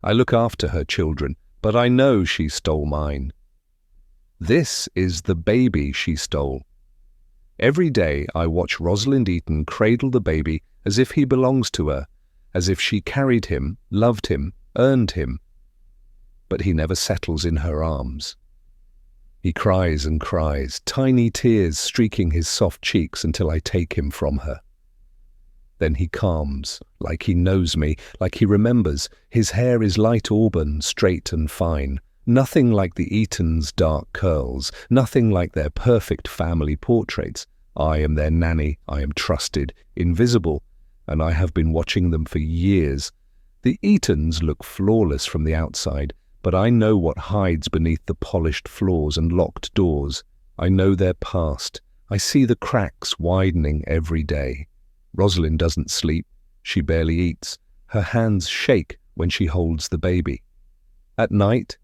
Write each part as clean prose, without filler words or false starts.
I look after her children, but I know she stole mine. This is the baby she stole. Every day I watch Rosalind Eaton cradle the baby as if he belongs to her, as if she carried him, loved him, earned him. But he never settles in her arms. He cries and cries, tiny tears streaking his soft cheeks until I take him from her. Then he calms, like he knows me, like he remembers. His hair is light auburn, straight and fine. Nothing like the Eatons' dark curls, nothing like their perfect family portraits. I am their nanny, I am trusted, invisible, and I have been watching them for years. The Eatons look flawless from the outside, but I know what hides beneath the polished floors and locked doors. I know their past. I see the cracks widening every day. Rosalind doesn't sleep. She barely eats. Her hands shake when she holds the baby. At night,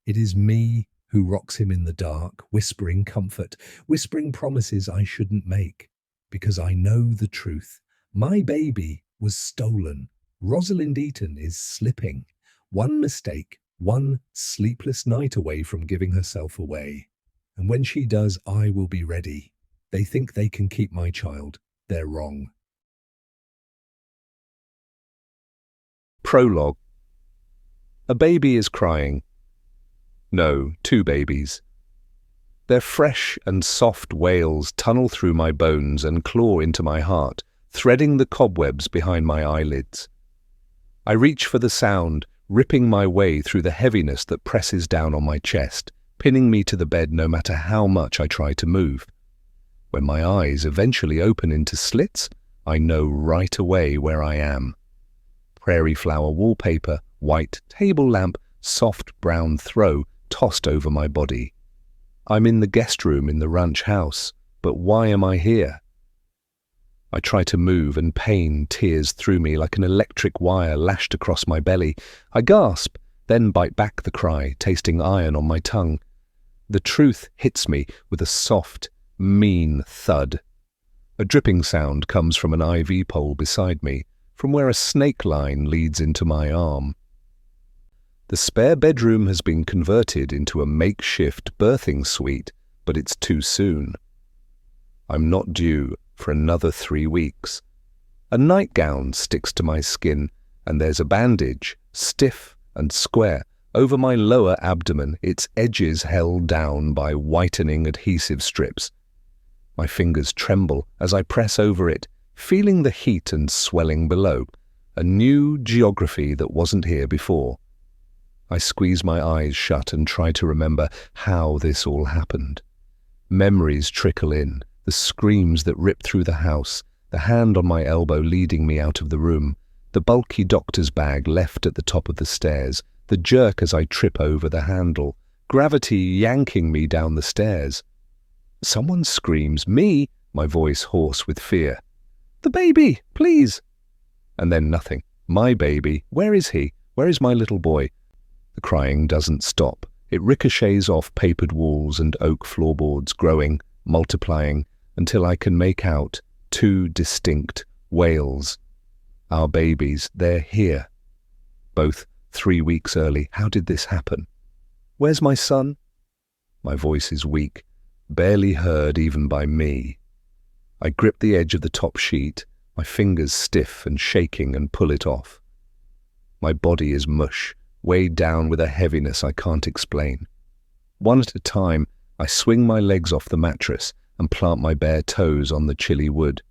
it is me who rocks him in the dark, whispering comfort, whispering promises I shouldn't make, because I know the truth. My baby was stolen. Rosalind Eaton is slipping. One mistake, one sleepless night away from giving herself away. And when she does, I will be ready. They think they can keep my child. They're wrong. Prologue. A baby is crying. No, two babies. Their fresh and soft wails tunnel through my bones and claw into my heart, threading the cobwebs behind my eyelids. I reach for the sound, ripping my way through the heaviness that presses down on my chest, pinning me to the bed no matter how much I try to move. When my eyes eventually open into slits, I know right away where I am. Prairie flower wallpaper, white table lamp, soft brown throw tossed over my body. I'm in the guest room in the ranch house, but why am I here? I try to move and pain tears through me like an electric wire lashed across my belly. I gasp, then bite back the cry, tasting iron on my tongue. The truth hits me with a soft, mean thud. A dripping sound comes from an IV pole beside me, from where a snake line leads into my arm. The spare bedroom has been converted into a makeshift birthing suite, but it's too soon. I'm not due for another 3 weeks. A nightgown sticks to my skin, and there's a bandage, stiff and square, over my lower abdomen, its edges held down by whitening adhesive strips. My fingers tremble as I press over it, feeling the heat and swelling below, a new geography that wasn't here before. I squeeze my eyes shut and try to remember how this all happened. Memories trickle in, the screams that rip through the house, the hand on my elbow leading me out of the room, the bulky doctor's bag left at the top of the stairs, the jerk as I trip over the handle, gravity yanking me down the stairs. Someone screams, "Me!" my voice hoarse with fear. "The baby, please!" And then nothing. My baby, where is he? Where is my little boy? The crying doesn't stop. It ricochets off papered walls and oak floorboards, growing, multiplying, until I can make out 2 distinct wails. Our babies, they're here. Both 3 weeks early. How did this happen? Where's my son? My voice is weak, barely heard even by me. I grip the edge of the top sheet, my fingers stiff and shaking, and pull it off. My body is mush, weighed down with a heaviness I can't explain. One at a time, I swing my legs off the mattress and plant my bare toes on the chilly wood.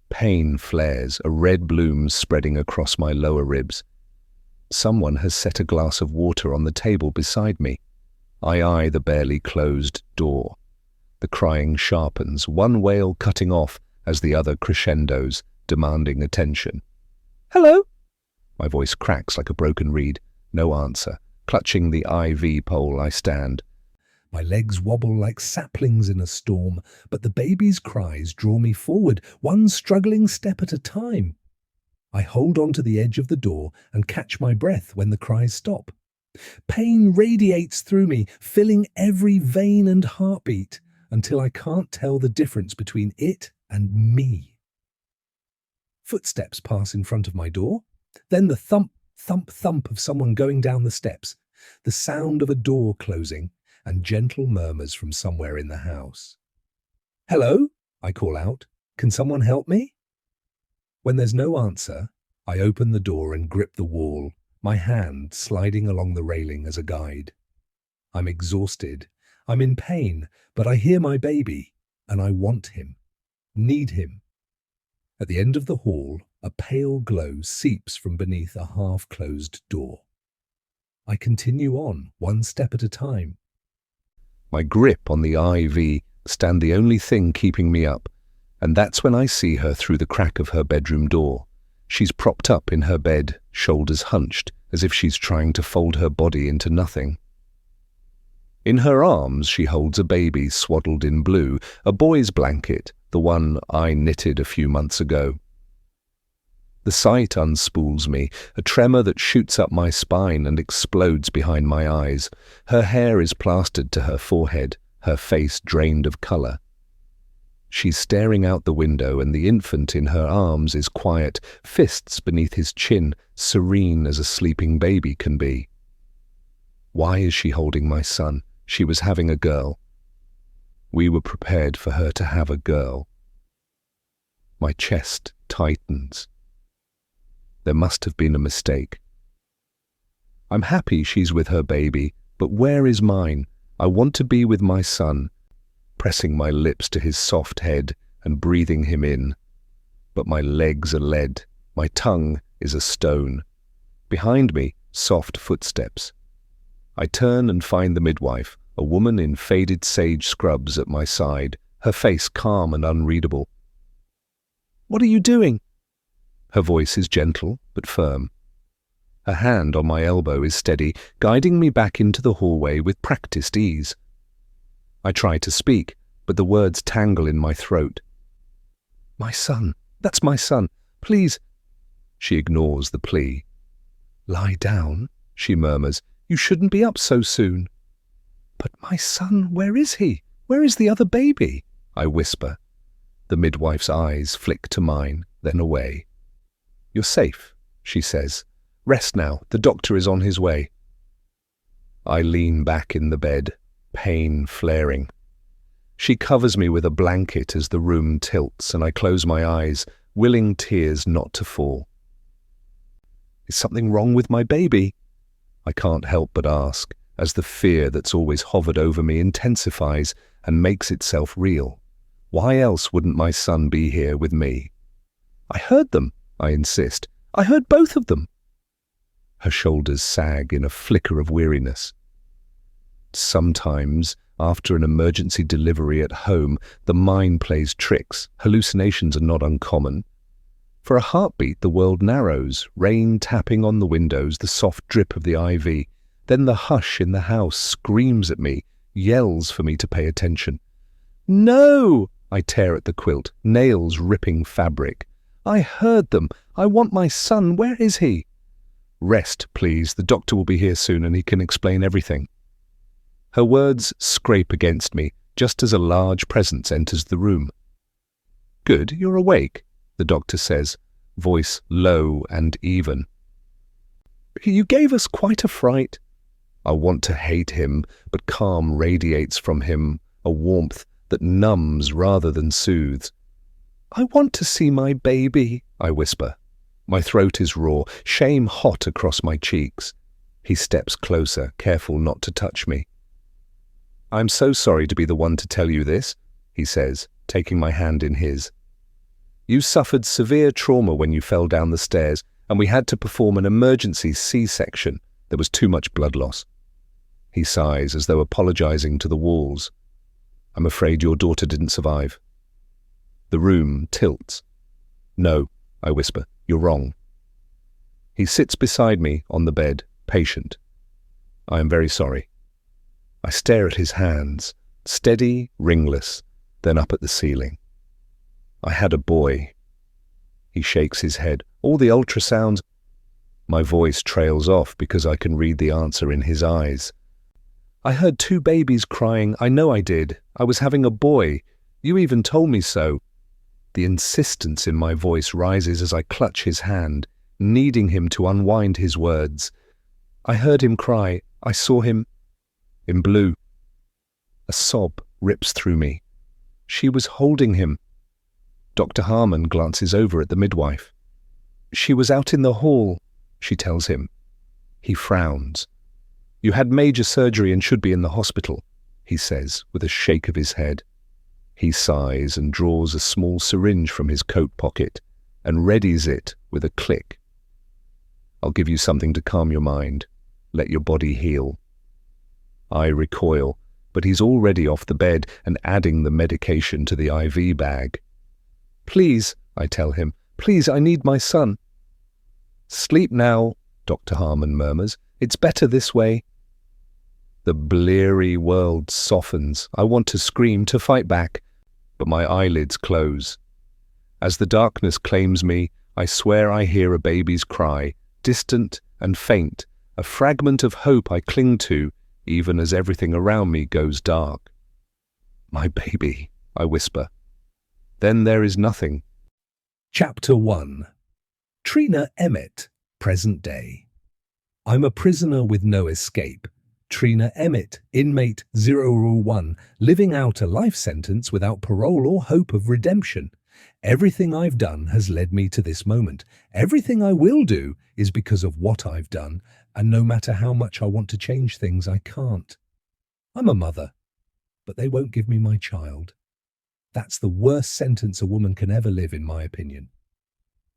Pain flares, a red bloom spreading across my lower ribs. Someone has set a glass of water on the table beside me. I eye the barely closed door. The crying sharpens, one wail cutting off as the other crescendos, demanding attention. "Hello?" My voice cracks like a broken reed. No answer. Clutching the IV pole, I stand. My legs wobble like saplings in a storm, but the baby's cries draw me forward, one struggling step at a time. I hold on to the edge of the door and catch my breath when the cries stop. Pain radiates through me, filling every vein and heartbeat, until I can't tell the difference between it and me. Footsteps pass in front of my door, then the thump, Thump, thump of someone going down the steps, the sound of a door closing, and gentle murmurs from somewhere in the house. "Hello?" I call out. "Can someone help me?" When there's no answer, I open the door and grip the wall, my hand sliding along the railing as a guide. I'm exhausted. I'm in pain, but I hear my baby, and I want him, need him. At the end of the hall, a pale glow seeps from beneath a half-closed door. I continue on, one step at a time. My grip on the IV stand the only thing keeping me up, and that's when I see her through the crack of her bedroom door. She's propped up in her bed, shoulders hunched, as if she's trying to fold her body into nothing. In her arms she holds a baby swaddled in blue, a boy's blanket, the one I knitted a few months ago. The sight unspools me, a tremor that shoots up my spine and explodes behind my eyes. Her hair is plastered to her forehead, her face drained of colour. She's staring out the window, and the infant in her arms is quiet, fists beneath his chin, serene as a sleeping baby can be. Why is she holding my son? She was having a girl. We were prepared for her to have a girl. My chest tightens. There must have been a mistake. I'm happy she's with her baby, but where is mine? I want to be with my son, pressing my lips to his soft head and breathing him in. But my legs are lead, my tongue is a stone. Behind me, soft footsteps. I turn and find the midwife, a woman in faded sage scrubs at my side, her face calm and unreadable. "What are you doing?" Her voice is gentle but firm. Her hand on my elbow is steady, guiding me back into the hallway with practiced ease. I try to speak, but the words tangle in my throat. "My son, that's my son, please." She ignores the plea. "Lie down," she murmurs. "You shouldn't be up so soon." "But my son, where is he? Where is the other baby?" I whisper. The midwife's eyes flick to mine, then away. "You're safe," she says. "Rest now, the doctor is on his way." I lean back in the bed, pain flaring. She covers me with a blanket as the room tilts, and I close my eyes, willing tears not to fall. "Is something wrong with my baby?" I can't help but ask, as the fear that's always hovered over me intensifies and makes itself real. Why else wouldn't my son be here with me? "I heard them," I insist. "I heard both of them." Her shoulders sag in a flicker of weariness. Sometimes, after an emergency delivery at home, the mind plays tricks. Hallucinations are not uncommon. For a heartbeat, the world narrows, rain tapping on the windows, the soft drip of the IV. Then the hush in the house screams at me, yells for me to pay attention. "No!" I tear at the quilt, nails ripping fabric. "I heard them. I want my son. Where is he?" "Rest, please. The doctor will be here soon and he can explain everything." Her words scrape against me, just as a large presence enters the room. "Good, you're awake," the doctor says, voice low and even. "You gave us quite a fright." I want to hate him, but calm radiates from him, a warmth that numbs rather than soothes. "I want to see my baby," I whisper. My throat is raw, shame hot across my cheeks. He steps closer, careful not to touch me. "I'm so sorry to be the one to tell you this," he says, taking my hand in his. "You suffered severe trauma when you fell down the stairs, and we had to perform an emergency C-section. There was too much blood loss." He sighs as though apologizing to the walls. "I'm afraid your daughter didn't survive." The room tilts. "No," I whisper, "you're wrong." He sits beside me on the bed, patient. "I am very sorry." I stare at his hands, steady, ringless, then up at the ceiling. "I had a boy." He shakes his head. "All the ultrasounds—" My voice trails off because I can read the answer in his eyes. "I heard 2 babies crying. I know I did. I was having a boy. You even told me so." The insistence in my voice rises as I clutch his hand. needing him to unwind his words. I heard him cry. I saw him in blue. A sob rips through me. She was holding him. Dr. Harmon glances over at the midwife. She was out in the hall, she tells him. He frowns. You had major surgery and should be in the hospital, he says with a shake of his head. He sighs and draws a small syringe from his coat pocket and readies it with a click. I'll give you something to calm your mind. Let your body heal. I recoil, but he's already off the bed and adding the medication to the IV bag. Please, I tell him, please, I need my son. Sleep now, Dr. Harmon murmurs. It's better this way. The bleary world softens. I want to scream, to fight back, but my eyelids close. As the darkness claims me, I swear I hear a baby's cry, distant and faint, a fragment of hope I cling to, even as everything around me goes dark. My baby, I whisper. Then there is nothing. Chapter 1. Trina Emmett, present day. I'm a prisoner with no escape. Trina Emmett, inmate 001, living out a life sentence without parole or hope of redemption. Everything I've done has led me to this moment. Everything I will do is because of what I've done, and no matter how much I want to change things, I can't. I'm a mother, but they won't give me my child. That's the worst sentence a woman can ever live, in my opinion.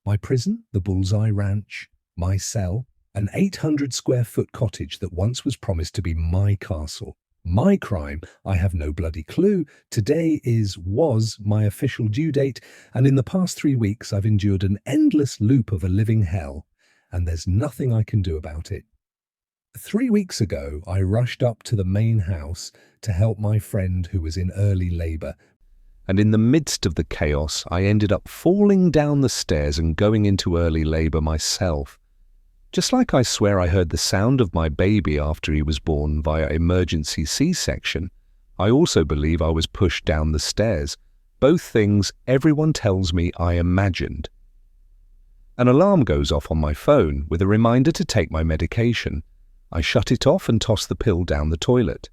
My prison, the Bullseye Ranch, my cell, an 800-square-foot cottage that once was promised to be my castle. My crime, I have no bloody clue. Today was my official due date, and in the past 3 weeks I've endured an endless loop of a living hell, and there's nothing I can do about it. 3 weeks ago, I rushed up to the main house to help my friend who was in early labor, And in the midst of the chaos, I ended up falling down the stairs and going into early labor myself. Just like I swear I heard the sound of my baby after he was born via emergency C-section, I also believe I was pushed down the stairs, both things everyone tells me I imagined. An alarm goes off on my phone with a reminder to take my medication. I shut it off and toss the pill down the toilet.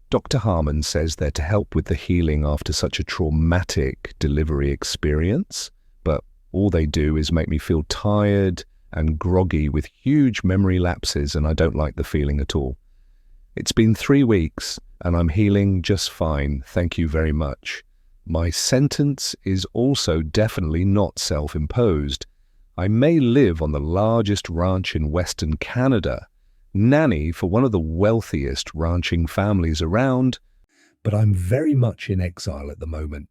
Dr. Harmon says they're to help with the healing after such a traumatic delivery experience, but all they do is make me feel tired and groggy with huge memory lapses, and I don't like the feeling at all. It's been 3 weeks and I'm healing just fine, thank you very much. My sentence is also definitely not self-imposed. I may live on the largest ranch in Western Canada, nanny for one of the wealthiest ranching families around, but I'm very much in exile at the moment.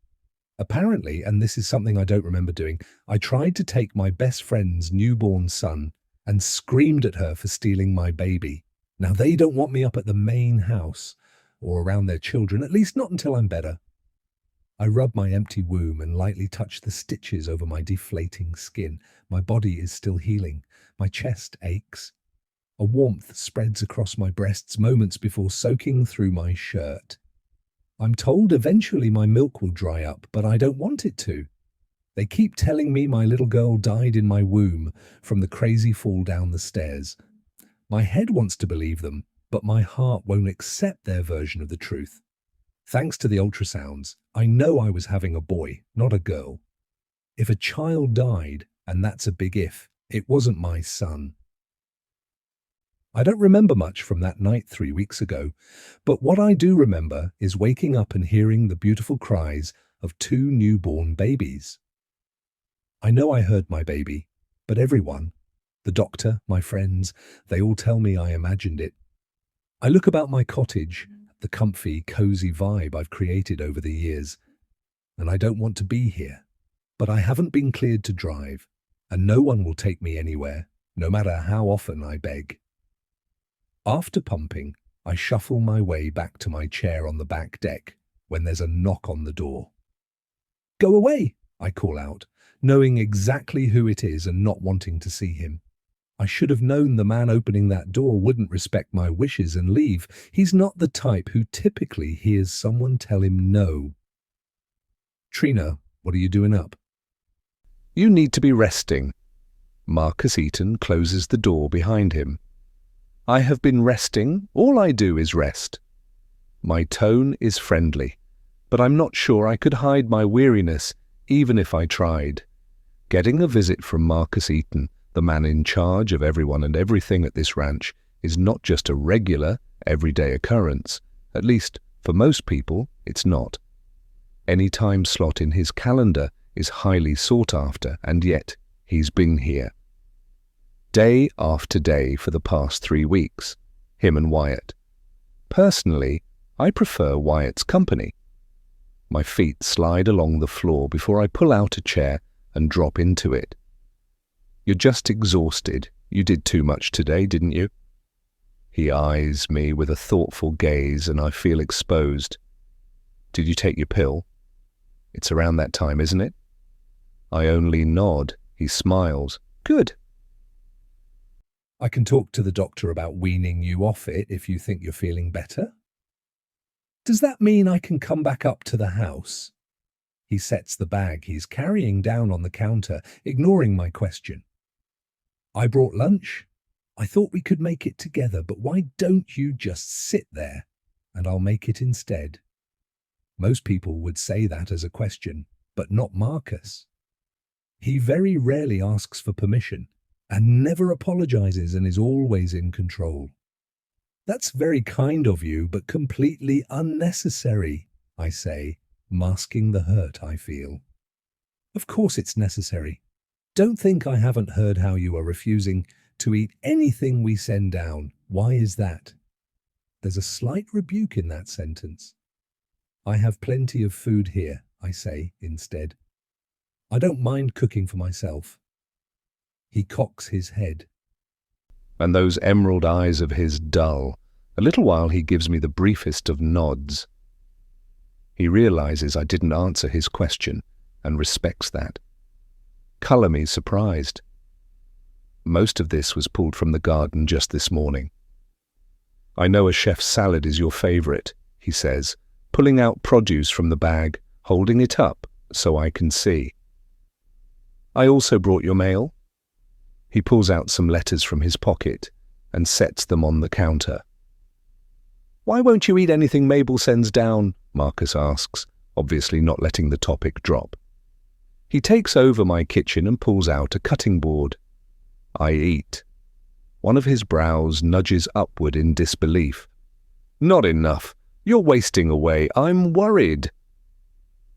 Apparently, and this is something I don't remember doing, I tried to take my best friend's newborn son and screamed at her for stealing my baby. Now they don't want me up at the main house or around their children, at least not until I'm better. I rub my empty womb and lightly touch the stitches over my deflating skin. My body is still healing. My chest aches. A warmth spreads across my breasts moments before soaking through my shirt. I'm told eventually my milk will dry up, but I don't want it to. They keep telling me my little girl died in my womb from the crazy fall down the stairs. My head wants to believe them, but my heart won't accept their version of the truth. Thanks to the ultrasounds, I know I was having a boy, not a girl. If a child died, and that's a big if, it wasn't my son. I don't remember much from that night 3 weeks ago, but what I do remember is waking up and hearing the beautiful cries of 2 newborn babies. I know I heard my baby, but everyone, the doctor, my friends, they all tell me I imagined it. I look about my cottage, the comfy, cozy vibe I've created over the years, and I don't want to be here. But I haven't been cleared to drive, and no one will take me anywhere, no matter how often I beg. After pumping, I shuffle my way back to my chair on the back deck when there's a knock on the door. "Go away," I call out, knowing exactly who it is and not wanting to see him. I should have known the man opening that door wouldn't respect my wishes and leave. He's not the type who typically hears someone tell him no. "Trina, what are you doing up?" You need to be resting. Marcus Eaton closes the door behind him. I have been resting. All I do is rest. My tone is friendly, but I'm not sure I could hide my weariness even if I tried. Getting a visit from Marcus Eaton, the man in charge of everyone and everything at this ranch, is not just a regular, everyday occurrence. At least, for most people, it's not. Any time slot in his calendar is highly sought after, and yet he's been here. Day after day for the past 3 weeks, him and Wyatt. Personally, I prefer Wyatt's company. My feet slide along the floor before I pull out a chair and drop into it. You're just exhausted. You did too much today, didn't you? He eyes me with a thoughtful gaze and I feel exposed. Did you take your pill? It's around that time, isn't it? I only nod. He smiles. Good. I can talk to the doctor about weaning you off it if you think you're feeling better. Does that mean I can come back up to the house? He sets the bag he's carrying down on the counter, ignoring my question. I brought lunch. I thought we could make it together, but why don't you just sit there and I'll make it instead? Most people would say that as a question, but not Marcus. He very rarely asks for permission and never apologizes and is always in control. That's very kind of you, but completely unnecessary, I say, masking the hurt I feel. Of course it's necessary. Don't think I haven't heard how you are refusing to eat anything we send down. Why is that? There's a slight rebuke in that sentence. I have plenty of food here, I say instead. I don't mind cooking for myself. He cocks his head. And those emerald eyes of his dull. A little while he gives me the briefest of nods. He realizes I didn't answer his question and respects that. Colour me surprised. Most of this was pulled from the garden just this morning. I know a chef's salad is your favourite, he says, pulling out produce from the bag, holding it up so I can see. I also brought your mail. He pulls out some letters from his pocket and sets them on the counter. Why won't you eat anything Mabel sends down? Marcus asks, obviously not letting the topic drop. He takes over my kitchen and pulls out a cutting board. I eat. One of his brows nudges upward in disbelief. Not enough. You're wasting away. I'm worried.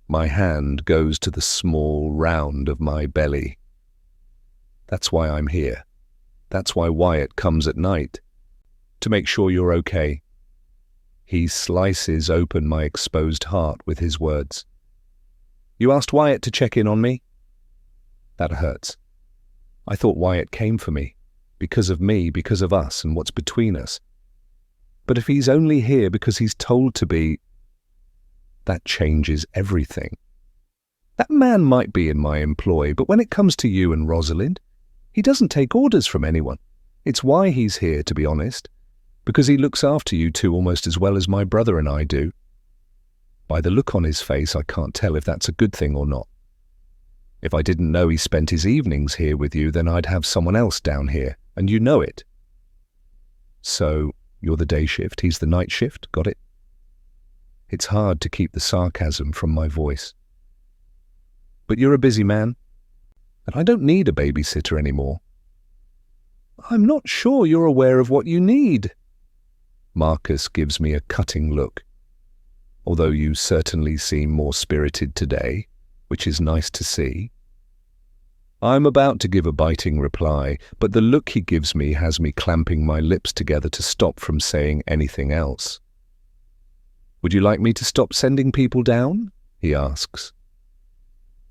My hand goes to the small round of my belly. That's why I'm here. That's why Wyatt comes at night. To make sure you're okay. He slices open my exposed heart with his words. You asked Wyatt to check in on me? That hurts. I thought Wyatt came for me. Because of me, because of us and what's between us. But if he's only here because he's told to be, that changes everything. That man might be in my employ, but when it comes to you and Rosalind, he doesn't take orders from anyone. It's why he's here, to be honest, because he looks after you two almost as well as my brother and I do. By the look on his face, I can't tell if that's a good thing or not. If I didn't know he spent his evenings here with you, then I'd have someone else down here, and you know it. So, you're the day shift, he's the night shift, got it? It's hard to keep the sarcasm from my voice. But you're a busy man, and I don't need a babysitter anymore. I'm not sure you're aware of what you need. Marcus gives me a cutting look. Although you certainly seem more spirited today, which is nice to see. I'm about to give a biting reply, but the look he gives me has me clamping my lips together to stop from saying anything else. Would you like me to stop sending people down? He asks.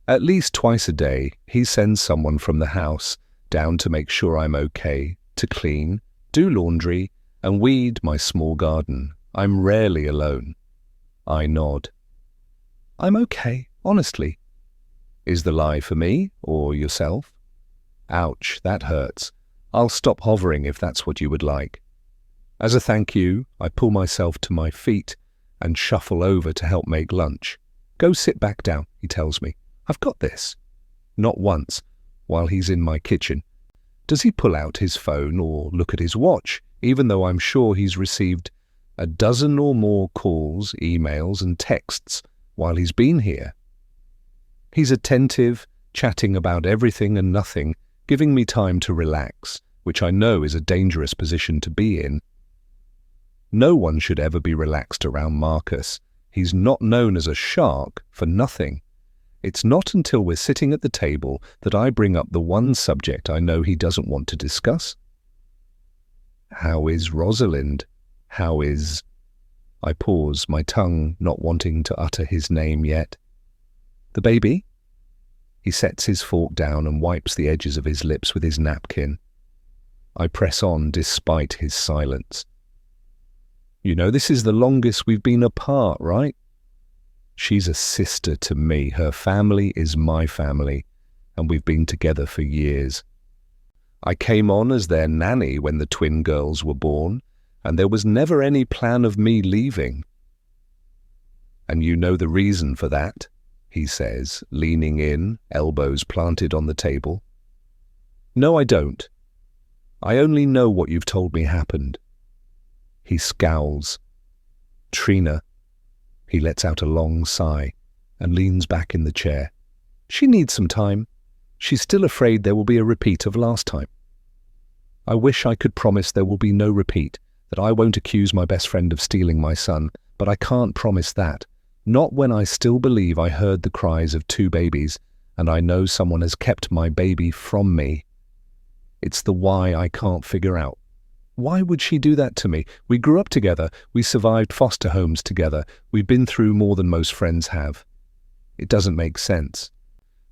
At least twice a day, he sends someone from the house down to make sure I'm okay, to clean, do laundry, and weed my small garden. I'm rarely alone. I nod. I'm okay, honestly. Is the lie for me or yourself? Ouch, that hurts. I'll stop hovering if that's what you would like. As a thank you, I pull myself to my feet and shuffle over to help make lunch. Go sit back down, he tells me. I've got this. Not once, while he's in my kitchen, Does he pull out his phone or look at his watch, even though I'm sure he's received a dozen or more calls, emails and texts while he's been here? He's attentive, chatting about everything and nothing, giving me time to relax, which I know is a dangerous position to be in. No one should ever be relaxed around Marcus. He's not known as a shark for nothing. It's not until we're sitting at the table that I bring up the one subject I know he doesn't want to discuss. How is Rosalind? How is... I pause, my tongue not wanting to utter his name yet. The baby? He sets his fork down and wipes the edges of his lips with his napkin. I press on despite his silence. You know, this is the longest we've been apart, right? She's a sister to me. Her family is my family, and we've been together for years. I came on as their nanny when the twin girls were born, and there was never any plan of me leaving. And you know the reason for that, he says, leaning in, elbows planted on the table. No, I don't. I only know what you've told me happened. He scowls. Trina. He lets out a long sigh and leans back in the chair. She needs some time. She's still afraid there will be a repeat of last time. I wish I could promise there will be no repeat, that I won't accuse my best friend of stealing my son, but I can't promise that. Not when I still believe I heard the cries of 2 babies, and I know someone has kept my baby from me. It's the why I can't figure out. Why would she do that to me? We grew up together. We survived foster homes together. We've been through more than most friends have. It doesn't make sense.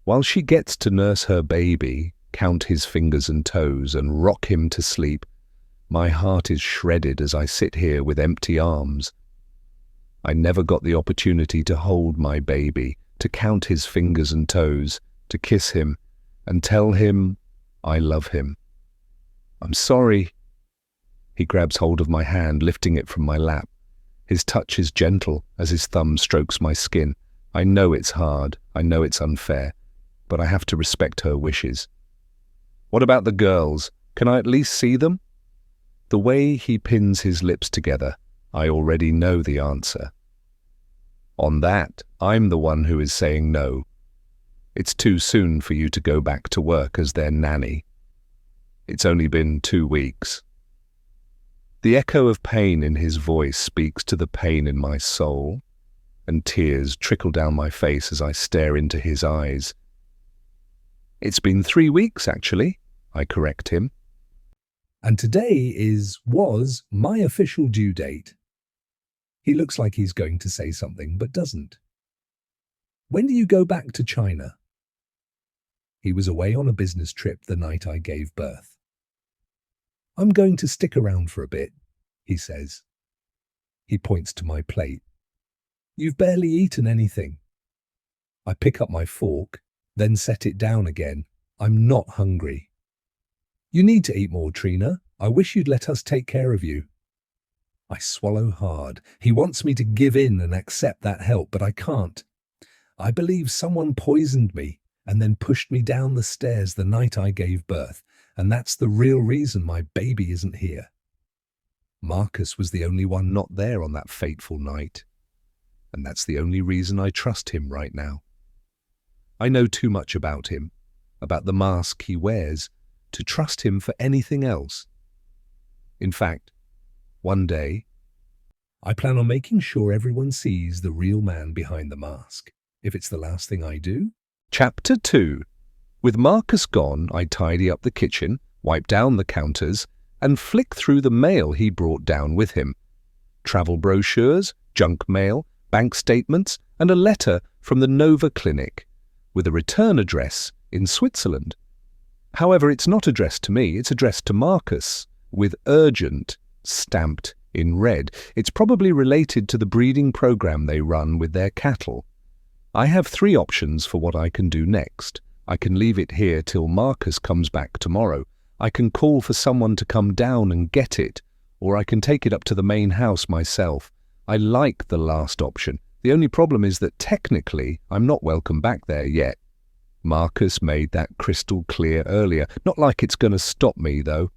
While she gets to nurse her baby, count his fingers and toes, and rock him to sleep, my heart is shredded as I sit here with empty arms. I never got the opportunity to hold my baby, to count his fingers and toes, to kiss him, and tell him I love him. I'm sorry. He grabs hold of my hand, lifting it from my lap. His touch is gentle as his thumb strokes my skin. I know it's hard, I know it's unfair, but I have to respect her wishes. What about the girls? Can I at least see them? The way he pins his lips together, I already know the answer. On that, I'm the one who is saying no. It's too soon for you to go back to work as their nanny. It's only been 2 weeks. The echo of pain in his voice speaks to the pain in my soul, and tears trickle down my face as I stare into his eyes. It's been 3 weeks, actually, I correct him. And today was my official due date. He looks like he's going to say something, but doesn't. When do you go back to China? He was away on a business trip the night I gave birth. I'm going to stick around for a bit, he says. He points to my plate. You've barely eaten anything. I pick up my fork, then set it down again. I'm not hungry. You need to eat more, Trina. I wish you'd let us take care of you. I swallow hard. He wants me to give in and accept that help, but I can't. I believe someone poisoned me and then pushed me down the stairs the night I gave birth, and that's the real reason my baby isn't here. Marcus was the only one not there on that fateful night, and that's the only reason I trust him right now. I know too much about him, about the mask he wears, to trust him for anything else. In fact, one day, I plan on making sure everyone sees the real man behind the mask, if it's the last thing I do. Chapter 2. With Marcus gone, I tidy up the kitchen, wipe down the counters, and flick through the mail he brought down with him. Travel brochures, junk mail, bank statements, and a letter from the Nova Clinic, with a return address in Switzerland. However, it's not addressed to me, it's addressed to Marcus, with urgent stamped in red. It's probably related to the breeding program they run with their cattle. I have 3 options for what I can do next. I can leave it here till Marcus comes back tomorrow. I can call for someone to come down and get it, or I can take it up to the main house myself. I like the last option. The only problem is that technically I'm not welcome back there yet. Marcus made that crystal clear earlier. Not like it's going to stop me, though.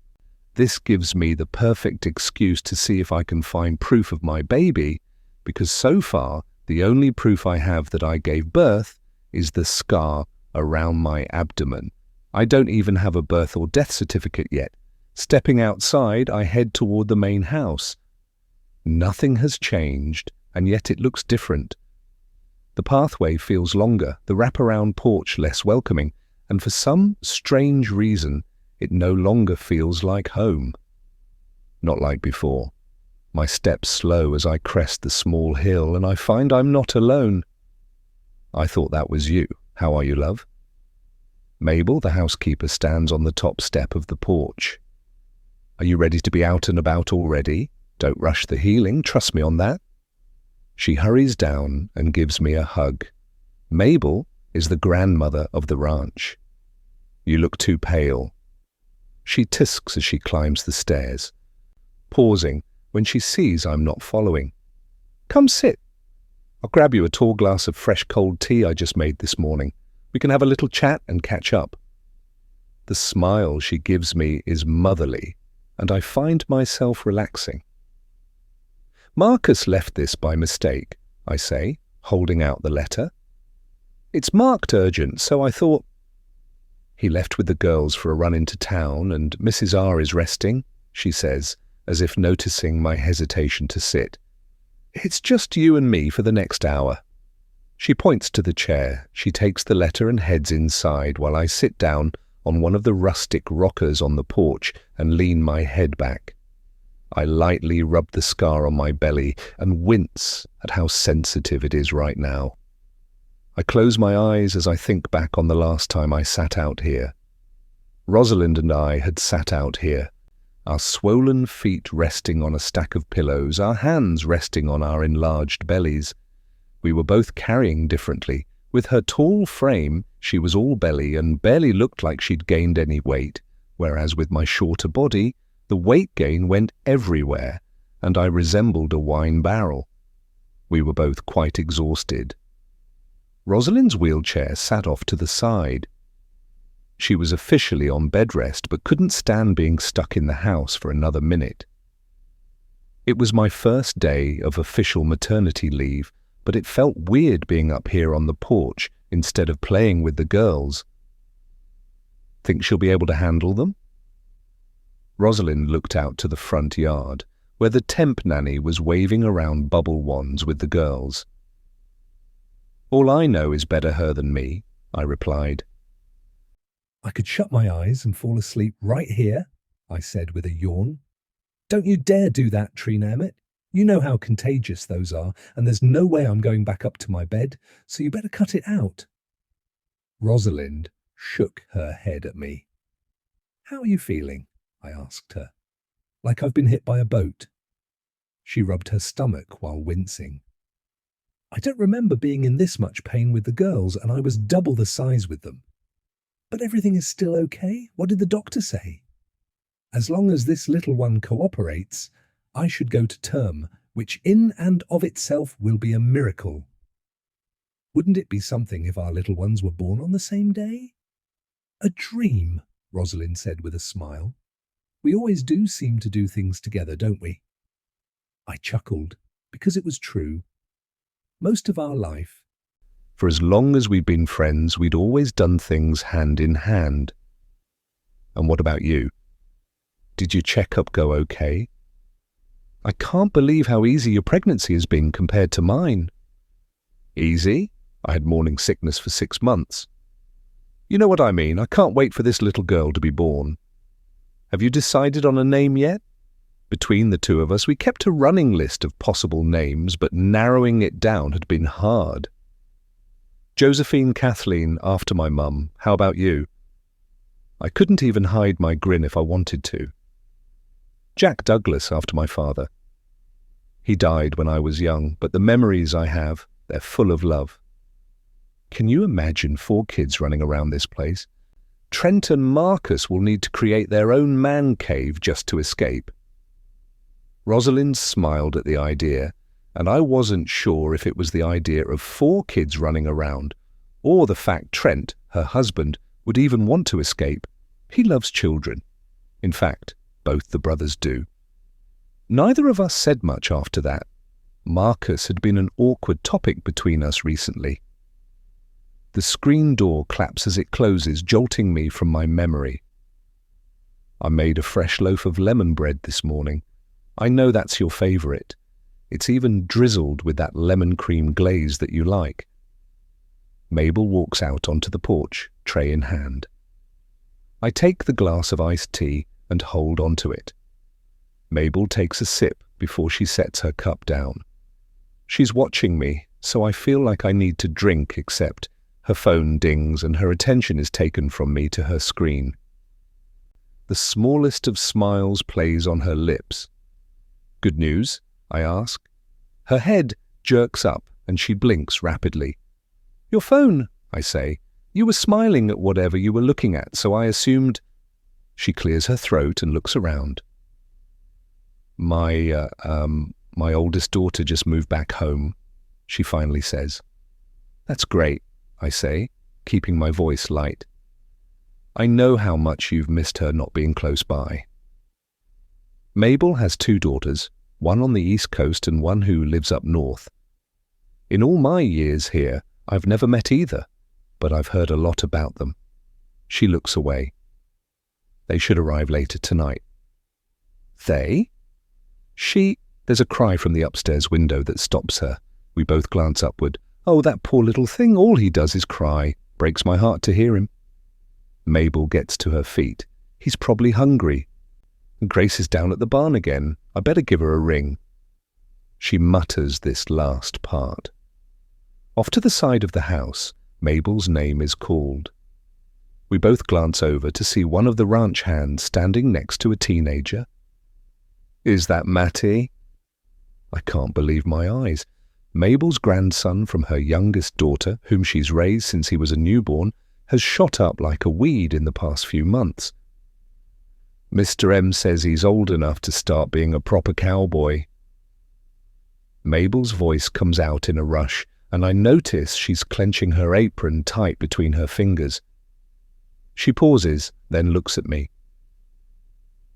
This gives me the perfect excuse to see if I can find proof of my baby, because so far, the only proof I have that I gave birth is the scar around my abdomen. I don't even have a birth or death certificate yet. Stepping outside, I head toward the main house. Nothing has changed, and yet it looks different. The pathway feels longer, the wraparound porch less welcoming, and for some strange reason, it no longer feels like home. Not like before. My steps slow as I crest the small hill, and I find I'm not alone. I thought that was you. How are you, love? Mabel, the housekeeper, stands on the top step of the porch. Are you ready to be out and about already? Don't rush the healing, trust me on that. She hurries down and gives me a hug. Mabel is the grandmother of the ranch. You look too pale. She tisks as she climbs the stairs, pausing when she sees I'm not following. Come sit. I'll grab you a tall glass of fresh cold tea I just made this morning. We can have a little chat and catch up. The smile she gives me is motherly, and I find myself relaxing. Marcus left this by mistake, I say, holding out the letter. It's marked urgent, so I thought... He left with the girls for a run into town, and Mrs. R is resting, she says, as if noticing my hesitation to sit. It's just you and me for the next hour. She points to the chair. She takes the letter and heads inside while I sit down on one of the rustic rockers on the porch and lean my head back. I lightly rub the scar on my belly and wince at how sensitive it is right now. I close my eyes as I think back on the last time I sat out here. Rosalind and I had sat out here, our swollen feet resting on a stack of pillows, our hands resting on our enlarged bellies. We were both carrying differently. With her tall frame, she was all belly and barely looked like she'd gained any weight, whereas with my shorter body, the weight gain went everywhere, and I resembled a wine barrel. We were both quite exhausted. Rosalind's wheelchair sat off to the side. She was officially on bed rest, but couldn't stand being stuck in the house for another minute. It was my first day of official maternity leave, but it felt weird being up here on the porch instead of playing with the girls. Think she'll be able to handle them? Rosalind looked out to the front yard, where the temp nanny was waving around bubble wands with the girls. All I know is better her than me, I replied. I could shut my eyes and fall asleep right here, I said with a yawn. Don't you dare do that, Trina Emmett. You know how contagious those are, and there's no way I'm going back up to my bed, so you better cut it out. Rosalind shook her head at me. How are you feeling? I asked her. Like I've been hit by a boat. She rubbed her stomach while wincing. I don't remember being in this much pain with the girls, and I was double the size with them. But everything is still okay? What did the doctor say? As long as this little one cooperates, I should go to term, which in and of itself will be a miracle. Wouldn't it be something if our little ones were born on the same day? A dream, Rosalind said with a smile. We always do seem to do things together, don't we? I chuckled, because it was true. Most of our life, for as long as we'd been friends, we'd always done things hand in hand. And what about you? Did your checkup go okay? I can't believe how easy your pregnancy has been compared to mine. Easy? I had morning sickness for 6 months. You know what I mean. I can't wait for this little girl to be born. Have you decided on a name yet? Between the two of us, we kept a running list of possible names, but narrowing it down had been hard. Josephine Kathleen, after my mum. How about you? I couldn't even hide my grin if I wanted to. Jack Douglas, after my father. He died when I was young, but the memories I have, they're full of love. Can you imagine 4 kids running around this place? Trent and Marcus will need to create their own man cave just to escape. Rosalind smiled at the idea, and I wasn't sure if it was the idea of 4 kids running around, or the fact Trent, her husband, would even want to escape. He loves children. In fact, both the brothers do. Neither of us said much after that. Marcus had been an awkward topic between us recently. The screen door claps as it closes, jolting me from my memory. I made a fresh loaf of lemon bread this morning. I know that's your favorite. It's even drizzled with that lemon cream glaze that you like. Mabel walks out onto the porch, tray in hand. I take the glass of iced tea and hold onto it. Mabel takes a sip before she sets her cup down. She's watching me, so I feel like I need to drink, except her phone dings and her attention is taken from me to her screen. The smallest of smiles plays on her lips. "Good news?" I ask. Her head jerks up and she blinks rapidly. "Your phone," I say. "You were smiling at whatever you were looking at, so I assumed—" She clears her throat and looks around. My oldest daughter just moved back home," she finally says. "That's great," I say, keeping my voice light. "I know how much you've missed her not being close by." Mabel has 2 daughters, one on the East Coast and one who lives up north. In all my years here, I've never met either, but I've heard a lot about them. She looks away. "They should arrive later tonight." "They?" There's a cry from the upstairs window that stops her. We both glance upward. "Oh, that poor little thing, all he does is cry. Breaks my heart to hear him." Mabel gets to her feet. "He's probably hungry. Grace is down at the barn again. I better give her a ring." She mutters this last part. Off to the side of the house, Mabel's name is called. We both glance over to see one of the ranch hands standing next to a teenager. "Is that Matty?" I can't believe my eyes. Mabel's grandson from her youngest daughter, whom she's raised since he was a newborn, has shot up like a weed in the past few months. "Mr. M says he's old enough to start being a proper cowboy." Mabel's voice comes out in a rush, and I notice she's clenching her apron tight between her fingers. She pauses, then looks at me.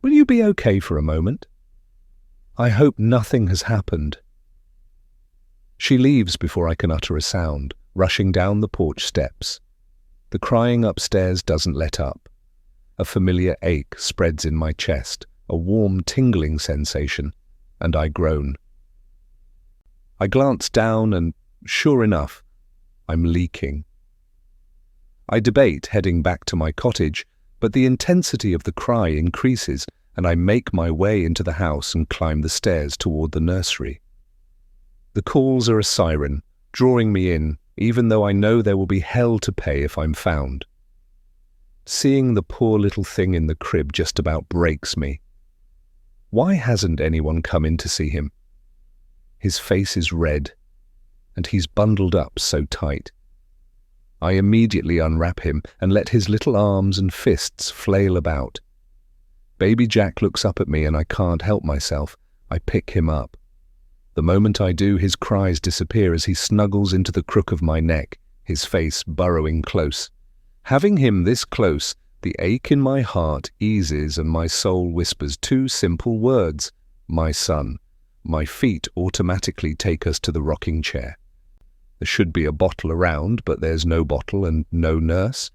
"Will you be okay for a moment? I hope nothing has happened." She leaves before I can utter a sound, rushing down the porch steps. The crying upstairs doesn't let up. A familiar ache spreads in my chest, a warm tingling sensation, and I groan. I glance down and, sure enough, I'm leaking. I debate heading back to my cottage, but the intensity of the cry increases, and I make my way into the house and climb the stairs toward the nursery. The calls are a siren, drawing me in, even though I know there will be hell to pay if I'm found. Seeing the poor little thing in the crib just about breaks me. Why hasn't anyone come in to see him? His face is red, and he's bundled up so tight. I immediately unwrap him and let his little arms and fists flail about. Baby Jack looks up at me and I can't help myself. I pick him up. The moment I do, his cries disappear as he snuggles into the crook of my neck, his face burrowing close. Having him this close, the ache in my heart eases and my soul whispers 2 simple words: my son. My feet automatically take us to the rocking chair. There should be a bottle around, but there's no bottle and no nurse.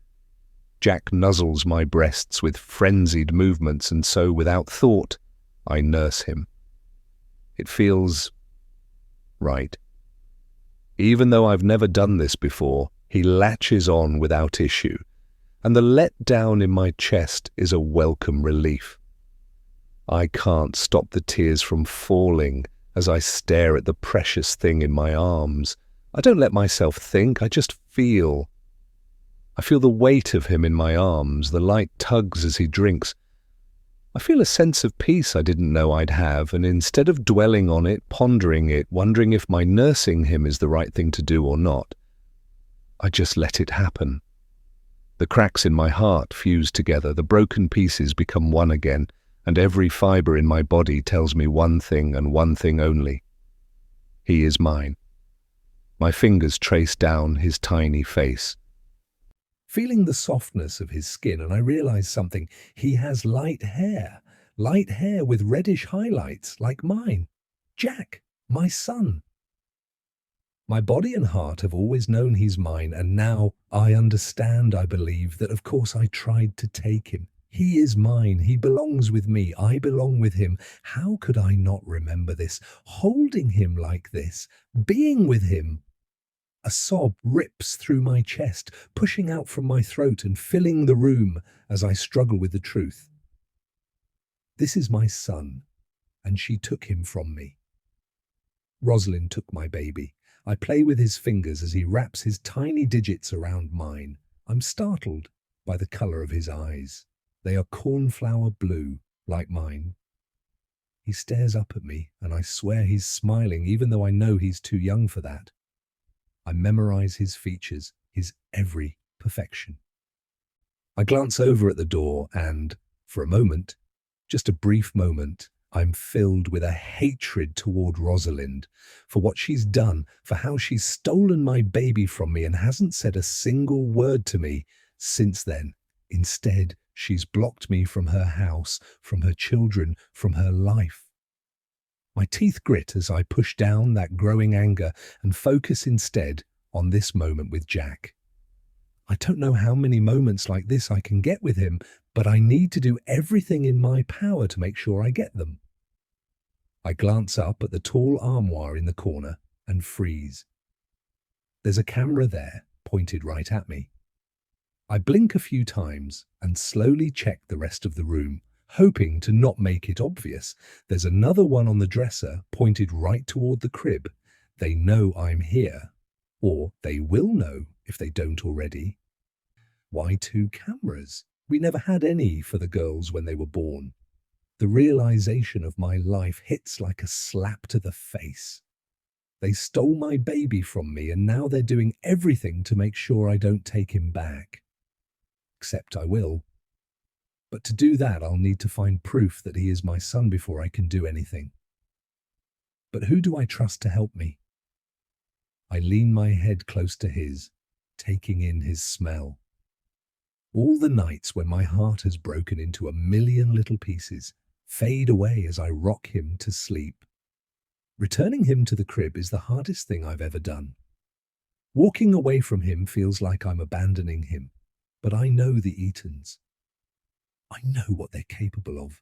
Jack nuzzles my breasts with frenzied movements, and so, without thought, I nurse him. It feels right. Even though I've never done this before, he latches on without issue, and the letdown in my chest is a welcome relief. I can't stop the tears from falling as I stare at the precious thing in my arms. I don't let myself think, I just feel. I feel the weight of him in my arms, the light tugs as he drinks. I feel a sense of peace I didn't know I'd have, and instead of dwelling on it, pondering it, wondering if my nursing him is the right thing to do or not, I just let it happen. The cracks in my heart fuse together, the broken pieces become one again, and every fibre in my body tells me one thing and one thing only. He is mine. My fingers trace down his tiny face. feeling the softness of his skin, and I realize something. He has light hair with reddish highlights like mine. Jack, my son. My body and heart have always known he's mine, and now I understand, I believe, that of course I tried to take him. He is mine. He belongs with me. I belong with him. How could I not remember this? Holding him like this, being with him. A sob rips through my chest, pushing out from my throat and filling the room as I struggle with the truth. This is my son, and she took him from me. Rosalind took my baby. I play with his fingers as he wraps his tiny digits around mine. I'm startled by the color of his eyes. They are cornflower blue, like mine. He stares up at me, and I swear he's smiling, even though I know he's too young for that. I memorize his features, his every perfection. I glance over at the door and, for a moment, just a brief moment, I'm filled with a hatred toward Rosalind for what she's done, for how she's stolen my baby from me and hasn't said a single word to me since then. Instead, she's blocked me from her house, from her children, from her life. My teeth grit as I push down that growing anger and focus instead on this moment with Jack. I don't know how many moments like this I can get with him, but I need to do everything in my power to make sure I get them. I glance up at the tall armoire in the corner and freeze. There's a camera there, pointed right at me. I blink a few times and slowly check the rest of the room, hoping to not make it obvious. There's another one on the dresser, pointed right toward the crib. They know I'm here, or they will know if they don't already. Why 2 cameras? We never had any for the girls when they were born. The realization of my life hits like a slap to the face. They stole my baby from me, and now they're doing everything to make sure I don't take him back. Except I will. But to do that, I'll need to find proof that he is my son before I can do anything. But who do I trust to help me? I lean my head close to his, taking in his smell. All the nights when my heart has broken into a million little pieces fade away as I rock him to sleep. Returning him to the crib is the hardest thing I've ever done. Walking away from him feels like I'm abandoning him, but I know the Eatons. I know what they're capable of.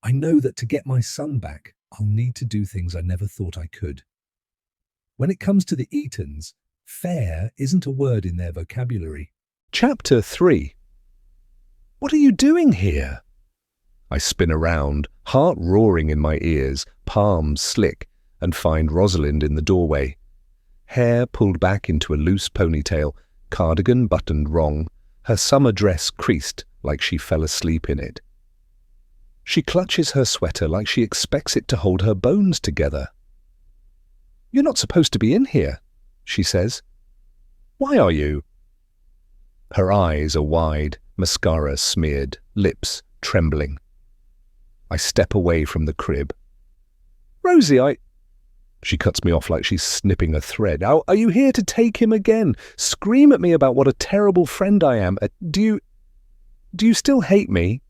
I know that to get my son back, I'll need to do things I never thought I could. When it comes to the Eatons, fair isn't a word in their vocabulary. Chapter 3. What are you doing here? I spin around, heart roaring in my ears, palms slick, and find Rosalind in the doorway. Hair pulled back into a loose ponytail, cardigan buttoned wrong, her summer dress creased like she fell asleep in it. She clutches her sweater like she expects it to hold her bones together. "You're not supposed to be in here," she says. "Why are you?" Her eyes are wide, mascara smeared, lips trembling. I step away from the crib. "Rosie, She cuts me off like she's snipping a thread. Are you here to take him again? Scream at me about what a terrible friend I am. Do you still hate me?"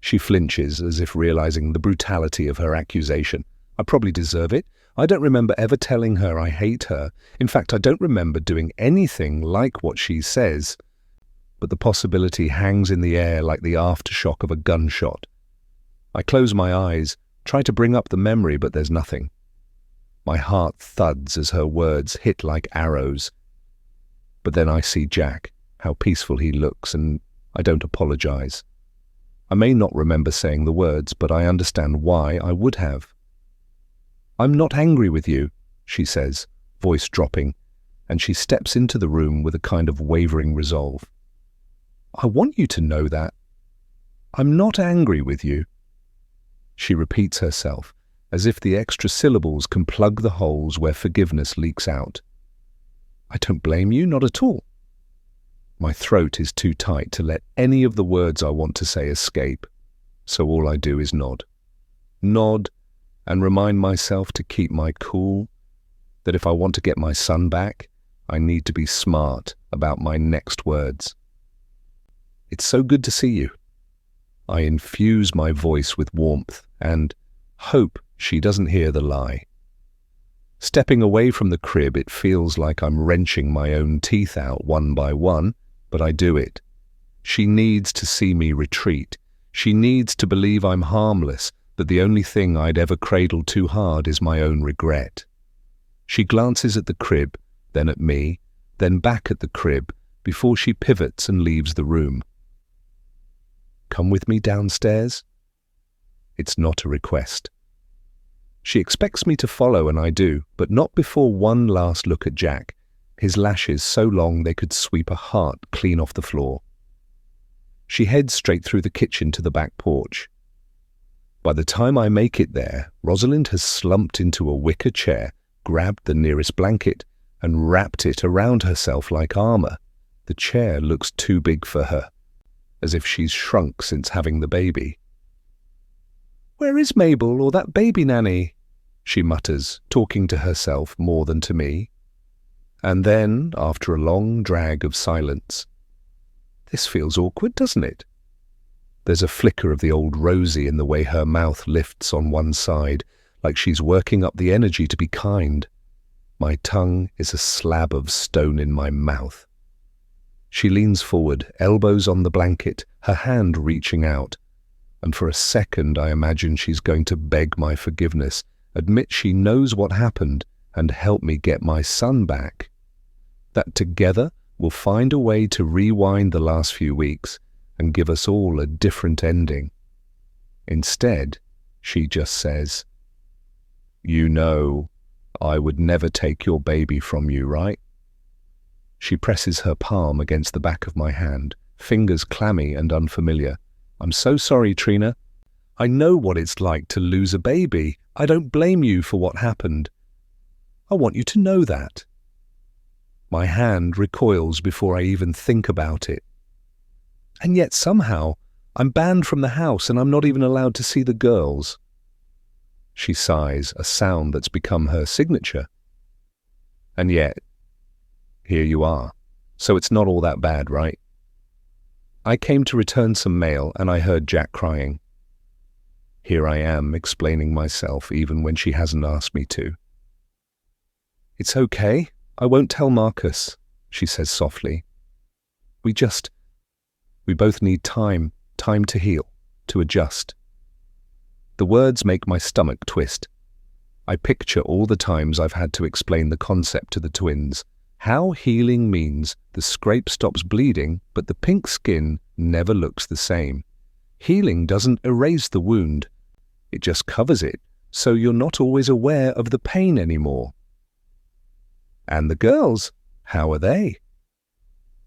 She flinches as if realizing the brutality of her accusation. I probably deserve it. I don't remember ever telling her I hate her. In fact, I don't remember doing anything like what she says. But the possibility hangs in the air like the aftershock of a gunshot. I close my eyes, try to bring up the memory, but there's nothing. My heart thuds as her words hit like arrows. But then I see Jack, how peaceful he looks, and I don't apologize. I may not remember saying the words, but I understand why I would have. "I'm not angry with you," she says, voice dropping, and she steps into the room with a kind of wavering resolve. "I want you to know that. I'm not angry with you." She repeats herself, as if the extra syllables can plug the holes where forgiveness leaks out. "I don't blame you, not at all." My throat is too tight to let any of the words I want to say escape, so all I do is nod. Nod and remind myself to keep my cool, that if I want to get my son back, I need to be smart about my next words. It's so good to see you. I infuse my voice with warmth and hope she doesn't hear the lie. Stepping away from the crib, it feels like I'm wrenching my own teeth out one by one, but I do it. She needs to see me retreat. She needs to believe I'm harmless, that the only thing I'd ever cradled too hard is my own regret. She glances at the crib, then at me, then back at the crib, before she pivots and leaves the room. Come with me downstairs? It's not a request. She expects me to follow, and I do, but not before one last look at Jack, his lashes so long they could sweep a heart clean off the floor. She heads straight through the kitchen to the back porch. By the time I make it there, Rosalind has slumped into a wicker chair, grabbed the nearest blanket, and wrapped it around herself like armor. The chair looks too big for her, as if she's shrunk since having the baby. "Where is Mabel or that baby nanny?" she mutters, talking to herself more than to me. And then, after a long drag of silence, "This feels awkward, doesn't it?" There's a flicker of the old Rosie in the way her mouth lifts on one side, like she's working up the energy to be kind. My tongue is a slab of stone in my mouth. She leans forward, elbows on the blanket, her hand reaching out. And for a second I imagine she's going to beg my forgiveness, admit she knows what happened, and help me get my son back. That together we'll find a way to rewind the last few weeks and give us all a different ending. Instead, she just says, "You know, I would never take your baby from you, right?" She presses her palm against the back of my hand, fingers clammy and unfamiliar. "I'm so sorry, Trina. I know what it's like to lose a baby. I don't blame you for what happened. I want you to know that." My hand recoils before I even think about it. And yet somehow I'm banned from the house and I'm not even allowed to see the girls. She sighs, a sound that's become her signature. And yet, here you are. So it's not all that bad, right? I came to return some mail and I heard Jack crying. Here I am, explaining myself even when she hasn't asked me to. "It's okay. I won't tell Marcus," she says softly. We both need time to heal, to adjust." The words make my stomach twist. I picture all the times I've had to explain the concept to the twins. How healing means the scrape stops bleeding, but the pink skin never looks the same. Healing doesn't erase the wound. It just covers it, so you're not always aware of the pain anymore. And the girls, how are they?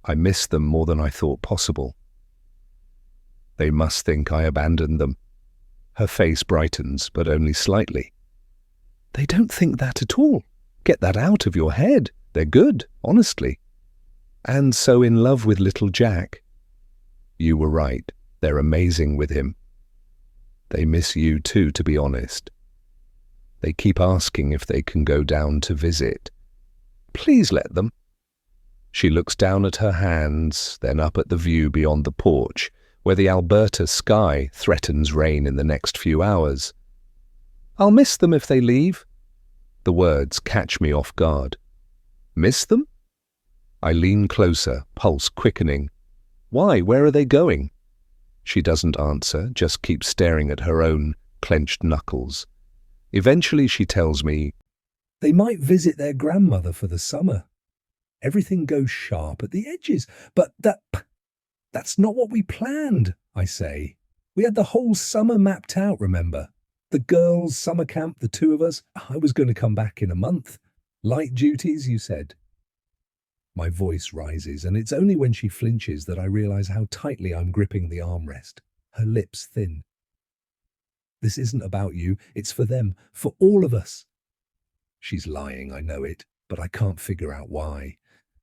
I miss them more than I thought possible. They must think I abandoned them. Her face brightens, but only slightly. They don't think that at all. Get that out of your head. They're good, honestly. And so in love with little Jack. You were right. They're amazing with him. They miss you too, to be honest. They keep asking if they can go down to visit. Please let them. She looks down at her hands, then up at the view beyond the porch, where the Alberta sky threatens rain in the next few hours. I'll miss them if they leave. The words catch me off guard. Miss them? I lean closer, pulse quickening. Why? Where are they going? She doesn't answer, just keeps staring at her own clenched knuckles. Eventually she tells me, They might visit their grandmother for the summer. Everything goes sharp at the edges, but that's not what we planned, I say. We had the whole summer mapped out, remember? The girls' summer camp, the two of us. I was going to come back in a month. Light duties, you said. My voice rises, and it's only when she flinches that I realize how tightly I'm gripping the armrest, her lips thin. This isn't about you, it's for them, for all of us. She's lying, I know it, but I can't figure out why.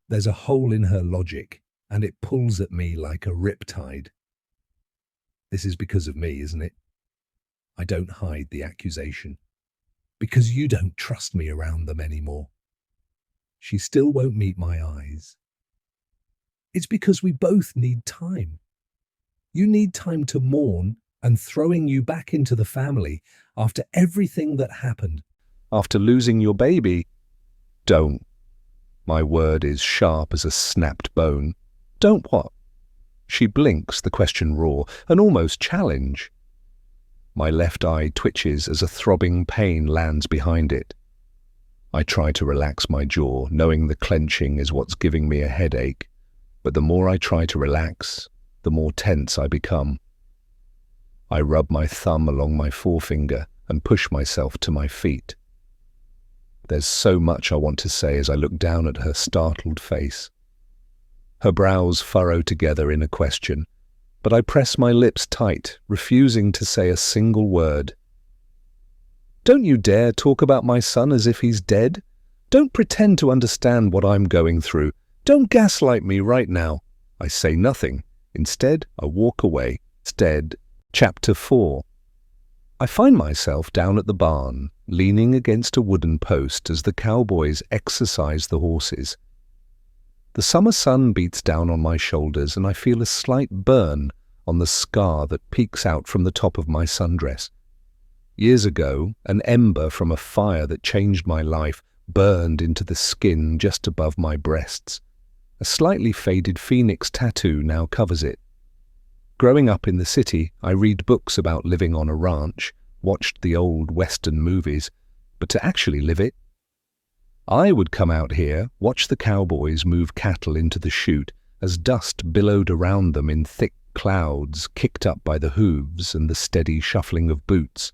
There's a hole in her logic, and it pulls at me like a riptide. This is because of me, isn't it? I don't hide the accusation. Because you don't trust me around them anymore. She still won't meet my eyes. It's because we both need time. You need time to mourn, and throwing you back into the family after everything that happened. After losing your baby? Don't. My word is sharp as a snapped bone. Don't what? She blinks, the question raw, an almost challenge. My left eye twitches as a throbbing pain lands behind it. I try to relax my jaw, knowing the clenching is what's giving me a headache, but the more I try to relax, the more tense I become. I rub my thumb along my forefinger and push myself to my feet. There's so much I want to say as I look down at her startled face. Her brows furrow together in a question, but I press my lips tight, refusing to say a single word. Don't you dare talk about my son as if he's dead. Don't pretend to understand what I'm going through. Don't gaslight me right now. I say nothing. Instead, I walk away. Instead, Chapter 4. I find myself down at the barn, leaning against a wooden post as the cowboys exercise the horses. The summer sun beats down on my shoulders and I feel a slight burn on the scar that peeks out from the top of my sundress. Years ago, an ember from a fire that changed my life burned into the skin just above my breasts. A slightly faded phoenix tattoo now covers it. Growing up in the city, I read books about living on a ranch, watched the old Western movies, but to actually live it? I would come out here, watch the cowboys move cattle into the chute as dust billowed around them in thick clouds kicked up by the hooves and the steady shuffling of boots.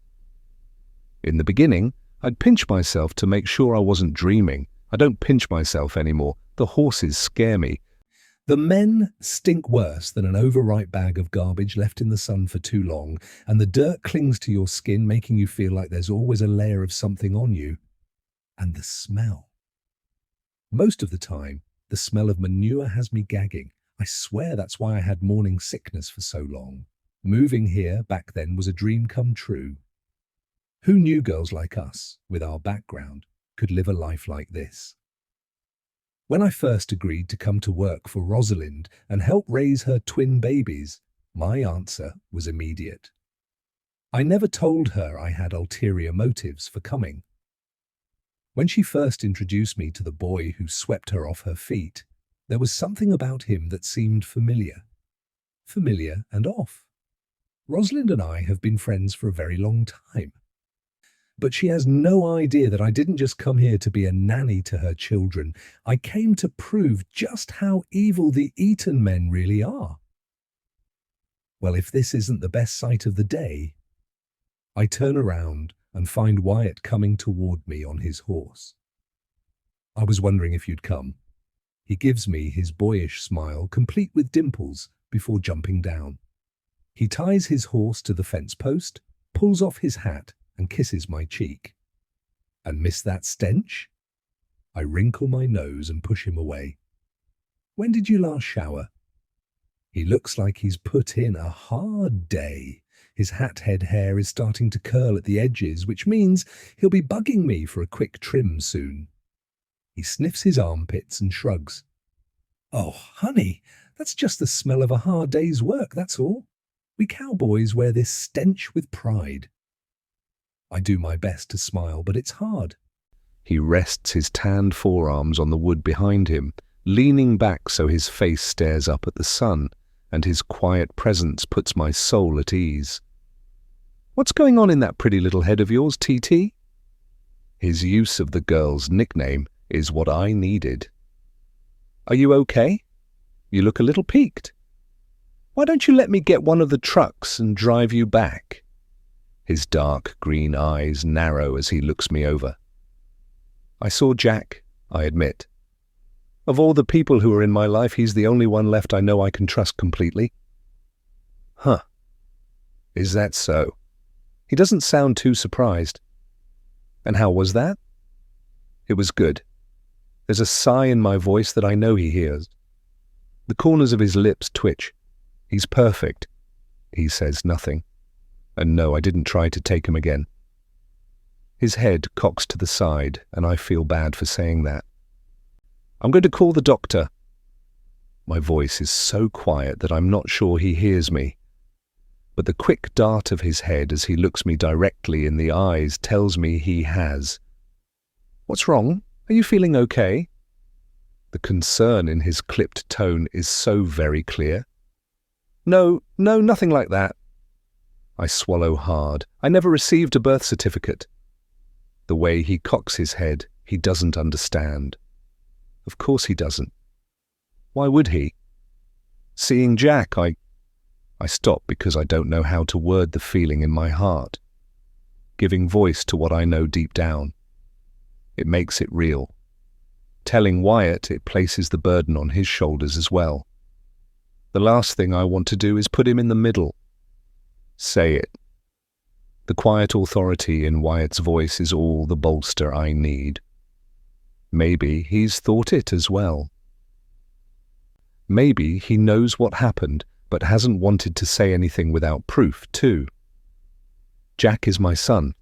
In the beginning, I'd pinch myself to make sure I wasn't dreaming. I don't pinch myself anymore. The horses scare me. The men stink worse than an overripe bag of garbage left in the sun for too long, and the dirt clings to your skin, making you feel like there's always a layer of something on you. And the smell. Most of the time, the smell of manure has me gagging. I swear that's why I had morning sickness for so long. Moving here back then was a dream come true. Who knew girls like us, with our background, could live a life like this? When I first agreed to come to work for Rosalind and help raise her twin babies, my answer was immediate. I never told her I had ulterior motives for coming. When she first introduced me to the boy who swept her off her feet, there was something about him that seemed familiar. Familiar and off. Rosalind and I have been friends for a very long time. But she has no idea that I didn't just come here to be a nanny to her children. I came to prove just how evil the Eaton men really are. Well, if this isn't the best sight of the day, I turn around and find Wyatt coming toward me on his horse. I was wondering if you'd come. He gives me his boyish smile, complete with dimples, before jumping down. He ties his horse to the fence post, pulls off his hat, and kisses my cheek. And miss that stench? I wrinkle my nose and push him away. When did you last shower? He looks like he's put in a hard day. His hat head hair is starting to curl at the edges, which means he'll be bugging me for a quick trim soon. He sniffs his armpits and shrugs. Oh, honey, that's just the smell of a hard day's work, that's all. We cowboys wear this stench with pride. I do my best to smile, but it's hard. He rests his tanned forearms on the wood behind him, leaning back so his face stares up at the sun, and his quiet presence puts my soul at ease. What's going on in that pretty little head of yours, TT? His use of the girl's nickname is what I needed. Are you okay? You look a little peaked. Why don't you let me get one of the trucks and drive you back? His dark green eyes narrow as he looks me over. I saw Jack, I admit. Of all the people who are in my life, he's the only one left I know I can trust completely. Huh. Is that so? He doesn't sound too surprised. And how was that? It was good. There's a sigh in my voice that I know he hears. The corners of his lips twitch. He's perfect. He says nothing. And no, I didn't try to take him again. His head cocks to the side, and I feel bad for saying that. I'm going to call the doctor. My voice is so quiet that I'm not sure he hears me. But the quick dart of his head as he looks me directly in the eyes tells me he has. What's wrong? Are you feeling okay? The concern in his clipped tone is so very clear. No, nothing like that. I swallow hard. I never received a birth certificate. The way he cocks his head, he doesn't understand. Of course he doesn't. Why would he? Seeing Jack, I stop because I don't know how to word the feeling in my heart, giving voice to what I know deep down. It makes it real. Telling Wyatt, it places the burden on his shoulders as well. The last thing I want to do is put him in the middle. Say it. The quiet authority in Wyatt's voice is all the bolster I need. Maybe he's thought it as well. Maybe he knows what happened, but hasn't wanted to say anything without proof, too. Jack is my son.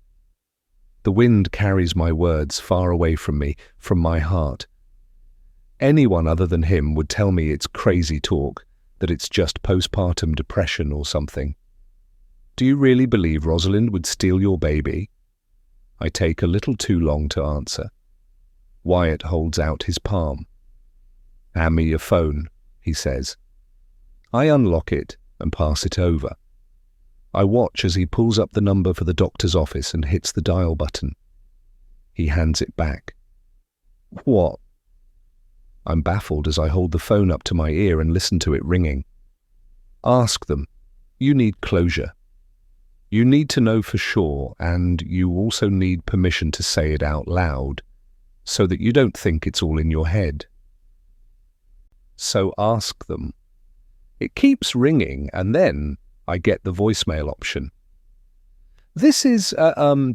The wind carries my words far away from me, from my heart. Anyone other than him would tell me it's crazy talk, that it's just postpartum depression or something. Do you really believe Rosalind would steal your baby? I take a little too long to answer. Wyatt holds out his palm. Hand me your phone, he says. I unlock it and pass it over. I watch as he pulls up the number for the doctor's office and hits the dial button. He hands it back. What? I'm baffled as I hold the phone up to my ear and listen to it ringing. Ask them. You need closure. You need to know for sure, and you also need permission to say it out loud, so that you don't think it's all in your head. So ask them. It keeps ringing, and then I get the voicemail option. This is,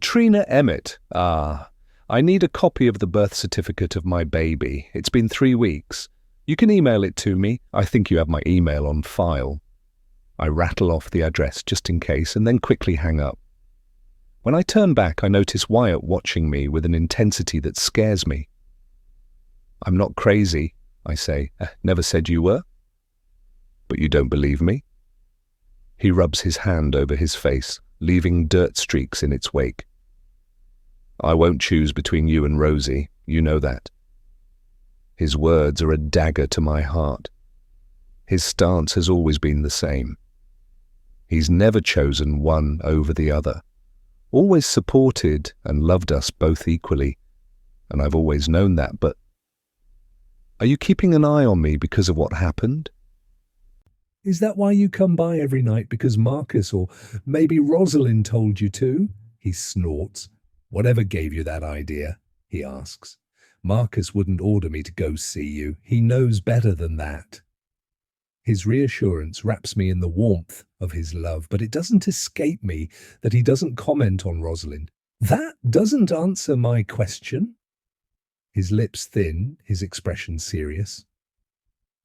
Trina Emmett. I need a copy of the birth certificate of my baby. It's been 3 weeks. You can email it to me. I think you have my email on file. I rattle off the address just in case and then quickly hang up. When I turn back, I notice Wyatt watching me with an intensity that scares me. I'm not crazy, I say. Never said you were. But you don't believe me? He rubs his hand over his face, leaving dirt streaks in its wake. I won't choose between you and Rosie, you know that. His words are a dagger to my heart. His stance has always been the same. He's never chosen one over the other, always supported and loved us both equally, and I've always known that, but are you keeping an eye on me because of what happened? Is that why you come by every night, because Marcus or maybe Rosalind told you to? He snorts. Whatever gave you that idea? He asks. Marcus wouldn't order me to go see you. He knows better than that. His reassurance wraps me in the warmth of his love, but it doesn't escape me that he doesn't comment on Rosalind. That doesn't answer my question. His lips thin, his expression serious.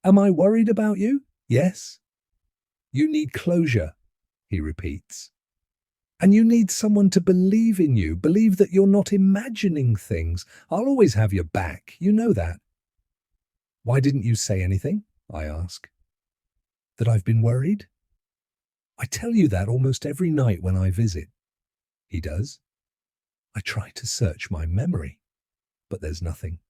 Am I worried about you? Yes. You need closure, he repeats. And you need someone to believe in you, believe that you're not imagining things. I'll always have your back, you know that. Why didn't you say anything? I ask. That I've been worried? I tell you that almost every night when I visit. He does. I try to search my memory, but there's nothing.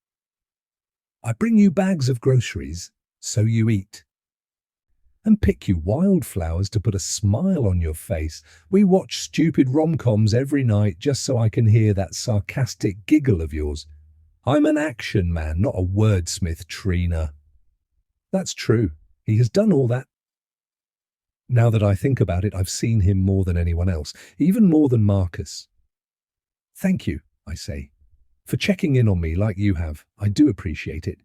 I bring you bags of groceries, so you eat. And pick you wildflowers to put a smile on your face. We watch stupid rom-coms every night just so I can hear that sarcastic giggle of yours. I'm an action man, not a wordsmith, Trina. That's true. He has done all that. Now that I think about it, I've seen him more than anyone else, even more than Marcus. Thank you, I say, for checking in on me like you have. I do appreciate it.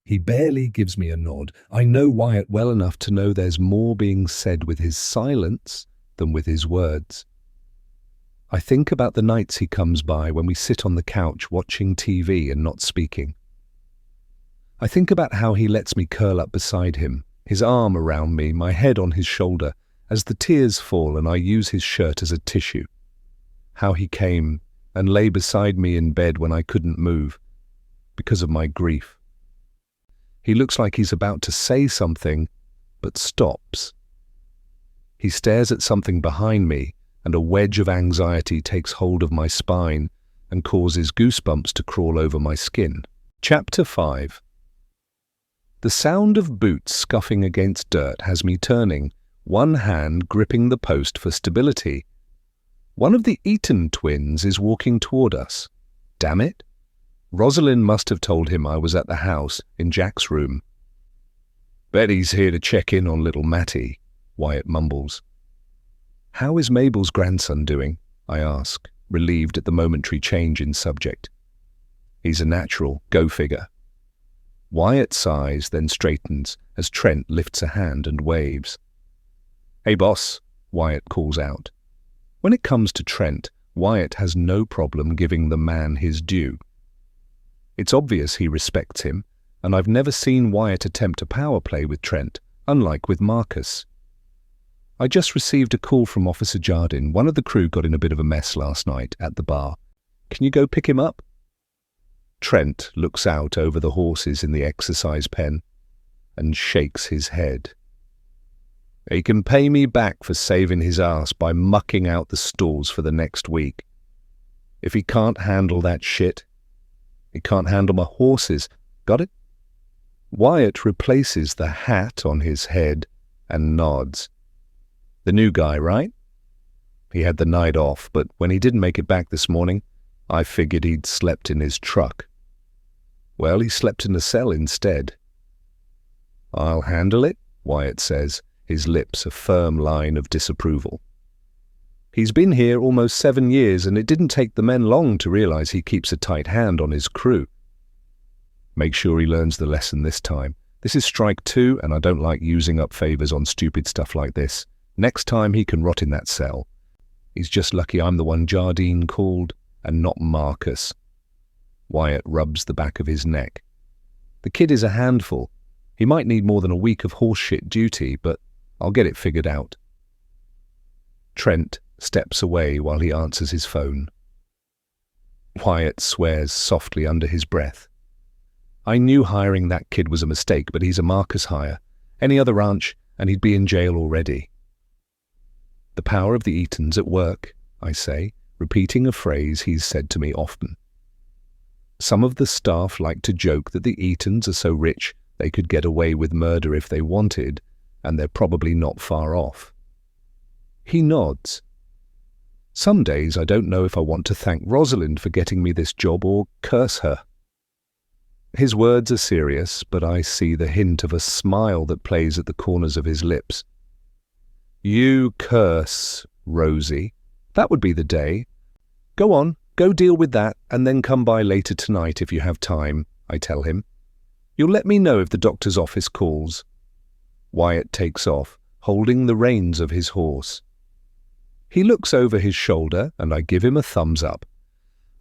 He barely gives me a nod. I know Wyatt well enough to know there's more being said with his silence than with his words. I think about the nights he comes by when we sit on the couch watching TV and not speaking. I think about how he lets me curl up beside him, his arm around me, my head on his shoulder, as the tears fall and I use his shirt as a tissue. How he came and lay beside me in bed when I couldn't move, because of my grief. He looks like he's about to say something, but stops. He stares at something behind me, and a wedge of anxiety takes hold of my spine and causes goosebumps to crawl over my skin. Chapter 5. The sound of boots scuffing against dirt has me turning, one hand gripping the post for stability. One of the Eaton twins is walking toward us. Damn it! Rosalind must have told him I was at the house, in Jack's room. Bet he's here to check in on little Matty, Wyatt mumbles. How is Mabel's grandson doing? I ask, relieved at the momentary change in subject. He's a natural, go figure. Wyatt sighs, then straightens as Trent lifts a hand and waves. Hey boss, Wyatt calls out. When it comes to Trent, Wyatt has no problem giving the man his due. It's obvious he respects him, and I've never seen Wyatt attempt a power play with Trent, unlike with Marcus. I just received a call from Officer Jardine. One of the crew got in a bit of a mess last night at the bar. Can you go pick him up? Trent looks out over the horses in the exercise pen and shakes his head. He can pay me back for saving his ass by mucking out the stalls for the next week. If he can't handle that shit, he can't handle my horses. Got it? Wyatt replaces the hat on his head and nods. The new guy, right? He had the night off, but when he didn't make it back this morning, I figured he'd slept in his truck. Well, he slept in a cell instead. I'll handle it, Wyatt says, his lips a firm line of disapproval. He's been here almost 7 years, and it didn't take the men long to realize he keeps a tight hand on his crew. Make sure he learns the lesson this time. This is strike 2, and I don't like using up favors on stupid stuff like this. Next time he can rot in that cell. He's just lucky I'm the one Jardine called, and not Marcus. Wyatt rubs the back of his neck. The kid is a handful. He might need more than a week of horseshit duty, but I'll get it figured out. Trent steps away while he answers his phone. Wyatt swears softly under his breath. I knew hiring that kid was a mistake, but he's a Marcus hire. Any other ranch, and he'd be in jail already. The power of the Eatons at work, I say, repeating a phrase he's said to me often. Some of the staff like to joke that the Eatons are so rich they could get away with murder if they wanted, and they're probably not far off. He nods. Some days I don't know if I want to thank Rosalind for getting me this job or curse her. His words are serious, but I see the hint of a smile that plays at the corners of his lips. You curse, Rosie. That would be the day. Go on, go deal with that, and then come by later tonight if you have time, I tell him. You'll let me know if the doctor's office calls. Wyatt takes off, holding the reins of his horse. He looks over his shoulder, and I give him a thumbs up.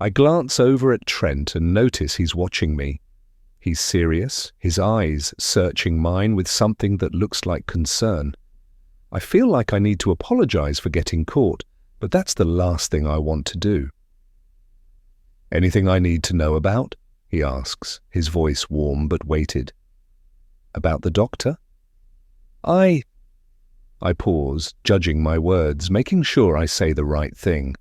I glance over at Trent and notice he's watching me. He's serious, his eyes searching mine with something that looks like concern. I feel like I need to apologize for getting caught, but that's the last thing I want to do. Anything I need to know about? He asks, his voice warm but weighted. About the doctor? I pause, judging my words, making sure I say the right thing.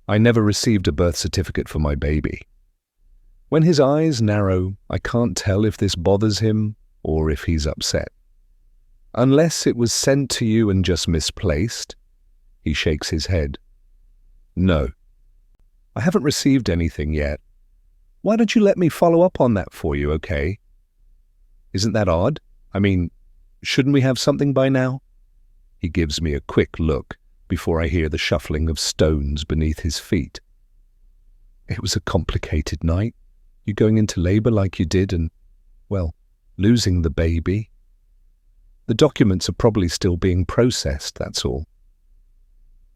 I never received a birth certificate for my baby. When his eyes narrow, I can't tell if this bothers him or if he's upset. Unless it was sent to you and just misplaced? He shakes his head. No. I haven't received anything yet. Why don't you let me follow up on that for you, okay? Isn't that odd? I mean, shouldn't we have something by now? He gives me a quick look before I hear the shuffling of stones beneath his feet. It was a complicated night. You going into labor like you did and, well, losing the baby. The documents are probably still being processed, that's all.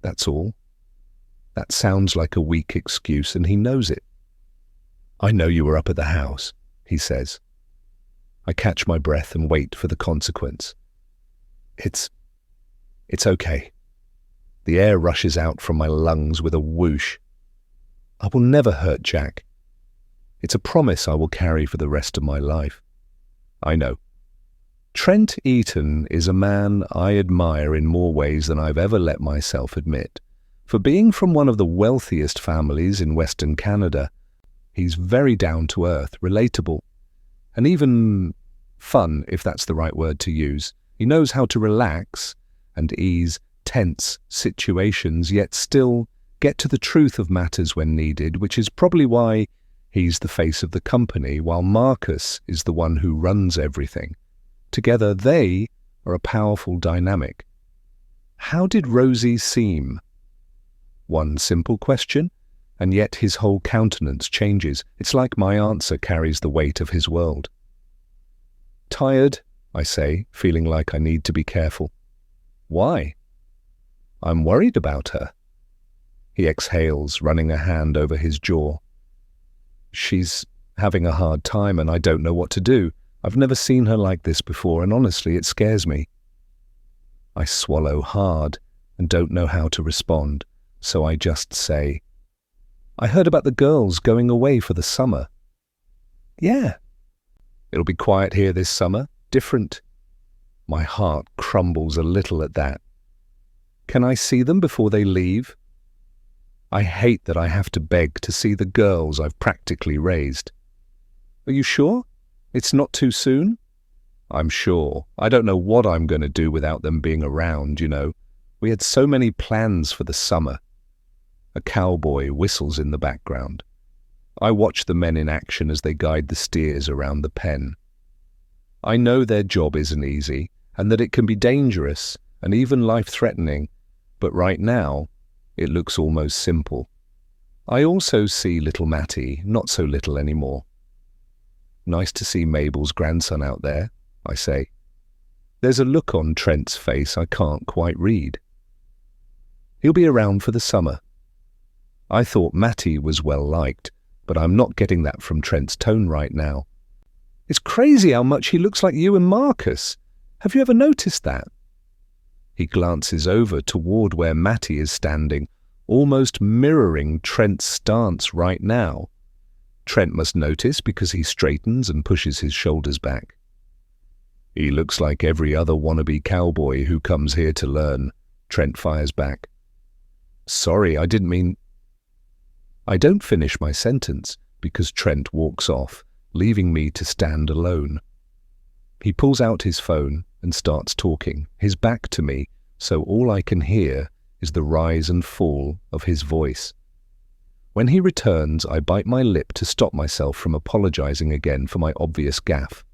That's all. That sounds like a weak excuse, and he knows it. I know you were up at the house, he says. I catch my breath and wait for the consequence. It's okay. The air rushes out from my lungs with a whoosh. I will never hurt Jack. It's a promise I will carry for the rest of my life. I know. Trent Eaton is a man I admire in more ways than I've ever let myself admit. For being from one of the wealthiest families in Western Canada, he's very down-to-earth, relatable, and even fun, if that's the right word to use. He knows how to relax and ease tense situations, yet still get to the truth of matters when needed, which is probably why he's the face of the company, while Marcus is the one who runs everything. Together, they are a powerful dynamic. How did Rosie seem? One simple question, and yet his whole countenance changes. It's like my answer carries the weight of his world. Tired, I say, feeling like I need to be careful. Why? I'm worried about her. He exhales, running a hand over his jaw. She's having a hard time and I don't know what to do. I've never seen her like this before, and honestly, it scares me. I swallow hard and don't know how to respond, so I just say, I heard about the girls going away for the summer. Yeah. It'll be quiet here this summer, different. My heart crumbles a little at that. Can I see them before they leave? I hate that I have to beg to see the girls I've practically raised. Are you sure? It's not too soon? I'm sure. I don't know what I'm going to do without them being around, you know. We had so many plans for the summer. A cowboy whistles in the background. I watch the men in action as they guide the steers around the pen. I know their job isn't easy, and that it can be dangerous and even life-threatening, but right now, it looks almost simple. I also see little Matty, not so little anymore. Nice to see Mabel's grandson out there, I say. There's a look on Trent's face I can't quite read. He'll be around for the summer. I thought Matty was well liked, but I'm not getting that from Trent's tone right now. It's crazy how much he looks like you and Marcus. Have you ever noticed that? He glances over toward where Matty is standing, almost mirroring Trent's stance right now. Trent must notice because he straightens and pushes his shoulders back. He looks like every other wannabe cowboy who comes here to learn, Trent fires back. Sorry, I didn't mean... I don't finish my sentence because Trent walks off, leaving me to stand alone. He pulls out his phone and starts talking, his back to me, so all I can hear is the rise and fall of his voice. When he returns, I bite my lip to stop myself from apologizing again for my obvious gaffe.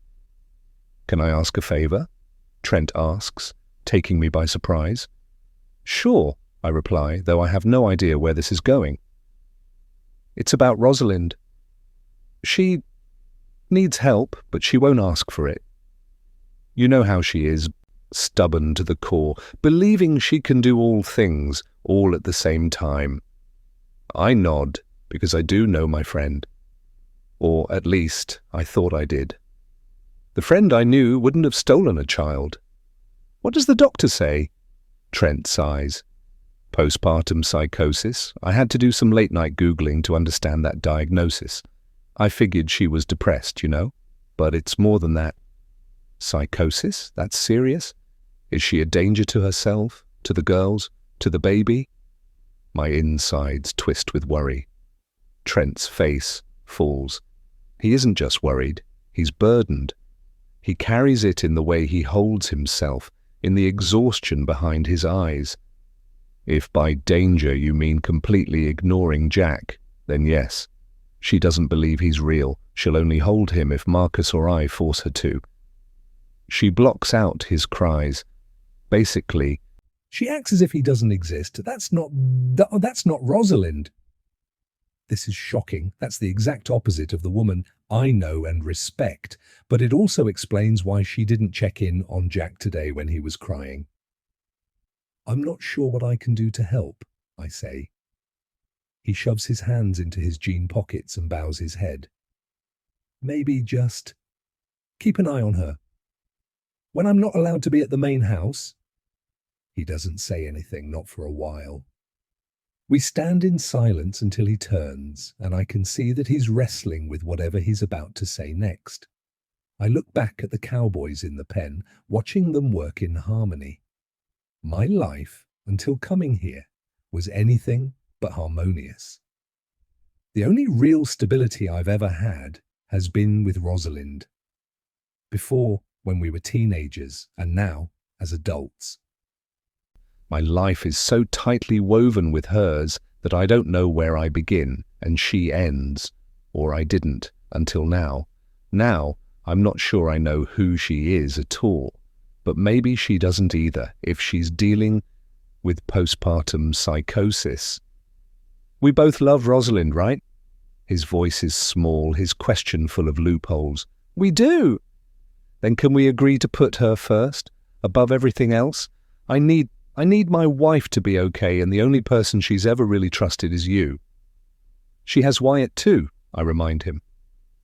Can I ask a favor? Trent asks, taking me by surprise. Sure, I reply, though I have no idea where this is going. It's about Rosalind. She needs help, but she won't ask for it. You know how she is, stubborn to the core, believing she can do all things, all at the same time. I nod, because I do know my friend. Or at least, I thought I did. The friend I knew wouldn't have stolen a child. What does the doctor say? Trent sighs. Postpartum psychosis. I had to do some late-night Googling to understand that diagnosis. I figured she was depressed, you know, but it's more than that. Psychosis? That's serious? Is she a danger to herself, to the girls, to the baby? My insides twist with worry. Trent's face falls. He isn't just worried, he's burdened. He carries it in the way he holds himself, in the exhaustion behind his eyes. If by danger you mean completely ignoring Jack, then yes. She doesn't believe he's real. She'll only hold him if Marcus or I force her to. She blocks out his cries. Basically, She acts as if he doesn't exist. That's not Rosalind. This is shocking. That's the exact opposite of the woman I know and respect, but it also explains why she didn't check in on Jack today when he was crying. I'm not sure what I can do to help, I say. He shoves his hands into his jean pockets and bows his head. Maybe just keep an eye on her. When I'm not allowed to be at the main house, he doesn't say anything, not for a while. We stand in silence until he turns, and I can see that he's wrestling with whatever he's about to say next. I look back at the cowboys in the pen, watching them work in harmony. My life, until coming here, was anything but harmonious. The only real stability I've ever had has been with Rosalind. Before, when we were teenagers, and now, as adults. My life is so tightly woven with hers that I don't know where I begin and she ends, or I didn't until now. Now, I'm not sure I know who she is at all, but maybe she doesn't either if she's dealing with postpartum psychosis. We both love Rosalind, right? His voice is small, his question full of loopholes. We do! Then can we agree to put her first, above everything else? I need my wife to be okay, and the only person she's ever really trusted is you. She has Wyatt too, I remind him.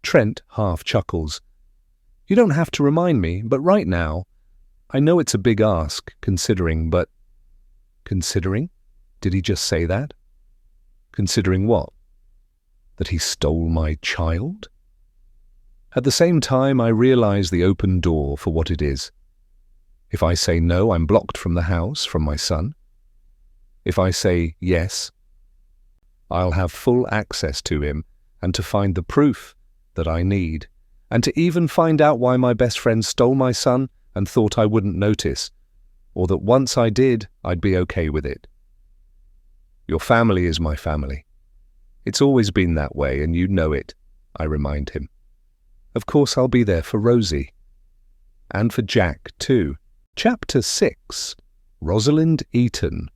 Trent half chuckles. You don't have to remind me, but right now, I know it's a big ask, considering, but... Considering? Did he just say that? Considering what? That he stole my child? At the same time, I realize the open door for what it is. If I say no, I'm blocked from the house, from my son. If I say yes, I'll have full access to him and to find the proof that I need, and to even find out why my best friend stole my son and thought I wouldn't notice, or that once I did, I'd be okay with it. Your family is my family. It's always been that way, and you know it, I remind him. Of course I'll be there for Rosie. And for Jack, too. Chapter 6. Rosalind Eaton.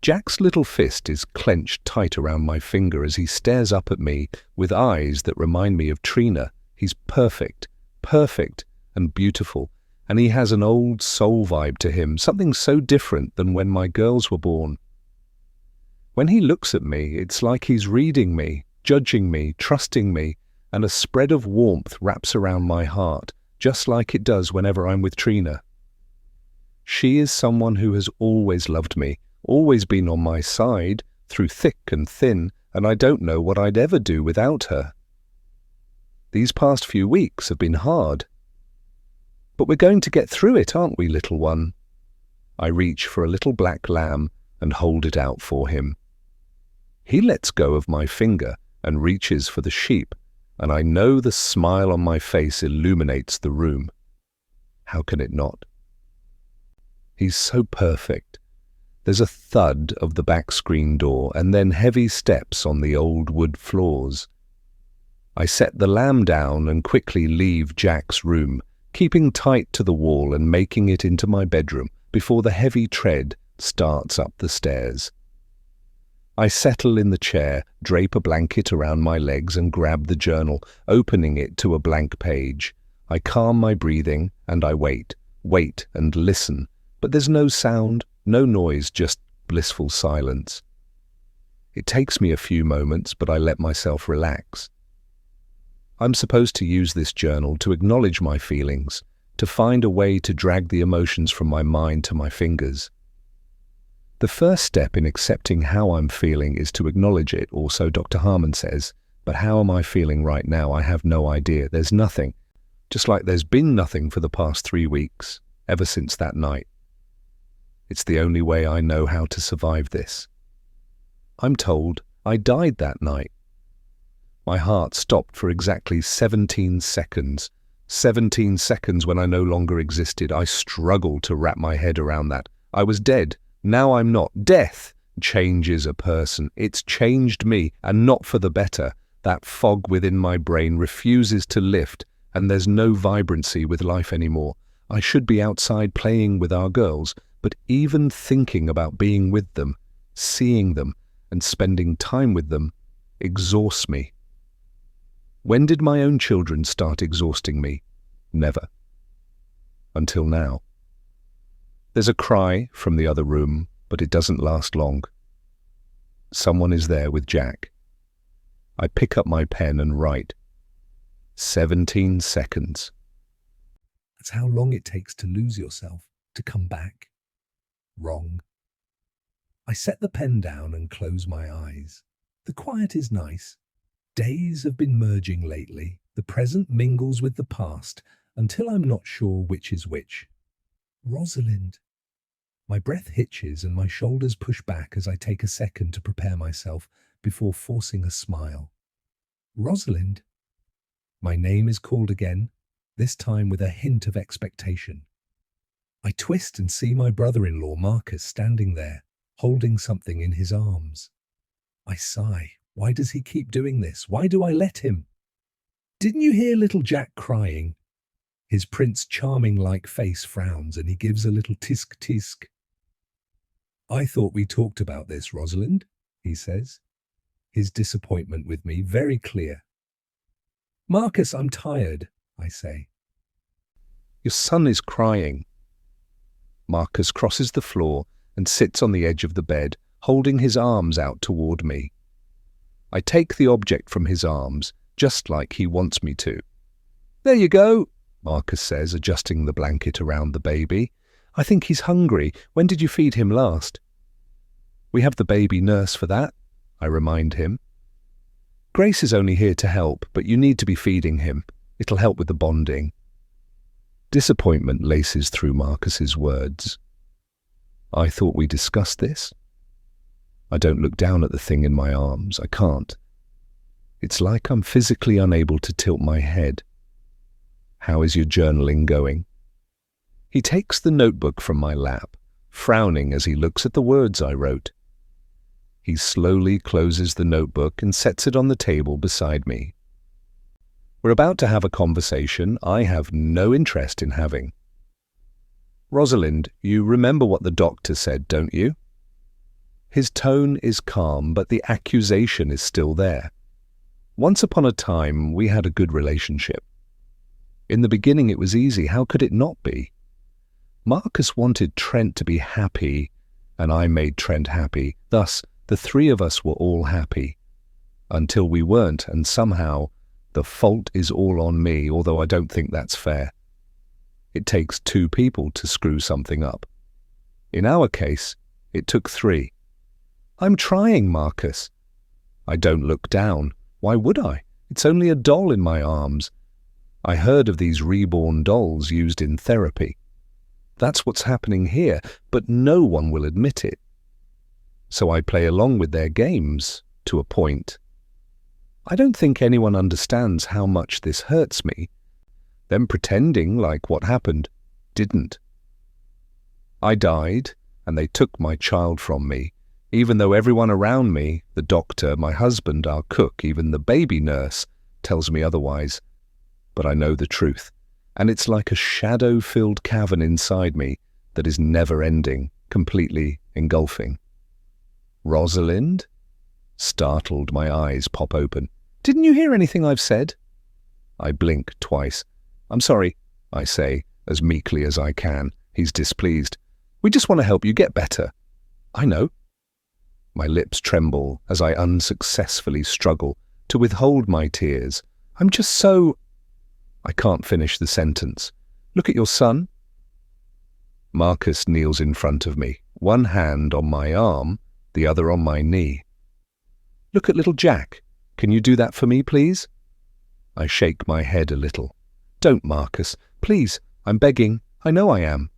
Jack's little fist is clenched tight around my finger as he stares up at me with eyes that remind me of Trina. He's perfect and beautiful, and he has an old soul vibe to him, something so different than when my girls were born. When he looks at me, it's like he's reading me, judging me, trusting me, and a spread of warmth wraps around my heart, just like it does whenever I'm with Trina. She is someone who has always loved me, always been on my side, through thick and thin, and I don't know what I'd ever do without her. These past few weeks have been hard. But we're going to get through it, aren't we, little one? I reach for a little black lamb and hold it out for him. He lets go of my finger and reaches for the sheep, and I know the smile on my face illuminates the room. How can it not? He's so perfect. There's a thud of the back screen door and then heavy steps on the old wood floors. I set the lamb down and quickly leave Jack's room, keeping tight to the wall and making it into my bedroom before the heavy tread starts up the stairs. I settle in the chair, drape a blanket around my legs and grab the journal, opening it to a blank page. I calm my breathing and I wait and listen, but there's no sound, no noise, just blissful silence. It takes me a few moments, but I let myself relax. I'm supposed to use this journal to acknowledge my feelings, to find a way to drag the emotions from my mind to my fingers. The first step in accepting how I'm feeling is to acknowledge it, or so Dr. Harmon says, but how am I feeling right now? I have no idea. There's nothing, just like there's been nothing for the past 3 weeks, ever since that night. It's the only way I know how to survive this. I'm told I died that night. My heart stopped for exactly 17 seconds. 17 seconds when I no longer existed. I struggled to wrap my head around that. I was dead. Now I'm not. Death changes a person. It's changed me, and not for the better. That fog within my brain refuses to lift, and there's no vibrancy with life anymore. I should be outside playing with our girls, but even thinking about being with them, seeing them, and spending time with them exhausts me. When did my own children start exhausting me? Never. Until now. There's a cry from the other room, but it doesn't last long. Someone is there with Jack. I pick up my pen and write. 17 seconds. That's how long it takes to lose yourself, to come back. Wrong. I set the pen down and close my eyes. The quiet is nice. Days have been merging lately. The present mingles with the past, until I'm not sure which is which. Rosalind. My breath hitches and my shoulders push back as I take a second to prepare myself before forcing a smile. Rosalind. My name is called again, this time with a hint of expectation. I twist and see my brother-in-law Marcus standing there, holding something in his arms. I sigh. Why does he keep doing this? Why do I let him? Didn't you hear little Jack crying? His Prince Charming-like face frowns and he gives a little tisk-tisk. I thought we talked about this, Rosalind, he says, his disappointment with me very clear. Marcus, I'm tired, I say. Your son is crying. Marcus crosses the floor and sits on the edge of the bed, holding his arms out toward me. I take the object from his arms, just like he wants me to. There you go, Marcus says, adjusting the blanket around the baby. I think he's hungry. When did you feed him last? We have the baby nurse for that, I remind him. Grace is only here to help, but you need to be feeding him. It'll help with the bonding. Disappointment laces through Marcus's words. I thought we discussed this. I don't look down at the thing in my arms. I can't. It's like I'm physically unable to tilt my head. How is your journaling going? He takes the notebook from my lap, frowning as he looks at the words I wrote. He slowly closes the notebook and sets it on the table beside me. We're about to have a conversation I have no interest in having. Rosalind, you remember what the doctor said, don't you? His tone is calm, but the accusation is still there. Once upon a time, we had a good relationship. In the beginning, it was easy. How could it not be? Marcus wanted Trent to be happy, and I made Trent happy. Thus, the three of us were all happy. Until we weren't, and somehow, the fault is all on me, although I don't think that's fair. It takes two people to screw something up. In our case, it took three. I'm trying, Marcus. I don't look down. Why would I? It's only a doll in my arms. I heard of these reborn dolls used in therapy. That's what's happening here, but no one will admit it. So I play along with their games, to a point. I don't think anyone understands how much this hurts me. Them pretending like what happened didn't. I died, and they took my child from me, even though everyone around me, the doctor, my husband, our cook, even the baby nurse, tells me otherwise. But I know the truth, and it's like a shadow-filled cavern inside me that is never-ending, completely engulfing. Rosalind? Startled, my eyes pop open. Didn't you hear anything I've said? I blink twice. I'm sorry, I say, as meekly as I can. He's displeased. We just want to help you get better. I know. My lips tremble as I unsuccessfully struggle to withhold my tears. I'm just so... I can't finish the sentence. Look at your son. Marcus kneels in front of me, one hand on my arm, the other on my knee. Look at little Jack. Can you do that for me, please? I shake my head a little. Don't, Marcus. Please, I'm begging. I know I am.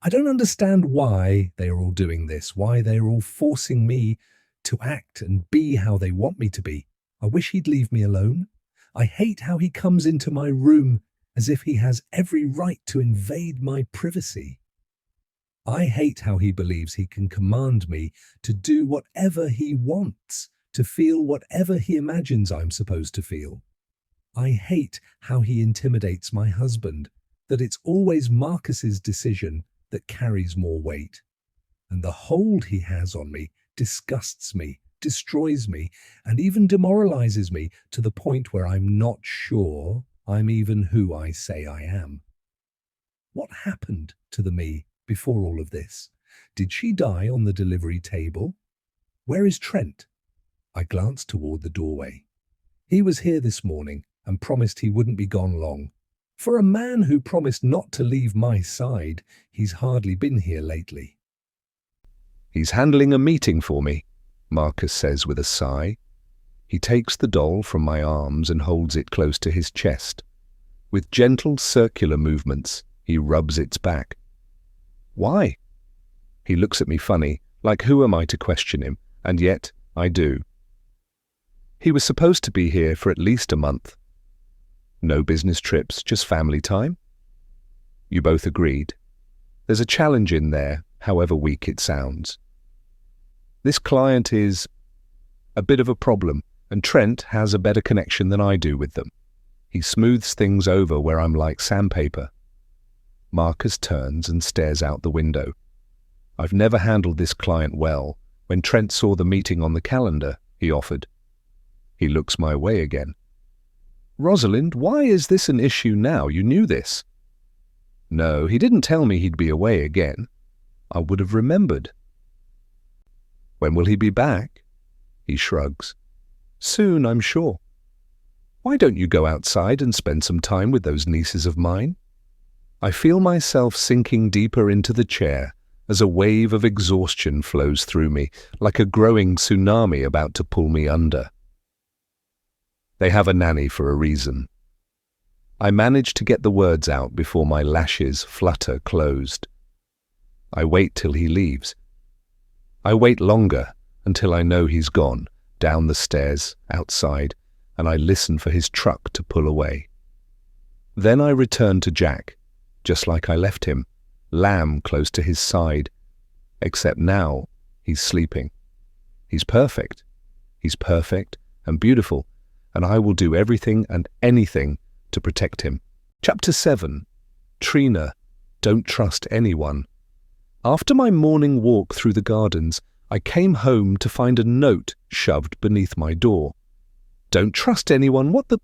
I don't understand why they are all doing this, why they are all forcing me to act and be how they want me to be. I wish he'd leave me alone. I hate how he comes into my room as if he has every right to invade my privacy. I hate how he believes he can command me to do whatever he wants, to feel whatever he imagines I'm supposed to feel. I hate how he intimidates my husband, that it's always Marcus's decision that carries more weight. And the hold he has on me disgusts me, destroys me, and even demoralizes me to the point where I'm not sure I'm even who I say I am. What happened to the me before all of this? Did she die on the delivery table? Where is Trent? I glanced toward the doorway. He was here this morning and promised he wouldn't be gone long. For a man who promised not to leave my side, he's hardly been here lately. He's handling a meeting for me, Marcus says with a sigh. He takes the doll from my arms and holds it close to his chest. With gentle circular movements, he rubs its back. Why? He looks at me funny, like who am I to question him, and yet I do. He was supposed to be here for at least a month. No business trips, just family time? You both agreed. There's a challenge in there, however weak it sounds. This client is a bit of a problem, and Trent has a better connection than I do with them. He smooths things over where I'm like sandpaper. Marcus turns and stares out the window. I've never handled this client well. When Trent saw the meeting on the calendar, he offered. He looks my way again. Rosalind, why is this an issue now? You knew this. No, he didn't tell me he'd be away again. I would have remembered. When will he be back? He shrugs. Soon, I'm sure. Why don't you go outside and spend some time with those nieces of mine? I feel myself sinking deeper into the chair as a wave of exhaustion flows through me, like a growing tsunami about to pull me under. They have a nanny for a reason. I manage to get the words out before my lashes flutter closed. I wait till he leaves. I wait longer until I know he's gone, down the stairs, outside, and I listen for his truck to pull away. Then I return to Jack, just like I left him, lamb close to his side, except now he's sleeping. He's perfect. He's perfect and beautiful, and I will do everything and anything to protect him. Chapter 7. Trina, don't trust anyone. After my morning walk through the gardens, I came home to find a note shoved beneath my door. Don't trust anyone, what the...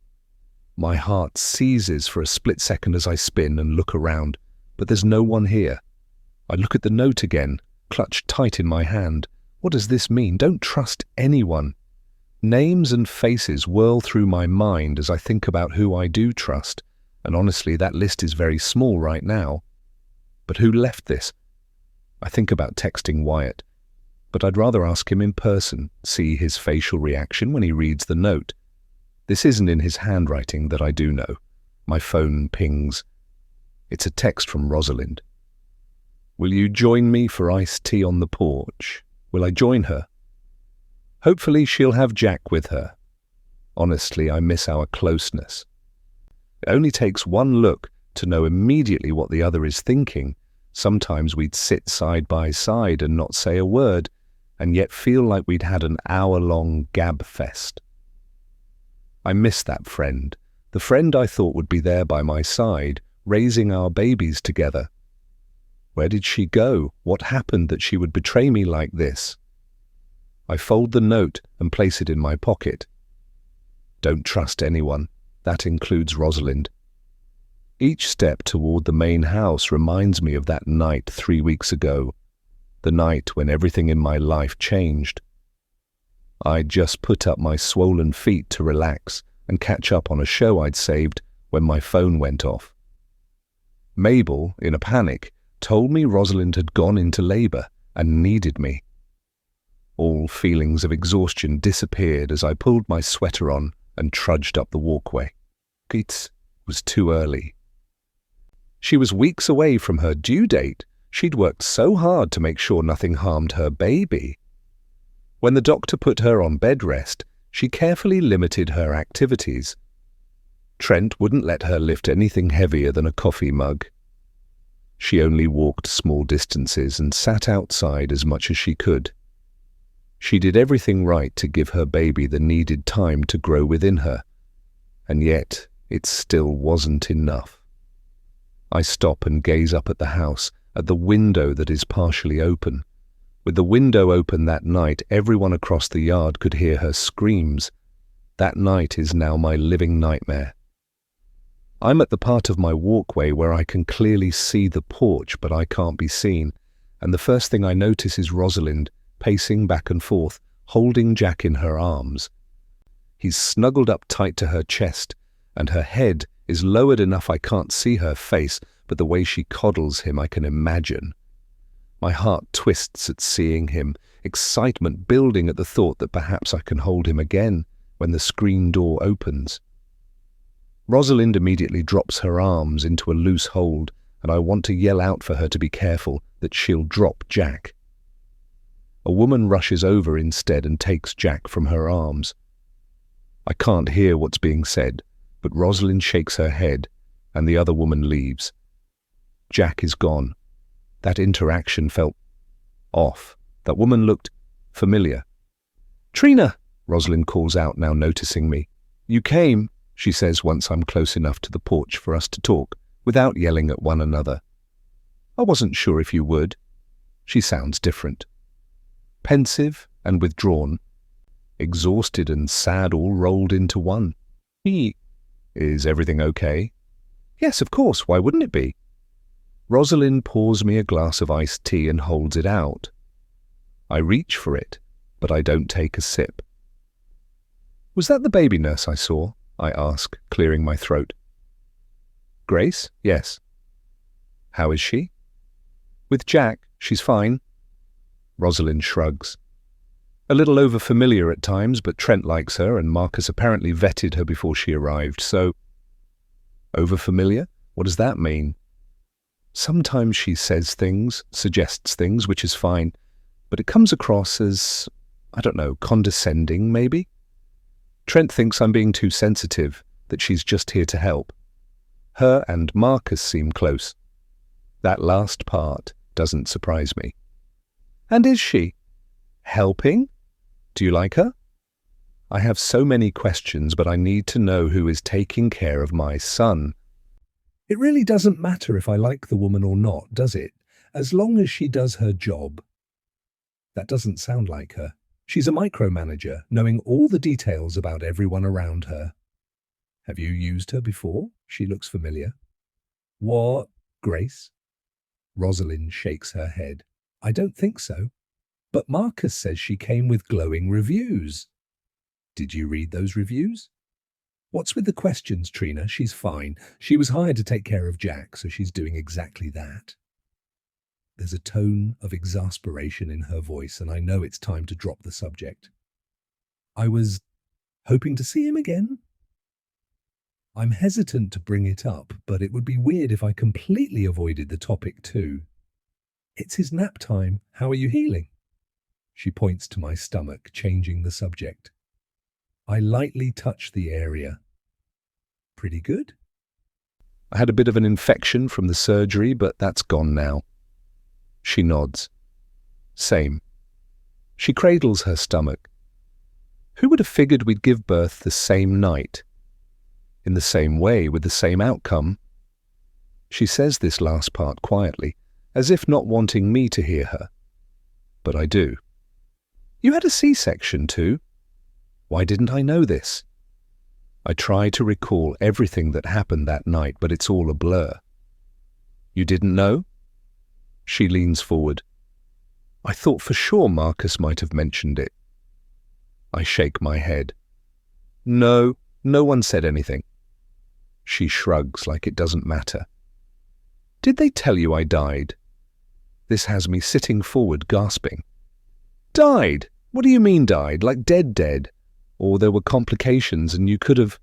My heart seizes for a split second as I spin and look around, but there's no one here. I look at the note again, clutched tight in my hand. What does this mean? Don't trust anyone. Names and faces whirl through my mind as I think about who I do trust, and honestly, that list is very small right now. But who left this? I think about texting Wyatt, but I'd rather ask him in person, see his facial reaction when he reads the note. This isn't in his handwriting that I do know. My phone pings. It's a text from Rosalind. Will you join me for iced tea on the porch? Will I join her? Hopefully she'll have Jack with her. Honestly, I miss our closeness. It only takes one look to know immediately what the other is thinking. Sometimes we'd sit side by side and not say a word, and yet feel like we'd had an hour-long gab fest. I miss that friend, the friend I thought would be there by my side, raising our babies together. Where did she go? What happened that she would betray me like this? I fold the note and place it in my pocket. Don't trust anyone. That includes Rosalind. Each step toward the main house reminds me of that night 3 weeks ago, the night when everything in my life changed. I'd just put up my swollen feet to relax and catch up on a show I'd saved when my phone went off. Mabel, in a panic, told me Rosalind had gone into labor and needed me. All feelings of exhaustion disappeared as I pulled my sweater on and trudged up the walkway. It was too early. She was weeks away from her due date. She'd worked so hard to make sure nothing harmed her baby. When the doctor put her on bed rest, she carefully limited her activities. Trent wouldn't let her lift anything heavier than a coffee mug. She only walked small distances and sat outside as much as she could. She did everything right to give her baby the needed time to grow within her, and yet it still wasn't enough. I stop and gaze up at the house, at the window that is partially open. With the window open that night, everyone across the yard could hear her screams. That night is now my living nightmare. I'm at the part of my walkway where I can clearly see the porch, but I can't be seen, and the first thing I notice is Rosalind, pacing back and forth, holding Jack in her arms. He's snuggled up tight to her chest, and her head is lowered enough I can't see her face, but the way she coddles him I can imagine. My heart twists at seeing him, excitement building at the thought that perhaps I can hold him again when the screen door opens. Rosalind immediately drops her arms into a loose hold, and I want to yell out for her to be careful, that she'll drop Jack. A woman rushes over instead and takes Jack from her arms. I can't hear what's being said, but Rosalind shakes her head, and the other woman leaves. Jack is gone. That interaction felt off. That woman looked familiar. "Trina!" Rosalind calls out, now noticing me. "You came," she says once I'm close enough to the porch for us to talk, without yelling at one another. "I wasn't sure if you would." She sounds different. Pensive and withdrawn. Exhausted and sad all rolled into one. Is everything okay?" "Yes, of course. Why wouldn't it be?" Rosalind pours me a glass of iced tea and holds it out. I reach for it, but I don't take a sip. "Was that the baby nurse I saw?" I ask, clearing my throat. "Grace? Yes." "How is she?" "With Jack, she's fine." Rosalind shrugs. "A little over-familiar at times, but Trent likes her, and Marcus apparently vetted her before she arrived, so—" "Over-familiar? What does that mean?" "Sometimes she says things, suggests things, which is fine, but it comes across as, I don't know, condescending, maybe? Trent thinks I'm being too sensitive, that she's just here to help. Her and Marcus seem close. That last part doesn't surprise me." "And is she? Helping? Do you like her?" I have so many questions, but I need to know who is taking care of my son. It really doesn't matter if I like the woman or not, does it? As long as she does her job. That doesn't sound like her. She's a micromanager, knowing all the details about everyone around her. "Have you used her before?" She looks familiar. "What, Grace?" Rosalind shakes her head. "I don't think so. But Marcus says she came with glowing reviews." "Did you read those reviews?" "What's with the questions, Trina? She's fine. She was hired to take care of Jack, so she's doing exactly that." There's a tone of exasperation in her voice, and I know it's time to drop the subject. "I was hoping to see him again." I'm hesitant to bring it up, but it would be weird if I completely avoided the topic too. "It's his nap time. How are you healing?" She points to my stomach, changing the subject. I lightly touch the area. "Pretty good." "I had a bit of an infection from the surgery, but that's gone now." She nods. "Same." She cradles her stomach. "Who would have figured we'd give birth the same night? In the same way, with the same outcome?" She says this last part quietly, as if not wanting me to hear her. But I do. "You had a C-section too? Why didn't I know this?" I try to recall everything that happened that night, but it's all a blur. "You didn't know?" She leans forward. "I thought for sure Marcus might have mentioned it." I shake my head. No one said anything." She shrugs like it doesn't matter. "Did they tell you I died?" This has me sitting forward, gasping. "Died? What do you mean died? Like dead? Or there were complications and you could have—"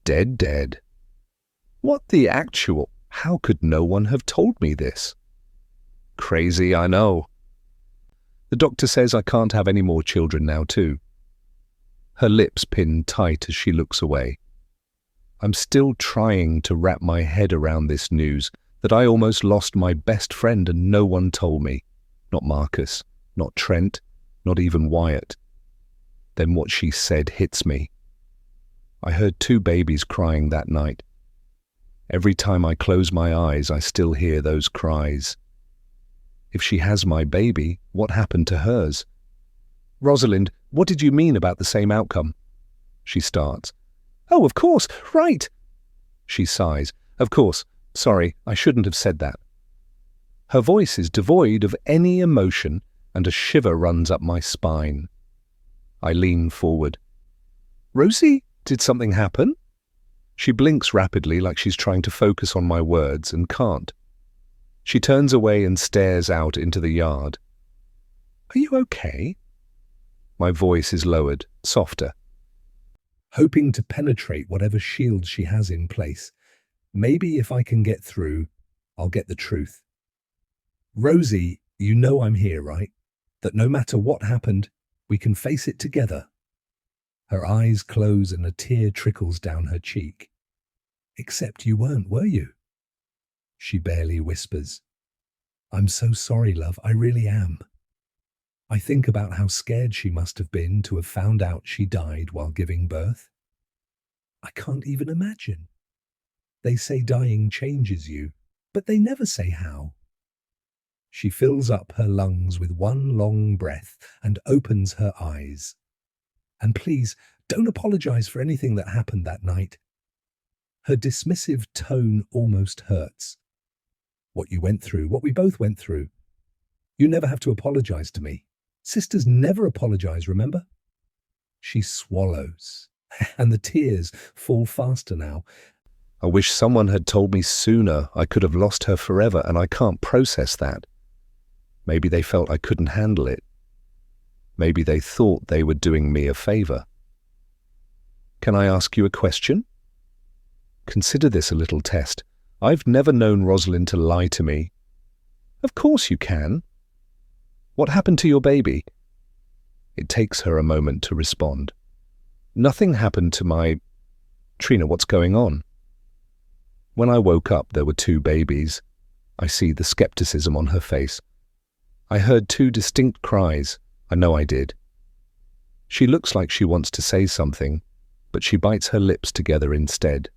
Dead? What the actual? How could no one have told me this? Crazy, I know. "The doctor says I can't have any more children now too." Her lips pin tight as she looks away. I'm still trying to wrap my head around this news, that I almost lost my best friend and no one told me. Not Marcus, not Trent, not even Wyatt. Then what she said hits me. I heard 2 babies crying that night. Every time I close my eyes, I still hear those cries. If she has my baby, what happened to hers? "Rosalind, what did you mean about the same outcome?" She starts. "Oh, of course, right." She sighs. "Of course, sorry, I shouldn't have said that." Her voice is devoid of any emotion, and a shiver runs up my spine. I lean forward. "Rosie, did something happen?" She blinks rapidly like she's trying to focus on my words and can't. She turns away and stares out into the yard. "Are you okay?" My voice is lowered, softer. hoping to penetrate whatever shield she has in place. Maybe if I can get through, I'll get the truth. Rosie, you know I'm here, right? That no matter what happened, we can face it together. Her eyes close and a tear trickles down her cheek. Except you weren't, were you? She barely whispers. I'm so sorry, love, I really am. I think about how scared she must have been to have found out she died while giving birth. I can't even imagine. They say dying changes you, but they never say how. She fills up her lungs with one long breath and opens her eyes. And please, don't apologize for anything that happened that night. Her dismissive tone almost hurts. What you went through, what we both went through. You never have to apologize to me. Sisters never apologize, remember? She swallows, and the tears fall faster now. I wish someone had told me sooner. I could have lost her forever, and I can't process that. Maybe they felt I couldn't handle it. Maybe they thought they were doing me a favor. Can I ask you a question? Consider this a little test. I've never known Rosalind to lie to me. Of course you can. What happened to your baby? It takes her a moment to respond. Nothing happened to my... Trina, what's going on? When I woke up, there were 2 babies. I see the skepticism on her face. I heard 2 distinct cries. I know I did. She looks like she wants to say something, but she bites her lips together instead.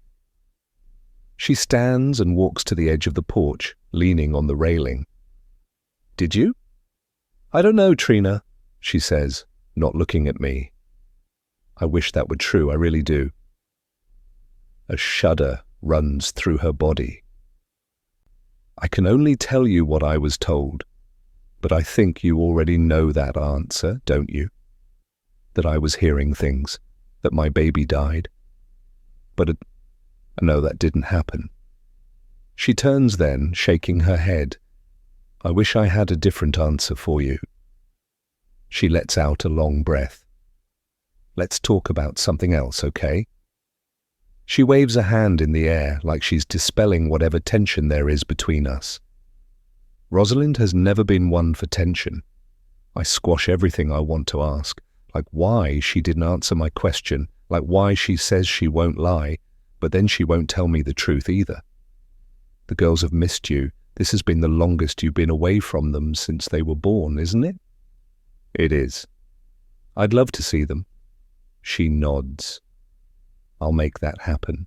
She stands and walks to the edge of the porch, leaning on the railing. Did you? I don't know, Trina, she says, not looking at me. I wish that were true, I really do. A shudder runs through her body. I can only tell you what I was told, but I think you already know that answer, don't you? That I was hearing things, that my baby died. But no, that didn't happen. She turns then, shaking her head. I wish I had a different answer for you. She lets out a long breath. Let's talk about something else, okay? She waves a hand in the air like she's dispelling whatever tension there is between us. Rosalind has never been one for tension. I squash everything I want to ask, like why she didn't answer my question, like why she says she won't lie, but then she won't tell me the truth either. The girls have missed you. This has been the longest you've been away from them since they were born, isn't it? It is. I'd love to see them. She nods. I'll make that happen.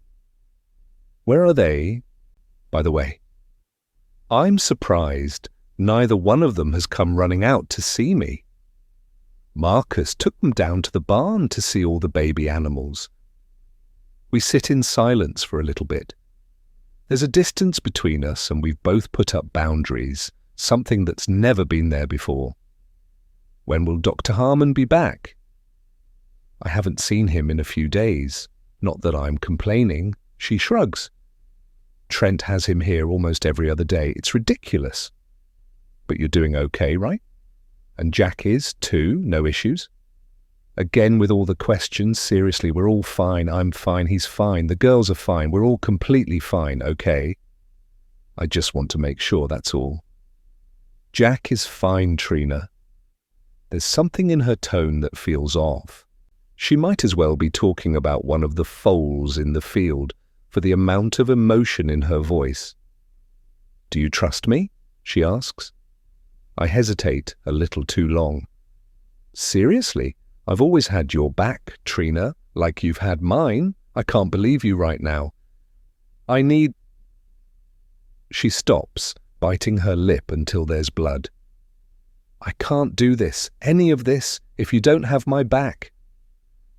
Where are they? By the way, I'm surprised neither one of them has come running out to see me. Marcus took them down to the barn to see all the baby animals. We sit in silence for a little bit. There's a distance between us and we've both put up boundaries, something that's never been there before. When will Dr. Harmon be back? I haven't seen him in a few days. Not that I'm complaining. She shrugs. Trent has him here almost every other day. It's ridiculous. But you're doing okay, right? And Jack is, too, no issues? Again, with all the questions, seriously, we're all fine. I'm fine, he's fine, the girls are fine, we're all completely fine, okay? I just want to make sure, that's all. Jack is fine, Trina. There's something in her tone that feels off. She might as well be talking about one of the foals in the field for the amount of emotion in her voice. Do you trust me? She asks. I hesitate a little too long. Seriously? I've always had your back, Trina, like you've had mine. I can't believe you right now. I need... She stops, biting her lip until there's blood. I can't do this, any of this, if you don't have my back.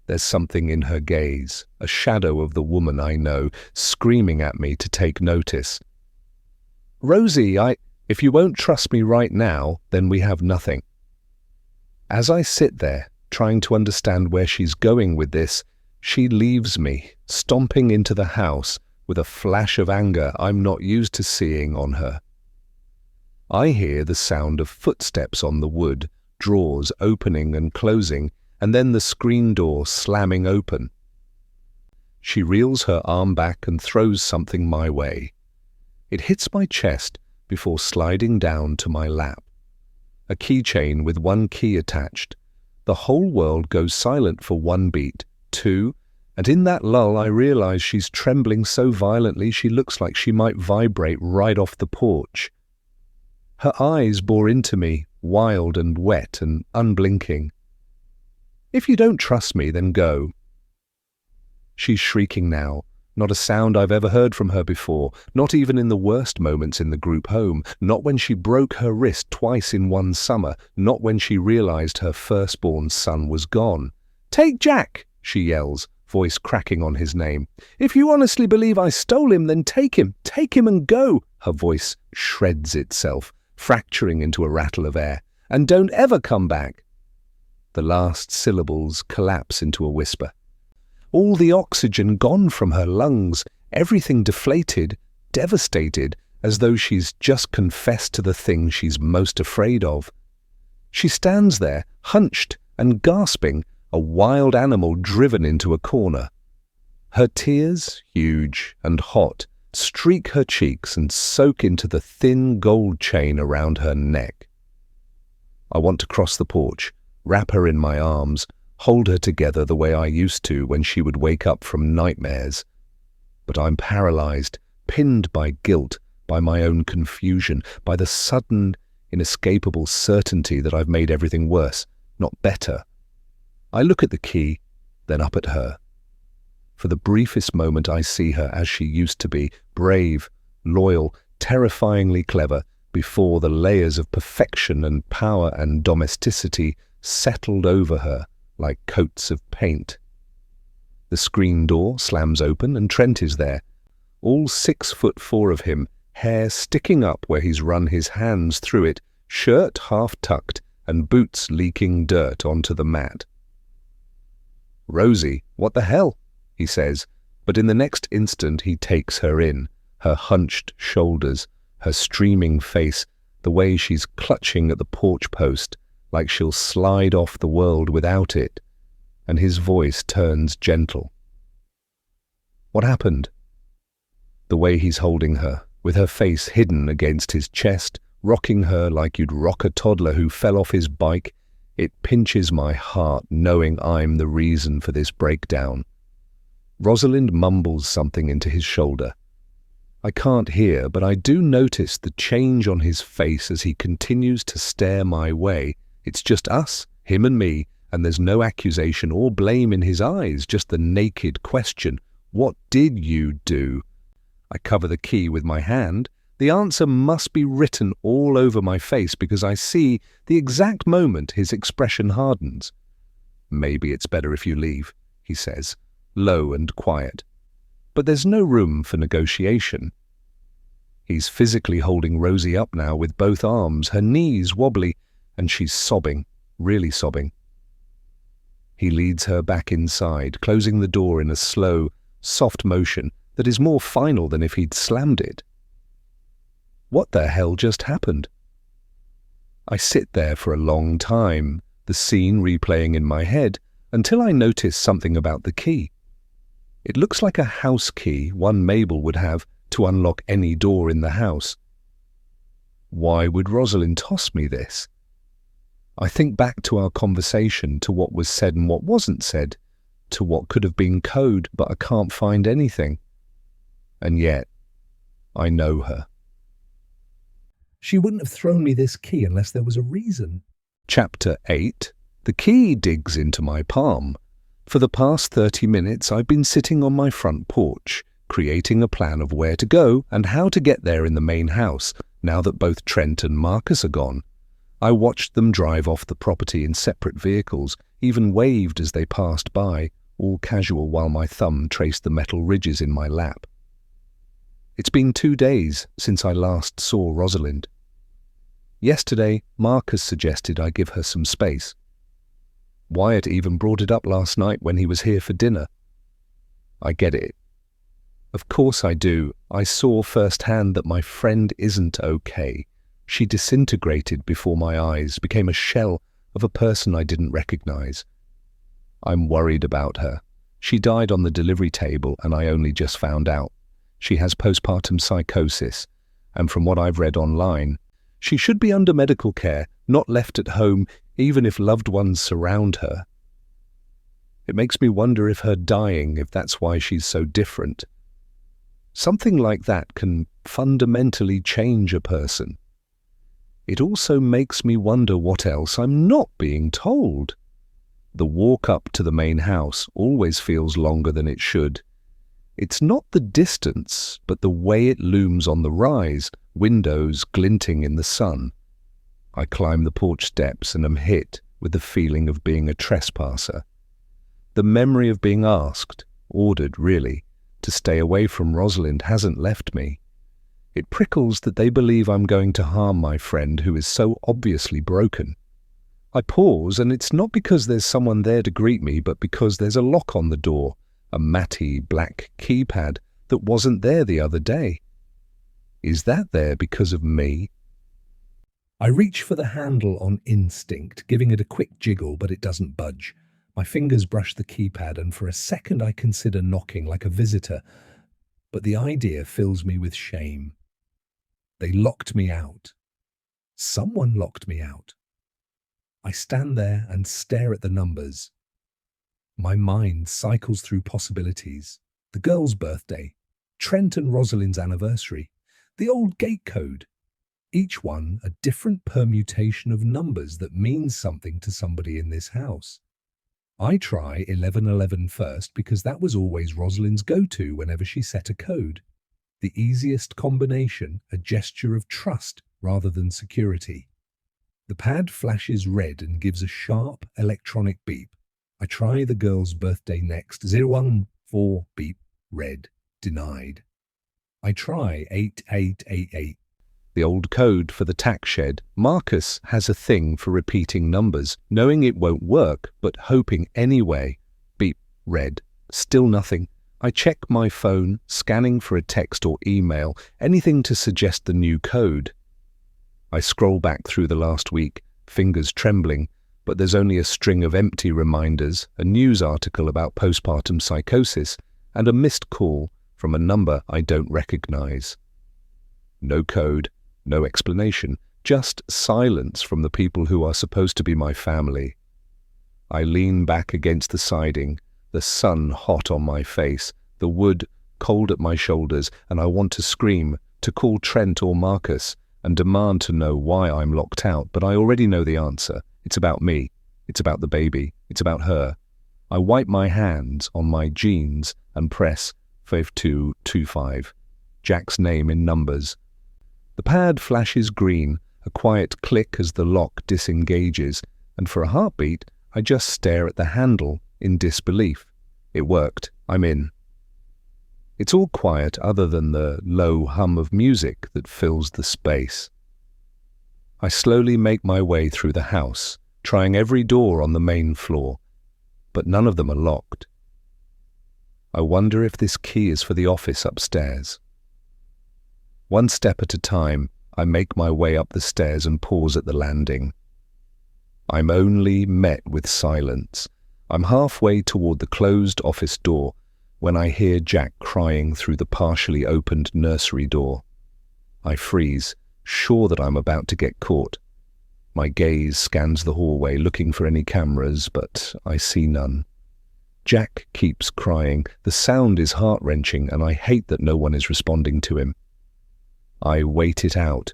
There's something in her gaze, a shadow of the woman I know, screaming at me to take notice. Rosie, if you won't trust me right now, then we have nothing. As I sit there, trying to understand where she's going with this, she leaves me, stomping into the house with a flash of anger I'm not used to seeing on her. I hear the sound of footsteps on the wood, drawers opening and closing, and then the screen door slamming open. She reels her arm back and throws something my way. It hits my chest before sliding down to my lap. A keychain with one key attached. The whole world goes silent for 1 beat, 2, and in that lull I realize she's trembling so violently she looks like she might vibrate right off the porch. Her eyes bore into me, wild and wet and unblinking. "If you don't trust me, then go." She's shrieking now. Not a sound I've ever heard from her before, not even in the worst moments in the group home, not when she broke her wrist twice in one summer, not when she realized her firstborn son was gone. "Take Jack!" she yells, voice cracking on his name. "If you honestly believe I stole him, then take him and go!" Her voice shreds itself, fracturing into a rattle of air. "And don't ever come back!" The last syllables collapse into a whisper. All the oxygen gone from her lungs, everything deflated, devastated, as though she's just confessed to the thing she's most afraid of. She stands there, hunched and gasping, a wild animal driven into a corner. Her tears, huge and hot, streak her cheeks and soak into the thin gold chain around her neck. I want to cross the porch, wrap her in my arms, hold her together the way I used to when she would wake up from nightmares. But I'm paralyzed, pinned by guilt, by my own confusion, by the sudden, inescapable certainty that I've made everything worse, not better. I look at the key, then up at her. For the briefest moment I see her as she used to be, brave, loyal, terrifyingly clever, before the layers of perfection and power and domesticity settled over her like coats of paint. The screen door slams open and Trent is there, all 6'4" of him, hair sticking up where he's run his hands through it, shirt half tucked and boots leaking dirt onto the mat. "Rosie, what the hell?" he says, but in the next instant he takes her in, her hunched shoulders, her streaming face, the way she's clutching at the porch post, like she'll slide off the world without it, and his voice turns gentle. "What happened?" The way he's holding her, with her face hidden against his chest, rocking her like you'd rock a toddler who fell off his bike, it pinches my heart knowing I'm the reason for this breakdown. Rosalind mumbles something into his shoulder. I can't hear, but I do notice the change on his face as he continues to stare my way. It's just us, him and me, and there's no accusation or blame in his eyes, just the naked question. "What did you do?" I cover the key with my hand. The answer must be written all over my face because I see the exact moment his expression hardens. "Maybe it's better if you leave," he says, low and quiet. But there's no room for negotiation. He's physically holding Rosie up now with both arms, her knees wobbly, and she's sobbing, really sobbing. He leads her back inside, closing the door in a slow, soft motion that is more final than if he'd slammed it. What the hell just happened? I sit there for a long time, the scene replaying in my head, until I notice something about the key. It looks like a house key one Mabel would have to unlock any door in the house. Why would Rosalind toss me this? I think back to our conversation, to what was said and what wasn't said, to what could have been code, but I can't find anything. And yet, I know her. She wouldn't have thrown me this key unless there was a reason. Chapter 8. The key digs into my palm. For the past 30 minutes, I've been sitting on my front porch, creating a plan of where to go and how to get there in the main house, now that both Trent and Marcus are gone. I watched them drive off the property in separate vehicles, even waved as they passed by, all casual while my thumb traced the metal ridges in my lap. It's been 2 days since I last saw Rosalind. Yesterday, Marcus suggested I give her some space. Wyatt even brought it up last night when he was here for dinner. I get it. Of course I do. I saw firsthand that my friend isn't okay. She disintegrated before my eyes, became a shell of a person I didn't recognize. I'm worried about her. She died on the delivery table and I only just found out. She has postpartum psychosis, and from what I've read online, she should be under medical care, not left at home, even if loved ones surround her. It makes me wonder if her dying, if that's why she's so different. Something like that can fundamentally change a person. It also makes me wonder what else I'm not being told. The walk up to the main house always feels longer than it should. It's not the distance, but the way it looms on the rise, windows glinting in the sun. I climb the porch steps and am hit with the feeling of being a trespasser. The memory of being asked, ordered really, to stay away from Rosalind hasn't left me. It prickles that they believe I'm going to harm my friend who is so obviously broken. I pause, and it's not because there's someone there to greet me, but because there's a lock on the door, a matty black keypad that wasn't there the other day. Is that there because of me? I reach for the handle on instinct, giving it a quick jiggle, but it doesn't budge. My fingers brush the keypad, and for a second I consider knocking like a visitor, but the idea fills me with shame. They locked me out. Someone locked me out. I stand there and stare at the numbers. My mind cycles through possibilities. The girl's birthday, Trent and Rosalind's anniversary, the old gate code. Each one a different permutation of numbers that means something to somebody in this house. I try 1111 first because that was always Rosalind's go-to whenever she set a code. The easiest combination, a gesture of trust rather than security. The pad flashes red and gives a sharp electronic beep. I try the girl's birthday next. 014 beep, red, denied. I try 8888. The old code for the tack shed. Marcus has a thing for repeating numbers, knowing it won't work, but hoping anyway. Beep, red, still nothing. I check my phone, scanning for a text or email, anything to suggest the new code. I scroll back through the last week, fingers trembling, but there's only a string of empty reminders, a news article about postpartum psychosis, and a missed call from a number I don't recognize. No code, no explanation, just silence from the people who are supposed to be my family. I lean back against the siding, the sun hot on my face, the wood cold at my shoulders, and I want to scream, to call Trent or Marcus, and demand to know why I'm locked out, but I already know the answer. It's about me. It's about the baby. It's about her. I wipe my hands on my jeans and press 5225, Jack's name in numbers. The pad flashes green, a quiet click as the lock disengages, and for a heartbeat, I just stare at the handle in disbelief. It worked. I'm in. It's all quiet other than the low hum of music that fills the space. I slowly make my way through the house, trying every door on the main floor, but none of them are locked. I wonder if this key is for the office upstairs. One step at a time, I make my way up the stairs and pause at the landing. I'm only met with silence. I'm halfway toward the closed office door when I hear Jack crying through the partially opened nursery door. I freeze, sure that I'm about to get caught. My gaze scans the hallway looking for any cameras, but I see none. Jack keeps crying. The sound is heart-wrenching, and I hate that no one is responding to him. I wait it out,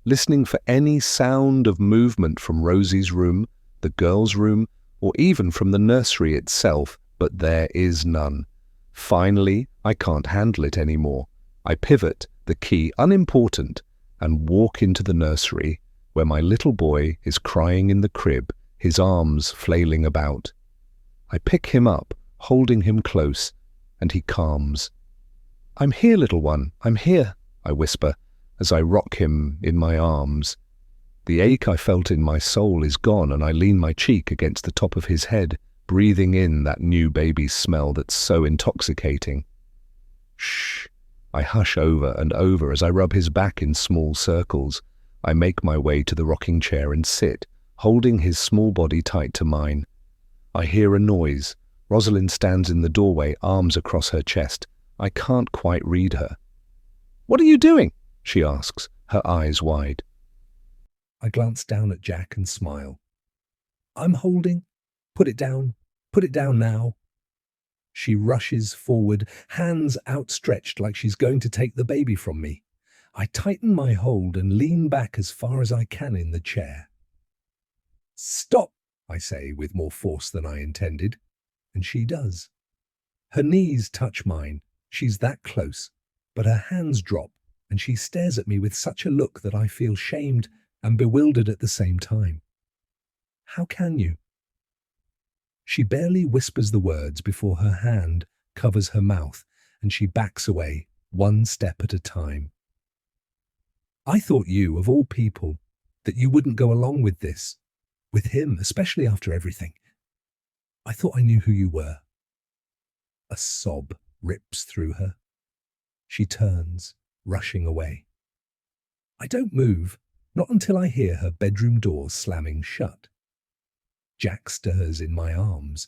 listening for any sound of movement from Rosie's room, the girls' room, or even from the nursery itself, but there is none. Finally, I can't handle it anymore. I pivot, the key unimportant, and walk into the nursery, where my little boy is crying in the crib, his arms flailing about. I pick him up, holding him close, and he calms. "I'm here, little one, I'm here," I whisper, as I rock him in my arms. The ache I felt in my soul is gone, and I lean my cheek against the top of his head, breathing in that new baby's smell that's so intoxicating. Shh! I hush over and over as I rub his back in small circles. I make my way to the rocking chair and sit, holding his small body tight to mine. I hear a noise, Rosalind stands in the doorway, arms across her chest. I can't quite read her. "What are you doing?" she asks, her eyes wide. I glance down at Jack and smile. "I'm holding. Put it down. Put it down now." She rushes forward, hands outstretched like she's going to take the baby from me. I tighten my hold and lean back as far as I can in the chair. "Stop," I say with more force than I intended, and she does. Her knees touch mine. She's that close, but her hands drop, and she stares at me with such a look that I feel shamed and bewildered at the same time. "How can you?" She barely whispers the words before her hand covers her mouth and she backs away, one step at a time. "I thought you, of all people, that you wouldn't go along with this. With him, especially after everything. I thought I knew who you were." A sob rips through her. She turns, rushing away. I don't move, not until I hear her bedroom door slamming shut. Jack stirs in my arms.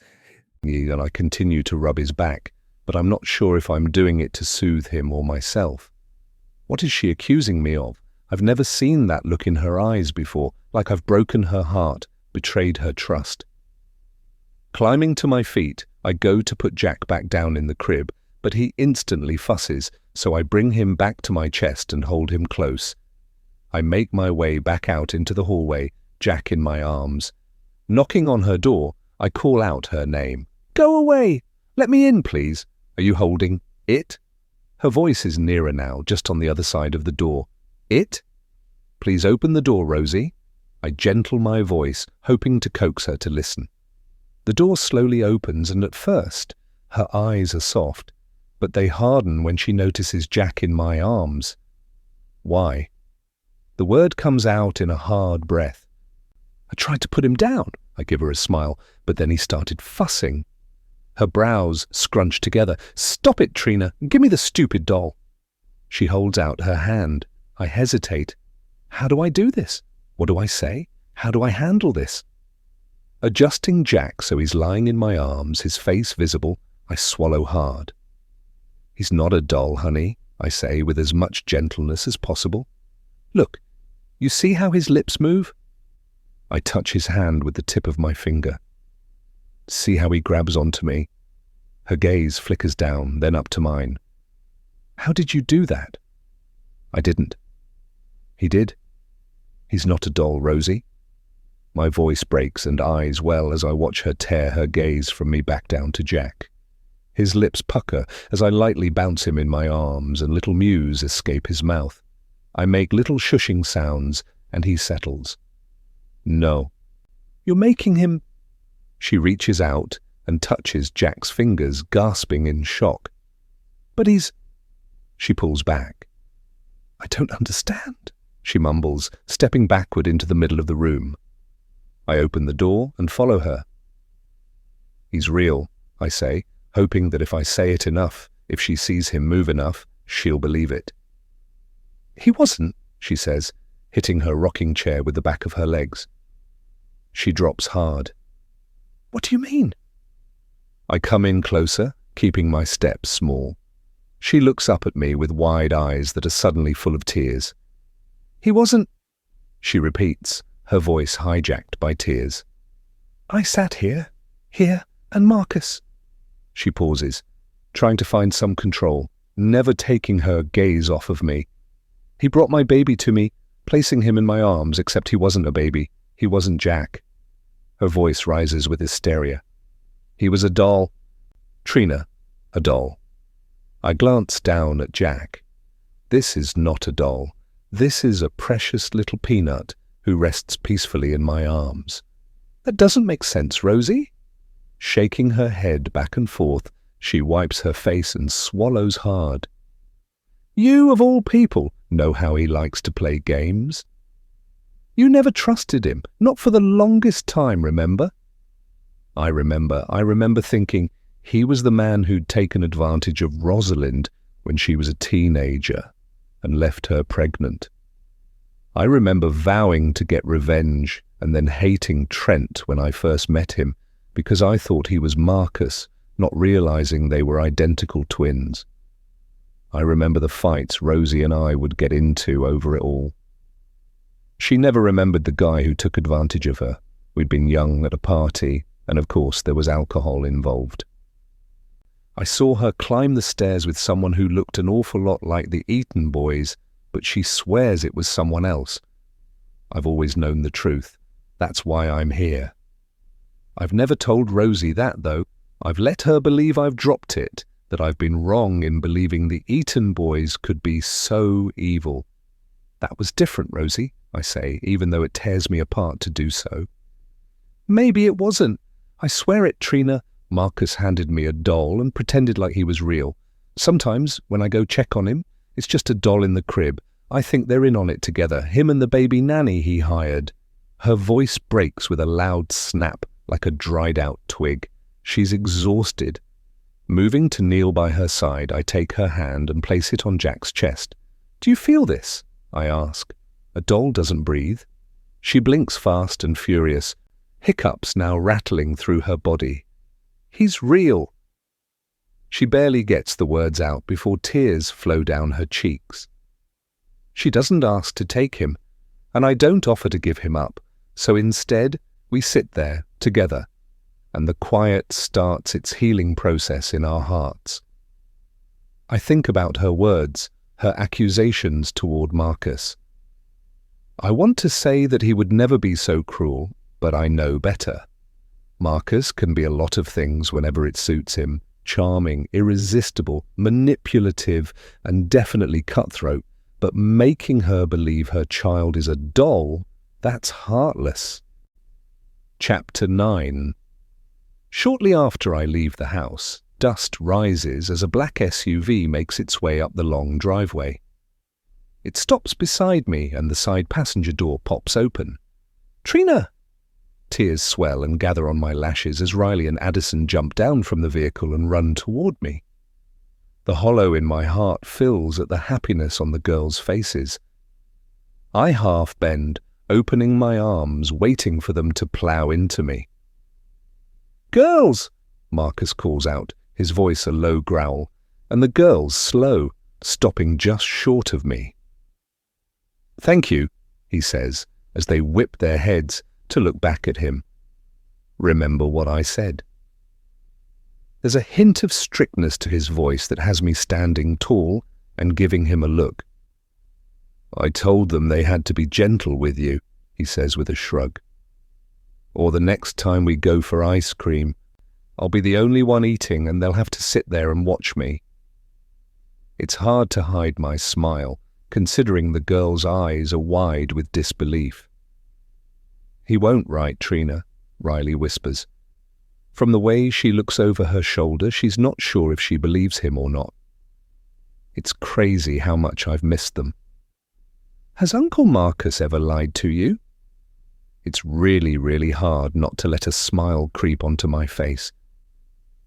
And I continue to rub his back, but I'm not sure if I'm doing it to soothe him or myself. What is she accusing me of? I've never seen that look in her eyes before, like I've broken her heart, betrayed her trust. Climbing to my feet, I go to put Jack back down in the crib, but he instantly fusses, so I bring him back to my chest and hold him close. I make my way back out into the hallway, Jack in my arms. Knocking on her door, I call out her name. "Go away! Let me in, please. Are you holding it?" Her voice is nearer now, just on the other side of the door. "It? Please open the door, Rosie." I gentle my voice, hoping to coax her to listen. The door slowly opens, and at first, her eyes are soft, but they harden when she notices Jack in my arms. "Why?" The word comes out in a hard breath. "I tried to put him down." I give her a smile, but then he started fussing. Her brows scrunch together. "Stop it, Trina. Give me the stupid doll." She holds out her hand. I hesitate. How do I do this? What do I say? How do I handle this? Adjusting Jack so he's lying in my arms, his face visible, I swallow hard. "He's not a doll, honey," I say with as much gentleness as possible. "Look, you see how his lips move?" I touch his hand with the tip of my finger. See how he grabs onto me? Her gaze flickers down, then up to mine. "How did you do that?" "I didn't." "He did. He's not a doll, Rosie." My voice breaks and eyes well as I watch her tear her gaze from me back down to Jack. His lips pucker as I lightly bounce him in my arms and little mews escape his mouth. I make little shushing sounds and he settles. "No." "You're making him—" She reaches out and touches Jack's fingers, gasping in shock. "But he's—" She pulls back. "I don't understand," she mumbles, stepping backward into the middle of the room. I open the door and follow her. "He's real," I say, hoping that if I say it enough, if she sees him move enough, she'll believe it. "He wasn't," she says, hitting her rocking chair with the back of her legs. She drops hard. "What do you mean?" I come in closer, keeping my steps small. She looks up at me with wide eyes that are suddenly full of tears. "He wasn't," she repeats, her voice hijacked by tears. "I sat here, and Marcus." She pauses, trying to find some control, never taking her gaze off of me. "He brought my baby to me, placing him in my arms, except he wasn't a baby. He wasn't Jack." Her voice rises with hysteria. "He was a doll. Trina, a doll." I glance down at Jack. This is not a doll. This is a precious little peanut who rests peacefully in my arms. "That doesn't make sense, Rosie." Shaking her head back and forth, she wipes her face and swallows hard. "You, of all people, know how he likes to play games. You never trusted him, not for the longest time, remember?" I remember thinking he was the man who'd taken advantage of Rosalind when she was a teenager and left her pregnant. I remember vowing to get revenge and then hating Trent when I first met him because I thought he was Marcus not realizing they were identical twins. I remember the fights Rosie and I would get into over it all. She never remembered the guy who took advantage of her. We'd been young at a party, and of course there was alcohol involved. I saw her climb the stairs with someone who looked an awful lot like the Eaton boys, but she swears it was someone else. I've always known the truth. That's why I'm here. I've never told Rosie that, though. I've let her believe I've dropped it, that I've been wrong in believing the Eaton boys could be so evil. That was different, Rosie, I say, even though it tears me apart to do so. Maybe it wasn't. I swear it, Trina. Marcus handed me a doll and pretended like he was real. Sometimes, when I go check on him, it's just a doll in the crib. I think they're in on it together, him and the baby nanny he hired. Her voice breaks with a loud snap, like a dried-out twig. She's exhausted. Moving to kneel by her side, I take her hand and place it on Jack's chest. Do you feel this? I ask. A doll doesn't breathe. She blinks fast and furious, hiccups now rattling through her body. He's real. She barely gets the words out before tears flow down her cheeks. She doesn't ask to take him, and I don't offer to give him up, so instead we sit there together, and the quiet starts its healing process in our hearts. I think about her words, her accusations toward Marcus. I want to say that he would never be so cruel, but I know better. Marcus can be a lot of things whenever it suits him, charming, irresistible, manipulative, and definitely cutthroat, but making her believe her child is a doll, that's heartless. Chapter 9. Shortly after I leave the house, dust rises as a black SUV makes its way up the long driveway. It stops beside me and the side passenger door pops open. Trina! Tears swell and gather on my lashes as Riley and Addison jump down from the vehicle and run toward me. The hollow in my heart fills at the happiness on the girls' faces. I half bend, opening my arms, waiting for them to plow into me. Girls! Marcus calls out, his voice a low growl, and the girls slow, stopping just short of me. Thank you, he says, as they whip their heads to look back at him. Remember what I said. There's a hint of strictness to his voice that has me standing tall and giving him a look. I told them they had to be gentle with you, he says with a shrug. Or the next time we go for ice cream, I'll be the only one eating and they'll have to sit there and watch me. It's hard to hide my smile, considering the girl's eyes are wide with disbelief. He won't write, Trina, Riley whispers. From the way she looks over her shoulder, she's not sure if she believes him or not. It's crazy how much I've missed them. Has Uncle Marcus ever lied to you? It's really, really hard not to let a smile creep onto my face.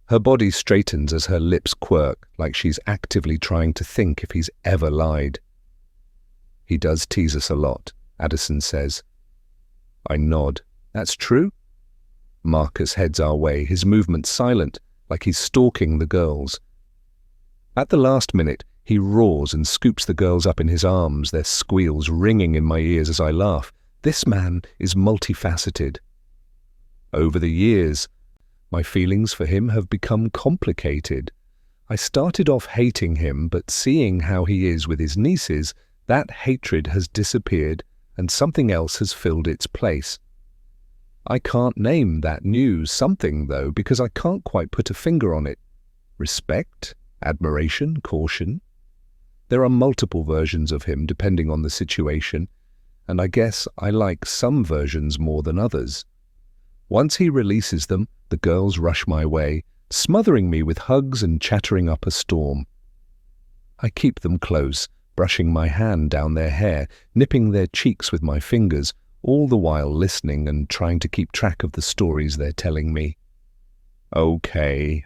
Her body straightens as her lips quirk, like she's actively trying to think if he's ever lied. He does tease us a lot, Addison says. I nod. That's true? Marcus heads our way, his movements silent, like he's stalking the girls. At the last minute, he roars and scoops the girls up in his arms, their squeals ringing in my ears as I laugh. This man is multifaceted. Over the years, my feelings for him have become complicated. I started off hating him, but seeing how he is with his nieces, that hatred has disappeared and something else has filled its place. I can't name that new something, though, because I can't quite put a finger on it. Respect? Admiration? Caution? There are multiple versions of him depending on the situation, and I guess I like some versions more than others. Once he releases them, the girls rush my way, smothering me with hugs and chattering up a storm. I keep them close, brushing my hand down their hair, nipping their cheeks with my fingers, all the while listening and trying to keep track of the stories they're telling me. Okay.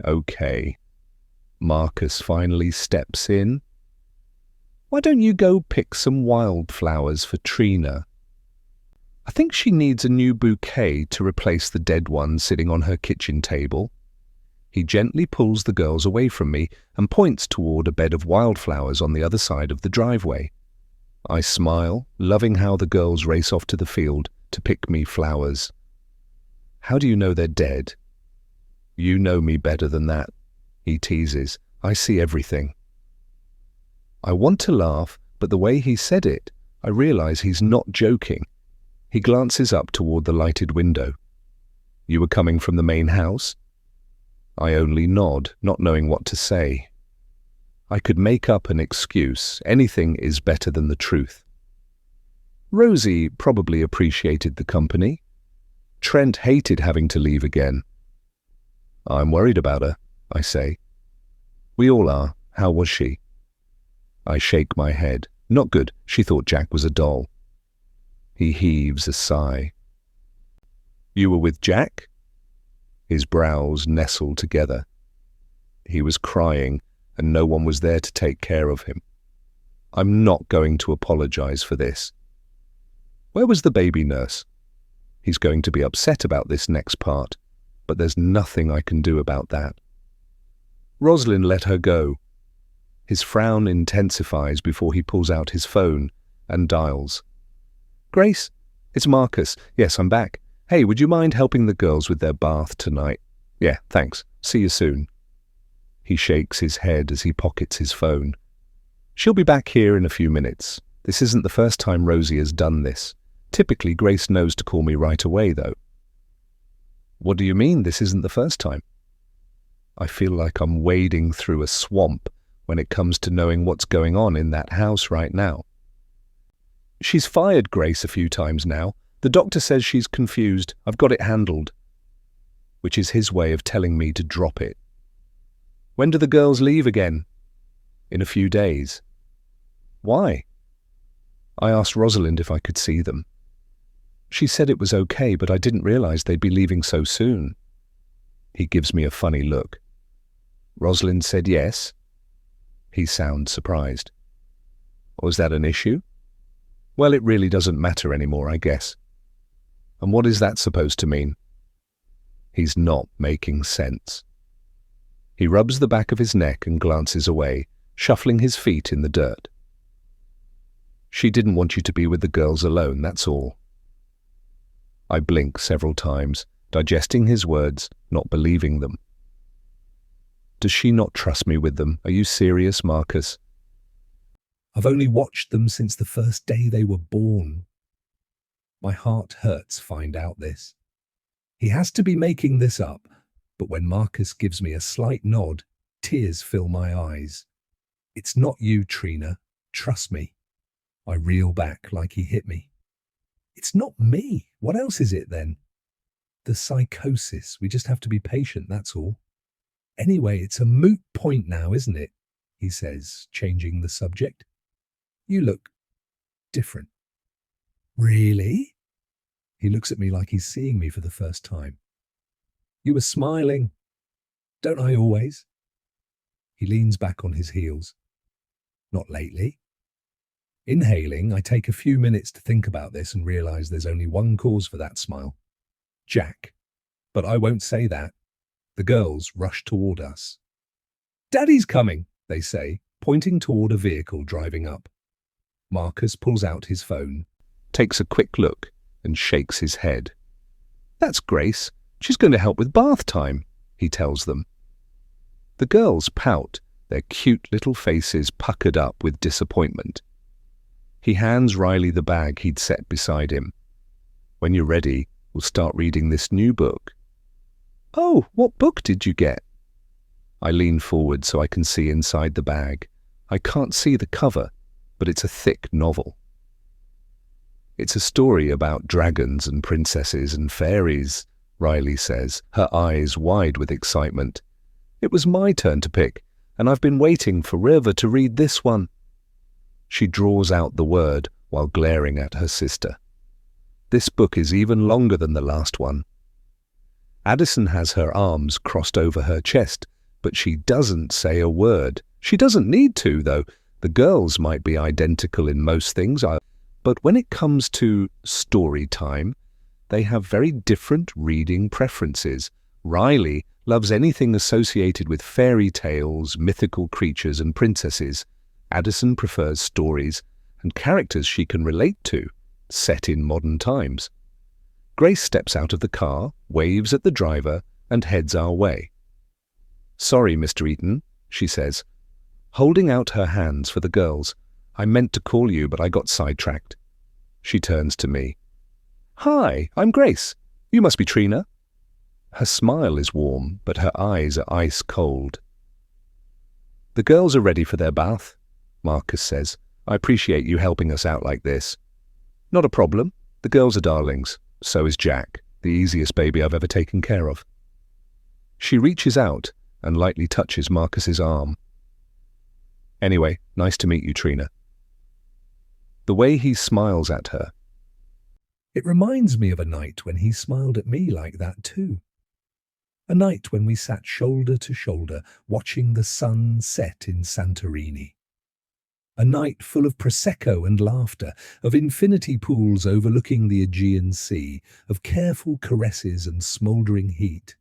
Marcus finally steps in. Why don't you go pick some wildflowers for Trina? I think she needs a new bouquet to replace the dead one sitting on her kitchen table. He gently pulls the girls away from me and points toward a bed of wildflowers on the other side of the driveway. I smile, loving how the girls race off to the field to pick me flowers. How do you know they're dead? You know me better than that, he teases. I see everything. I want to laugh, but the way he said it, I realize he's not joking. He glances up toward the lighted window. You were coming from the main house? I only nod, not knowing what to say. I could make up an excuse. Anything is better than the truth. Rosie probably appreciated the company. Trent hated having to leave again. I'm worried about her, I say. We all are. How was she? I shake my head. Not good. She thought Jack was a doll. He heaves a sigh. You were with Jack? His brows nestle together. He was crying, and no one was there to take care of him. I'm not going to apologize for this. Where was the baby nurse? He's going to be upset about this next part, but there's nothing I can do about that. Rosalind let her go. His frown intensifies before he pulls out his phone and dials. Grace, it's Marcus. Yes, I'm back. Hey, would you mind helping the girls with their bath tonight? Yeah, thanks. See you soon. He shakes his head as he pockets his phone. She'll be back here in a few minutes. This isn't the first time Rosie has done this. Typically, Grace knows to call me right away, though. What do you mean this isn't the first time? I feel like I'm wading through a swamp when it comes to knowing what's going on in that house right now. She's fired Grace a few times now. The doctor says she's confused. I've got it handled. Which is his way of telling me to drop it. When do the girls leave again? In a few days. Why? I asked Rosalind if I could see them. She said it was okay, but I didn't realize they'd be leaving so soon. He gives me a funny look. Rosalind said yes. He sounds surprised. Was that an issue? Well, it really doesn't matter anymore, I guess. And what is that supposed to mean? He's not making sense. He rubs the back of his neck and glances away, shuffling his feet in the dirt. She didn't want you to be with the girls alone, that's all. I blink several times, digesting his words, not believing them. Does she not trust me with them? Are you serious, Marcus? I've only watched them since the first day they were born. My heart hurts find out this. He has to be making this up, but when Marcus gives me a slight nod, tears fill my eyes. It's not you, Trina. Trust me. I reel back like he hit me. It's not me. What else is it then? The psychosis. We just have to be patient, that's all. Anyway, it's a moot point now, isn't it? He says, changing the subject. You look different. Really? He looks at me like he's seeing me for the first time. You were smiling. Don't I always? He leans back on his heels. Not lately. Inhaling, I take a few minutes to think about this and realize there's only one cause for that smile. Jack. But I won't say that. The girls rush toward us. Daddy's coming, they say, pointing toward a vehicle driving up. Marcus pulls out his phone, takes a quick look, and shakes his head. That's Grace. She's going to help with bath time, he tells them. The girls pout, their cute little faces puckered up with disappointment. He hands Riley the bag he'd set beside him. When you're ready, we'll start reading this new book. Oh, what book did you get? I lean forward so I can see inside the bag. I can't see the cover, but it's a thick novel. It's a story about dragons and princesses and fairies, Riley says, her eyes wide with excitement. It was my turn to pick, and I've been waiting forever to read this one. She draws out the word while glaring at her sister. This book is even longer than the last one. Addison has her arms crossed over her chest, but she doesn't say a word. She doesn't need to, though. The girls might be identical in most things, but when it comes to story time, they have very different reading preferences. Riley loves anything associated with fairy tales, mythical creatures and princesses. Addison prefers stories and characters she can relate to, set in modern times. Grace steps out of the car, waves at the driver, and heads our way. "Sorry, Mr. Eaton," she says, holding out her hands for the girls. "I meant to call you, but I got sidetracked." She turns to me. "Hi, I'm Grace. You must be Trina." Her smile is warm, but her eyes are ice cold. "The girls are ready for their bath," Marcus says. "I appreciate you helping us out like this." "Not a problem. The girls are darlings. So is Jack, the easiest baby I've ever taken care of." She reaches out and lightly touches Marcus's arm. "Anyway, nice to meet you, Trina." The way he smiles at her. It reminds me of a night when he smiled at me like that too. A night when we sat shoulder to shoulder watching the sun set in Santorini. A night full of Prosecco and laughter, of infinity pools overlooking the Aegean Sea, of careful caresses and smouldering heat.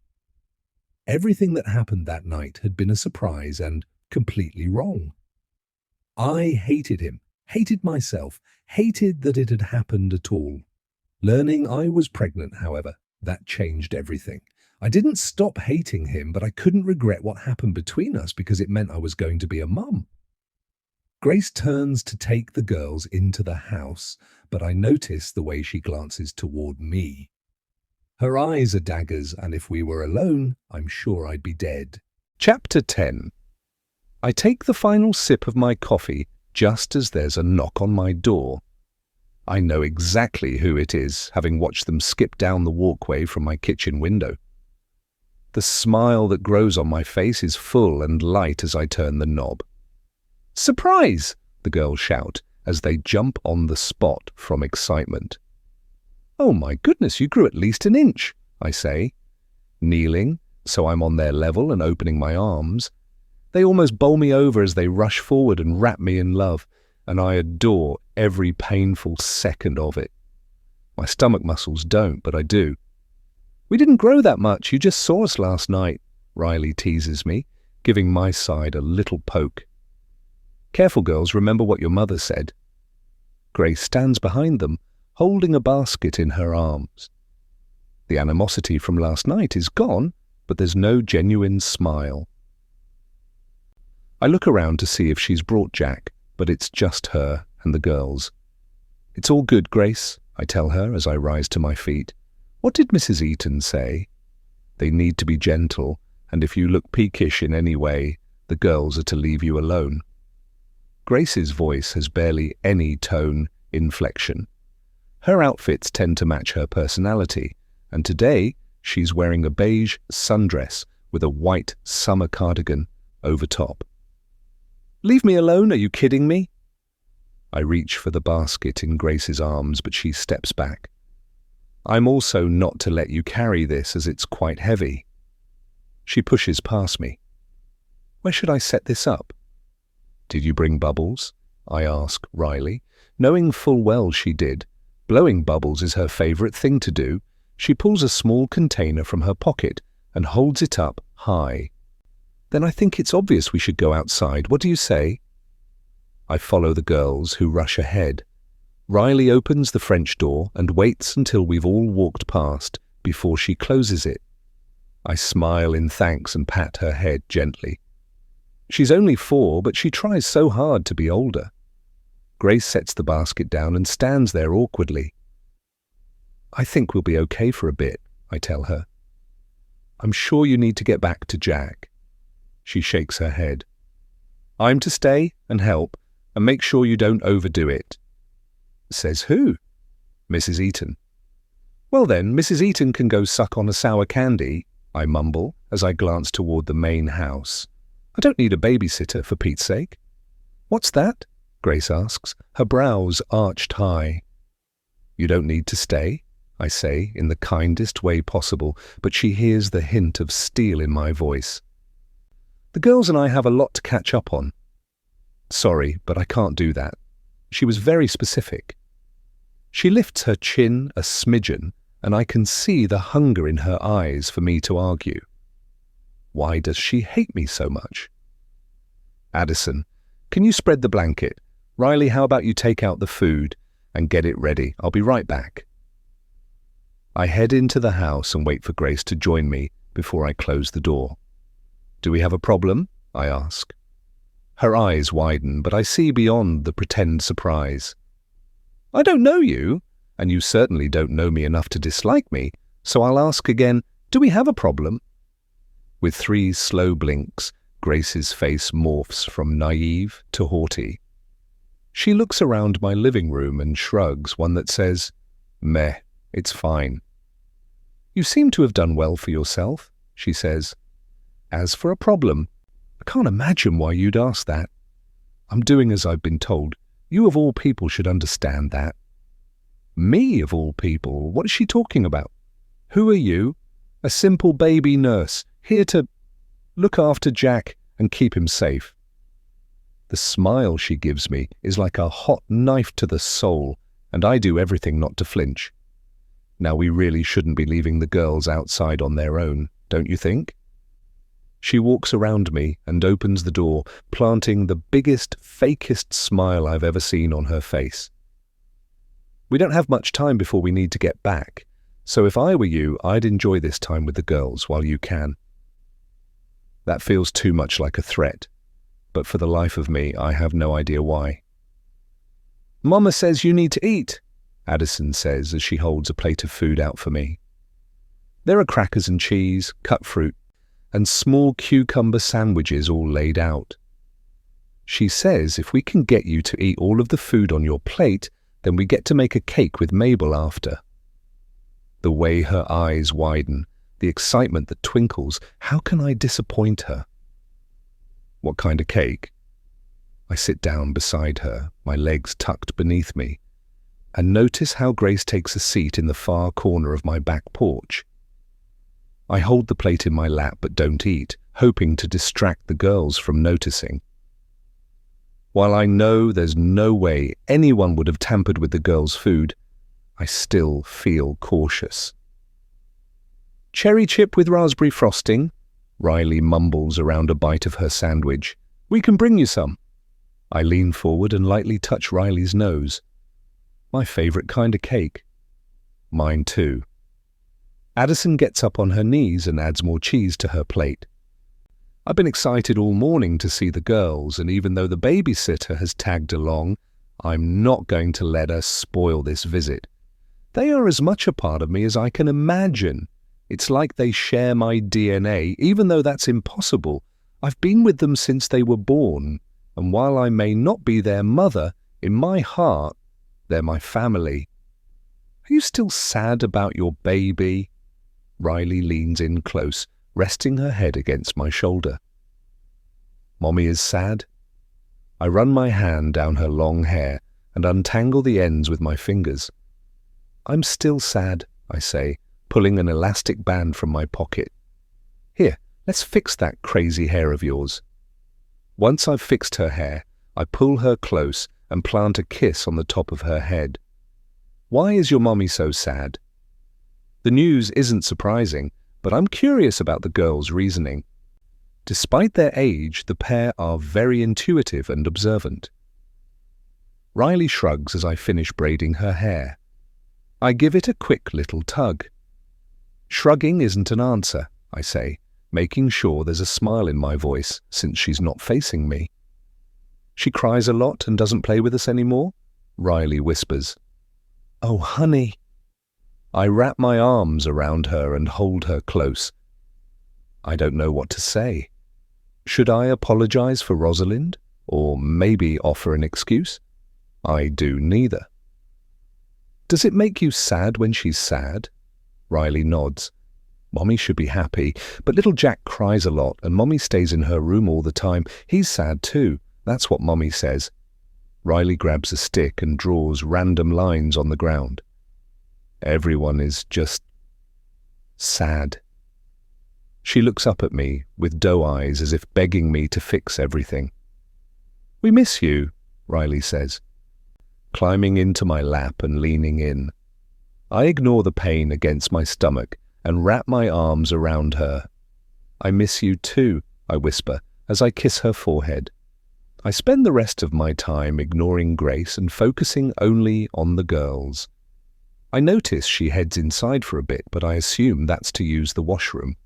Everything that happened that night had been a surprise and completely wrong. I hated him, hated myself, hated that it had happened at all. Learning I was pregnant, however, that changed everything. I didn't stop hating him, but I couldn't regret what happened between us because it meant I was going to be a mum. Grace turns to take the girls into the house, but I notice the way she glances toward me. Her eyes are daggers, and if we were alone, I'm sure I'd be dead. Chapter 10. I take the final sip of my coffee just as there's a knock on my door. I know exactly who it is, having watched them skip down the walkway from my kitchen window. The smile that grows on my face is full and light as I turn the knob. "Surprise!" the girls shout as they jump on the spot from excitement. "Oh my goodness, you grew at least an inch," I say, kneeling so I'm on their level and opening my arms. They almost bowl me over as they rush forward and wrap me in love, and I adore every painful second of it. My stomach muscles don't, but I do. "We didn't grow that much, you just saw us last night," Riley teases me, giving my side a little poke. "Careful, girls, remember what your mother said." Grace stands behind them, holding a basket in her arms. The animosity from last night is gone, but there's no genuine smile. I look around to see if she's brought Jack, but it's just her and the girls. "It's all good, Grace," I tell her as I rise to my feet. "What did Mrs. Eaton say? They need to be gentle, and if you look peakish in any way, the girls are to leave you alone." Grace's voice has barely any tone, inflection. Her outfits tend to match her personality, and today she's wearing a beige sundress with a white summer cardigan over top. "Leave me alone, are you kidding me?" I reach for the basket in Grace's arms, but she steps back. "I'm also not to let you carry this as it's quite heavy." She pushes past me. "Where should I set this up?" "Did you bring bubbles?" I ask Riley, knowing full well she did. Blowing bubbles is her favorite thing to do. She pulls a small container from her pocket and holds it up high. "Then I think it's obvious we should go outside. What do you say?" I follow the girls, who rush ahead. Riley opens the French door and waits until we've all walked past before she closes it. I smile in thanks and pat her head gently. She's only 4, but she tries so hard to be older. Grace sets the basket down and stands there awkwardly. "I think we'll be okay for a bit," I tell her. "I'm sure you need to get back to Jack." She shakes her head. "I'm to stay and help and make sure you don't overdo it." "Says who?" "Mrs. Eaton." "Well then, Mrs. Eaton can go suck on a sour candy," I mumble as I glance toward the main house. "I don't need a babysitter, for Pete's sake." "What's that?" Grace asks, her brows arched high. "You don't need to stay," I say in the kindest way possible, but she hears the hint of steel in my voice. "The girls and I have a lot to catch up on." "Sorry, but I can't do that." She was very specific. She lifts her chin a smidgen and I can see the hunger in her eyes for me to argue. Why does she hate me so much? Addison, can you spread the blanket? Riley, how about you take out the food and get it ready? I'll be right back. I head into the house and wait for Grace to join me before I close the door. Do we have a problem? I ask. Her eyes widen, but I see beyond the pretend surprise. I don't know you, and you certainly don't know me enough to dislike me, so I'll ask again, do we have a problem? With 3 slow blinks, Grace's face morphs from naive to haughty. She looks around my living room and shrugs, one that says, meh, it's fine. You seem to have done well for yourself, she says. As for a problem, I can't imagine why you'd ask that. I'm doing as I've been told. You of all people should understand that. Me of all people? What is she talking about? Who are you? A simple baby nurse, here to look after Jack and keep him safe. The smile she gives me is like a hot knife to the soul, and I do everything not to flinch. Now we really shouldn't be leaving the girls outside on their own, don't you think? She walks around me and opens the door, planting the biggest, fakest smile I've ever seen on her face. We don't have much time before we need to get back, so if I were you, I'd enjoy this time with the girls while you can. That feels too much like a threat, but for the life of me, I have no idea why. Mama says you need to eat, Addison says as she holds a plate of food out for me. There are crackers and cheese, cut fruit, and small cucumber sandwiches all laid out. She says if we can get you to eat all of the food on your plate, then we get to make a cake with Mabel after. The way her eyes widen, the excitement that twinkles, how can I disappoint her? What kind of cake? I sit down beside her, my legs tucked beneath me, and notice how Grace takes a seat in the far corner of my back porch. I hold the plate in my lap but don't eat, hoping to distract the girls from noticing. While I know there's no way anyone would have tampered with the girls' food, I still feel cautious. Cherry chip with raspberry frosting, Riley mumbles around a bite of her sandwich. We can bring you some. I lean forward and lightly touch Riley's nose. My favorite kind of cake. Mine too. Addison gets up on her knees and adds more cheese to her plate. I've been excited all morning to see the girls, and even though the babysitter has tagged along, I'm not going to let her spoil this visit. They are as much a part of me as I can imagine. It's like they share my DNA, even though that's impossible. I've been with them since they were born, and while I may not be their mother, in my heart, they're my family. Are you still sad about your baby? Riley leans in close, resting her head against my shoulder. Mommy is sad? I run my hand down her long hair and untangle the ends with my fingers. I'm still sad, I say, pulling an elastic band from my pocket. Here, let's fix that crazy hair of yours. Once I've fixed her hair, I pull her close and plant a kiss on the top of her head. Why is your mommy so sad? The news isn't surprising, but I'm curious about the girls' reasoning. Despite their age, the pair are very intuitive and observant. Riley shrugs as I finish braiding her hair. I give it a quick little tug. Shrugging isn't an answer, I say, making sure there's a smile in my voice since she's not facing me. She cries a lot and doesn't play with us anymore? Riley whispers. Oh, honey. I wrap my arms around her and hold her close. I don't know what to say. Should I apologize for Rosalind? Or maybe offer an excuse? I do neither. Does it make you sad when she's sad? Riley nods. Mommy should be happy, but little Jack cries a lot and Mommy stays in her room all the time. He's sad too. That's what Mommy says. Riley grabs a stick and draws random lines on the ground. Everyone is just sad. She looks up at me with doe eyes as if begging me to fix everything. We miss you, Riley says, climbing into my lap and leaning in. I ignore the pain against my stomach and wrap my arms around her. I miss you too, I whisper as I kiss her forehead. I spend the rest of my time ignoring Grace and focusing only on the girls. I notice she heads inside for a bit, but I assume that's to use the washroom.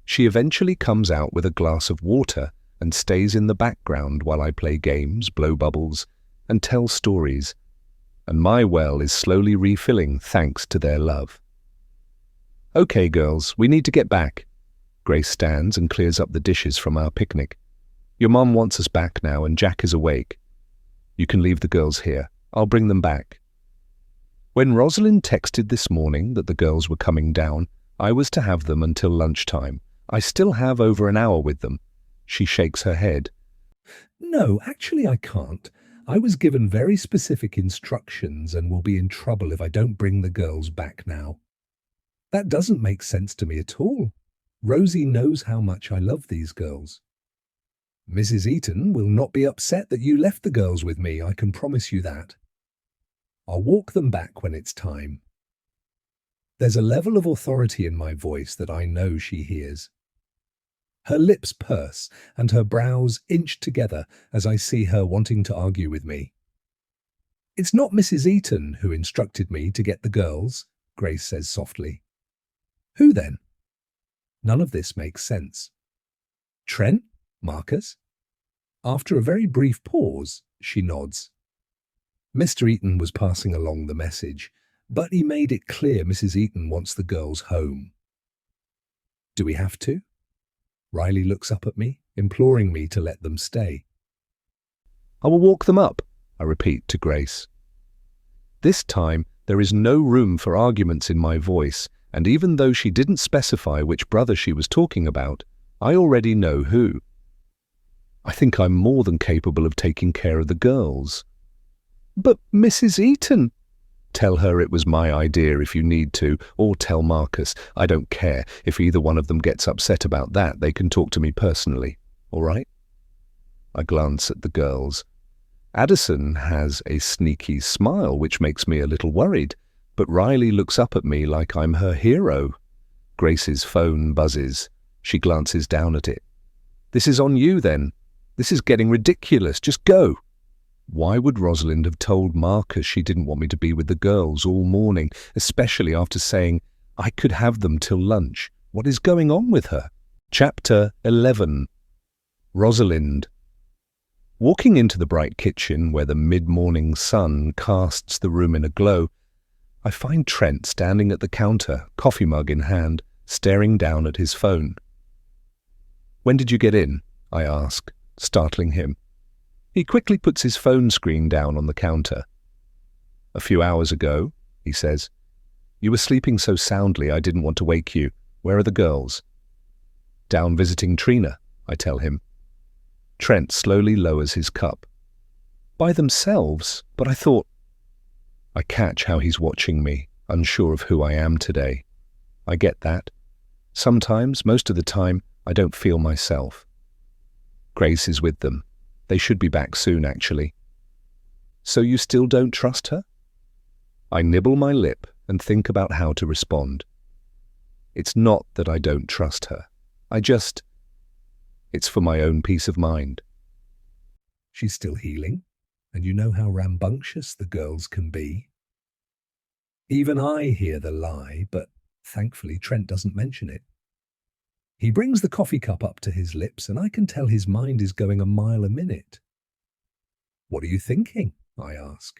She eventually comes out with a glass of water and stays in the background while I play games, blow bubbles, and tell stories. And my well is slowly refilling thanks to their love. Okay, girls, we need to get back. Grace stands and clears up the dishes from our picnic. Your mum wants us back now and Jack is awake. You can leave the girls here. I'll bring them back. When Rosalind texted this morning that the girls were coming down, I was to have them until lunchtime. I still have over an hour with them. She shakes her head. No, actually I can't. I was given very specific instructions and will be in trouble if I don't bring the girls back now. That doesn't make sense to me at all. Rosie knows how much I love these girls. Mrs. Eaton will not be upset that you left the girls with me, I can promise you that. I'll walk them back when it's time. There's a level of authority in my voice that I know she hears. Her lips purse and her brows inch together as I see her wanting to argue with me. It's not Mrs. Eaton who instructed me to get the girls, Grace says softly. Who then? None of this makes sense. Trent? Marcus? After a very brief pause, she nods. Mr. Eaton was passing along the message, but he made it clear Mrs. Eaton wants the girls home. Do we have to? Riley looks up at me, imploring me to let them stay. I will walk them up, I repeat to Grace. This time, there is no room for arguments in my voice, and even though she didn't specify which brother she was talking about, I already know who. I think I'm more than capable of taking care of the girls. But Mrs. Eaton... Tell her it was my idea if you need to, or tell Marcus. I don't care. If either one of them gets upset about that, they can talk to me personally. All right? I glance at the girls. Addison has a sneaky smile, which makes me a little worried, but Riley looks up at me like I'm her hero. Grace's phone buzzes. She glances down at it. This is on you, then. This is getting ridiculous. Just go. Why would Rosalind have told Marcus she didn't want me to be with the girls all morning, especially after saying I could have them till lunch? What is going on with her? Chapter 11. Rosalind. Walking into the bright kitchen where the mid-morning sun casts the room in a glow, I find Trent standing at the counter, coffee mug in hand, staring down at his phone. When did you get in? I ask, startling him. He quickly puts his phone screen down on the counter. A few hours ago, he says. You were sleeping so soundly I didn't want to wake you. Where are the girls? Down visiting Trina, I tell him. Trent slowly lowers his cup. By themselves, but I thought... I catch how he's watching me, unsure of who I am today. I get that. Sometimes, most of the time, I don't feel myself. Grace is with them. They should be back soon, actually. So you still don't trust her? I nibble my lip and think about how to respond. It's not that I don't trust her. It's for my own peace of mind. She's still healing, and you know how rambunctious the girls can be. Even I hear the lie, but thankfully Trent doesn't mention it. He brings the coffee cup up to his lips, and I can tell his mind is going a mile a minute. What are you thinking? I ask.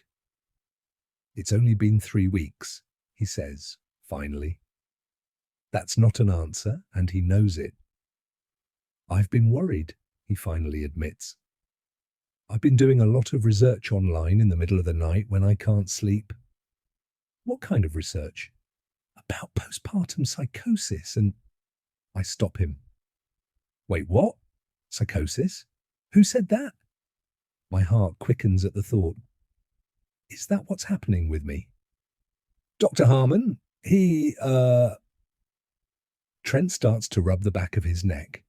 It's only been 3 weeks, he says, finally. That's not an answer, and he knows it. I've been worried, he finally admits. I've been doing a lot of research online in the middle of the night when I can't sleep. What kind of research? About postpartum psychosis, and I stop him. Wait, what? Psychosis? Who said that? My heart quickens at the thought. Is that what's happening with me? Dr. Harmon, Trent starts to rub the back of his neck,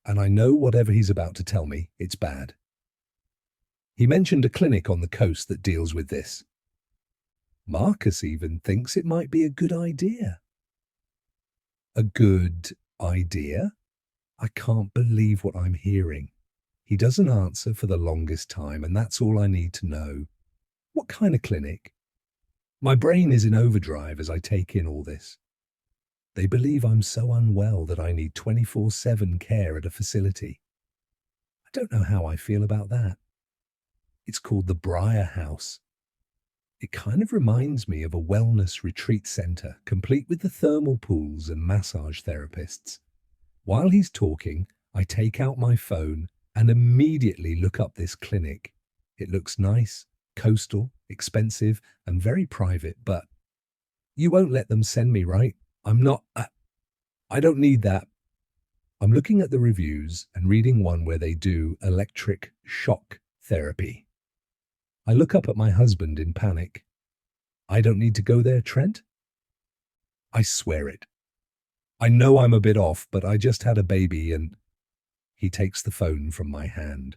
and I know whatever he's about to tell me, it's bad. He mentioned a clinic on the coast that deals with this. Marcus even thinks it might be a good idea. A good idea? I can't believe what I'm hearing. He doesn't answer for the longest time, and that's all I need to know. What kind of clinic? My brain is in overdrive as I take in all this. They believe I'm so unwell that I need 24/7 care at a facility. I don't know how I feel about that. It's called the Briar House. It kind of reminds me of a wellness retreat center, complete with the thermal pools and massage therapists. While he's talking, I take out my phone and immediately look up this clinic. It looks nice, coastal, expensive, and very private, but you won't let them send me, right? I don't need that. I'm looking at the reviews and reading one where they do electric shock therapy. I look up at my husband in panic. I don't need to go there, Trent? I swear it. I know I'm a bit off, but I just had a baby and... He takes the phone from my hand.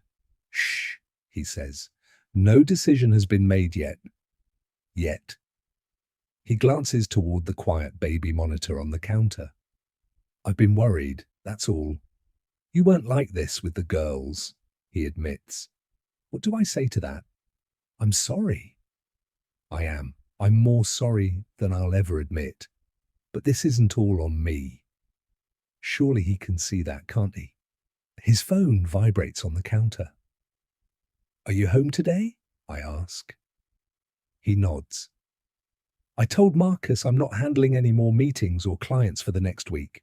Shh, he says. No decision has been made yet. Yet. He glances toward the quiet baby monitor on the counter. I've been worried, that's all. You weren't like this with the girls, he admits. What do I say to that? I'm sorry. I am. I'm more sorry than I'll ever admit. But this isn't all on me. Surely he can see that, can't he? His phone vibrates on the counter. Are you home today? I ask. He nods. I told Marcus I'm not handling any more meetings or clients for the next week.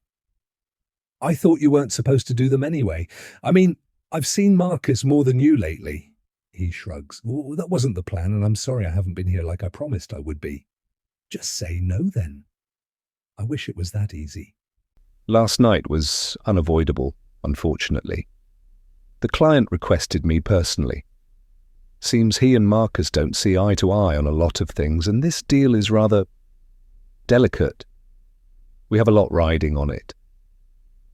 I thought you weren't supposed to do them anyway. I mean, I've seen Marcus more than you lately. He shrugs. Well, that wasn't the plan, and I'm sorry I haven't been here like I promised I would be. Just say no then. I wish it was that easy. Last night was unavoidable, unfortunately. The client requested me personally. Seems he and Marcus don't see eye to eye on a lot of things, and this deal is rather delicate. We have a lot riding on it.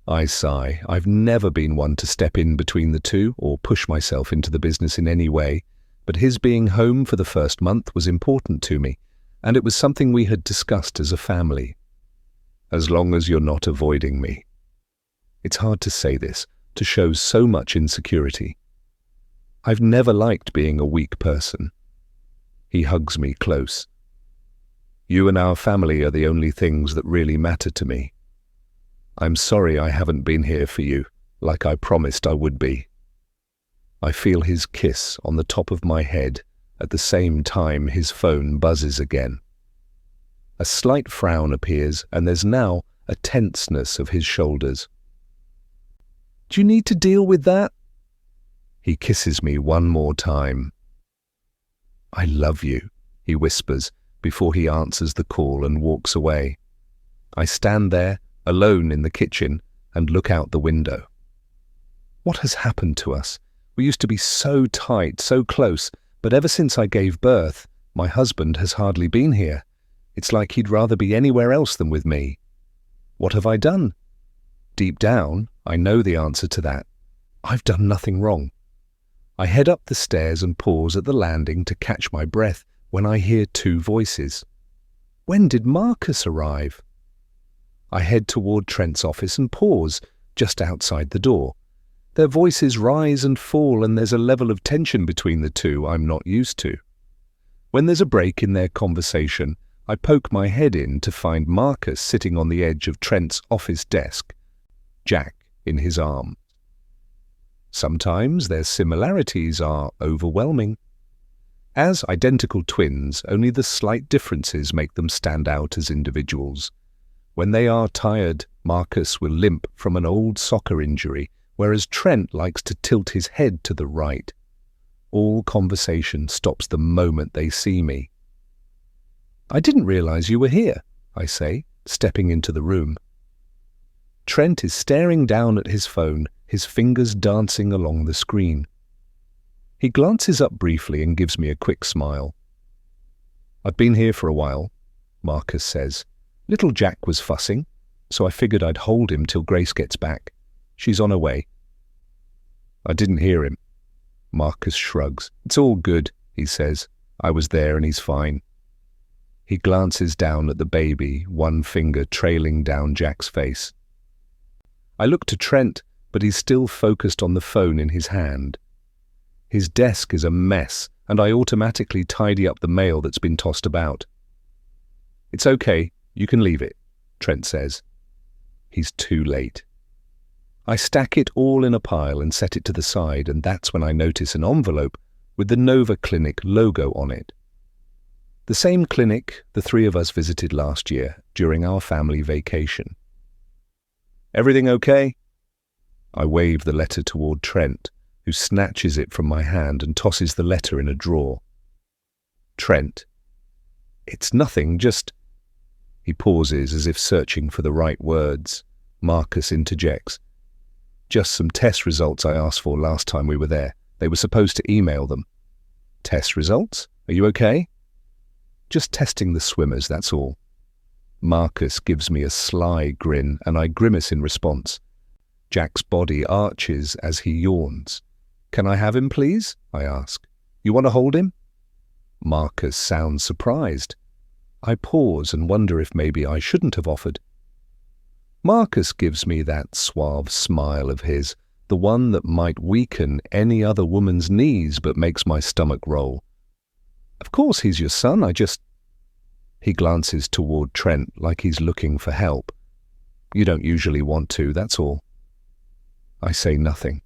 I sigh. I've never been one to step in between the two or push myself into the business in any way, but his being home for the first month was important to me, and it was something we had discussed as a family. As long as you're not avoiding me. It's hard to say this, to show so much insecurity. I've never liked being a weak person. He hugs me close. You and our family are the only things that really matter to me. I'm sorry I haven't been here for you, like I promised I would be. I feel his kiss on the top of my head at the same time his phone buzzes again. A slight frown appears, and there's now a tenseness of his shoulders. Do you need to deal with that? He kisses me one more time. I love you, he whispers before he answers the call and walks away. I stand there, alone in the kitchen, and look out the window. What has happened to us? We used to be so tight, so close, but ever since I gave birth, my husband has hardly been here. It's like he'd rather be anywhere else than with me. What have I done? Deep down, I know the answer to that. I've done nothing wrong. I head up the stairs and pause at the landing to catch my breath when I hear two voices. When did Marcus arrive? I head toward Trent's office and pause just outside the door. Their voices rise and fall, and there's a level of tension between the two I'm not used to. When there's a break in their conversation, I poke my head in to find Marcus sitting on the edge of Trent's office desk, Jack in his arm. Sometimes their similarities are overwhelming. As identical twins, only the slight differences make them stand out as individuals. When they are tired, Marcus will limp from an old soccer injury, whereas Trent likes to tilt his head to the right. All conversation stops the moment they see me. I didn't realize you were here, I say, stepping into the room. Trent is staring down at his phone, his fingers dancing along the screen. He glances up briefly and gives me a quick smile. I've been here for a while, Marcus says. Little Jack was fussing, so I figured I'd hold him till Grace gets back. She's on her way. I didn't hear him. Marcus shrugs. It's all good, he says. I was there and he's fine. He glances down at the baby, one finger trailing down Jack's face. I look to Trent, but he's still focused on the phone in his hand. His desk is a mess, and I automatically tidy up the mail that's been tossed about. "It's okay, you can leave it," Trent says. He's too late. I stack it all in a pile and set it to the side, and that's when I notice an envelope with the Nova Clinic logo on it. The same clinic the three of us visited last year during our family vacation. "Everything okay?" I wave the letter toward Trent, who snatches it from my hand and tosses the letter in a drawer. Trent: "It's nothing, just—" He pauses as if searching for the right words. Marcus interjects: "Just some test results I asked for last time we were there. They were supposed to email them." "Test results? Are you okay?" "Just testing the swimmers, that's all." Marcus gives me a sly grin, and I grimace in response. Jack's body arches as he yawns. "Can I have him, please?" I ask. "You want to hold him?" Marcus sounds surprised. I pause and wonder if maybe I shouldn't have offered. Marcus gives me that suave smile of his, the one that might weaken any other woman's knees but makes my stomach roll. "Of course he's your son, I just—" He glances toward Trent like he's looking for help. "You don't usually want to, that's all." I say nothing.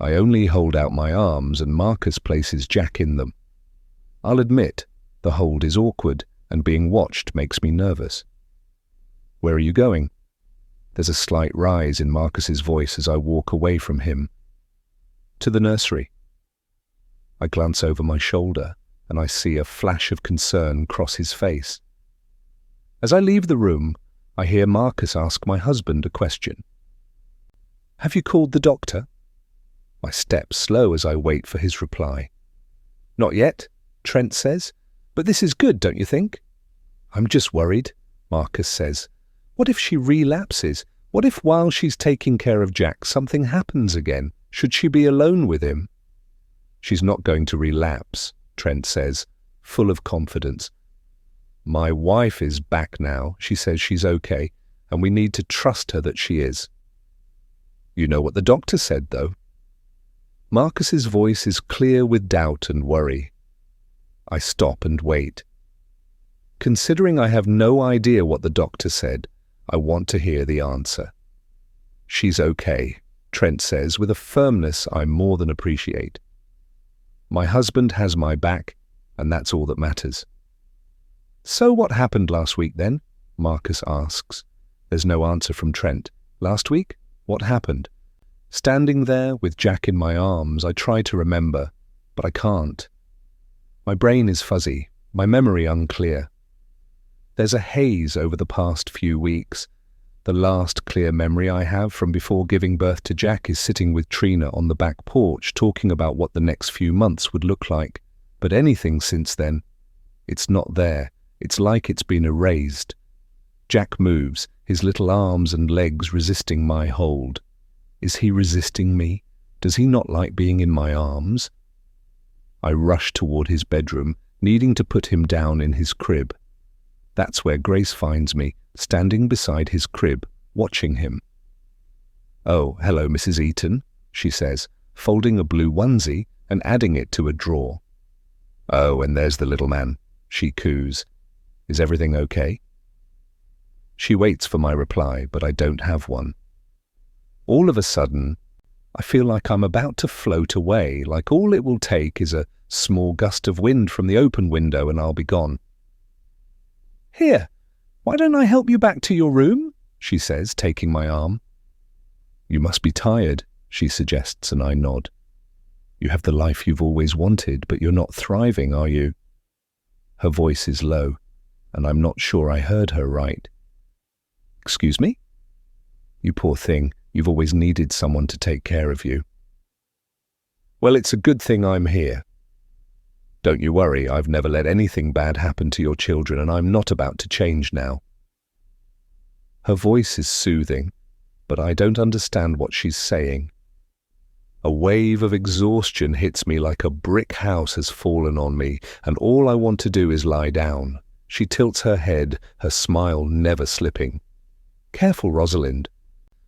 I only hold out my arms and Marcus places Jack in them. I'll admit, the hold is awkward and being watched makes me nervous. "Where are you going?" There's a slight rise in Marcus's voice as I walk away from him. "To the nursery." I glance over my shoulder and I see a flash of concern cross his face. As I leave the room, I hear Marcus ask my husband a question. "Have you called the doctor?" My steps slow as I wait for his reply. "Not yet," Trent says, "but this is good, don't you think?" "I'm just worried," Marcus says. "What if she relapses? What if while she's taking care of Jack something happens again? Should she be alone with him?" "She's not going to relapse," Trent says, full of confidence. "My wife is back now. She says she's okay, and we need to trust her that she is." "You know what the doctor said, though." Marcus's voice is clear with doubt and worry. I stop and wait. Considering I have no idea what the doctor said, I want to hear the answer. "She's okay," Trent says with a firmness I more than appreciate. My husband has my back, and that's all that matters. "So what happened last week then?" Marcus asks. There's no answer from Trent. "Last week? What happened?" Standing there with Jack in my arms, I try to remember, but I can't. My brain is fuzzy, my memory unclear. There's a haze over the past few weeks. The last clear memory I have from before giving birth to Jack is sitting with Trina on the back porch talking about what the next few months would look like. But anything since then, it's not there. It's like it's been erased. Jack moves, his little arms and legs resisting my hold. Is he resisting me? Does he not like being in my arms? I rush toward his bedroom, needing to put him down in his crib. That's where Grace finds me, standing beside his crib, watching him. "Oh, hello, Mrs. Eaton," she says, folding a blue onesie and adding it to a drawer. "Oh, and there's the little man," she coos. "Is everything okay?" She waits for my reply, but I don't have one. All of a sudden, I feel like I'm about to float away, like all it will take is a small gust of wind from the open window and I'll be gone. "Here, why don't I help you back to your room?" she says, taking my arm. "You must be tired," she suggests, and I nod. "You have the life you've always wanted, but you're not thriving, are you?" Her voice is low, and I'm not sure I heard her right. "Excuse me?" "You poor thing, you've always needed someone to take care of you." "Well, it's a good thing I'm here. Don't you worry, I've never let anything bad happen to your children, and I'm not about to change now." Her voice is soothing, but I don't understand what she's saying. A wave of exhaustion hits me like a brick house has fallen on me, and all I want to do is lie down. She tilts her head, her smile never slipping. Careful, Rosalind.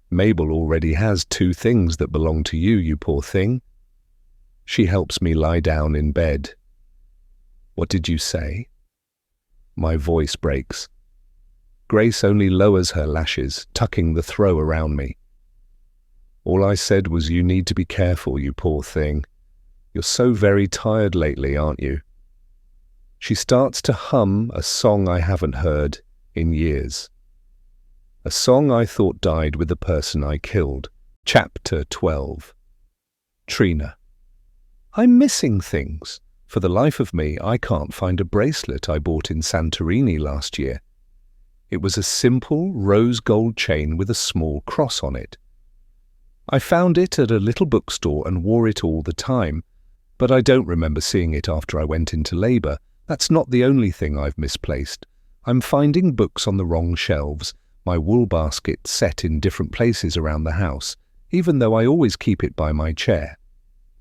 Mabel already has 2 things that belong to you, you poor thing. She helps me lie down in bed. What did you say? My voice breaks. Grace only lowers her lashes, tucking the throw around me. All I said was, you need to be careful, you poor thing. You're so very tired lately, aren't you? She starts to hum a song I haven't heard in years. A song I thought died with the person I killed. Chapter 12. Trina. I'm missing things. For the life of me, I can't find a bracelet I bought in Santorini last year. It was a simple rose gold chain with a small cross on it. I found it at a little bookstore and wore it all the time, but I don't remember seeing it after I went into labour. That's not the only thing I've misplaced. I'm finding books on the wrong shelves, my wool basket set in different places around the house, even though I always keep it by my chair.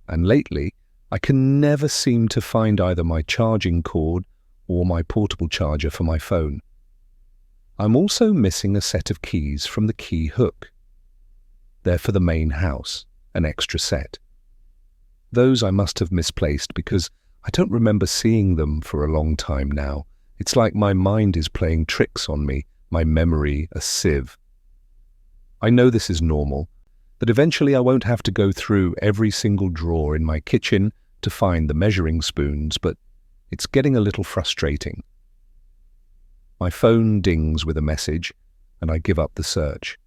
And lately, I can never seem to find either my charging cord or my portable charger for my phone. I'm also missing a set of keys from the key hook. They're for the main house, an extra set. Those I must have misplaced because I don't remember seeing them for a long time now. It's like my mind is playing tricks on me, my memory a sieve. I know this is normal, that eventually I won't have to go through every single drawer in my kitchen to find the measuring spoons, but it's getting a little frustrating. My phone dings with a message, and I give up the search.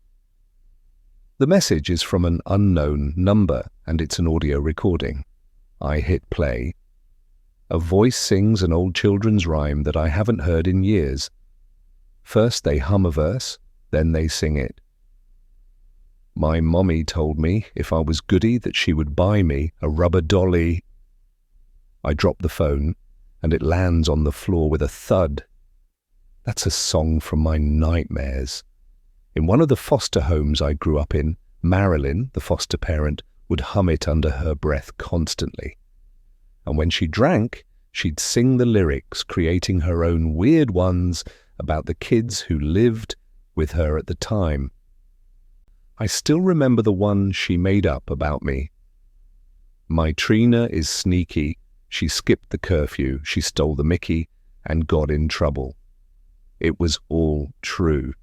The message is from an unknown number, and it's an audio recording. I hit play. A voice sings an old children's rhyme that I haven't heard in years. First they hum a verse, then they sing it. My mommy told me if I was goody that she would buy me a rubber dolly. I drop the phone, and it lands on the floor with a thud. That's a song from my nightmares. In one of the foster homes I grew up in, Marilyn, the foster parent, would hum it under her breath constantly. And when she drank, she'd sing the lyrics, creating her own weird ones about the kids who lived with her at the time. I still remember the one she made up about me. My Trina is sneaky. She skipped the curfew, she stole the Mickey, and got in trouble. It was all true.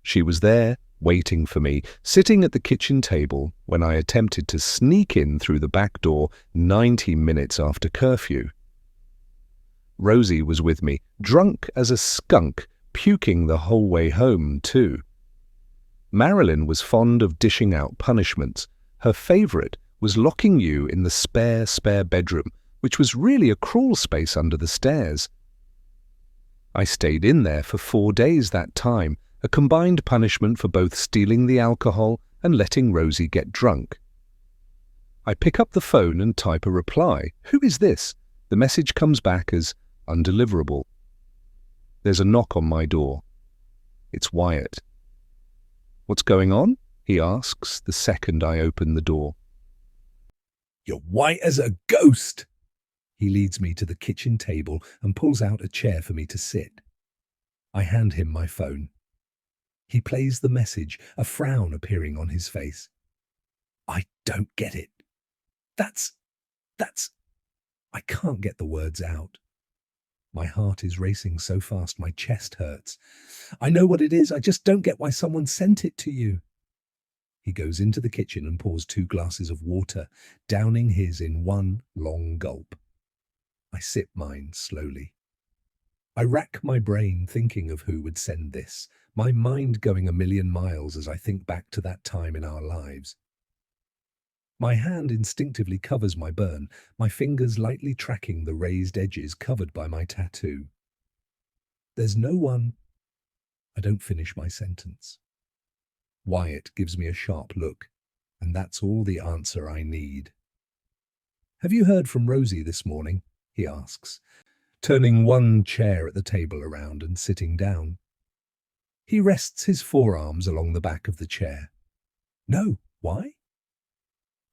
She was there, waiting for me, sitting at the kitchen table when I attempted to sneak in through the back door 90 minutes after curfew. Rosie was with me, drunk as a skunk, puking the whole way home, too. Marilyn was fond of dishing out punishments. Her favourite was locking you in the spare bedroom, which was really a crawl space under the stairs. I stayed in there for 4 days that time, a combined punishment for both stealing the alcohol and letting Rosie get drunk. I pick up the phone and type a reply. Who is this? The message comes back as undeliverable. There's a knock on my door. It's Wyatt. What's going on? He asks the second I open the door. You're white as a ghost. He leads me to the kitchen table and pulls out a chair for me to sit. I hand him my phone. He plays the message, a frown appearing on his face. I don't get it. That's... I can't get the words out. My heart is racing so fast my chest hurts. I know what it is, I just don't get why someone sent it to you. He goes into the kitchen and pours 2 glasses of water, downing his in one long gulp. I sip mine slowly. I rack my brain thinking of who would send this, my mind going a million miles as I think back to that time in our lives. My hand instinctively covers my burn, my fingers lightly tracking the raised edges covered by my tattoo. There's no one... I don't finish my sentence. Wyatt gives me a sharp look, and that's all the answer I need. Have you heard from Rosie this morning? He asks, turning one chair at the table around and sitting down. He rests his forearms along the back of the chair. No, why?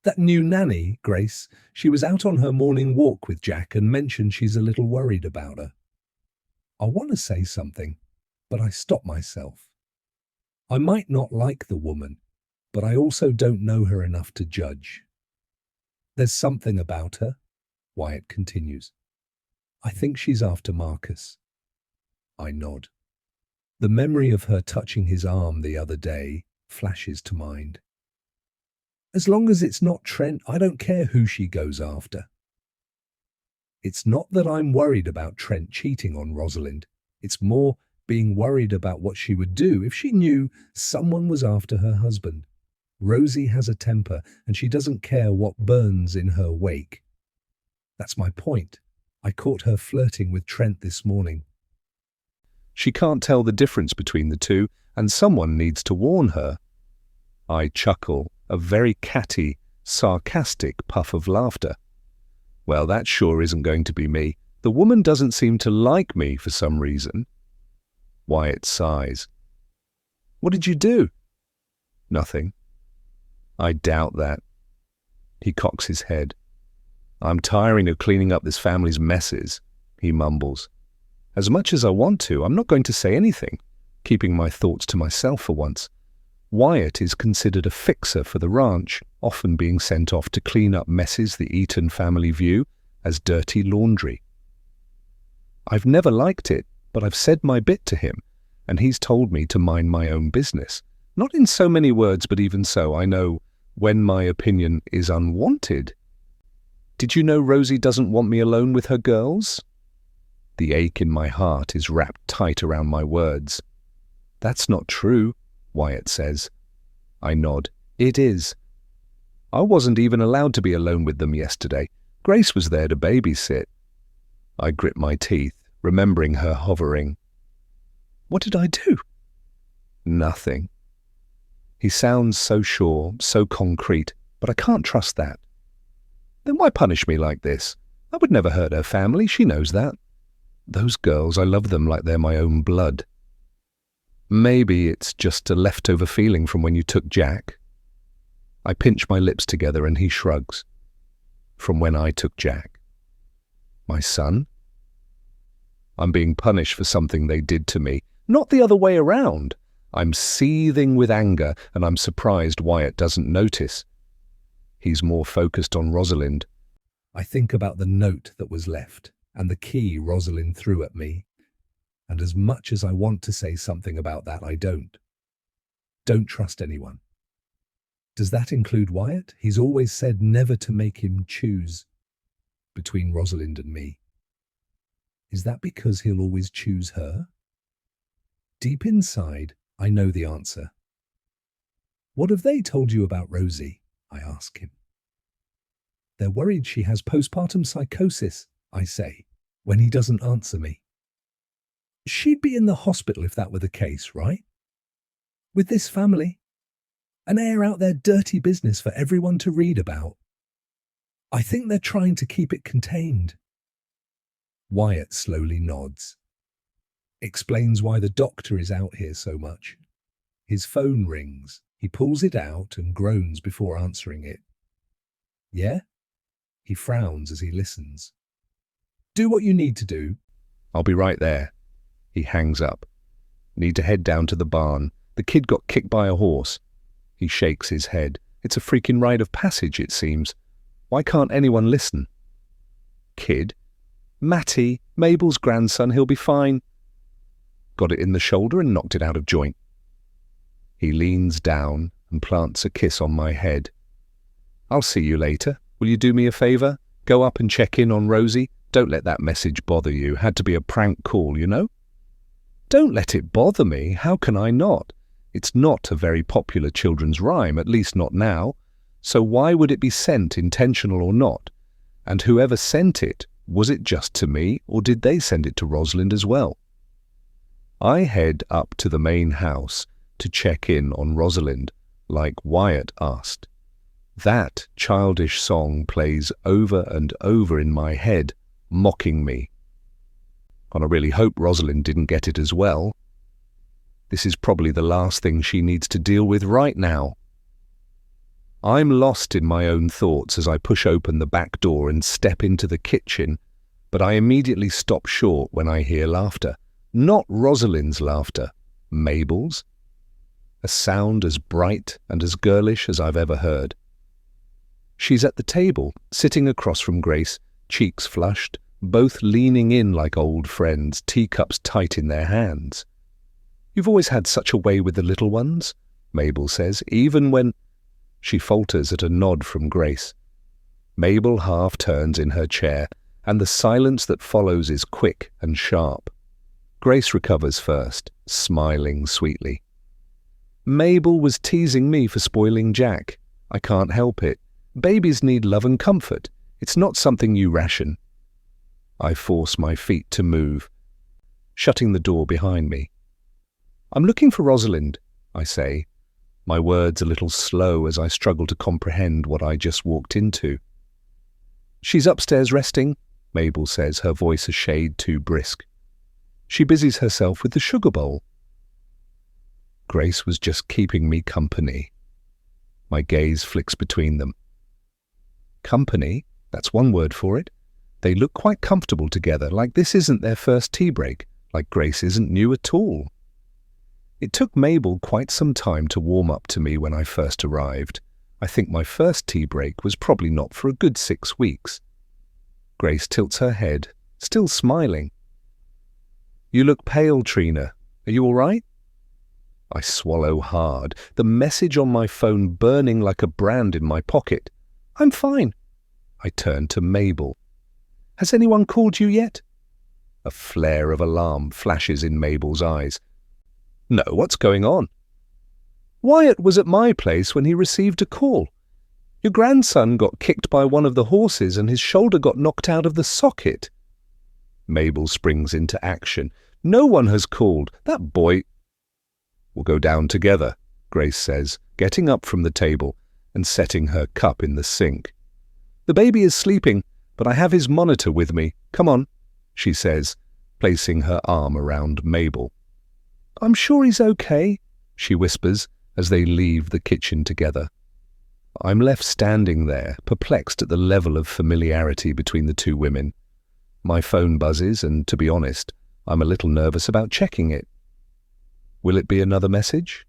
That new nanny, Grace, she was out on her morning walk with Jack and mentioned she's a little worried about her. I want to say something, but I stop myself. I might not like the woman, but I also don't know her enough to judge. There's something about her, Wyatt continues. I think she's after Marcus. I nod. The memory of her touching his arm the other day flashes to mind. As long as it's not Trent, I don't care who she goes after. It's not that I'm worried about Trent cheating on Rosalind. It's more being worried about what she would do if she knew someone was after her husband. Rosie has a temper and she doesn't care what burns in her wake. That's my point. I caught her flirting with Trent this morning. She can't tell the difference between the two, and someone needs to warn her. I chuckle, a very catty, sarcastic puff of laughter. Well, that sure isn't going to be me. The woman doesn't seem to like me for some reason. Wyatt sighs. What did you do? Nothing. I doubt that. He cocks his head. I'm tiring of cleaning up this family's messes, he mumbles. As much as I want to, I'm not going to say anything, keeping my thoughts to myself for once. Wyatt is considered a fixer for the ranch, often being sent off to clean up messes the Eaton family view as dirty laundry. I've never liked it, but I've said my bit to him, and he's told me to mind my own business. Not in so many words, but even so, I know when my opinion is unwanted. Did you know Rosie doesn't want me alone with her girls? The ache in my heart is wrapped tight around my words. That's not true, Wyatt says. I nod. It is. I wasn't even allowed to be alone with them yesterday. Grace was there to babysit. I grit my teeth, remembering her hovering. What did I do? Nothing. He sounds so sure, so concrete, but I can't trust that. Then why punish me like this? I would never hurt her family, she knows that. Those girls, I love them like they're my own blood. Maybe it's just a leftover feeling from when you took Jack. I pinch my lips together and he shrugs. From when I took Jack. My son? I'm being punished for something they did to me, not the other way around. I'm seething with anger and I'm surprised Wyatt doesn't notice. He's more focused on Rosalind. I think about the note that was left and the key Rosalind threw at me. And as much as I want to say something about that, I don't. Don't trust anyone. Does that include Wyatt? He's always said never to make him choose between Rosalind and me. Is that because he'll always choose her? Deep inside, I know the answer. What have they told you about Rosie? I ask him. They're worried she has postpartum psychosis, I say, when he doesn't answer me. She'd be in the hospital if that were the case, right? With this family? And air out their dirty business for everyone to read about. I think they're trying to keep it contained. Wyatt slowly nods. Explains why the doctor is out here so much. His phone rings. He pulls it out and groans before answering it. Yeah? He frowns as he listens. Do what you need to do. I'll be right there. He hangs up. Need to head down to the barn. The kid got kicked by a horse. He shakes his head. It's a freaking rite of passage, it seems. Why can't anyone listen? Kid? Matty, Mabel's grandson, he'll be fine. Got it in the shoulder and knocked it out of joint. He leans down and plants a kiss on my head. I'll see you later. Will you do me a favor? Go up and check in on Rosie. Don't let that message bother you. Had to be a prank call, you know? Don't let it bother me. How can I not? It's not a very popular children's rhyme, at least not now. So why would it be sent, intentional or not? And whoever sent it, was it just to me, or did they send it to Rosalind as well? I head up to the main house to check in on Rosalind, like Wyatt asked. That childish song plays over and over in my head, mocking me. And I really hope Rosalind didn't get it as well. This is probably the last thing she needs to deal with right now. I'm lost in my own thoughts as I push open the back door and step into the kitchen, but I immediately stop short when I hear laughter. Not Rosalind's laughter, Mabel's. A sound as bright and as girlish as I've ever heard. She's at the table, sitting across from Grace, cheeks flushed, both leaning in like old friends, teacups tight in their hands. "You've always had such a way with the little ones," Mabel says, "even when—" She falters at a nod from Grace. Mabel half turns in her chair, and the silence that follows is quick and sharp. Grace recovers first, smiling sweetly. "Mabel was teasing me for spoiling Jack. I can't help it. Babies need love and comfort. It's not something you ration." I force my feet to move, shutting the door behind me. "I'm looking for Rosalind," I say, my words a little slow as I struggle to comprehend what I just walked into. "She's upstairs resting," Mabel says, her voice a shade too brisk. "She busies herself with the sugar bowl." Grace was just keeping me company. My gaze flicks between them. Company? That's one word for it. They look quite comfortable together, like this isn't their first tea break, like Grace isn't new at all. It took Mabel quite some time to warm up to me when I first arrived. I think my first tea break was probably not for a good 6 weeks. Grace tilts her head, still smiling. "You look pale, Trina. Are you all right?" I swallow hard, the message on my phone burning like a brand in my pocket. "I'm fine." I turn to Mabel. "Has anyone called you yet?" A flare of alarm flashes in Mabel's eyes. "No, what's going on?" "Wyatt was at my place when he received a call. Your grandson got kicked by one of the horses and his shoulder got knocked out of the socket." Mabel springs into action. "No one has called. That boy—" "We'll go down together," Grace says, getting up from the table and setting her cup in the sink. "The baby is sleeping, but I have his monitor with me. Come on," she says, placing her arm around Mabel. "I'm sure he's okay," she whispers as they leave the kitchen together. I'm left standing there, perplexed at the level of familiarity between the two women. My phone buzzes, and to be honest, I'm a little nervous about checking it. Will it be another message?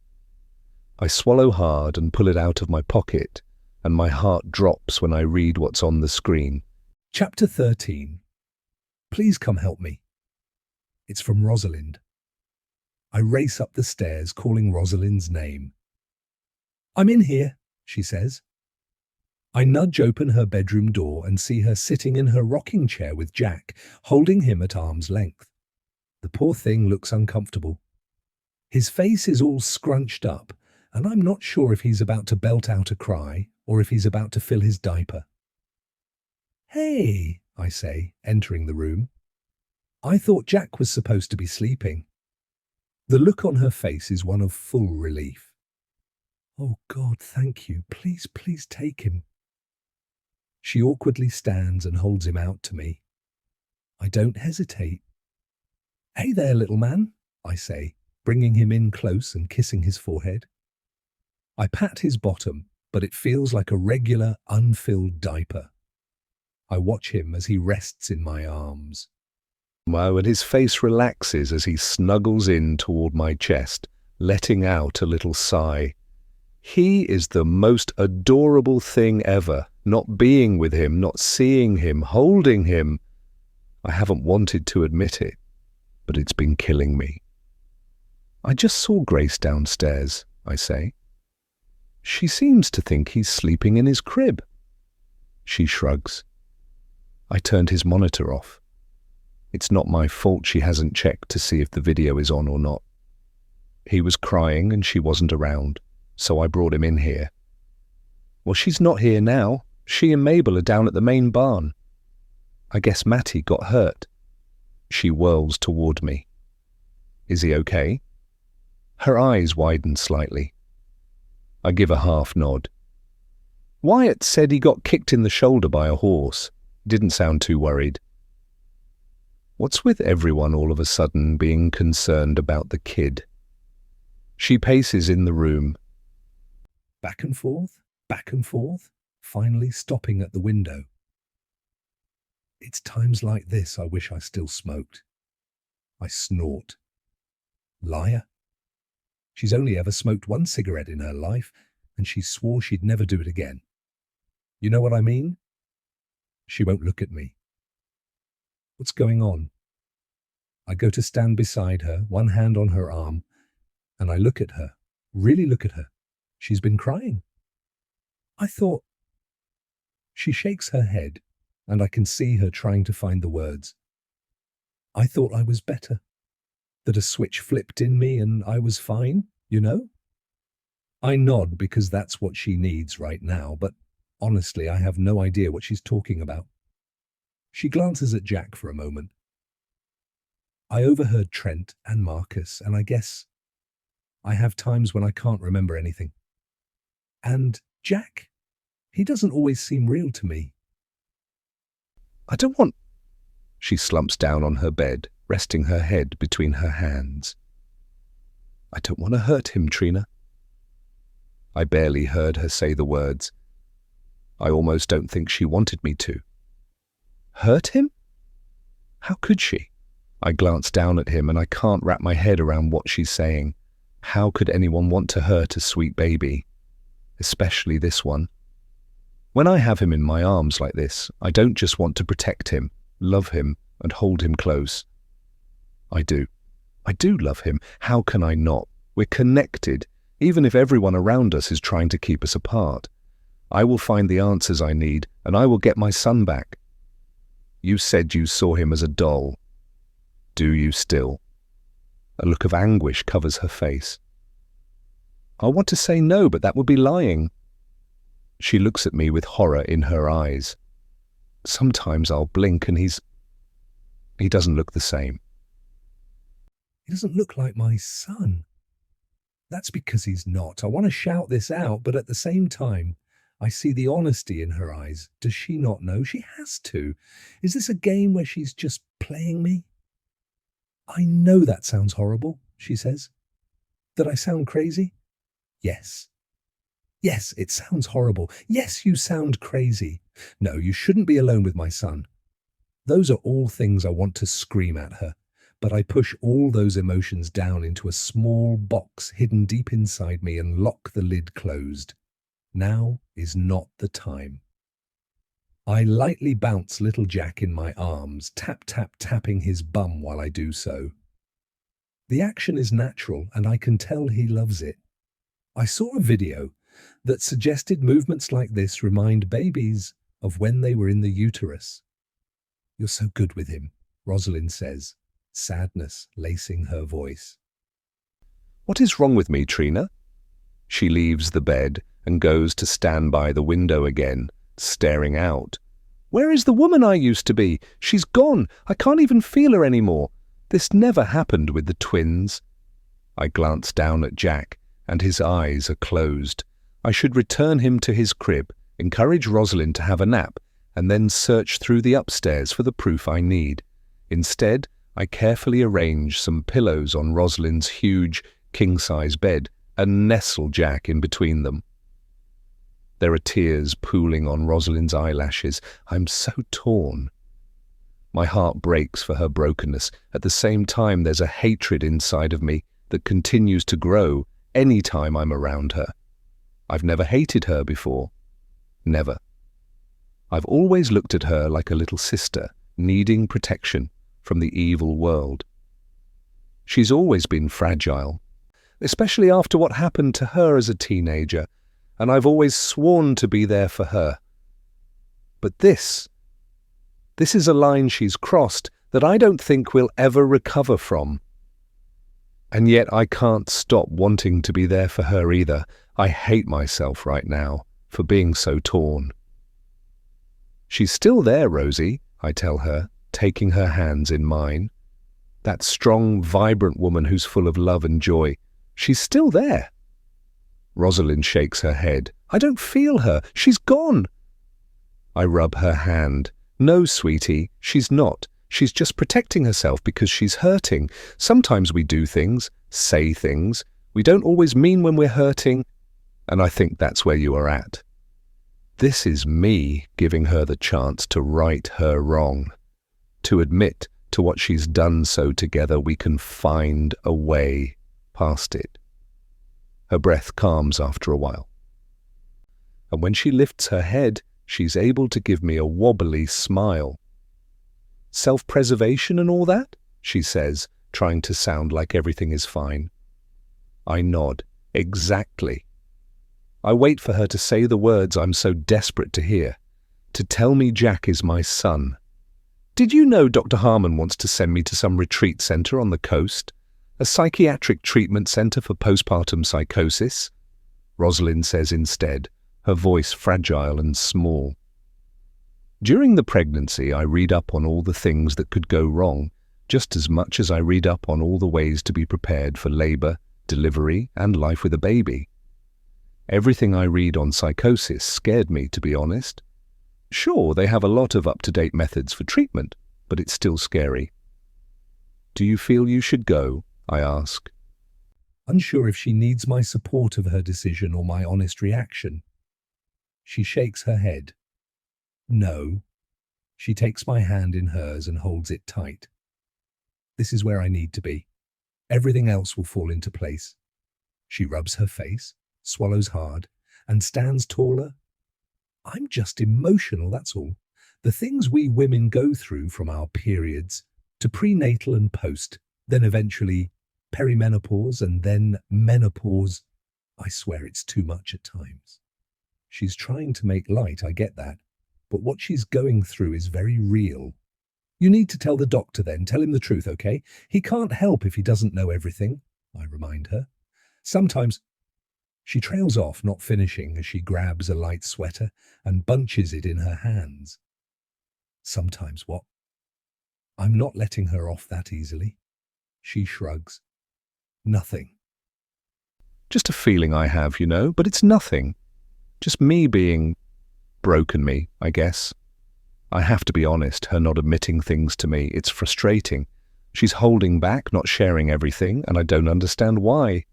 I swallow hard and pull it out of my pocket, and my heart drops when I read what's on the screen. Chapter 13. Please come help me. It's from Rosalind. I race up the stairs, calling Rosalind's name. "I'm in here," she says. I nudge open her bedroom door and see her sitting in her rocking chair with Jack, holding him at arm's length. The poor thing looks uncomfortable. His face is all scrunched up, and I'm not sure if he's about to belt out a cry or if he's about to fill his diaper. "Hey," I say, entering the room. "I thought Jack was supposed to be sleeping." The look on her face is one of full relief. "Oh God, thank you. Please, please take him." She awkwardly stands and holds him out to me. I don't hesitate. "Hey there, little man," I say, bringing him in close and kissing his forehead. I pat his bottom, but it feels like a regular, unfilled diaper. I watch him as he rests in my arms. Wow, and his face relaxes as he snuggles in toward my chest, letting out a little sigh. He is the most adorable thing ever, not being with him, not seeing him, holding him. I haven't wanted to admit it, but it's been killing me. "I just saw Grace downstairs," I say. "She seems to think he's sleeping in his crib." She shrugs. I turned his monitor off. It's not my fault she hasn't checked to see if the video is on or not. He was crying and she wasn't around, so I brought him in here. "Well, she's not here now. She and Mabel are down at the main barn. I guess Matty got hurt." She whirls toward me. "Is he okay?" Her eyes widen slightly. I give a half nod. "Wyatt said he got kicked in the shoulder by a horse. Didn't sound too worried." What's with everyone all of a sudden being concerned about the kid? She paces in the room. Back and forth, finally stopping at the window. It's times like this I wish I still smoked. I snort. Liar. She's only ever smoked one cigarette in her life, and she swore she'd never do it again. You know what I mean? She won't look at me. What's going on? I go to stand beside her, one hand on her arm, and I look at her, really look at her. She's been crying. I thought... She shakes her head, and I can see her trying to find the words. I thought I was better, that a switch flipped in me and I was fine, you know? I nod because that's what she needs right now, but honestly, I have no idea what she's talking about. She glances at Jack for a moment. I overheard Trent and Marcus, and I guess I have times when I can't remember anything. And Jack, he doesn't always seem real to me. I don't want... She slumps down on her bed, resting her head between her hands. I don't want to hurt him, Trina. I barely heard her say the words. I almost don't think she wanted me to. Hurt him? How could she? I glance down at him and I can't wrap my head around what she's saying. How could anyone want to hurt a sweet baby? Especially this one. When I have him in my arms like this, I don't just want to protect him, love him, and hold him close. I do. I do love him. How can I not? We're connected, even if everyone around us is trying to keep us apart. I will find the answers I need, and I will get my son back. You said you saw him as a doll. Do you still? A look of anguish covers her face. I want to say no, but that would be lying. She looks at me with horror in her eyes. Sometimes I'll blink and he doesn't look the same. He doesn't look like my son. That's because he's not. I want to shout this out, but at the same time, I see the honesty in her eyes. Does she not know? She has to. Is this a game where she's just playing me? I know that sounds horrible, she says. That I sound crazy? Yes. Yes, it sounds horrible. Yes, you sound crazy. No, you shouldn't be alone with my son. Those are all things I want to scream at her, but I push all those emotions down into a small box hidden deep inside me and lock the lid closed. Now is not the time. I lightly bounce little Jack in my arms, tap, tap, tapping his bum while I do so. The action is natural and I can tell he loves it. I saw a video that suggested movements like this remind babies of when they were in the uterus. You're so good with him, Rosalind says, sadness lacing her voice. What is wrong with me, Trina? She leaves the bed and goes to stand by the window again, staring out. Where is the woman I used to be? She's gone. I can't even feel her anymore. This never happened with the twins. I glance down at Jack, and his eyes are closed. I should return him to his crib, encourage Rosalind to have a nap, and then search through the upstairs for the proof I need. Instead, I carefully arrange some pillows on Rosalind's huge, king-size bed and nestle Jack in between them. There are tears pooling on Rosalind's eyelashes. I'm so torn. My heart breaks for her brokenness. At the same time, there's a hatred inside of me that continues to grow any time I'm around her. I've never hated her before. Never. I've always looked at her like a little sister, needing protection from the evil world. She's always been fragile, especially after what happened to her as a teenager, and I've always sworn to be there for her. But this is a line she's crossed that I don't think we'll ever recover from. And yet I can't stop wanting to be there for her either. I hate myself right now for being so torn. She's still there, Rosie, I tell her, taking her hands in mine. That strong, vibrant woman who's full of love and joy. She's still there. Rosalind shakes her head. I don't feel her. She's gone. I rub her hand. No, sweetie, she's not. She's just protecting herself because she's hurting. Sometimes we do things, say things, we don't always mean when we're hurting, and I think that's where you are at. This is me giving her the chance to right her wrong, to admit to to what she's done so together we can find a way past it. Her breath calms after a while. And when she lifts her head, she's able to give me a wobbly smile. Self-preservation and all that? She says, trying to sound like everything is fine. I nod. Exactly. I wait for her to say the words I'm so desperate to hear, to tell me Jack is my son. Did you know Dr. Harmon wants to send me to some retreat center on the coast? A psychiatric treatment center for postpartum psychosis? Rosalind says instead, her voice fragile and small. During the pregnancy, I read up on all the things that could go wrong, just as much as I read up on all the ways to be prepared for labor, delivery, and life with a baby. Everything I read on psychosis scared me, to be honest. Sure, they have a lot of up-to-date methods for treatment, but it's still scary. Do you feel you should go? I ask. Unsure if she needs my support of her decision or my honest reaction. She shakes her head. No. She takes my hand in hers and holds it tight. This is where I need to be. Everything else will fall into place. She rubs her face, swallows hard, and stands taller. I'm just emotional, that's all. The things we women go through from our periods to prenatal and post, then eventually perimenopause and then menopause. I swear it's too much at times. She's trying to make light, I get that. But what she's going through is very real. You need to tell the doctor then. Tell him the truth, okay? He can't help if he doesn't know everything, I remind her. Sometimes she trails off, not finishing, as she grabs a light sweater and bunches it in her hands. Sometimes what? I'm not letting her off that easily. She shrugs. Nothing. Just a feeling I have, but it's nothing. Just me being broken me, I guess. I have to be honest, her not admitting things to me, it's frustrating. She's holding back, not sharing everything, and I don't understand why.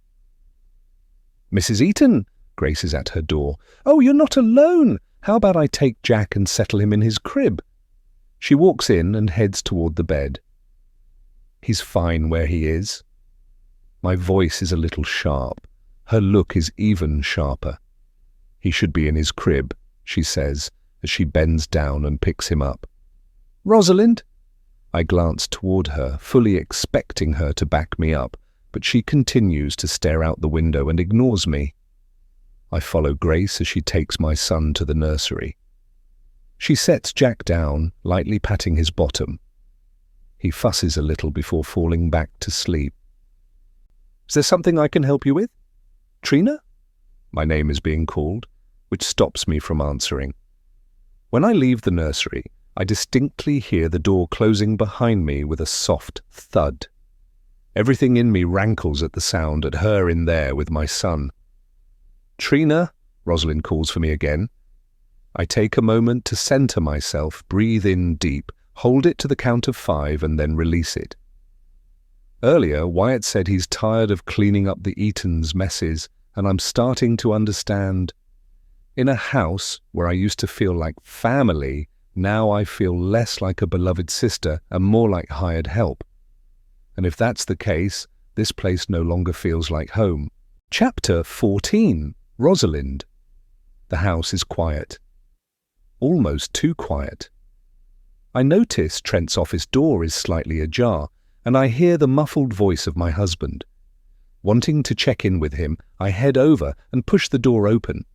Mrs. Eaton, Grace is at her door. Oh, you're not alone. How about I take Jack and settle him in his crib? She walks in and heads toward the bed. He's fine where he is. My voice is a little sharp. Her look is even sharper. He should be in his crib, she says, as she bends down and picks him up. Rosalind? I glance toward her, fully expecting her to back me up, but she continues to stare out the window and ignores me. I follow Grace as she takes my son to the nursery. She sets Jack down, lightly patting his bottom. He fusses a little before falling back to sleep. Is there something I can help you with? Trina? My name is being called, which stops me from answering. When I leave the nursery, I distinctly hear the door closing behind me with a soft thud. Everything in me rankles at the sound, at her in there with my son. Trina, Rosalind calls for me again. I take a moment to center myself, breathe in deep, hold it to the count of 5 and then release it. Earlier, Wyatt said he's tired of cleaning up the Eatons' messes, and I'm starting to understand. In a house where I used to feel like family, now I feel less like a beloved sister and more like hired help. And if that's the case, this place no longer feels like home. Chapter 14, Rosalind. The house is quiet. Almost too quiet. I notice Trent's office door is slightly ajar, and I hear the muffled voice of my husband. Wanting to check in with him, I head over and push the door open.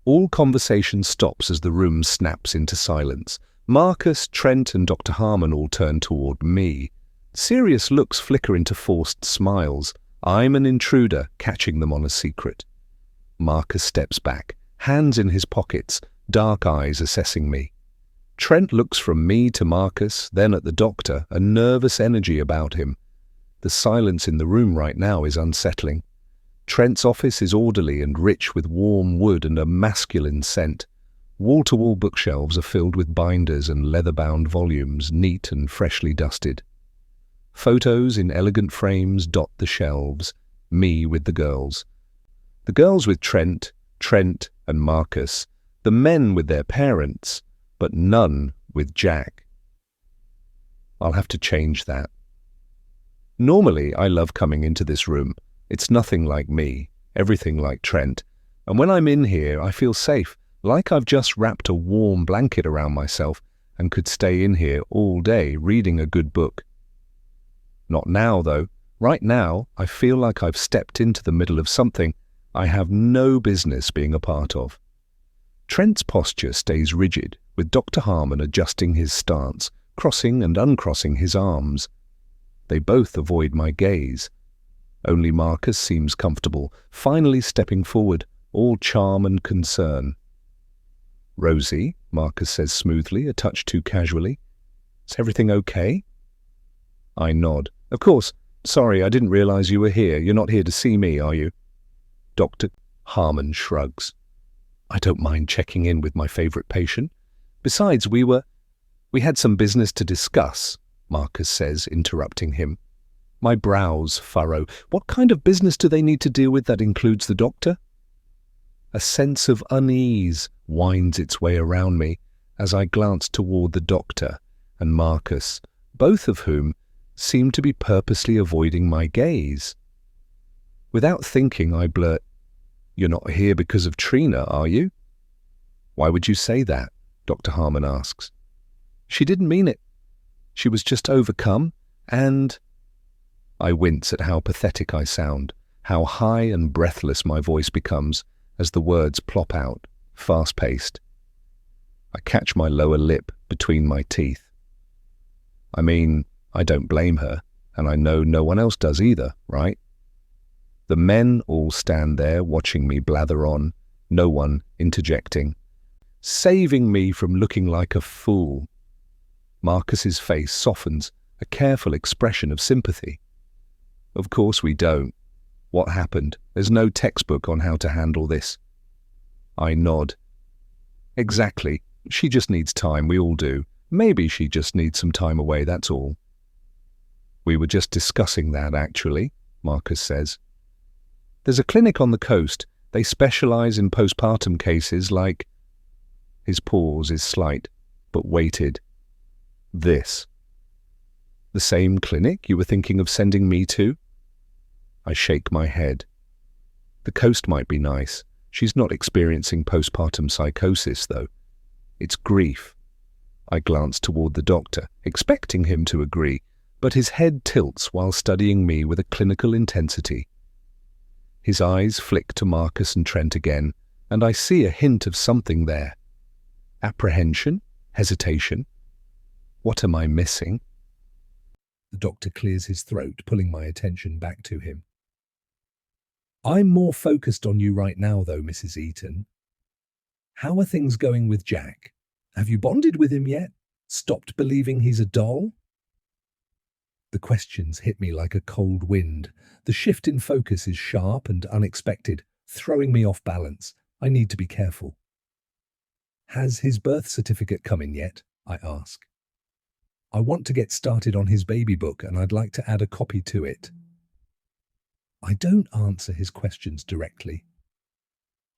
All conversation stops as the room snaps into silence. Marcus, Trent, and Dr. Harmon all turn toward me. Serious looks flicker into forced smiles. I'm an intruder, catching them on a secret. Marcus steps back, hands in his pockets, dark eyes assessing me. Trent looks from me to Marcus, then at the doctor, a nervous energy about him. The silence in the room right now is unsettling. Trent's office is orderly and rich with warm wood and a masculine scent. Wall-to-wall bookshelves are filled with binders and leather-bound volumes, neat and freshly dusted. Photos in elegant frames dot the shelves, me with the girls. The girls with Trent and Marcus, the men with their parents, but none with Jack. I'll have to change that. Normally, I love coming into this room. It's nothing like me, everything like Trent. And when I'm in here, I feel safe, like I've just wrapped a warm blanket around myself and could stay in here all day reading a good book. Not now, though. Right now, I feel like I've stepped into the middle of something I have no business being a part of. Trent's posture stays rigid, with Dr. Harmon adjusting his stance, crossing and uncrossing his arms. They both avoid my gaze. Only Marcus seems comfortable, finally stepping forward, all charm and concern. "Rosie," Marcus says smoothly, a touch too casually. "Is everything okay?" I nod. "Of course. Sorry, I didn't realize you were here. You're not here to see me, are you?" Dr. Harmon shrugs. "I don't mind checking in with my favorite patient. Besides, we had some business to discuss," Marcus says, interrupting him. My brows furrow. What kind of business do they need to deal with that includes the doctor? A sense of unease winds its way around me as I glance toward the doctor and Marcus, both of whom seem to be purposely avoiding my gaze. Without thinking, I blurt, "You're not here because of Trina, are you?" "Why would you say that?" Dr. Harmon asks. "She didn't mean it. She was just overcome, and—" I wince at how pathetic I sound, how high and breathless my voice becomes as the words plop out, fast-paced. I catch my lower lip between my teeth. I mean, I don't blame her, and I know no one else does either, right? The men all stand there watching me blather on, no one interjecting, saving me from looking like a fool. Marcus's face softens, a careful expression of sympathy. "Of course we don't. What happened? There's no textbook on how to handle this." I nod. "Exactly. She just needs time, we all do. Maybe she just needs some time away, that's all." "We were just discussing that, actually," Marcus says. "There's a clinic on the coast. They specialize in postpartum cases like—" His pause is slight, but weighted. "This." "The same clinic you were thinking of sending me to?" I shake my head. The coast might be nice. She's not experiencing postpartum psychosis, though. It's grief. I glance toward the doctor, expecting him to agree, but his head tilts while studying me with a clinical intensity. His eyes flick to Marcus and Trent again, and I see a hint of something there. Apprehension? Hesitation? What am I missing? The doctor clears his throat, pulling my attention back to him. "I'm more focused on you right now, though, Mrs. Eaton. How are things going with Jack? Have you bonded with him yet? Stopped believing he's a doll?" The questions hit me like a cold wind. The shift in focus is sharp and unexpected, throwing me off balance. I need to be careful. "Has his birth certificate come in yet?" I ask. "I want to get started on his baby book, and I'd like to add a copy to it." I don't answer his questions directly.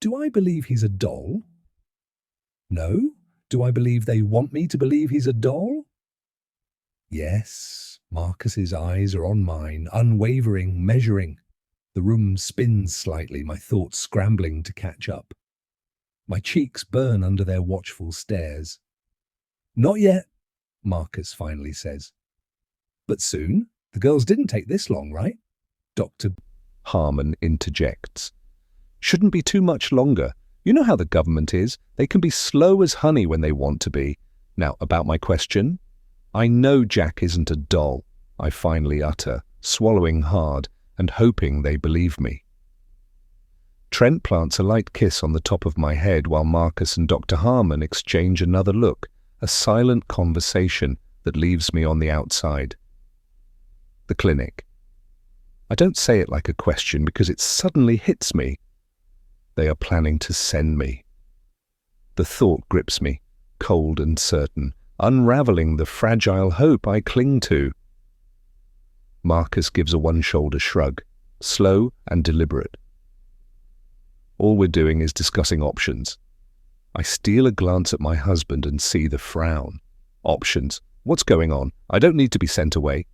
Do I believe he's a doll? No. Do I believe they want me to believe he's a doll? Yes. Marcus's eyes are on mine, unwavering, measuring. The room spins slightly, my thoughts scrambling to catch up. My cheeks burn under their watchful stares. "Not yet," Marcus finally says. "But soon? The girls didn't take this long, right?" Dr. Harmon interjects. "Shouldn't be too much longer. You know how the government is. They can be slow as honey when they want to be. Now, about my question. I know Jack isn't a doll," I finally utter, swallowing hard and hoping they believe me. Trent plants a light kiss on the top of my head while Marcus and Dr. Harmon exchange another look, a silent conversation that leaves me on the outside. The clinic. I don't say it like a question because it suddenly hits me. They are planning to send me. The thought grips me, cold and certain, unraveling the fragile hope I cling to. Marcus gives a one-shoulder shrug, slow and deliberate. All we're doing is discussing options. I steal a glance at my husband and see the frown. Options? What's going on? I don't need to be sent away.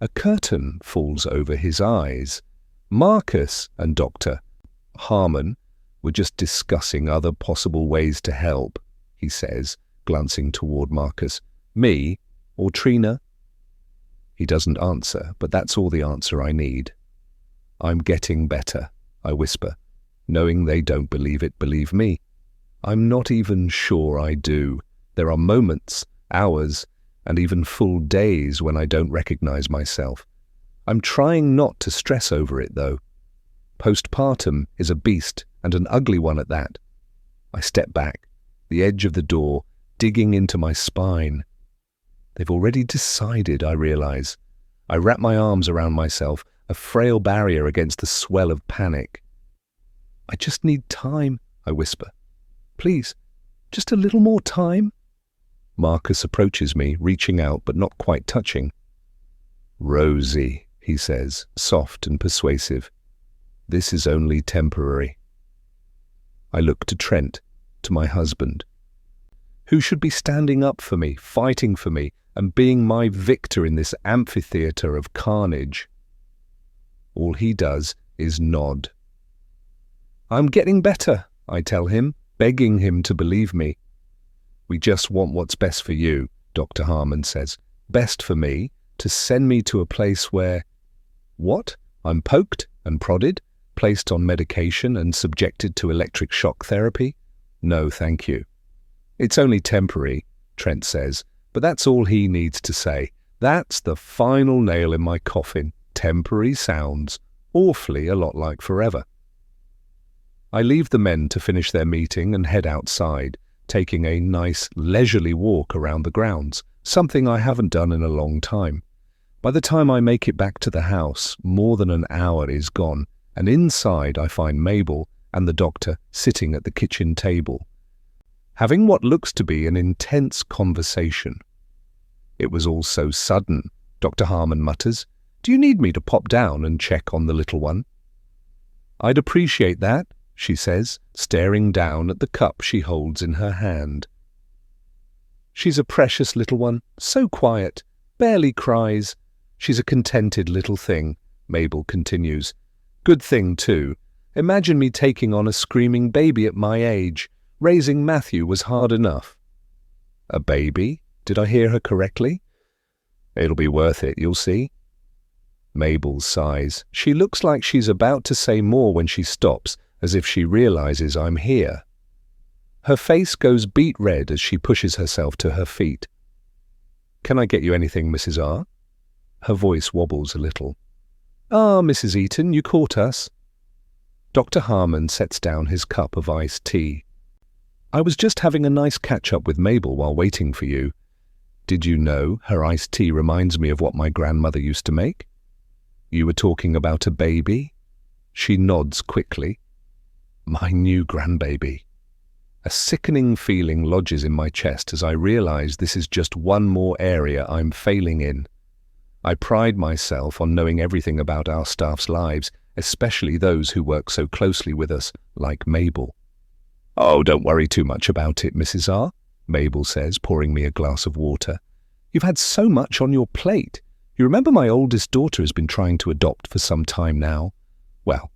A curtain falls over his eyes. Marcus and Dr. Harmon were just discussing other possible ways to help, he says, glancing toward Marcus. Me or Trina? He doesn't answer, but that's all the answer I need. I'm getting better, I whisper, knowing they don't believe it, believe me. I'm not even sure I do. There are moments, hours, and even full days when I don't recognize myself. I'm trying not to stress over it, though. Postpartum is a beast, and an ugly one at that. I step back, the edge of the door digging into my spine. They've already decided, I realize. I wrap my arms around myself, a frail barrier against the swell of panic. I just need time, I whisper. Please, just a little more time. Marcus approaches me, reaching out but not quite touching. Rosie, he says, soft and persuasive. This is only temporary. I look to Trent, to my husband, who should be standing up for me, fighting for me, and being my victor in this amphitheater of carnage. All he does is nod. I'm getting better, I tell him, begging him to believe me. We just want what's best for you, Dr. Harmon says. Best for me, to send me to a place where... What? I'm poked and prodded, placed on medication and subjected to electric shock therapy? No, thank you. It's only temporary, Trent says, but that's all he needs to say. That's the final nail in my coffin. Temporary sounds awfully a lot like forever. I leave the men to finish their meeting and head outside, taking a nice leisurely walk around the grounds, something I haven't done in a long time. By the time I make it back to the house, more than an hour is gone, and inside I find Mabel and the doctor sitting at the kitchen table, having what looks to be an intense conversation. It was all so sudden, Dr. Harmon mutters. Do you need me to pop down and check on the little one? I'd appreciate that, she says, staring down at the cup she holds in her hand. She's a precious little one, so quiet, barely cries. She's a contented little thing, Mabel continues. Good thing, too. Imagine me taking on a screaming baby at my age. Raising Matthew was hard enough. A baby? Did I hear her correctly? It'll be worth it, you'll see. Mabel sighs. She looks like she's about to say more when she stops, as if she realizes I'm here. Her face goes beet red as she pushes herself to her feet. Can I get you anything, Mrs. R? Her voice wobbles a little. Ah, Mrs. Eaton, you caught us. Dr. Harmon sets down his cup of iced tea. I was just having a nice catch-up with Mabel while waiting for you. Did you know her iced tea reminds me of what my grandmother used to make? You were talking about a baby? She nods quickly. My new grandbaby. A sickening feeling lodges in my chest as I realize this is just one more area I'm failing in. I pride myself on knowing everything about our staff's lives, especially those who work so closely with us, like Mabel. Oh, don't worry too much about it, Mrs. R, Mabel says, pouring me a glass of water. You've had so much on your plate. You remember my oldest daughter has been trying to adopt for some time now? Well,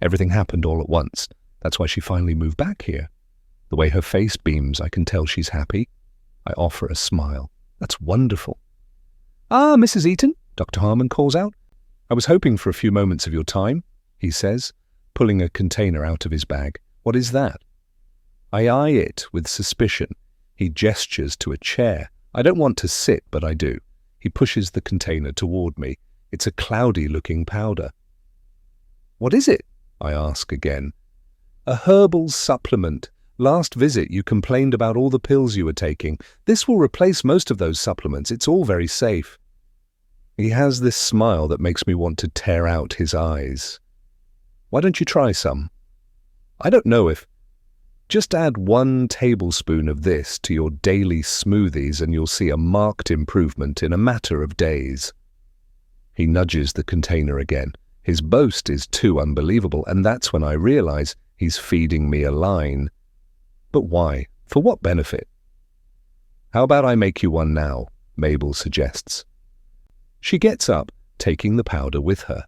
everything happened all at once. That's why she finally moved back here. The way her face beams, I can tell she's happy. I offer a smile. That's wonderful. Ah, Mrs. Eaton, Dr. Harmon calls out. I was hoping for a few moments of your time, he says, pulling a container out of his bag. What is that? I eye it with suspicion. He gestures to a chair. I don't want to sit, but I do. He pushes the container toward me. It's a cloudy-looking powder. What is it? I ask again. A herbal supplement. Last visit you complained about all the pills you were taking. This will replace most of those supplements. It's all very safe. He has this smile that makes me want to tear out his eyes. Why don't you try some? I don't know if... Just add 1 tablespoon of this to your daily smoothies and you'll see a marked improvement in a matter of days. He nudges the container again. His boast is too unbelievable, and that's when I realize he's feeding me a line. But why? For what benefit? How about I make you one now? Mabel suggests. She gets up, taking the powder with her.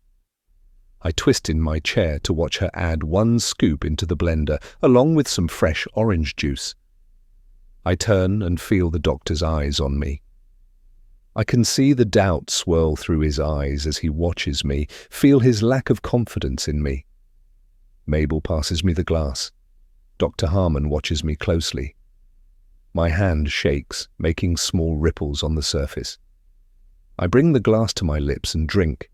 I twist in my chair to watch her add 1 scoop into the blender, along with some fresh orange juice. I turn and feel the doctor's eyes on me. I can see the doubt swirl through his eyes as he watches me, feel his lack of confidence in me. Mabel passes me the glass. Dr. Harmon watches me closely. My hand shakes, making small ripples on the surface. I bring the glass to my lips and drink.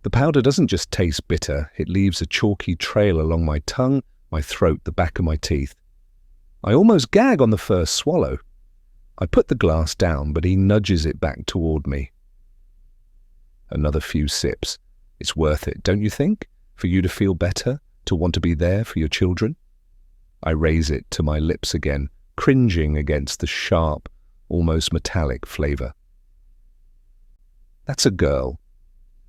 The powder doesn't just taste bitter, it leaves a chalky trail along my tongue, my throat, the back of my teeth. I almost gag on the first swallow. I put the glass down, but he nudges it back toward me. Another few sips. It's worth it, don't you think? For you to feel better, to want to be there for your children? I raise it to my lips again, cringing against the sharp, almost metallic flavor. That's a girl.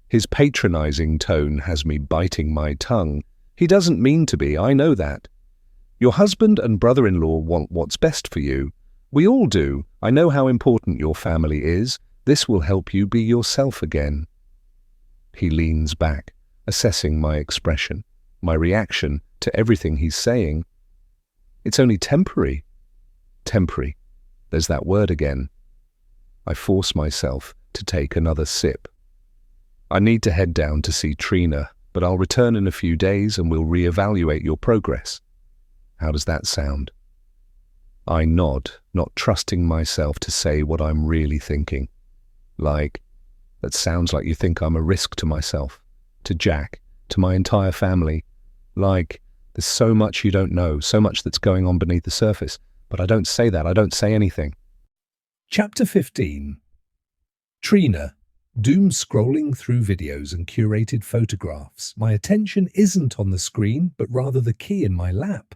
His patronizing tone has me biting my tongue. He doesn't mean to be, I know that. Your husband and brother-in-law want what's best for you. We all do. I know how important your family is. This will help you be yourself again. He leans back, assessing my expression, my reaction to everything he's saying. It's only temporary. Temporary. There's that word again. I force myself to take another sip. I need to head down to see Trina, but I'll return in a few days and we'll reevaluate your progress. How does that sound? I nod, not trusting myself to say what I'm really thinking. Like, that sounds like you think I'm a risk to myself, to Jack, to my entire family. Like, there's so much you don't know, so much that's going on beneath the surface. But I don't say that, I don't say anything. Chapter 15. Trina. Doom scrolling through videos and curated photographs. My attention isn't on the screen, but rather the key in my lap.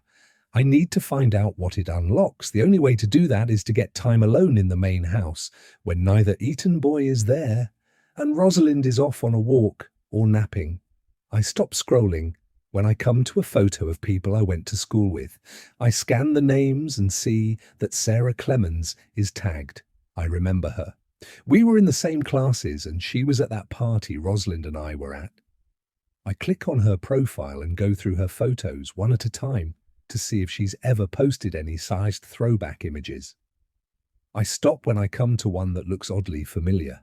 I need to find out what it unlocks. The only way to do that is to get time alone in the main house, when neither Eton boy is there, and Rosalind is off on a walk or napping. I stop scrolling when I come to a photo of people I went to school with. I scan the names and see that Sarah Clemens is tagged. I remember her. We were in the same classes and she was at that party Rosalind and I were at. I click on her profile and go through her photos one at a time to see if she's ever posted any sized throwback images. I stop when I come to one that looks oddly familiar.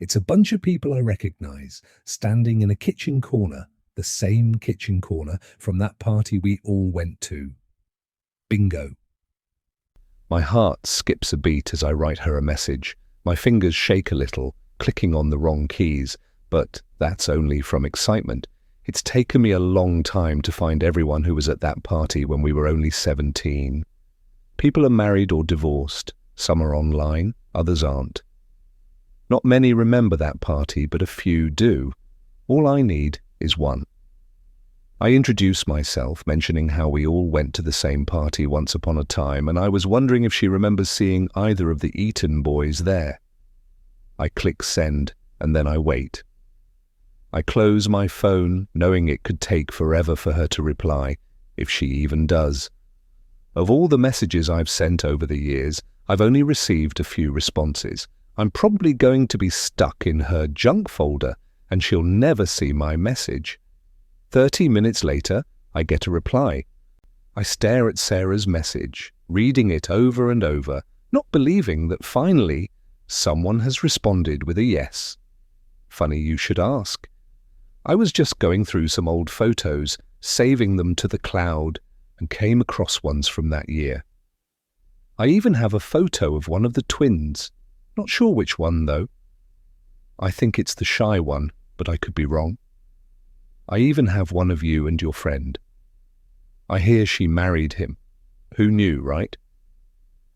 It's a bunch of people I recognize, standing in a kitchen corner, the same kitchen corner from that party we all went to. Bingo. My heart skips a beat as I write her a message. My fingers shake a little, clicking on the wrong keys, but that's only from excitement. It's taken me a long time to find everyone who was at that party when we were only 17. People are married or divorced. Some are online, others aren't. Not many remember that party, but a few do. All I need is one. I introduce myself, mentioning how we all went to the same party once upon a time, and I was wondering if she remembers seeing either of the Eton boys there. I click send, and then I wait. I close my phone, knowing it could take forever for her to reply, if she even does. Of all the messages I've sent over the years, I've only received a few responses. I'm probably going to be stuck in her junk folder, and she'll never see my message. 30 minutes later, I get a reply. I stare at Sarah's message, reading it over and over, not believing that finally someone has responded with a yes. Funny you should ask. I was just going through some old photos, saving them to the cloud, and came across ones from that year. I even have a photo of one of the twins. Not sure which one, though. I think it's the shy one, but I could be wrong. I even have one of you and your friend. I hear she married him. Who knew, right?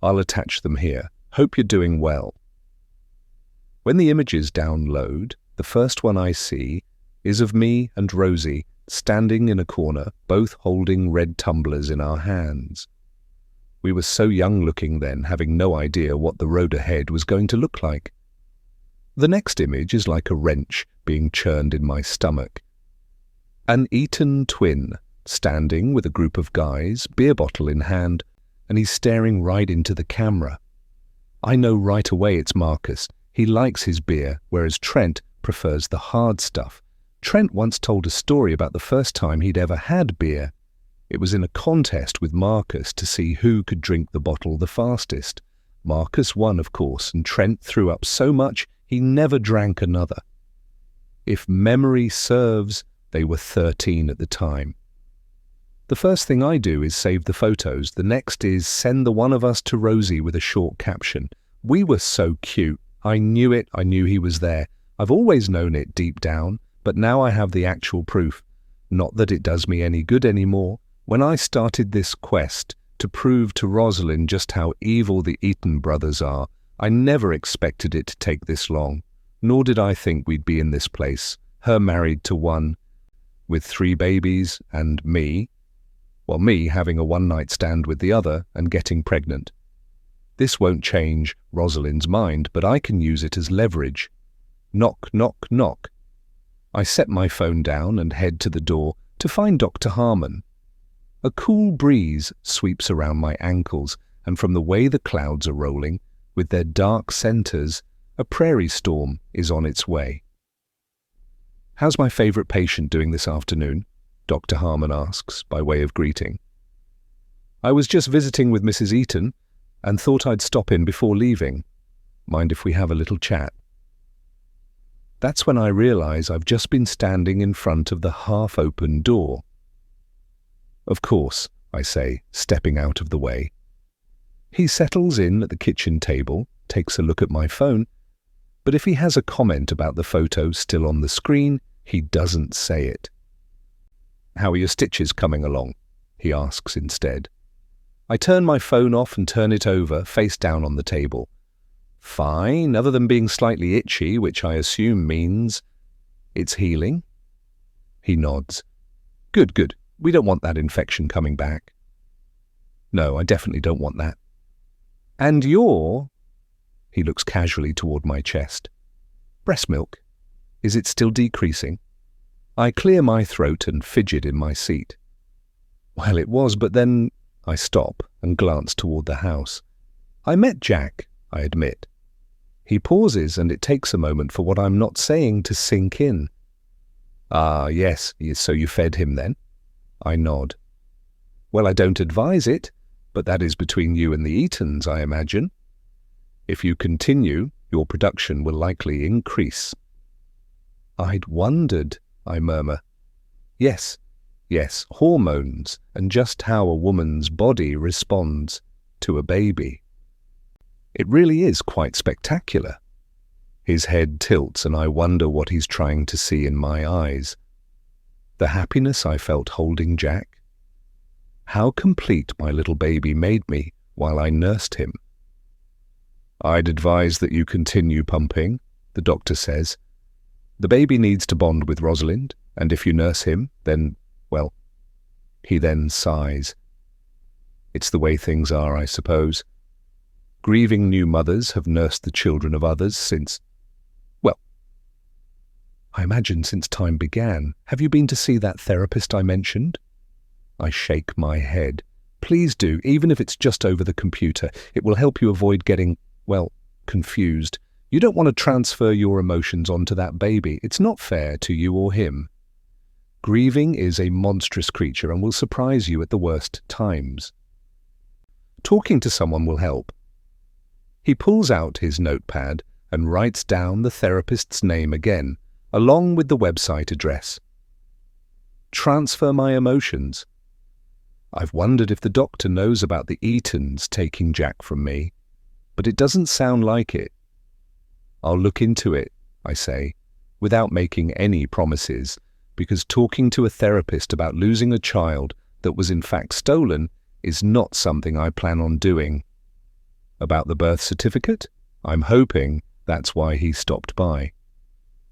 I'll attach them here. Hope you're doing well. When the images download, the first one I see is of me and Rosie standing in a corner, both holding red tumblers in our hands. We were so young-looking then, having no idea what the road ahead was going to look like. The next image is like a wrench being churned in my stomach. An Eton twin, standing with a group of guys, beer bottle in hand, and he's staring right into the camera. I know right away it's Marcus. He likes his beer, whereas Trent prefers the hard stuff. Trent once told a story about the first time he'd ever had beer. It was in a contest with Marcus to see who could drink the bottle the fastest. Marcus won, of course, and Trent threw up so much he never drank another. If memory serves, they were 13 at the time. The first thing I do is save the photos. The next is send the one of us to Rosie with a short caption. We were so cute. I knew it. I knew he was there. I've always known it deep down, but now I have the actual proof. Not that it does me any good anymore. When I started this quest to prove to Rosalind just how evil the Eaton brothers are, I never expected it to take this long. Nor did I think we'd be in this place, her married to one, with 3 babies, and me. Well, me having a one-night stand with the other and getting pregnant. This won't change Rosalind's mind, but I can use it as leverage. Knock, knock, knock. I set my phone down and head to the door to find Dr. Harmon. A cool breeze sweeps around my ankles, and from the way the clouds are rolling, with their dark centers, a prairie storm is on its way. "How's my favorite patient doing this afternoon?" Dr. Harmon asks, by way of greeting. "I was just visiting with Mrs. Eaton and thought I'd stop in before leaving. Mind if we have a little chat?" That's when I realize I've just been standing in front of the half-open door. "Of course," I say, stepping out of the way. He settles in at the kitchen table, takes a look at my phone, but if he has a comment about the photo still on the screen, he doesn't say it. "How are your stitches coming along?" he asks instead. I turn my phone off and turn it over, face down on the table. "Fine, other than being slightly itchy, which I assume means it's healing." He nods. Good, good. We don't want that infection coming back." "No, I definitely don't want that." "And you're—" He looks casually toward my chest. "Breast milk. Is it still decreasing?" I clear my throat and fidget in my seat. Well, it was, but then I stop and glance toward the house. "I met Jack," I admit. He pauses, and it takes a moment for what I'm not saying to sink in. "Ah, yes, so you fed him then?" I nod. "Well, I don't advise it, but that is between you and the Eatons, I imagine. If you continue, your production will likely increase." "I'd wondered," I murmur. Yes, hormones, and just how a woman's body responds to a baby. It really is quite spectacular." His head tilts, and I wonder what he's trying to see in my eyes. The happiness I felt holding Jack? How complete my little baby made me while I nursed him. "I'd advise that you continue pumping," the doctor says. "The baby needs to bond with Rosalind, and if you nurse him, then, well..." He then sighs. "It's the way things are, I suppose. Grieving new mothers have nursed the children of others since, well, I imagine since time began. Have you been to see that therapist I mentioned?" I shake my head. "Please do, even if it's just over the computer. It will help you avoid getting, well, confused. You don't want to transfer your emotions onto that baby. It's not fair to you or him. Grieving is a monstrous creature and will surprise you at the worst times. Talking to someone will help." He pulls out his notepad and writes down the therapist's name again, along with the website address. Transfer my emotions. I've wondered if the doctor knows about the Eatons taking Jack from me, but it doesn't sound like it. "I'll look into it," I say, without making any promises, because talking to a therapist about losing a child that was in fact stolen is not something I plan on doing. About the birth certificate? I'm hoping that's why he stopped by.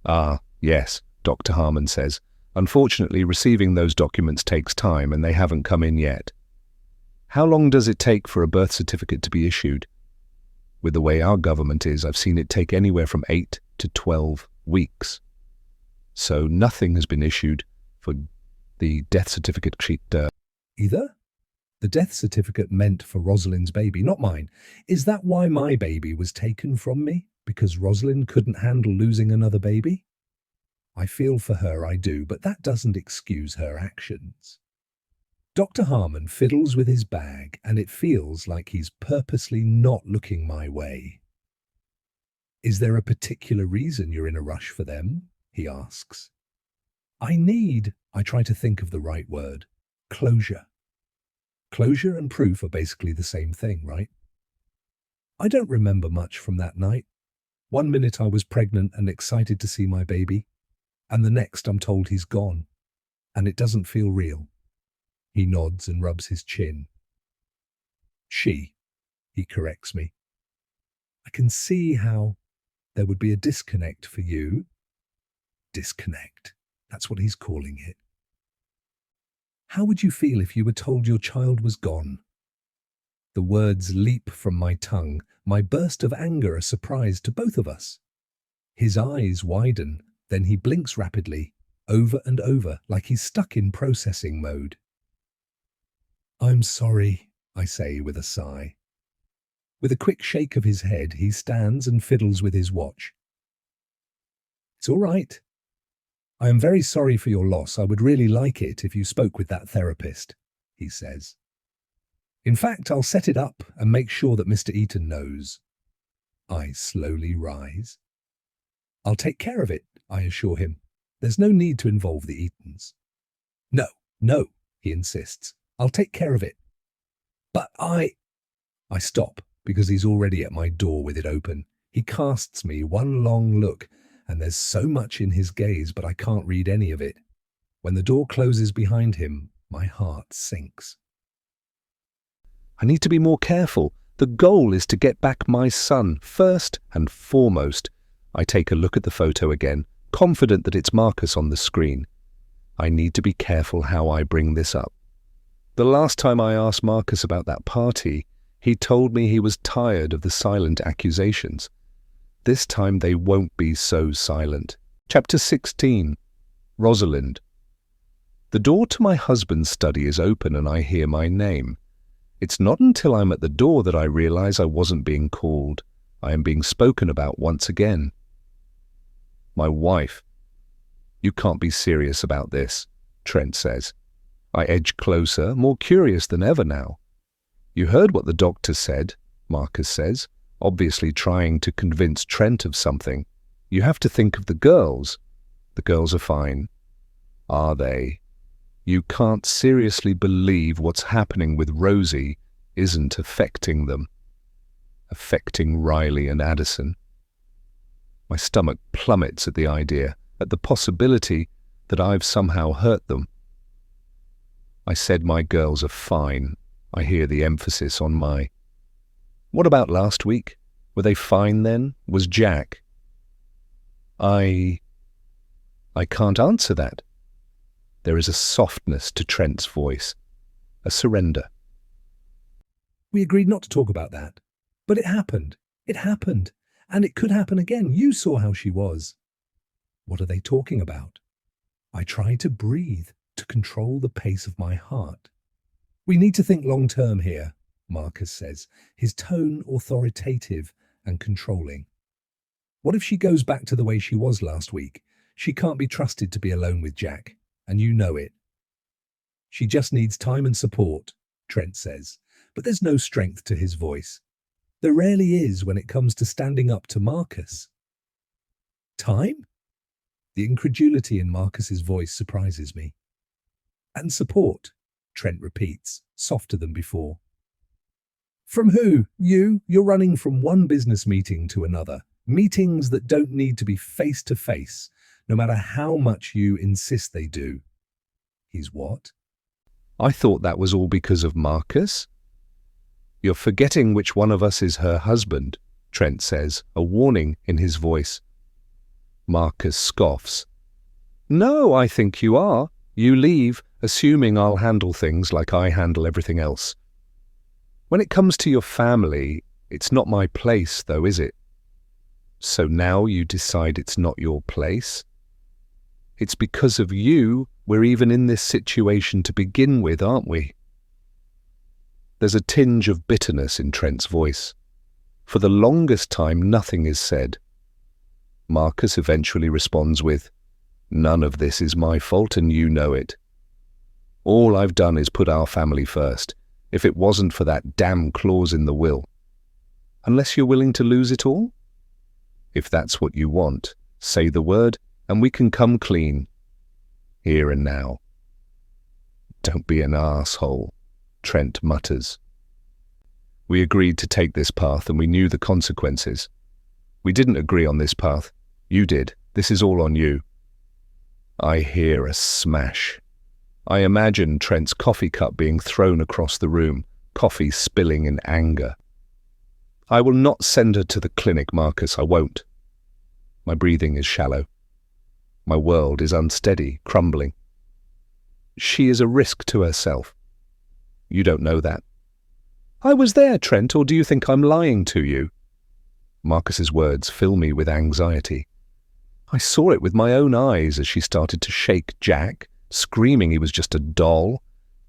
"Ah, yes," Dr. Harmon says. "Unfortunately, receiving those documents takes time and they haven't come in yet." "How long does it take for a birth certificate to be issued?" "With the way our government is, I've seen it take anywhere from 8 to 12 weeks. So nothing has been issued for the death certificate sheet Either? The death certificate meant for Rosalind's baby, not mine. Is that why my baby was taken from me? Because Rosalind couldn't handle losing another baby? I feel for her, I do, but that doesn't excuse her actions. Dr. Harmon fiddles with his bag, and it feels like he's purposely not looking my way. Is there a particular reason you're in a rush for them? He asks. I try to think of the right word, closure. Closure and proof are basically the same thing, right? I don't remember much from that night. One minute I was pregnant and excited to see my baby, and the next I'm told he's gone, and it doesn't feel real. He nods and rubs his chin. She, he corrects me. I can see how there would be a disconnect for you. Disconnect, that's what he's calling it. How would you feel if you were told your child was gone? The words leap from my tongue, my burst of anger a surprise to both of us. His eyes widen, then he blinks rapidly, over and over, like he's stuck in processing mode. I'm sorry, I say with a sigh. With a quick shake of his head, he stands and fiddles with his watch. It's all right. I am very sorry for your loss. I would really like it if you spoke with that therapist, he says. In fact, I'll set it up and make sure that Mr. Eaton knows. I slowly rise. I'll take care of it, I assure him. There's no need to involve the Eatons. No, he insists. I'll take care of it. But I stop because he's already at my door with it open. He casts me one long look, and there's so much in his gaze, but I can't read any of it. When the door closes behind him, my heart sinks. I need to be more careful. The goal is to get back my son, first and foremost. I take a look at the photo again, confident that it's Marcus on the screen. I need to be careful how I bring this up. The last time I asked Marcus about that party, he told me he was tired of the silent accusations. This time they won't be so silent. Chapter 16. Rosalind. The door to my husband's study is open and I hear my name. It's not until I'm at the door that I realize I wasn't being called. I am being spoken about once again. My wife. You can't be serious about this, Trent says. I edge closer, more curious than ever now. You heard what the doctor said, Marcus says, obviously trying to convince Trent of something. You have to think of the girls. The girls are fine. Are they? You can't seriously believe what's happening with Rosie isn't affecting them. Affecting Riley and Addison. My stomach plummets at the idea, at the possibility that I've somehow hurt them. I said my girls are fine. I hear the emphasis on my. What about last week? Were they fine then? Was Jack? I can't answer that. There is a softness to Trent's voice, a surrender. We agreed not to talk about that. But it happened. It happened. And it could happen again. You saw how she was. What are they talking about? I try to breathe, to control the pace of my heart. We need to think long-term here, Marcus says, his tone authoritative and controlling. What if she goes back to the way she was last week? She can't be trusted to be alone with Jack, and you know it. She just needs time and support, Trent says, but there's no strength to his voice. There rarely is when it comes to standing up to Marcus. Time? The incredulity in Marcus's voice surprises me. And support, Trent repeats, softer than before. From who? You? You're running from one business meeting to another. Meetings that don't need to be face-to-face, no matter how much you insist they do. He's what? I thought that was all because of Marcus. You're forgetting which one of us is her husband, Trent says, a warning in his voice. Marcus scoffs. No, I think you are. You leave, assuming I'll handle things like I handle everything else. When it comes to your family, it's not my place, though, is it? So now you decide it's not your place? It's because of you we're even in this situation to begin with, aren't we? There's a tinge of bitterness in Trent's voice. For the longest time, nothing is said. Marcus eventually responds with, "None of this is my fault and you know it. All I've done is put our family first, if it wasn't for that damn clause in the will. Unless you're willing to lose it all? If that's what you want, say the word and we can come clean. Here and now." "Don't be an arsehole," Trent mutters. "We agreed to take this path and we knew the consequences. We didn't agree on this path. You did. This is all on you." I hear a smash. I imagine Trent's coffee cup being thrown across the room, coffee spilling in anger. "I will not send her to the clinic, Marcus, I won't." My breathing is shallow. My world is unsteady, crumbling. "She is a risk to herself." "You don't know that." "I was there, Trent, or do you think I'm lying to you?" Marcus's words fill me with anxiety. I saw it with my own eyes as she started to shake Jack, screaming he was just a doll.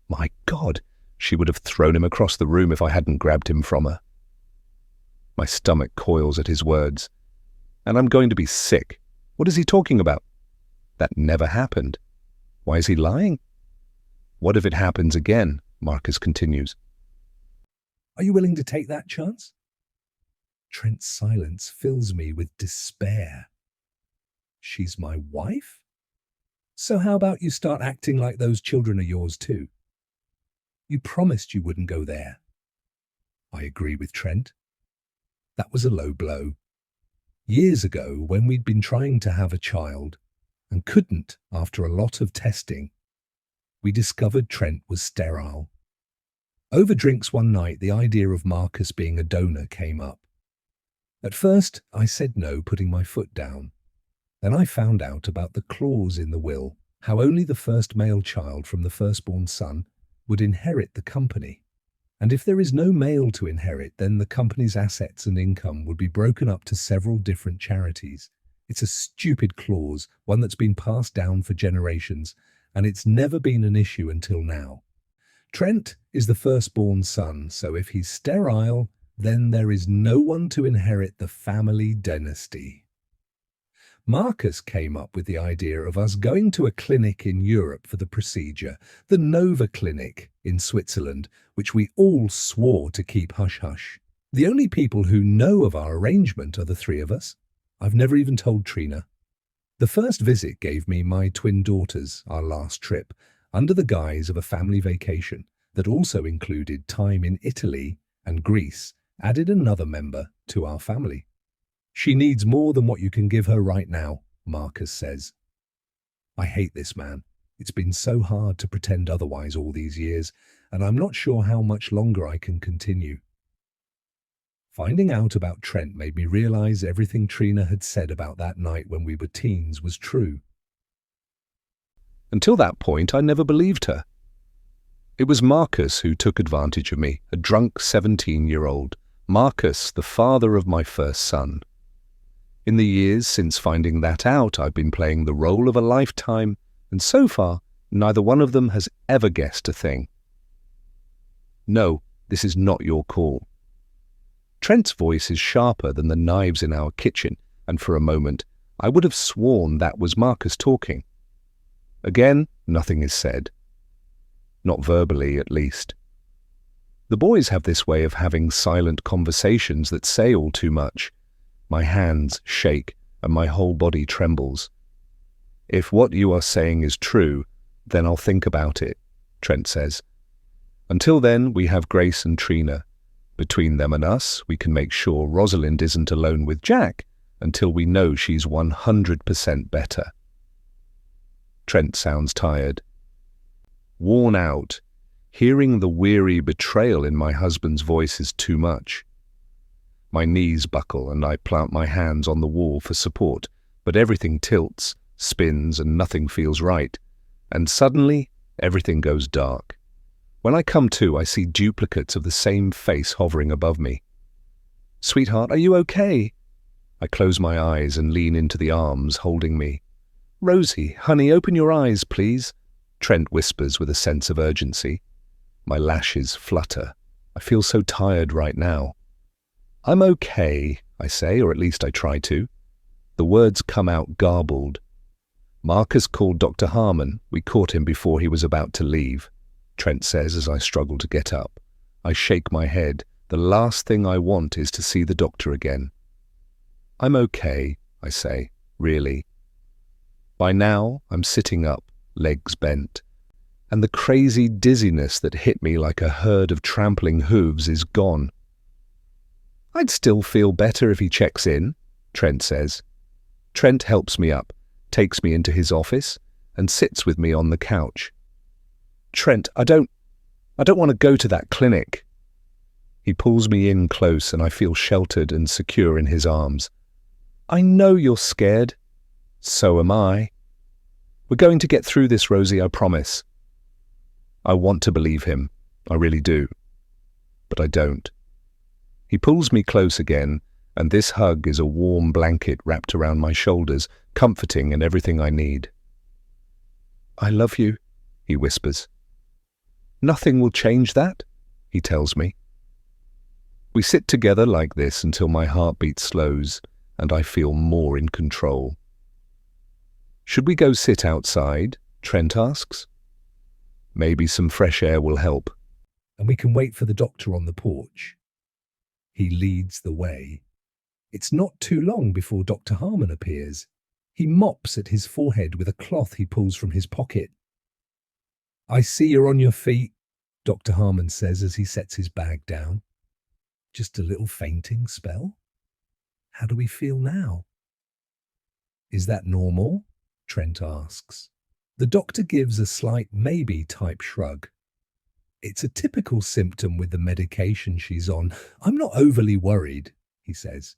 My God, she would have thrown him across the room if I hadn't grabbed him from her. My stomach coils at his words. And I'm going to be sick. What is he talking about? That never happened. Why is he lying? What if it happens again? Marcus continues. Are you willing to take that chance? Trent's silence fills me with despair. She's my wife? So how about you start acting like those children are yours too? You promised you wouldn't go there. I agree with Trent. That was a low blow. Years ago, when we'd been trying to have a child and couldn't after a lot of testing, we discovered Trent was sterile. Over drinks one night, the idea of Marcus being a donor came up. At first, I said no, putting my foot down. Then I found out about the clause in the will, how only the first male child from the firstborn son would inherit the company. And if there is no male to inherit, then the company's assets and income would be broken up to several different charities. It's a stupid clause, one that's been passed down for generations, and it's never been an issue until now. Trent is the firstborn son, so if he's sterile, then there is no one to inherit the family dynasty. Marcus came up with the idea of us going to a clinic in Europe for the procedure, the Nova Clinic in Switzerland, which we all swore to keep hush-hush. The only people who know of our arrangement are the three of us. I've never even told Trina. The first visit gave me my twin daughters, our last trip, under the guise of a family vacation that also included time in Italy and Greece, added another member to our family. She needs more than what you can give her right now, Marcus says. I hate this man. It's been so hard to pretend otherwise all these years, and I'm not sure how much longer I can continue. Finding out about Trent made me realize everything Trina had said about that night when we were teens was true. Until that point, I never believed her. It was Marcus who took advantage of me, a drunk 17-year-old. Marcus, the father of my first son. In the years since finding that out, I've been playing the role of a lifetime, and so far, neither one of them has ever guessed a thing. No, this is not your call. Trent's voice is sharper than the knives in our kitchen, and for a moment, I would have sworn that was Marcus talking. Again, nothing is said. Not verbally, at least. The boys have this way of having silent conversations that say all too much. My hands shake and my whole body trembles. If what you are saying is true, then I'll think about it, Trent says. Until then, we have Grace and Trina. Between them and us, we can make sure Rosalind isn't alone with Jack until we know she's 100% better. Trent sounds tired. Worn out, hearing the weary betrayal in my husband's voice is too much. My knees buckle and I plant my hands on the wall for support, but everything tilts, spins, and nothing feels right. And suddenly, everything goes dark. When I come to, I see duplicates of the same face hovering above me. "Sweetheart, are you okay?" I close my eyes and lean into the arms holding me. "Rosie, honey, open your eyes, please," Trent whispers with a sense of urgency. My lashes flutter. I feel so tired right now. I'm okay, I say, or at least I try to. The words come out garbled. Marcus called Dr. Harmon. We caught him before he was about to leave, Trent says as I struggle to get up. I shake my head. The last thing I want is to see the doctor again. I'm okay, I say, really. By now, I'm sitting up, legs bent, and the crazy dizziness that hit me like a herd of trampling hooves is gone. I'd still feel better if he checks in, Trent says. Trent helps me up, takes me into his office, and sits with me on the couch. Trent, I don't want to go to that clinic. He pulls me in close and I feel sheltered and secure in his arms. I know you're scared. So am I. We're going to get through this, Rosie, I promise. I want to believe him. I really do. But I don't. He pulls me close again, and this hug is a warm blanket wrapped around my shoulders, comforting and everything I need. I love you, he whispers. Nothing will change that, he tells me. We sit together like this until my heartbeat slows and I feel more in control. Should we go sit outside? Trent asks. Maybe some fresh air will help. And we can wait for the doctor on the porch. He leads the way. It's not too long before Dr. Harmon appears. He mops at his forehead with a cloth he pulls from his pocket. I see you're on your feet, Dr. Harmon says as he sets his bag down. Just a little fainting spell? How do we feel now? Is that normal? Trent asks. The doctor gives a slight maybe-type shrug. It's a typical symptom with the medication she's on. I'm not overly worried, he says.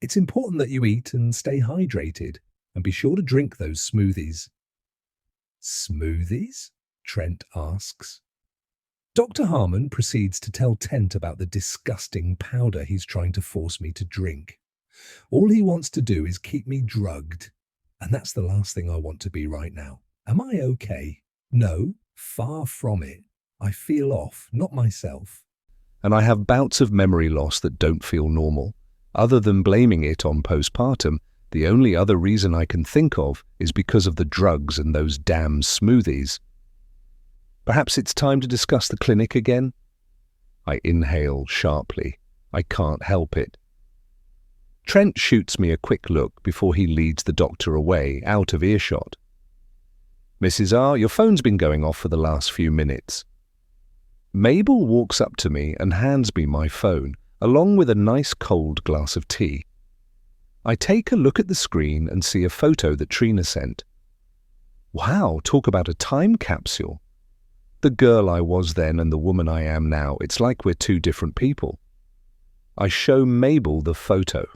It's important that you eat and stay hydrated, and be sure to drink those smoothies. Smoothies? Trent asks. Dr. Harmon proceeds to tell Trent about the disgusting powder he's trying to force me to drink. All he wants to do is keep me drugged, and that's the last thing I want to be right now. Am I okay? No, far from it. I feel off, not myself. And I have bouts of memory loss that don't feel normal. Other than blaming it on postpartum, the only other reason I can think of is because of the drugs and those damn smoothies. Perhaps it's time to discuss the clinic again? I inhale sharply. I can't help it. Trent shoots me a quick look before he leads the doctor away, out of earshot. Mrs. R, your phone's been going off for the last few minutes. Mabel walks up to me and hands me my phone, along with a nice cold glass of tea. I take a look at the screen and see a photo that Trina sent. Wow, talk about a time capsule. The girl I was then and the woman I am now, it's like we're two different people. I show Mabel the photo.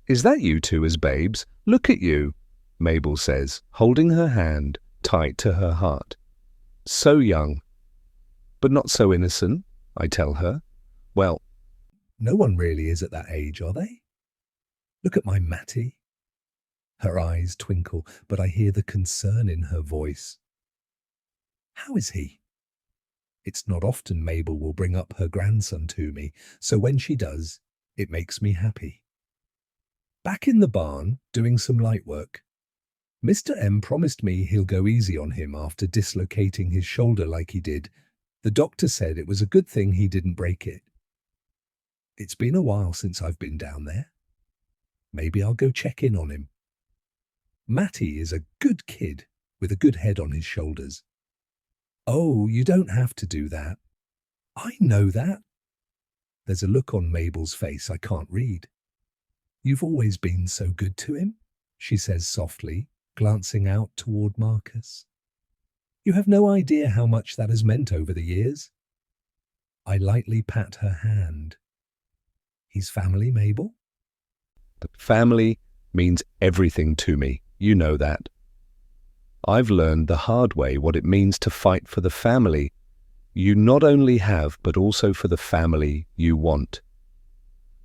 Is that you two as babes? Look at you, Mabel says, holding her hand tight to her heart. So young. But not so innocent, I tell her. Well, no one really is at that age, are they? Look at my Matty. Her eyes twinkle, but I hear the concern in her voice. How is he? It's not often Mabel will bring up her grandson to me, so when she does, it makes me happy. Back in the barn, doing some light work, Mr. M promised me he'll go easy on him after dislocating his shoulder like he did. The doctor said it was a good thing he didn't break it. It's been a while since I've been down there. Maybe I'll go check in on him. Matty is a good kid with a good head on his shoulders. Oh, you don't have to do that. I know that. There's a look on Mabel's face I can't read. You've always been so good to him, she says softly, glancing out toward Marcus. You have no idea how much that has meant over the years. I lightly pat her hand. He's family, Mabel? The family means everything to me. You know that. I've learned the hard way what it means to fight for the family you not only have, but also for the family you want.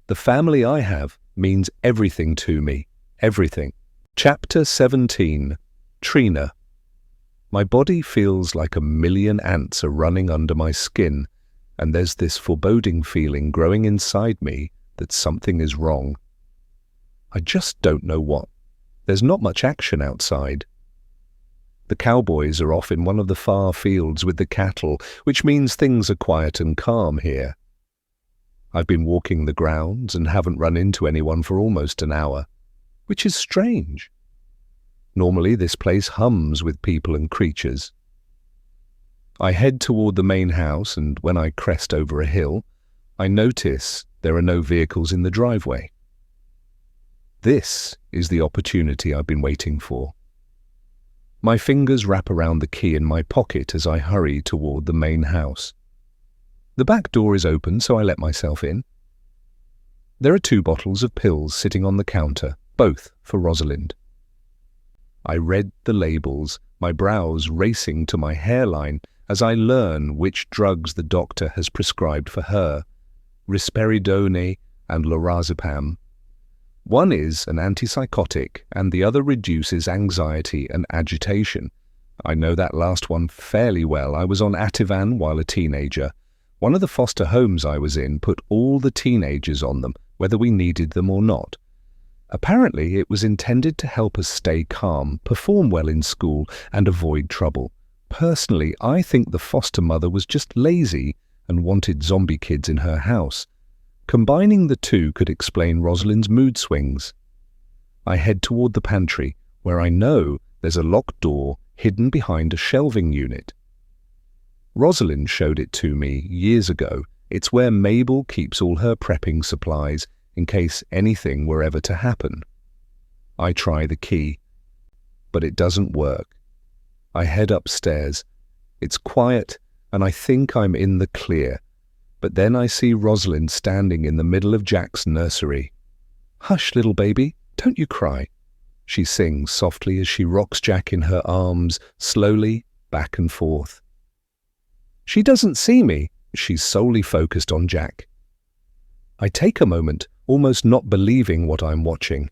The family I have means everything to me. Everything. Chapter 17. Trina. My body feels like a million ants are running under my skin, and there's this foreboding feeling growing inside me that something is wrong. I just don't know what. There's not much action outside. The cowboys are off in one of the far fields with the cattle, which means things are quiet and calm here. I've been walking the grounds and haven't run into anyone for almost an hour, which is strange. Normally this place hums with people and creatures. I head toward the main house, and when I crest over a hill, I notice there are no vehicles in the driveway. This is the opportunity I've been waiting for. My fingers wrap around the key in my pocket as I hurry toward the main house. The back door is open, so I let myself in. There are 2 bottles of pills sitting on the counter, both for Rosalind. I read the labels, my brows racing to my hairline as I learn which drugs the doctor has prescribed for her, risperidone and lorazepam. One is an antipsychotic and the other reduces anxiety and agitation. I know that last one fairly well. I was on Ativan while a teenager. One of the foster homes I was in put all the teenagers on them, whether we needed them or not. Apparently, it was intended to help us stay calm, perform well in school, and avoid trouble. Personally, I think the foster mother was just lazy and wanted zombie kids in her house. Combining the two could explain Rosalind's mood swings. I head toward the pantry, where I know there's a locked door hidden behind a shelving unit. Rosalind showed it to me years ago. It's where Mabel keeps all her prepping supplies in case anything were ever to happen. I try the key, but it doesn't work. I head upstairs. It's quiet, and I think I'm in the clear. But then I see Rosalind standing in the middle of Jack's nursery. "Hush, little baby, don't you cry," she sings softly as she rocks Jack in her arms, slowly back and forth. She doesn't see me. She's solely focused on Jack. I take a moment, almost not believing what I'm watching.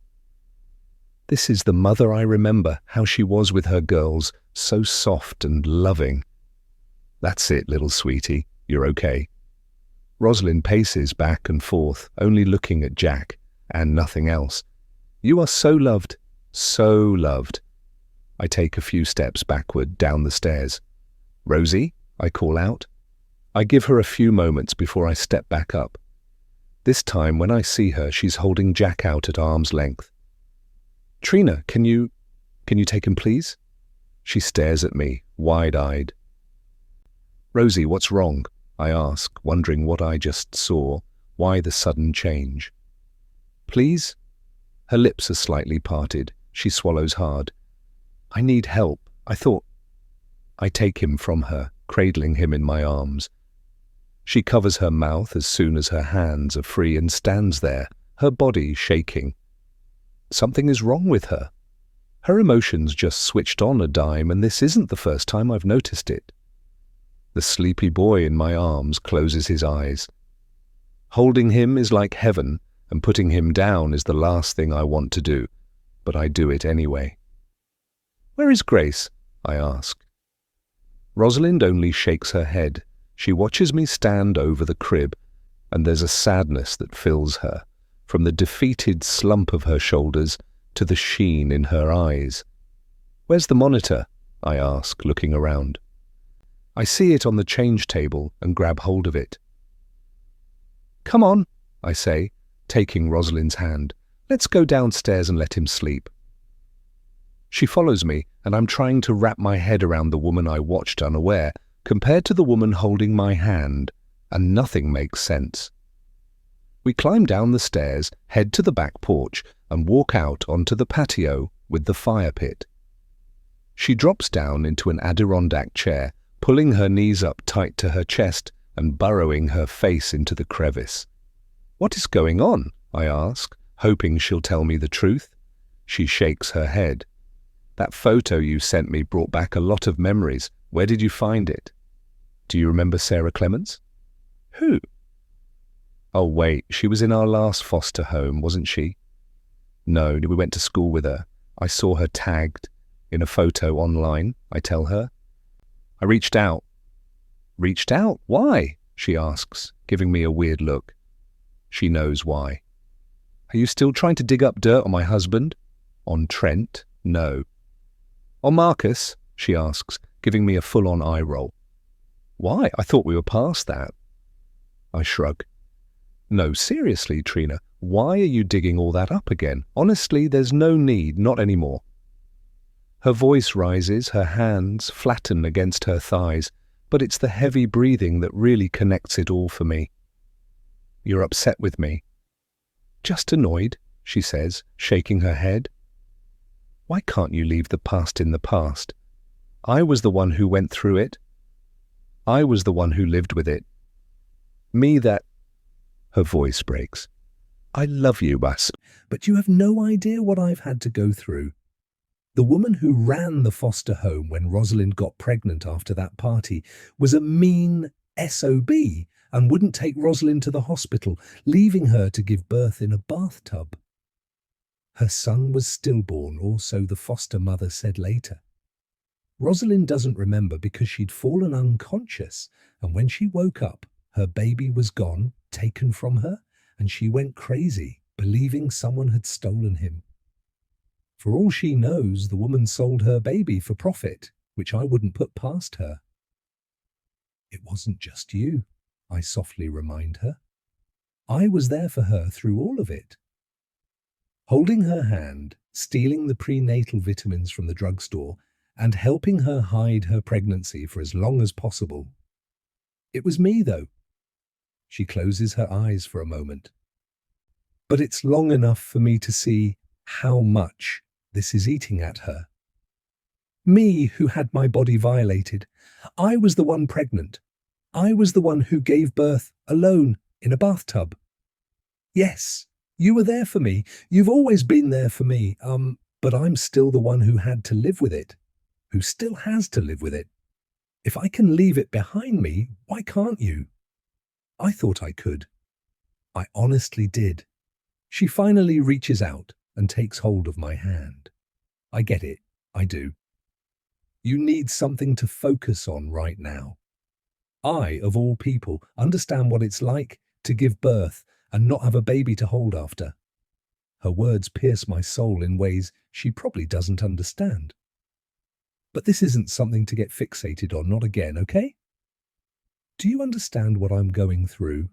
This is the mother I remember, how she was with her girls, so soft and loving. "That's it, little sweetie, you're okay." Rosalind paces back and forth, only looking at Jack and nothing else. "You are so loved, so loved." I take a few steps backward down the stairs. "Rosie," I call out. I give her a few moments before I step back up. This time, when I see her, she's holding Jack out at arm's length. "Trina, can you take him, please?" She stares at me, wide-eyed. "Rosie, what's wrong?" I ask, wondering what I just saw, why the sudden change. "Please?" Her lips are slightly parted. She swallows hard. "I need help. I take him from her, cradling him in my arms. She covers her mouth as soon as her hands are free and stands there, her body shaking. Something is wrong with her. Her emotions just switched on a dime, and this isn't the first time I've noticed it. The sleepy boy in my arms closes his eyes. Holding him is like heaven, and putting him down is the last thing I want to do, but I do it anyway. "Where is Grace?" I ask. Rosalind only shakes her head. She watches me stand over the crib, and there's a sadness that fills her, from the defeated slump of her shoulders to the sheen in her eyes. "Where's the monitor?" I ask, looking around. I see it on the change table and grab hold of it. "Come on," I say, taking Rosalind's hand. "Let's go downstairs and let him sleep." She follows me, and I'm trying to wrap my head around the woman I watched unaware, compared to the woman holding my hand, and nothing makes sense. We climb down the stairs, head to the back porch, and walk out onto the patio with the fire pit. She drops down into an Adirondack chair, pulling her knees up tight to her chest and burrowing her face into the crevice. "What is going on?" I ask, hoping she'll tell me the truth. She shakes her head. "That photo you sent me brought back a lot of memories. Where did you find it?" "Do you remember Sarah Clements?" "Who?" "Oh, wait, she was in our last foster home, wasn't she?" "No, we went to school with her. I saw her tagged in a photo online," I tell her. "I reached out." "Reached out? Why?" she asks, giving me a weird look. She knows why. Are you still trying to dig up dirt on my husband? On Trent? No. On Marcus? She asks, giving me a full-on eye roll. Why? I thought we were past that. I shrug. No, seriously, Trina, why are you digging all that up again? Honestly, there's no need, not anymore. Her voice rises, her hands flatten against her thighs, but it's the heavy breathing that really connects it all for me. You're upset with me. Just annoyed, she says, shaking her head. Why can't you leave the past in the past? I was the one who went through it. I was the one who lived with it. Me that... Her voice breaks. I love you, Bas. But you have no idea what I've had to go through. The woman who ran the foster home when Rosalind got pregnant after that party was a mean SOB and wouldn't take Rosalind to the hospital, leaving her to give birth in a bathtub. Her son was stillborn, or so the foster mother said later. Rosalind doesn't remember because she'd fallen unconscious, and when she woke up, her baby was gone, taken from her, and she went crazy, believing someone had stolen him. For all she knows, the woman sold her baby for profit, which I wouldn't put past her. It wasn't just you, I softly remind her. I was there for her through all of it. Holding her hand, stealing the prenatal vitamins from the drugstore, and helping her hide her pregnancy for as long as possible. It was me, though. She closes her eyes for a moment. But it's long enough for me to see how much this is eating at her. Me, who had my body violated. I was the one pregnant. I was the one who gave birth alone in a bathtub. Yes, you were there for me. You've always been there for me. But I'm still the one who had to live with it, who still has to live with it. If I can leave it behind me, why can't you? I thought I could. I honestly did. She finally reaches out and takes hold of my hand. I get it. I do. You need something to focus on right now. I, of all people, understand what it's like to give birth and not have a baby to hold after. Her words pierce my soul in ways she probably doesn't understand. But this isn't something to get fixated on, not again, okay? Do you understand what I'm going through?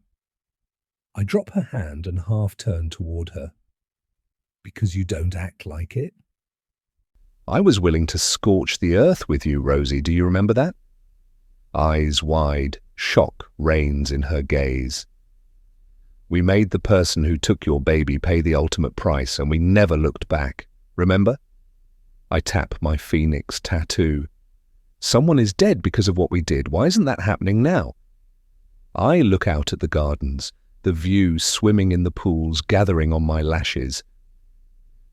I drop her hand and half turn toward her. Because you don't act like it? I was willing to scorch the earth with you, Rosie. Do you remember that? Eyes wide, shock reigns in her gaze. We made the person who took your baby pay the ultimate price, and we never looked back. Remember? I tap my phoenix tattoo. Someone is dead because of what we did. Why isn't that happening now? I look out at the gardens, the view swimming in the pools gathering on my lashes.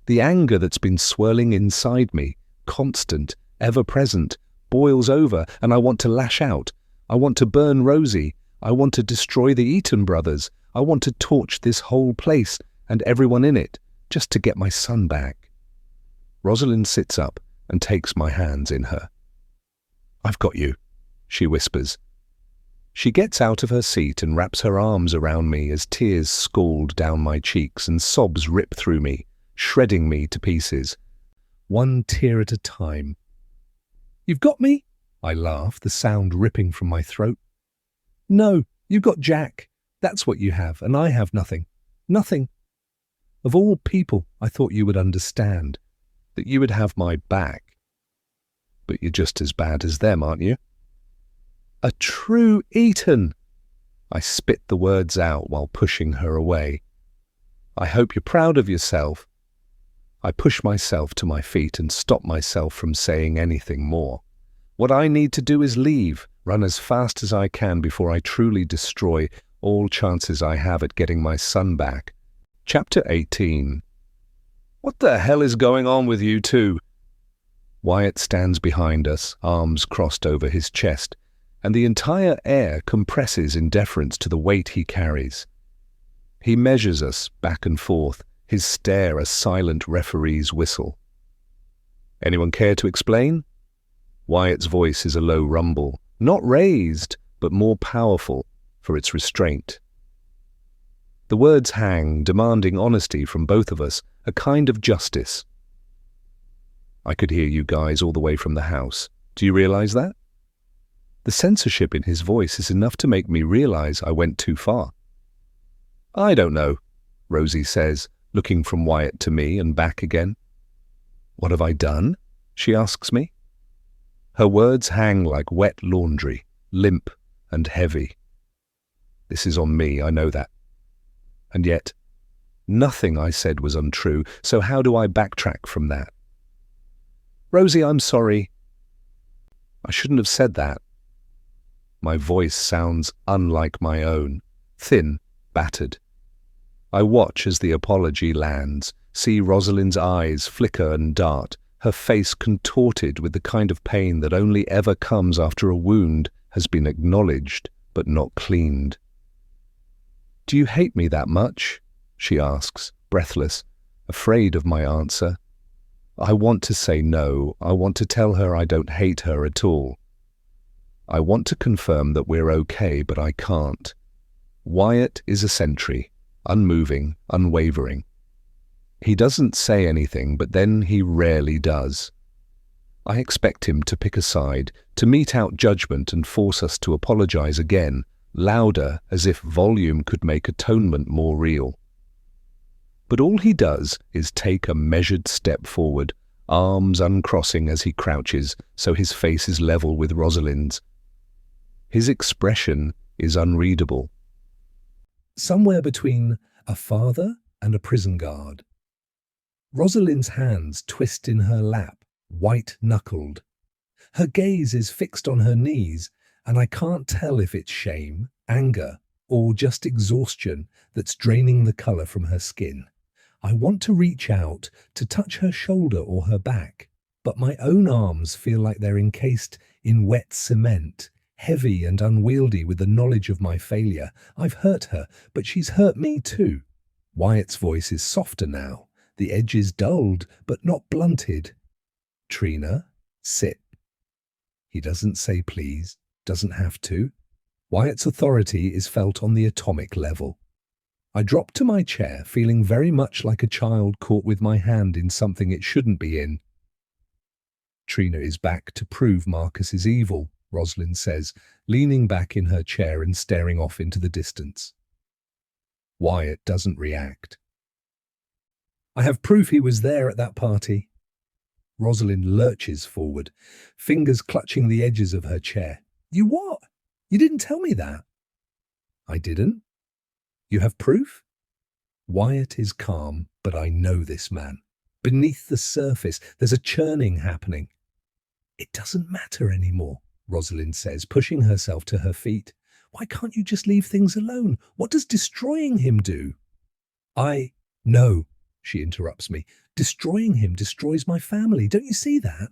The anger that's been swirling inside me, constant, ever-present, boils over, and I want to lash out. I want to burn Rosie. I want to destroy the Eaton brothers. I want to torch this whole place and everyone in it, just to get my son back. Rosalind sits up and takes my hands in her. I've got you, she whispers. She gets out of her seat and wraps her arms around me as tears scald down my cheeks and sobs rip through me, shredding me to pieces, one tear at a time. You've got me? I laugh, the sound ripping from my throat. No, you've got Jack. That's what you have, and I have nothing. Nothing. Of all people, I thought you would understand, that you would have my back. But you're just as bad as them, aren't you? A true Eaton! I spit the words out while pushing her away. I hope you're proud of yourself. I push myself to my feet and stop myself from saying anything more. What I need to do is leave, run as fast as I can before I truly destroy all chances I have at getting my son back. Chapter 18. What the hell is going on with you two? Wyatt stands behind us, arms crossed over his chest, and the entire air compresses in deference to the weight he carries. He measures us back and forth, his stare a silent referee's whistle. Anyone care to explain? Wyatt's voice is a low rumble, not raised, but more powerful, for its restraint. The words hang, demanding honesty from both of us, a kind of justice. I could hear you guys all the way from the house. Do you realize that? The censorship in his voice is enough to make me realize I went too far. I don't know, Rosie says, looking from Wyatt to me and back again. What have I done? She asks me. Her words hang like wet laundry, limp and heavy. This is on me, I know that. And yet, nothing I said was untrue, so how do I backtrack from that? Rosie, I'm sorry. I shouldn't have said that. My voice sounds unlike my own, thin, battered. I watch as the apology lands, see Rosalind's eyes flicker and dart, her face contorted with the kind of pain that only ever comes after a wound has been acknowledged but not cleaned. Do you hate me that much? She asks, breathless, afraid of my answer. I want to say no. I want to tell her I don't hate her at all. I want to confirm that we're okay, but I can't. Wyatt is a sentry, unmoving, unwavering. He doesn't say anything, but then he rarely does. I expect him to pick a side, to mete out judgment and force us to apologize again, louder, as if volume could make atonement more real. But all he does is take a measured step forward, arms uncrossing as he crouches, so his face is level with Rosalind's. His expression is unreadable. Somewhere between a father and a prison guard. Rosalind's hands twist in her lap, white-knuckled. Her gaze is fixed on her knees, and I can't tell if it's shame, anger, or just exhaustion that's draining the colour from her skin. I want to reach out to touch her shoulder or her back, but my own arms feel like they're encased in wet cement, heavy and unwieldy with the knowledge of my failure. I've hurt her, but she's hurt me too. Wyatt's voice is softer now, the edges dulled but not blunted. Trina, sit. He doesn't say please, doesn't have to. Wyatt's authority is felt on the atomic level. I drop to my chair, feeling very much like a child caught with my hand in something it shouldn't be in. Trina is back to prove Marcus is evil, Rosalind says, leaning back in her chair and staring off into the distance. Wyatt doesn't react. I have proof he was there at that party. Rosalind lurches forward, fingers clutching the edges of her chair. You what? You didn't tell me that. I didn't. You have proof? Wyatt is calm, but I know this man. Beneath the surface, there's a churning happening. It doesn't matter anymore, Rosalind says, pushing herself to her feet. Why can't you just leave things alone? What does destroying him do? No, she interrupts me. Destroying him destroys my family. Don't you see that?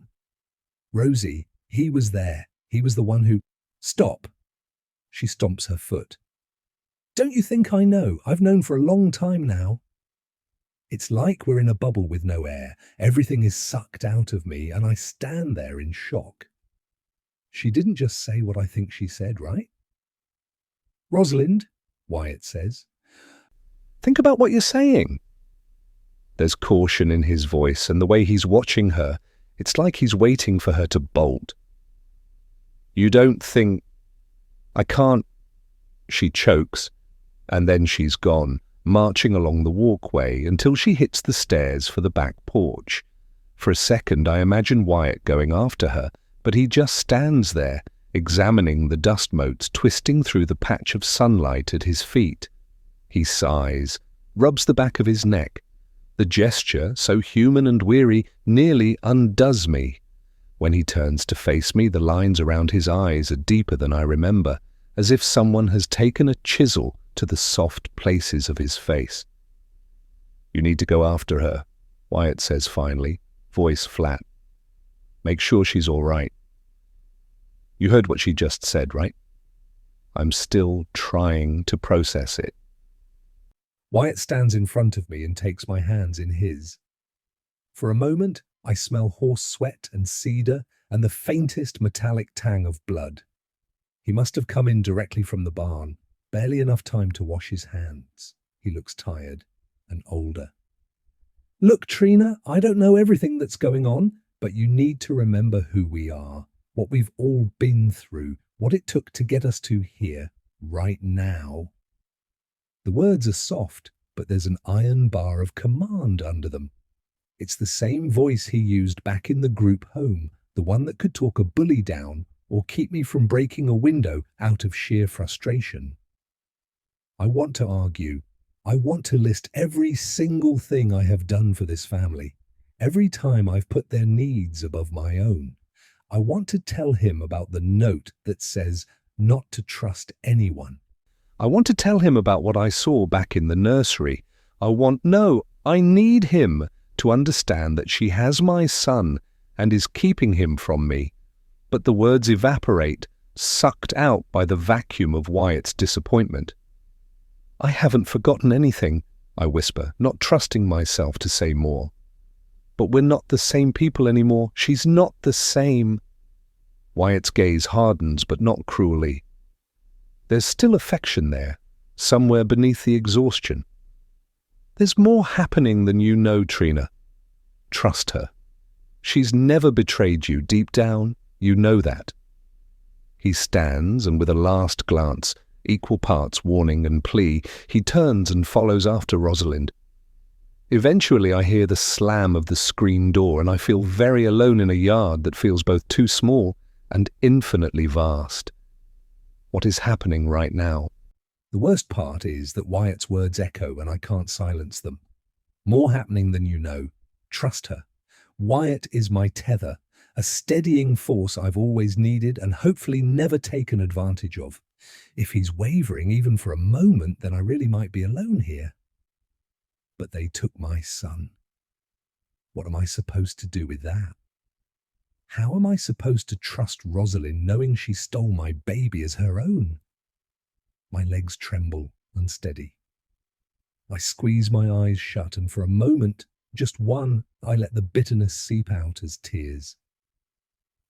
Rosie, he was there. He was the one who... Stop. She stomps her foot. Don't you think I know? I've known for a long time now. It's like we're in a bubble with no air. Everything is sucked out of me, and I stand there in shock. She didn't just say what I think she said, right? Rosalind, Wyatt says. Think about what you're saying. There's caution in his voice, and the way he's watching her, it's like he's waiting for her to bolt. You don't think... I can't... She chokes, and then she's gone, marching along the walkway until she hits the stairs for the back porch. For a second I imagine Wyatt going after her, but he just stands there, examining the dust motes twisting through the patch of sunlight at his feet. He sighs, rubs the back of his neck. The gesture, so human and weary, nearly undoes me. When he turns to face me, the lines around his eyes are deeper than I remember, as if someone has taken a chisel to the soft places of his face. You need to go after her, Wyatt says finally, voice flat. Make sure she's all right. You heard what she just said, right? I'm still trying to process it. Wyatt stands in front of me and takes my hands in his. For a moment, I smell horse sweat and cedar and the faintest metallic tang of blood. He must have come in directly from the barn. barely enough time to wash his hands. He looks tired and older. Look, Trina, I don't know everything that's going on, but you need to remember who we are, what we've all been through, what it took to get us to here, right now. The words are soft, but there's an iron bar of command under them. It's the same voice he used back in the group home, the one that could talk a bully down or keep me from breaking a window out of sheer frustration. I want to argue. I want to list every single thing I have done for this family, every time I've put their needs above my own. I want to tell him about the note that says not to trust anyone. I want to tell him about what I saw back in the nursery. I need him to understand that she has my son and is keeping him from me. But the words evaporate, sucked out by the vacuum of Wyatt's disappointment. I haven't forgotten anything, I whisper, not trusting myself to say more. But we're not the same people anymore. She's not the same. Wyatt's gaze hardens, but not cruelly. There's still affection there, somewhere beneath the exhaustion. There's more happening than you know, Trina. Trust her. She's never betrayed you. Deep down, you know that. He stands, and with a last glance, equal parts warning and plea, he turns and follows after Rosalind. Eventually I hear the slam of the screen door, and I feel very alone in a yard that feels both too small and infinitely vast. What is happening right now? The worst part is that Wyatt's words echo and I can't silence them. More happening than you know. Trust her. Wyatt is my tether, a steadying force I've always needed and hopefully never taken advantage of. If he's wavering even for a moment, then I really might be alone here. But they took my son. What am I supposed to do with that? How am I supposed to trust Rosalind knowing she stole my baby as her own? My legs tremble, unsteady. I squeeze my eyes shut, and for a moment, just one, I let the bitterness seep out as tears.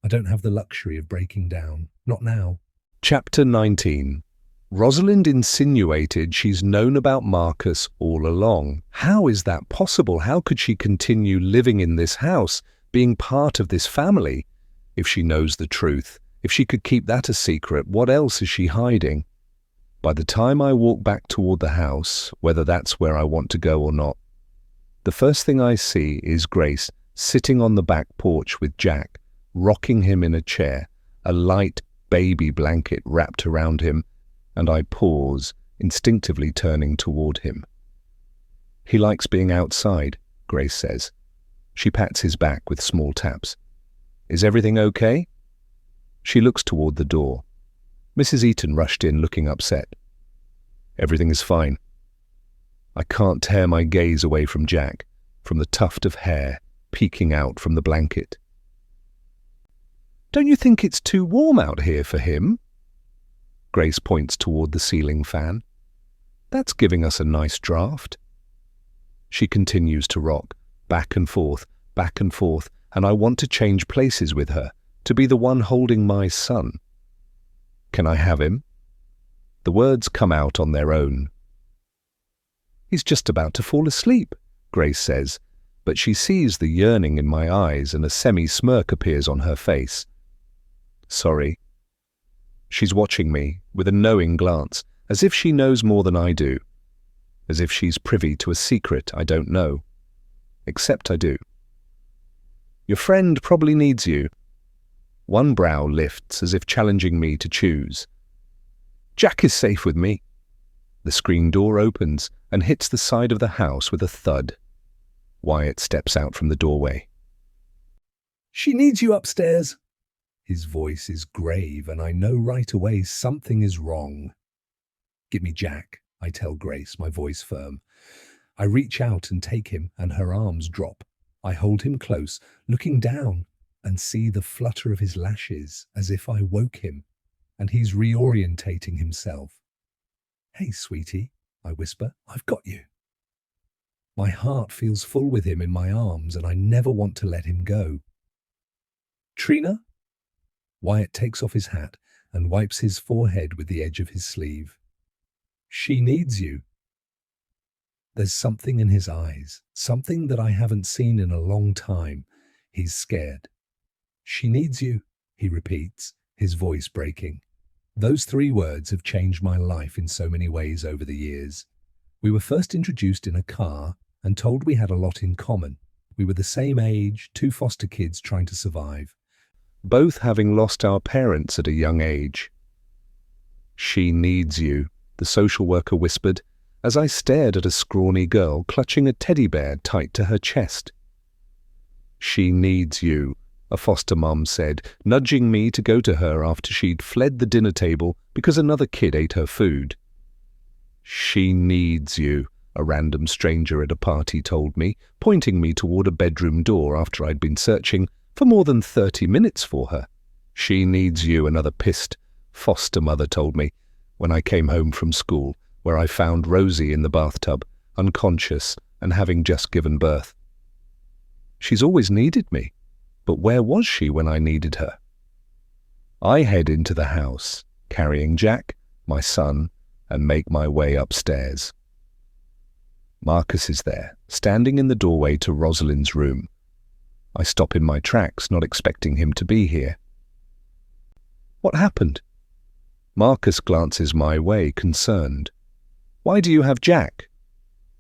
I don't have the luxury of breaking down. Not now. Chapter 19. Rosalind insinuated she's known about Marcus all along. How is that possible? How could she continue living in this house, being part of this family? If she knows the truth, if she could keep that a secret, what else is she hiding? By the time I walk back toward the house, whether that's where I want to go or not, the first thing I see is Grace sitting on the back porch with Jack, rocking him in a chair, a light baby blanket wrapped around him, and I pause, instinctively turning toward him. He likes being outside, Grace says. She pats his back with small taps. Is everything okay? She looks toward the door. Mrs. Eaton rushed in, looking upset. Everything is fine. I can't tear my gaze away from Jack, from the tuft of hair peeking out from the blanket. Don't you think it's too warm out here for him? Grace points toward the ceiling fan. That's giving us a nice draft. She continues to rock, back and forth, and I want to change places with her, to be the one holding my son. Can I have him? The words come out on their own. He's just about to fall asleep, Grace says, but she sees the yearning in my eyes and a semi-smirk appears on her face. Sorry. She's watching me with a knowing glance, as if she knows more than I do, as if she's privy to a secret I don't know. Except I do. Your friend probably needs you. One brow lifts as if challenging me to choose. Jack is safe with me. The screen door opens and hits the side of the house with a thud. Wyatt steps out from the doorway. She needs you upstairs. His voice is grave, and I know right away something is wrong. Give me Jack, I tell Grace, my voice firm. I reach out and take him, and her arms drop. I hold him close, looking down, and see the flutter of his lashes as if I woke him, and he's reorientating himself. Hey, sweetie, I whisper, I've got you. My heart feels full with him in my arms, and I never want to let him go. Trina? Wyatt takes off his hat and wipes his forehead with the edge of his sleeve. She needs you. There's something in his eyes, something that I haven't seen in a long time. He's scared. She needs you, he repeats, his voice breaking. Those 3 words have changed my life in so many ways over the years. We were first introduced in a car and told we had a lot in common. We were the same age, 2 foster kids trying to survive. Both having lost our parents at a young age. She needs you, the social worker whispered, as I stared at a scrawny girl clutching a teddy bear tight to her chest. She needs you, a foster mum said, nudging me to go to her after she'd fled the dinner table because another kid ate her food. She needs you, a random stranger at a party told me, pointing me toward a bedroom door after I'd been searching for more than 30 minutes for her. She needs you, another pissed foster mother told me when I came home from school, where I found Rosie in the bathtub, unconscious and having just given birth. She's always needed me, but where was she when I needed her? I head into the house, carrying Jack, my son, and make my way upstairs. Marcus is there, standing in the doorway to Rosalind's room. I stop in my tracks, not expecting him to be here. What happened? Marcus glances my way, concerned. Why do you have Jack?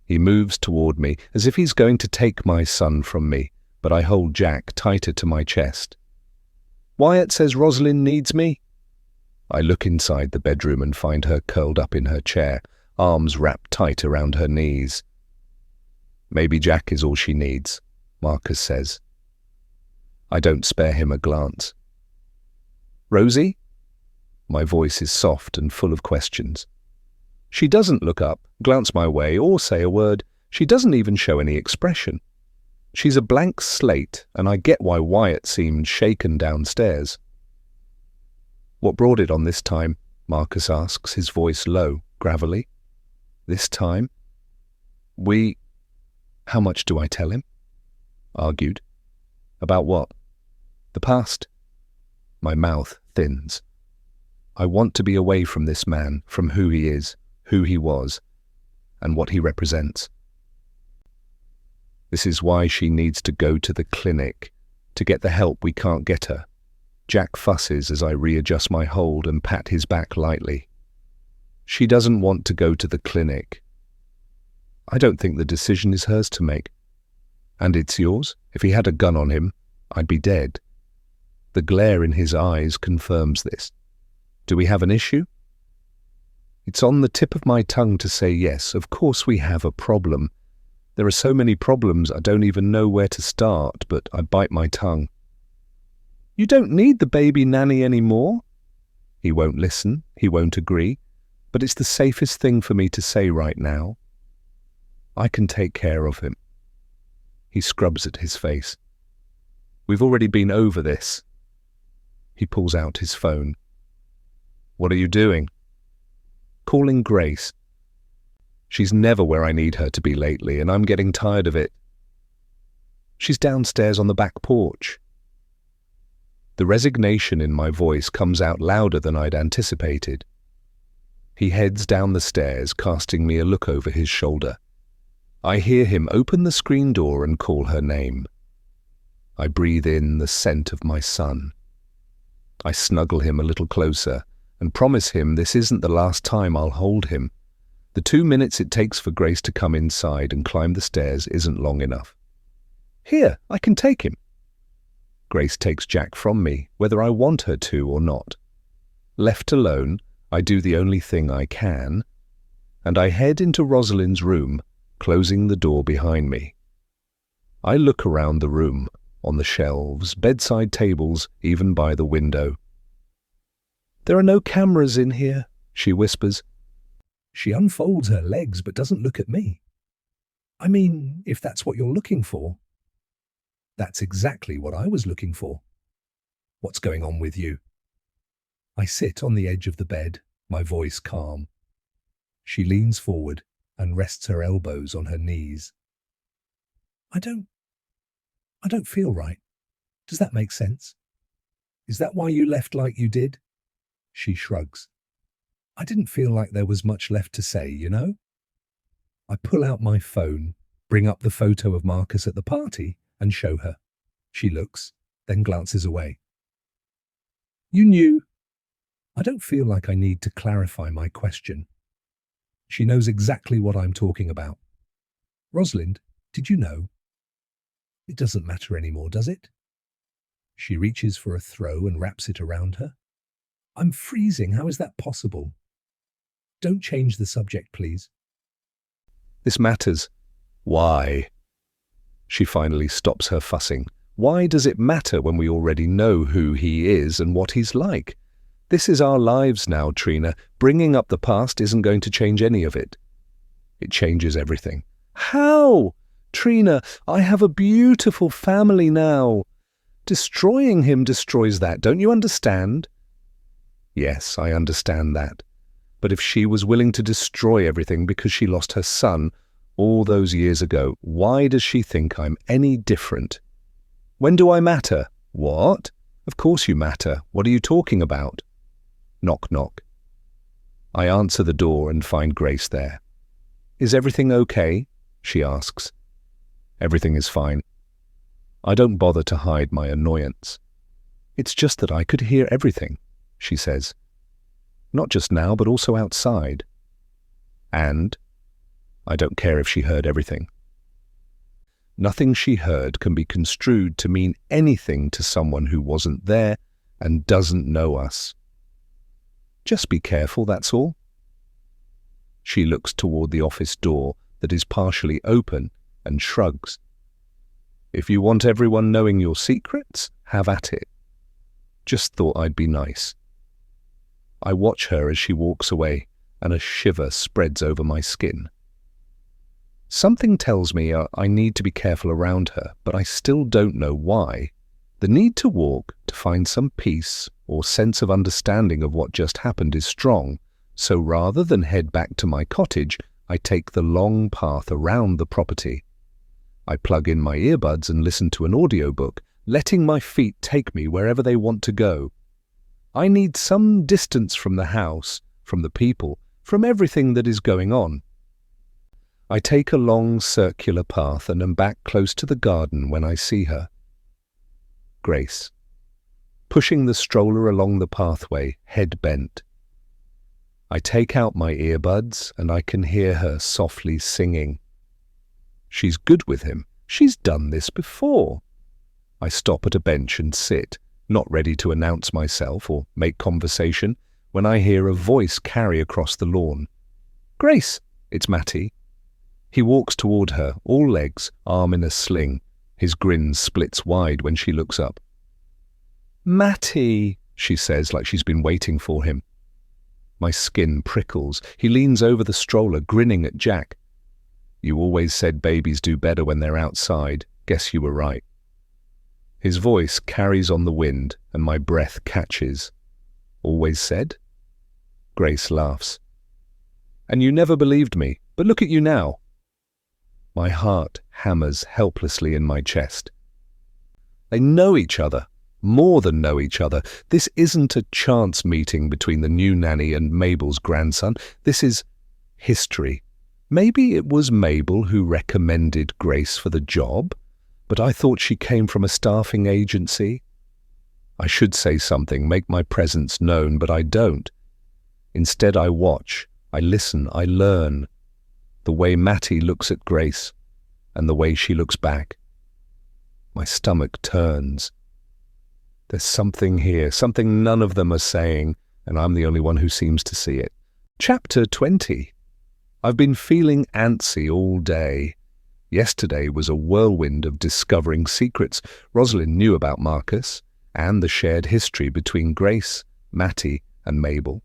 He moves toward me as if he's going to take my son from me, but I hold Jack tighter to my chest. Wyatt says Rosalind needs me. I look inside the bedroom and find her curled up in her chair, arms wrapped tight around her knees. Maybe Jack is all she needs, Marcus says. I don't spare him a glance. Rosie? My voice is soft and full of questions. She doesn't look up, glance my way, or say a word. She doesn't even show any expression. She's a blank slate, and I get why Wyatt seemed shaken downstairs. What brought it on this time? Marcus asks, his voice low, gravelly. This time? How much do I tell him? Argued. About what? The past. My mouth thins. I want to be away from this man, from who he is, who he was, and what he represents. This is why she needs to go to the clinic, to get the help we can't get her. Jack fusses as I readjust my hold and pat his back lightly. She doesn't want to go to the clinic. I don't think the decision is hers to make. And it's yours? If he had a gun on him, I'd be dead. The glare in his eyes confirms this. Do we have an issue? It's on the tip of my tongue to say yes, of course we have a problem. There are so many problems I don't even know where to start, but I bite my tongue. You don't need the baby nanny anymore. He won't listen, he won't agree, but it's the safest thing for me to say right now. I can take care of him. He scrubs at his face. We've already been over this. He pulls out his phone. What are you doing? Calling Grace. She's never where I need her to be lately, and I'm getting tired of it. She's downstairs on the back porch. The resignation in my voice comes out louder than I'd anticipated. He heads down the stairs, casting me a look over his shoulder. I hear him open the screen door and call her name. I breathe in the scent of my son. I snuggle him a little closer and promise him this isn't the last time I'll hold him. The 2 minutes it takes for Grace to come inside and climb the stairs isn't long enough. Here, I can take him. Grace takes Jack from me, whether I want her to or not. Left alone, I do the only thing I can, and I head into Rosalind's room, closing the door behind me. I look around the room, on the shelves, bedside tables, even by the window. There are no cameras in here, she whispers. She unfolds her legs but doesn't look at me. I mean, if that's what you're looking for. That's exactly what I was looking for. What's going on with you? I sit on the edge of the bed, my voice calm. She leans forward and rests her elbows on her knees. I don't feel right. Does that make sense? Is that why you left like you did? She shrugs. I didn't feel like there was much left to say, you know? I pull out my phone, bring up the photo of Marcus at the party, and show her. She looks, then glances away. You knew? I don't feel like I need to clarify my question. She knows exactly what I'm talking about. Rosalind, did you know? It doesn't matter anymore, does it? She reaches for a throw and wraps it around her. I'm freezing. How is that possible? Don't change the subject, please. This matters. Why? She finally stops her fussing. Why does it matter when we already know who he is and what he's like? This is our lives now, Trina. Bringing up the past isn't going to change any of it. It changes everything. How? Trina, I have a beautiful family now. Destroying him destroys that, don't you understand? Yes, I understand that. But if she was willing to destroy everything because she lost her son all those years ago, why does she think I'm any different? When do I matter? What? Of course you matter. What are you talking about? Knock, knock. I answer the door and find Grace there. Is everything okay? She asks. Everything is fine. I don't bother to hide my annoyance. It's just that I could hear everything, she says. Not just now, but also outside. And I don't care if she heard everything. Nothing she heard can be construed to mean anything to someone who wasn't there and doesn't know us. Just be careful, that's all. She looks toward the office door that is partially open and shrugs. If you want everyone knowing your secrets, have at it. Just thought I'd be nice. I watch her as she walks away, and a shiver spreads over my skin. Something tells me I need to be careful around her, but I still don't know why. The need to walk to find some peace or sense of understanding of what just happened is strong, so rather than head back to my cottage, I take the long path around the property. I plug in my earbuds and listen to an audiobook, letting my feet take me wherever they want to go. I need some distance from the house, from the people, from everything that is going on. I take a long circular path and am back close to the garden when I see her. Grace, pushing the stroller along the pathway, head bent. I take out my earbuds and I can hear her softly singing. She's good with him. She's done this before. I stop at a bench and sit, not ready to announce myself or make conversation, when I hear a voice carry across the lawn. Grace, it's Matty. He walks toward her, all legs, arm in a sling. His grin splits wide when she looks up. Matty, she says like she's been waiting for him. My skin prickles. He leans over the stroller, grinning at Jack. You always said babies do better when they're outside. Guess you were right. His voice carries on the wind, and my breath catches. Always said? Grace laughs. And you never believed me, but look at you now. My heart hammers helplessly in my chest. They know each other, more than know each other. This isn't a chance meeting between the new nanny and Mabel's grandson. This is history. Maybe it was Mabel who recommended Grace for the job, but I thought she came from a staffing agency. I should say something, make my presence known, but I don't. Instead, I watch, I listen, I learn. The way Matty looks at Grace, and the way she looks back. My stomach turns. There's something here, something none of them are saying, and I'm the only one who seems to see it. Chapter 20. I've been feeling antsy all day. Yesterday was a whirlwind of discovering secrets. Rosalind knew about Marcus, and the shared history between Grace, Matty, and Mabel.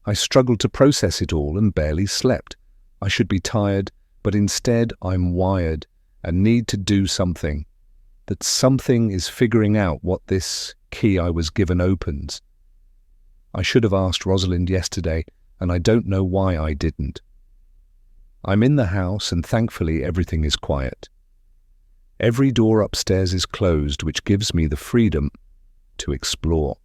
I struggled to process it all and barely slept. I should be tired, but instead I'm wired and need to do something. That something is figuring out what this key I was given opens. I should have asked Rosalind yesterday, and I don't know why I didn't. I'm in the house, and thankfully everything is quiet. Every door upstairs is closed, which gives me the freedom to explore.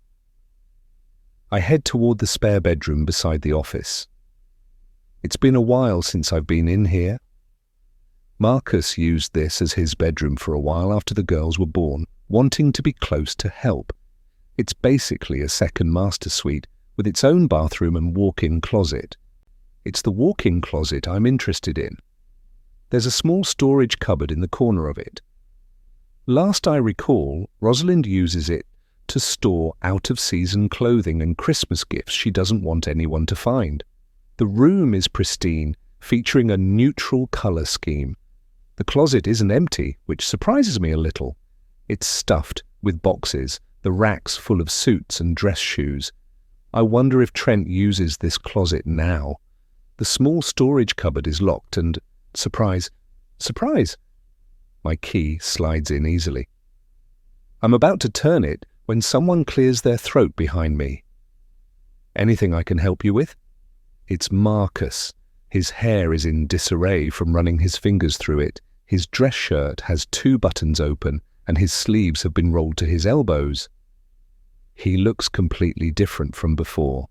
I head toward the spare bedroom beside the office. It's been a while since I've been in here. Marcus used this as his bedroom for a while after the girls were born, wanting to be close to help. It's basically a second master suite with its own bathroom and walk-in closet. It's the walk-in closet I'm interested in. There's a small storage cupboard in the corner of it. Last I recall, Rosalind uses it to store out-of-season clothing and Christmas gifts she doesn't want anyone to find. The room is pristine, featuring a neutral color scheme. The closet isn't empty, which surprises me a little. It's stuffed with boxes, the racks full of suits and dress shoes. I wonder if Trent uses this closet now. The small storage cupboard is locked and, surprise, my key slides in easily. I'm about to turn it when someone clears their throat behind me. Anything I can help you with? It's Marcus. His hair is in disarray from running his fingers through it. His dress shirt has 2 buttons open and his sleeves have been rolled to his elbows. He looks completely different from before.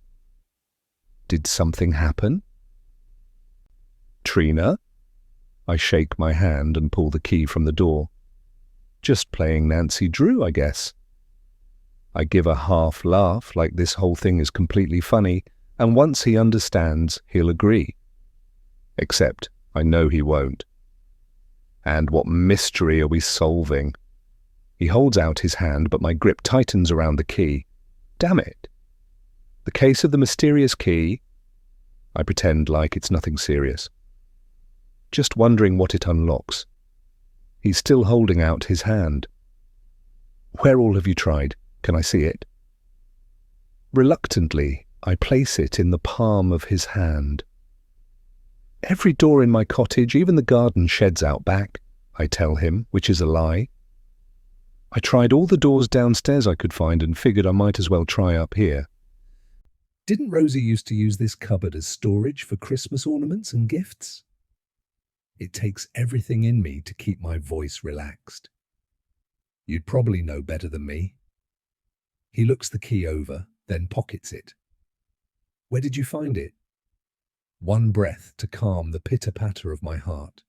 Did something happen? Trina? I shake my hand and pull the key from the door. Just playing Nancy Drew, I guess. I give a half laugh like this whole thing is completely funny, and once he understands, he'll agree. Except I know he won't. And what mystery are we solving? He holds out his hand, but my grip tightens around the key. Damn it. The case of the mysterious key? I pretend like it's nothing serious. Just wondering what it unlocks. He's still holding out his hand. Where all have you tried? Can I see it? Reluctantly, I place it in the palm of his hand. Every door in my cottage, even the garden sheds out back, I tell him, which is a lie. I tried all the doors downstairs I could find and figured I might as well try up here. Didn't Rosie used to use this cupboard as storage for Christmas ornaments and gifts? It takes everything in me to keep my voice relaxed. You'd probably know better than me. He looks the key over, then pockets it. Where did you find it? 1 breath to calm the pitter-patter of my heart.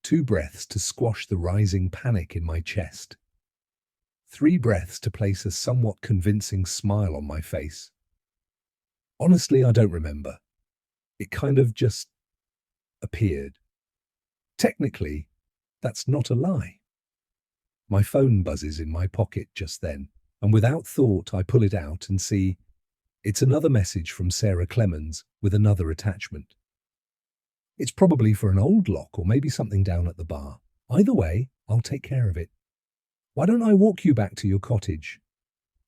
2 breaths to squash the rising panic in my chest. 3 breaths to place a somewhat convincing smile on my face. Honestly, I don't remember. It kind of just appeared. Technically, that's not a lie. My phone buzzes in my pocket just then, and without thought I pull it out and see it's another message from Sarah Clemens with another attachment. It's probably for an old lock or maybe something down at the bar. Either way, I'll take care of it. Why don't I walk you back to your cottage?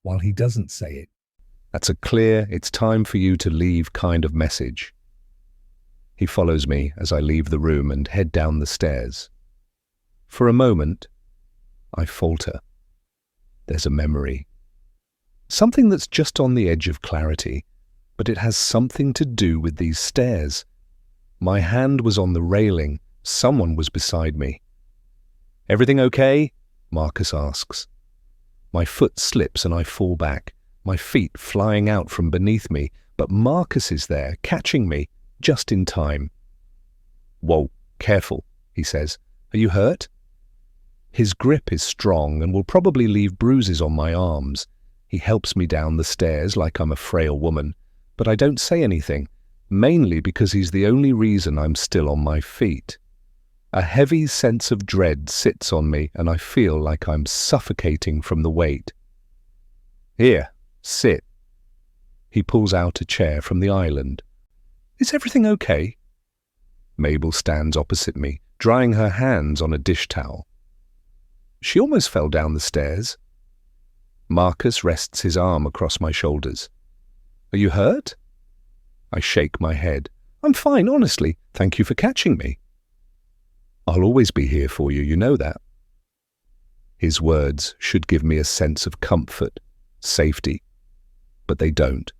While he doesn't say it. That's a clear, it's time for you to leave kind of message. He follows me as I leave the room and head down the stairs. For a moment, I falter. There's a memory. Something that's just on the edge of clarity, but it has something to do with these stairs. My hand was on the railing. Someone was beside me. Everything okay? Marcus asks. My foot slips and I fall back, my feet flying out from beneath me, but Marcus is there, catching me, just in time. Whoa, careful, he says. Are you hurt? His grip is strong and will probably leave bruises on my arms. He helps me down the stairs like I'm a frail woman, but I don't say anything, mainly because he's the only reason I'm still on my feet. A heavy sense of dread sits on me and I feel like I'm suffocating from the weight. Here, sit. He pulls out a chair from the island. Is everything okay? Mabel stands opposite me, drying her hands on a dish towel. She almost fell down the stairs. Marcus rests his arm across my shoulders. Are you hurt? I shake my head. I'm fine, honestly. Thank you for catching me. I'll always be here for you, you know that. His words should give me a sense of comfort, safety, but they don't.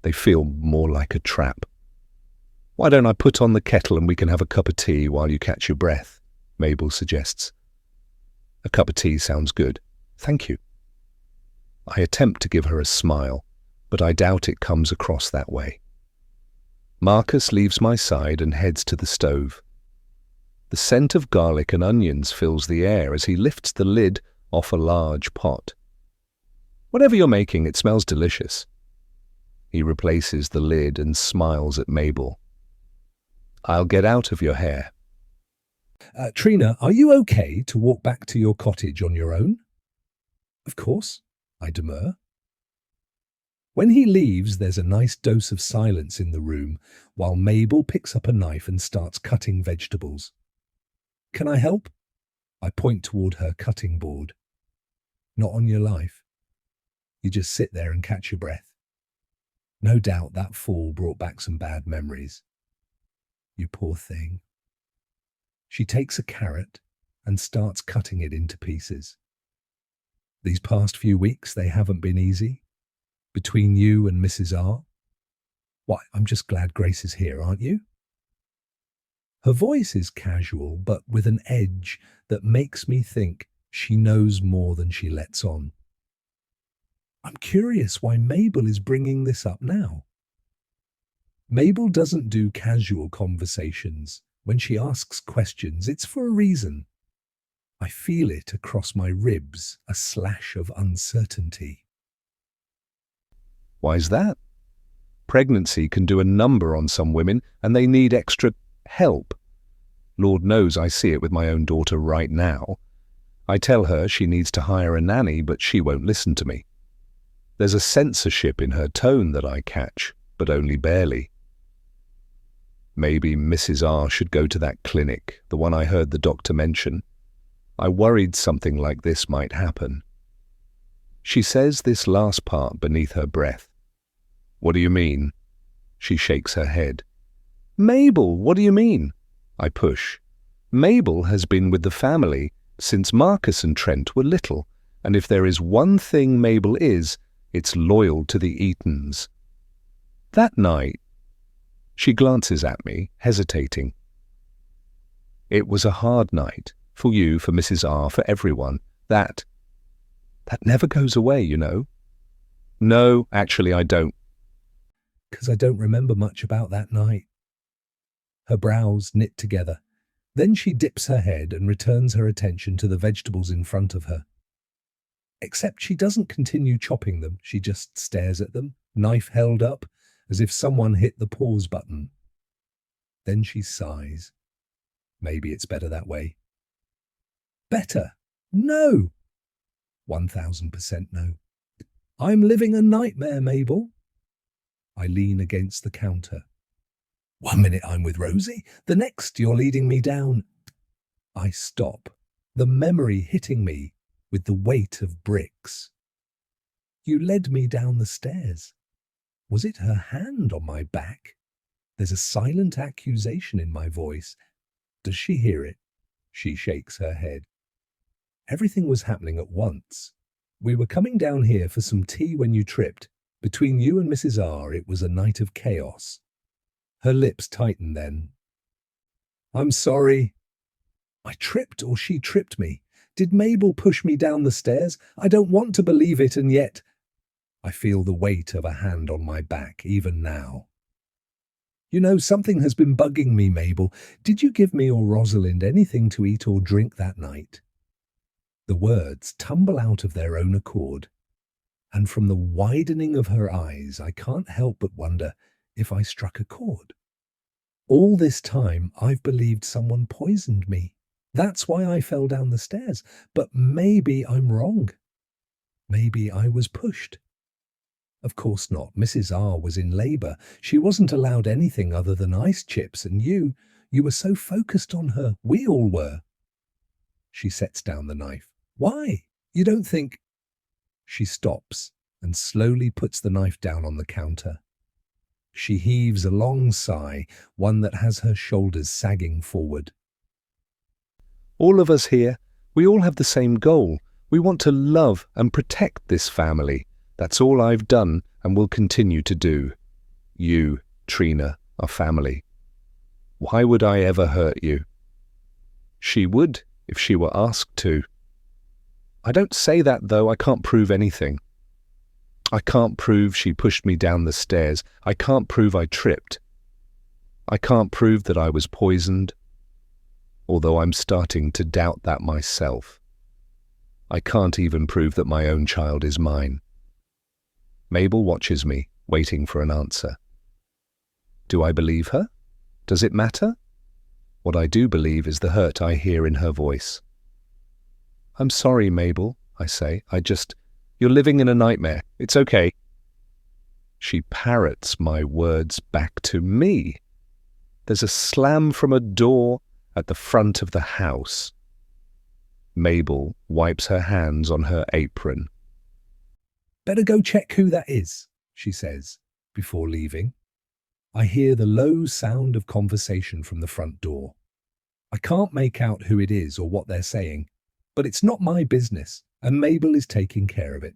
They feel more like a trap. Why don't I put on the kettle and we can have a cup of tea while you catch your breath? Mabel suggests. A cup of tea sounds good. Thank you. I attempt to give her a smile, but I doubt it comes across that way. Marcus leaves my side and heads to the stove. The scent of garlic and onions fills the air as he lifts the lid off a large pot. "Whatever you're making, it smells delicious." He replaces the lid and smiles at Mabel. "I'll get out of your hair." Trina, are you okay to walk back to your cottage on your own? Of course, I demur. When he leaves, there's a nice dose of silence in the room while Mabel picks up a knife and starts cutting vegetables. Can I help? I point toward her cutting board. Not on your life. You just sit there and catch your breath. No doubt that fall brought back some bad memories. You poor thing. She takes a carrot and starts cutting it into pieces. These past few weeks, they haven't been easy. Between you and Mrs. R. Why, I'm just glad Grace is here, aren't you? Her voice is casual, but with an edge that makes me think she knows more than she lets on. I'm curious why Mabel is bringing this up now. Mabel doesn't do casual conversations. When she asks questions, it's for a reason. I feel it across my ribs, a slash of uncertainty. Why's that? Pregnancy can do a number on some women, and they need extra help. Lord knows I see it with my own daughter right now. I tell her she needs to hire a nanny, but she won't listen to me. There's a censorship in her tone that I catch, but only barely. Maybe Mrs. R should go to that clinic, the one I heard the doctor mention. I worried something like this might happen. She says this last part beneath her breath. What do you mean? She shakes her head. Mabel, what do you mean? I push. Mabel has been with the family since Marcus and Trent were little, and if there is one thing Mabel is, it's loyal to the Eatons. That night, she glances at me, hesitating. It was a hard night, for you, for Mrs. R, for everyone. That never goes away, you know. No, actually I don't. 'Cause I don't remember much about that night. Her brows knit together. Then she dips her head and returns her attention to the vegetables in front of her. Except she doesn't continue chopping them, she just stares at them, knife held up, as if someone hit the pause button. Then she sighs. Maybe it's better that way. Better? No! 1000% no. I'm living a nightmare, Mabel. I lean against the counter. 1 minute I'm with Rosie, the next you're leading me down. I stop, the memory hitting me with the weight of bricks. You led me down the stairs. Was it her hand on my back? There's a silent accusation in my voice. Does she hear it? She shakes her head. Everything was happening at once. We were coming down here for some tea when you tripped. Between you and Mrs. R, it was a night of chaos. Her lips tightened then. I'm sorry. I tripped or she tripped me. Did Mabel push me down the stairs? I don't want to believe it, and yet I feel the weight of a hand on my back, even now. You know, something has been bugging me, Mabel. Did you give me or Rosalind anything to eat or drink that night? The words tumble out of their own accord, and from the widening of her eyes, I can't help but wonder if I struck a chord. All this time, I've believed someone poisoned me. That's why I fell down the stairs. But maybe I'm wrong. Maybe I was pushed. Of course not. Mrs. R was in labour. She wasn't allowed anything other than ice chips, and you were so focused on her. We all were. She sets down the knife. Why? You don't think... She stops and slowly puts the knife down on the counter. She heaves a long sigh, one that has her shoulders sagging forward. All of us here, we all have the same goal. We want to love and protect this family. That's all I've done and will continue to do. You, Trina, are family. Why would I ever hurt you? She would, if she were asked to. I don't say that, though. I can't prove anything. I can't prove she pushed me down the stairs. I can't prove I tripped. I can't prove that I was poisoned, although I'm starting to doubt that myself. I can't even prove that my own child is mine. Mabel watches me, waiting for an answer. Do I believe her? Does it matter? What I do believe is the hurt I hear in her voice. I'm sorry, Mabel, I say. You're living in a nightmare. It's okay. She parrots my words back to me. There's a slam from a door at the front of the house. Mabel wipes her hands on her apron. Better go check who that is, she says, before leaving. I hear the low sound of conversation from the front door. I can't make out who it is or what they're saying, but it's not my business, and Mabel is taking care of it.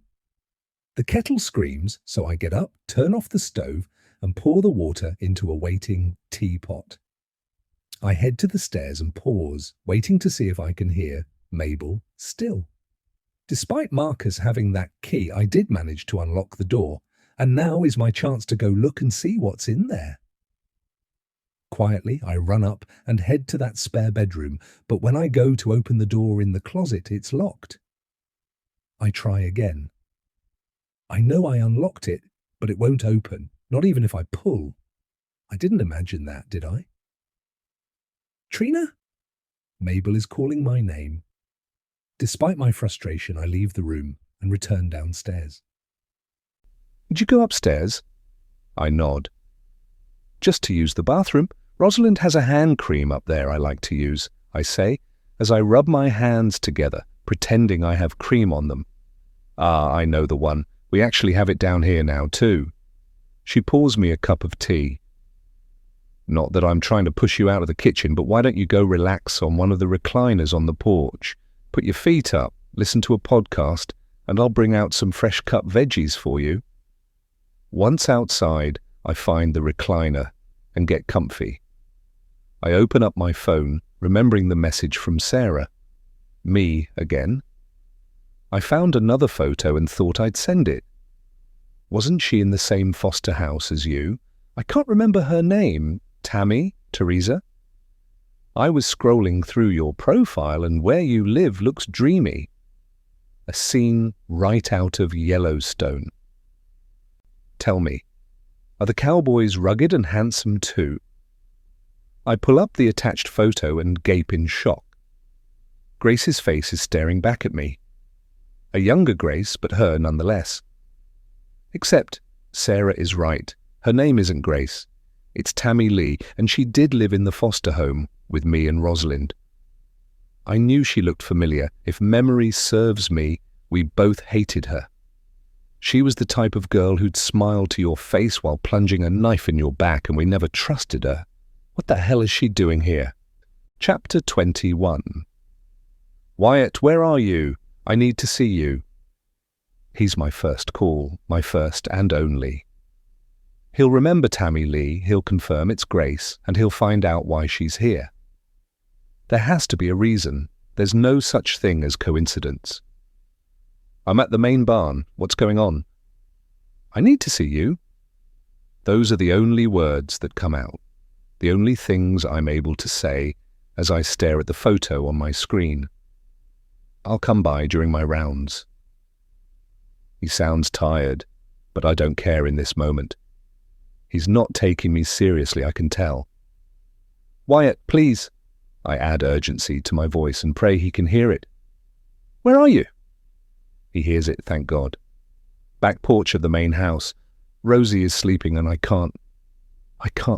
The kettle screams, so I get up, turn off the stove, and pour the water into a waiting teapot. I head to the stairs and pause, waiting to see if I can hear Mabel still. Despite Marcus having that key, I did manage to unlock the door, and now is my chance to go look and see what's in there. Quietly, I run up and head to that spare bedroom, but when I go to open the door in the closet, it's locked. I try again. I know I unlocked it, but it won't open, not even if I pull. I didn't imagine that, did I? Trina? Mabel is calling my name. Despite my frustration, I leave the room and return downstairs. Did you go upstairs? I nod. Just to use the bathroom. Rosalind has a hand cream up there I like to use, I say, as I rub my hands together, pretending I have cream on them. Ah, I know the one. We actually have it down here now, too. She pours me a cup of tea. Not that I'm trying to push you out of the kitchen, but why don't you go relax on one of the recliners on the porch? Put your feet up, listen to a podcast, and I'll bring out some fresh cut veggies for you. Once outside, I find the recliner and get comfy. I open up my phone, remembering the message from Sarah. Me again. I found another photo and thought I'd send it. Wasn't she in the same foster house as you? I can't remember her name. Tammy? Teresa? I was scrolling through your profile and where you live looks dreamy. A scene right out of Yellowstone. Tell me, are the cowboys rugged and handsome too? I pull up the attached photo and gape in shock. Grace's face is staring back at me. A younger Grace, but her nonetheless. Except Sarah is right. Her name isn't Grace. It's Tammy Lee, and she did live in the foster home with me and Rosalind. I knew she looked familiar. If memory serves me, we both hated her. She was the type of girl who'd smile to your face while plunging a knife in your back, and we never trusted her. What the hell is she doing here? Chapter 21. Wyatt, where are you? I need to see you. He's my first call, my first and only. He'll remember Tammy Lee, he'll confirm it's Grace, and he'll find out why she's here. There has to be a reason. There's no such thing as coincidence. I'm at the main barn. What's going on? I need to see you. Those are the only words that come out, the only things I'm able to say as I stare at the photo on my screen. I'll come by during my rounds. He sounds tired, but I don't care in this moment. He's not taking me seriously, I can tell. Wyatt, please. I add urgency to my voice and pray he can hear it. Where are you? He hears it, thank God. Back porch of the main house. Rosie is sleeping and I can't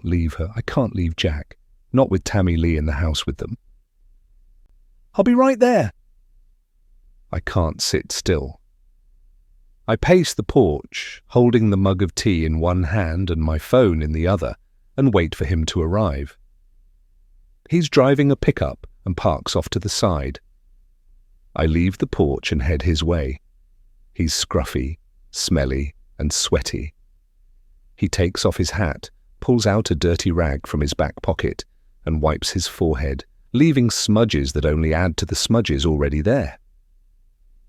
leave her. I can't leave Jack. Not with Tammy Lee in the house with them. I'll be right there. I can't sit still. I pace the porch, holding the mug of tea in one hand and my phone in the other, and wait for him to arrive. He's driving a pickup and parks off to the side. I leave the porch and head his way. He's scruffy, smelly, and sweaty. He takes off his hat, pulls out a dirty rag from his back pocket, and wipes his forehead, leaving smudges that only add to the smudges already there.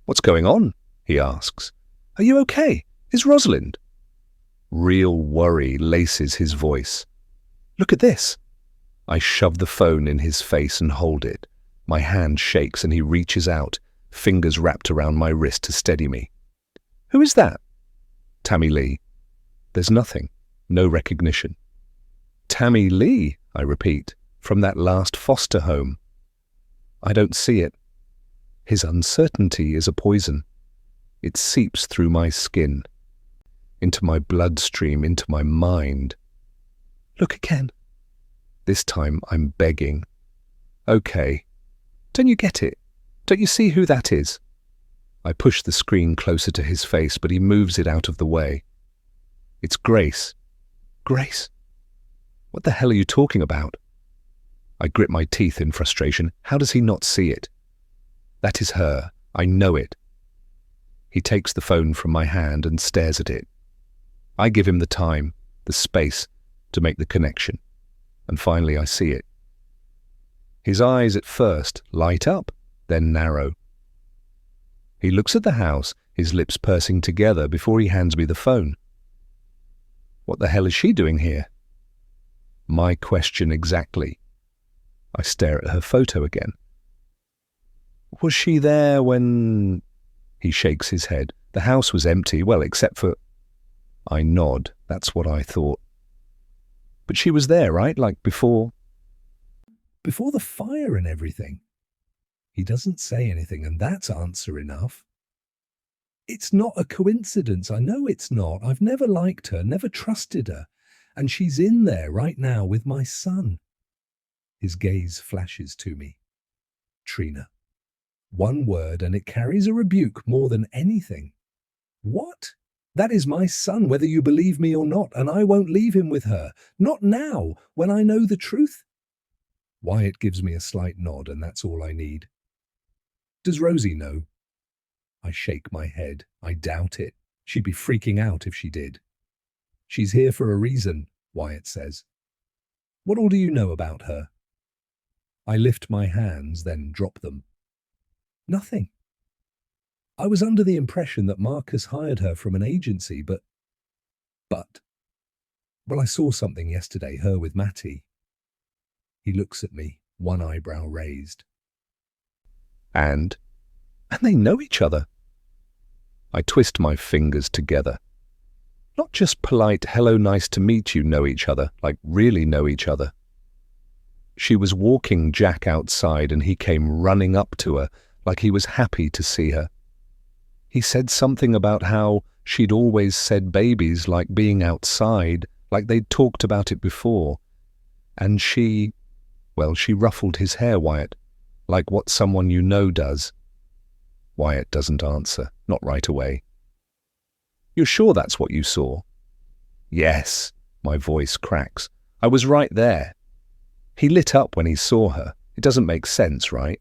What's going on? He asks. Are you okay? Is Rosalind? Real worry laces his voice. Look at this. I shove the phone in his face and hold it. My hand shakes and he reaches out, fingers wrapped around my wrist to steady me. Who is that? Tammy Lee. There's nothing. No recognition. Tammy Lee, I repeat, from that last foster home. I don't see it. His uncertainty is a poison. It seeps through my skin, into my bloodstream, into my mind. Look again. This time I'm begging. Okay. Don't you get it? Don't you see who that is? I push the screen closer to his face, but he moves it out of the way. It's Grace. Grace? What the hell are you talking about? I grit my teeth in frustration. How does he not see it? That is her. I know it. He takes the phone from my hand and stares at it. I give him the time, the space, to make the connection. And finally I see it. His eyes at first light up, then narrow. He looks at the house, his lips pursing together before he hands me the phone. What the hell is she doing here? My question exactly. I stare at her photo again. Was she there when... He shakes his head. The house was empty, well, except for... I nod. That's what I thought. But she was there, right? Like before... Before the fire and everything. He doesn't say anything, and that's answer enough. It's not a coincidence. I know it's not. I've never liked her, never trusted her. And she's in there right now with my son. His gaze flashes to me. Trina. One word, and it carries a rebuke more than anything. What? That is my son, whether you believe me or not, and I won't leave him with her. Not now, when I know the truth. Wyatt gives me a slight nod, and that's all I need. Does Rosie know? I shake my head. I doubt it. She'd be freaking out if she did. She's here for a reason, Wyatt says. What all do you know about her? I lift my hands, then drop them. Nothing. I was under the impression that Marcus hired her from an agency, but... Well, I saw something yesterday, her with Matty. He looks at me, one eyebrow raised. And they know each other. I twist my fingers together. Not just polite, hello, nice to meet you, know each other, like really know each other. She was walking Jack outside and he came running up to her like he was happy to see her. He said something about how she'd always said babies like being outside, like they'd talked about it before. And she ruffled his hair, Wyatt, like what someone you know does. Wyatt doesn't answer, not right away. You're sure that's what you saw? Yes, my voice cracks. I was right there. He lit up when he saw her. It doesn't make sense, right?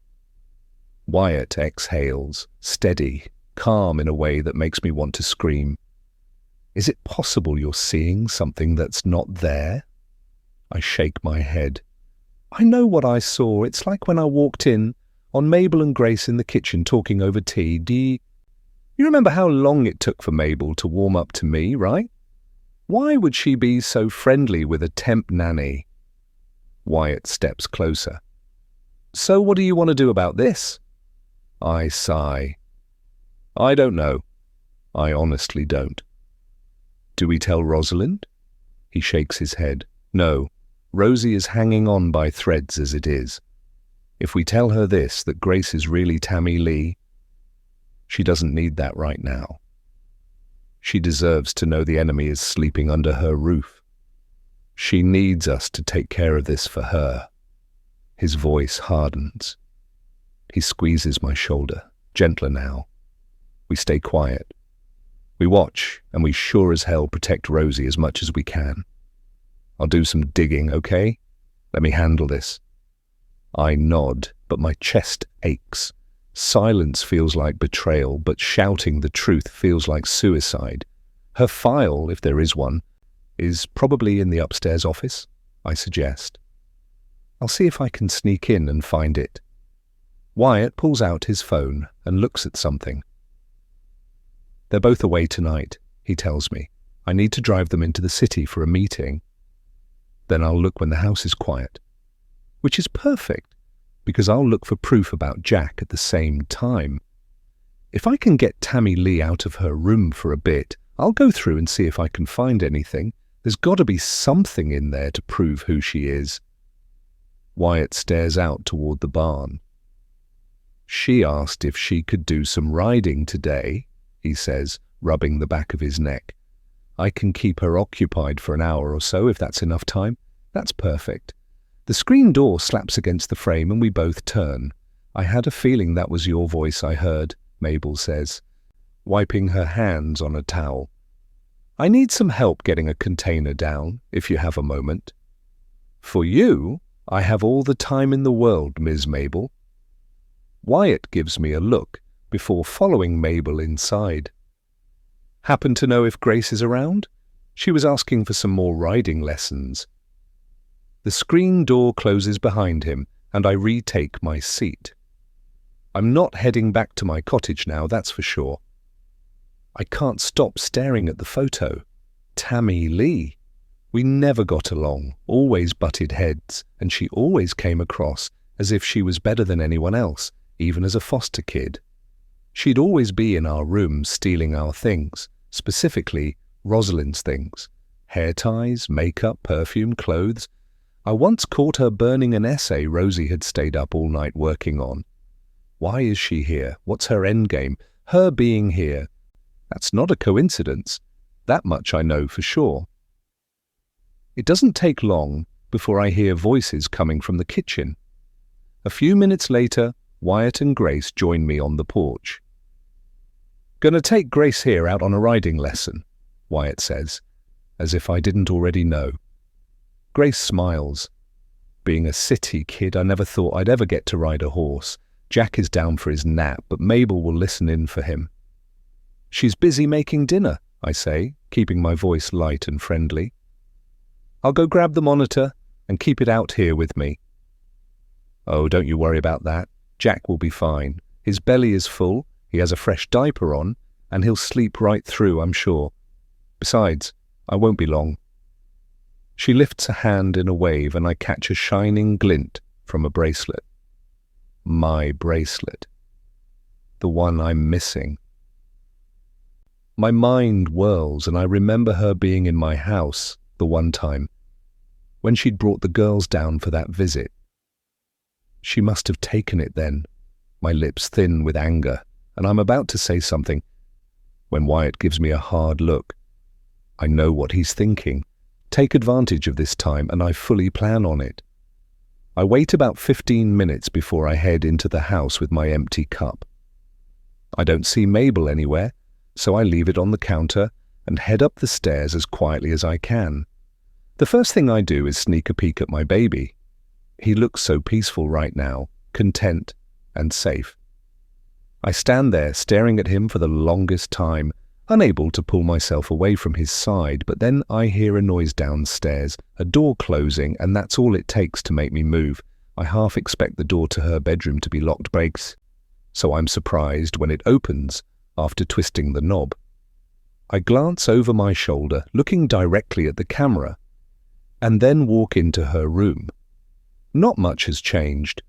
Wyatt exhales, steady, calm in a way that makes me want to scream. Is it possible you're seeing something that's not there? I shake my head. I know what I saw. It's like when I walked in on Mabel and Grace in the kitchen talking over tea. You remember how long it took for Mabel to warm up to me, right? Why would she be so friendly with a temp nanny? Wyatt steps closer. So what do you want to do about this? I sigh. I don't know. I honestly don't. Do we tell Rosalind? He shakes his head. No. Rosie is hanging on by threads as it is. If we tell her this, that Grace is really Tammy Lee, she doesn't need that right now. She deserves to know the enemy is sleeping under her roof. She needs us to take care of this for her. His voice hardens. He squeezes my shoulder, gentler now. We stay quiet. We watch, and we sure as hell protect Rosie as much as we can. I'll do some digging, okay? Let me handle this. I nod, but my chest aches. Silence feels like betrayal, but shouting the truth feels like suicide. Her file, if there is one, is probably in the upstairs office, I suggest. I'll see if I can sneak in and find it. Wyatt pulls out his phone and looks at something. They're both away tonight. he tells me. I need to drive them into the city for a meeting. Then I'll look when the house is quiet. Which is perfect, because I'll look for proof about Jack at the same time. If I can get Tammy Lee out of her room for a bit, I'll go through and see if I can find anything. There's got to be something in there to prove who she is. Wyatt stares out toward the barn. She asked if she could do some riding today, he says, rubbing the back of his neck. I can keep her occupied for an hour or so if that's enough time. That's perfect. The screen door slaps against the frame and we both turn. I had a feeling that was your voice I heard, Mabel says, wiping her hands on a towel. I need some help getting a container down, if you have a moment. For you, I have all the time in the world, Ms. Mabel. Wyatt gives me a look before following Mabel inside. Happen to know if Grace is around? She was asking for some more riding lessons. The screen door closes behind him, and I retake my seat. I'm not heading back to my cottage now, that's for sure. I can't stop staring at the photo. Tammy Lee. We never got along, always butted heads, and she always came across as if she was better than anyone else, even as a foster kid. She'd always be in our room stealing our things, specifically Rosalind's things. Hair ties, makeup, perfume, clothes. I once caught her burning an essay Rosie had stayed up all night working on. Why is she here? What's her endgame? Her being here. That's not a coincidence. That much I know for sure. It doesn't take long before I hear voices coming from the kitchen. A few minutes later, Wyatt and Grace join me on the porch. Gonna take Grace here out on a riding lesson, Wyatt says, as if I didn't already know. Grace smiles. Being a city kid, I never thought I'd ever get to ride a horse. Jack is down for his nap, but Mabel will listen in for him. She's busy making dinner, I say, keeping my voice light and friendly. I'll go grab the monitor and keep it out here with me. Oh, don't you worry about that. Jack will be fine. His belly is full, he has a fresh diaper on, and he'll sleep right through, I'm sure. Besides, I won't be long. She lifts a hand in a wave and I catch a shining glint from a bracelet. My bracelet. The one I'm missing. My mind whirls and I remember her being in my house the one time, when she'd brought the girls down for that visit. She must have taken it then, my lips thin with anger, and I'm about to say something, when Wyatt gives me a hard look. I know what he's thinking. Take advantage of this time, and I fully plan on it. I wait about 15 minutes before I head into the house with my empty cup. I don't see Mabel anywhere, so I leave it on the counter and head up the stairs as quietly as I can. The first thing I do is sneak a peek at my baby. He looks so peaceful right now, content and safe. I stand there staring at him for the longest time, unable to pull myself away from his side, but then I hear a noise downstairs, a door closing, and that's all it takes to make me move. I half expect the door to her bedroom to be locked breaks, so I'm surprised when it opens after twisting the knob. I glance over my shoulder, looking directly at the camera, and then walk into her room. Not much has changed.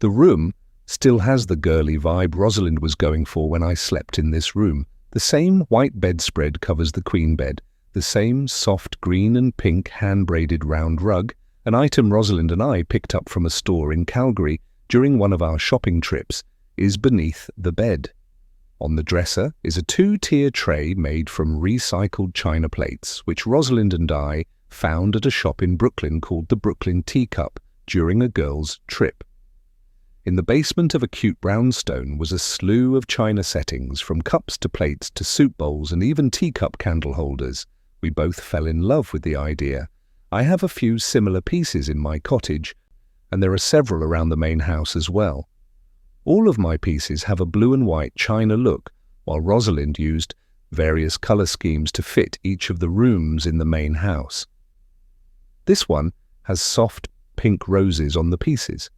The room still has the girly vibe Rosalind was going for when I slept in this room. The same white bedspread covers the queen bed, the same soft green and pink hand-braided round rug, an item Rosalind and I picked up from a store in Calgary during one of our shopping trips, is beneath the bed. On the dresser is a 2-tier tray made from recycled china plates, which Rosalind and I found at a shop in Brooklyn called the Brooklyn Teacup during a girls' trip. In the basement of a cute brownstone was a slew of china settings, from cups to plates to soup bowls and even teacup candle holders. We both fell in love with the idea. I have a few similar pieces in my cottage, and there are several around the main house as well. All of my pieces have a blue and white china look, while Rosalind used various colour schemes to fit each of the rooms in the main house. This one has soft pink roses on the pieces.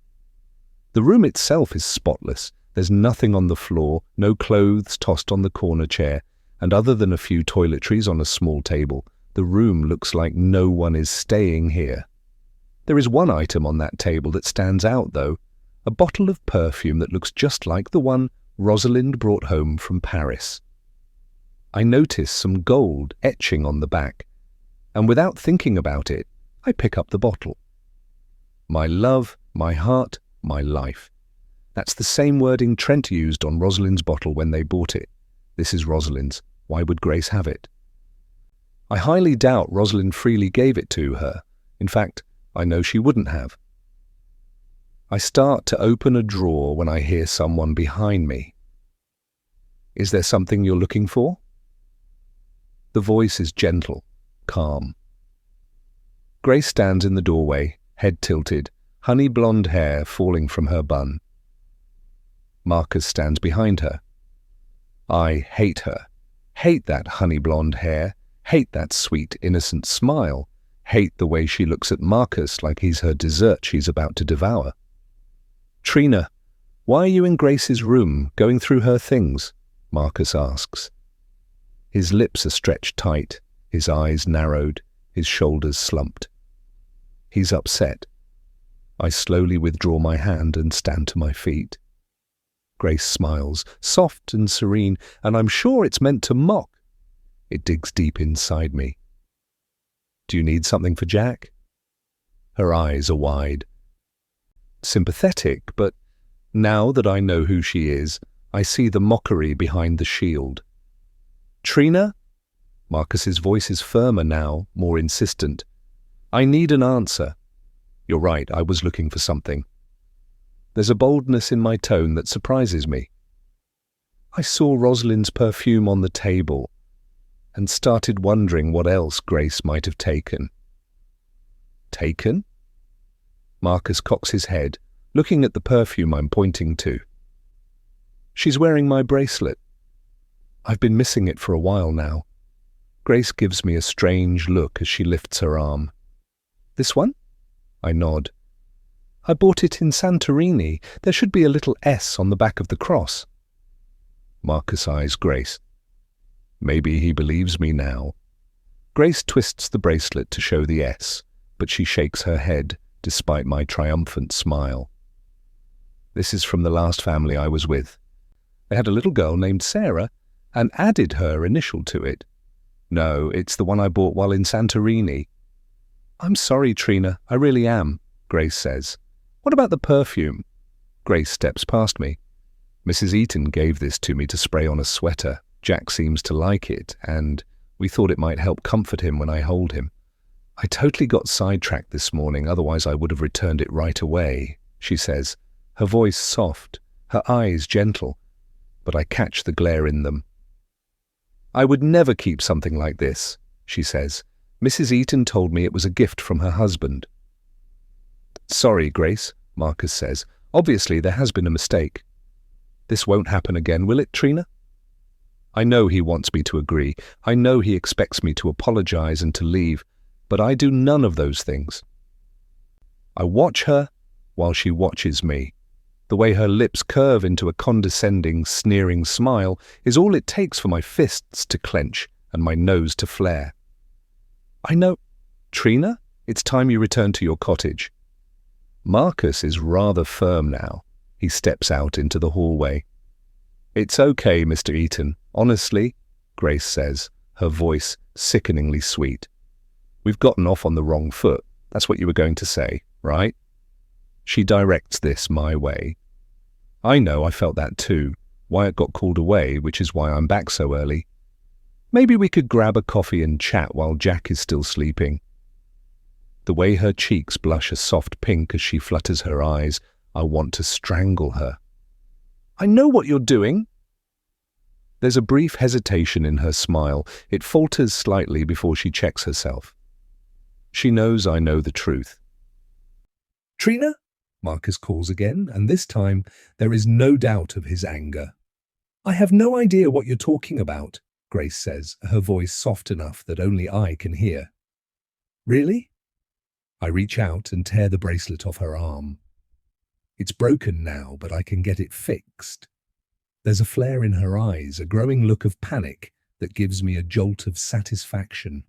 The room itself is spotless. There's nothing on the floor, no clothes tossed on the corner chair, and other than a few toiletries on a small table, the room looks like no one is staying here. There is one item on that table that stands out, though, a bottle of perfume that looks just like the one Rosalind brought home from Paris. I notice some gold etching on the back, and without thinking about it, I pick up the bottle. My love, my heart, my life. That's the same wording Trent used on Rosalind's bottle when they bought it. This is Rosalind's. Why would Grace have it? I highly doubt Rosalind freely gave it to her. In fact, I know she wouldn't have. I start to open a drawer when I hear someone behind me. Is there something you're looking for? The voice is gentle, calm. Grace stands in the doorway, head tilted, honey blonde hair falling from her bun. Marcus stands behind her. I hate her. Hate that honey blonde hair. Hate that sweet, innocent smile. Hate the way she looks at Marcus like he's her dessert she's about to devour. Trina, why are you in Grace's room, going through her things? Marcus asks. His lips are stretched tight, his eyes narrowed, his shoulders slumped. He's upset. I slowly withdraw my hand and stand to my feet. Grace smiles, soft and serene, and I'm sure it's meant to mock. It digs deep inside me. Do you need something for Jack? Her eyes are wide. Sympathetic, but now that I know who she is, I see the mockery behind the shield. Trina? Marcus's voice is firmer now, more insistent. I need an answer. You're right, I was looking for something. There's a boldness in my tone that surprises me. I saw Rosalind's perfume on the table and started wondering what else Grace might have taken. Taken? Marcus cocks his head, looking at the perfume I'm pointing to. She's wearing my bracelet. I've been missing it for a while now. Grace gives me a strange look as she lifts her arm. This one? I nod. I bought it in Santorini. There should be a little S on the back of the cross. Marcus eyes Grace. Maybe he believes me now. Grace twists the bracelet to show the S, but she shakes her head, despite my triumphant smile. This is from the last family I was with. They had a little girl named Sarah and added her initial to it. No, it's the one I bought while in Santorini. I'm sorry, Trina, I really am, Grace says. What about the perfume? Grace steps past me. Mrs. Eaton gave this to me to spray on a sweater. Jack seems to like it, and we thought it might help comfort him when I hold him. I totally got sidetracked this morning, otherwise I would have returned it right away, she says, her voice soft, her eyes gentle, but I catch the glare in them. I would never keep something like this, she says. Mrs. Eaton told me it was a gift from her husband. Sorry, Grace, Marcus says. Obviously there has been a mistake. This won't happen again, will it, Trina? I know he wants me to agree. I know he expects me to apologize and to leave, but I do none of those things. I watch her while she watches me. The way her lips curve into a condescending, sneering smile is all it takes for my fists to clench and my nose to flare. I know. Trina, it's time you return to your cottage. Marcus is rather firm now. He steps out into the hallway. It's okay, Mr. Eaton. Honestly, Grace says, her voice sickeningly sweet. We've gotten off on the wrong foot. That's what you were going to say, right? She directs this my way. I know I felt that too. Wyatt got called away, which is why I'm back so early. Maybe we could grab a coffee and chat while Jack is still sleeping. The way her cheeks blush a soft pink as she flutters her eyes, I want to strangle her. I know what you're doing. There's a brief hesitation in her smile. It falters slightly before she checks herself. She knows I know the truth. Trina? Marcus calls again, and this time there is no doubt of his anger. I have no idea what you're talking about, Grace says, her voice soft enough that only I can hear. Really? I reach out and tear the bracelet off her arm. It's broken now, but I can get it fixed. There's a flare in her eyes, a growing look of panic that gives me a jolt of satisfaction.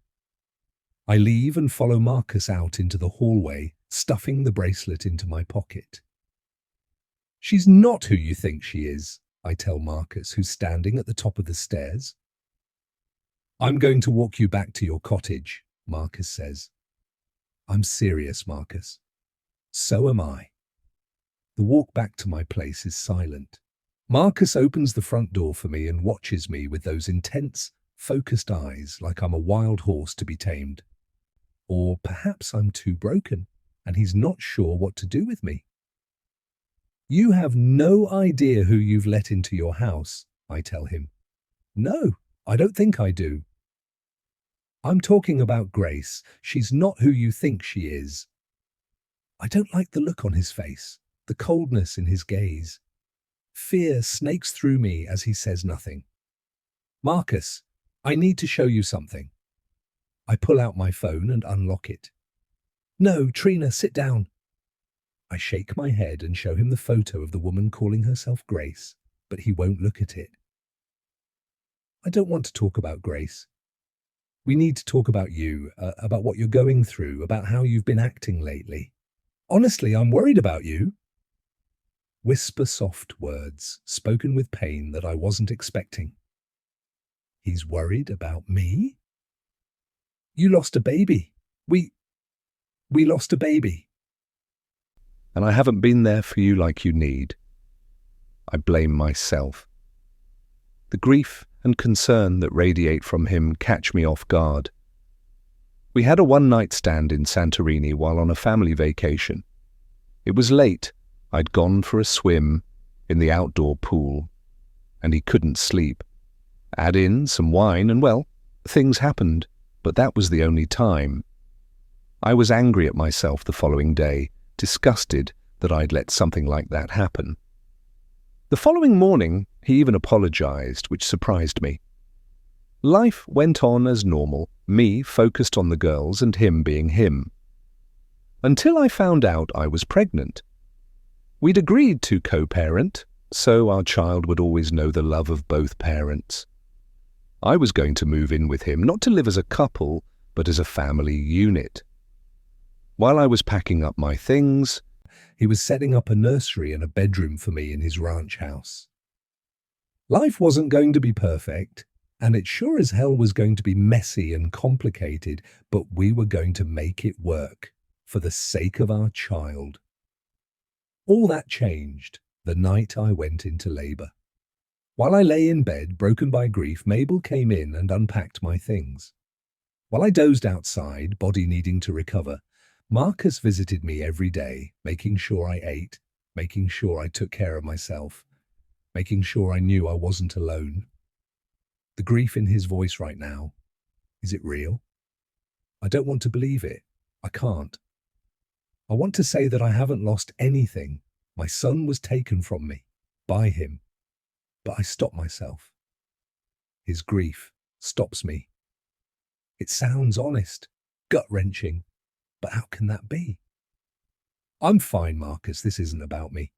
I leave and follow Marcus out into the hallway, stuffing the bracelet into my pocket. "She's not who you think she is," I tell Marcus, who's standing at the top of the stairs. "I'm going to walk you back to your cottage," Marcus says. I'm serious, Marcus. So am I. The walk back to my place is silent. Marcus opens the front door for me and watches me with those intense, focused eyes like I'm a wild horse to be tamed. Or perhaps I'm too broken and he's not sure what to do with me. "You have no idea who you've let into your house," I tell him. "No, I don't think I do." "I'm talking about Grace. She's not who you think she is." I don't like the look on his face, the coldness in his gaze. Fear snakes through me as he says nothing. "Marcus, I need to show you something." I pull out my phone and unlock it. "No, Trina, sit down." I shake my head and show him the photo of the woman calling herself Grace, but he won't look at it. "I don't want to talk about Grace. We need to talk about you, about what you're going through, about how you've been acting lately. Honestly, I'm worried about you." Whisper soft words, spoken with pain that I wasn't expecting. He's worried about me? "You lost a baby. We lost a baby." And I haven't been there for you like you need. I blame myself. The grief and concern that radiate from him catch me off guard. We had a one-night stand in Santorini while on a family vacation. It was late. I'd gone for a swim in the outdoor pool, and he couldn't sleep. Add in some wine and, well, things happened, but that was the only time. I was angry at myself the following day, disgusted that I'd let something like that happen. The following morning, he even apologized, which surprised me. Life went on as normal, me focused on the girls and him being him. Until I found out I was pregnant. We'd agreed to co-parent, so our child would always know the love of both parents. I was going to move in with him, not to live as a couple, but as a family unit. While I was packing up my things, he was setting up a nursery and a bedroom for me in his ranch house. Life wasn't going to be perfect, and it sure as hell was going to be messy and complicated, but we were going to make it work, for the sake of our child. All that changed the night I went into labor. While I lay in bed, broken by grief, Mabel came in and unpacked my things. While I dozed outside, body needing to recover, Marcus visited me every day, making sure I ate, making sure I took care of myself, making sure I knew I wasn't alone. The grief in his voice right now, is it real? I don't want to believe it. I can't. I want to say that I haven't lost anything. My son was taken from me, by him. But I stop myself. His grief stops me. It sounds honest, gut-wrenching, but how can that be? "I'm fine, Marcus. This isn't about me.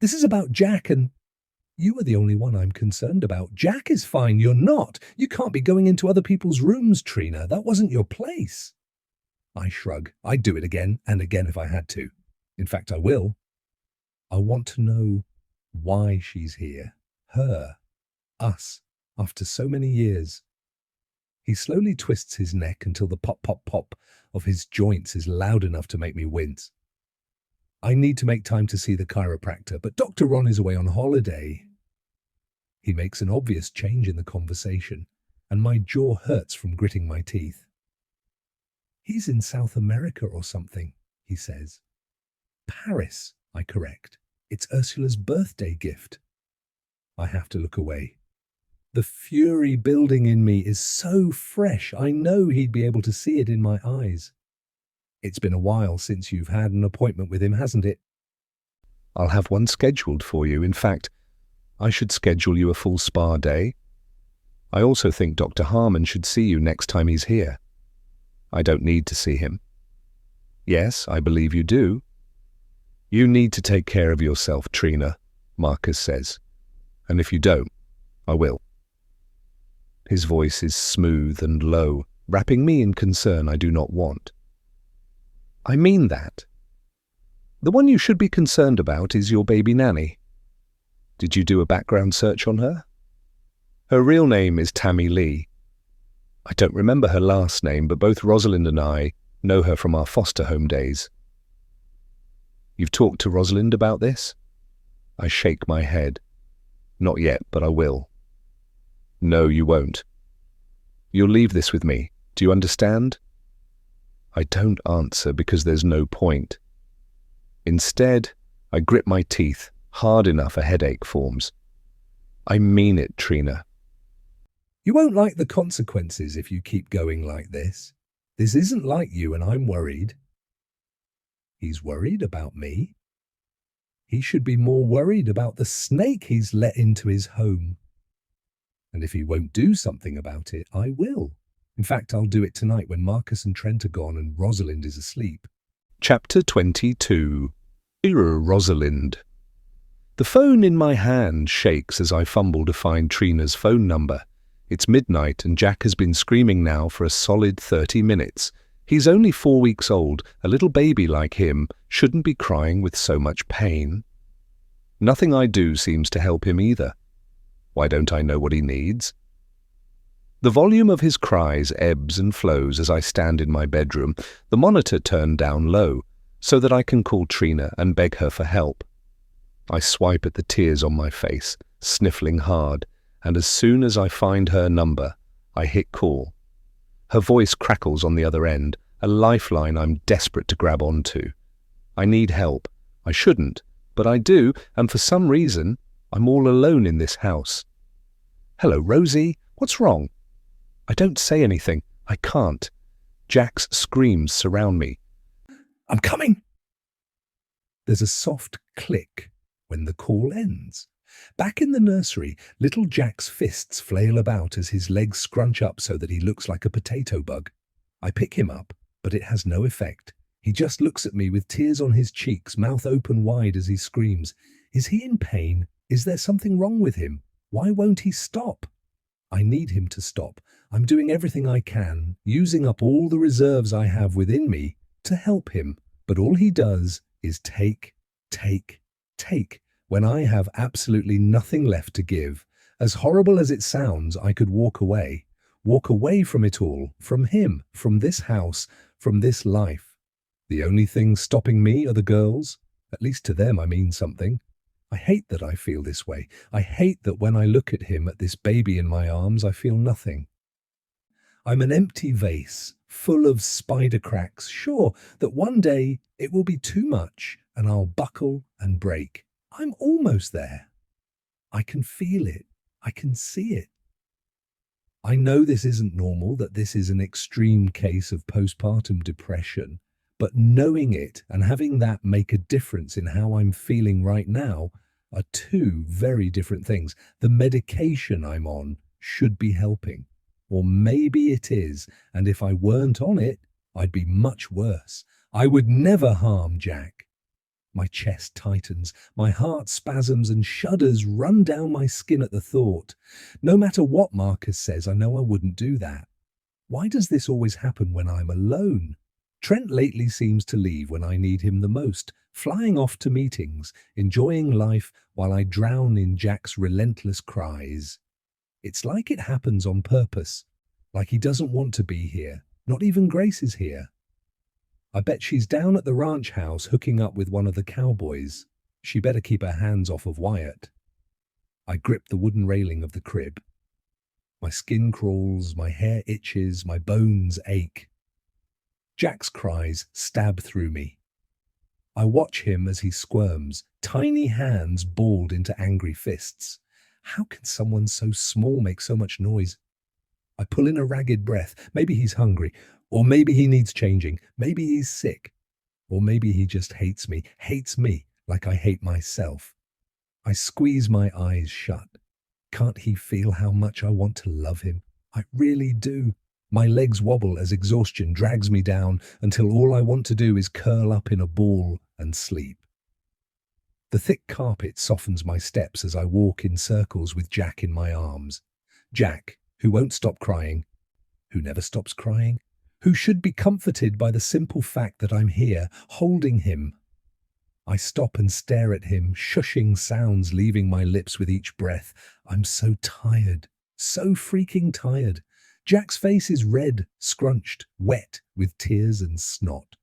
This is about Jack, and you are the only one I'm concerned about. Jack is fine. You're not. You can't be going into other people's rooms, Trina. That wasn't your place." I shrug. I'd do it again and again if I had to. In fact, I will. I want to know why she's here. Her. Us. After so many years. He slowly twists his neck until the pop, pop, pop of his joints is loud enough to make me wince. I need to make time to see the chiropractor, but Dr. Ron is away on holiday. He makes an obvious change in the conversation, and my jaw hurts from gritting my teeth. "He's in South America or something," he says. "Paris," I correct. "It's Ursula's birthday gift." I have to look away. The fury building in me is so fresh, I know he'd be able to see it in my eyes. "It's been a while since you've had an appointment with him, hasn't it?" I'll have one scheduled for you. In fact, I should schedule you a full spa day. I also think Dr. Harmon should see you next time he's here. I don't need to see him. Yes, I believe you do. You need to take care of yourself, Trina, Marcus says. And if you don't, I will. His voice is smooth and low, wrapping me in concern I do not want. I mean that. The one you should be concerned about is your baby nanny. Did you do a background search on her? Her real name is Tammy Lee. I don't remember her last name, but both Rosalind and I know her from our foster home days. You've talked to Rosalind about this? I shake my head. Not yet, but I will. No, you won't. You'll leave this with me. Do you understand? I don't answer because there's no point. Instead, I grip my teeth hard enough a headache forms. I mean it, Trina. You won't like the consequences if you keep going like this. This isn't like you, and I'm worried. He's worried about me? He should be more worried about the snake he's let into his home. And if he won't do something about it, I will. In fact, I'll do it tonight when Marcus and Trent are gone and Rosalind is asleep. Chapter 22. Dear Rosalind. The phone in my hand shakes as I fumble to find Trina's phone number. It's midnight and Jack has been screaming now for a solid 30 minutes. He's only 4 weeks old. A little baby like him shouldn't be crying with so much pain. Nothing I do seems to help him either. Why don't I know what he needs? The volume of his cries ebbs and flows as I stand in my bedroom, the monitor turned down low, so that I can call Trina and beg her for help. I swipe at the tears on my face, sniffling hard, and as soon as I find her number, I hit call. Her voice crackles on the other end, a lifeline I'm desperate to grab onto. I need help. I shouldn't, but I do, and for some reason, I'm all alone in this house. Hello, Rosie. What's wrong? I don't say anything. I can't. Jack's screams surround me. I'm coming! There's a soft click when the call ends. Back in the nursery, little Jack's fists flail about as his legs scrunch up so that he looks like a potato bug. I pick him up, but it has no effect. He just looks at me with tears on his cheeks, mouth open wide as he screams. Is he in pain? Is there something wrong with him? Why won't he stop? I need him to stop. I'm doing everything I can, using up all the reserves I have within me to help him. But all he does is take, when I have absolutely nothing left to give. As horrible as it sounds, I could walk away from it all, from him, from this house, from this life. The only things stopping me are the girls. At least to them I mean something. I hate that I feel this way. I hate that when I look at him, at this baby in my arms, I feel nothing. I'm an empty vase, full of spider cracks, sure that one day it will be too much and I'll buckle and break. I'm almost there. I can feel it. I can see it. I know this isn't normal, that this is an extreme case of postpartum depression, but knowing it and having that make a difference in how I'm feeling right now are two very different things. The medication I'm on should be helping, or maybe it is, and if I weren't on it, I'd be much worse. I would never harm Jack. My chest tightens, my heart spasms and shudders run down my skin at the thought. No matter what Marcus says, I know I wouldn't do that. Why does this always happen when I'm alone? Trent lately seems to leave when I need him the most, flying off to meetings, enjoying life while I drown in Jack's relentless cries. It's like it happens on purpose, like he doesn't want to be here. Not even Grace is here. I bet she's down at the ranch house hooking up with one of the cowboys. She better keep her hands off of Wyatt. I grip the wooden railing of the crib. My skin crawls, my hair itches, my bones ache. Jack's cries stab through me. I watch him as he squirms, tiny hands balled into angry fists. How can someone so small make so much noise? I pull in a ragged breath. Maybe he's hungry, or maybe he needs changing. Maybe he's sick, or maybe he just hates me like I hate myself. I squeeze my eyes shut. Can't he feel how much I want to love him? I really do. My legs wobble as exhaustion drags me down until all I want to do is curl up in a ball and sleep. The thick carpet softens my steps as I walk in circles with Jack in my arms. Jack, who won't stop crying, who never stops crying, who should be comforted by the simple fact that I'm here, holding him. I stop and stare at him, shushing sounds leaving my lips with each breath. I'm so tired, so freaking tired. Jack's face is red, scrunched, wet with tears and snot.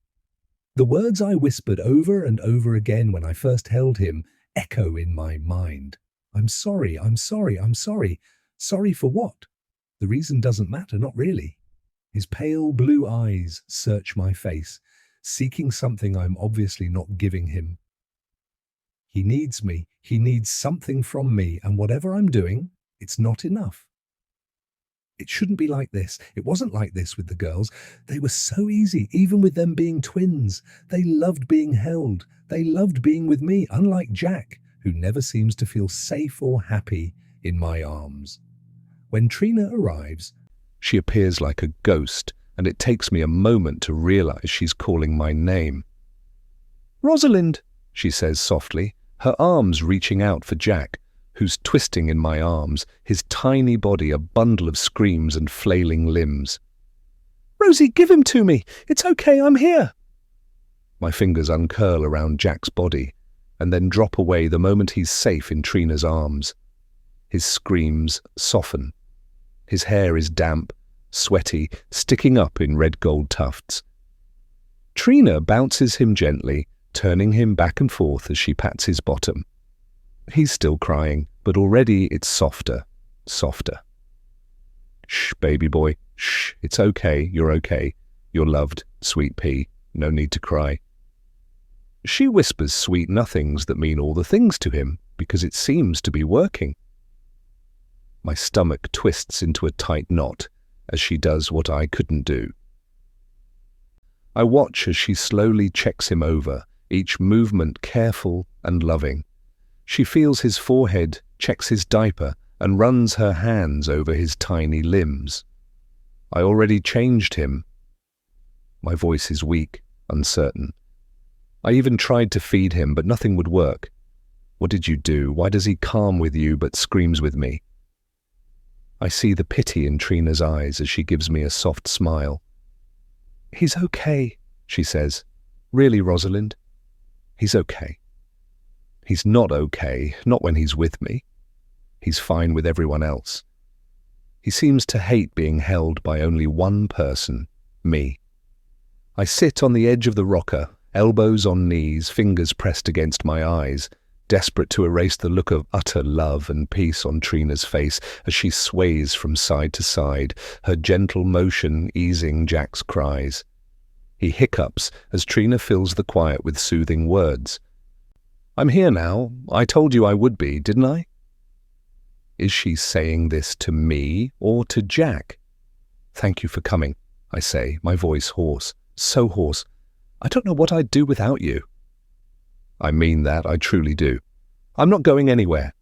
The words I whispered over and over again when I first held him echo in my mind. I'm sorry, I'm sorry, I'm sorry. Sorry for what? The reason doesn't matter, not really. His pale blue eyes search my face, seeking something I'm obviously not giving him. He needs me. He needs something from me, and whatever I'm doing, it's not enough. It shouldn't be like this. It wasn't like this with the girls. They were so easy, even with them being twins. They loved being held. They loved being with me, unlike Jack, who never seems to feel safe or happy in my arms. When Trina arrives, she appears like a ghost, and it takes me a moment to realize she's calling my name. "Rosalind," she says softly, her arms reaching out for Jack, who's twisting in my arms, his tiny body a bundle of screams and flailing limbs. "Rosie, give him to me. It's okay, I'm here." My fingers uncurl around Jack's body, and then drop away the moment he's safe in Trina's arms. His screams soften. His hair is damp, sweaty, sticking up in red gold tufts. Trina bounces him gently, turning him back and forth as she pats his bottom. He's still crying, but already it's softer, softer. "Shh, baby boy, shh, it's okay, you're okay. You're loved, sweet pea, no need to cry." She whispers sweet nothings that mean all the things to him, because it seems to be working. My stomach twists into a tight knot as she does what I couldn't do. I watch as she slowly checks him over, each movement careful and loving. She feels his forehead, checks his diaper, and runs her hands over his tiny limbs. I already changed him. My voice is weak, uncertain. I even tried to feed him, but nothing would work. What did you do? Why does he calm with you but screams with me? I see the pity in Trina's eyes as she gives me a soft smile. "He's okay," she says. "Really, Rosalind? He's okay." He's not okay, not when he's with me. He's fine with everyone else. He seems to hate being held by only one person, me. I sit on the edge of the rocker, elbows on knees, fingers pressed against my eyes, desperate to erase the look of utter love and peace on Trina's face as she sways from side to side, her gentle motion easing Jack's cries. He hiccups as Trina fills the quiet with soothing words. "I'm here now. I told you I would be, didn't I?" Is she saying this to me or to Jack? "Thank you for coming," I say, my voice hoarse, so hoarse. "I don't know what I'd do without you." I mean that, I truly do. I'm not going anywhere.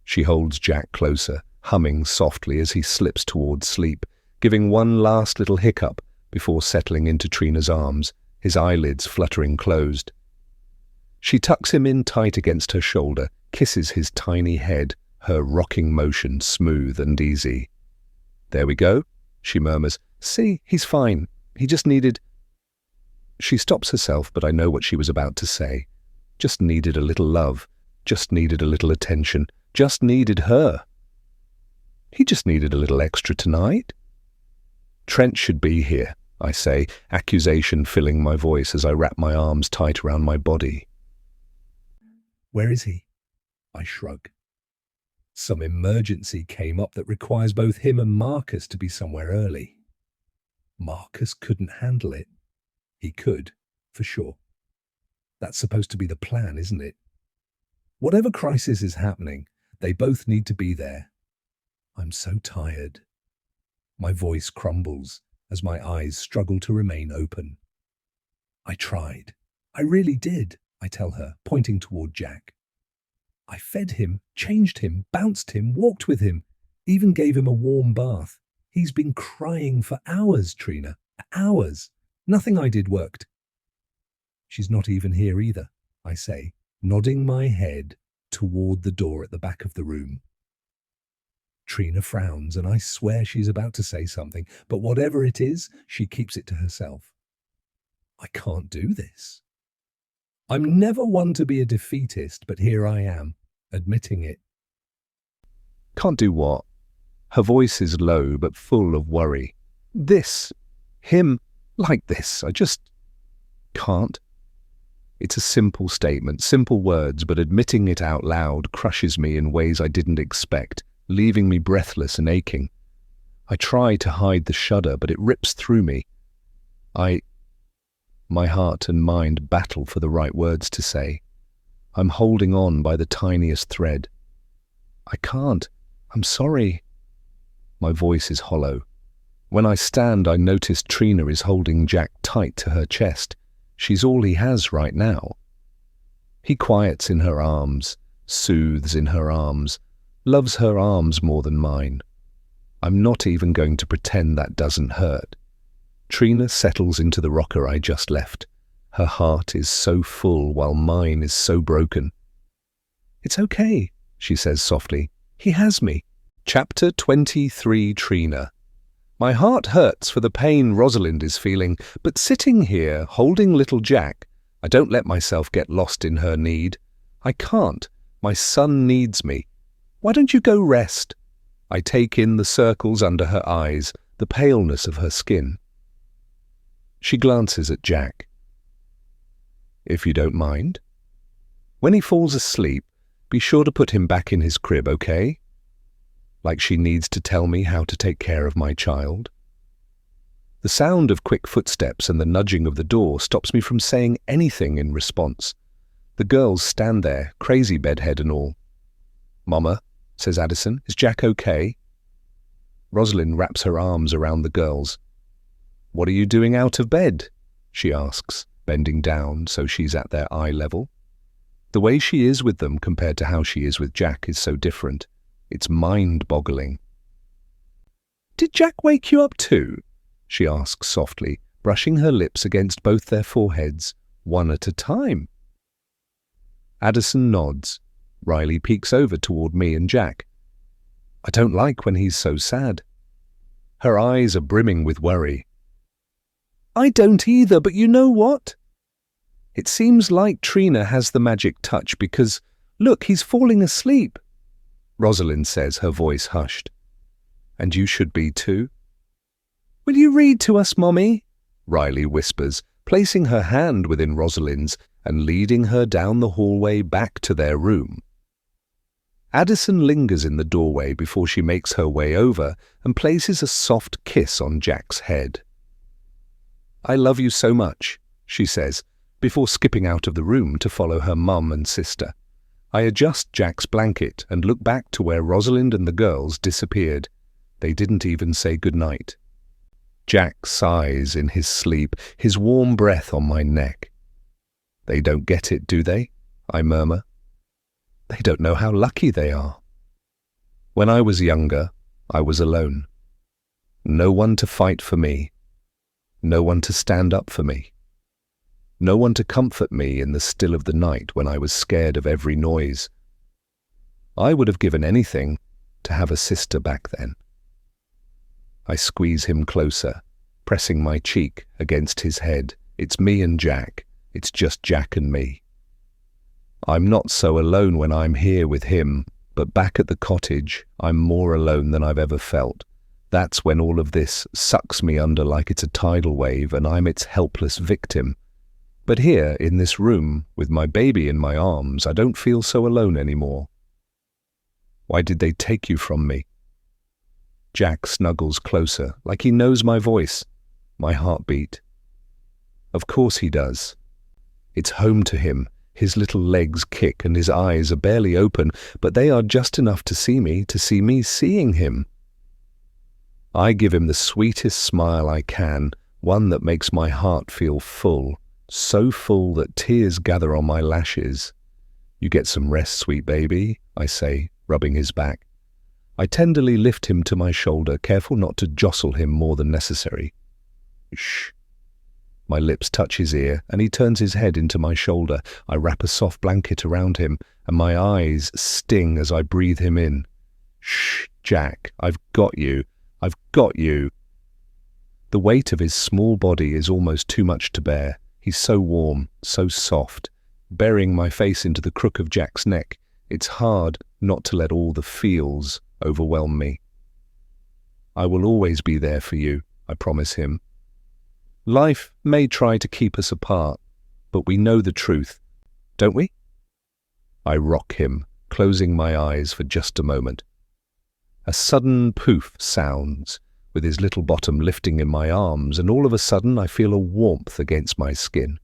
She holds Jack closer, humming softly as he slips towards sleep, giving one last little hiccup before settling into Trina's arms, his eyelids fluttering closed. She tucks him in tight against her shoulder, kisses his tiny head, her rocking motion smooth and easy. "There we go," she murmurs. "See, he's fine. He just needed—" She stops herself, but I know what she was about to say. Just needed a little love, just needed a little attention, just needed her. He just needed a little extra tonight. "Trent should be here," I say, accusation filling my voice as I wrap my arms tight around my body. "Where is he?" I shrug. Some emergency came up that requires both him and Marcus to be somewhere early. Marcus couldn't handle it. He could, for sure. That's supposed to be the plan, isn't it? Whatever crisis is happening, they both need to be there. I'm so tired. My voice crumbles as my eyes struggle to remain open. "I tried. I really did," I tell her, pointing toward Jack. "I fed him, changed him, bounced him, walked with him, even gave him a warm bath. He's been crying for hours, Trina. Hours. Nothing I did worked." "She's not even here either," I say, nodding my head toward the door at the back of the room. Trina frowns, and I swear she's about to say something, but whatever it is, she keeps it to herself. I can't do this. I'm never one to be a defeatist, but here I am, admitting it. Can't do what? Her voice is low but full of worry. Him, like this, I just can't. It's a simple statement, simple words, but admitting it out loud crushes me in ways I didn't expect, leaving me breathless and aching. I try to hide the shudder, but it rips through me. My heart and mind battle for the right words to say. I'm holding on by the tiniest thread. I can't. I'm sorry. My voice is hollow. When I stand, I notice Trina is holding Jack tight to her chest. She's all he has right now. He quiets in her arms, soothes in her arms, loves her arms more than mine. I'm not even going to pretend that doesn't hurt. Trina settles into the rocker I just left. Her heart is so full while mine is so broken. It's okay, she says softly. He has me. Chapter 23, Trina. My heart hurts for the pain Rosalind is feeling, but sitting here, holding little Jack, I don't let myself get lost in her need. I can't. My son needs me. Why don't you go rest? I take in the circles under her eyes, the paleness of her skin. She glances at Jack. If you don't mind. When he falls asleep, be sure to put him back in his crib, okay? Like she needs to tell me how to take care of my child. The sound of quick footsteps and the nudging of the door stops me from saying anything in response. The girls stand there, crazy bedhead and all. Mama, says Addison, is Jack okay? Rosalind wraps her arms around the girls. What are you doing out of bed? She asks, bending down so she's at their eye level. The way she is with them compared to how she is with Jack is so different. It's mind-boggling. Did Jack wake you up too? She asks softly, brushing her lips against both their foreheads, one at a time. Addison nods. Riley peeks over toward me and Jack. I don't like when he's so sad. Her eyes are brimming with worry. I don't either, but you know what? It seems like Trina has the magic touch because, look, he's falling asleep. Rosalind says, her voice hushed. And you should be too. Will you read to us, Mommy? Riley whispers, placing her hand within Rosalind's and leading her down the hallway back to their room. Addison lingers in the doorway before she makes her way over and places a soft kiss on Jack's head. I love you so much, she says, before skipping out of the room to follow her mum and sister. I adjust Jack's blanket and look back to where Rosalind and the girls disappeared. They didn't even say goodnight. Jack sighs in his sleep, his warm breath on my neck. They don't get it, do they? I murmur. They don't know how lucky they are. When I was younger, I was alone. No one to fight for me. No one to stand up for me. No one to comfort me in the still of the night when I was scared of every noise. I would have given anything to have a sister back then. I squeeze him closer, pressing my cheek against his head. It's me and Jack. It's just Jack and me. I'm not so alone when I'm here with him, but back at the cottage, I'm more alone than I've ever felt. That's when all of this sucks me under like it's a tidal wave and I'm its helpless victim. But here, in this room, with my baby in my arms, I don't feel so alone anymore. Why did they take you from me? Jack snuggles closer, like he knows my voice, my heartbeat. Of course he does. It's home to him. His little legs kick and his eyes are barely open, but they are just enough to see me seeing him. I give him the sweetest smile I can, one that makes my heart feel full. So full that tears gather on my lashes. You get some rest, sweet baby, I say, rubbing his back. I tenderly lift him to my shoulder, careful not to jostle him more than necessary. Shh. My lips touch his ear, and he turns his head into my shoulder. I wrap a soft blanket around him, and my eyes sting as I breathe him in. Shh, Jack, I've got you. I've got you. The weight of his small body is almost too much to bear. He's so warm, so soft. Burying my face into the crook of Jack's neck, it's hard not to let all the feels overwhelm me. I will always be there for you, I promise him. Life may try to keep us apart, but we know the truth, don't we? I rock him, closing my eyes for just a moment. A sudden poof sounds, with his little bottom lifting in my arms, and all of a sudden I feel a warmth against my skin.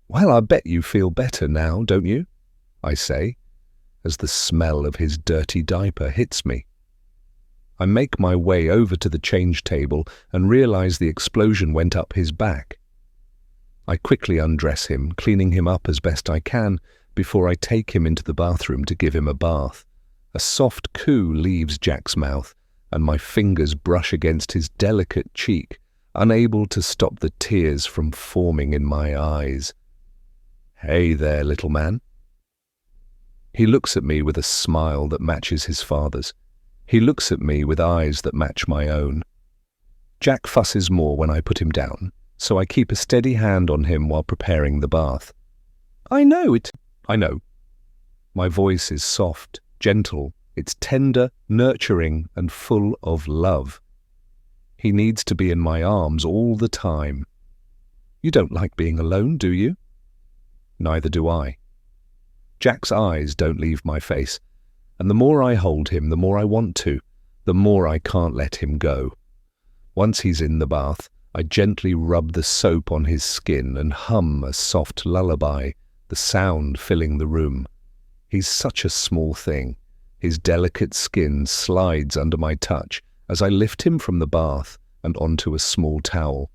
Well, I bet you feel better now, don't you? I say, as the smell of his dirty diaper hits me. I make my way over to the change table and realize the explosion went up his back. I quickly undress him, cleaning him up as best I can before I take him into the bathroom to give him a bath. A soft coo leaves Jack's mouth, and my fingers brush against his delicate cheek, unable to stop the tears from forming in my eyes. Hey there, little man. He looks at me with a smile that matches his father's. He looks at me with eyes that match my own. Jack fusses more when I put him down, so I keep a steady hand on him while preparing the bath. I know. My voice is soft, gentle. It's tender, nurturing, and full of love. He needs to be in my arms all the time. You don't like being alone, do you? Neither do I. Jack's eyes don't leave my face, and the more I hold him, the more I want to, the more I can't let him go. Once he's in the bath, I gently rub the soap on his skin and hum a soft lullaby, the sound filling the room. He's such a small thing. His delicate skin slides under my touch as I lift him from the bath and onto a small towel.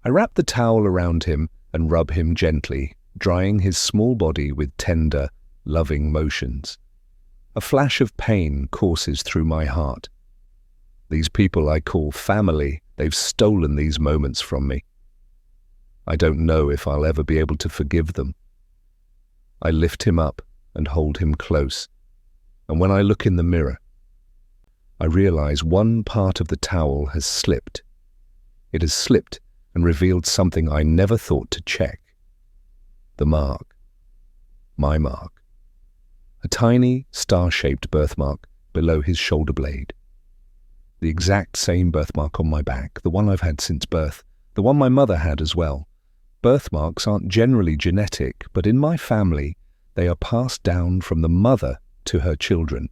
I wrap the towel around him and rub him gently, drying his small body with tender, loving motions. A flash of pain courses through my heart. These people I call family, they've stolen these moments from me. I don't know if I'll ever be able to forgive them. I lift him up and hold him close. And when I look in the mirror, I realize one part of the towel has slipped. It has slipped and revealed something I never thought to check. The mark. My mark. A tiny, star-shaped birthmark below his shoulder blade. The exact same birthmark on my back, the one I've had since birth, the one my mother had as well. Birthmarks aren't generally genetic, but in my family, they are passed down from the mother to her children.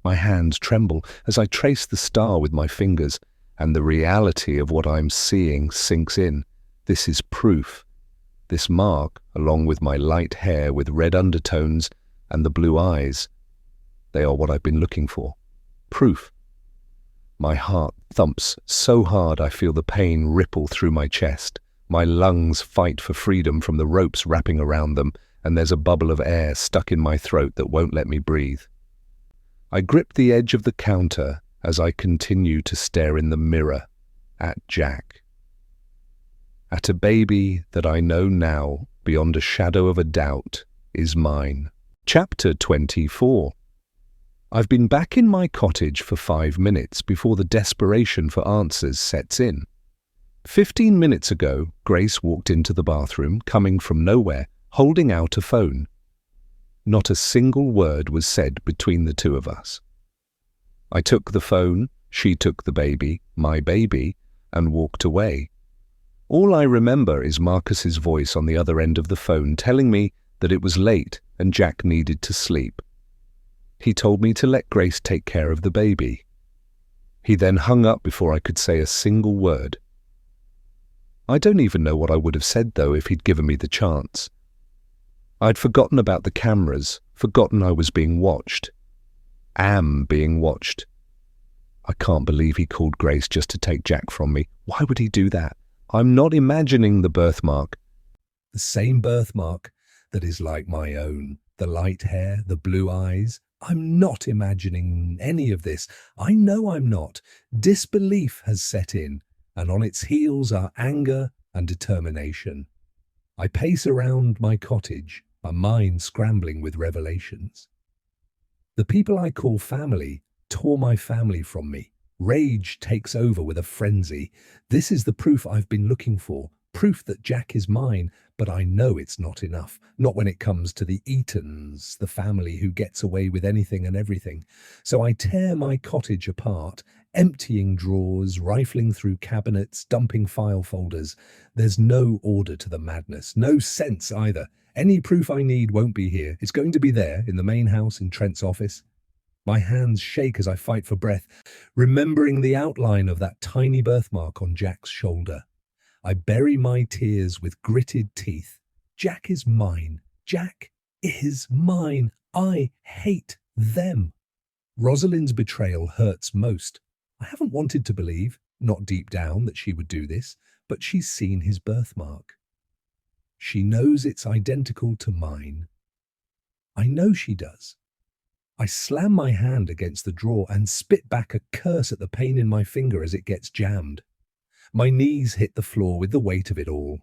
My hands tremble as I trace the star with my fingers, and the reality of what I'm seeing sinks in. This is proof. This mark, along with my light hair with red undertones and the blue eyes, they are what I've been looking for. Proof. My heart thumps so hard I feel the pain ripple through my chest. My lungs fight for freedom from the ropes wrapping around them, and there's a bubble of air stuck in my throat that won't let me breathe. I grip the edge of the counter as I continue to stare in the mirror at Jack. At a baby that I know now, beyond a shadow of a doubt, is mine. Chapter 24. I've been back in my cottage for 5 minutes before the desperation for answers sets in. 15 minutes ago, Grace walked into the bathroom, coming from nowhere, holding out a phone. Not a single word was said between the two of us. I took the phone, she took the baby, my baby, and walked away. All I remember is Marcus's voice on the other end of the phone telling me that it was late and Jack needed to sleep. He told me to let Grace take care of the baby. He then hung up before I could say a single word. I don't even know what I would have said, though, if he'd given me the chance. I'd forgotten about the cameras, forgotten I was being watched. Am being watched. I can't believe he called Grace just to take Jack from me. Why would he do that? I'm not imagining the birthmark. The same birthmark that is like my own. The light hair, the blue eyes. I'm not imagining any of this. I know I'm not. Disbelief has set in, and on its heels are anger and determination. I pace around my cottage, my mind scrambling with revelations. The people I call family tore my family from me. Rage takes over with a frenzy. This is the proof I've been looking for. Proof that Jack is mine, but I know it's not enough. Not when it comes to the Eatons, the family who gets away with anything and everything. So I tear my cottage apart, emptying drawers, rifling through cabinets, dumping file folders. There's no order to the madness, no sense either. Any proof I need won't be here. It's going to be there, in the main house in Trent's office. My hands shake as I fight for breath, remembering the outline of that tiny birthmark on Jack's shoulder. I bury my tears with gritted teeth. Jack is mine. Jack is mine. I hate them. Rosalind's betrayal hurts most. I haven't wanted to believe, not deep down, that she would do this, but she's seen his birthmark. She knows it's identical to mine. I know she does. I slam my hand against the drawer and spit back a curse at the pain in my finger as it gets jammed. My knees hit the floor with the weight of it all.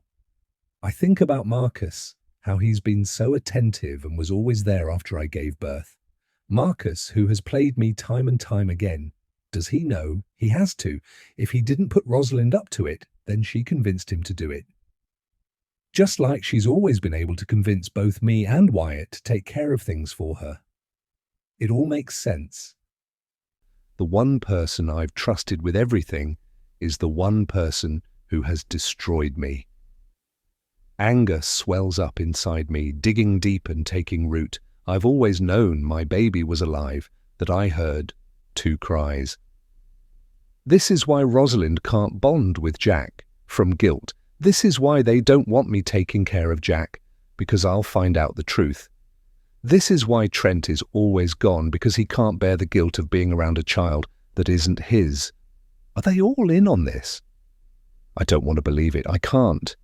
I think about Marcus, how he's been so attentive and was always there after I gave birth. Marcus, who has played me time and time again. Does he know? He has to. If he didn't put Rosalind up to it, then she convinced him to do it. Just like she's always been able to convince both me and Wyatt to take care of things for her. It all makes sense. The one person I've trusted with everything is the one person who has destroyed me. Anger swells up inside me, digging deep and taking root. I've always known my baby was alive, that I heard 2 cries. This is why Rosalind can't bond with Jack, from guilt. This is why they don't want me taking care of Jack, because I'll find out the truth. This is why Trent is always gone, because he can't bear the guilt of being around a child that isn't his. Are they all in on this? I don't want to believe it. I can't.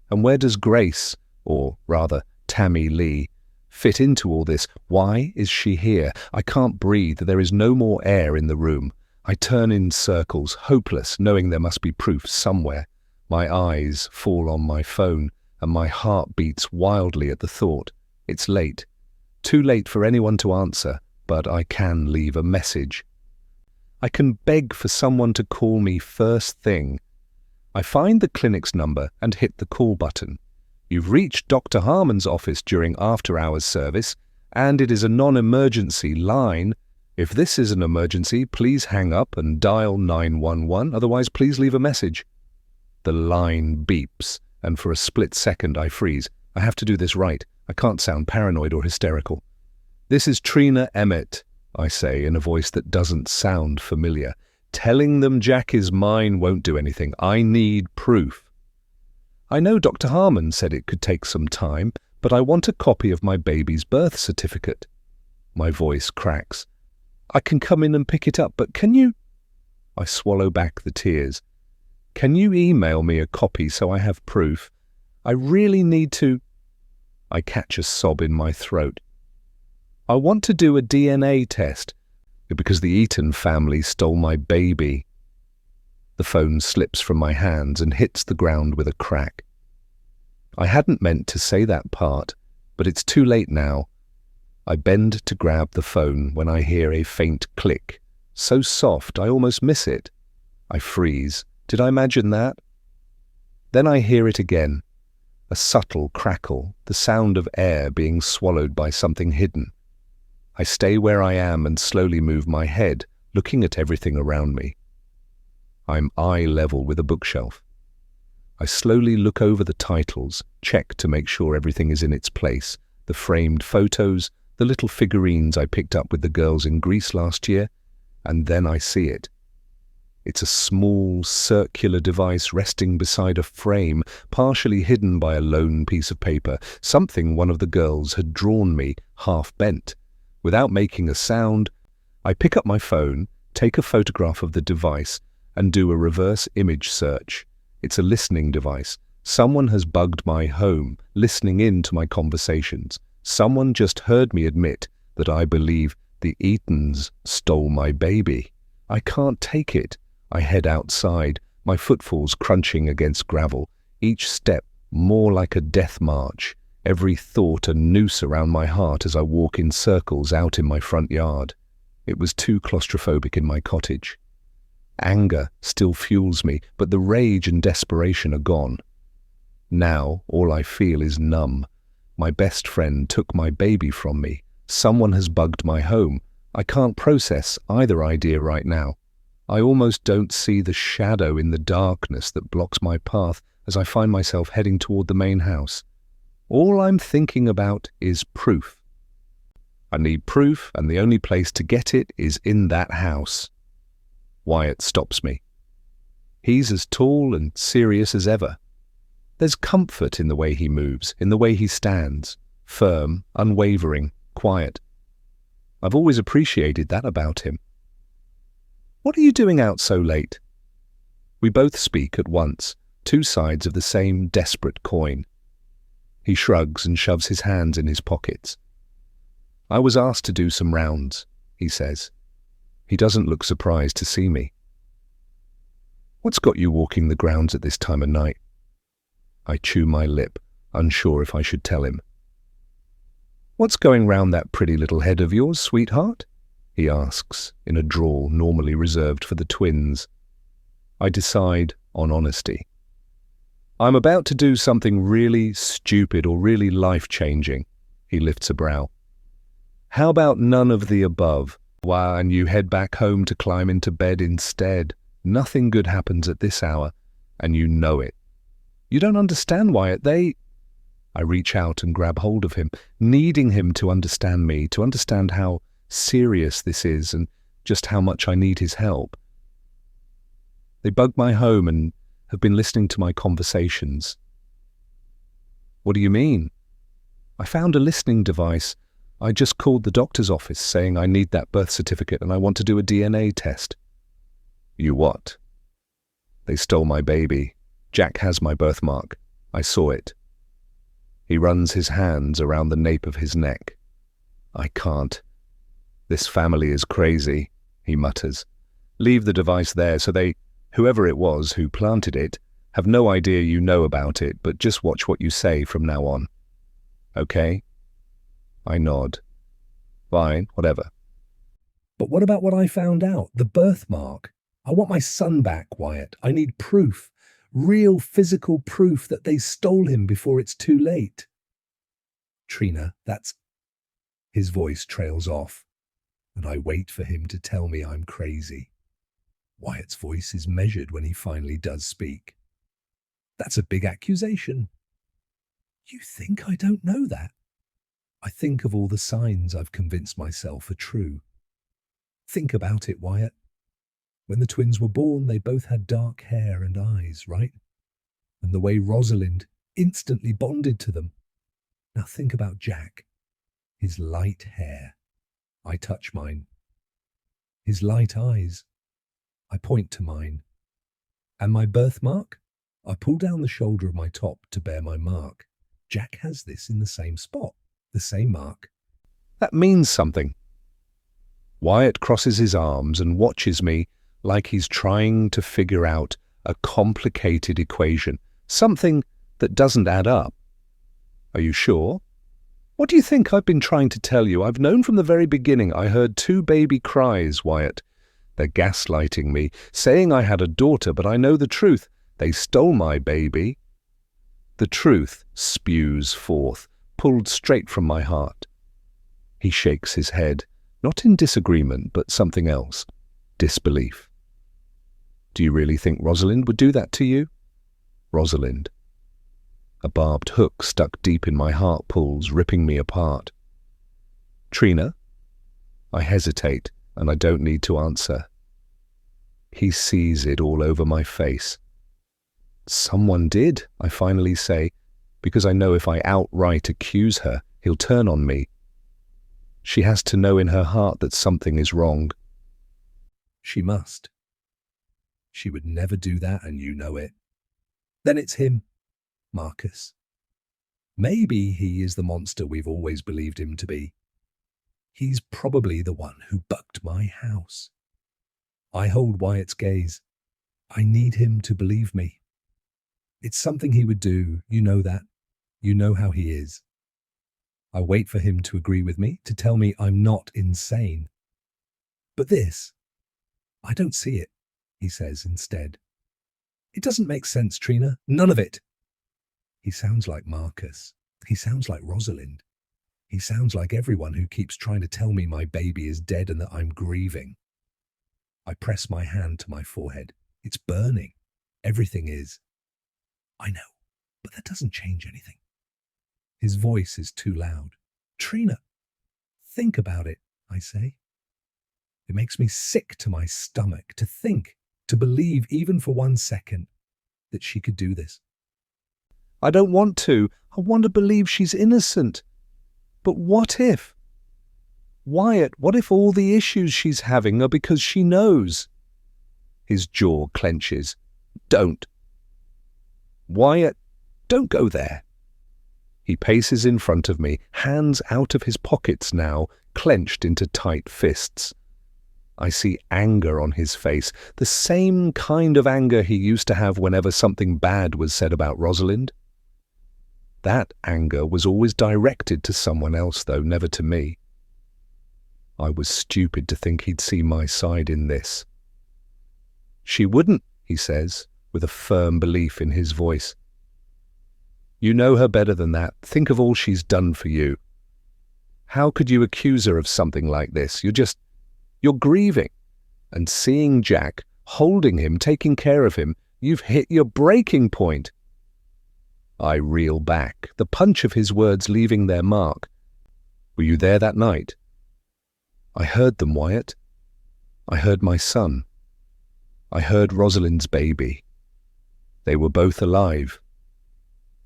And where does Grace, or rather Tammy Lee, fit into all this? Why is she here? I can't breathe. There is no more air in the room. I turn in circles, hopeless, knowing there must be proof somewhere. My eyes fall on my phone, and my heart beats wildly at the thought. It's late. Too late for anyone to answer, but I can leave a message. I can beg for someone to call me first thing. I find the clinic's number and hit the call button. You've reached Dr. Harmon's office during after-hours service, and it is a non-emergency line. If this is an emergency, please hang up and dial 911, otherwise please leave a message. The line beeps, and for a split second I freeze. I have to do this right. I can't sound paranoid or hysterical. This is Trina Emmett, I say in a voice that doesn't sound familiar. Telling them Jack is mine won't do anything. I need proof. I know Dr. Harmon said it could take some time, but I want a copy of my baby's birth certificate. My voice cracks. I can come in and pick it up, but can you... I swallow back the tears. Can you email me a copy so I have proof? I really need to... I catch a sob in my throat. I want to do a DNA test, because the Eaton family stole my baby. The phone slips from my hands and hits the ground with a crack. I hadn't meant to say that part, but it's too late now. I bend to grab the phone when I hear a faint click, so soft I almost miss it. I freeze. Did I imagine that? Then I hear it again. A subtle crackle, the sound of air being swallowed by something hidden. I stay where I am and slowly move my head, looking at everything around me. I'm eye level with a bookshelf. I slowly look over the titles, check to make sure everything is in its place, the framed photos, the little figurines I picked up with the girls in Greece last year, and then I see it. It's a small, circular device resting beside a frame, partially hidden by a lone piece of paper, something one of the girls had drawn me, half bent. Without making a sound, I pick up my phone, take a photograph of the device, and do a reverse image search. It's a listening device. Someone has bugged my home, listening in to my conversations. Someone just heard me admit that I believe the Eatons stole my baby. I can't take it. I head outside, my footfalls crunching against gravel, each step more like a death march, every thought a noose around my heart as I walk in circles out in my front yard. It was too claustrophobic in my cottage. Anger still fuels me, but the rage and desperation are gone. Now all I feel is numb. My best friend took my baby from me. Someone has bugged my home. I can't process either idea right now. I almost don't see the shadow in the darkness that blocks my path as I find myself heading toward the main house. All I'm thinking about is proof. I need proof, and the only place to get it is in that house. Wyatt stops me. He's as tall and serious as ever. There's comfort in the way he moves, in the way he stands, firm, unwavering, quiet. I've always appreciated that about him. What are you doing out so late? We both speak at once, two sides of the same desperate coin. He shrugs and shoves his hands in his pockets. I was asked to do some rounds, he says. He doesn't look surprised to see me. What's got you walking the grounds at this time of night? I chew my lip, unsure if I should tell him. What's going round that pretty little head of yours, sweetheart? He asks, in a drawl normally reserved for the twins. I decide on honesty. I'm about to do something really stupid or really life-changing. He lifts a brow. How about none of the above? Why, and you head back home to climb into bed instead. Nothing good happens at this hour, and you know it. You don't understand, Wyatt. I reach out and grab hold of him, needing him to understand me, to understand how serious this is and just how much I need his help. They bug my home and have been listening to my conversations. What do you mean? I found a listening device. I just called the doctor's office saying I need that birth certificate and I want to do a DNA test. You what? They stole my baby. Jack has my birthmark. I saw it. He runs his hands around the nape of his neck. I can't. This family is crazy, he mutters. Leave the device there so they, whoever it was who planted it, have no idea you know about it, but just watch what you say from now on. Okay? I nod. Fine, whatever. But what about what I found out? The birthmark. I want my son back, Wyatt. I need proof. Real physical proof that they stole him before it's too late. Trina, that's... His voice trails off, and I wait for him to tell me I'm crazy. Wyatt's voice is measured when he finally does speak. That's a big accusation. You think I don't know that? I think of all the signs I've convinced myself are true. Think about it, Wyatt. When the twins were born, they both had dark hair and eyes, right? And the way Rosalind instantly bonded to them. Now think about Jack. His light hair. I touch mine. His light eyes. I point to mine. And my birthmark? I pull down the shoulder of my top to bear my mark. Jack has this in the same spot, the same mark. That means something. Wyatt crosses his arms and watches me like he's trying to figure out a complicated equation, something that doesn't add up. Are you sure? What do you think I've been trying to tell you? I've known from the very beginning. I heard 2 baby cries, Wyatt. They're gaslighting me, saying I had a daughter, but I know the truth. They stole my baby. The truth spews forth, pulled straight from my heart. He shakes his head, not in disagreement, but something else. Disbelief. Do you really think Rosalind would do that to you? Rosalind. A barbed hook stuck deep in my heart pulls, ripping me apart. Trina? I hesitate, and I don't need to answer. He sees it all over my face. Someone did, I finally say, because I know if I outright accuse her, he'll turn on me. She has to know in her heart that something is wrong. She must. She would never do that, and you know it. Then it's him, Marcus. Maybe he is the monster we've always believed him to be. He's probably the one who bugged my house. I hold Wyatt's gaze. I need him to believe me. It's something he would do, you know that. You know how he is. I wait for him to agree with me, to tell me I'm not insane. But this, I don't see it, he says instead. It doesn't make sense, Trina. None of it. He sounds like Marcus. He sounds like Rosalind. He sounds like everyone who keeps trying to tell me my baby is dead and that I'm grieving. I press my hand to my forehead. It's burning. Everything is. I know, but that doesn't change anything. His voice is too loud. Trina, think about it, I say. It makes me sick to my stomach to think, to believe even for 1 second that she could do this. I don't want to. I want to believe she's innocent. But what if? Wyatt, what if all the issues she's having are because she knows? His jaw clenches. Don't. Wyatt, don't go there. He paces in front of me, hands out of his pockets now, clenched into tight fists. I see anger on his face, the same kind of anger he used to have whenever something bad was said about Rosalind. That anger was always directed to someone else, though, never to me. I was stupid to think he'd see my side in this. She wouldn't, he says, with a firm belief in his voice. You know her better than that. Think of all she's done for you. How could you accuse her of something like this? You're grieving. And seeing Jack, holding him, taking care of him, you've hit your breaking point. I reel back, the punch of his words leaving their mark. Were you there that night? I heard them, Wyatt. I heard my son. I heard Rosalind's baby. They were both alive.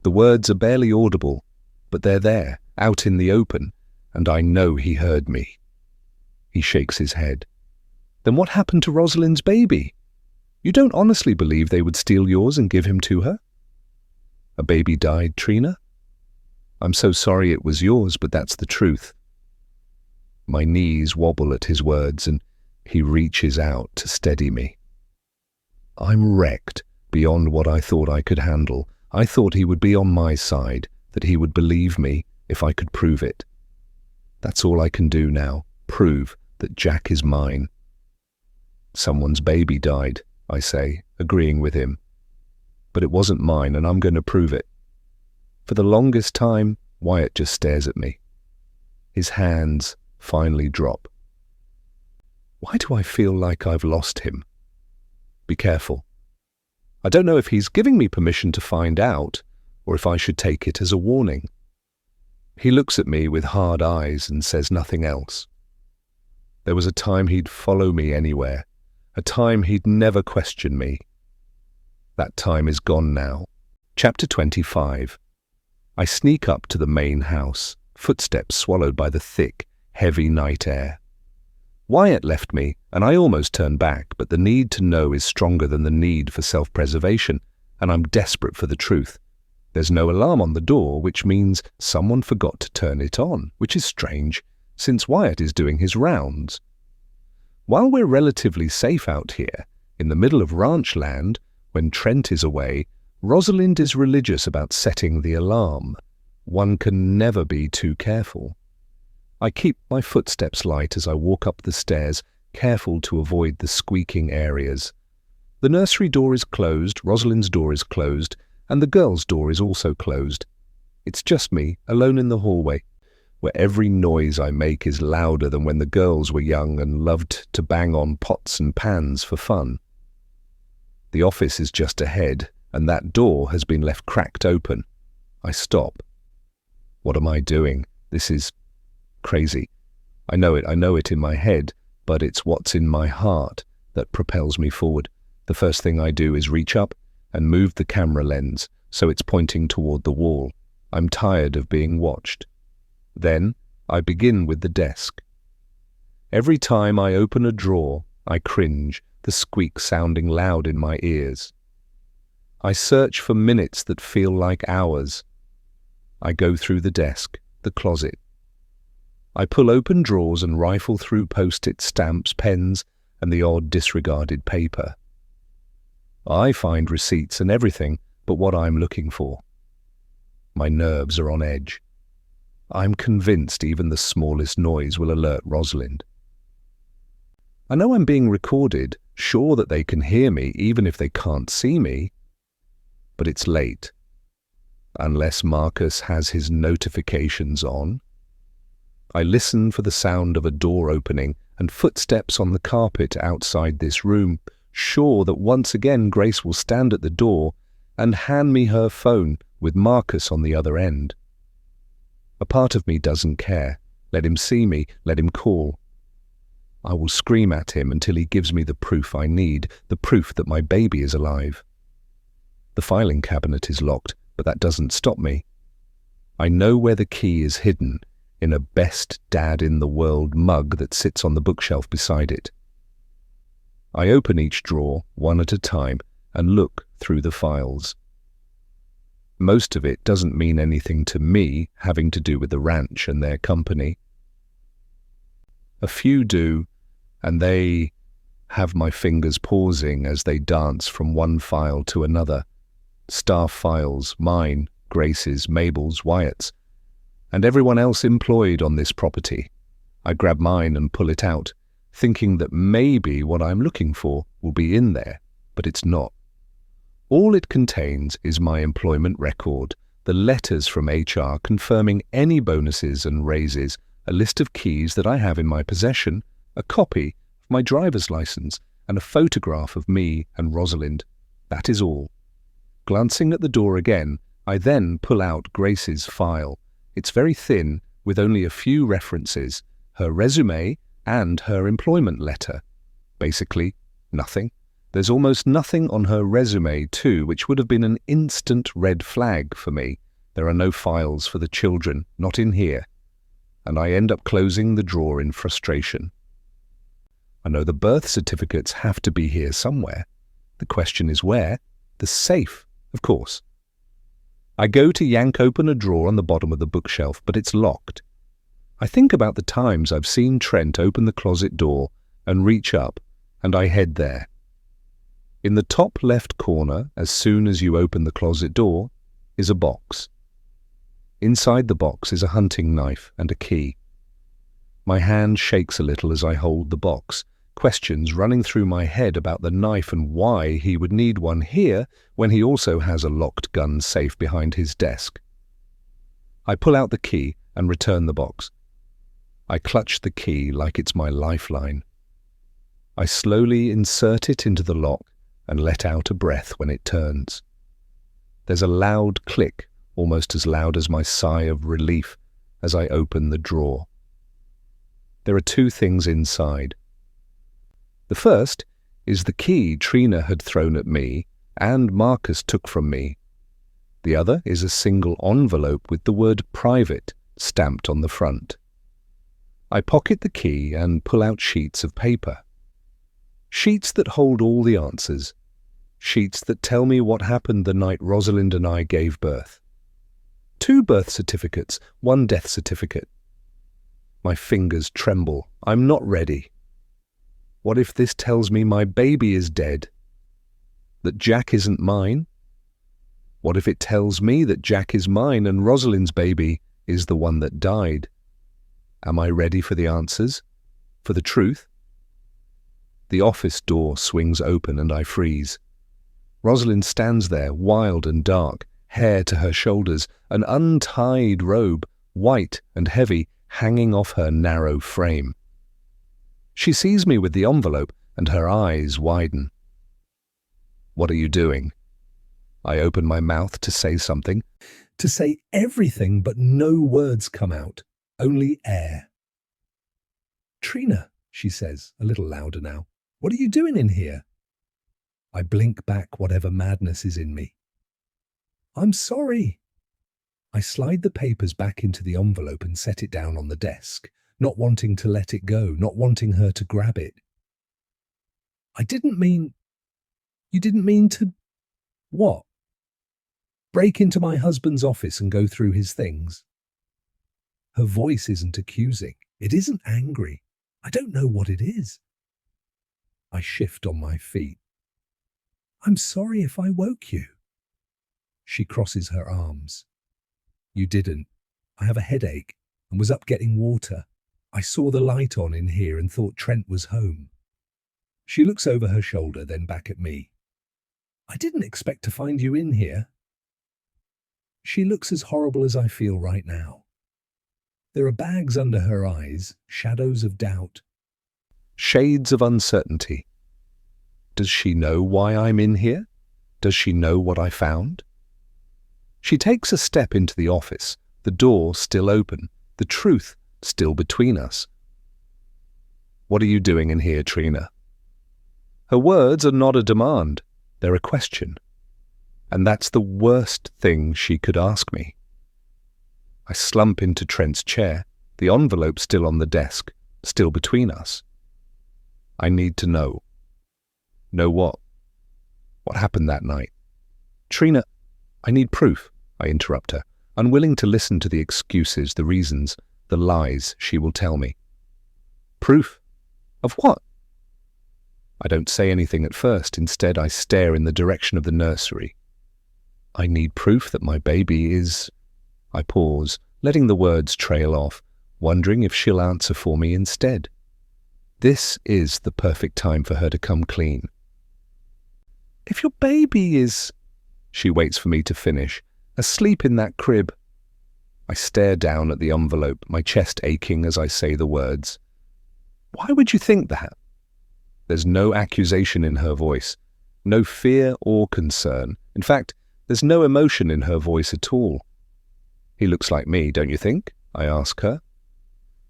The words are barely audible, but they're there, out in the open, and I know he heard me. He shakes his head. Then what happened to Rosalind's baby? You don't honestly believe they would steal yours and give him to her? A baby died, Trina? I'm so sorry it was yours, but that's the truth. My knees wobble at his words, and he reaches out to steady me. I'm wrecked beyond what I thought I could handle. I thought he would be on my side, that he would believe me if I could prove it. That's all I can do now, prove that Jack is mine. Someone's baby died, I say, agreeing with him. But it wasn't mine, and I'm going to prove it. For the longest time, Wyatt just stares at me. His hands finally drop. Why do I feel like I've lost him? Be careful. I don't know if he's giving me permission to find out, or if I should take it as a warning. He looks at me with hard eyes and says nothing else. There was a time he'd follow me anywhere, a time he'd never question me. That time is gone now. Chapter 25. I sneak up to the main house, footsteps swallowed by the thick, heavy night air. Wyatt left me, and I almost turned back, but the need to know is stronger than the need for self-preservation, and I'm desperate for the truth. There's no alarm on the door, which means someone forgot to turn it on, which is strange, since Wyatt is doing his rounds. While we're relatively safe out here, in the middle of ranch land, when Trent is away, Rosalind is religious about setting the alarm. One can never be too careful. I keep my footsteps light as I walk up the stairs, careful to avoid the squeaking areas. The nursery door is closed, Rosalind's door is closed, and the girls' door is also closed. It's just me, alone in the hallway, where every noise I make is louder than when the girls were young and loved to bang on pots and pans for fun. The office is just ahead, and that door has been left cracked open. I stop. What am I doing? This is crazy. I know it in my head, but it's what's in my heart that propels me forward. The first thing I do is reach up and move the camera lens so it's pointing toward the wall. I'm tired of being watched. Then I begin with the desk. Every time I open a drawer, I cringe, the squeak sounding loud in my ears. I search for minutes that feel like hours. I go through the desk, the closet. I pull open drawers and rifle through post-it stamps, pens, and the odd disregarded paper. I find receipts and everything but what I'm looking for. My nerves are on edge. I'm convinced even the smallest noise will alert Rosalind. I know I'm being recorded, sure that they can hear me even if they can't see me, but it's late. Unless Marcus has his notifications on. I listen for the sound of a door opening and footsteps on the carpet outside this room, sure that once again Grace will stand at the door and hand me her phone with Marcus on the other end. A part of me doesn't care. Let him see me, let him call. I will scream at him until he gives me the proof I need, the proof that my baby is alive. The filing cabinet is locked, but that doesn't stop me. I know where the key is hidden, in a best dad in the world mug that sits on the bookshelf beside it. I open each drawer, one at a time, and look through the files. Most of it doesn't mean anything to me, having to do with the ranch and their company. A few do, and they have my fingers pausing as they dance from one file to another. Staff files, mine, Grace's, Mabel's, Wyatt's, and everyone else employed on this property. I grab mine and pull it out, thinking that maybe what I'm looking for will be in there, but it's not. All it contains is my employment record, the letters from HR confirming any bonuses and raises, a list of keys that I have in my possession, a copy of my driver's license, and a photograph of me and Rosalind. That is all. Glancing at the door again, I then pull out Grace's file. It's very thin, with only a few references, her resume and her employment letter. Basically, nothing. There's almost nothing on her resume too, which would have been an instant red flag for me. There are no files for the children, not in here. And I end up closing the drawer in frustration. I know the birth certificates have to be here somewhere. The question is where? The safe, of course. I go to yank open a drawer on the bottom of the bookshelf, but it's locked. I think about the times I've seen Trent open the closet door and reach up, and I head there. In the top left corner, as soon as you open the closet door, is a box. Inside the box is a hunting knife and a key. My hand shakes a little as I hold the box, questions running through my head about the knife and why he would need one here when he also has a locked gun safe behind his desk. I pull out the key and return the box. I clutch the key like it's my lifeline. I slowly insert it into the lock and let out a breath when it turns. There's a loud click, almost as loud as my sigh of relief as I open the drawer. There are two things inside. The first is the key Trina had thrown at me and Marcus took from me. The other is a single envelope with the word private stamped on the front. I pocket the key and pull out sheets of paper. Sheets that hold all the answers. Sheets that tell me what happened the night Rosalind and I gave birth. 2 birth certificates, 1 death certificate. My fingers tremble. I'm not ready. What if this tells me my baby is dead? That Jack isn't mine? What if it tells me that Jack is mine and Rosalind's baby is the one that died? Am I ready for the answers? For the truth? The office door swings open and I freeze. Rosalind stands there, wild and dark, hair to her shoulders, an untied robe, white and heavy, hanging off her narrow frame. She sees me with the envelope and her eyes widen. What are you doing? I open my mouth to say something. To say everything, but no words come out, only air. Trina, she says, a little louder now, what are you doing in here? I blink back whatever madness is in me. I'm sorry. I slide the papers back into the envelope and set it down on the desk, not wanting to let it go, not wanting her to grab it. You didn't mean to... What? Break into my husband's office and go through his things? Her voice isn't accusing. It isn't angry. I don't know what it is. I shift on my feet. I'm sorry if I woke you. She crosses her arms. You didn't. I have a headache and was up getting water. I saw the light on in here and thought Trent was home. She looks over her shoulder, then back at me. I didn't expect to find you in here. She looks as horrible as I feel right now. There are bags under her eyes, shadows of doubt. Shades of uncertainty. Does she know why I'm in here? Does she know what I found? She takes a step into the office, the door still open, the truth still between us. What are you doing in here, Trina? Her words are not a demand, they're a question. And that's the worst thing she could ask me. I slump into Trent's chair, the envelope still on the desk, still between us. I need to know. Know what? What happened that night? Trina, I need proof, I interrupt her, unwilling to listen to the excuses, the reasons, the lies she will tell me. Proof? Of what? I don't say anything at first. Instead, I stare in the direction of the nursery. I need proof that my baby is... I pause, letting the words trail off, wondering if she'll answer for me instead. This is the perfect time for her to come clean. If your baby is... She waits for me to finish. Asleep in that crib. I stare down at the envelope, my chest aching as I say the words. Why would you think that? There's no accusation in her voice, no fear or concern. In fact, there's no emotion in her voice at all. He looks like me, don't you think? I ask her.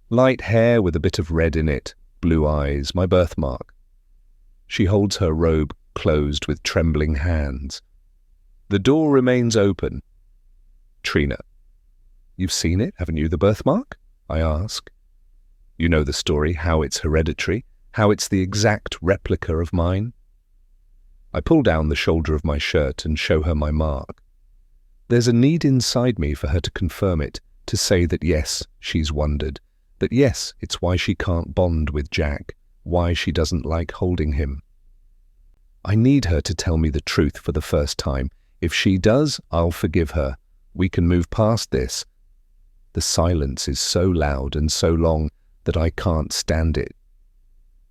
Light hair with a bit of red in it, blue eyes, my birthmark. She holds her robe closed with trembling hands. The door remains open. Trina, you've seen it, haven't you, the birthmark? I ask. You know the story, how it's hereditary, how it's the exact replica of mine. I pull down the shoulder of my shirt and show her my mark. There's a need inside me for her to confirm it, to say that yes, she's wondered, that yes, it's why she can't bond with Jack, why she doesn't like holding him. I need her to tell me the truth for the first time. If she does, I'll forgive her. We can move past this. The silence is so loud and so long that I can't stand it.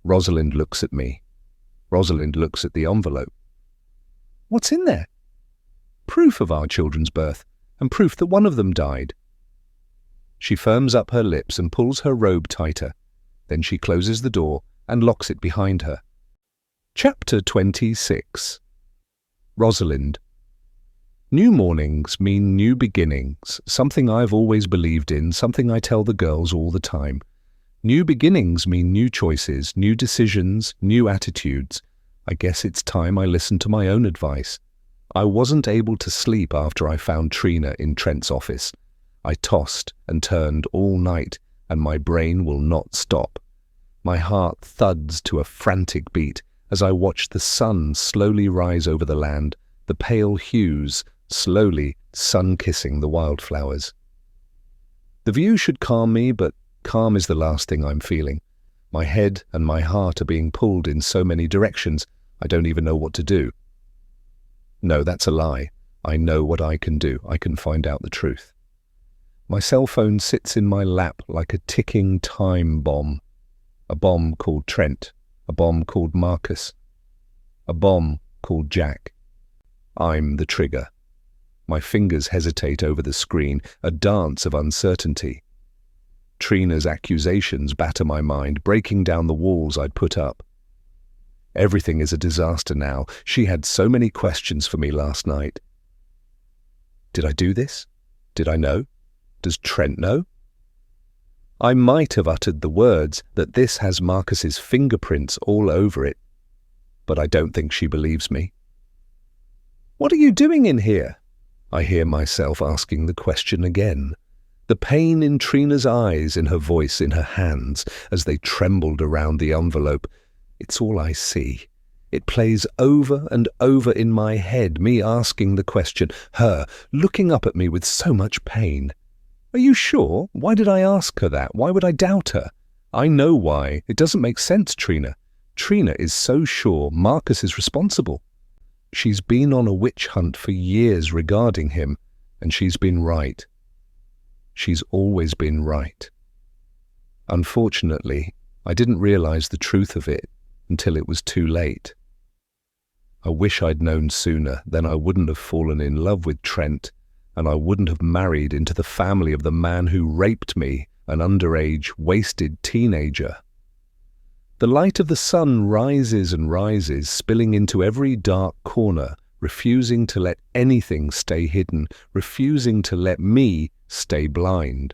Rosalind looks at me. Rosalind looks at the envelope. What's in there? Proof of our children's birth, and proof that one of them died. She firms up her lips and pulls her robe tighter. Then she closes the door and locks it behind her. Chapter 26. Rosalind. New mornings mean new beginnings, something I've always believed in, something I tell the girls all the time. New beginnings mean new choices, new decisions, new attitudes. I guess it's time I listened to my own advice. I wasn't able to sleep after I found Trina in Trent's office. I tossed and turned all night, and my brain will not stop. My heart thuds to a frantic beat as I watch the sun slowly rise over the land, the pale hues slowly sun-kissing the wildflowers. The view should calm me, but calm is the last thing I'm feeling. My head and my heart are being pulled in so many directions, I don't even know what to do. No, that's a lie. I know what I can do. I can find out the truth. My cell phone sits in my lap like a ticking time bomb. A bomb called Trent. A bomb called Marcus. A bomb called Jack. I'm the trigger. My fingers hesitate over the screen, a dance of uncertainty. Trina's accusations batter my mind, breaking down the walls I'd put up. Everything is a disaster now. She had so many questions for me last night. Did I do this? Did I know? Does Trent know? I might have uttered the words that this has Marcus's fingerprints all over it, but I don't think she believes me. What are you doing in here? I hear myself asking the question again. The pain in Trina's eyes, in her voice, in her hands, as they trembled around the envelope. It's all I see. It plays over and over in my head, me asking the question, her looking up at me with so much pain. Are you sure? Why did I ask her that? Why would I doubt her? I know why. It doesn't make sense, Trina. Trina is so sure Marcus is responsible. She's been on a witch hunt for years regarding him, and she's been right. She's always been right. Unfortunately, I didn't realize the truth of it until it was too late. I wish I'd known sooner, then I wouldn't have fallen in love with Trent, and I wouldn't have married into the family of the man who raped me, an underage, wasted teenager. The light of the sun rises and rises, spilling into every dark corner, refusing to let anything stay hidden, refusing to let me stay blind.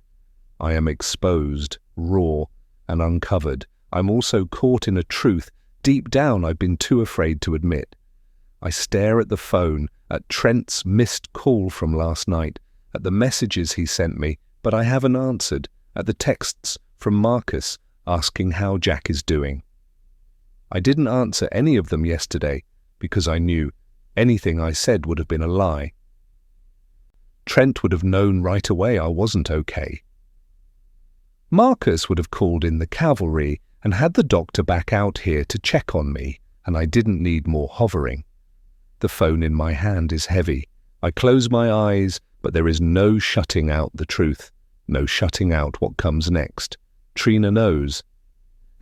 I am exposed, raw, and uncovered. I'm also caught in a truth deep down I've been too afraid to admit. I stare at the phone, at Trent's missed call from last night, at the messages he sent me, but I haven't answered, at the texts from Marcus asking how Jack is doing. I didn't answer any of them yesterday because I knew anything I said would have been a lie. Trent would have known right away I wasn't okay. Marcus would have called in the cavalry and had the doctor back out here to check on me, and I didn't need more hovering. The phone in my hand is heavy. I close my eyes, but there is no shutting out the truth, no shutting out what comes next. Trina knows.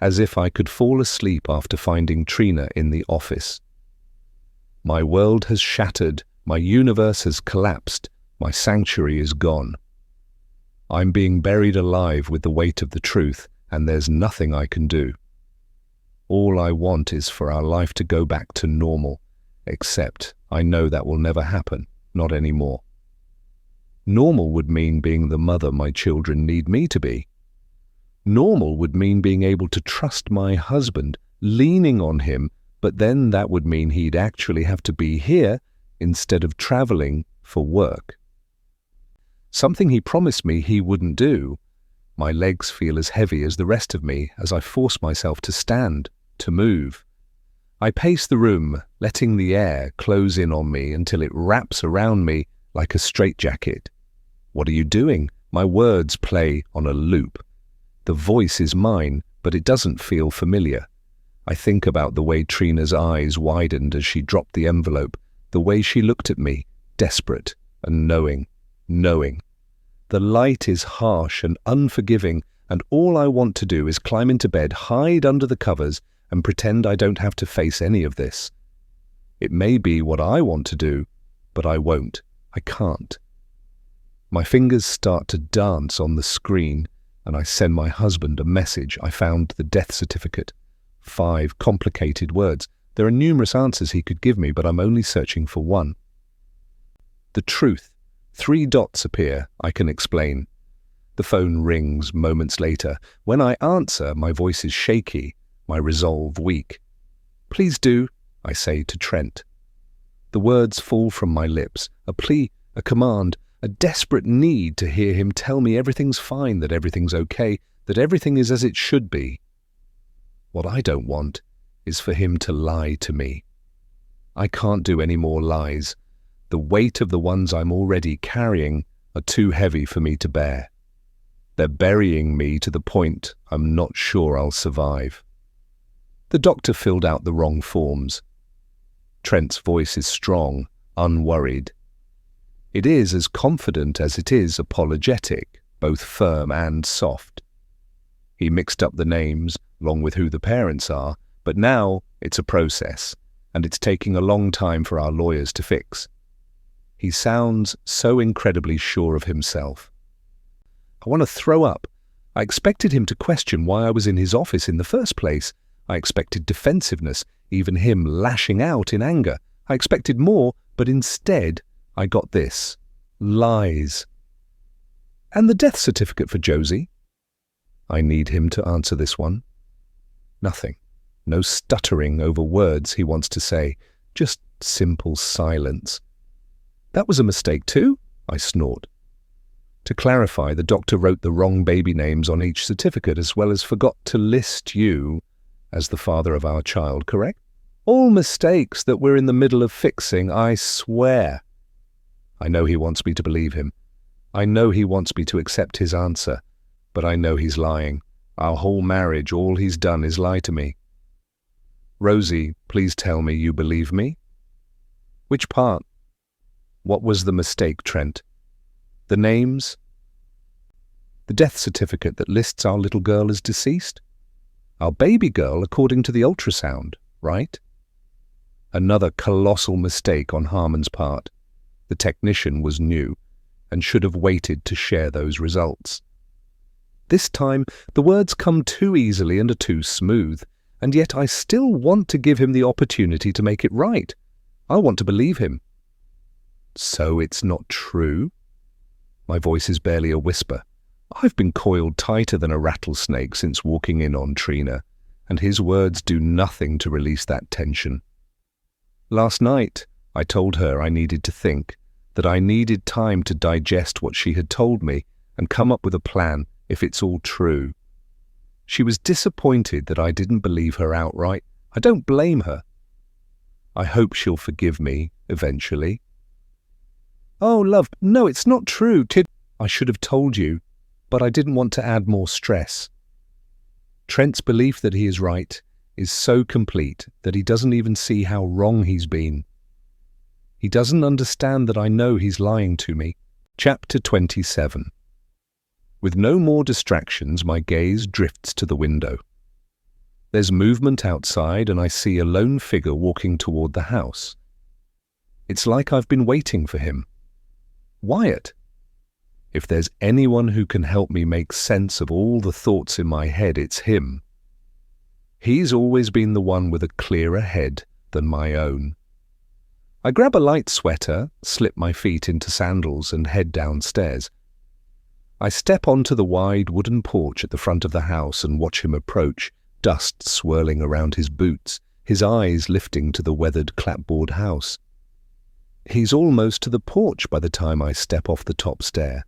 As if I could fall asleep after finding Trina in the office. My world has shattered, my universe has collapsed, my sanctuary is gone. I'm being buried alive with the weight of the truth, and there's nothing I can do. All I want is for our life to go back to normal, except I know that will never happen, not anymore. Normal would mean being the mother my children need me to be. Normal would mean being able to trust my husband, leaning on him, but then that would mean he'd actually have to be here instead of traveling for work. Something he promised me he wouldn't do. My legs feel as heavy as the rest of me as I force myself to stand, to move. I pace the room, letting the air close in on me until it wraps around me like a straitjacket. What are you doing? My words play on a loop. The voice is mine, but it doesn't feel familiar. I think about the way Trina's eyes widened as she dropped the envelope, the way she looked at me, desperate and knowing. The light is harsh and unforgiving, and all I want to do is climb into bed, hide under the covers, and pretend I don't have to face any of this. It may be what I want to do, but I won't. I can't. My fingers start to dance on the screen, and I send my husband a message. I found the death certificate. 5 complicated words. There are numerous answers he could give me, but I'm only searching for one. The truth. 3 dots appear, I can explain. The phone rings moments later. When I answer, my voice is shaky, my resolve weak. Please do, I say to Trent. The words fall from my lips, a plea, a command, a desperate need to hear him tell me everything's fine, that everything's okay, that everything is as it should be. What I don't want is for him to lie to me. I can't do any more lies. The weight of the ones I'm already carrying are too heavy for me to bear. They're burying me to the point I'm not sure I'll survive. The doctor filled out the wrong forms. Trent's voice is strong, unworried. It is as confident as it is apologetic, both firm and soft. He mixed up the names, along with who the parents are, but now it's a process, and it's taking a long time for our lawyers to fix. He sounds so incredibly sure of himself. I want to throw up. I expected him to question why I was in his office in the first place. I expected defensiveness, even him lashing out in anger. I expected more, but instead I got this. Lies. And the death certificate for Josie? I need him to answer this one. Nothing. No stuttering over words he wants to say. Just simple silence. That was a mistake too, I snort. To clarify, the doctor wrote the wrong baby names on each certificate as well as forgot to list you as the father of our child, correct? All mistakes that we're in the middle of fixing, I swear. I know he wants me to believe him. I know he wants me to accept his answer, but I know he's lying. Our whole marriage, all he's done is lie to me. Rosie, please tell me you believe me. Which part? What was the mistake, Trent? The names? The death certificate that lists our little girl as deceased? Our baby girl according to the ultrasound, right? Another colossal mistake on Harmon's part. The technician was new and should have waited to share those results. This time, the words come too easily and are too smooth, and yet I still want to give him the opportunity to make it right. I want to believe him. So it's not true? My voice is barely a whisper. I've been coiled tighter than a rattlesnake since walking in on Trina, and his words do nothing to release that tension. Last night, I told her I needed to think, that I needed time to digest what she had told me and come up with a plan if it's all true. She was disappointed that I didn't believe her outright. I don't blame her. I hope she'll forgive me eventually. Oh, love, no, it's not true. I should have told you, but I didn't want to add more stress. Trent's belief that he is right is so complete that he doesn't even see how wrong he's been. He doesn't understand that I know he's lying to me. Chapter 27. With no more distractions, my gaze drifts to the window. There's movement outside and I see a lone figure walking toward the house. It's like I've been waiting for him. Wyatt. If there's anyone who can help me make sense of all the thoughts in my head, it's him. He's always been the one with a clearer head than my own. I grab a light sweater, slip my feet into sandals and head downstairs. I step onto the wide wooden porch at the front of the house and watch him approach, dust swirling around his boots, his eyes lifting to the weathered clapboard house. He's almost to the porch by the time I step off the top stair.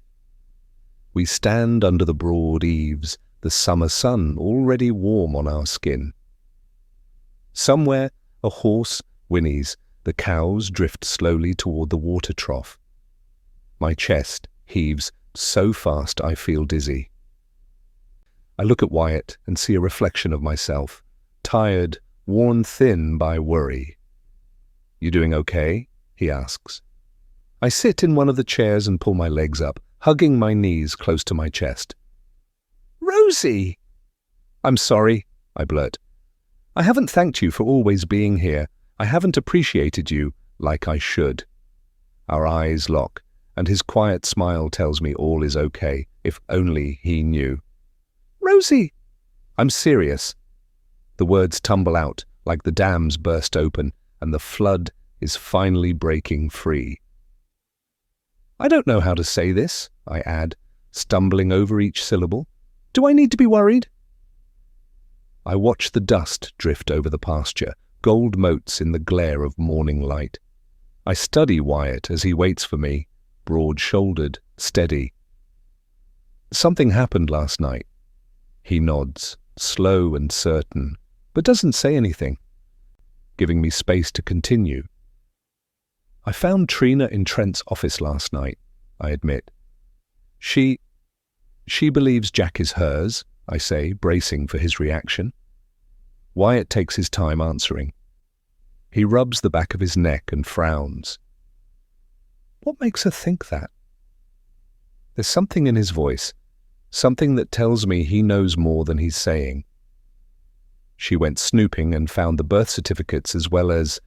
We stand under the broad eaves, the summer sun already warm on our skin. Somewhere, a horse whinnies. The cows drift slowly toward the water trough. My chest heaves so fast I feel dizzy. I look at Wyatt and see a reflection of myself, tired, worn thin by worry. "You doing okay?" he asks. I sit in one of the chairs and pull my legs up, hugging my knees close to my chest. "Rosie!" "I'm sorry," I blurt. "I haven't thanked you for always being here. I haven't appreciated you like I should." Our eyes lock, and his quiet smile tells me all is okay, if only he knew. "Rosie!" "I'm serious." The words tumble out like the dams burst open, and the flood is finally breaking free. "I don't know how to say this," I add, stumbling over each syllable. "Do I need to be worried?" I watch the dust drift over the pasture, gold motes in the glare of morning light. I study Wyatt as he waits for me, broad-shouldered, steady. "Something happened last night." He nods, slow and certain, but doesn't say anything, giving me space to continue. "I found Trina in Trent's office last night," I admit. She believes Jack is hers," I say, bracing for his reaction. Wyatt takes his time answering. He rubs the back of his neck and frowns. What makes her think that? There's something in his voice, something that tells me he knows more than he's saying. She went snooping and found the birth certificates as well as...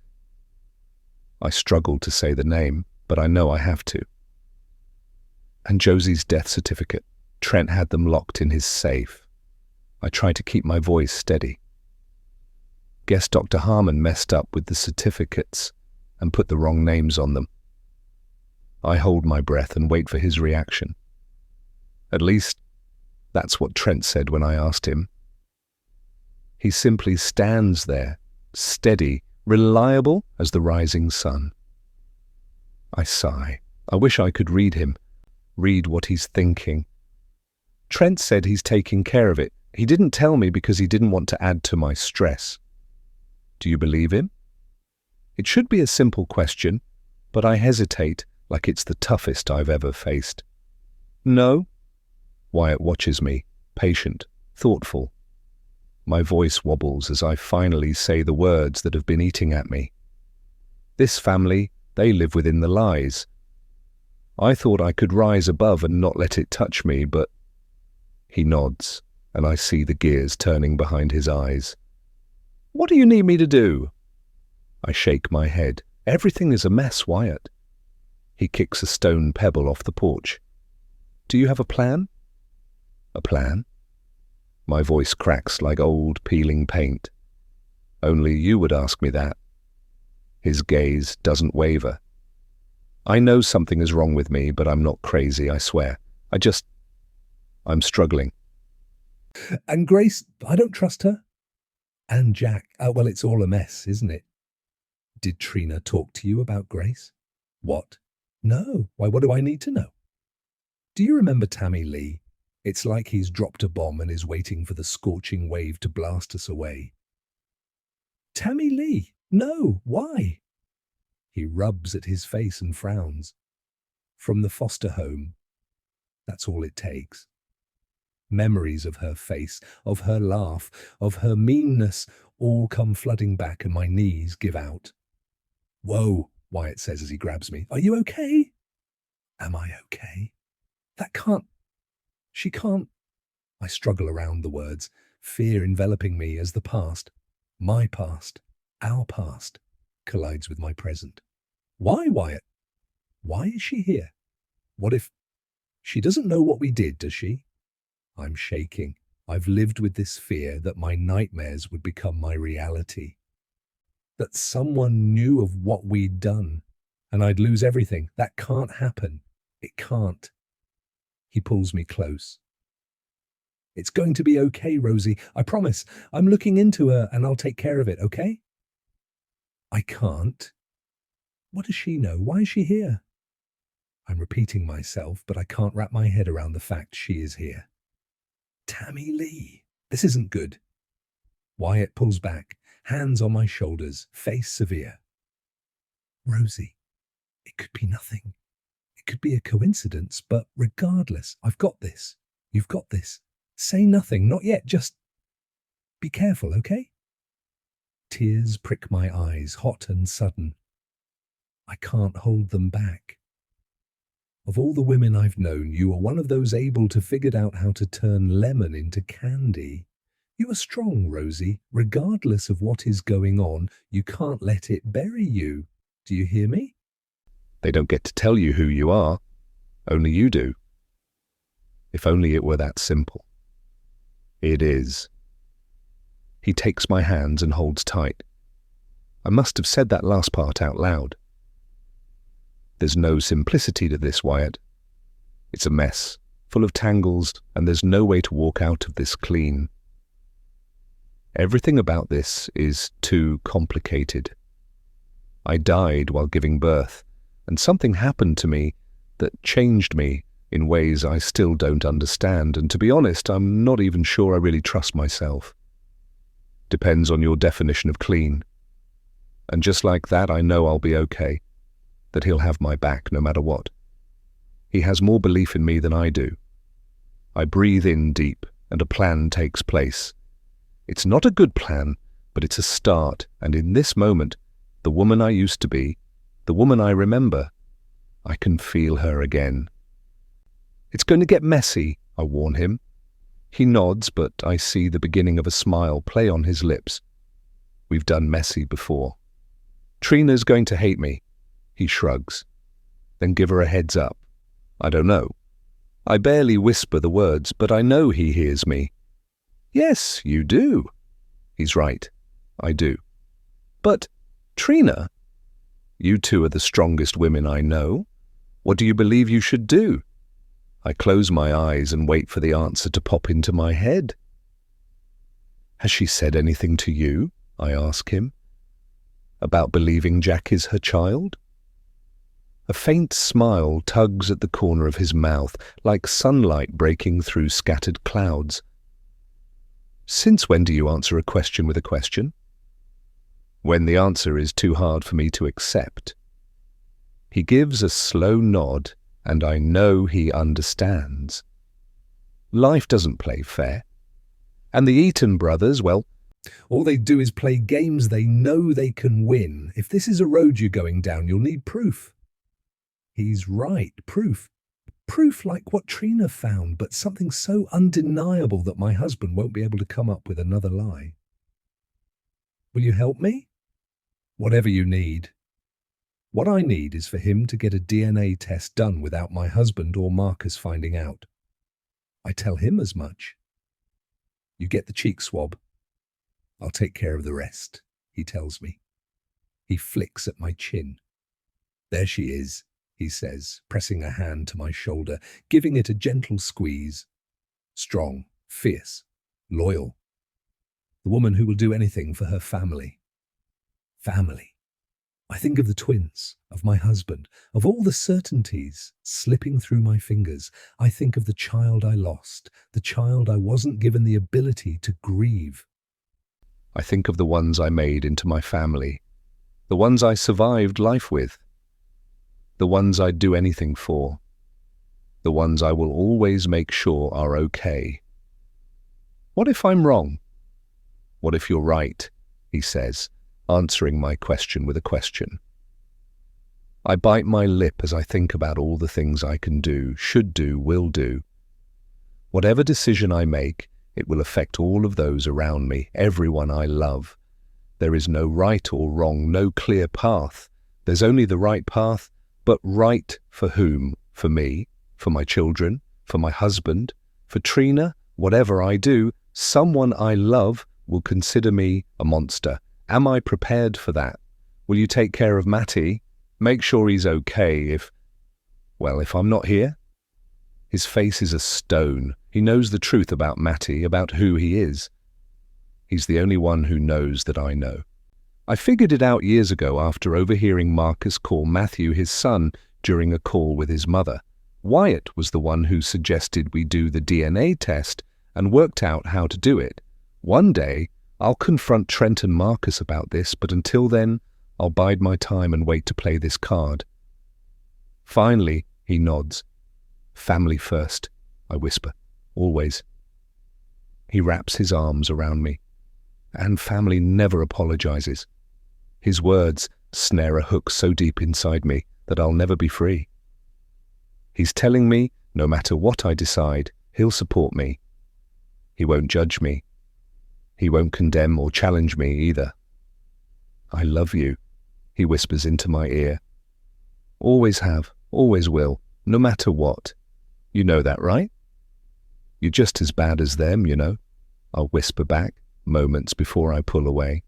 I struggle to say the name, but I know I have to. And Josie's death certificate. Trent had them locked in his safe. I try to keep my voice steady. Guess Dr. Harmon messed up with the certificates and put the wrong names on them. I hold my breath and wait for his reaction. At least, that's what Trent said when I asked him. He simply stands there, steady, reliable as the rising sun. I sigh. I wish I could read him, read what he's thinking. Trent said he's taking care of it. He didn't tell me because he didn't want to add to my stress. Do you believe him? It should be a simple question, but I hesitate like it's the toughest I've ever faced. No? Wyatt watches me, patient, thoughtful. My voice wobbles as I finally say the words that have been eating at me. This family, they live within the lies. I thought I could rise above and not let it touch me, but... He nods, and I see the gears turning behind his eyes. What do you need me to do? I shake my head. Everything is a mess, Wyatt. He kicks a stone pebble off the porch. Do you have a plan? A plan? My voice cracks like old peeling paint. Only you would ask me that. His gaze doesn't waver. I know something is wrong with me, but I'm not crazy, I swear. I'm struggling. And Grace, I don't trust her. And Jack, well, it's all a mess, isn't it? Did Trina talk to you about Grace? What? No. Why, what do I need to know? Do you remember Tammy Lee? It's like he's dropped a bomb and is waiting for the scorching wave to blast us away. Tammy Lee? No. Why? He rubs at his face and frowns. From the foster home. That's all it takes. Memories of her face, of her laugh, of her meanness, all come flooding back and my knees give out. Whoa, Wyatt says as he grabs me. Are you okay? Am I okay? She can't. I struggle around the words, fear enveloping me as the past, my past, our past, collides with my present. Why, Wyatt? Why is she here? What if she doesn't know what we did, does she? I'm shaking. I've lived with this fear that my nightmares would become my reality. That someone knew of what we'd done, and I'd lose everything. That can't happen. It can't. He pulls me close. It's going to be okay, Rosie. I promise. I'm looking into her and I'll take care of it, okay? I can't. What does she know? Why is she here? I'm repeating myself, but I can't wrap my head around the fact she is here. Tammy Lee. This isn't good. Wyatt pulls back, hands on my shoulders, face severe. Rosie, it could be nothing. It could be a coincidence, but regardless, I've got this. You've got this. Say nothing, not yet, just be careful, okay? Tears prick my eyes, hot and sudden. I can't hold them back. Of all the women I've known, you are one of those able to figure out how to turn lemon into candy. You are strong, Rosie. Regardless of what is going on, you can't let it bury you. Do you hear me? They don't get to tell you who you are. Only you do. If only it were that simple. It is. He takes my hands and holds tight. I must have said that last part out loud. There's no simplicity to this, Wyatt. It's a mess, full of tangles, and there's no way to walk out of this clean. Everything about this is too complicated. I died while giving birth, and something happened to me that changed me in ways I still don't understand, and to be honest, I'm not even sure I really trust myself. Depends on your definition of clean. And just like that, I know I'll be okay, that he'll have my back no matter what. He has more belief in me than I do. I breathe in deep, and a plan takes place. It's not a good plan, but it's a start, and in this moment, the woman I used to be, the woman I remember, I can feel her again. It's going to get messy, I warn him. He nods, but I see the beginning of a smile play on his lips. We've done messy before. Trina's going to hate me. He shrugs. Then give her a heads up. I don't know. I barely whisper the words, but I know he hears me. Yes, you do. He's right. I do. But, Trina, you two are the strongest women I know. What do you believe you should do? I close my eyes and wait for the answer to pop into my head. Has she said anything to you? I ask him. About believing Jack is her child? A faint smile tugs at the corner of his mouth, like sunlight breaking through scattered clouds. Since when do you answer a question with a question? When the answer is too hard for me to accept. He gives a slow nod, and I know he understands. Life doesn't play fair. And the Eaton brothers, well, all they do is play games they know they can win. If this is a road you're going down, you'll need proof. He's right, proof. Proof like what Trina found, but something so undeniable that my husband won't be able to come up with another lie. Will you help me? Whatever you need. What I need is for him to get a DNA test done without my husband or Marcus finding out. I tell him as much. You get the cheek swab. I'll take care of the rest, he tells me. He flicks at my chin. There she is, he says, pressing a hand to my shoulder, giving it a gentle squeeze. Strong, fierce, loyal. The woman who will do anything for her family. Family. I think of the twins, of my husband, of all the certainties slipping through my fingers. I think of the child I lost, the child I wasn't given the ability to grieve. I think of the ones I made into my family, the ones I survived life with, the ones I'd do anything for, the ones I will always make sure are okay. What if I'm wrong? What if you're right? He says, answering my question with a question. I bite my lip as I think about all the things I can do, should do, will do. Whatever decision I make, it will affect all of those around me, everyone I love. There is no right or wrong, no clear path. There's only the right path, but right for whom? For me, for my children, for my husband, for Trina. Whatever I do, someone I love will consider me a monster. Am I prepared for that? Will you take care of Matty? Make sure he's okay if I'm not here? His face is a stone. He knows the truth about Matty, about who he is. He's the only one who knows that I know. I figured it out years ago after overhearing Marcus call Matthew his son during a call with his mother. Wyatt was the one who suggested we do the DNA test and worked out how to do it. One day, I'll confront Trent and Marcus about this, but until then, I'll bide my time and wait to play this card. Finally, he nods. Family first, I whisper. Always. He wraps his arms around me. And family never apologizes. His words snare a hook so deep inside me that I'll never be free. He's telling me, no matter what I decide, he'll support me. He won't judge me. He won't condemn or challenge me either. I love you, he whispers into my ear. Always have, always will, no matter what. You know that, right? You're just as bad as them, you know, I'll whisper back, moments before I pull away.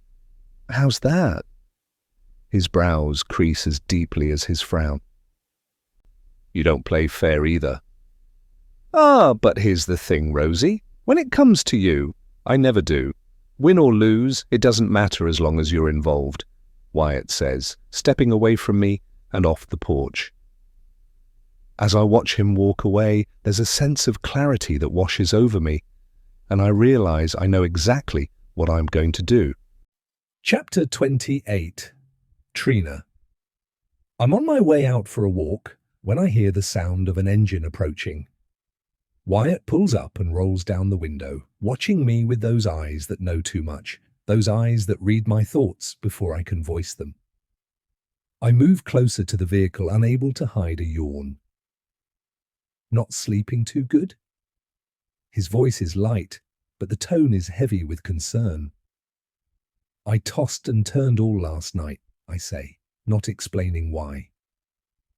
How's that? His brows crease as deeply as his frown. You don't play fair either. But here's the thing, Rosie. When it comes to you, I never do. Win or lose, it doesn't matter as long as you're involved, Wyatt says, stepping away from me and off the porch. As I watch him walk away, there's a sense of clarity that washes over me, and I realize I know exactly what I'm going to do. Chapter 28. Trina. I'm on my way out for a walk when I hear the sound of an engine approaching. Wyatt pulls up and rolls down the window, watching me with those eyes that know too much, those eyes that read my thoughts before I can voice them. I move closer to the vehicle, unable to hide a yawn. Not sleeping too good? His voice is light, but the tone is heavy with concern. I tossed and turned all last night, I say, not explaining why.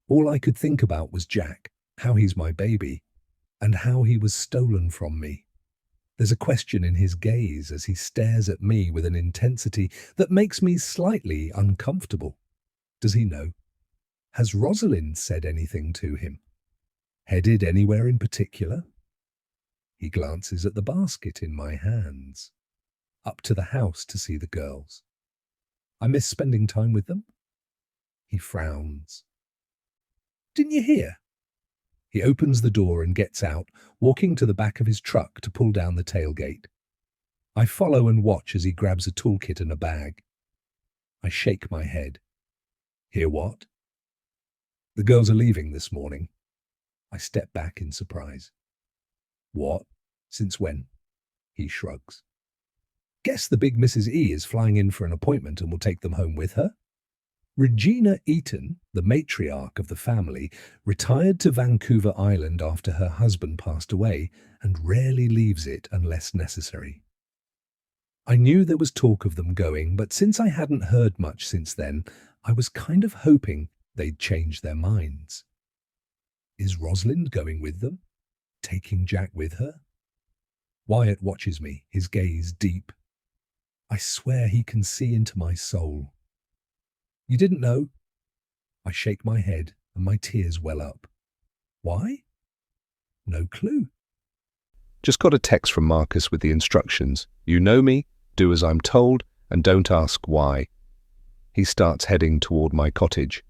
All I could think about was Jack, how he's my baby, and how he was stolen from me. There's a question in his gaze as he stares at me with an intensity that makes me slightly uncomfortable. Does he know? Has Rosalind said anything to him? Headed anywhere in particular? He glances at the basket in my hands. Up to the house to see the girls. I miss spending time with them. He frowns. Didn't you hear? He opens the door and gets out, walking to the back of his truck to pull down the tailgate. I follow and watch as he grabs a toolkit and a bag. I shake my head. Hear what? The girls are leaving this morning. I step back in surprise. What? Since when? He shrugs. Guess the big Mrs. E is flying in for an appointment and will take them home with her. Regina Eaton, the matriarch of the family, retired to Vancouver Island after her husband passed away and rarely leaves it unless necessary. I knew there was talk of them going, but since I hadn't heard much since then, I was kind of hoping they'd change their minds. Is Rosalind going with them? Taking Jack with her? Wyatt watches me, his gaze deep. I swear he can see into my soul. You didn't know? I shake my head and my tears well up. Why? No clue. Just got a text from Marcus with the instructions. You know me, do as I'm told, and don't ask why. He starts heading toward my cottage.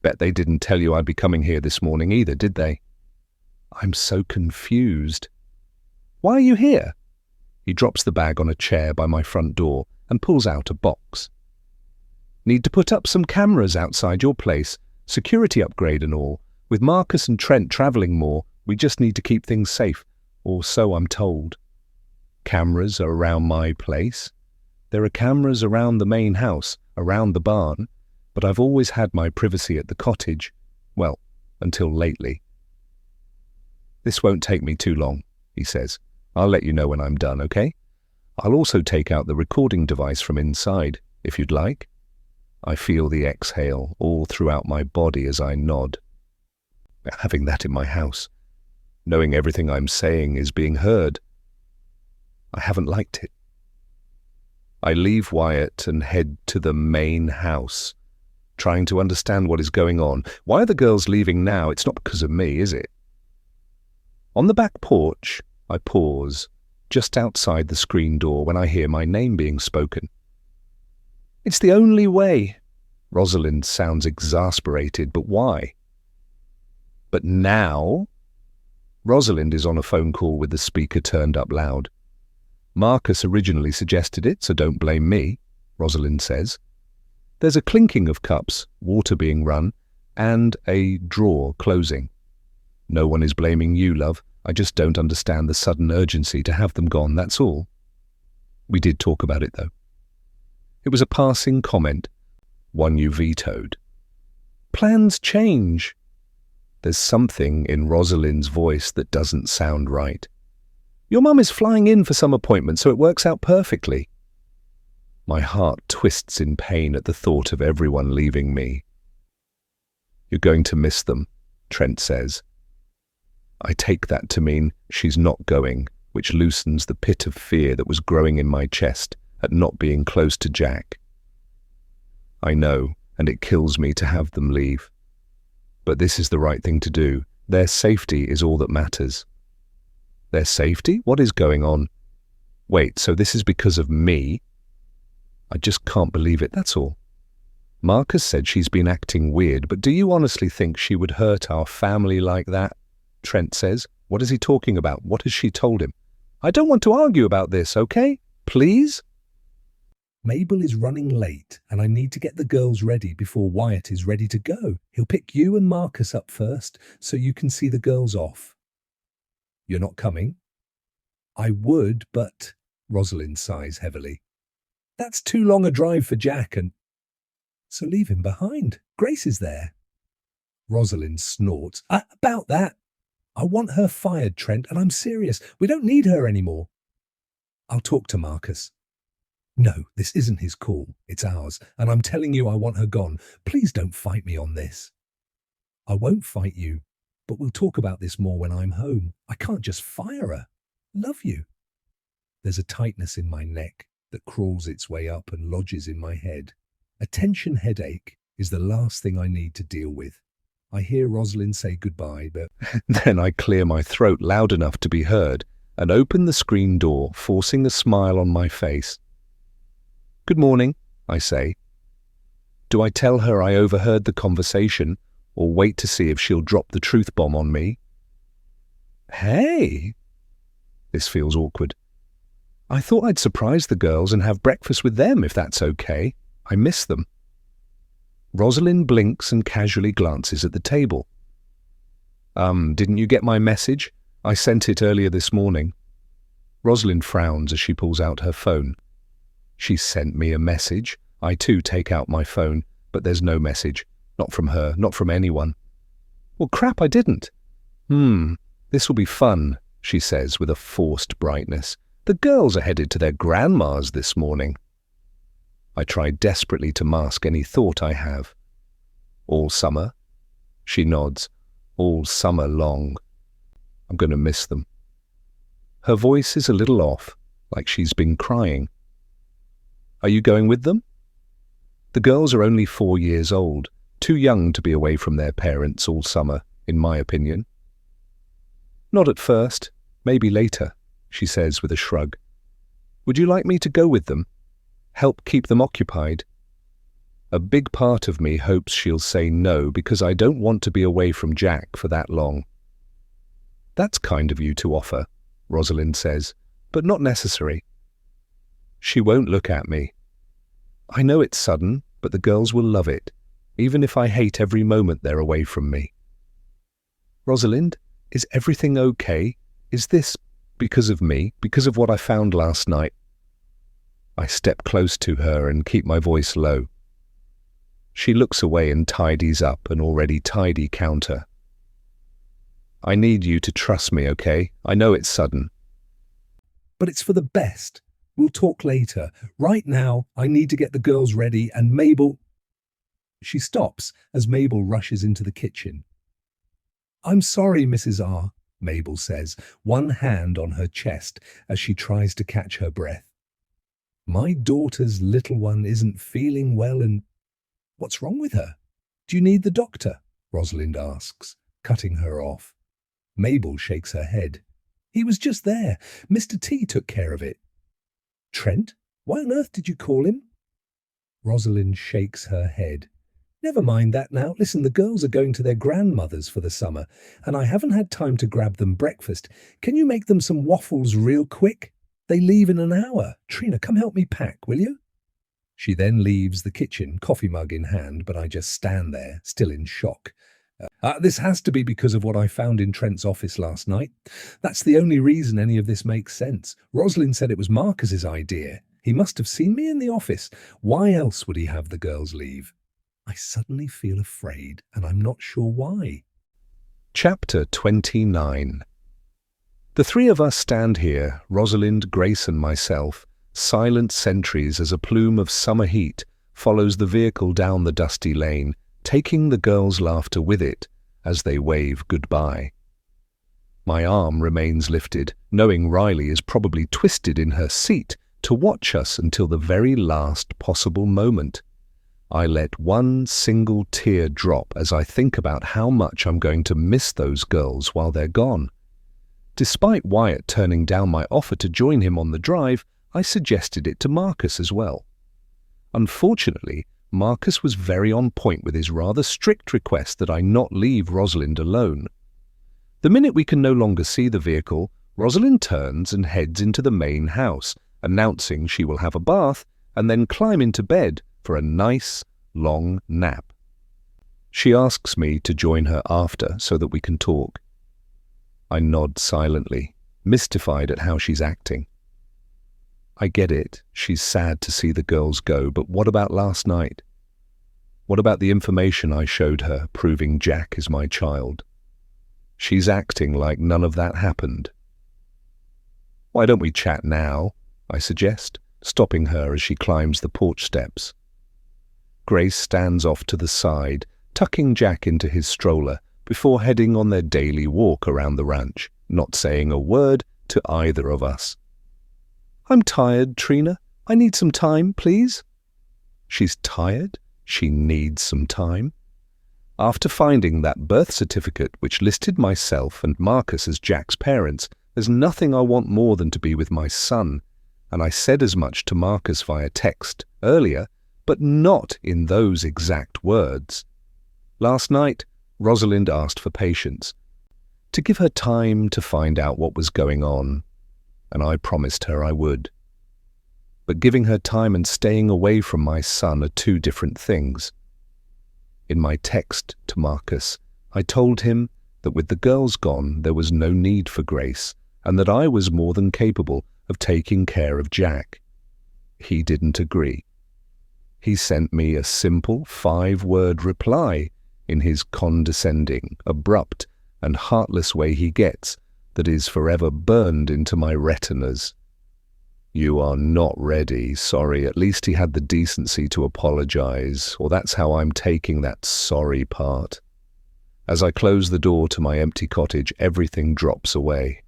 Bet they didn't tell you I'd be coming here this morning either, did they? I'm so confused. Why are you here? He drops the bag on a chair by my front door and pulls out a box. Need to put up some cameras outside your place, security upgrade and all. With Marcus and Trent travelling more, we just need to keep things safe, or so I'm told. Cameras are around my place. There are cameras around the main house, around the barn, but I've always had my privacy at the cottage. Well, until lately. This won't take me too long, he says. I'll let you know when I'm done, okay? I'll also take out the recording device from inside, if you'd like. I feel the exhale all throughout my body as I nod. Having that in my house, knowing everything I'm saying is being heard, I haven't liked it. I leave Wyatt and head to the main house, trying to understand what is going on. Why are the girls leaving now? It's not because of me, is it? On the back porch, I pause, just outside the screen door when I hear my name being spoken. It's the only way. Rosalind sounds exasperated, but why? But now, Rosalind is on a phone call with the speaker turned up loud. Marcus originally suggested it, so don't blame me, Rosalind says. There's a clinking of cups, water being run, and a drawer closing. No one is blaming you, love. I just don't understand the sudden urgency to have them gone, that's all. We did talk about it, though. It was a passing comment, one you vetoed. Plans change. There's something in Rosalind's voice that doesn't sound right. Your mum is flying in for some appointment, so it works out perfectly. My heart twists in pain at the thought of everyone leaving me. You're going to miss them, Trent says. I take that to mean she's not going, which loosens the pit of fear that was growing in my chest at not being close to Jack. I know, and it kills me to have them leave. But this is the right thing to do. Their safety is all that matters. Their safety? What is going on? Wait, so this is because of me? I just can't believe it, that's all. Marcus said she's been acting weird, but do you honestly think she would hurt our family like that? Trent says. What is he talking about? What has she told him? I don't want to argue about this, okay? Please? Mabel is running late, and I need to get the girls ready before Wyatt is ready to go. He'll pick you and Marcus up first, so you can see the girls off. You're not coming? I would, but... Rosalind sighs heavily. That's too long a drive for Jack, and... So leave him behind. Grace is there. Rosalind snorts. About that. I want her fired, Trent, and I'm serious. We don't need her anymore. I'll talk to Marcus. No, this isn't his call. It's ours, and I'm telling you I want her gone. Please don't fight me on this. I won't fight you, but we'll talk about this more when I'm home. I can't just fire her. Love you. There's a tightness in my neck that crawls its way up and lodges in my head. A tension headache is the last thing I need to deal with. I hear Rosalind say goodbye, but... Then I clear my throat loud enough to be heard and open the screen door, forcing a smile on my face. Good morning, I say. Do I tell her I overheard the conversation, or wait to see if she'll drop the truth bomb on me? Hey! This feels awkward. I thought I'd surprise the girls and have breakfast with them, if that's okay. I miss them. Rosalind blinks and casually glances at the table. Didn't you get my message? I sent it earlier this morning. Rosalind frowns as she pulls out her phone. She sent me a message. I too take out my phone. But there's no message. Not from her, not from anyone. Well, crap, I didn't. This will be fun, she says with a forced brightness. The girls are headed to their grandma's this morning. I try desperately to mask any thought I have. All summer? She nods. All summer long. I'm going to miss them. Her voice is a little off, like she's been crying. Are you going with them? The girls are only 4 years old, too young to be away from their parents all summer, in my opinion. Not at first, maybe later, she says with a shrug. Would you like me to go with them? Help keep them occupied? A big part of me hopes she'll say no because I don't want to be away from Jack for that long. That's kind of you to offer, Rosalind says, but not necessary. She won't look at me. I know it's sudden, but the girls will love it, even if I hate every moment they're away from me. Rosalind, is everything okay? Is this because of me, because of what I found last night? I step close to her and keep my voice low. She looks away and tidies up an already tidy counter. I need you to trust me, okay? I know it's sudden. But it's for the best. We'll talk later. Right now, I need to get the girls ready and Mabel... She stops as Mabel rushes into the kitchen. I'm sorry, Mrs. R., Mabel says, one hand on her chest as she tries to catch her breath. My daughter's little one isn't feeling well and... What's wrong with her? Do you need the doctor? Rosalind asks, cutting her off. Mabel shakes her head. He was just there. Mr. T took care of it. Trent? Why on earth did you call him? Rosalind shakes her head. Never mind that now. Listen, the girls are going to their grandmother's for the summer, and I haven't had time to grab them breakfast. Can you make them some waffles real quick? They leave in an hour. Trina, come help me pack, will you? She then leaves the kitchen, coffee mug in hand, but I just stand there, still in shock. This has to be because of what I found in Trent's office last night. That's the only reason any of this makes sense. Rosalind said it was Marcus's idea. He must have seen me in the office. Why else would he have the girls leave? I suddenly feel afraid, and I'm not sure why. Chapter 29. The three of us stand here, Rosalind, Grace and myself, silent sentries as a plume of summer heat follows the vehicle down the dusty lane, taking the girls' laughter with it as they wave goodbye. My arm remains lifted, knowing Riley is probably twisted in her seat to watch us until the very last possible moment. I let one single tear drop as I think about how much I'm going to miss those girls while they're gone. Despite Wyatt turning down my offer to join him on the drive, I suggested it to Marcus as well. Unfortunately, Marcus was very on point with his rather strict request that I not leave Rosalind alone. The minute we can no longer see the vehicle, Rosalind turns and heads into the main house, announcing she will have a bath and then climb into bed for a nice, long nap. She asks me to join her after so that we can talk. I nod silently, mystified at how she's acting. I get it, she's sad to see the girls go, but what about last night? What about the information I showed her proving Jack is my child? She's acting like none of that happened. Why don't we chat now? I suggest, stopping her as she climbs the porch steps. Grace stands off to the side, tucking Jack into his stroller before heading on their daily walk around the ranch, not saying a word to either of us. I'm tired, Trina. I need some time, please. She's tired? She needs some time? After finding that birth certificate which listed myself and Marcus as Jack's parents, there's nothing I want more than to be with my son, and I said as much to Marcus via text earlier, but not in those exact words. Last night, Rosalind asked for patience, to give her time to find out what was going on, and I promised her I would. But giving her time and staying away from my son are two different things. In my text to Marcus, I told him that with the girls gone, there was no need for Grace, and that I was more than capable of taking care of Jack. He didn't agree. He sent me a simple 5-word reply in his condescending, abrupt, and heartless way he gets, that is forever burned into my retinas. "You are not ready, sorry." At least he had the decency to apologize, or that's how I'm taking that sorry part. As I close the door to my empty cottage, everything drops away,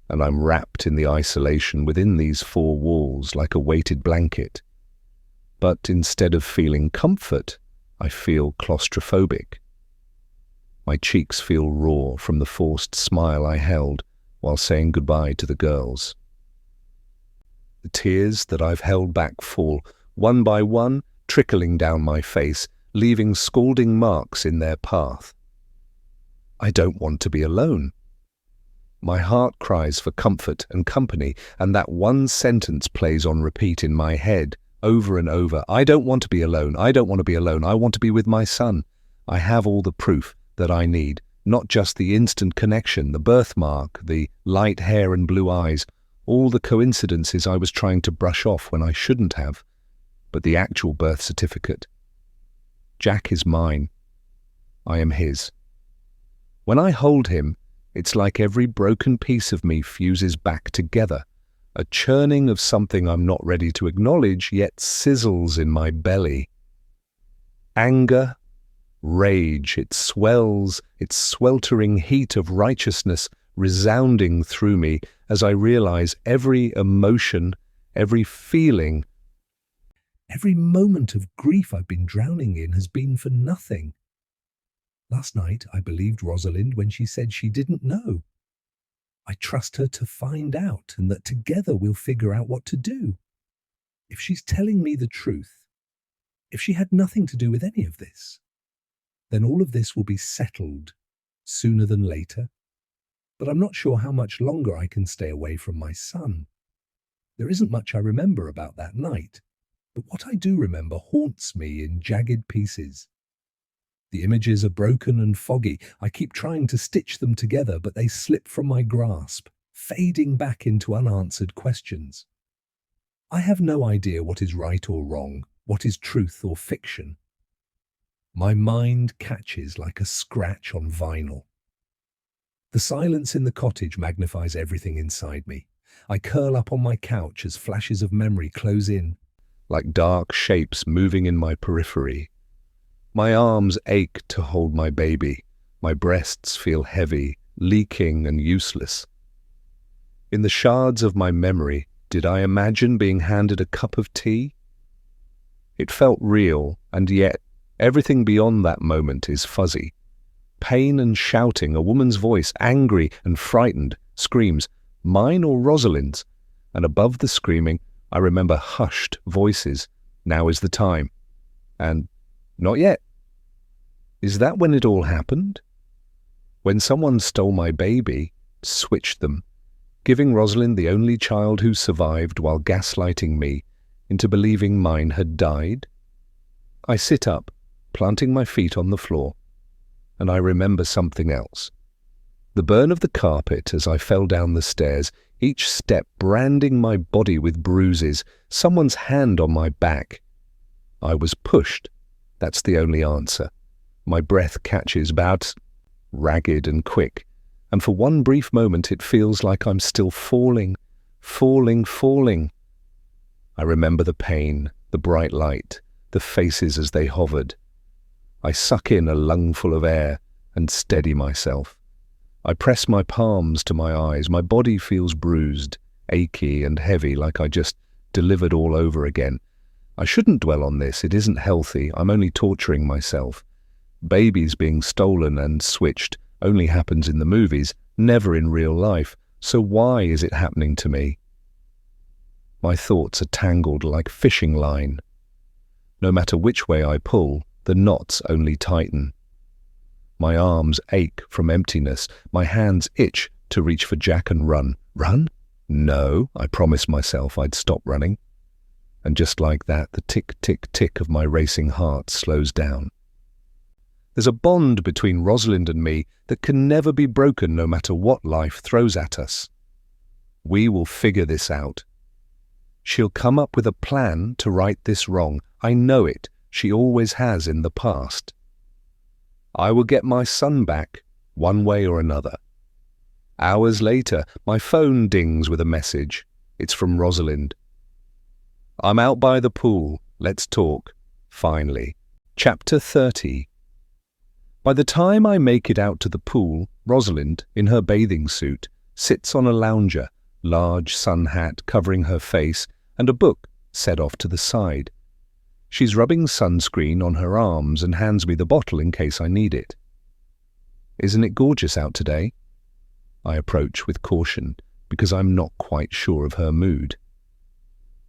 and I'm wrapped in the isolation within these 4 walls like a weighted blanket. But instead of feeling comfort, I feel claustrophobic. My cheeks feel raw from the forced smile I held while saying goodbye to the girls. The tears that I've held back fall, one by one, trickling down my face, leaving scalding marks in their path. I don't want to be alone. My heart cries for comfort and company, and that one sentence plays on repeat in my head, over and over. I don't want to be alone. I don't want to be alone. I want to be with my son. I have all the proof that I need, not just the instant connection, the birthmark, the light hair and blue eyes, all the coincidences I was trying to brush off when I shouldn't have, but the actual birth certificate. Jack is mine. I am his. When I hold him, it's like every broken piece of me fuses back together, a churning of something I'm not ready to acknowledge, yet sizzles in my belly. Anger, rage, it swells, its sweltering heat of righteousness resounding through me as I realize every emotion, every feeling, every moment of grief I've been drowning in has been for nothing. Last night I believed Rosalind when she said she didn't know. I trust her to find out, and that together we'll figure out what to do. If she's telling me the truth, if she had nothing to do with any of this, then all of this will be settled sooner than later. But I'm not sure how much longer I can stay away from my son. There isn't much I remember about that night, but what I do remember haunts me in jagged pieces. The images are broken and foggy. I keep trying to stitch them together, but they slip from my grasp, fading back into unanswered questions. I have no idea what is right or wrong, what is truth or fiction. My mind catches like a scratch on vinyl. The silence in the cottage magnifies everything inside me. I curl up on my couch as flashes of memory close in, like dark shapes moving in my periphery. My arms ache to hold my baby. My breasts feel heavy, leaking and useless. In the shards of my memory, did I imagine being handed a cup of tea? It felt real, and yet everything beyond that moment is fuzzy. Pain and shouting, a woman's voice, angry and frightened, screams, mine or Rosalind's? And above the screaming, I remember hushed voices. Now is the time. And not yet. Is that when it all happened? When someone stole my baby, switched them, giving Rosalind, the only child who survived, while gaslighting me into believing mine had died? I sit up, planting my feet on the floor, and I remember something else. The burn of the carpet as I fell down the stairs, each step branding my body with bruises, someone's hand on my back. I was pushed. That's the only answer. My breath catches bouts, ragged and quick, and for one brief moment it feels like I'm still falling. I remember the pain, the bright light, the faces as they hovered. I suck in a lungful of air and steady myself. I press my palms to my eyes. My body feels bruised, achy and heavy, like I just delivered all over again. I shouldn't dwell on this. It isn't healthy. I'm only torturing myself. Babies being stolen and switched only happens in the movies, never in real life. So why is it happening to me? My thoughts are tangled like fishing line. No matter which way I pull, the knots only tighten. My arms ache from emptiness. My hands itch to reach for Jack and run. Run? No, I promised myself I'd stop running. And just like that, the tick, tick, tick of my racing heart slows down. There's a bond between Rosalind and me that can never be broken no matter what life throws at us. We will figure this out. She'll come up with a plan to right this wrong. I know it. She always has in the past. I will get my son back, one way or another. Hours later, my phone dings with a message. It's from Rosalind. I'm out by the pool. Let's talk. Finally. Chapter 30. By the time I make it out to the pool, Rosalind, in her bathing suit, sits on a lounger, large sun hat covering her face, and a book set off to the side. She's rubbing sunscreen on her arms and hands me the bottle in case I need it. Isn't it gorgeous out today? I approach with caution, because I'm not quite sure of her mood.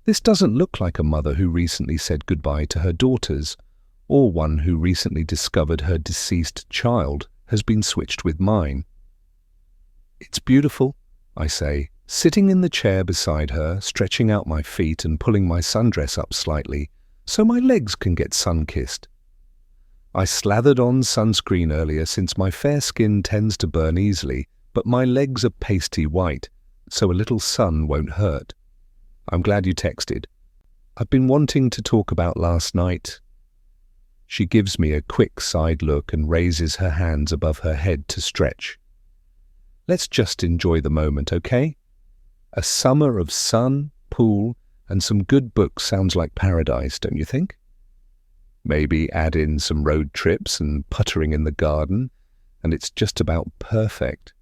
This doesn't look like a mother who recently said goodbye to her daughters, or one who recently discovered her deceased child has been switched with mine. It's beautiful, I say, sitting in the chair beside her, stretching out my feet and pulling my sundress up slightly, so my legs can get sun-kissed. I slathered on sunscreen earlier since my fair skin tends to burn easily, but my legs are pasty white, so a little sun won't hurt. I'm glad you texted. I've been wanting to talk about last night. She gives me a quick side look and raises her hands above her head to stretch. Let's just enjoy the moment, okay? A summer of sun, pool, and some good books sounds like paradise, don't you think? Maybe add in some road trips and puttering in the garden, and it's just about perfect.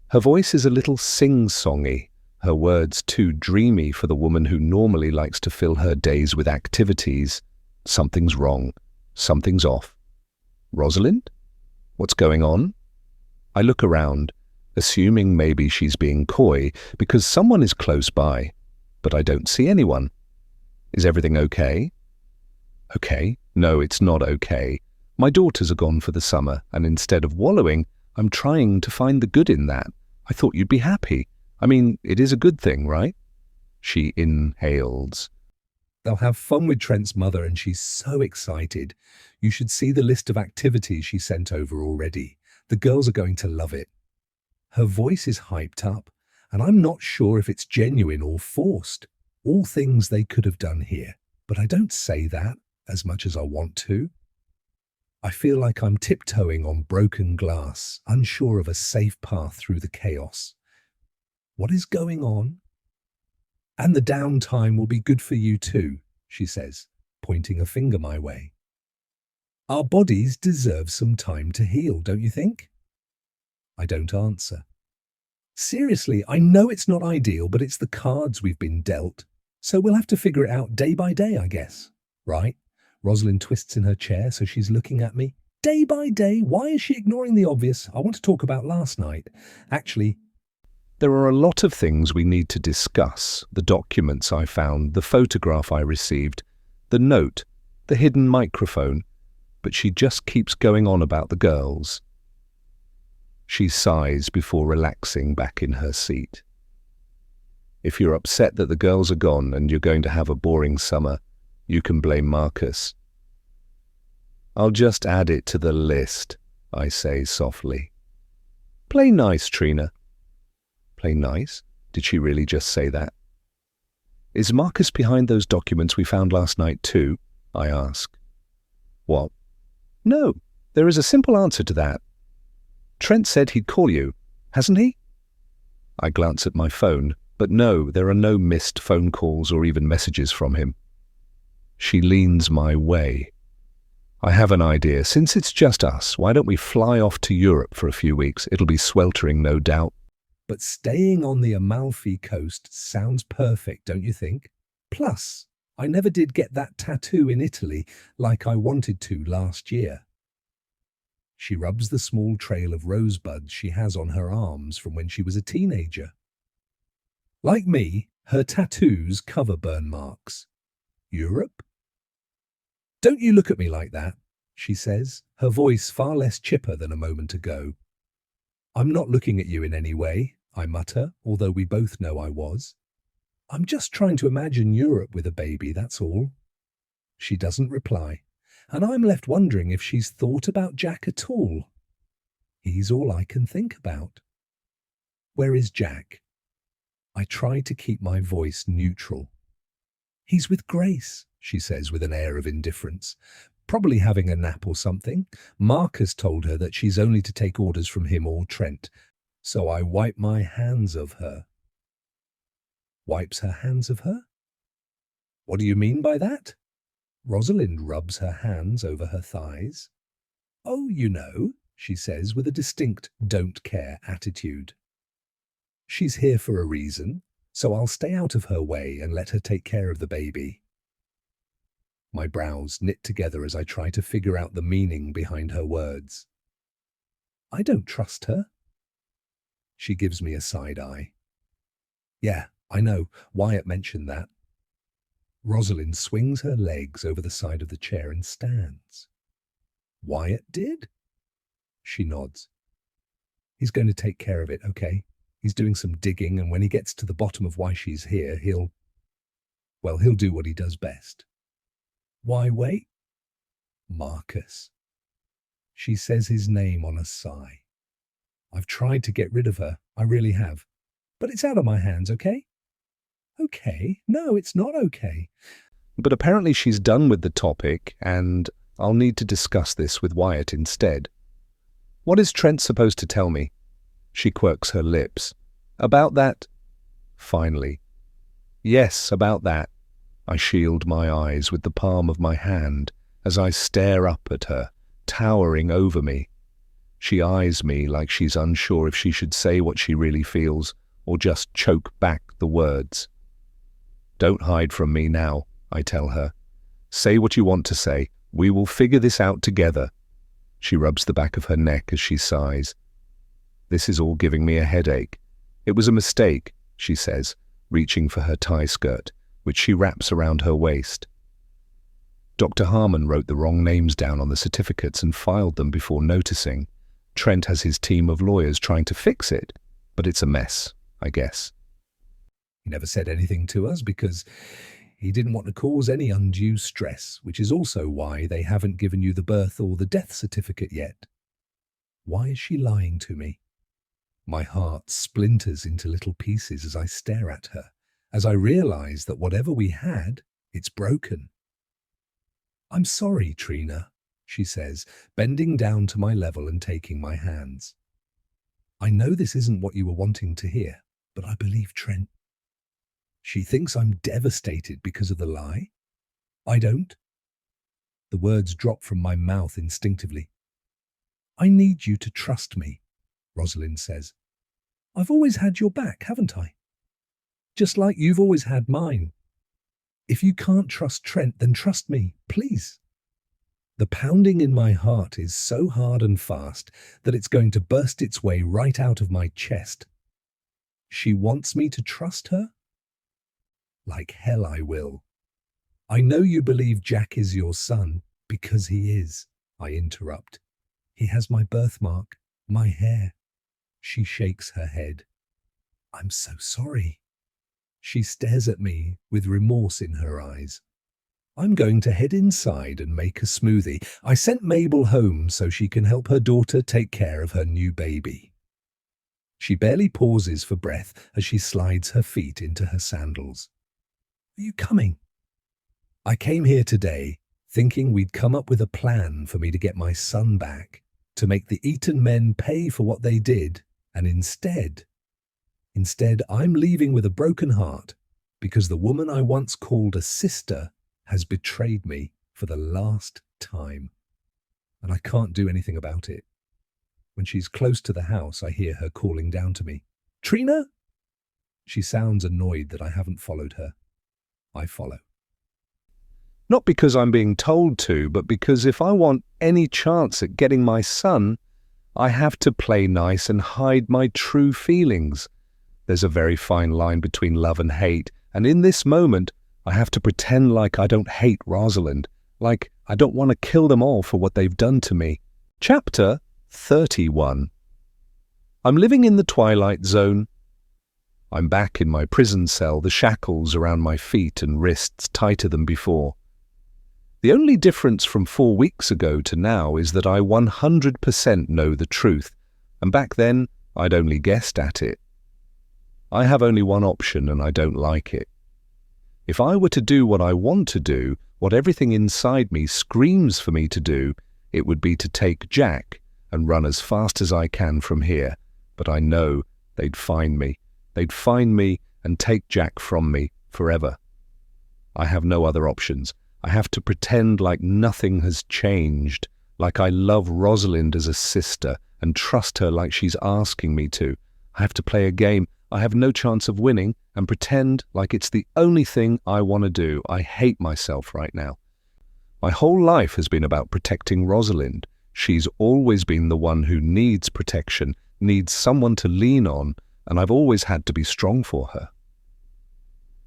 Her voice is a little sing-songy, her words too dreamy for the woman who normally likes to fill her days with activities. Something's wrong. Something's off. Rosalind? What's going on? I look around, assuming maybe she's being coy because someone is close by, but I don't see anyone. Is everything okay? Okay. No, it's not okay. My daughters are gone for the summer, and instead of wallowing, I'm trying to find the good in that. I thought you'd be happy. I mean, it is a good thing, right? She inhales. They'll have fun with Trent's mother and she's so excited. You should see the list of activities she sent over already. The girls are going to love it. Her voice is hyped up, and I'm not sure if it's genuine or forced. All things they could have done here, but I don't say that as much as I want to. I feel like I'm tiptoeing on broken glass, unsure of a safe path through the chaos. What is going on? And the downtime will be good for you too, she says, pointing a finger my way. Our bodies deserve some time to heal, don't you think? I don't answer. Seriously, I know it's not ideal, but it's the cards we've been dealt, so we'll have to figure it out day by day, I guess. Right? Rosalind twists in her chair so she's looking at me. Day by day? Why is she ignoring the obvious? I want to talk about last night. Actually, there are a lot of things we need to discuss. The documents I found, the photograph I received, the note, the hidden microphone, but she just keeps going on about the girls. She sighs before relaxing back in her seat. If you're upset that the girls are gone and you're going to have a boring summer, you can blame Marcus. I'll just add it to the list, I say softly. Play nice, Trina. Play nice? Did she really just say that? Is Marcus behind those documents we found last night too? I ask. What? No, there is a simple answer to that. Trent said he'd call you, hasn't he? I glance at my phone, but no, there are no missed phone calls or even messages from him. She leans my way. I have an idea. Since it's just us, why don't we fly off to Europe for a few weeks? It'll be sweltering, no doubt. But staying on the Amalfi Coast sounds perfect, don't you think? Plus, I never did get that tattoo in Italy like I wanted to last year. She rubs the small trail of rosebuds she has on her arms from when she was a teenager. Like me, her tattoos cover burn marks. Europe? Don't you look at me like that, she says, her voice far less chipper than a moment ago. I'm not looking at you in any way, I mutter, although we both know I was. I'm just trying to imagine Europe with a baby, that's all. She doesn't reply, and I'm left wondering if she's thought about Jack at all. He's all I can think about. Where is Jack? I try to keep my voice neutral. "He's with Grace," she says with an air of indifference. "Probably having a nap or something. Mark has told her that she's only to take orders from him or Trent." So I wipe my hands of her. Wipes her hands of her? What do you mean by that? Rosalind rubs her hands over her thighs. "Oh, you know," she says with a distinct don't care attitude. "She's here for a reason, so I'll stay out of her way and let her take care of the baby." My brows knit together as I try to figure out the meaning behind her words. "I don't trust her." She gives me a side eye. "Yeah, I know. Wyatt mentioned that." Rosalind swings her legs over the side of the chair and stands. "Wyatt did?" She nods. "He's going to take care of it, okay? He's doing some digging, and when he gets to the bottom of why she's here, he'll do what he does best." "Why wait?" "Marcus." She says his name on a sigh. "I've tried to get rid of her, I really have. But it's out of my hands, okay?" "Okay? No, it's not okay." But apparently she's done with the topic, and I'll need to discuss this with Wyatt instead. "What is Trent supposed to tell me?" She quirks her lips. "About that?" Finally. "Yes, about that." I shield my eyes with the palm of my hand as I stare up at her, towering over me. She eyes me like she's unsure if she should say what she really feels or just choke back the words. "Don't hide from me now," I tell her. "Say what you want to say. We will figure this out together." She rubs the back of her neck as she sighs. "This is all giving me a headache. It was a mistake," she says, reaching for her tie skirt, which she wraps around her waist. Dr. Harmon wrote the wrong names down on the certificates and filed them before noticing. Trent has his team of lawyers trying to fix it, but it's a mess, I guess. He never said anything to us because he didn't want to cause any undue stress, which is also why they haven't given you the birth or the death certificate yet. Why is she lying to me? My heart splinters into little pieces as I stare at her, as I realize that whatever we had, it's broken. "I'm sorry, Trina," she says, bending down to my level and taking my hands. "I know this isn't what you were wanting to hear, but I believe Trent." She thinks I'm devastated because of the lie. I don't. The words drop from my mouth instinctively. "I need you to trust me," Rosalind says. "I've always had your back, haven't I? Just like you've always had mine. If you can't trust Trent, then trust me, please." The pounding in my heart is so hard and fast that it's going to burst its way right out of my chest. She wants me to trust her? Like hell I will. "I know you believe Jack is your son, because he is," I interrupt. "He has my birthmark, my hair." She shakes her head. "I'm so sorry." She stares at me with remorse in her eyes. I'm going to head inside and make a smoothie. I sent Mabel home so she can help her daughter take care of her new baby. She barely pauses for breath as she slides her feet into her sandals. "Are you coming?" "I came here today thinking we'd come up with a plan for me to get my son back, to make the Eton men pay for what they did, and instead, I'm leaving with a broken heart because the woman I once called a sister has betrayed me for the last time. And I can't do anything about it. When she's close to the house, I hear her calling down to me, "Trina?" She sounds annoyed that I haven't followed her. I follow. Not because I'm being told to, but because if I want any chance at getting my son, I have to play nice and hide my true feelings. There's a very fine line between love and hate, and in this moment, I have to pretend like I don't hate Rosalind, like I don't want to kill them all for what they've done to me. Chapter 31. I'm living in the twilight zone. I'm back in my prison cell, the shackles around my feet and wrists tighter than before. The only difference from 4 weeks ago to now is that I 100% know the truth, and back then I'd only guessed at it. I have only one option and I don't like it. If I were to do what I want to do, what everything inside me screams for me to do, it would be to take Jack and run as fast as I can from here. But I know they'd find me. They'd find me and take Jack from me forever. I have no other options. I have to pretend like nothing has changed, like I love Rosalind as a sister and trust her like she's asking me to. I have to play a game I have no chance of winning and pretend like it's the only thing I want to do. I hate myself right now. My whole life has been about protecting Rosalind. She's always been the one who needs protection, needs someone to lean on, and I've always had to be strong for her.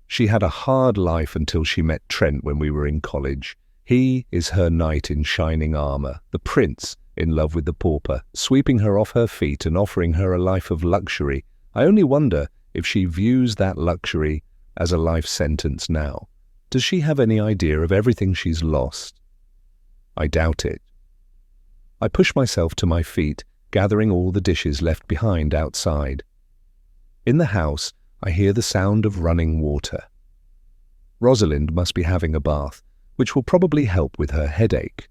She had a hard life until she met Trent when we were in college. He is her knight in shining armor, the prince in love with the pauper, sweeping her off her feet and offering her a life of luxury. I only wonder if she views that luxury as a life sentence now. Does she have any idea of everything she's lost? I doubt it. I push myself to my feet, gathering all the dishes left behind outside. In the house, I hear the sound of running water. Rosalind must be having a bath, which will probably help with her headache.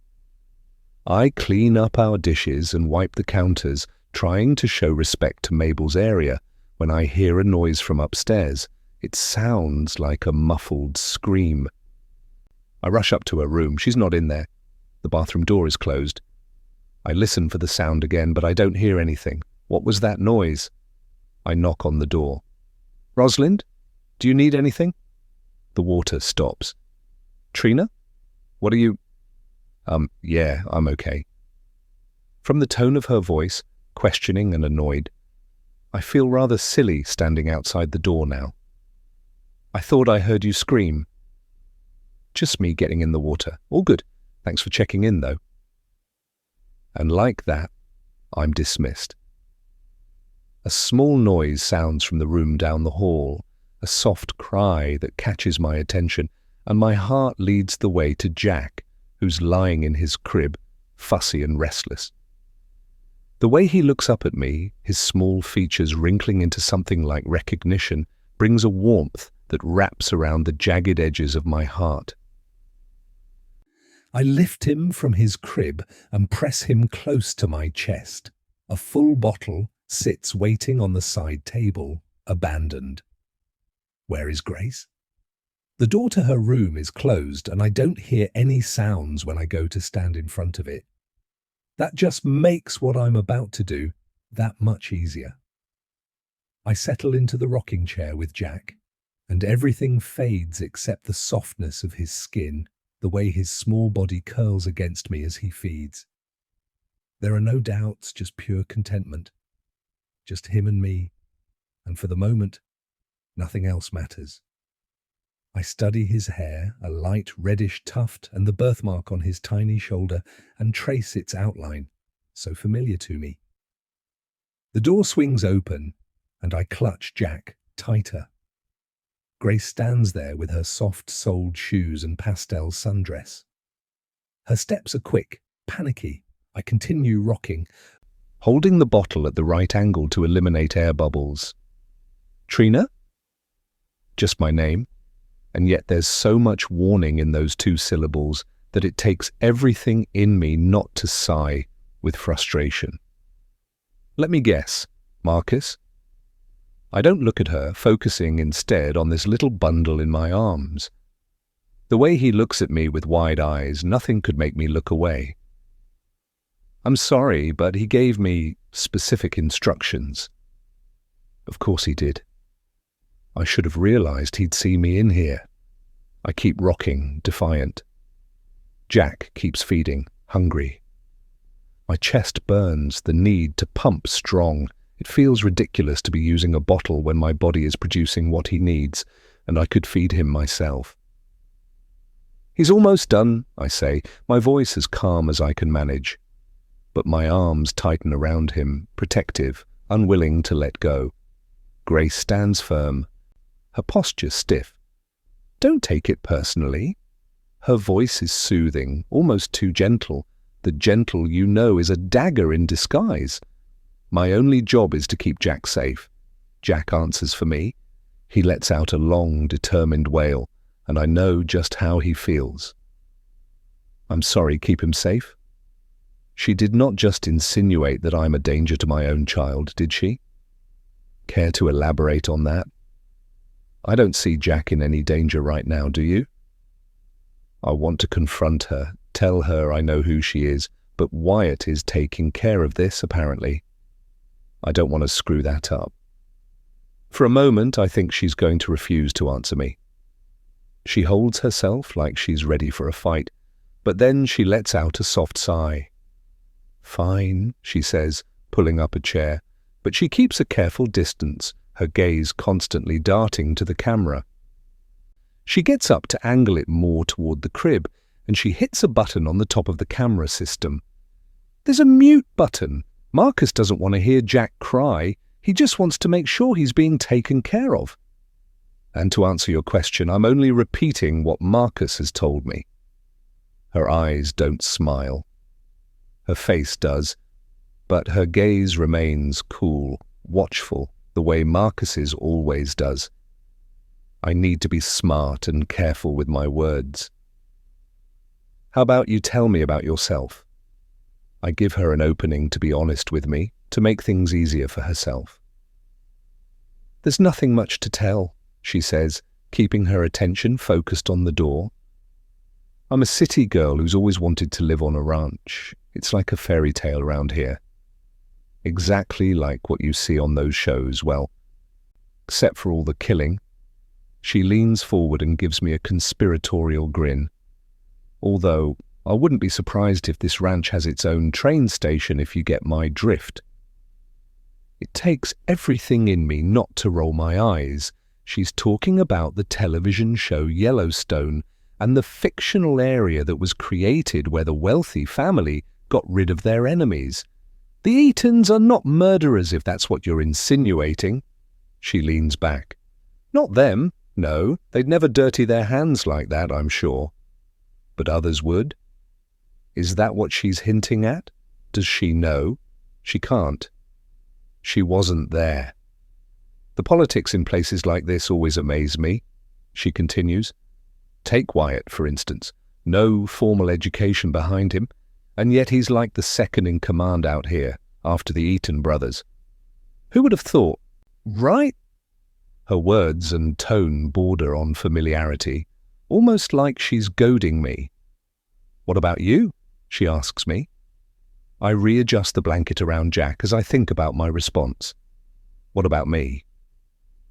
I clean up our dishes and wipe the counters, trying to show respect to Mabel's area, when I hear a noise from upstairs. It sounds like a muffled scream. I rush up to her room. She's not in there. The bathroom door is closed. I listen for the sound again, but I don't hear anything. What was that noise? I knock on the door. Rosalind, do you need anything? The water stops. Trina? What are you... Yeah, I'm okay. From the tone of her voice, questioning and annoyed, I feel rather silly standing outside the door now. I thought I heard you scream. Just me getting in the water. All good. Thanks for checking in, though. And like that, I'm dismissed. A small noise sounds from the room down the hall, a soft cry that catches my attention, and my heart leads the way to Jack, who's lying in his crib, fussy and restless. The way he looks up at me, his small features wrinkling into something like recognition, brings a warmth that wraps around the jagged edges of my heart. I lift him from his crib and press him close to my chest. A full bottle sits waiting on the side table, abandoned. Where is Grace? The door to her room is closed and I don't hear any sounds when I go to stand in front of it. That just makes what I'm about to do that much easier. I settle into the rocking chair with Jack, and everything fades except the softness of his skin, the way his small body curls against me as he feeds. There are no doubts, just pure contentment. Just him and me, and for the moment, nothing else matters. I study his hair, a light reddish tuft and the birthmark on his tiny shoulder, and trace its outline, so familiar to me. The door swings open, and I clutch Jack tighter. Grace stands there with her soft-soled shoes and pastel sundress. Her steps are quick, panicky. I continue rocking, holding the bottle at the right angle to eliminate air bubbles. Trina? Just my name. And yet there's so much warning in those two syllables that it takes everything in me not to sigh with frustration. Let me guess, Marcus? I don't look at her, focusing instead on this little bundle in my arms. The way he looks at me with wide eyes, nothing could make me look away. I'm sorry, but he gave me specific instructions. Of course he did. I should have realized he'd see me in here. I keep rocking, defiant. Jack keeps feeding, hungry. My chest burns, the need to pump strong. It feels ridiculous to be using a bottle when my body is producing what he needs, and I could feed him myself. He's almost done, I say, my voice as calm as I can manage. But my arms tighten around him, protective, unwilling to let go. Grace stands firm, her posture stiff. Don't take it personally. Her voice is soothing, almost too gentle. The gentle, is a dagger in disguise. My only job is to keep Jack safe. Jack answers for me. He lets out a long, determined wail, and I know just how he feels. I'm sorry, keep him safe. She did not just insinuate that I'm a danger to my own child, did she? Care to elaborate on that? I don't see Jack in any danger right now, do you? I want to confront her, tell her I know who she is, but Wyatt is taking care of this, apparently. I don't want to screw that up. For a moment, I think she's going to refuse to answer me. She holds herself like she's ready for a fight, but then she lets out a soft sigh. Fine, she says, pulling up a chair, but she keeps a careful distance, her gaze constantly darting to the camera. She gets up to angle it more toward the crib, and she hits a button on the top of the camera system. There's a mute button. Marcus doesn't want to hear Jack cry. He just wants to make sure he's being taken care of. And to answer your question, I'm only repeating what Marcus has told me. Her eyes don't smile. Her face does, but her gaze remains cool, watchful, the way Marcus's always does. I need to be smart and careful with my words. How about you tell me about yourself? I give her an opening to be honest with me, to make things easier for herself. There's nothing much to tell, she says, keeping her attention focused on the door. I'm a city girl who's always wanted to live on a ranch. It's like a fairy tale around here. Exactly like what you see on those shows, well, except for all the killing. She leans forward and gives me a conspiratorial grin. Although, I wouldn't be surprised if this ranch has its own train station if you get my drift. It takes everything in me not to roll my eyes. She's talking about the television show Yellowstone and the fictional area that was created where the wealthy family got rid of their enemies. The Eatons are not murderers, if that's what you're insinuating. She leans back. Not them. No, they'd never dirty their hands like that, I'm sure. But others would. Is that what she's hinting at? Does she know? She can't. She wasn't there. The politics in places like this always amaze me, she continues. Take Wyatt, for instance. No formal education behind him, and yet he's like the second in command out here, after the Eaton brothers. Who would have thought? Right? Her words and tone border on familiarity, almost like she's goading me. What about you? She asks me. I readjust the blanket around Jack as I think about my response. What about me?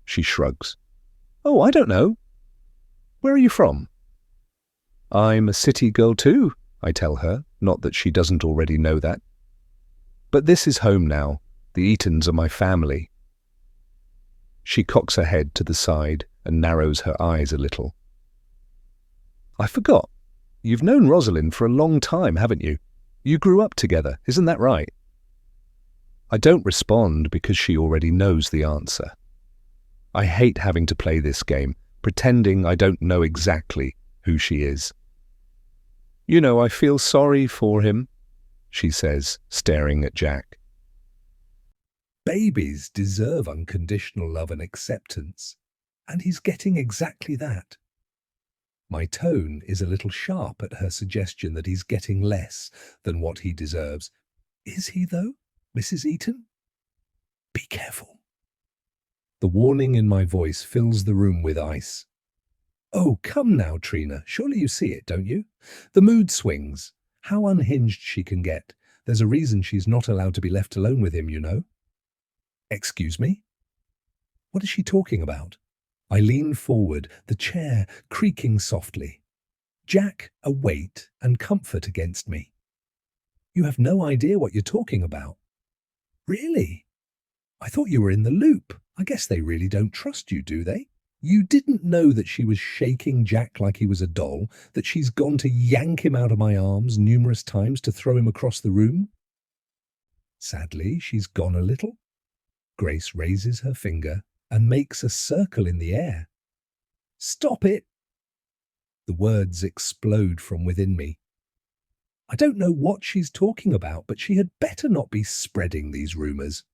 She shrugs. Oh, I don't know. Where are you from? I'm a city girl too, I tell her, not that she doesn't already know that. But this is home now. The Eatons are my family. She cocks her head to the side and narrows her eyes a little. I forgot. You've known Rosalind for a long time, haven't you? You grew up together, isn't that right? I don't respond because she already knows the answer. I hate having to play this game, pretending I don't know exactly who she is. You know, I feel sorry for him, she says, staring at Jack. Babies deserve unconditional love and acceptance, and he's getting exactly that. My tone is a little sharp at her suggestion that he's getting less than what he deserves. Is he, though, Mrs. Eaton? Be careful. The warning in my voice fills the room with ice. Oh, come now, Trina. Surely you see it, don't you? The mood swings. How unhinged she can get. There's a reason she's not allowed to be left alone with him, you know. Excuse me? What is she talking about? I lean forward, the chair creaking softly. Jack, a weight and comfort against me. You have no idea what you're talking about. Really? I thought you were in the loop. I guess they really don't trust you, do they? You didn't know that she was shaking Jack like he was a doll, that she's gone to yank him out of my arms numerous times to throw him across the room? Sadly, she's gone a little. Grace raises her finger and makes a circle in the air. Stop it! The words explode from within me. I don't know what she's talking about, but she had better not be spreading these rumors.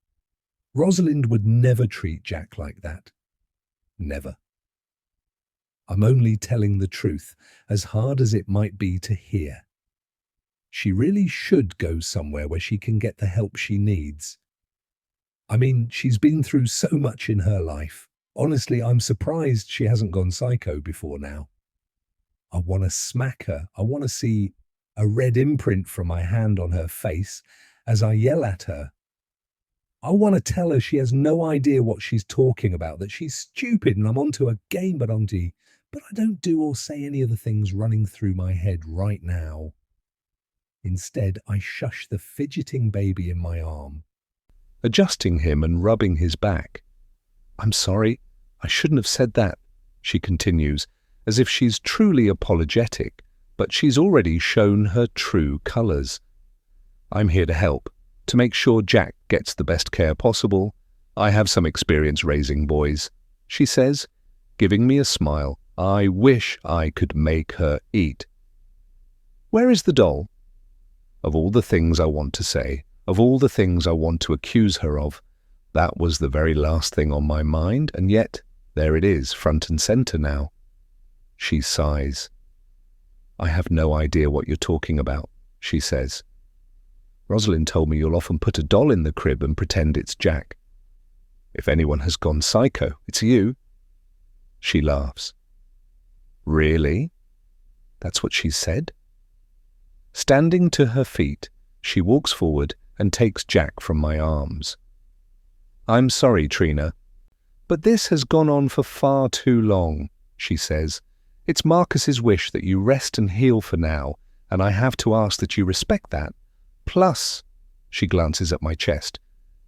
Rosalind would never treat Jack like that. Never. I'm only telling the truth, as hard as it might be to hear. She really should go somewhere where she can get the help she needs. I mean, she's been through so much in her life. Honestly, I'm surprised she hasn't gone psycho before now. I want to smack her. I want to see a red imprint from my hand on her face as I yell at her. I want to tell her she has no idea what she's talking about, that she's stupid and I'm onto a game, but I don't do or say any of the things running through my head right now. Instead, I shush the fidgeting baby in my arm, adjusting him and rubbing his back. "I'm sorry, I shouldn't have said that," she continues, as if she's truly apologetic, but she's already shown her true colours. "I'm here to help, to make sure Jack gets the best care possible. I have some experience raising boys," she says, giving me a smile. I wish I could make her eat. "Where is the doll?" Of all the things I want to say, of all the things I want to accuse her of, that was the very last thing on my mind, and yet there it is, front and centre now. She sighs. "I have no idea what you're talking about," she says. "Rosalind told me you'll often put a doll in the crib and pretend it's Jack. If anyone has gone psycho, it's you." She laughs. "Really? That's what she said?" Standing to her feet, she walks forward and takes Jack from my arms. "I'm sorry, Trina, but this has gone on for far too long," she says. "It's Marcus's wish that you rest and heal for now, and I have to ask that you respect that. Plus," she glances at my chest,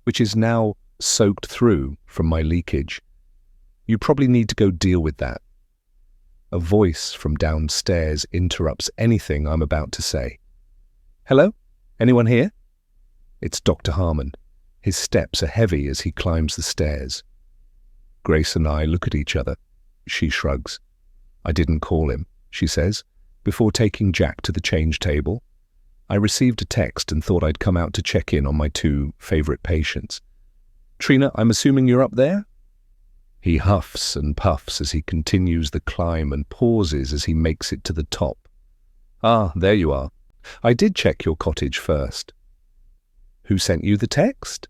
which is now soaked through from my leakage, "you probably need to go deal with that." A voice from downstairs interrupts anything I'm about to say. "Hello? Anyone here?" It's Dr. Harmon. His steps are heavy as he climbs the stairs. Grace and I look at each other. She shrugs. "I didn't call him," she says, before taking Jack to the change table. "I received a text and thought I'd come out to check in on my two favourite patients. Trina, I'm assuming you're up there?" He huffs and puffs as he continues the climb and pauses as he makes it to the top. "Ah, there you are. I did check your cottage first." "Who sent you the text?"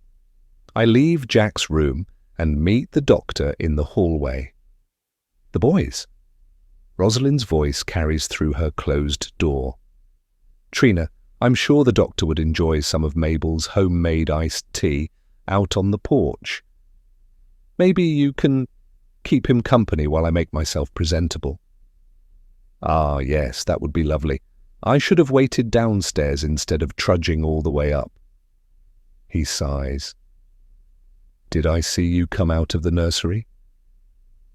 I leave Jack's room and meet the doctor in the hallway. "The boys." Rosalind's voice carries through her closed door. "Trina, I'm sure the doctor would enjoy some of Mabel's homemade iced tea out on the porch. Maybe you can keep him company while I make myself presentable." "Ah, yes, that would be lovely. I should have waited downstairs instead of trudging all the way up." He sighs. "Did I see you come out of the nursery?"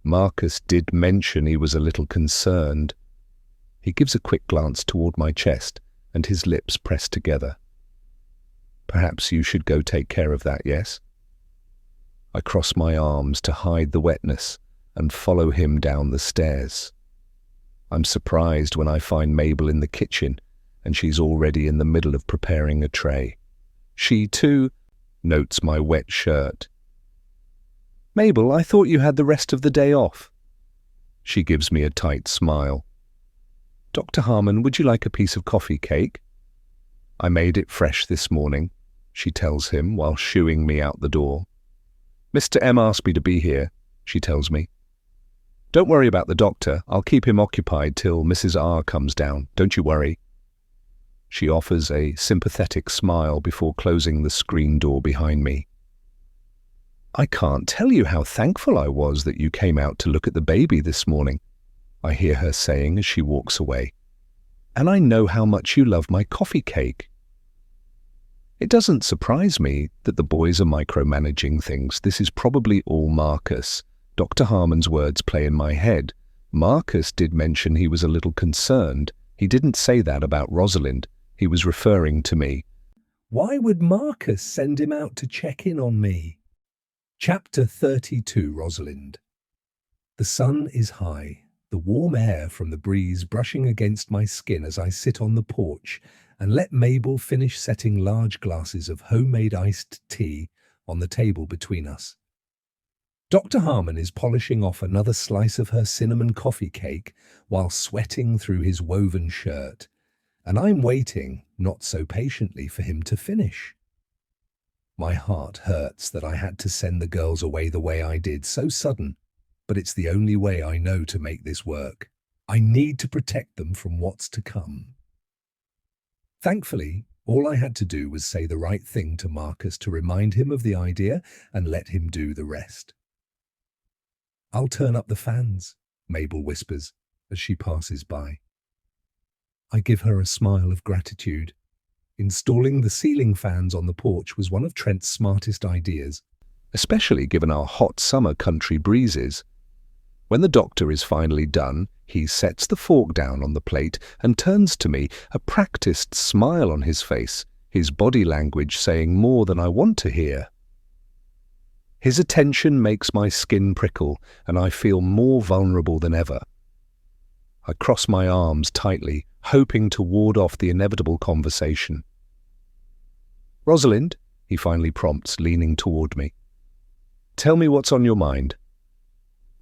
Marcus did mention he was a little concerned. He gives a quick glance toward my chest, and his lips press together. "Perhaps you should go take care of that, yes?" I cross my arms to hide the wetness and follow him down the stairs. I'm surprised when I find Mabel in the kitchen, and she's already in the middle of preparing a tray. She, too, notes my wet shirt. "Mabel, I thought you had the rest of the day off." She gives me a tight smile. "Dr. Harmon, would you like a piece of coffee cake?" "I made it fresh this morning," she tells him while shooing me out the door. "Mr. M asked me to be here," she tells me. "Don't worry about the doctor. I'll keep him occupied till Mrs. R comes down. Don't you worry." She offers a sympathetic smile before closing the screen door behind me. "I can't tell you how thankful I was that you came out to look at the baby this morning," I hear her saying as she walks away. "And I know how much you love my coffee cake." It doesn't surprise me that the boys are micromanaging things. This is probably all Marcus. Dr. Harmon's words play in my head. Marcus did mention he was a little concerned. He didn't say that about Rosalind. He was referring to me. Why would Marcus send him out to check in on me? Chapter 32, Rosalind. The sun is high, the warm air from the breeze brushing against my skin as I sit on the porch and let Mabel finish setting large glasses of homemade iced tea on the table between us. Dr. Harmon is polishing off another slice of her cinnamon coffee cake while sweating through his woven shirt, and I'm waiting, not so patiently, for him to finish. My heart hurts that I had to send the girls away the way I did, so sudden, but it's the only way I know to make this work. I need to protect them from what's to come. Thankfully, all I had to do was say the right thing to Marcus to remind him of the idea and let him do the rest. "I'll turn up the fans," Mabel whispers as she passes by. I give her a smile of gratitude. Installing the ceiling fans on the porch was one of Trent's smartest ideas, especially given our hot summer country breezes. When the doctor is finally done, he sets the fork down on the plate and turns to me, a practiced smile on his face, his body language saying more than I want to hear. His attention makes my skin prickle, and I feel more vulnerable than ever. I cross my arms tightly, hoping to ward off the inevitable conversation. "Rosalind," he finally prompts, leaning toward me. "Tell me what's on your mind."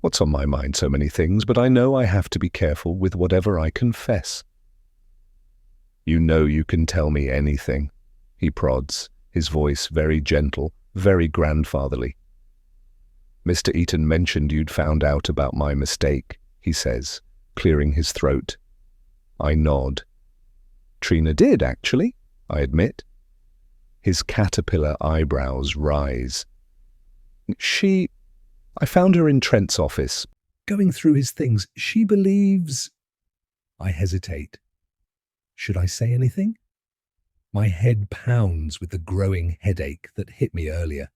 What's on my mind? So many things, but I know I have to be careful with whatever I confess. "You know you can tell me anything," he prods, his voice very gentle, very grandfatherly. "Mr. Eaton mentioned you'd found out about my mistake," he says, clearing his throat. I nod. "Trina did, actually," I admit. His caterpillar eyebrows rise. I found her in Trent's office. Going through his things, she believes... I hesitate. Should I say anything? My head pounds with the growing headache that hit me earlier.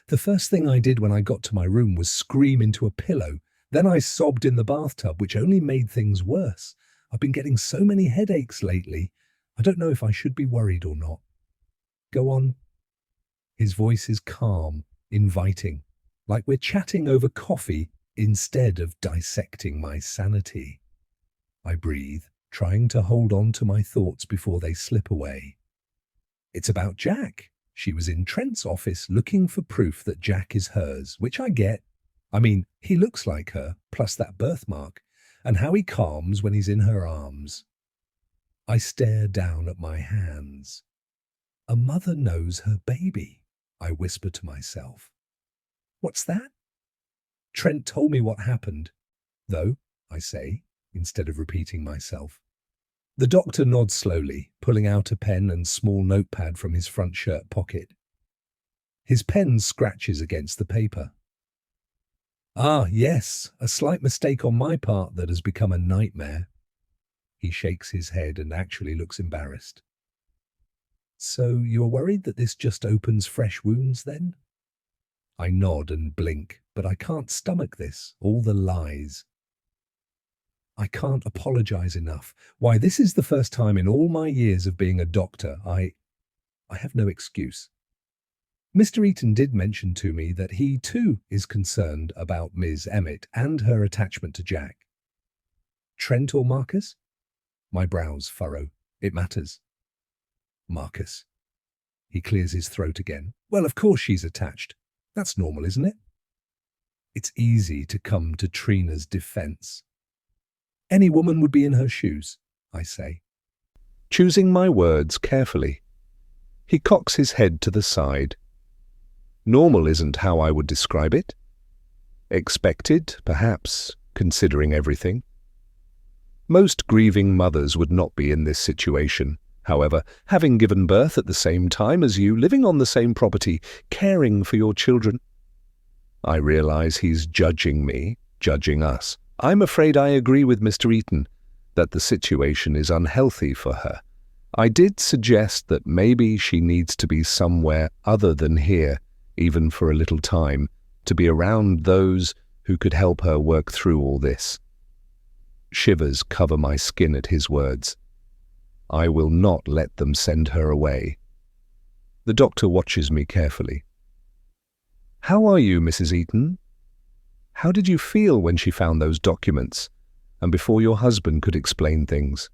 The first thing I did when I got to my room was scream into a pillow. Then I sobbed in the bathtub, which only made things worse. I've been getting so many headaches lately. I don't know if I should be worried or not. "Go on." His voice is calm, inviting, like we're chatting over coffee instead of dissecting my sanity. I breathe, trying to hold on to my thoughts before they slip away. "It's about Jack. She was in Trent's office looking for proof that Jack is hers, which I get. I mean, he looks like her, plus that birthmark, and how he calms when he's in her arms." I stare down at my hands. A mother knows her baby, I whisper to myself. "What's that?" "Trent told me what happened, though," I say, instead of repeating myself. The doctor nods slowly, pulling out a pen and small notepad from his front shirt pocket. His pen scratches against the paper. "Ah, yes, a slight mistake on my part that has become a nightmare." He shakes his head and actually looks embarrassed. "So you're worried that this just opens fresh wounds, then?" I nod and blink, but I can't stomach this, all the lies. I can't apologize enough. Why, this is the first time in all my years of being a doctor I have no excuse. Mr. Eaton did mention to me that he, too, is concerned about Ms. Emmett and her attachment to Jack. Trent or Marcus? My brows furrow. It matters. Marcus. He clears his throat again. Well, of course she's attached. That's normal, isn't it? It's easy to come to Trina's defense. Any woman would be in her shoes, I say. Choosing my words carefully. He cocks his head to the side. Normal isn't how I would describe it. Expected, perhaps, considering everything. Most grieving mothers would not be in this situation. However, having given birth at the same time as you, living on the same property, caring for your children. I realize he's judging me, judging us. I'm afraid I agree with Mr. Eaton that the situation is unhealthy for her. I did suggest that maybe she needs to be somewhere other than here, even for a little time, to be around those who could help her work through all this. Shivers cover my skin at his words. I will not let them send her away. The doctor watches me carefully. How are you, Mrs. Eaton? How did you feel when she found those documents, and before your husband could explain things?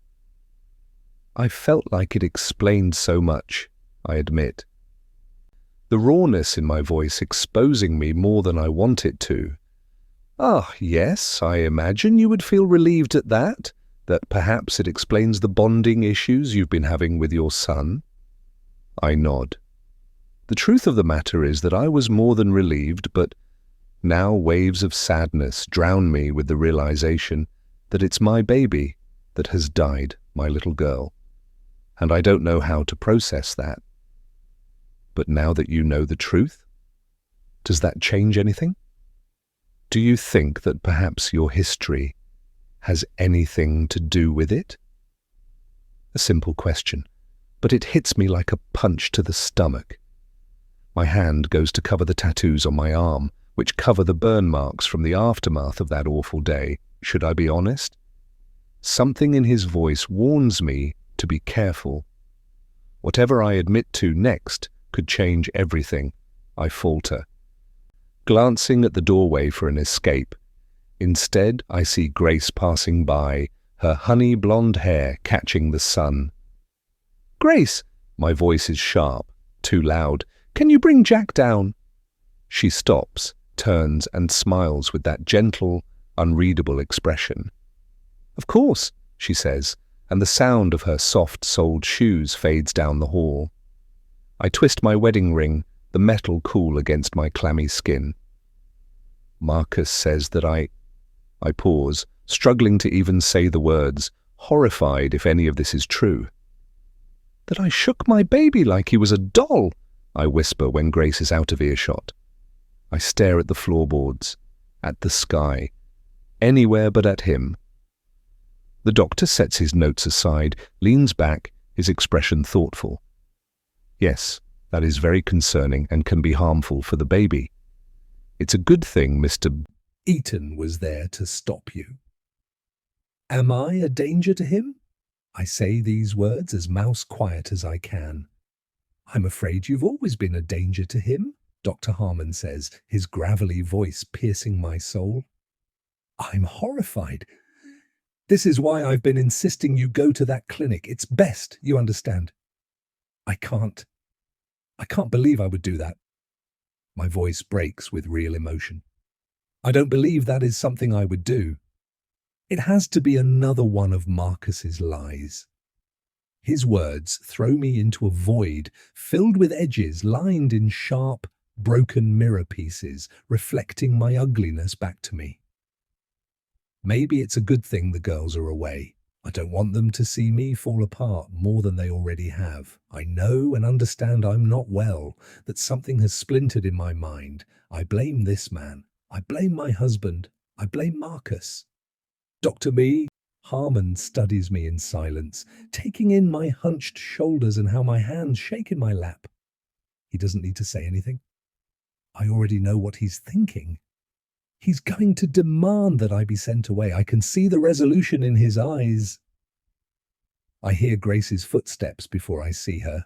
I felt like it explained so much, I admit. the rawness in my voice exposing me more than I want it to. "Ah, yes, I imagine you would feel relieved at that perhaps it explains the bonding issues you've been having with your son." I nod. The truth of the matter is that I was more than relieved, but now waves of sadness drown me with the realization that it's my baby that has died, my little girl, and I don't know how to process that. But now that you know the truth, does that change anything? Do you think that perhaps your history has anything to do with it? A simple question, but it hits me like a punch to the stomach. My hand goes to cover the tattoos on my arm, which cover the burn marks from the aftermath of that awful day. Should I be honest? Something in his voice warns me to be careful. Whatever I admit to next could change everything. I falter, glancing at the doorway for an escape. Instead, I see Grace passing by, her honey blonde hair catching the sun. "Grace!" My voice is sharp, too loud. "Can you bring Jack down?" She stops, turns, and smiles with that gentle, unreadable expression. "Of course," she says, and the sound of her soft-soled shoes fades down the hall. I twist my wedding ring, the metal cool against my clammy skin. Marcus says that I pause, struggling to even say the words, horrified if any of this is true. "That I shook my baby like he was a doll," I whisper when Grace is out of earshot. I stare at the floorboards, at the sky, anywhere but at him. The doctor sets his notes aside, leans back, his expression thoughtful. "Yes, that is very concerning and can be harmful for the baby. It's a good thing Mr. Eaton was there to stop you." Am I a danger to him? I say these words as mouse quiet as I can. "I'm afraid you've always been a danger to him," Dr. Harmon says, his gravelly voice piercing my soul. I'm horrified. "This is why I've been insisting you go to that clinic. It's best, you understand." I can't believe I would do that." My voice breaks with real emotion. "I don't believe that is something I would do. It has to be another one of Marcus's lies." His words throw me into a void filled with edges lined in sharp, broken mirror pieces, reflecting my ugliness back to me. Maybe it's a good thing the girls are away. I don't want them to see me fall apart more than they already have. I know and understand I'm not well, that something has splintered in my mind. I blame this man. I blame my husband. I blame Marcus. Dr. Harmon studies me in silence, taking in my hunched shoulders and how my hands shake in my lap. He doesn't need to say anything. I already know what he's thinking. He's going to demand that I be sent away. I can see the resolution in his eyes. I hear Grace's footsteps before I see her,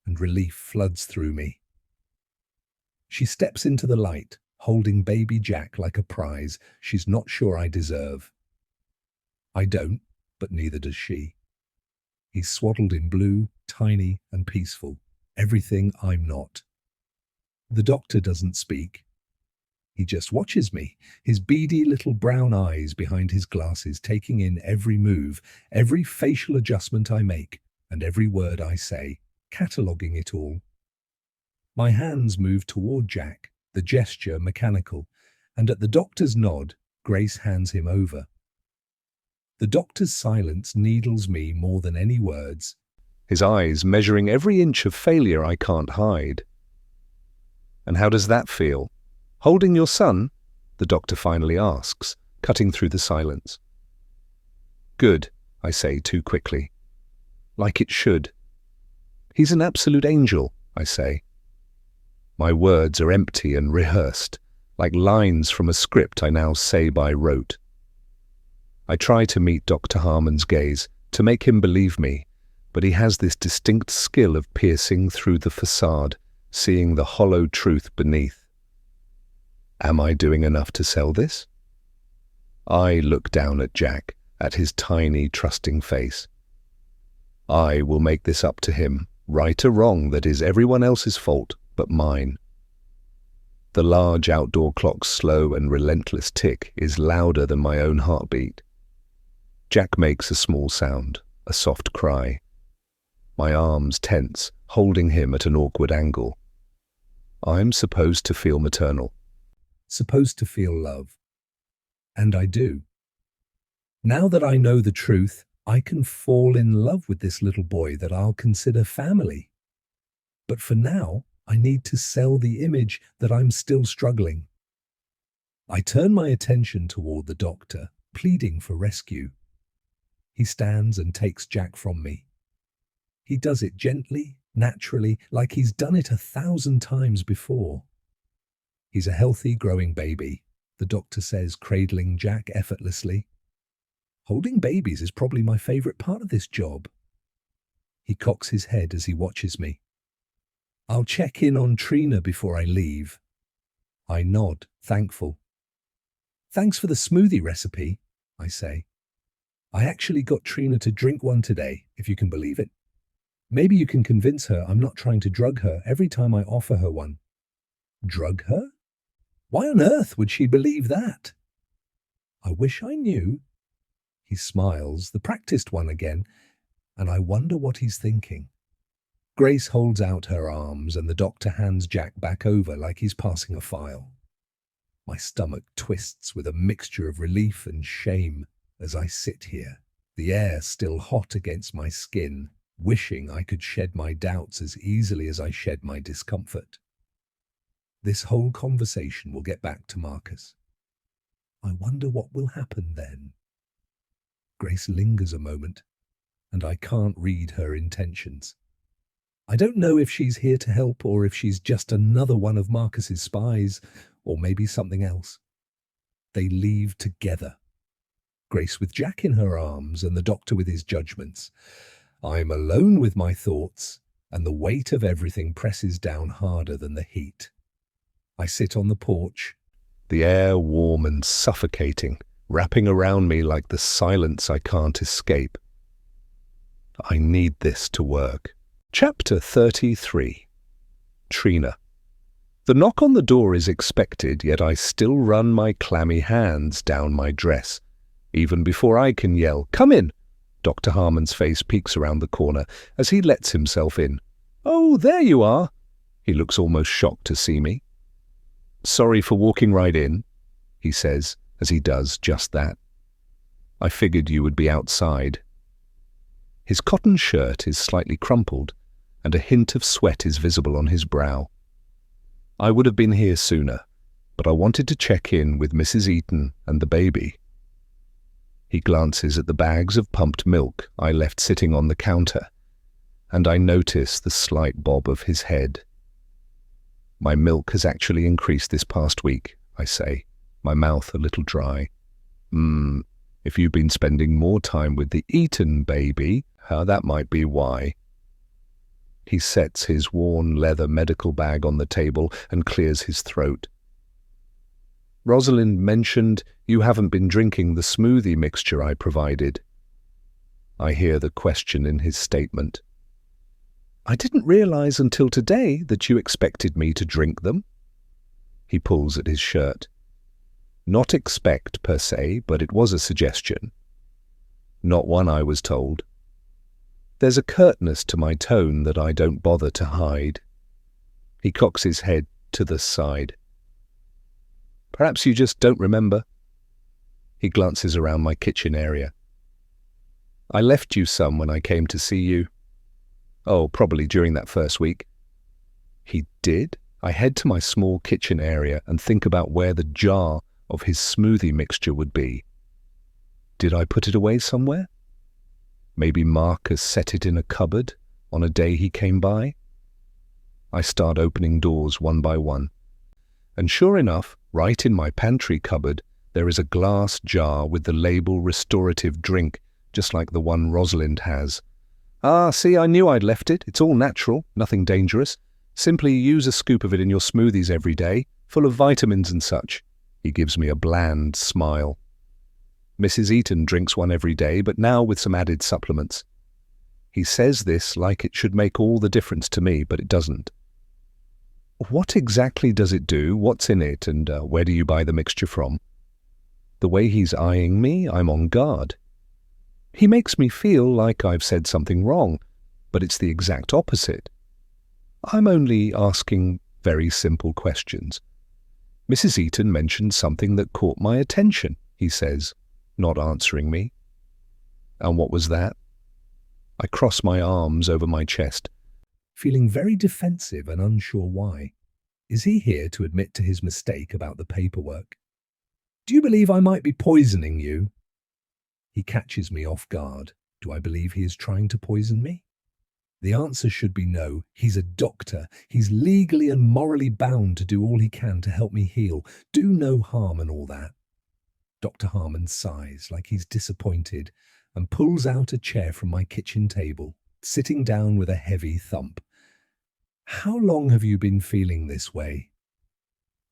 and relief floods through me. She steps into the light, holding baby Jack like a prize she's not sure I deserve. I don't, but neither does she. He's swaddled in blue, tiny and peaceful, everything I'm not. The doctor doesn't speak. He just watches me, his beady little brown eyes behind his glasses taking in every move, every facial adjustment I make, and every word I say, cataloguing it all. My hands move toward Jack, the gesture mechanical, and at the doctor's nod, Grace hands him over. The doctor's silence needles me more than any words, his eyes measuring every inch of failure I can't hide. "And how does that feel? Holding your son?" the doctor finally asks, cutting through the silence. "Good," I say too quickly. "Like it should." "He's an absolute angel," I say. My words are empty and rehearsed, like lines from a script I now say by rote. I try to meet Dr. Harmon's gaze, to make him believe me, but he has this distinct skill of piercing through the facade, seeing the hollow truth beneath. Am I doing enough to sell this? I look down at Jack, at his tiny, trusting face. I will make this up to him, right or wrong, that is everyone else's fault, but mine. The large outdoor clock's slow and relentless tick is louder than my own heartbeat. Jack makes a small sound, a soft cry. My arms tense, holding him at an awkward angle. I'm supposed to feel maternal. Supposed to feel love. And I do. Now that I know the truth, I can fall in love with this little boy that I'll consider family. But for now, I need to sell the image that I'm still struggling. I turn my attention toward the doctor, pleading for rescue. He stands and takes Jack from me. He does it gently, naturally, like he's done it 1,000 times before. He's a healthy, growing baby, the doctor says, cradling Jack effortlessly. Holding babies is probably my favorite part of this job. He cocks his head as he watches me. I'll check in on Trina before I leave. I nod, thankful. Thanks for the smoothie recipe, I say. I actually got Trina to drink one today, if you can believe it. Maybe you can convince her I'm not trying to drug her every time I offer her one. Drug her? Why on earth would she believe that? I wish I knew. He smiles, the practiced one again, and I wonder what he's thinking. Grace holds out her arms and the doctor hands Jack back over like he's passing a file. My stomach twists with a mixture of relief and shame as I sit here, the air still hot against my skin, wishing I could shed my doubts as easily as I shed my discomfort. This whole conversation will get back to Marcus. I wonder what will happen then. Grace lingers a moment, and I can't read her intentions. I don't know if she's here to help or if she's just another one of Marcus's spies, or maybe something else. They leave together. Grace with Jack in her arms and the doctor with his judgments. I'm alone with my thoughts, and the weight of everything presses down harder than the heat. I sit on the porch, the air warm and suffocating, wrapping around me like the silence I can't escape. I need this to work. Chapter 33. Trina. The knock on the door is expected, yet I still run my clammy hands down my dress. Even before I can yell, "Come in!" Dr. Harmon's face peeks around the corner as he lets himself in. "Oh, there you are!" He looks almost shocked to see me. "Sorry for walking right in," he says, as he does just that. "I figured you would be outside." His cotton shirt is slightly crumpled, and a hint of sweat is visible on his brow. "I would have been here sooner, but I wanted to check in with Mrs. Eaton and the baby." He glances at the bags of pumped milk I left sitting on the counter, and I notice the slight bob of his head. "My milk has actually increased this past week," I say, my mouth a little dry. If you've been spending more time with the Eaton baby, that might be why." He sets his worn leather medical bag on the table and clears his throat. "Rosalind mentioned you haven't been drinking the smoothie mixture I provided." I hear the question in his statement. "I didn't realize until today that you expected me to drink them." He pulls at his shirt. "Not expect per se, but it was a suggestion. Not one I was told." There's a curtness to my tone that I don't bother to hide. He cocks his head to the side. "Perhaps you just don't remember." He glances around my kitchen area. "I left you some when I came to see you." "Oh, probably during that first week." He did? I head to my small kitchen area and think about where the jar of his smoothie mixture would be. Did I put it away somewhere? Maybe Marcus set it in a cupboard on a day he came by? I start opening doors one by one. And sure enough, right in my pantry cupboard, there is a glass jar with the label restorative drink, just like the one Rosalind has. "Ah, see, I knew I'd left it. It's all natural, nothing dangerous. Simply use a scoop of it in your smoothies every day, full of vitamins and such." He gives me a bland smile. "Mrs. Eaton drinks one every day, but now with some added supplements." He says this like it should make all the difference to me, but it doesn't. What exactly does it do? What's in it? And where do you buy the mixture from? The way he's eyeing me, I'm on guard. He makes me feel like I've said something wrong, but it's the exact opposite. I'm only asking very simple questions. Mrs. Eaton mentioned something that caught my attention, he says, not answering me. And what was that? I cross my arms over my chest, feeling very defensive and unsure why. Is he here to admit to his mistake about the paperwork? Do you believe I might be poisoning you? He catches me off guard. Do I believe he is trying to poison me? The answer should be no. He's a doctor. He's legally and morally bound to do all he can to help me heal. Do no harm and all that. Dr. Harmon sighs like he's disappointed and pulls out a chair from my kitchen table, sitting down with a heavy thump. How long have you been feeling this way?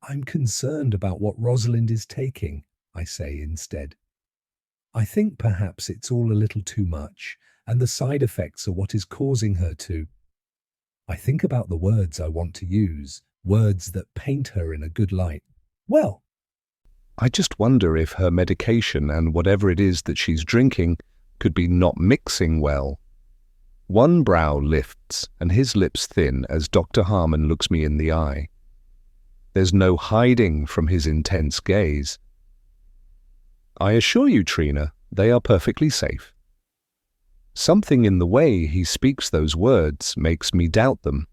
I'm concerned about what Rosalind is taking, I say instead. I think perhaps it's all a little too much, and the side effects are what is causing her to. I think about the words I want to use, words that paint her in a good light. Well, I just wonder if her medication and whatever it is that she's drinking could be not mixing well. One brow lifts and his lips thin as Dr. Harmon looks me in the eye. There's no hiding from his intense gaze. I assure you, Trina, they are perfectly safe. Something in the way he speaks those words makes me doubt them.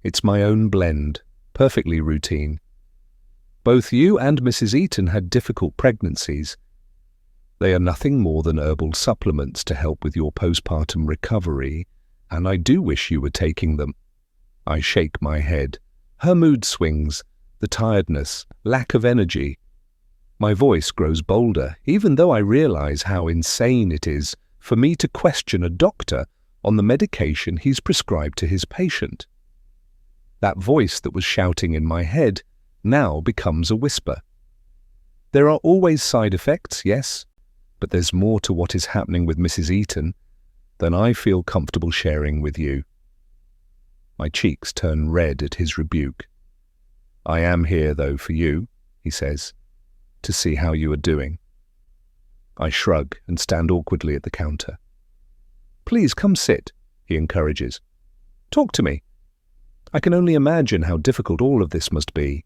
It's my own blend, perfectly routine. Both you and Mrs. Eaton had difficult pregnancies. They are nothing more than herbal supplements to help with your postpartum recovery, and I do wish you were taking them. I shake my head. Her mood swings, the tiredness, lack of energy. My voice grows bolder, even though I realize how insane it is for me to question a doctor on the medication he's prescribed to his patient. That voice that was shouting in my head now becomes a whisper. There are always side effects, yes, but there's more to what is happening with Mrs. Eaton than I feel comfortable sharing with you. My cheeks turn red at his rebuke. I am here, though, for you, he says, to see how you are doing. I shrug and stand awkwardly at the counter. Please come sit, he encourages. Talk to me. I can only imagine how difficult all of this must be.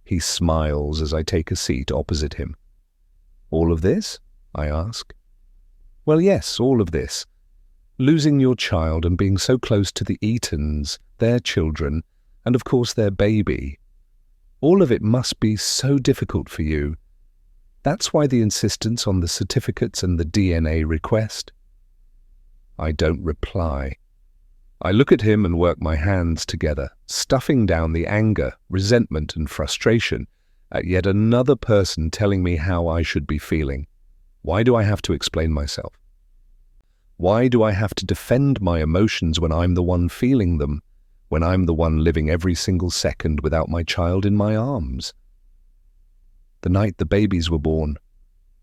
He smiles as I take a seat opposite him. All of this? I ask. Well, yes, all of this. Losing your child and being so close to the Eatons, their children, and of course their baby. All of it must be so difficult for you. That's why the insistence on the certificates and the DNA request. I don't reply. I look at him and work my hands together, stuffing down the anger, resentment and frustration at yet another person telling me how I should be feeling. Why do I have to explain myself? Why do I have to defend my emotions when I'm the one feeling them, when I'm the one living every single second without my child in my arms? The night the babies were born,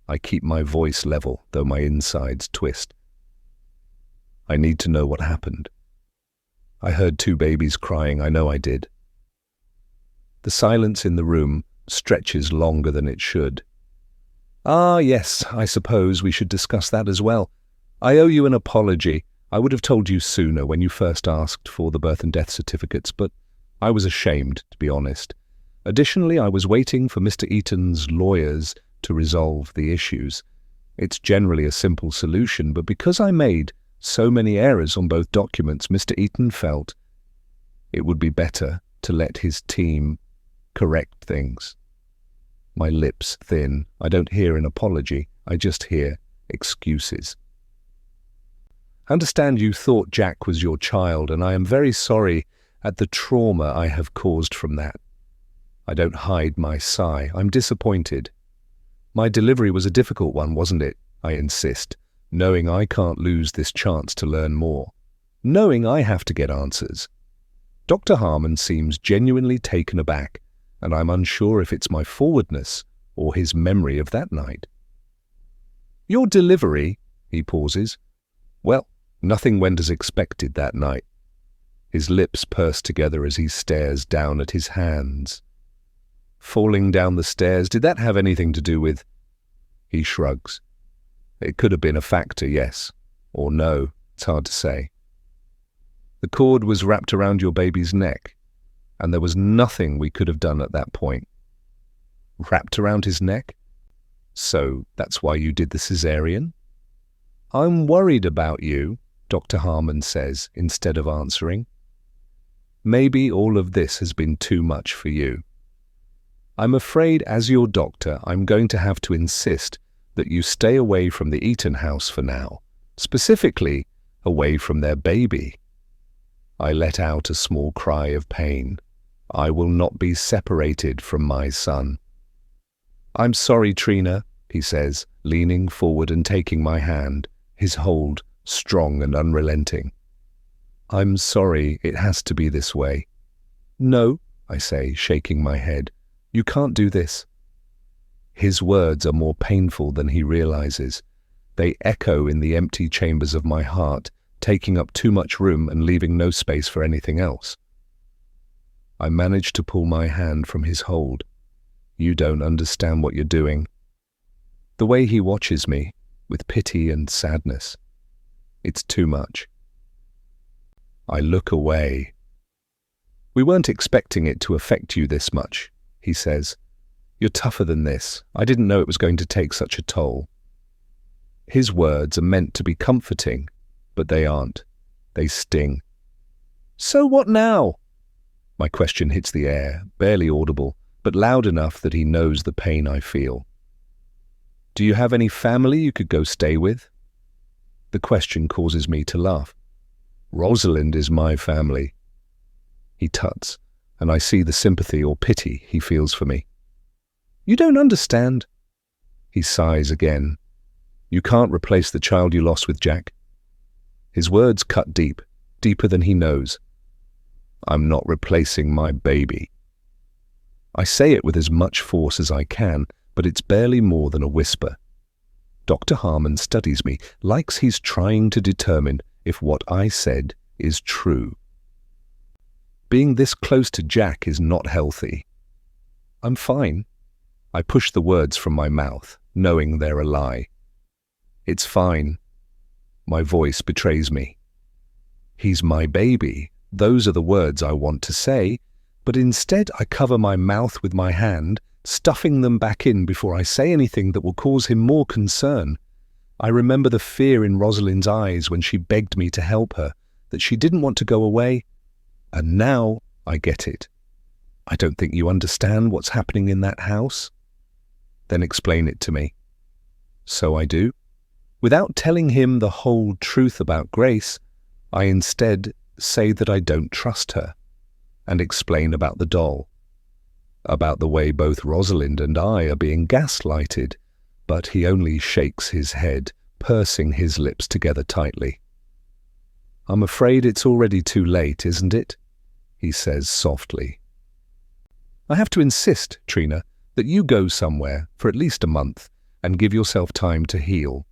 I keep my voice level, though my insides twist. I need to know what happened. I heard 2 babies crying, I know I did. The silence in the room stretches longer than it should. Ah, yes, I suppose we should discuss that as well. I owe you an apology. I would have told you sooner when you first asked for the birth and death certificates, but I was ashamed, to be honest. Additionally, I was waiting for Mr. Eaton's lawyers to resolve the issues. It's generally a simple solution, but because I made so many errors on both documents, Mr. Eaton felt it would be better to let his team correct things. My lips thin. I don't hear an apology. I just hear excuses. Understand you thought Jack was your child, and I am very sorry at the trauma I have caused from that. I don't hide my sigh. I'm disappointed. My delivery was a difficult one, wasn't it? I insist, knowing I can't lose this chance to learn more, knowing I have to get answers. Dr. Harmon seems genuinely taken aback, and I'm unsure if it's my forwardness or his memory of that night. Your delivery, he pauses. Well, nothing went as expected that night. His lips pursed together as he stares down at his hands. Falling down the stairs, did that have anything to do with? He shrugs. It could have been a factor, yes. Or no, it's hard to say. The cord was wrapped around your baby's neck, and there was nothing we could have done at that point. Wrapped around his neck? So that's why you did the cesarean? I'm worried about you, Dr. Harmon says, instead of answering. Maybe all of this has been too much for you. I'm afraid as your doctor, I'm going to have to insist that you stay away from the Eaton house for now, specifically away from their baby. I let out a small cry of pain. I will not be separated from my son. I'm sorry, Trina, he says, leaning forward and taking my hand, his hold strong and unrelenting. I'm sorry it has to be this way. No, I say, shaking my head. You can't do this. His words are more painful than he realizes. They echo in the empty chambers of my heart, taking up too much room and leaving no space for anything else. I manage to pull my hand from his hold. You don't understand what you're doing. The way he watches me, with pity and sadness, it's too much. I look away. We weren't expecting it to affect you this much, he says. You're tougher than this. I didn't know it was going to take such a toll. His words are meant to be comforting, but they aren't. They sting. So what now? My question hits the air, barely audible, but loud enough that he knows the pain I feel. Do you have any family you could go stay with? The question causes me to laugh. Rosalind is my family. He tuts, and I see the sympathy or pity he feels for me. You don't understand. He sighs again. You can't replace the child you lost with Jack. His words cut deep, deeper than he knows. I'm not replacing my baby. I say it with as much force as I can, but it's barely more than a whisper. Dr. Harmon studies me, likes he's trying to determine if what I said is true. Being this close to Jack is not healthy. I'm fine. I push the words from my mouth, knowing they're a lie. It's fine. My voice betrays me. He's my baby. Those are the words I want to say, but instead I cover my mouth with my hand, stuffing them back in before I say anything that will cause him more concern. I remember the fear in Rosalind's eyes when she begged me to help her, that she didn't want to go away. And now I get it. I don't think you understand what's happening in that house. Then explain it to me. So I do. Without telling him the whole truth about Grace, I instead say that I don't trust her, and explain about the doll, about the way both Rosalind and I are being gaslighted, but he only shakes his head, pursing his lips together tightly. I'm afraid it's already too late, isn't it? He says softly. I have to insist, Trina, that you go somewhere for at least a month and give yourself time to heal.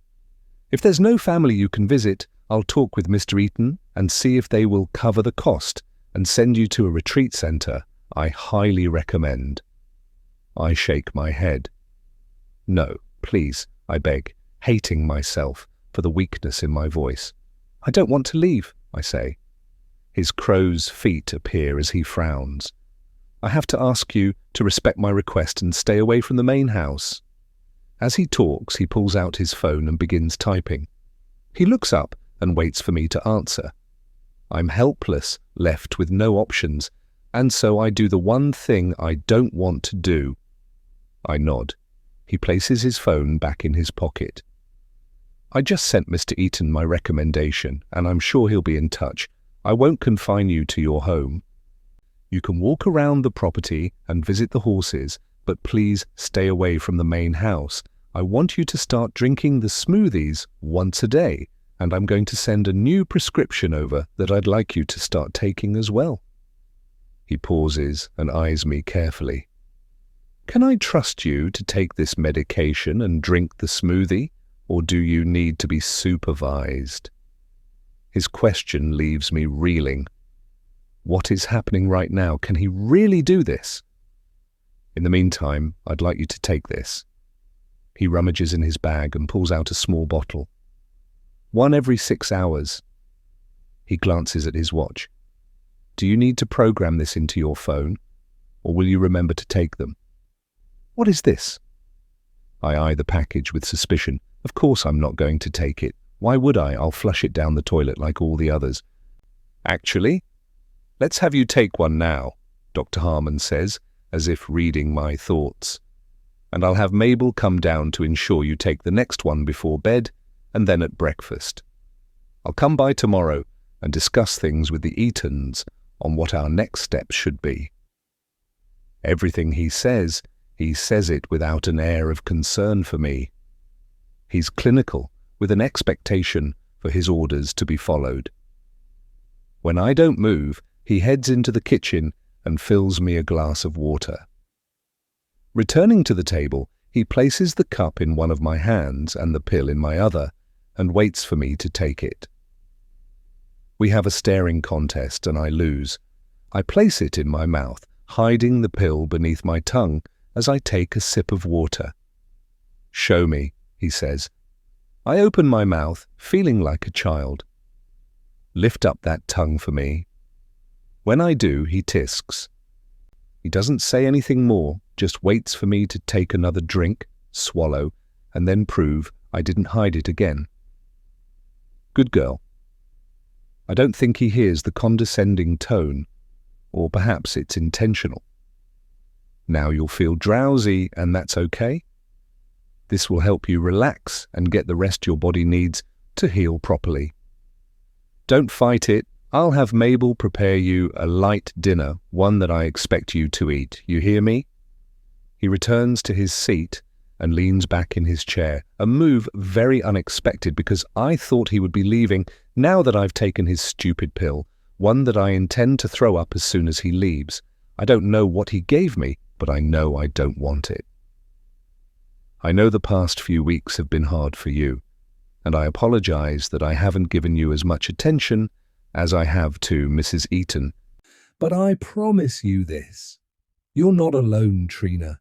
If there's no family you can visit, I'll talk with Mr. Eaton and see if they will cover the cost and send you to a retreat center I highly recommend. I shake my head. No, please, I beg, hating myself for the weakness in my voice. I don't want to leave, I say. His crow's feet appear as he frowns. I have to ask you to respect my request and stay away from the main house. As he talks, he pulls out his phone and begins typing. He looks up and waits for me to answer. I'm helpless, left with no options, and so I do the one thing I don't want to do. I nod. He places his phone back in his pocket. I just sent Mr. Eaton my recommendation, and I'm sure he'll be in touch. I won't confine you to your home. You can walk around the property and visit the horses, but please stay away from the main house. I want you to start drinking the smoothies once a day, and I'm going to send a new prescription over that I'd like you to start taking as well. He pauses and eyes me carefully. Can I trust you to take this medication and drink the smoothie, or do you need to be supervised? His question leaves me reeling. What is happening right now? Can he really do this? In the meantime, I'd like you to take this. He rummages in his bag and pulls out a small bottle. 1 every 6 hours. He glances at his watch. Do you need to program this into your phone, or will you remember to take them? What is this? I eye the package with suspicion. Of course I'm not going to take it. Why would I? I'll flush it down the toilet like all the others. Actually, let's have you take one now, Dr. Harmon says, as if reading my thoughts. And I'll have Mabel come down to ensure you take the next one before bed and then at breakfast. I'll come by tomorrow and discuss things with the Eatons on what our next steps should be. Everything he says it without an air of concern for me. He's clinical, with an expectation for his orders to be followed. When I don't move, he heads into the kitchen and fills me a glass of water. Returning to the table, he places the cup in one of my hands and the pill in my other, and waits for me to take it. We have a staring contest and I lose. I place it in my mouth, hiding the pill beneath my tongue as I take a sip of water. Show me, he says. I open my mouth, feeling like a child. Lift up that tongue for me. When I do, he tisks. He doesn't say anything more, just waits for me to take another drink, swallow, and then prove I didn't hide it again. Good girl. I don't think he hears the condescending tone, or perhaps it's intentional. Now you'll feel drowsy, and that's okay. This will help you relax and get the rest your body needs to heal properly. Don't fight it. I'll have Mabel prepare you a light dinner, one that I expect you to eat. You hear me? He returns to his seat and leans back in his chair, a move very unexpected because I thought he would be leaving now that I've taken his stupid pill, one that I intend to throw up as soon as he leaves. I don't know what he gave me, but I know I don't want it. I know the past few weeks have been hard for you, and I apologize that I haven't given you as much attention as I have to Mrs. Eaton. But I promise you this. You're not alone, Trina.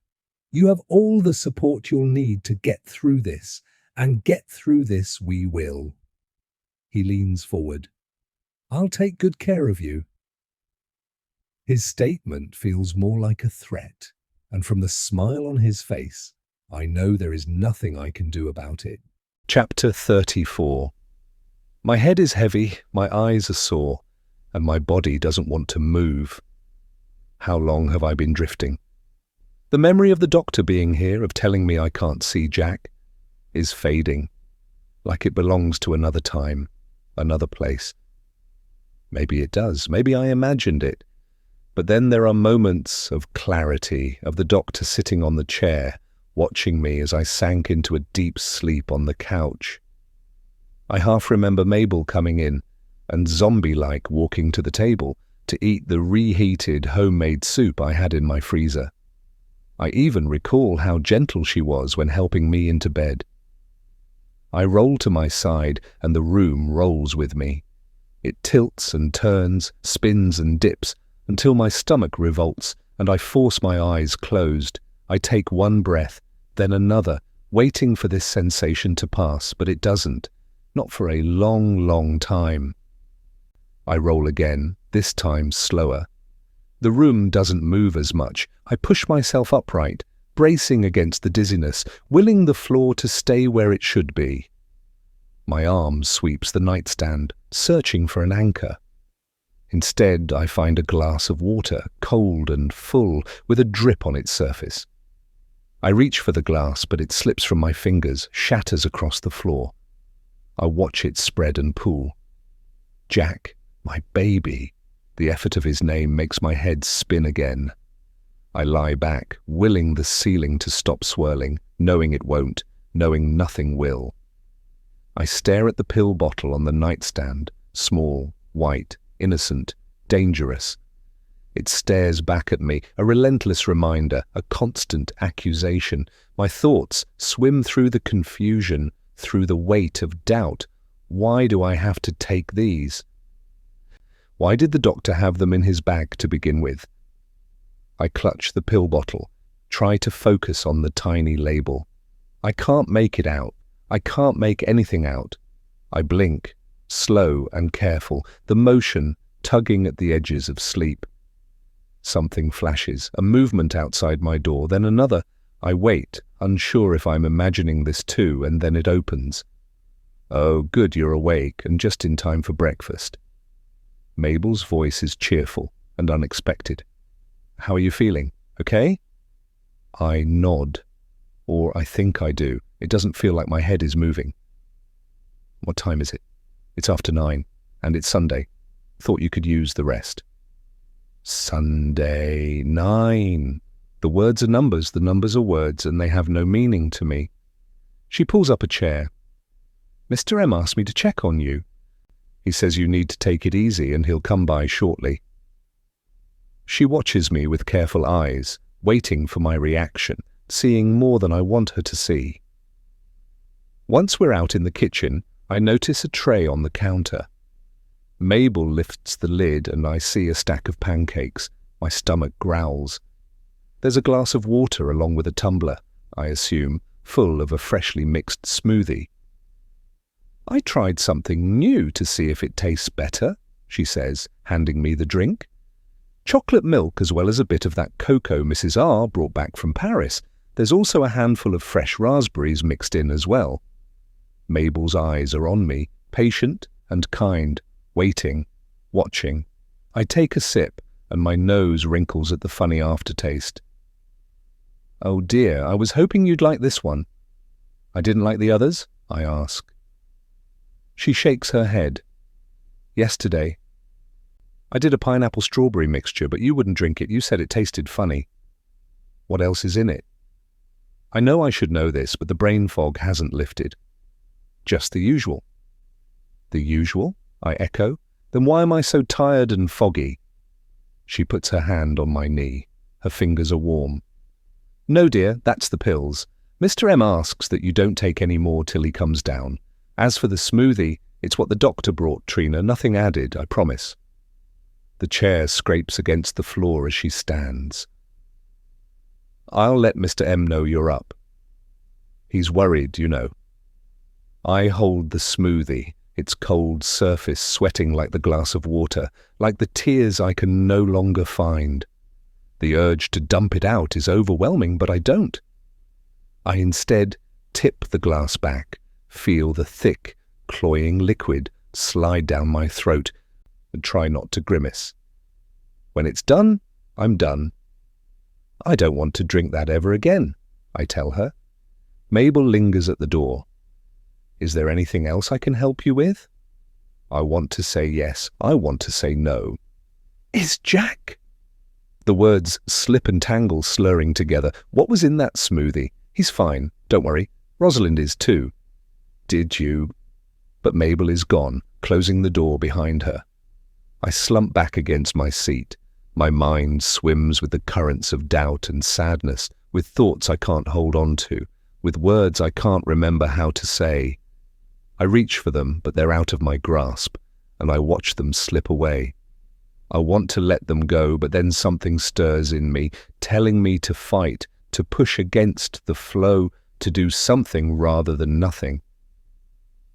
You have all the support you'll need to get through this, and get through this we will. He leans forward. I'll take good care of you. His statement feels more like a threat, and from the smile on his face, I know there is nothing I can do about it. Chapter 34. My head is heavy, my eyes are sore, and my body doesn't want to move. How long have I been drifting? The memory of the doctor being here, of telling me I can't see Jack, is fading, like it belongs to another time, another place. Maybe it does, maybe I imagined it. But then there are moments of clarity, of the doctor sitting on the chair, watching me as I sank into a deep sleep on the couch. I half remember Mabel coming in and zombie-like walking to the table to eat the reheated homemade soup I had in my freezer. I even recall how gentle she was when helping me into bed. I roll to my side and the room rolls with me. It tilts and turns, spins and dips until my stomach revolts and I force my eyes closed. I take one breath, then another, waiting for this sensation to pass, but it doesn't. Not for a long, long time. I roll again, this time slower. The room doesn't move as much. I push myself upright, bracing against the dizziness, willing the floor to stay where it should be. My arm sweeps the nightstand, searching for an anchor. Instead, I find a glass of water, cold and full, with a drip on its surface. I reach for the glass, but it slips from my fingers, shatters across the floor. I watch it spread and pool. Jack, my baby. The effort of his name makes my head spin again. I lie back, willing the ceiling to stop swirling, knowing it won't, knowing nothing will. I stare at the pill bottle on the nightstand, small, white, innocent, dangerous. It stares back at me, a relentless reminder, a constant accusation. My thoughts swim through the confusion, through the weight of doubt. Why do I have to take these? Why did the doctor have them in his bag to begin with? I clutch the pill bottle, try to focus on the tiny label. I can't make it out. I can't make anything out. I blink, slow and careful, the motion tugging at the edges of sleep. Something flashes, a movement outside my door, then another. I wait, unsure if I'm imagining this too, and then it opens. Oh, good, you're awake, and just in time for breakfast. Mabel's voice is cheerful and unexpected. How are you feeling? Okay? I nod. Or I think I do. It doesn't feel like my head is moving. What time is it? It's after 9, and it's Sunday. Thought you could use the rest. Sunday, 9. The words are numbers, the numbers are words, and they have no meaning to me. She pulls up a chair. Mr. M asked me to check on you. He says you need to take it easy and he'll come by shortly. She watches me with careful eyes, waiting for my reaction, seeing more than I want her to see. Once we're out in the kitchen, I notice a tray on the counter. Mabel lifts the lid and I see a stack of pancakes. My stomach growls. There's a glass of water along with a tumbler, I assume, full of a freshly mixed smoothie. I tried something new to see if it tastes better, she says, handing me the drink. Chocolate milk as well as a bit of that cocoa Mrs. R brought back from Paris. There's also a handful of fresh raspberries mixed in as well. Mabel's eyes are on me, patient and kind, waiting, watching. I take a sip and my nose wrinkles at the funny aftertaste. Oh dear, I was hoping you'd like this one. I didn't like the others? I ask. She shakes her head. Yesterday. I did a pineapple-strawberry mixture, but you wouldn't drink it. You said it tasted funny. What else is in it? I know I should know this, but the brain fog hasn't lifted. Just the usual. The usual? I echo. Then why am I so tired and foggy? She puts her hand on my knee. Her fingers are warm. No, dear, that's the pills. Mr. M asks that you don't take any more till he comes down. As for the smoothie, it's what the doctor brought, Trina, nothing added, I promise. The chair scrapes against the floor as she stands. I'll let Mr. M know you're up. He's worried, you know. I hold the smoothie, its cold surface sweating like the glass of water, like the tears I can no longer find. The urge to dump it out is overwhelming, but I don't. I instead tip the glass back, feel the thick, cloying liquid slide down my throat, and try not to grimace. When it's done, I'm done. I don't want to drink that ever again, I tell her. Mabel lingers at the door. Is there anything else I can help you with? I want to say yes. I want to say no. Is Jack? The words slip and tangle, slurring together. What was in that smoothie? He's fine. Don't worry. Rosalind is too. Did you? But Mabel is gone, closing the door behind her. I slump back against my seat. My mind swims with the currents of doubt and sadness, with thoughts I can't hold on to, with words I can't remember how to say. I reach for them, but they're out of my grasp, and I watch them slip away. I want to let them go, but then something stirs in me, telling me to fight, to push against the flow, to do something rather than nothing.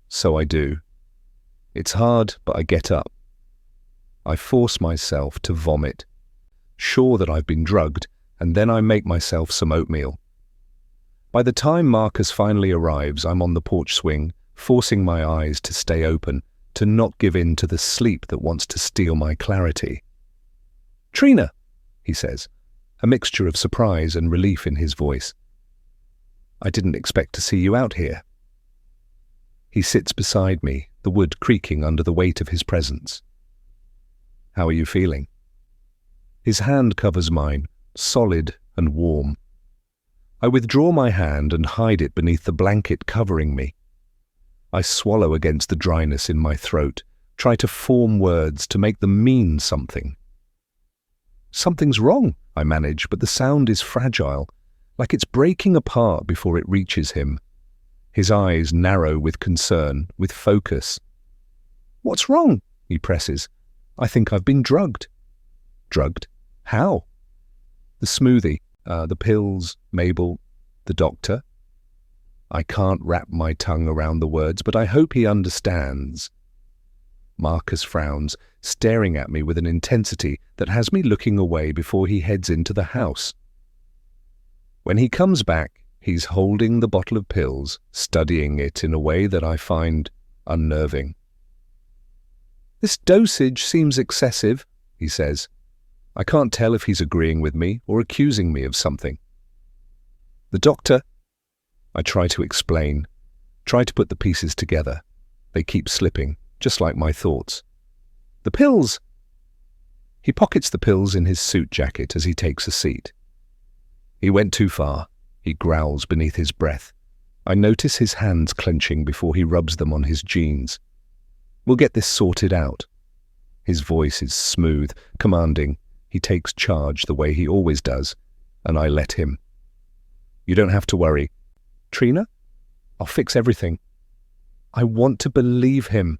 So I do. It's hard, but I get up. I force myself to vomit, sure that I've been drugged, and then I make myself some oatmeal. By the time Marcus finally arrives, I'm on the porch swing, forcing my eyes to stay open, to not give in to the sleep that wants to steal my clarity. Trina, he says, a mixture of surprise and relief in his voice. I didn't expect to see you out here. He sits beside me, the wood creaking under the weight of his presence. How are you feeling? His hand covers mine, solid and warm. I withdraw my hand and hide it beneath the blanket covering me. I swallow against the dryness in my throat, try to form words to make them mean something. Something's wrong, I manage, but the sound is fragile, like it's breaking apart before it reaches him. His eyes narrow with concern, with focus. What's wrong? He presses. I think I've been drugged. Drugged? How? The smoothie, the pills, Mabel, the doctor. I can't wrap my tongue around the words, but I hope he understands. Marcus frowns, staring at me with an intensity that has me looking away before he heads into the house. When he comes back, he's holding the bottle of pills, studying it in a way that I find unnerving. "This dosage seems excessive," he says. I can't tell if he's agreeing with me or accusing me of something. "The doctor," I try to explain, try to put the pieces together. They keep slipping, just like my thoughts. "The pills!" He pockets the pills in his suit jacket as he takes a seat. "He went too far," he growls beneath his breath. I notice his hands clenching before he rubs them on his jeans. "We'll get this sorted out." His voice is smooth, commanding. He takes charge the way he always does, and I let him. "You don't have to worry. Trina, I'll fix everything." I want to believe him.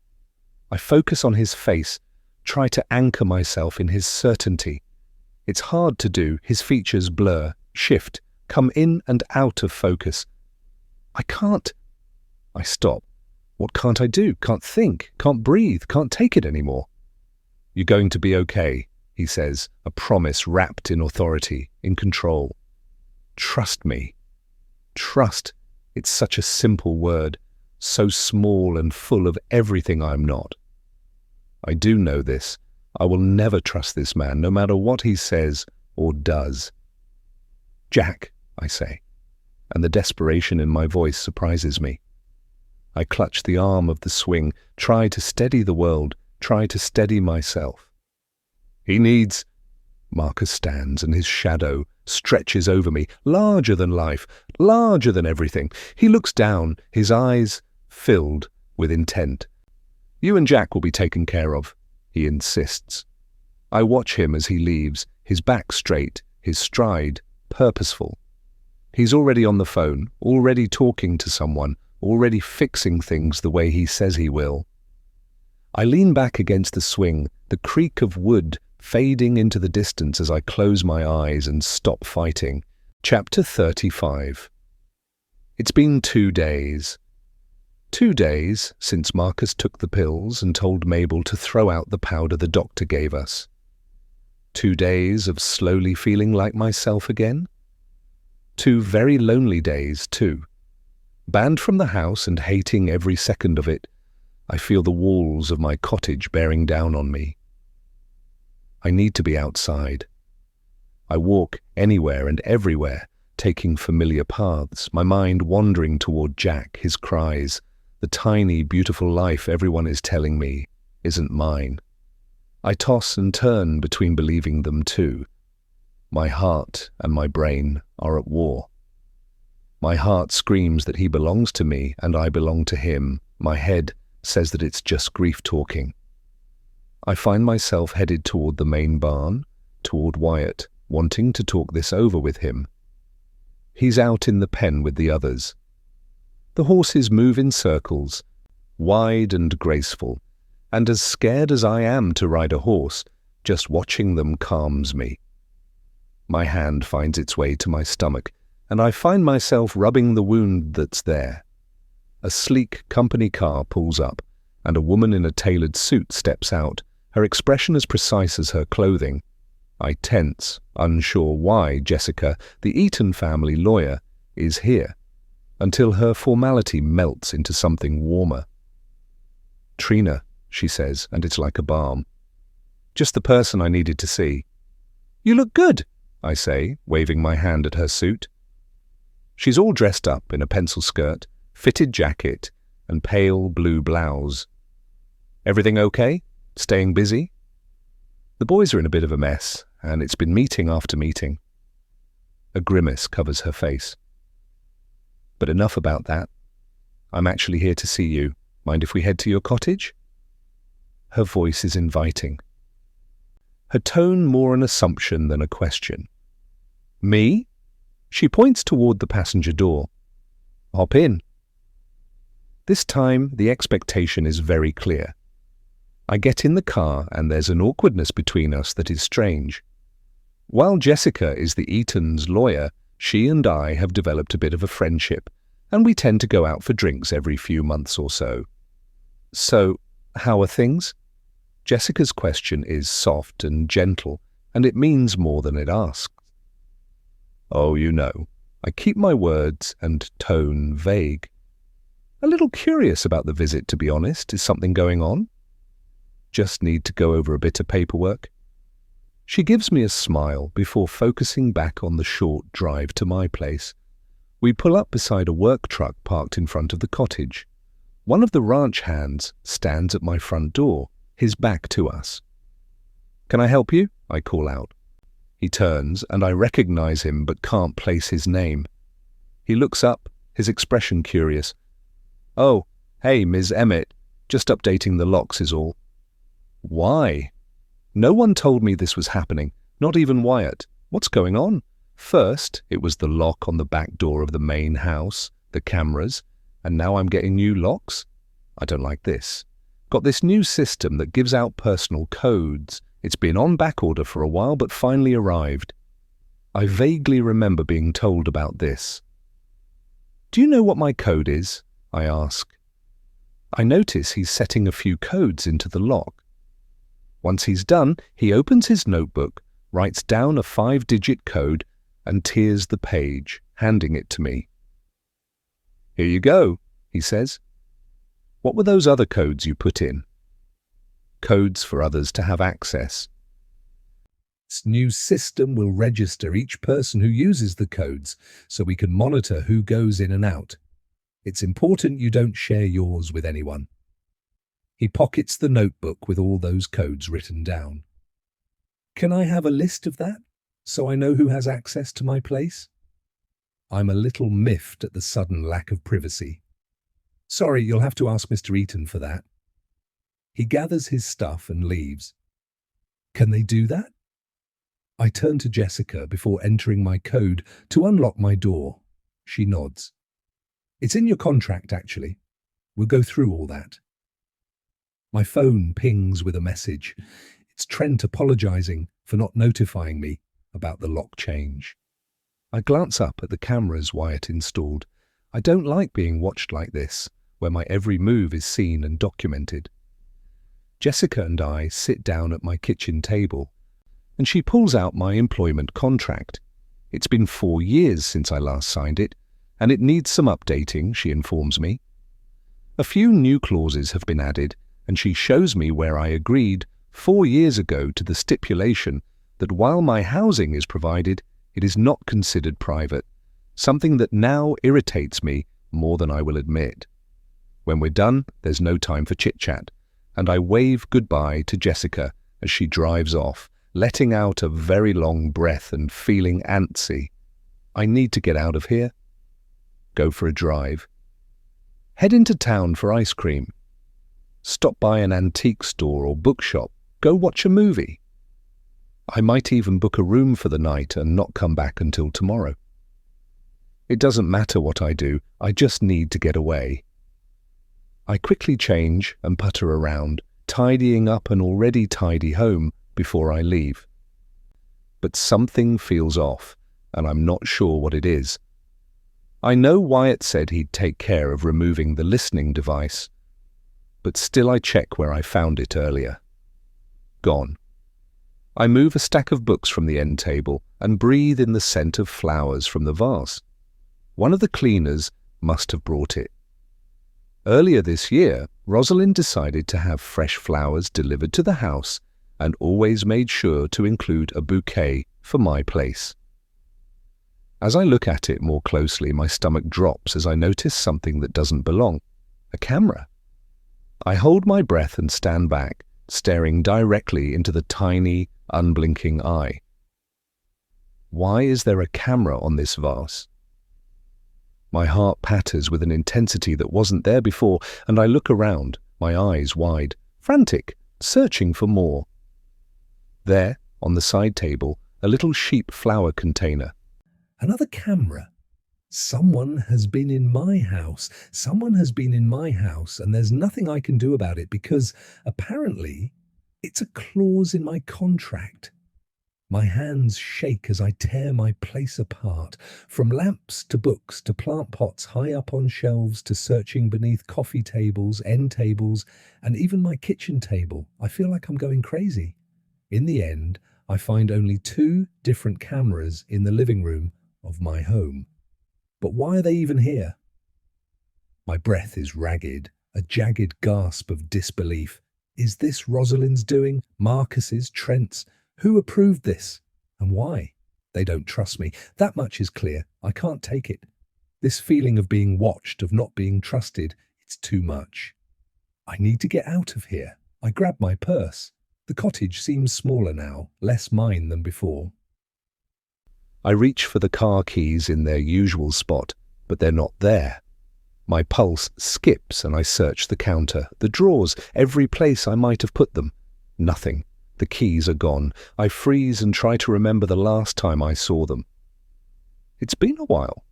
I focus on his face, try to anchor myself in his certainty. It's hard to do. His features blur, shift, come in and out of focus. I can't. I stop. What can't I do? Can't think, can't breathe, can't take it anymore. "You're going to be okay," he says, a promise wrapped in authority, in control. Trust me. Trust. It's such a simple word, so small and full of everything I'm not. I do know this. I will never trust this man, no matter what he says or does. "Jack," I say, and the desperation in my voice surprises me. I clutch the arm of the swing, try to steady the world, try to steady myself. "He needs..." Marcus stands, and his shadow stretches over me, larger than life, larger than everything. He looks down, his eyes filled with intent. "You and Jack will be taken care of," he insists. I watch him as he leaves, his back straight, his stride purposeful. He's already on the phone, already talking to someone, already fixing things the way he says he will. I lean back against the swing, the creak of wood fading into the distance as I close my eyes and stop fighting. Chapter 35. It's been 2 days. 2 days since Marcus took the pills and told Mabel to throw out the powder the doctor gave us. 2 days of slowly feeling like myself again. 2 very lonely days, too. Banned from the house and hating every second of it, I feel the walls of my cottage bearing down on me. I need to be outside. I walk anywhere and everywhere, taking familiar paths, my mind wandering toward Jack, his cries, the tiny, beautiful life everyone is telling me isn't mine. I toss and turn between believing them too. My heart and my brain are at war. My heart screams that he belongs to me and I belong to him. My head says that it's just grief talking. I find myself headed toward the main barn, toward Wyatt, wanting to talk this over with him. He's out in the pen with the others. The horses move in circles, wide and graceful, and as scared as I am to ride a horse, just watching them calms me. My hand finds its way to my stomach, and I find myself rubbing the wound that's there. A sleek company car pulls up, and a woman in a tailored suit steps out, her expression as precise as her clothing. I tense, unsure why Jessica, the Eaton family lawyer, is here, until her formality melts into something warmer. "Trina," she says, and it's like a balm. "Just the person I needed to see." "You look good," I say, waving my hand at her suit. She's all dressed up in a pencil skirt, fitted jacket, and pale blue blouse. "Everything okay? Staying busy?" The boys are in a bit of a mess, and it's been meeting after meeting. A grimace covers her face. "But enough about that. I'm actually here to see you. Mind if we head to your cottage?" Her voice is inviting. Her tone more an assumption than a question. "Me?" She points toward the passenger door. "Hop in." This time, the expectation is very clear. I get in the car and there's an awkwardness between us that is strange. While Jessica is the Eaton's lawyer, she and I have developed a bit of a friendship, and we tend to go out for drinks every few months or so. So, how are things? Jessica's question is soft and gentle, and it means more than it asks. Oh, you know, I keep my words and tone vague. A little curious about the visit, to be honest. Is something going on? Just need to go over a bit of paperwork. She gives me a smile before focusing back on the short drive to my place. We pull up beside a work truck parked in front of the cottage. One of the ranch hands stands at my front door, his back to us. Can I help you? I call out. He turns and I recognize him but can't place his name. He looks up, his expression curious. Oh, hey, Ms. Emmett. Just updating the locks is all. Why? No one told me this was happening, not even Wyatt. What's going on? First, it was the lock on the back door of the main house, the cameras, and now I'm getting new locks? I don't like this. Got this new system that gives out personal codes. It's been on backorder for a while, but finally arrived. I vaguely remember being told about this. Do you know what my code is? I ask. I notice he's setting a few codes into the lock. Once he's done, he opens his notebook, writes down a 5-digit code, and tears the page, handing it to me. Here you go, he says. What were those other codes you put in? Codes for others to have access. This new system will register each person who uses the codes so we can monitor who goes in and out. It's important you don't share yours with anyone. He pockets the notebook with all those codes written down. Can I have a list of that, so I know who has access to my place? I'm a little miffed at the sudden lack of privacy. Sorry, you'll have to ask Mr. Eaton for that. He gathers his stuff and leaves. Can they do that? I turn to Jessica before entering my code to unlock my door. She nods. It's in your contract, actually. We'll go through all that. My phone pings with a message. It's Trent apologizing for not notifying me about the lock change. I glance up at the cameras Wyatt installed. I don't like being watched like this, where my every move is seen and documented. Jessica and I sit down at my kitchen table, and she pulls out my employment contract. It's been 4 years since I last signed it, and it needs some updating, she informs me. A few new clauses have been added, and she shows me where I agreed 4 years ago to the stipulation that while my housing is provided, it is not considered private, something that now irritates me more than I will admit. When we're done, there's no time for chit-chat, and I wave goodbye to Jessica as she drives off, letting out a very long breath and feeling antsy. I need to get out of here. Go for a drive. Head into town for ice cream. Stop by an antique store or bookshop. Go watch a movie. I might even book a room for the night and not come back until tomorrow. It doesn't matter what I do, I just need to get away. I quickly change and putter around, tidying up an already tidy home before I leave. But something feels off, and I'm not sure what it is. I know Wyatt said he'd take care of removing the listening device, but still I check where I found it earlier. Gone. I move a stack of books from the end table and breathe in the scent of flowers from the vase. One of the cleaners must have brought it. Earlier this year, Rosalind decided to have fresh flowers delivered to the house and always made sure to include a bouquet for my place. As I look at it more closely, my stomach drops as I notice something that doesn't belong. A camera. I hold my breath and stand back, staring directly into the tiny, unblinking eye. Why is there a camera on this vase? My heart patters with an intensity that wasn't there before, and I look around, my eyes wide, frantic, searching for more. There, on the side table, a little sheep flower container. Another camera. Someone has been in my house. Someone has been in my house, and there's nothing I can do about it because apparently it's a clause in my contract. My hands shake as I tear my place apart, from lamps to books to plant pots high up on shelves to searching beneath coffee tables, end tables, and even my kitchen table. I feel like I'm going crazy. In the end, I find only 2 different cameras in the living room of my home. But why are they even here? My breath is ragged, a jagged gasp of disbelief. Is this Rosalind's doing? Marcus's? Trent's? Who approved this? And why? They don't trust me. That much is clear. I can't take it. This feeling of being watched, of not being trusted, it's too much. I need to get out of here. I grab my purse. The cottage seems smaller now, less mine than before. I reach for the car keys in their usual spot, but they're not there. My pulse skips and I search the counter, the drawers, every place I might have put them. Nothing. The keys are gone. I freeze and try to remember the last time I saw them. It's been a while.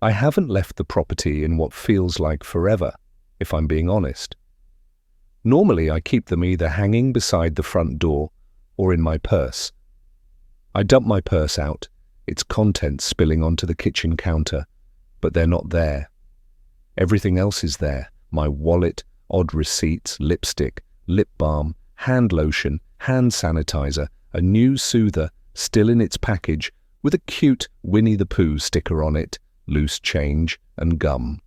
I haven't left the property in what feels like forever, if I'm being honest. Normally I keep them either hanging beside the front door or in my purse. I dump my purse out, its contents spilling onto the kitchen counter, but they're not there. Everything else is there. My wallet, odd receipts, lipstick, lip balm, hand lotion, hand sanitizer, a new soother still in its package with a cute Winnie the Pooh sticker on it, loose change and gum.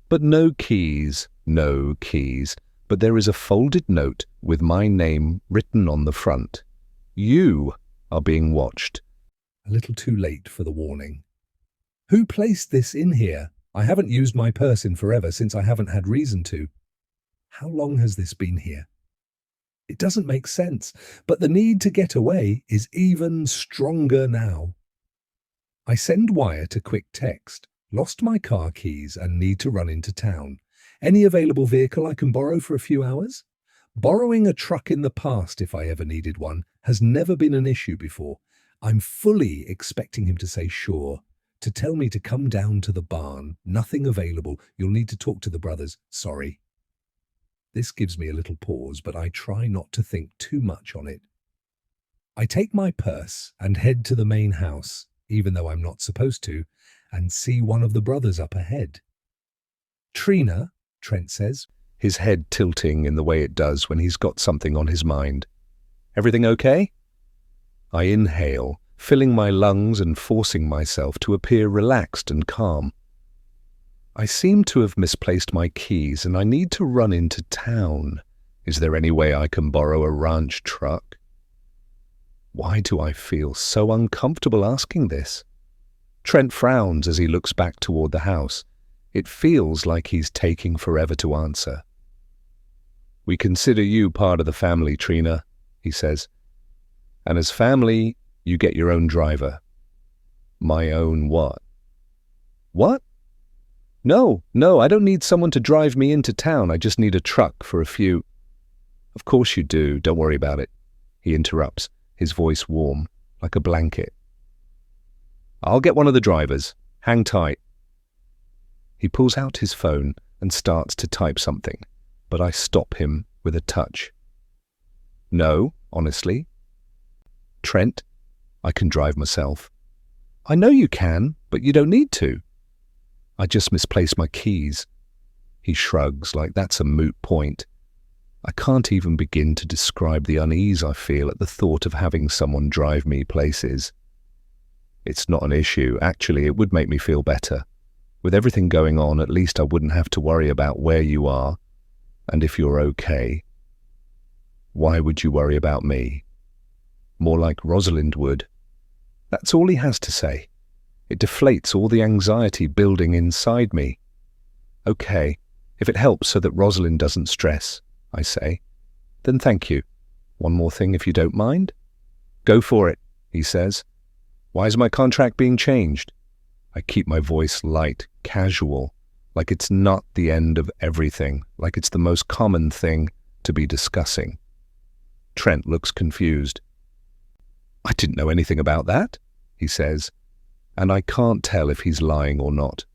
But no keys, but there is a folded note with my name written on the front. You are being watched. A little too late for the warning. Who placed this in here? I haven't used my purse in forever since I haven't had reason to. How long has this been here? It doesn't make sense, but the need to get away is even stronger now. I send Wire to quick text, lost my car keys and need to run into town. Any available vehicle I can borrow for a few hours? Borrowing a truck in the past, if I ever needed one, has never been an issue before. I'm fully expecting him to say sure, to tell me to come down to the barn. Nothing available. You'll need to talk to the brothers. Sorry. This gives me a little pause, but I try not to think too much on it. I take my purse and head to the main house, even though I'm not supposed to, and see one of the brothers up ahead. Trina, Trent says, his head tilting in the way it does when he's got something on his mind. Everything okay? I inhale, filling my lungs and forcing myself to appear relaxed and calm. I seem to have misplaced my keys and I need to run into town. Is there any way I can borrow a ranch truck? Why do I feel so uncomfortable asking this? Trent frowns as he looks back toward the house. It feels like he's taking forever to answer. We consider you part of the family, Trina, he says. And as family, you get your own driver. My own what? What? No, I don't need someone to drive me into town. I just need a truck for a few. Of course you do. Don't worry about it, he interrupts, his voice warm, like a blanket. I'll get one of the drivers. Hang tight. He pulls out his phone and starts to type something, but I stop him with a touch. No, honestly. Trent, I can drive myself. I know you can, but you don't need to. I just misplaced my keys. He shrugs like that's a moot point. I can't even begin to describe the unease I feel at the thought of having someone drive me places. It's not an issue. Actually, it would make me feel better. With everything going on, at least I wouldn't have to worry about where you are and if you're okay. Why would you worry about me? More like Rosalind would. That's all he has to say. It deflates all the anxiety building inside me. Okay, if it helps so that Rosalind doesn't stress, I say, then thank you. One more thing if you don't mind. Go for it, he says. Why is my contract being changed? I keep my voice light, casual, like it's not the end of everything, like it's the most common thing to be discussing. Trent looks confused. I didn't know anything about that, he says. and I can't tell if he's lying or not.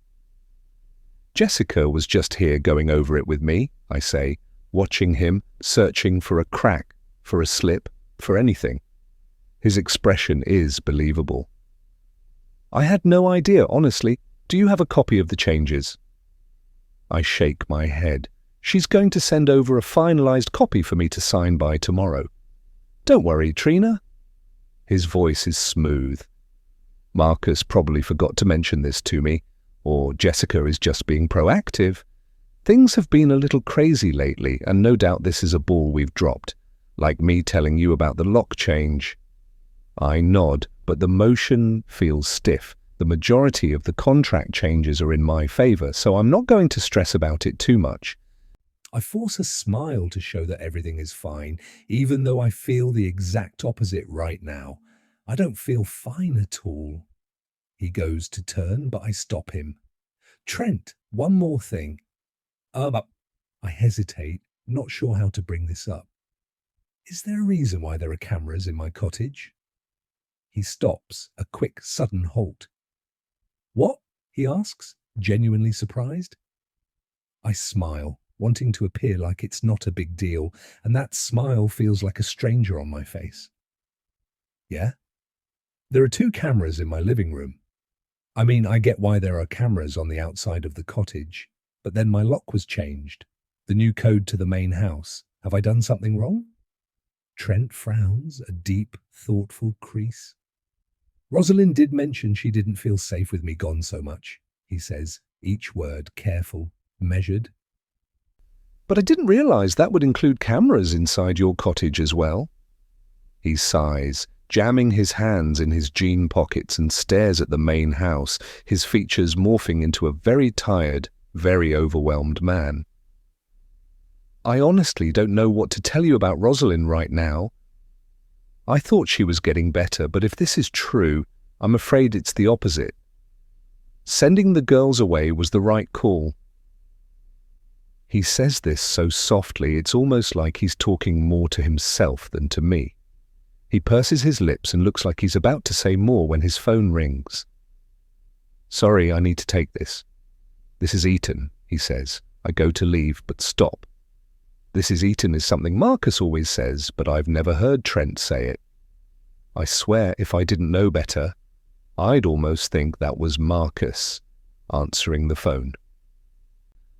Jessica was just here going over it with me, I say, watching him, searching for a crack, for a slip, for anything. His expression is believable. I had no idea, honestly. Do you have a copy of the changes? I shake my head. She's going to send over a finalized copy for me to sign by tomorrow. Don't worry, Trina. His voice is smooth. Marcus probably forgot to mention this to me, or Jessica is just being proactive. Things have been a little crazy lately, and no doubt this is a ball we've dropped, like me telling you about the lock change. I nod, but the motion feels stiff. The majority of the contract changes are in my favor, so I'm not going to stress about it too much. I force a smile to show that everything is fine, even though I feel the exact opposite right now. I don't feel fine at all. He goes to turn, but I stop him. Trent, one more thing. I hesitate, not sure how to bring this up. Is there a reason why there are cameras in my cottage? He stops, a quick, sudden halt. What? He asks, genuinely surprised. I smile, wanting to appear like it's not a big deal, and that smile feels like a stranger on my face. Yeah? There are 2 cameras in my living room. I mean, I get why there are cameras on the outside of the cottage, but then my lock was changed. The new code to the main house. Have I done something wrong? Trent frowns, a deep, thoughtful crease. Rosalind did mention she didn't feel safe with me gone so much, he says, each word careful, measured. But I didn't realize that would include cameras inside your cottage as well. He sighs, jamming his hands in his jean pockets, and stares at the main house, his features morphing into a very tired, very overwhelmed man. I honestly don't know what to tell you about Rosalind right now. I thought she was getting better, but if this is true, I'm afraid it's the opposite. Sending the girls away was the right call. He says this so softly, it's almost like he's talking more to himself than to me. He purses his lips and looks like he's about to say more when his phone rings. Sorry, I need to take this. This is Eton, he says. I go to leave, but stop. This is Eton is something Marcus always says, but I've never heard Trent say it. I swear if I didn't know better, I'd almost think that was Marcus answering the phone.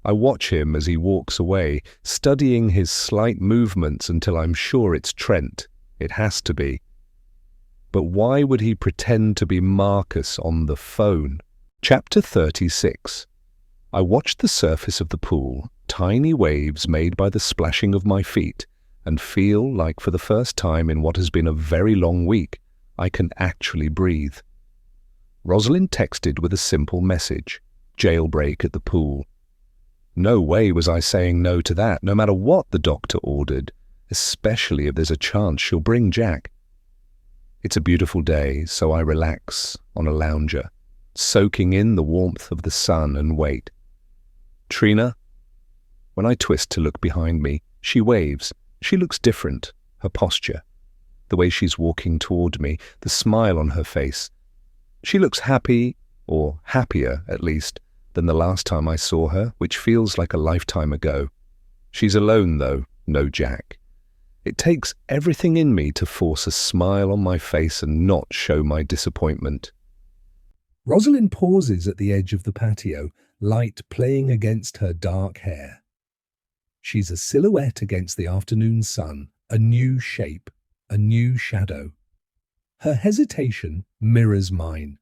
I watch him as he walks away, studying his slight movements until I'm sure it's Trent. It has to be. But why would he pretend to be Marcus on the phone? Chapter 36. I watched the surface of the pool, tiny waves made by the splashing of my feet, and feel like for the first time in what has been a very long week, I can actually breathe. Rosalind texted with a simple message, jailbreak at the pool. No way was I saying no to that, no matter what the doctor ordered, especially if there's a chance she'll bring Jack. It's a beautiful day, so I relax on a lounger, soaking in the warmth of the sun and wait. Trina? When I twist to look behind me, she waves. She looks different, her posture, the way she's walking toward me, the smile on her face. She looks happy, or happier at least, than the last time I saw her, which feels like a lifetime ago. She's alone though, no Jack. It takes everything in me to force a smile on my face and not show my disappointment. Rosalind pauses at the edge of the patio, light playing against her dark hair. She's a silhouette against the afternoon sun, a new shape, a new shadow. Her hesitation mirrors mine.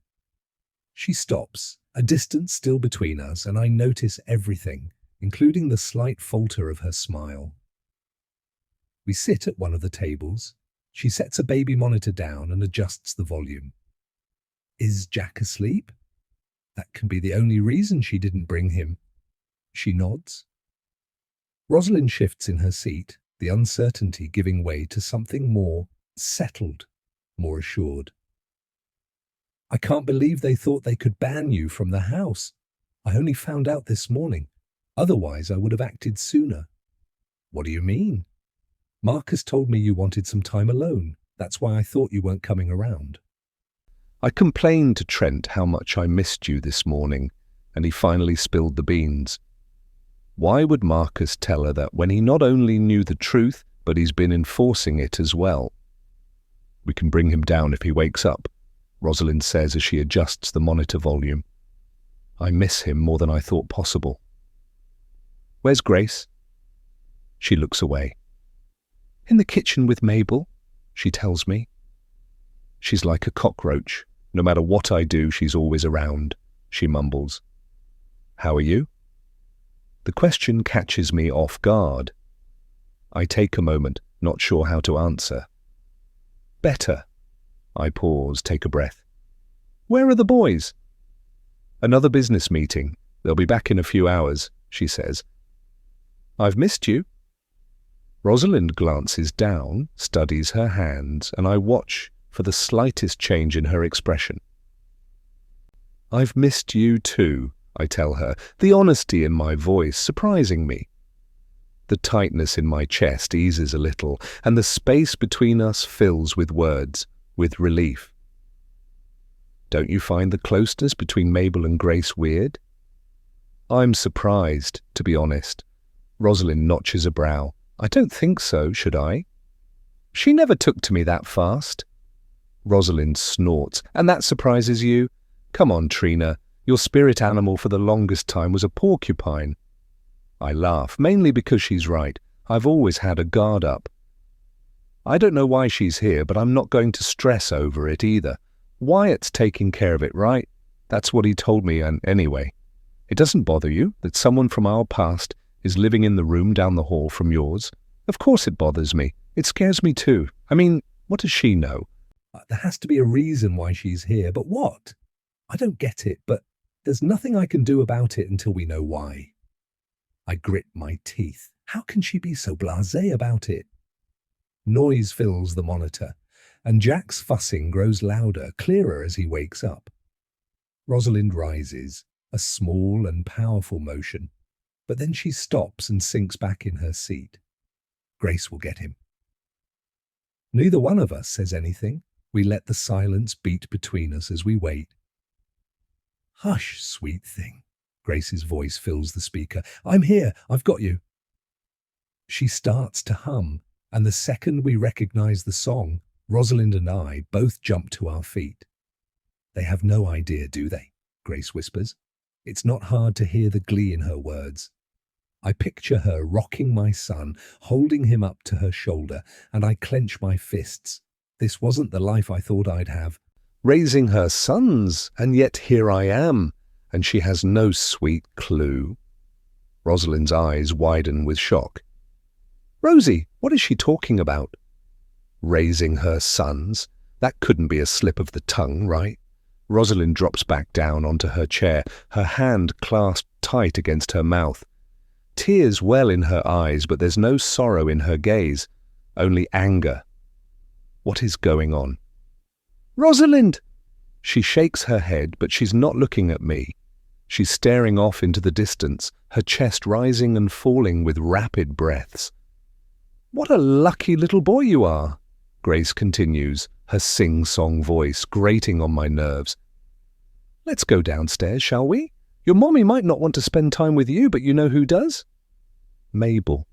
She stops, a distance still between us, and I notice everything, including the slight falter of her smile. We sit at one of the tables. She sets a baby monitor down and adjusts the volume. Is Jack asleep? That can be the only reason she didn't bring him. She nods. Rosalind shifts in her seat, the uncertainty giving way to something more settled, more assured. I can't believe they thought they could ban you from the house. I only found out this morning. Otherwise, I would have acted sooner. What do you mean? Marcus told me you wanted some time alone. That's why I thought you weren't coming around. I complained to Trent how much I missed you this morning, and he finally spilled the beans. Why would Marcus tell her that when he not only knew the truth, but he's been enforcing it as well? We can bring him down if he wakes up, Rosalind says as she adjusts the monitor volume. I miss him more than I thought possible. Where's Grace? She looks away. In the kitchen with Mabel, she tells me. She's like a cockroach. No matter what I do, she's always around, she mumbles. How are you? The question catches me off guard. I take a moment, not sure how to answer. Better. I pause, take a breath. Where are the boys? Another business meeting. They'll be back in a few hours, she says. I've missed you. Rosalind glances down, studies her hands, and I watch for the slightest change in her expression. I've missed you too, I tell her, the honesty in my voice surprising me. The tightness in my chest eases a little, and the space between us fills with words, with relief. Don't you find the closeness between Mabel and Grace weird? I'm surprised, to be honest. Rosalind notches a brow. I don't think so, should I? She never took to me that fast. Rosalind snorts. And that surprises you? Come on, Trina. Your spirit animal for the longest time was a porcupine. I laugh, mainly because she's right. I've always had a guard up. I don't know why she's here, but I'm not going to stress over it either. Wyatt's taking care of it, right? That's what he told me, and anyway. It doesn't bother you that someone from our past is living in the room down the hall from yours? Of course it bothers me. It scares me too. I mean, what does she know? There has to be a reason why she's here, but what? I don't get it, but there's nothing I can do about it until we know why. I grit my teeth. How can she be so blasé about it? Noise fills the monitor, and Jack's fussing grows louder, clearer as he wakes up. Rosalind rises, a small and powerful motion, but then she stops and sinks back in her seat. Grace will get him. Neither one of us says anything. We let the silence beat between us as we wait. Hush, sweet thing. Grace's voice fills the speaker. I'm here. I've got you. She starts to hum, and the second we recognize the song, Rosalind and I both jump to our feet. They have no idea, do they? Grace whispers. It's not hard to hear the glee in her words. I picture her rocking my son, holding him up to her shoulder, and I clench my fists. This wasn't the life I thought I'd have. Raising her sons, and yet here I am, and she has no sweet clue. Rosalind's eyes widen with shock. Rosie, what is she talking about? Raising her sons? That couldn't be a slip of the tongue, right? Rosalind drops back down onto her chair, her hand clasped tight against her mouth. Tears well in her eyes, but there's no sorrow in her gaze, only anger. What is going on? Rosalind! She shakes her head, but she's not looking at me. She's staring off into the distance, her chest rising and falling with rapid breaths. What a lucky little boy you are, Grace continues, her sing-song voice grating on my nerves. Let's go downstairs, shall we? Your mommy might not want to spend time with you, but you know who does? Mabel.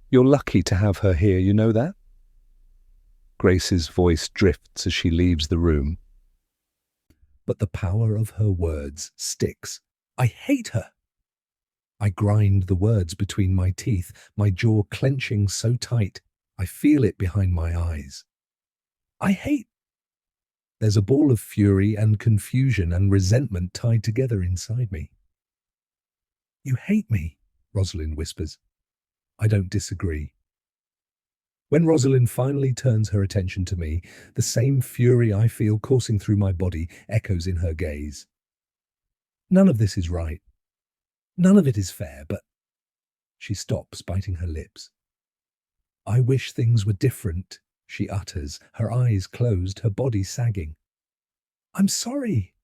You're lucky to have her here, you know that? Grace's voice drifts as she leaves the room. But the power of her words sticks. I hate her. I grind the words between my teeth, my jaw clenching so tight, I feel it behind my eyes. I hate. There's a ball of fury and confusion and resentment tied together inside me. You hate me, Rosalind whispers. I don't disagree. When Rosalind finally turns her attention to me, the same fury I feel coursing through my body echoes in her gaze. None of this is right. None of it is fair, but... She stops, biting her lips. I wish things were different, she utters, her eyes closed, her body sagging. I'm sorry.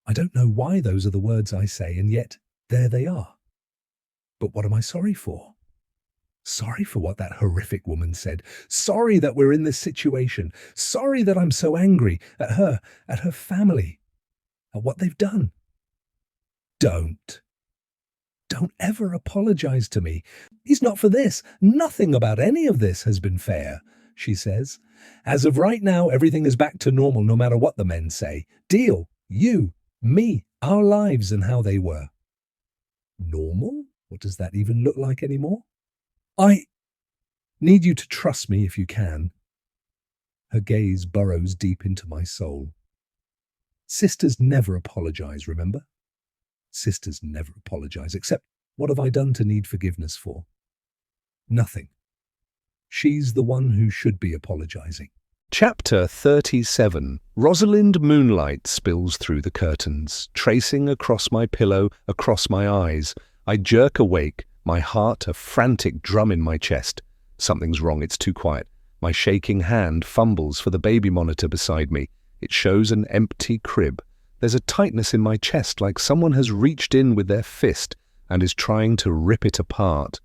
I don't know why those are the words I say, and yet there they are. But what am I sorry for? Sorry for what that horrific woman said. Sorry that we're in this situation. Sorry that I'm so angry at her family, at what they've done. Don't. Don't ever apologize to me. He's not for this. Nothing about any of this has been fair, she says. As of right now, everything is back to normal no matter what the men say. Deal. You, me, our lives and how they were. Normal? What does that even look like anymore? I need you to trust me if you can. Her gaze burrows deep into my soul. Sisters never apologize, remember? Sisters never apologize, except what have I done to need forgiveness for? Nothing. She's the one who should be apologizing. Chapter 37. Rosalind moonlight spills through the curtains, tracing across my pillow, across my eyes. I jerk awake, my heart a frantic drum in my chest. Something's wrong, it's too quiet. My shaking hand fumbles for the baby monitor beside me. It shows an empty crib. There's a tightness in my chest, like someone has reached in with their fist and is trying to rip it apart.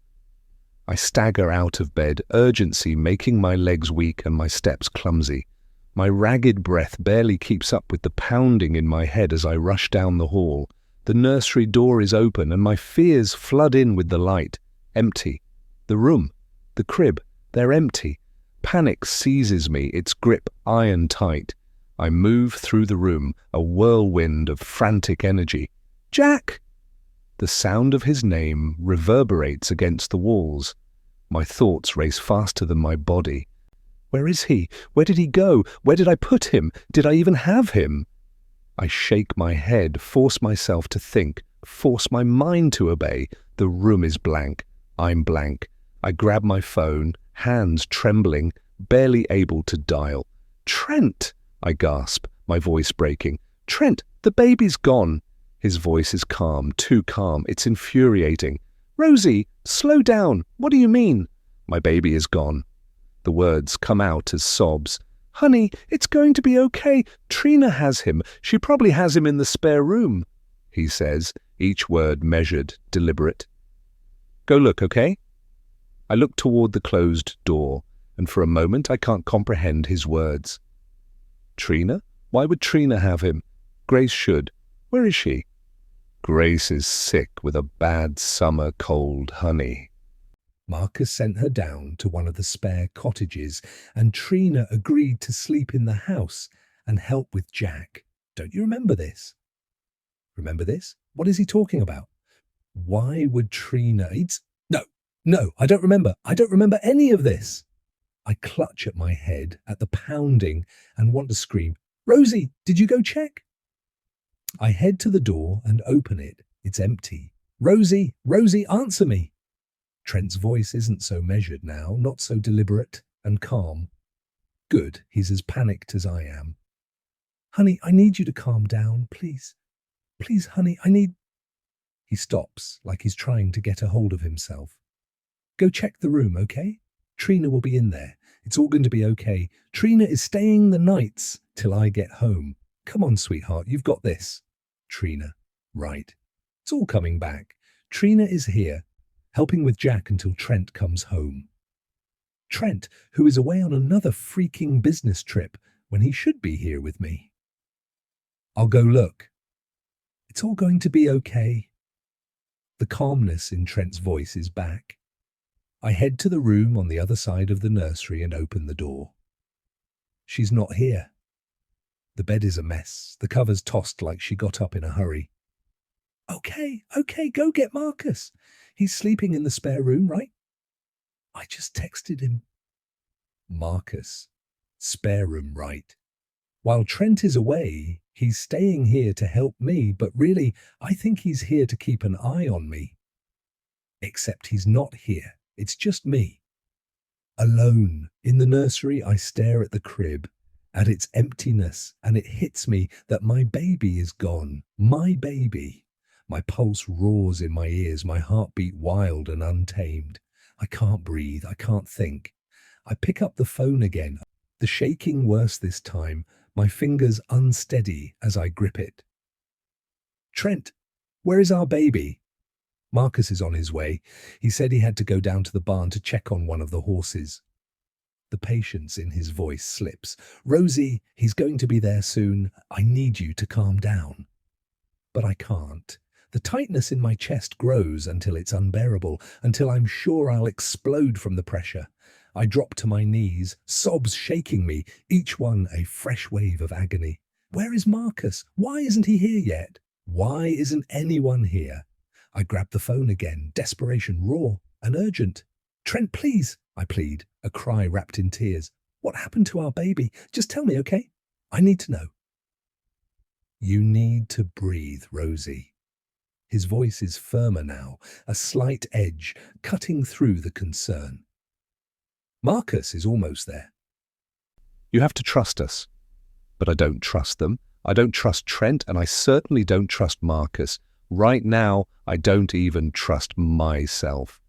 I stagger out of bed, urgency making my legs weak and my steps clumsy. My ragged breath barely keeps up with the pounding in my head as I rush down the hall. The nursery door is open and my fears flood in with the light. Empty. The room. The crib. They're empty. Panic seizes me, its grip iron tight. I move through the room, a whirlwind of frantic energy. Jack! The sound of his name reverberates against the walls. My thoughts race faster than my body. Where is he? Where did he go? Where did I put him? Did I even have him? I shake my head, force myself to think, force my mind to obey. The room is blank. I'm blank. I grab my phone, hands trembling, barely able to dial. Trent! I gasp, my voice breaking. Trent, the baby's gone. His voice is calm, too calm. It's infuriating. Rosie, slow down. What do you mean? My baby is gone. The words come out as sobs. Honey, it's going to be okay. Trina has him. She probably has him in the spare room, he says, each word measured, deliberate. Go look, okay? I look toward the closed door, and for a moment I can't comprehend his words. Trina? Why would Trina have him? Grace should. Where is she? Grace is sick with a bad summer cold, honey. Marcus sent her down to one of the spare cottages, and Trina agreed to sleep in the house and help with Jack. Don't you remember this? Remember this? What is he talking about? Why would Trina... No, I don't remember. I don't remember any of this. I clutch at my head, at the pounding, and want to scream, Rosie, did you go check? I head to the door and open it. It's empty. Rosie, answer me. Trent's voice isn't so measured now, not so deliberate and calm. Good, he's as panicked as I am. Honey, I need you to calm down, please. Please, honey, I need... He stops, like he's trying to get a hold of himself. Go check the room, okay? Trina will be in there. It's all going to be okay. Trina is staying the nights till I get home. Come on, sweetheart, you've got this. Trina, right. It's all coming back. Trina is here, helping with Jack until Trent comes home. Trent, who is away on another freaking business trip when he should be here with me. I'll go look. It's all going to be okay. The calmness in Trent's voice is back. I head to the room on the other side of the nursery and open the door. She's not here. The bed is a mess, the covers tossed like she got up in a hurry. Okay, go get Marcus. He's sleeping in the spare room, right? I just texted him. Marcus, spare room, right? While Trent is away, he's staying here to help me, but really, I think he's here to keep an eye on me. Except he's not here. It's just me. Alone. In the nursery, I stare at the crib, at its emptiness, and it hits me that my baby is gone. My baby. My pulse roars in my ears, my heartbeat wild and untamed. I can't breathe, I can't think. I pick up the phone again, the shaking worse this time, my fingers unsteady as I grip it. Trent, where is our baby? Marcus is on his way. He said he had to go down to the barn to check on one of the horses. The patience in his voice slips. Rosie, he's going to be there soon. I need you to calm down. But I can't. The tightness in my chest grows until it's unbearable, until I'm sure I'll explode from the pressure. I drop to my knees, sobs shaking me, each one a fresh wave of agony. Where is Marcus? Why isn't he here yet? Why isn't anyone here? I grab the phone again, desperation raw and urgent. Trent, please, I plead, a cry wrapped in tears. What happened to our baby? Just tell me, okay? I need to know. You need to breathe, Rosie. His voice is firmer now, a slight edge cutting through the concern. Marcus is almost there. You have to trust us. But I don't trust them. I don't trust Trent, and I certainly don't trust Marcus. Right now, I don't even trust myself.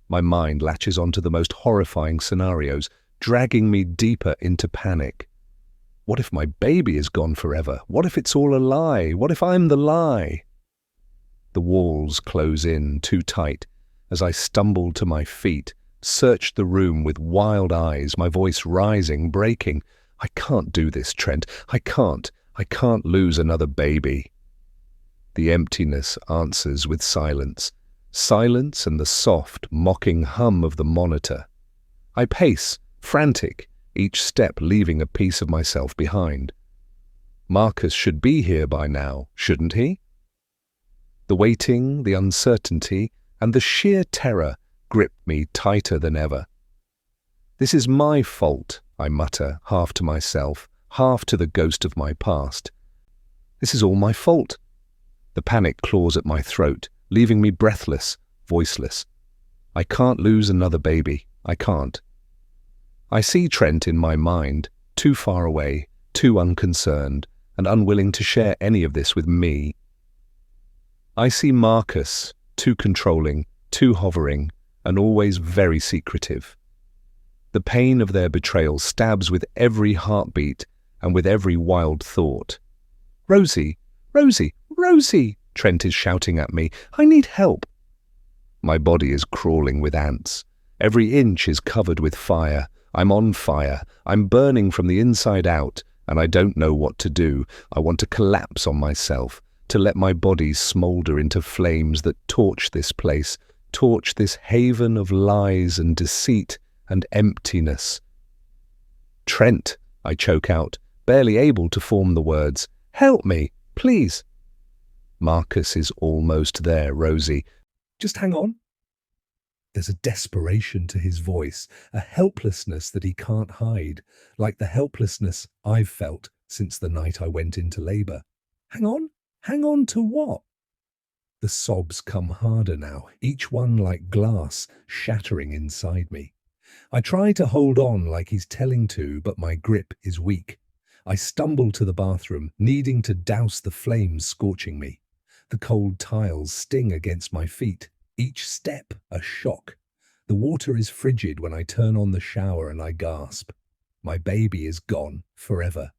My mind latches onto the most horrifying scenarios, dragging me deeper into panic. What if my baby is gone forever? What if it's all a lie? What if I'm the lie? The walls close in too tight as I stumble to my feet, search the room with wild eyes, my voice rising, breaking. I can't do this, Trent. I can't lose another baby. The emptiness answers with silence. Silence and the soft, mocking hum of the monitor. I pace, frantic, each step leaving a piece of myself behind. Marcus should be here by now, shouldn't he? The waiting, the uncertainty, and the sheer terror grip me tighter than ever. This is my fault, I mutter, half to myself, half to the ghost of my past. This is all my fault. The panic claws at my throat, leaving me breathless, voiceless. I can't lose another baby. I can't. I see Trent in my mind, too far away, too unconcerned, and unwilling to share any of this with me. I see Marcus, too controlling, too hovering, and always very secretive. The pain of their betrayal stabs with every heartbeat and with every wild thought. Rosie, Rosie, Rosie, Trent is shouting at me. I need help. My body is crawling with ants. Every inch is covered with fire. I'm on fire. I'm burning from the inside out, and I don't know what to do. I want to collapse on myself, to let my body smolder into flames that torch this place, torch this haven of lies and deceit and emptiness. Trent, I choke out, barely able to form the words. Help me, please. Marcus is almost there, Rosie. Just hang on. There's a desperation to his voice, a helplessness that he can't hide, like the helplessness I've felt since the night I went into labour. Hang on? Hang on to what? The sobs come harder now, each one like glass shattering inside me. I try to hold on like he's telling to, but my grip is weak. I stumble to the bathroom, needing to douse the flames scorching me. The cold tiles sting against my feet, each step a shock. The water is frigid when I turn on the shower and I gasp. My baby is gone forever.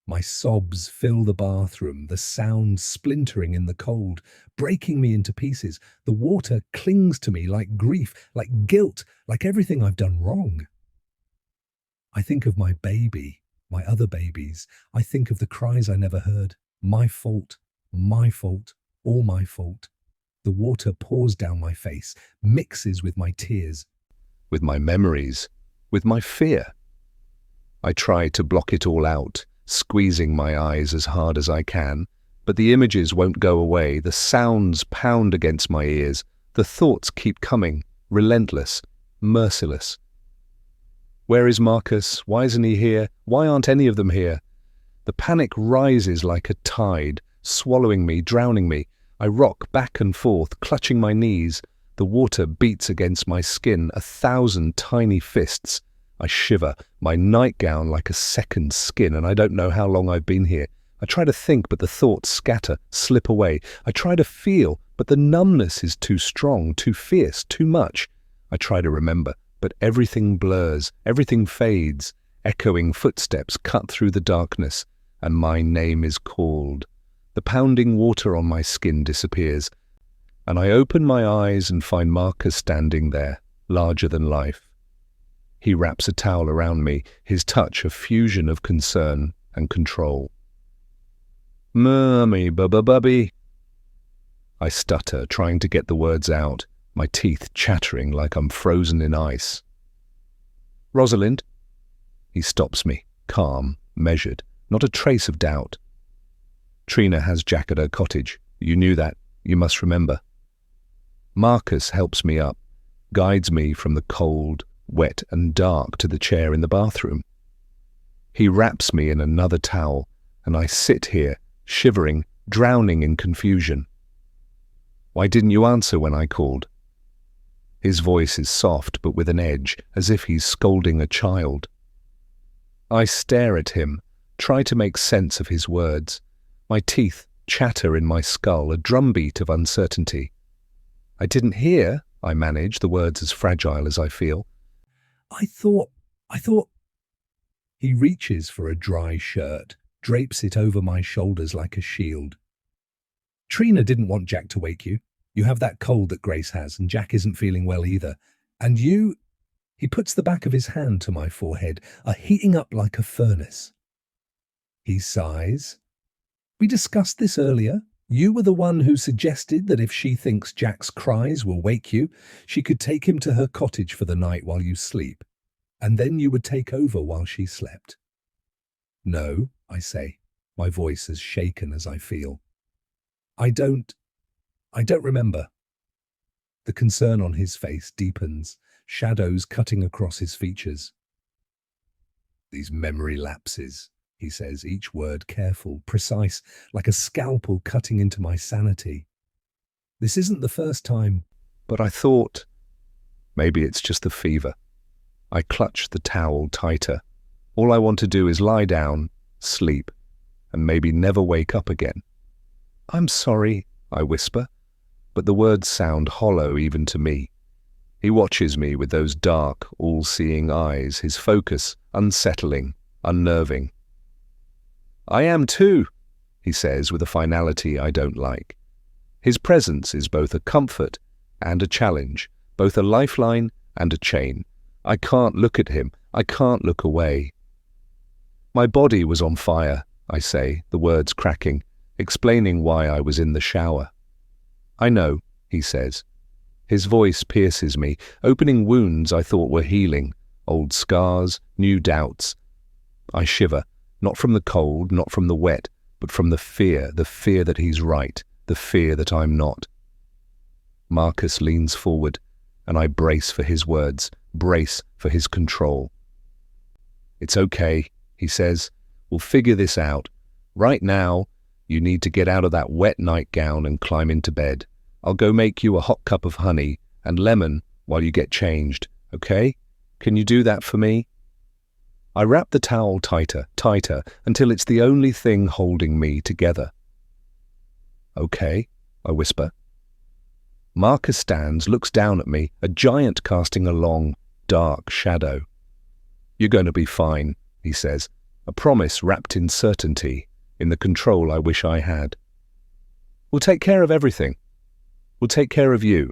My sobs fill the bathroom, the sound splintering in the cold, breaking me into pieces. The water clings to me like grief, like guilt, like everything I've done wrong. I think of my baby, my other babies. I think of the cries I never heard. My fault, all my fault. The water pours down my face, mixes with my tears. With my memories, with my fear. I try to block it all out, squeezing my eyes as hard as I can, but the images won't go away, the sounds pound against my ears, the thoughts keep coming, relentless, merciless. Where is Marcus? Why isn't he here? Why aren't any of them here? The panic rises like a tide, swallowing me, drowning me. I rock back and forth, clutching my knees. The water beats against my skin, 1,000 tiny fists. I shiver, my nightgown like a second skin, and I don't know how long I've been here. I try to think, but the thoughts scatter, slip away. I try to feel, but the numbness is too strong, too fierce, too much. I try to remember, but everything blurs, everything fades. Echoing footsteps cut through the darkness, and my name is called. The pounding water on my skin disappears. and I open my eyes and find Marcus standing there, larger than life. He wraps a towel around me, his touch a fusion of concern and control. "Mummy, bubby." I stutter, trying to get the words out, my teeth chattering like I'm frozen in ice. "Rosalind?" He stops me, calm, measured, not a trace of doubt. "Trina has Jack at her cottage. You knew that. You must remember." Marcus helps me up, guides me from the cold, wet and dark to the chair in the bathroom. He wraps me in another towel, and I sit here, shivering, drowning in confusion. "Why didn't you answer when I called?" His voice is soft but with an edge, as if he's scolding a child. I stare at him, try to make sense of his words. My teeth chatter in my skull, a drumbeat of uncertainty. "I didn't hear," I manage, the words as fragile as I feel. I thought... He reaches for a dry shirt, drapes it over my shoulders like a shield. "Trina didn't want Jack to wake you. You have that cold that Grace has, and Jack isn't feeling well either. And you..." He puts the back of his hand to my forehead, are heating up like a furnace. He sighs. "We discussed this earlier. You were the one who suggested that if she thinks Jack's cries will wake you, she could take him to her cottage for the night while you sleep, and then you would take over while she slept." "No," I say, my voice as shaken as I feel. I don't remember." The concern on his face deepens, shadows cutting across his features. "These memory lapses," he says, each word careful, precise, like a scalpel cutting into my sanity. "This isn't the first time." But I thought, maybe it's just the fever. I clutch the towel tighter. All I want to do is lie down, sleep, and maybe never wake up again. "I'm sorry," I whisper, but the words sound hollow even to me. He watches me with those dark, all-seeing eyes, his focus unsettling, unnerving. "I am too," he says with a finality I don't like. His presence is both a comfort and a challenge, both a lifeline and a chain. I can't look at him. I can't look away. "My body was on fire," I say, the words cracking, explaining why I was in the shower. "I know," he says. His voice pierces me, opening wounds I thought were healing, old scars, new doubts. I shiver, not from the cold, not from the wet, but from the fear that he's right, the fear that I'm not. Marcus leans forward, and I brace for his words, brace for his control. "It's okay," he says. "We'll figure this out. Right now, you need to get out of that wet nightgown and climb into bed. I'll go make you a hot cup of honey and lemon while you get changed, okay? Can you do that for me?" I wrap the towel tighter, until it's the only thing holding me together. "Okay," I whisper. Marcus stands, looks down at me, a giant casting a long, dark shadow. "You're going to be fine," he says, a promise wrapped in certainty, in the control I wish I had. "We'll take care of everything. We'll take care of you."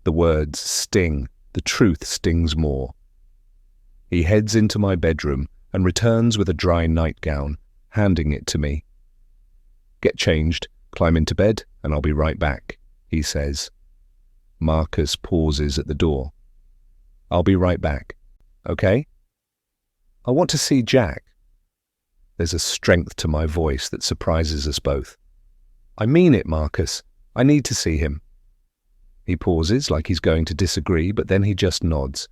The words sting, the truth stings more. He heads into my bedroom and returns with a dry nightgown, handing it to me. "Get changed, climb into bed, and I'll be right back," he says. Marcus pauses at the door. "I'll be right back, okay? I want to see Jack." There's a strength to my voice that surprises us both. "I mean it, Marcus. I need to see him." He pauses like he's going to disagree, but then he just nods.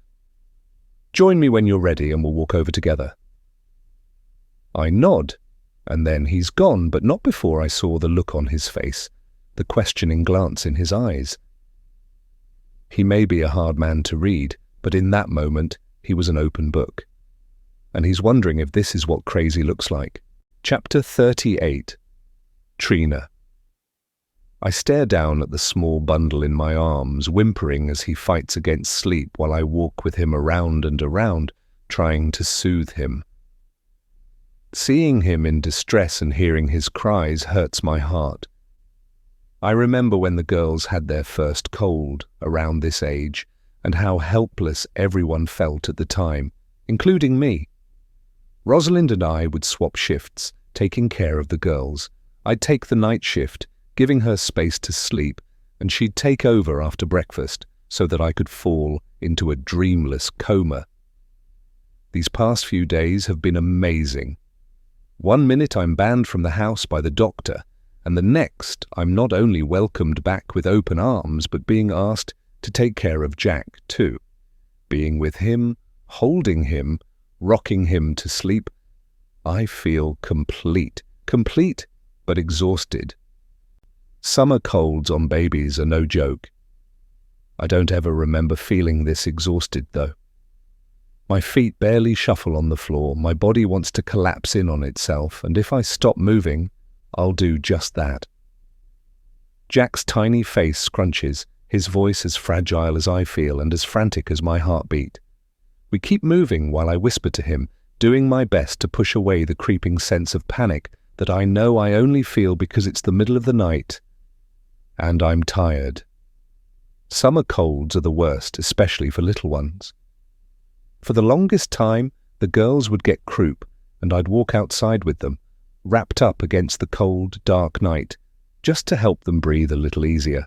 "Join me when you're ready and we'll walk over together." I nod, and then he's gone, but not before I saw the look on his face, the questioning glance in his eyes. He may be a hard man to read, but in that moment he was an open book. And he's wondering if this is what crazy looks like. Chapter 38. Trina. I stare down at the small bundle in my arms, whimpering as he fights against sleep while I walk with him around and around, trying to soothe him. Seeing him in distress and hearing his cries hurts my heart. I remember when the girls had their first cold around this age and how helpless everyone felt at the time, including me. Rosalind and I would swap shifts, taking care of the girls. I'd take the night shift, giving her space to sleep, and she'd take over after breakfast so that I could fall into a dreamless coma. These past few days have been amazing. One minute I'm banned from the house by the doctor, and the next I'm not only welcomed back with open arms, but being asked to take care of Jack too. Being with him, holding him, rocking him to sleep, I feel complete but exhausted. Summer colds on babies are no joke. I don't ever remember feeling this exhausted though. My feet barely shuffle on the floor, my body wants to collapse in on itself, and if I stop moving, I'll do just that. Jack's tiny face scrunches, his voice as fragile as I feel and as frantic as my heartbeat. We keep moving while I whisper to him, doing my best to push away the creeping sense of panic that I know I only feel because it's the middle of the night and I'm tired. Summer colds are the worst, especially for little ones. For the longest time, the girls would get croup and I'd walk outside with them, wrapped up against the cold, dark night, just to help them breathe a little easier.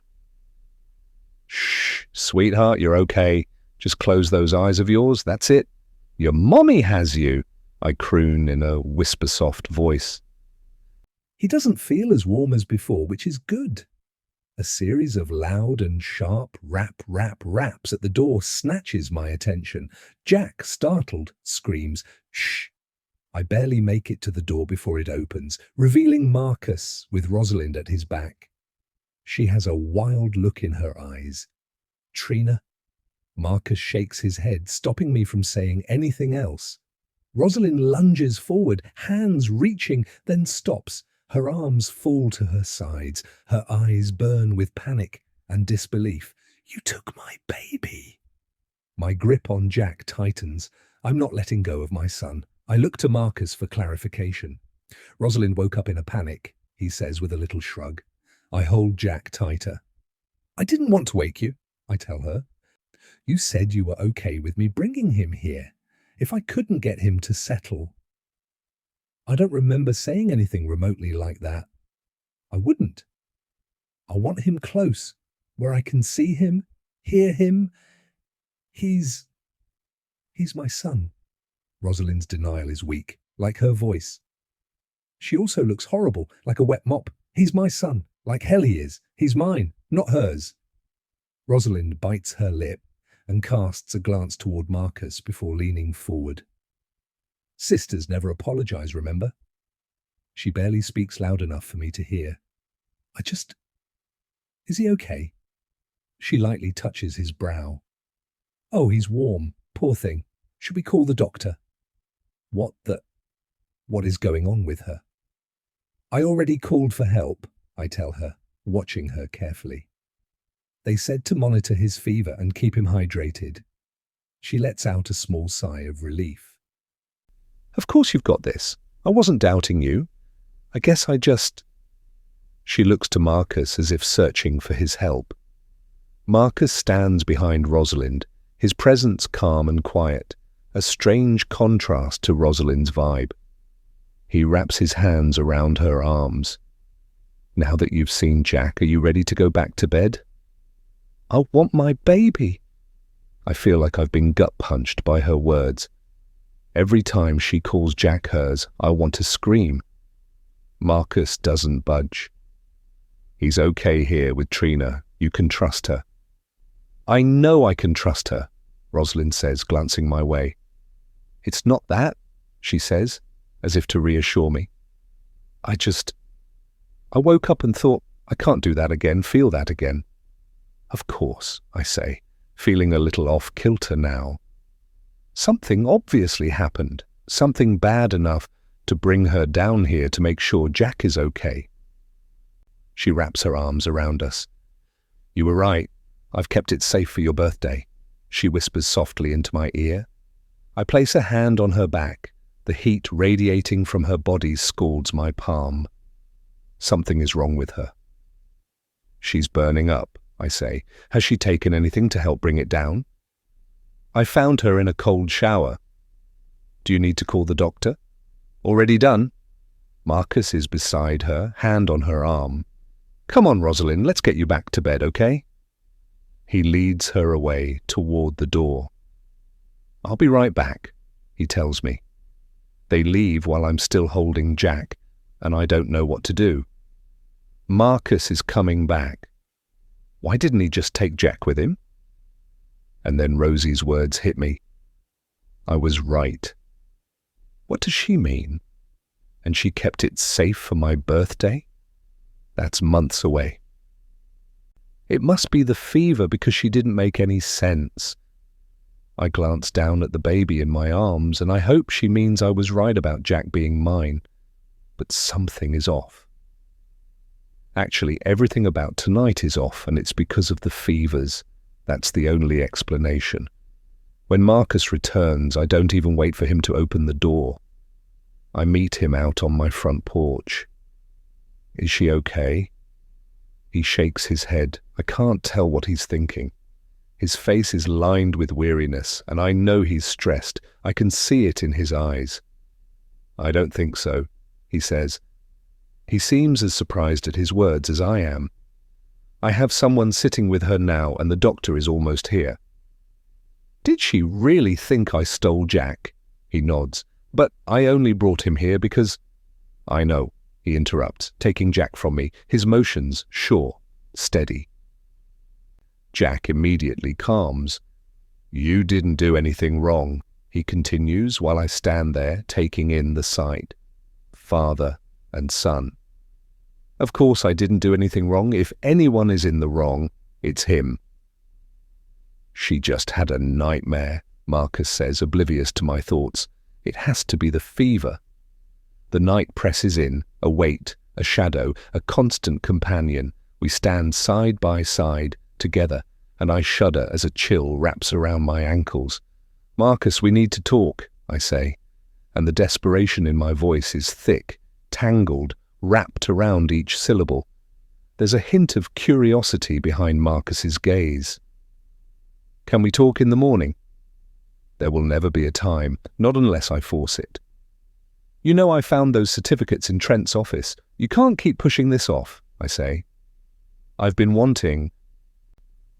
Shh, sweetheart, you're okay. Just close those eyes of yours, that's it. Your mommy has you, I croon in a whisper-soft voice. He doesn't feel as warm as before, which is good. A series of loud and sharp raps at the door snatches my attention. Jack, startled, screams, "Shh!" I barely make it to the door before it opens, revealing Marcus with Rosalind at his back. She has a wild look in her eyes. "Trina?" Marcus shakes his head, stopping me from saying anything else. Rosalind lunges forward, hands reaching, then stops. Her arms fall to her sides. Her eyes burn with panic and disbelief. "You took my baby." My grip on Jack tightens. I'm not letting go of my son. I look to Marcus for clarification. "Rosalind woke up in a panic," he says with a little shrug. I hold Jack tighter. "I didn't want to wake you," I tell her. "You said you were okay with me bringing him here. If I couldn't get him to settle..." I don't remember saying anything remotely like that. I wouldn't. I want him close, where I can see him, hear him. He's my son. Rosalind's denial is weak, like her voice. She also looks horrible, like a wet mop. "He's my son, like hell he is. He's mine, not hers." Rosalind bites her lip and casts a glance toward Marcus before leaning forward. Sisters never apologize, remember? She barely speaks loud enough for me to hear. Is he okay? She lightly touches his brow. "Oh, he's warm. Poor thing. Should we call the doctor?" What is going on with her? "I already called for help," I tell her, watching her carefully. "They said to monitor his fever and keep him hydrated." She lets out a small sigh of relief. "Of course you've got this. I wasn't doubting you. I guess I just..." She looks to Marcus as if searching for his help. Marcus stands behind Rosalind, his presence calm and quiet, a strange contrast to Rosalind's vibe. He wraps his hands around her arms. "Now that you've seen Jack, are you ready to go back to bed?" "I want my baby." I feel like I've been gut-punched by her words. Every time she calls Jack hers, I want to scream. Marcus doesn't budge. "He's okay here with Trina. You can trust her." "I know I can trust her," Rosalind says, glancing my way. "It's not that," she says, as if to reassure me. I woke up and thought, I can't do that again, feel that again." "Of course," I say, feeling a little off-kilter now. Something obviously happened, something bad enough to bring her down here to make sure Jack is okay. She wraps her arms around us. "You were right. I've kept it safe for your birthday," she whispers softly into my ear. I place a hand on her back. The heat radiating from her body scalds my palm. Something is wrong with her. She's burning up, I say. Has she taken anything to help bring it down? I found her in a cold shower. Do you need to call the doctor? Already done. Marcus is beside her, hand on her arm. Come on, Rosalind, let's get you back to bed, okay? He leads her away toward the door. I'll be right back, he tells me. They leave while I'm still holding Jack, and I don't know what to do. Marcus is coming back. Why didn't he just take Jack with him? And then Rosie's words hit me. I was right. What does she mean? And she kept it safe for my birthday? That's months away. It must be the fever because she didn't make any sense. I glance down at the baby in my arms, and I hope she means I was right about Jack being mine. But something is off. Actually, everything about tonight is off, and it's because of the fevers. That's the only explanation. When Marcus returns, I don't even wait for him to open the door. I meet him out on my front porch. Is she okay? He shakes his head. I can't tell what he's thinking. His face is lined with weariness, and I know he's stressed. I can see it in his eyes. I don't think so, he says. He seems as surprised at his words as I am. I have someone sitting with her now, and the doctor is almost here. Did she really think I stole Jack? He nods. But I only brought him here because... I know, he interrupts, taking Jack from me, his motions sure, steady. Jack immediately calms. You didn't do anything wrong, he continues while I stand there taking in the sight. Father and son. Of course I didn't do anything wrong. If anyone is in the wrong, it's him. She just had a nightmare, Marcus says, oblivious to my thoughts. It has to be the fever. The night presses in, a weight, a shadow, a constant companion. We stand side by side, together, and I shudder as a chill wraps around my ankles. Marcus, we need to talk, I say, and the desperation in my voice is thick, tangled, wrapped around each syllable. There's a hint of curiosity behind Marcus's gaze. Can we talk in the morning? There will never be a time, not unless I force it. You know I found those certificates in Trent's office. You can't keep pushing this off, I say. I've been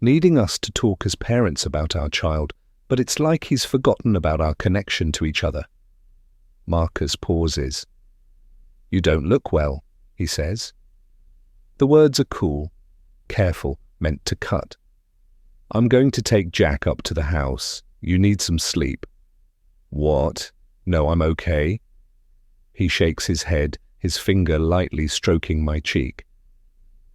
needing us to talk as parents about our child, but it's like he's forgotten about our connection to each other. Marcus pauses. You don't look well, he says. The words are cool, careful, meant to cut. I'm going to take Jack up to the house. You need some sleep. What? No, I'm okay. He shakes his head, his finger lightly stroking my cheek.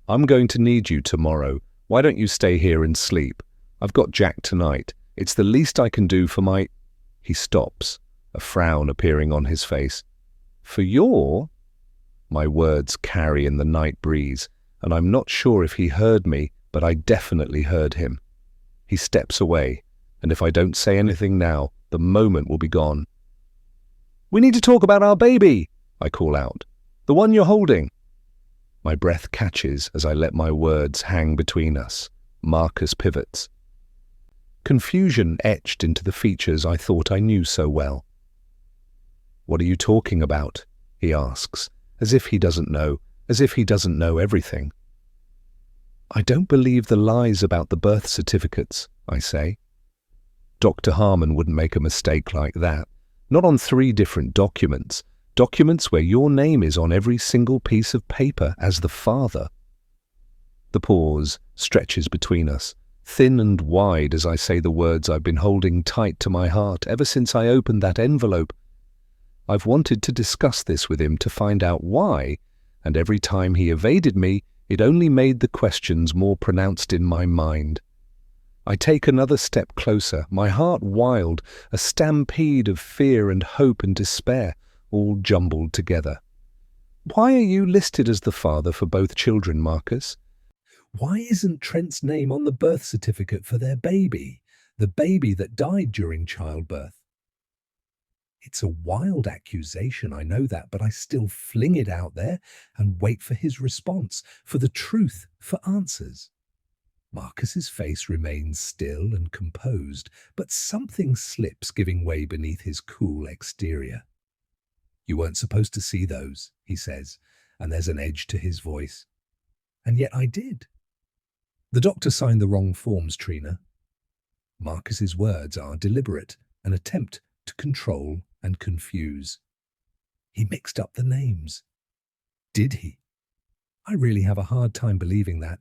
I'm going to need you tomorrow. Why don't you stay here and sleep? I've got Jack tonight. It's the least I can do for my... He stops, a frown appearing on his face. For your... My words carry in the night breeze, and I'm not sure if he heard me, but I definitely heard him. He steps away, and if I don't say anything now, the moment will be gone. We need to talk about our baby, I call out. The one you're holding. My breath catches as I let my words hang between us. Marcus pivots. Confusion etched into the features I thought I knew so well. What are you talking about? He asks, as if he doesn't know, as if he doesn't know everything. I don't believe the lies about the birth certificates, I say. Dr. Harmon wouldn't make a mistake like that. Not on 3 different documents. Documents where your name is on every single piece of paper as the father. The pause stretches between us, thin and wide as I say the words I've been holding tight to my heart ever since I opened that envelope. I've wanted to discuss this with him to find out why, and every time he evaded me, it only made the questions more pronounced in my mind. I take another step closer, my heart wild, a stampede of fear and hope and despair, all jumbled together. Why are you listed as the father for both children, Marcus? Why isn't Trent's name on the birth certificate for their baby, the baby that died during childbirth? It's a wild accusation, I know that, but I still fling it out there and wait for his response, for the truth, for answers. Marcus's face remains still and composed, but something slips, giving way beneath his cool exterior. "You weren't supposed to see those," he says, and there's an edge to his voice. "And yet I did." "The doctor signed the wrong forms, Trina." Marcus's words are deliberate, an attempt to control and confuse. He mixed up the names. Did he? I really have a hard time believing that.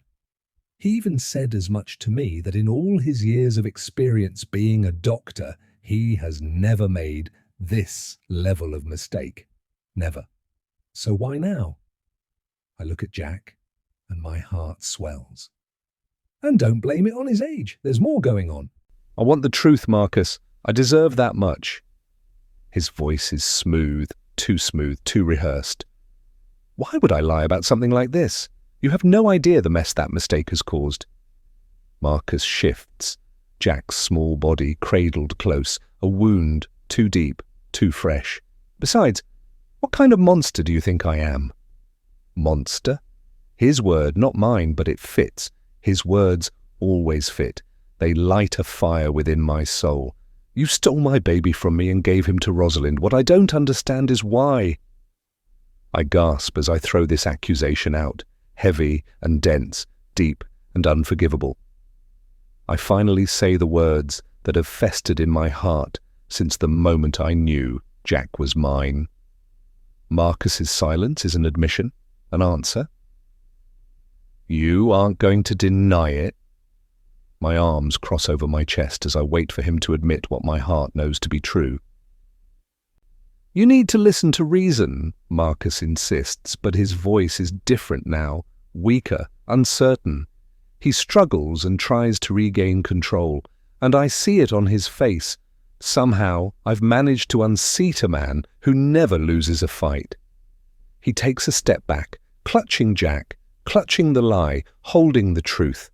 He even said as much to me that in all his years of experience being a doctor, he has never made this level of mistake. Never. So why now? I look at Jack, and my heart swells. And don't blame it on his age. There's more going on. I want the truth, Marcus. I deserve that much. His voice is smooth, too rehearsed. Why would I lie about something like this? You have no idea the mess that mistake has caused. Marcus shifts, Jack's small body cradled close, a wound too deep, too fresh. Besides, what kind of monster do you think I am? Monster? His word, not mine, but it fits. His words always fit. They light a fire within my soul. You stole my baby from me and gave him to Rosalind. What I don't understand is why. I gasp as I throw this accusation out, heavy and dense, deep and unforgivable. I finally say the words that have festered in my heart since the moment I knew Jack was mine. Marcus's silence is an admission, an answer. You aren't going to deny it? My arms cross over my chest as I wait for him to admit what my heart knows to be true. You need to listen to reason, Marcus insists, but his voice is different now, weaker, uncertain. He struggles and tries to regain control, and I see it on his face. Somehow, I've managed to unseat a man who never loses a fight. He takes a step back, clutching Jack, clutching the lie, holding the truth.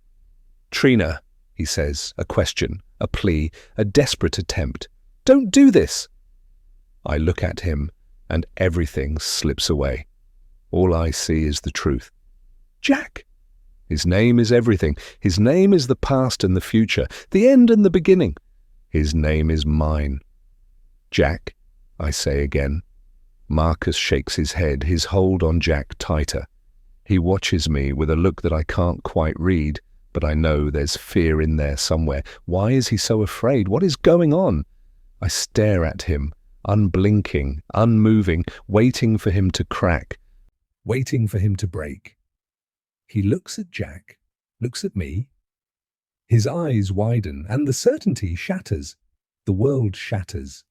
Trina, he says, a question, a plea, a desperate attempt. Don't do this! I look at him, and everything slips away. All I see is the truth. Jack! His name is everything. His name is the past and the future, the end and the beginning. His name is mine. Jack, I say again. Marcus shakes his head, his hold on Jack tighter. He watches me with a look that I can't quite read, but I know there's fear in there somewhere. Why is he so afraid? What is going on? I stare at him, unblinking, unmoving, waiting for him to crack, waiting for him to break. He looks at Jack, looks at me. His eyes widen, and the certainty shatters. The world shatters.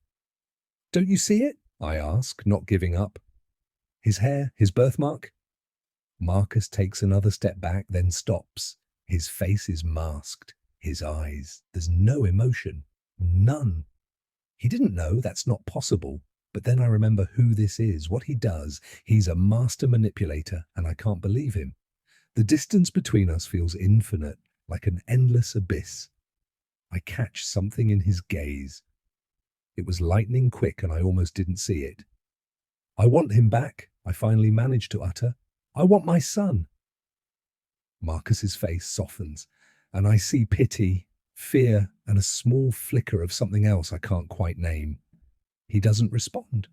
Don't you see it? I ask, not giving up. His hair, his birthmark? Marcus takes another step back, then stops. His face is masked. His eyes. There's no emotion. None. He didn't know that's not possible. But then I remember who this is, what he does. He's a master manipulator, and I can't believe him. The distance between us feels infinite, like an endless abyss. I catch something in his gaze. It was lightning quick, and I almost didn't see it. I want him back, I finally managed to utter. I want my son. Marcus's face softens, and I see pity, fear, and a small flicker of something else I can't quite name. He doesn't respond.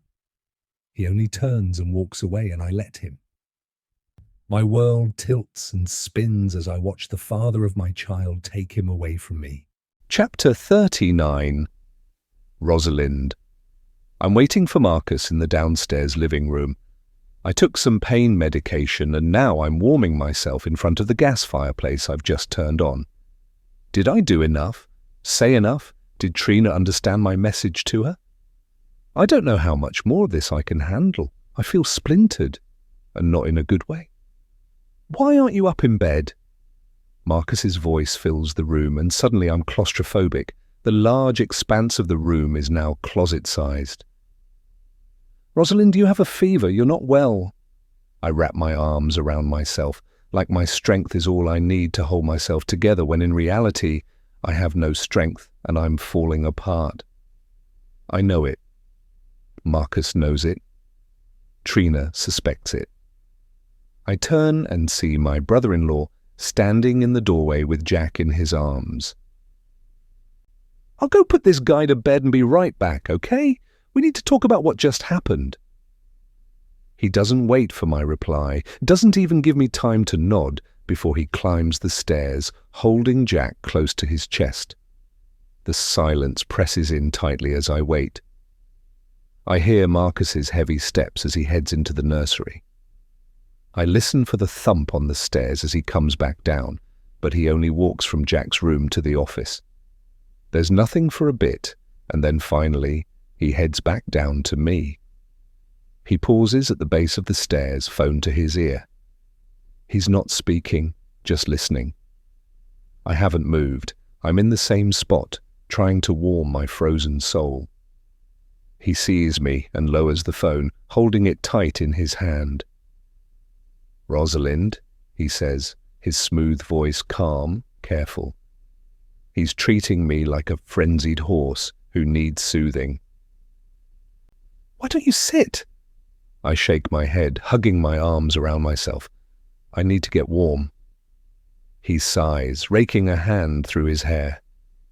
He only turns and walks away, and I let him. My world tilts and spins as I watch the father of my child take him away from me. Chapter 39. Rosalind. I'm waiting for Marcus in the downstairs living room. I took some pain medication and now I'm warming myself in front of the gas fireplace I've just turned on. Did I do enough? Say enough? Did Trina understand my message to her? I don't know how much more of this I can handle. I feel splintered, and not in a good way. Why aren't you up in bed? Marcus's voice fills the room, and suddenly I'm claustrophobic. The large expanse of the room is now closet-sized. Rosalind, you have a fever. You're not well. I wrap my arms around myself, like my strength is all I need to hold myself together, when in reality, I have no strength and I'm falling apart. I know it. Marcus knows it. Trina suspects it. I turn and see my brother-in-law standing in the doorway with Jack in his arms. "I'll go put this guy to bed and be right back, okay? We need to talk about what just happened." He doesn't wait for my reply, doesn't even give me time to nod before he climbs the stairs, holding Jack close to his chest. The silence presses in tightly as I wait. I hear Marcus's heavy steps as he heads into the nursery. I listen for the thump on the stairs as he comes back down, but he only walks from Jack's room to the office. There's nothing for a bit, and then finally he heads back down to me. He pauses at the base of the stairs, phone to his ear. He's not speaking, just listening. I haven't moved. I'm in the same spot, trying to warm my frozen soul. He sees me and lowers the phone, holding it tight in his hand. "Rosalind," he says, his smooth voice calm, careful. He's treating me like a frenzied horse who needs soothing. "Why don't you sit?" I shake my head, hugging my arms around myself. I need to get warm. He sighs, raking a hand through his hair.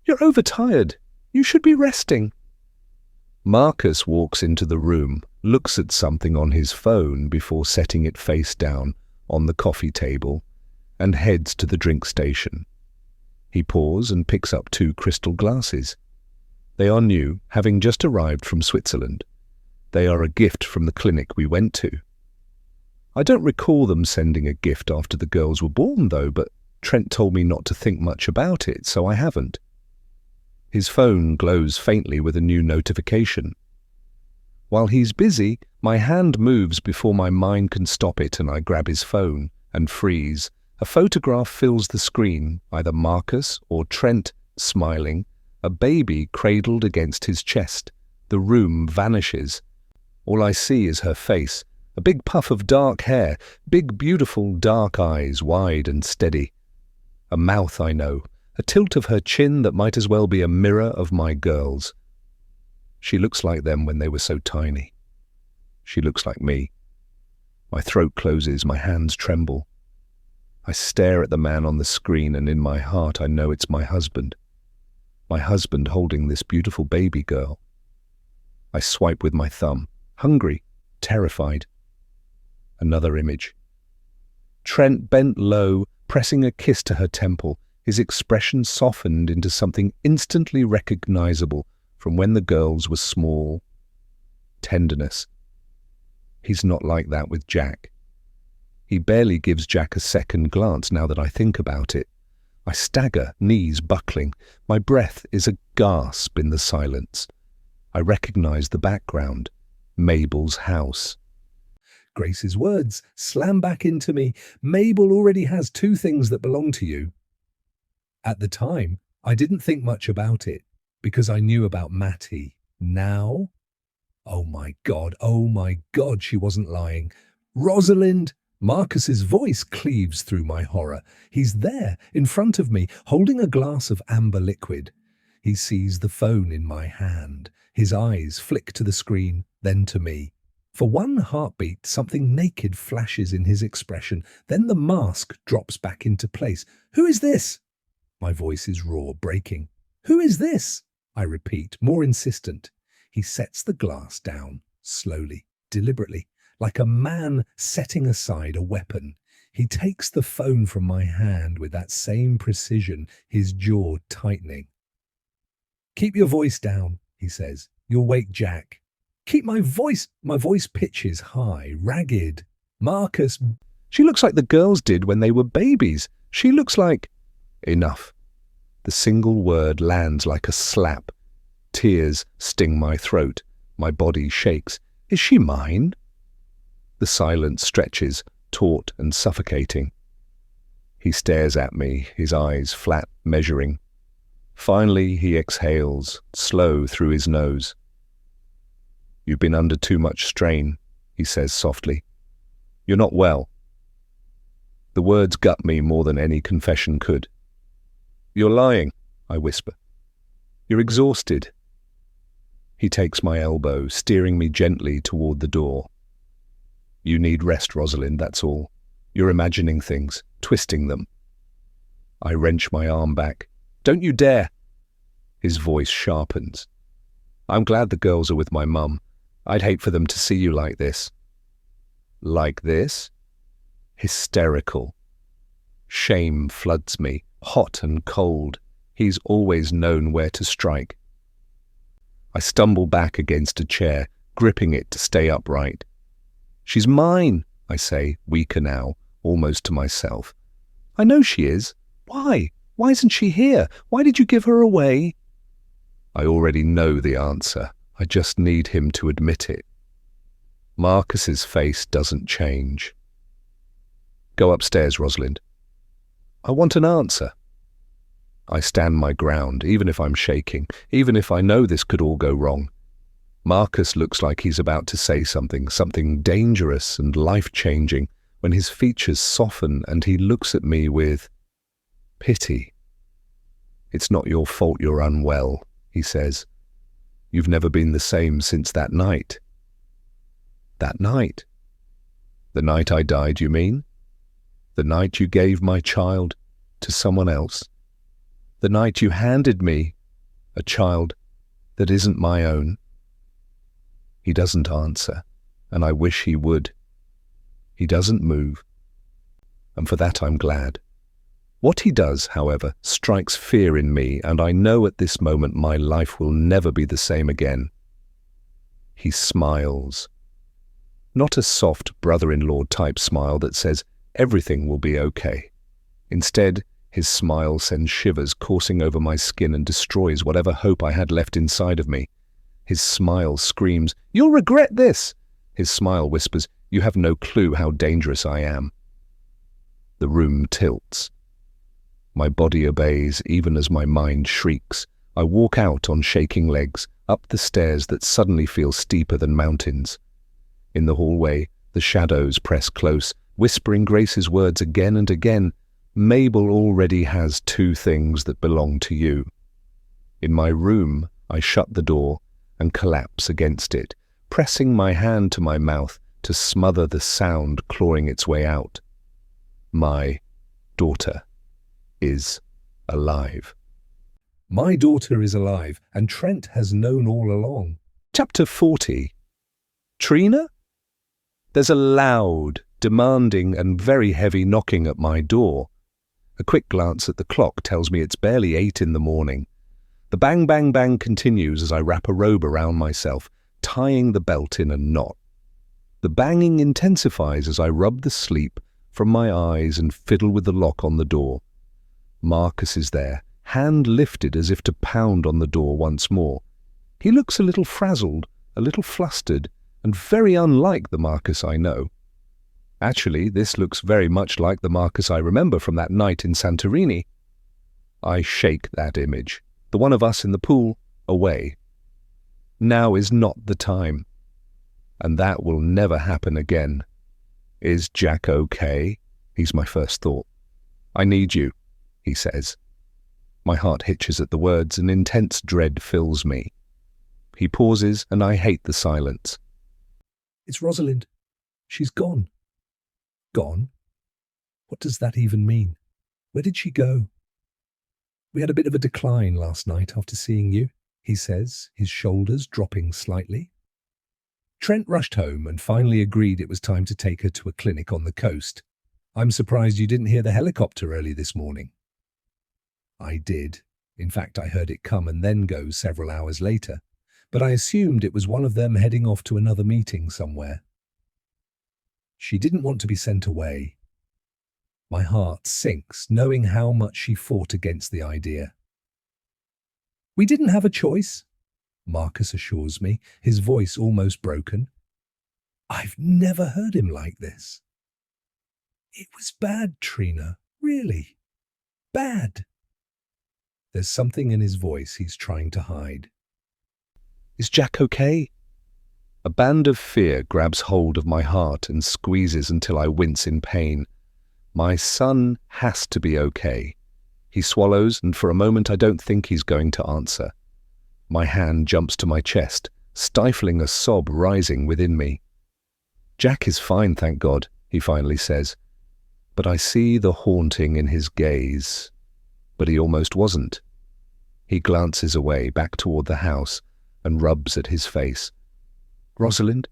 "You're overtired. You should be resting." Marcus walks into the room, looks at something on his phone before setting it face down on the coffee table, and heads to the drink station. He pours and picks up 2 crystal glasses. They are new, having just arrived from Switzerland. They are a gift from the clinic we went to. I don't recall them sending a gift after the girls were born, though, but Trent told me not to think much about it, so I haven't. His phone glows faintly with a new notification. While he's busy, my hand moves before my mind can stop it, and I grab his phone and freeze. A photograph fills the screen, either Marcus or Trent smiling, a baby cradled against his chest. The room vanishes. All I see is her face, a big puff of dark hair, big beautiful dark eyes, wide and steady. A mouth I know, a tilt of her chin that might as well be a mirror of my girls. She looks like them when they were so tiny. She looks like me. My throat closes, my hands tremble. I stare at the man on the screen, and in my heart I know it's my husband. My husband holding this beautiful baby girl. I swipe with my thumb, hungry, terrified. Another image. Trent bent low, pressing a kiss to her temple, his expression softened into something instantly recognizable from when the girls were small. Tenderness. He's not like that with Jack. He barely gives Jack a second glance now that I think about it. I stagger, knees buckling. My breath is a gasp in the silence. I recognize the background. Mabel's house. Grace's words slam back into me. Mabel already has 2 things that belong to you. At the time, I didn't think much about it because I knew about Matty. Now? Oh my God, she wasn't lying. "Rosalind!" Marcus's voice cleaves through my horror. He's there, in front of me, holding a glass of amber liquid. He sees the phone in my hand. His eyes flick to the screen, then to me. For one heartbeat, something naked flashes in his expression. Then the mask drops back into place. "Who is this?" My voice is raw, breaking. "Who is this?" I repeat, more insistent. He sets the glass down, slowly, deliberately, like a man setting aside a weapon. He takes the phone from my hand with that same precision, his jaw tightening. "Keep your voice down," he says. "You'll wake Jack." "Keep my voice." My voice pitches high, ragged. "Marcus, she looks like the girls did when they were babies. She looks like—" Enough. The single word lands like a slap. Tears sting my throat. My body shakes. Is she mine? The silence stretches, taut and suffocating. He stares at me, his eyes flat, measuring. Finally, he exhales, slow through his nose. "You've been under too much strain," he says softly. "You're not well." The words gut me more than any confession could. "You're lying," I whisper. "You're exhausted." He takes my elbow, steering me gently toward the door. You need rest, Rosalind, that's all. You're imagining things, twisting them. I wrench my arm back. Don't you dare! His voice sharpens. I'm glad the girls are with my mum. I'd hate for them to see you like this. Like this? Hysterical. Shame floods me, hot and cold. He's always known where to strike. I stumble back against a chair, gripping it to stay upright. She's mine, I say, weaker now, almost to myself. I know she is. Why? Why isn't she here? Why did you give her away? I already know the answer. I just need him to admit it. Marcus's face doesn't change. Go upstairs, Rosalind. I want an answer. I stand my ground, even if I'm shaking, even if I know this could all go wrong. Marcus looks like he's about to say something dangerous and life-changing, when his features soften and he looks at me with pity. It's not your fault you're unwell, he says. You've never been the same since that night. That night? The night I died, you mean? The night you gave my child to someone else? The night you handed me a child that isn't my own? He doesn't answer, and I wish he would. He doesn't move, and for that I'm glad. What he does, however, strikes fear in me, and I know at this moment my life will never be the same again. He smiles. Not a soft brother-in-law type smile that says everything will be okay. Instead, his smile sends shivers coursing over my skin and destroys whatever hope I had left inside of me. His smile screams, "You'll regret this!" His smile whispers, "You have no clue how dangerous I am." The room tilts. My body obeys even as my mind shrieks. I walk out on shaking legs, up the stairs that suddenly feel steeper than mountains. In the hallway, the shadows press close, whispering Grace's words again and again. Mabel already has 2 things that belong to you. In my room, I shut the door and collapse against it, pressing my hand to my mouth to smother the sound clawing its way out. My daughter is alive. My daughter is alive, and Trent has known all along. Chapter 40. Trina? There's a loud, demanding and very heavy knocking at my door. A quick glance at the clock tells me it's barely 8 in the morning. The bang, bang, bang continues as I wrap a robe around myself, tying the belt in a knot. The banging intensifies as I rub the sleep from my eyes and fiddle with the lock on the door. Marcus is there, hand lifted as if to pound on the door once more. He looks a little frazzled, a little flustered, and very unlike the Marcus I know. Actually, this looks very much like the Marcus I remember from that night in Santorini. I shake that image, the one of us in the pool, away. Now is not the time, and that will never happen again. Is Jack okay? He's my first thought. I need you, he says. My heart hitches at the words, and intense dread fills me. He pauses, and I hate the silence. It's Rosalind. She's gone. Gone? What does that even mean? Where did she go? We had a bit of a decline last night after seeing you, he says, his shoulders dropping slightly. Trent rushed home and finally agreed it was time to take her to a clinic on the coast. I'm surprised you didn't hear the helicopter early this morning. I did. In fact, I heard it come and then go several hours later, but I assumed it was one of them heading off to another meeting somewhere. She didn't want to be sent away. My heart sinks, knowing how much she fought against the idea. We didn't have a choice, Marcus assures me, his voice almost broken. I've never heard him like this. It was bad, Trina, really. Bad. There's something in his voice he's trying to hide. Is Jack okay? A band of fear grabs hold of my heart and squeezes until I wince in pain. My son has to be okay. He swallows, and for a moment I don't think he's going to answer. My hand jumps to my chest, stifling a sob rising within me. Jack is fine, thank God, he finally says. But I see the haunting in his gaze. But he almost wasn't. He glances away, back toward the house, and rubs at his face. Rosalind?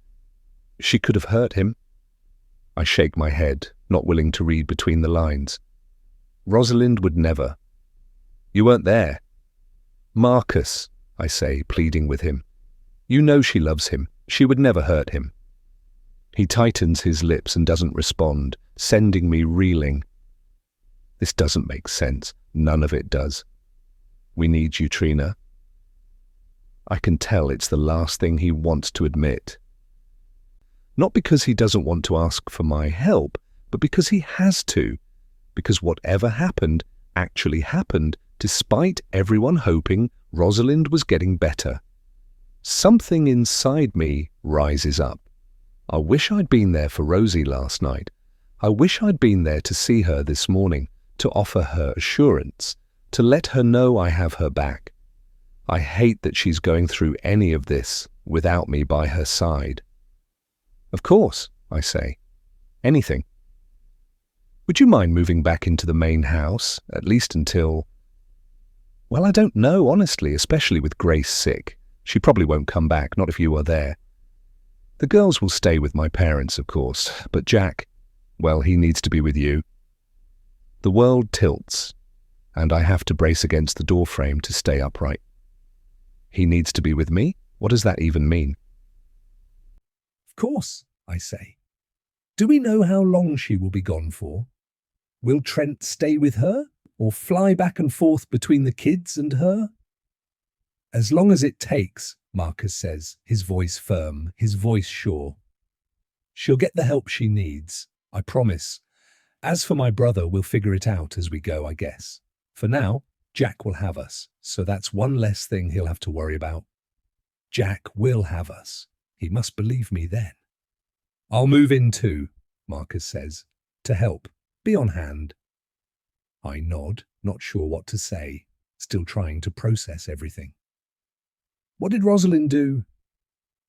She could have hurt him. I shake my head, not willing to read between the lines. Rosalind would never. You weren't there. Marcus, I say, pleading with him. You know she loves him. She would never hurt him. He tightens his lips and doesn't respond, sending me reeling. This doesn't make sense. None of it does. We need you, Trina. I can tell it's the last thing he wants to admit. Not because he doesn't want to ask for my help, but because he has to. Because whatever happened actually happened, despite everyone hoping Rosalind was getting better. Something inside me rises up. I wish I'd been there for Rosie last night. I wish I'd been there to see her this morning, to offer her assurance, to let her know I have her back. I hate that she's going through any of this without me by her side. Of course, I say. Anything. Would you mind moving back into the main house, at least until... Well, I don't know, honestly, especially with Grace sick. She probably won't come back, not if you are there. The girls will stay with my parents, of course, but Jack, well, he needs to be with you. The world tilts, and I have to brace against the doorframe to stay upright. He needs to be with me? What does that even mean? Of course, I say. Do we know how long she will be gone for? Will Trent stay with her, or fly back and forth between the kids and her? As long as it takes, Marcus says, his voice firm, his voice sure. She'll get the help she needs, I promise. As for my brother, we'll figure it out as we go, I guess. For now, Jack will have us, so that's one less thing he'll have to worry about. Jack will have us. He must believe me then. I'll move in too, Marcus says, to help. Be on hand. I nod, not sure what to say, still trying to process everything. What did Rosalind do?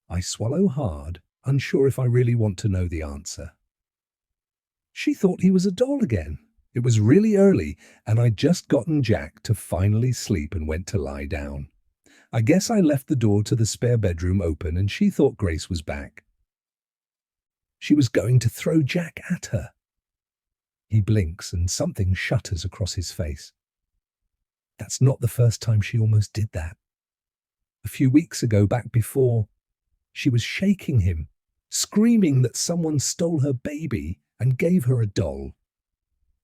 I swallow hard, unsure if I really want to know the answer. She thought he was a doll again. It was really early, and I'd just gotten Jack to finally sleep and went to lie down. I guess I left the door to the spare bedroom open and she thought Grace was back. She was going to throw Jack at her. He blinks and something shudders across his face. That's not the first time she almost did that. A few weeks ago, back before, she was shaking him, screaming that someone stole her baby and gave her a doll.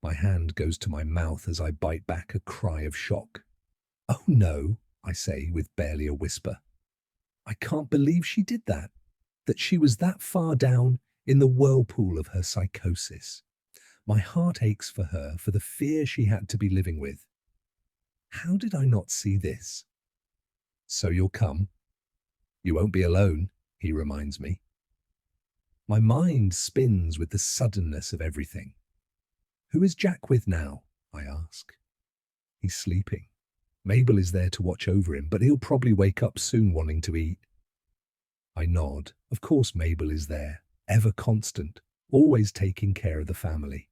My hand goes to my mouth as I bite back a cry of shock. Oh no, I say with barely a whisper. I can't believe she did that she was that far down in the whirlpool of her psychosis. My heart aches for her, for the fear she had to be living with. How did I not see this? So you'll come? You won't be alone, he reminds me. My mind spins with the suddenness of everything. Who is Jack with now? I ask. He's sleeping. Mabel is there to watch over him, but he'll probably wake up soon wanting to eat. I nod. Of course Mabel is there, ever constant, always taking care of the family.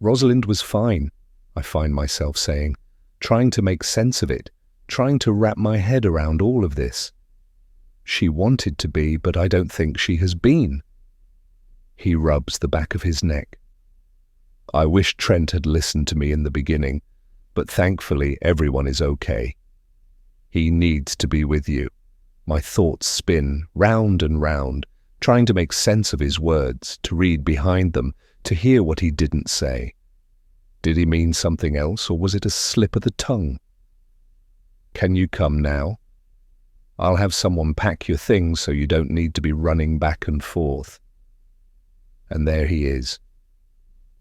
Rosalind was fine, I find myself saying, trying to make sense of it, trying to wrap my head around all of this. She wanted to be, but I don't think she has been. He rubs the back of his neck. I wish Trent had listened to me in the beginning, but thankfully everyone is okay. He needs to be with you. My thoughts spin round and round, trying to make sense of his words, to read behind them, to hear what he didn't say. Did he mean something else, or was it a slip of the tongue? Can you come now? I'll have someone pack your things so you don't need to be running back and forth. And there he is.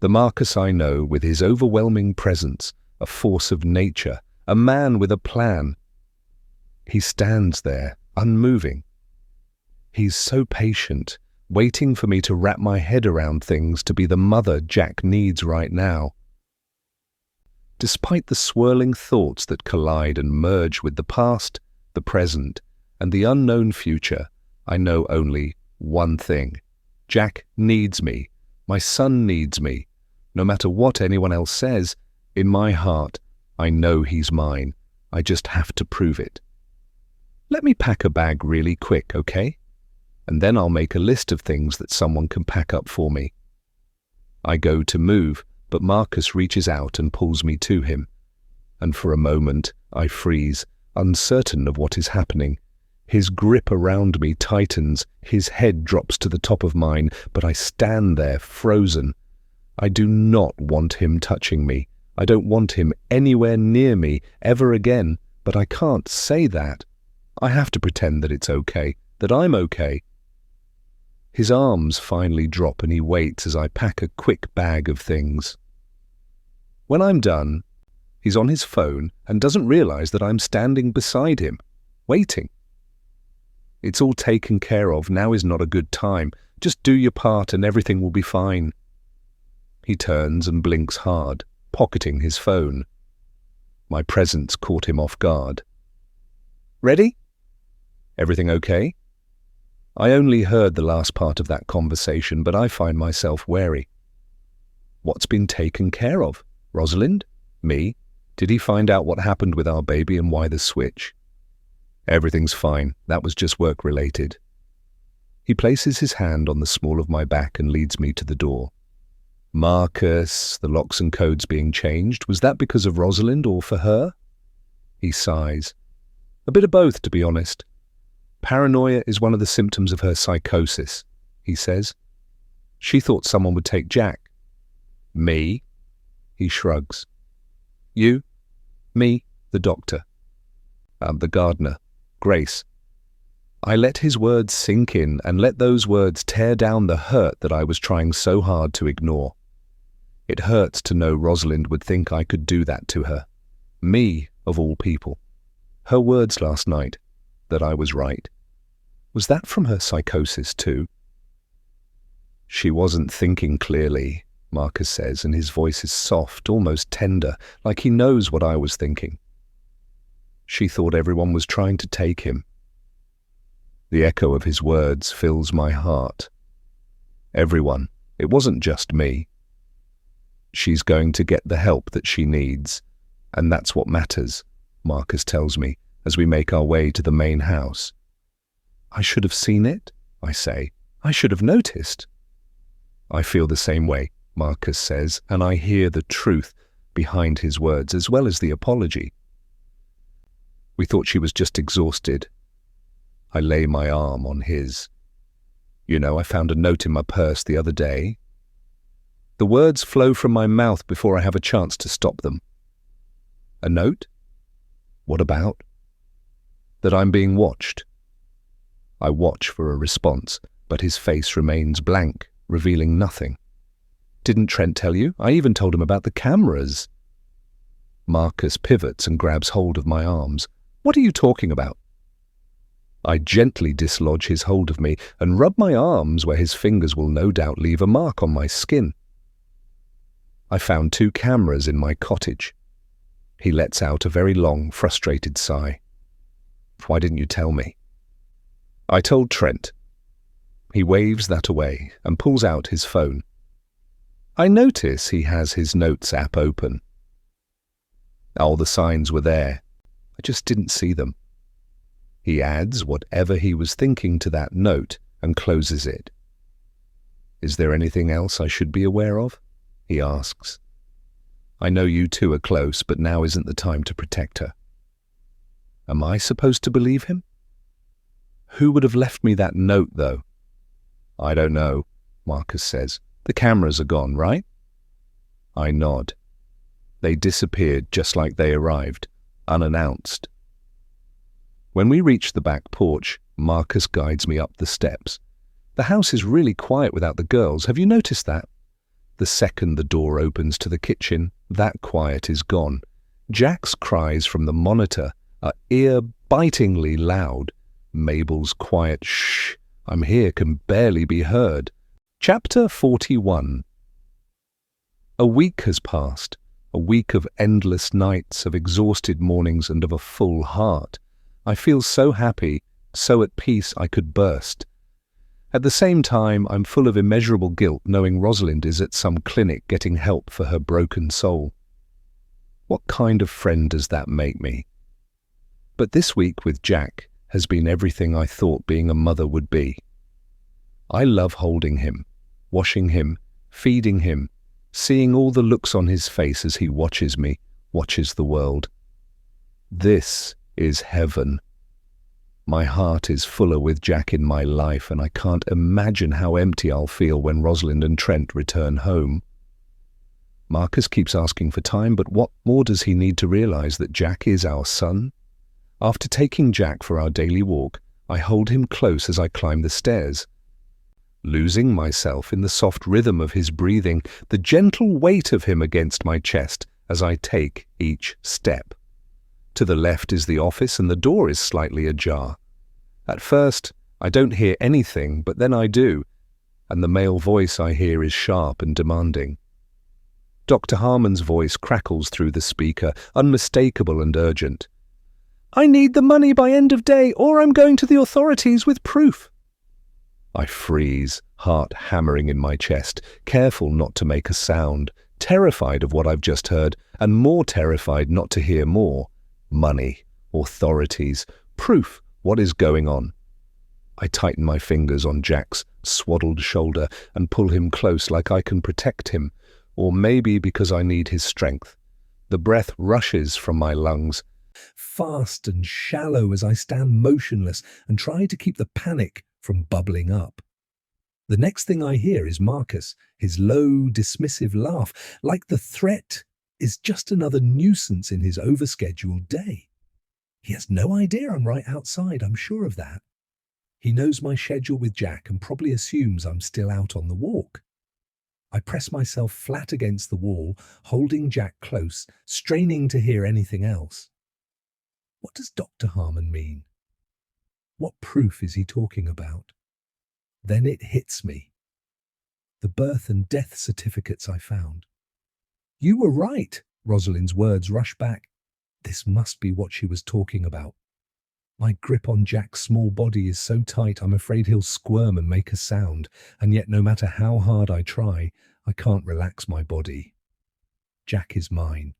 The Marcus I know, with his overwhelming presence, a force of nature, a man with a plan. He stands there, unmoving. He's so patient, waiting for me to wrap my head around things, to be the mother Jack needs right now. Despite the swirling thoughts that collide and merge with the past, the present, and the unknown future, I know only one thing. Jack needs me. My son needs me. No matter what anyone else says, in my heart, I know he's mine. I just have to prove it. Let me pack a bag really quick, okay? And then I'll make a list of things that someone can pack up for me. I go to move, but Marcus reaches out and pulls me to him. And for a moment, I freeze, uncertain of what is happening. His grip around me tightens, his head drops to the top of mine, but I stand there frozen. I do not want him touching me. I don't want him anywhere near me ever again, but I can't say that. I have to pretend that it's okay, that I'm okay. His arms finally drop and he waits as I pack a quick bag of things. When I'm done, he's on his phone and doesn't realize that I'm standing beside him, waiting. It's all taken care of. Now is not a good time. Just do your part and everything will be fine. He turns and blinks hard, pocketing his phone. My presence caught him off guard. Ready? Everything okay? I only heard the last part of that conversation, but I find myself wary. What's been taken care of? Rosalind? Me? Did he find out what happened with our baby and why the switch? Everything's fine. That was just work-related. He places his hand on the small of my back and leads me to the door. Marcus, the locks and codes being changed, was that because of Rosalind or for her? He sighs. A bit of both, to be honest. Paranoia is one of the symptoms of her psychosis, he says. She thought someone would take Jack. Me? He shrugs. You? Me, the doctor. The gardener. Grace. I let his words sink in and let those words tear down the hurt that I was trying so hard to ignore. It hurts to know Rosalind would think I could do that to her. Me, of all people. Her words last night, that I was right. Was that from her psychosis too? She wasn't thinking clearly, Marcus says, and his voice is soft, almost tender, like he knows what I was thinking. She thought everyone was trying to take him. The echo of his words fills my heart. Everyone. It wasn't just me. She's going to get the help that she needs, and that's what matters, Marcus tells me, as we make our way to the main house. I should have seen it, I say. I should have noticed. I feel the same way, Marcus says, and I hear the truth behind his words as well as the apology. We thought she was just exhausted. I lay my arm on his. You know, I found a note in my purse the other day. The words flow from my mouth before I have a chance to stop them. A note? What about? That I'm being watched. I watch for a response, but his face remains blank, revealing nothing. Didn't Trent tell you? I even told him about the cameras. Marcus pivots and grabs hold of my arms. What are you talking about? I gently dislodge his hold of me and rub my arms where his fingers will no doubt leave a mark on my skin. I found 2 cameras in my cottage. He lets out a very long, frustrated sigh. Why didn't you tell me? I told Trent. He waves that away and pulls out his phone. I notice he has his notes app open. All the signs were there. I just didn't see them. He adds whatever he was thinking to that note and closes it. Is there anything else I should be aware of? He asks. I know you two are close, but now isn't the time to protect her. Am I supposed to believe him? Who would have left me that note, though? I don't know, Marcus says. The cameras are gone, right? I nod. They disappeared just like they arrived, unannounced. When we reach the back porch, Marcus guides me up the steps. The house is really quiet without the girls. Have you noticed that? The second the door opens to the kitchen, that quiet is gone. Jack's cries from the monitor are ear-bitingly loud. Mabel's quiet "shh, I'm here" can barely be heard. Chapter 41. A week has passed. A week of endless nights, of exhausted mornings, and of a full heart. I feel so happy, so at peace I could burst. At the same time, I'm full of immeasurable guilt knowing Rosalind is at some clinic getting help for her broken soul. What kind of friend does that make me? But this week with Jack has been everything I thought being a mother would be. I love holding him, washing him, feeding him, seeing all the looks on his face as he watches me, watches the world. This is heaven. My heart is fuller with Jack in my life, and I can't imagine how empty I'll feel when Rosalind and Trent return home. Marcus keeps asking for time, but what more does he need to realize that Jack is our son? After taking Jack for our daily walk, I hold him close as I climb the stairs, losing myself in the soft rhythm of his breathing, the gentle weight of him against my chest as I take each step. To the left is the office, and the door is slightly ajar. At first, I don't hear anything, but then I do, and the male voice I hear is sharp and demanding. Dr. Harmon's voice crackles through the speaker, unmistakable and urgent. "I need the money by end of day, or I'm going to the authorities with proof." I freeze, heart hammering in my chest, careful not to make a sound, terrified of what I've just heard, and more terrified not to hear more. Money, authorities, proof, what is going on? I tighten my fingers on Jack's swaddled shoulder and pull him close like I can protect him, or maybe because I need his strength. The breath rushes from my lungs, fast and shallow as I stand motionless and try to keep the panic from bubbling up. The next thing I hear is Marcus, his low, dismissive laugh, like the threat is just another nuisance in his overscheduled day. He has no idea I'm right outside, I'm sure of that. He knows my schedule with Jack and probably assumes I'm still out on the walk. I press myself flat against the wall, holding Jack close, straining to hear anything else. What does Dr. Harmon mean? What proof is he talking about? Then it hits me. The birth and death certificates I found. "You were right," Rosalind's words rush back. This must be what she was talking about. My grip on Jack's small body is so tight I'm afraid he'll squirm and make a sound, and yet no matter how hard I try, I can't relax my body. Jack is mine.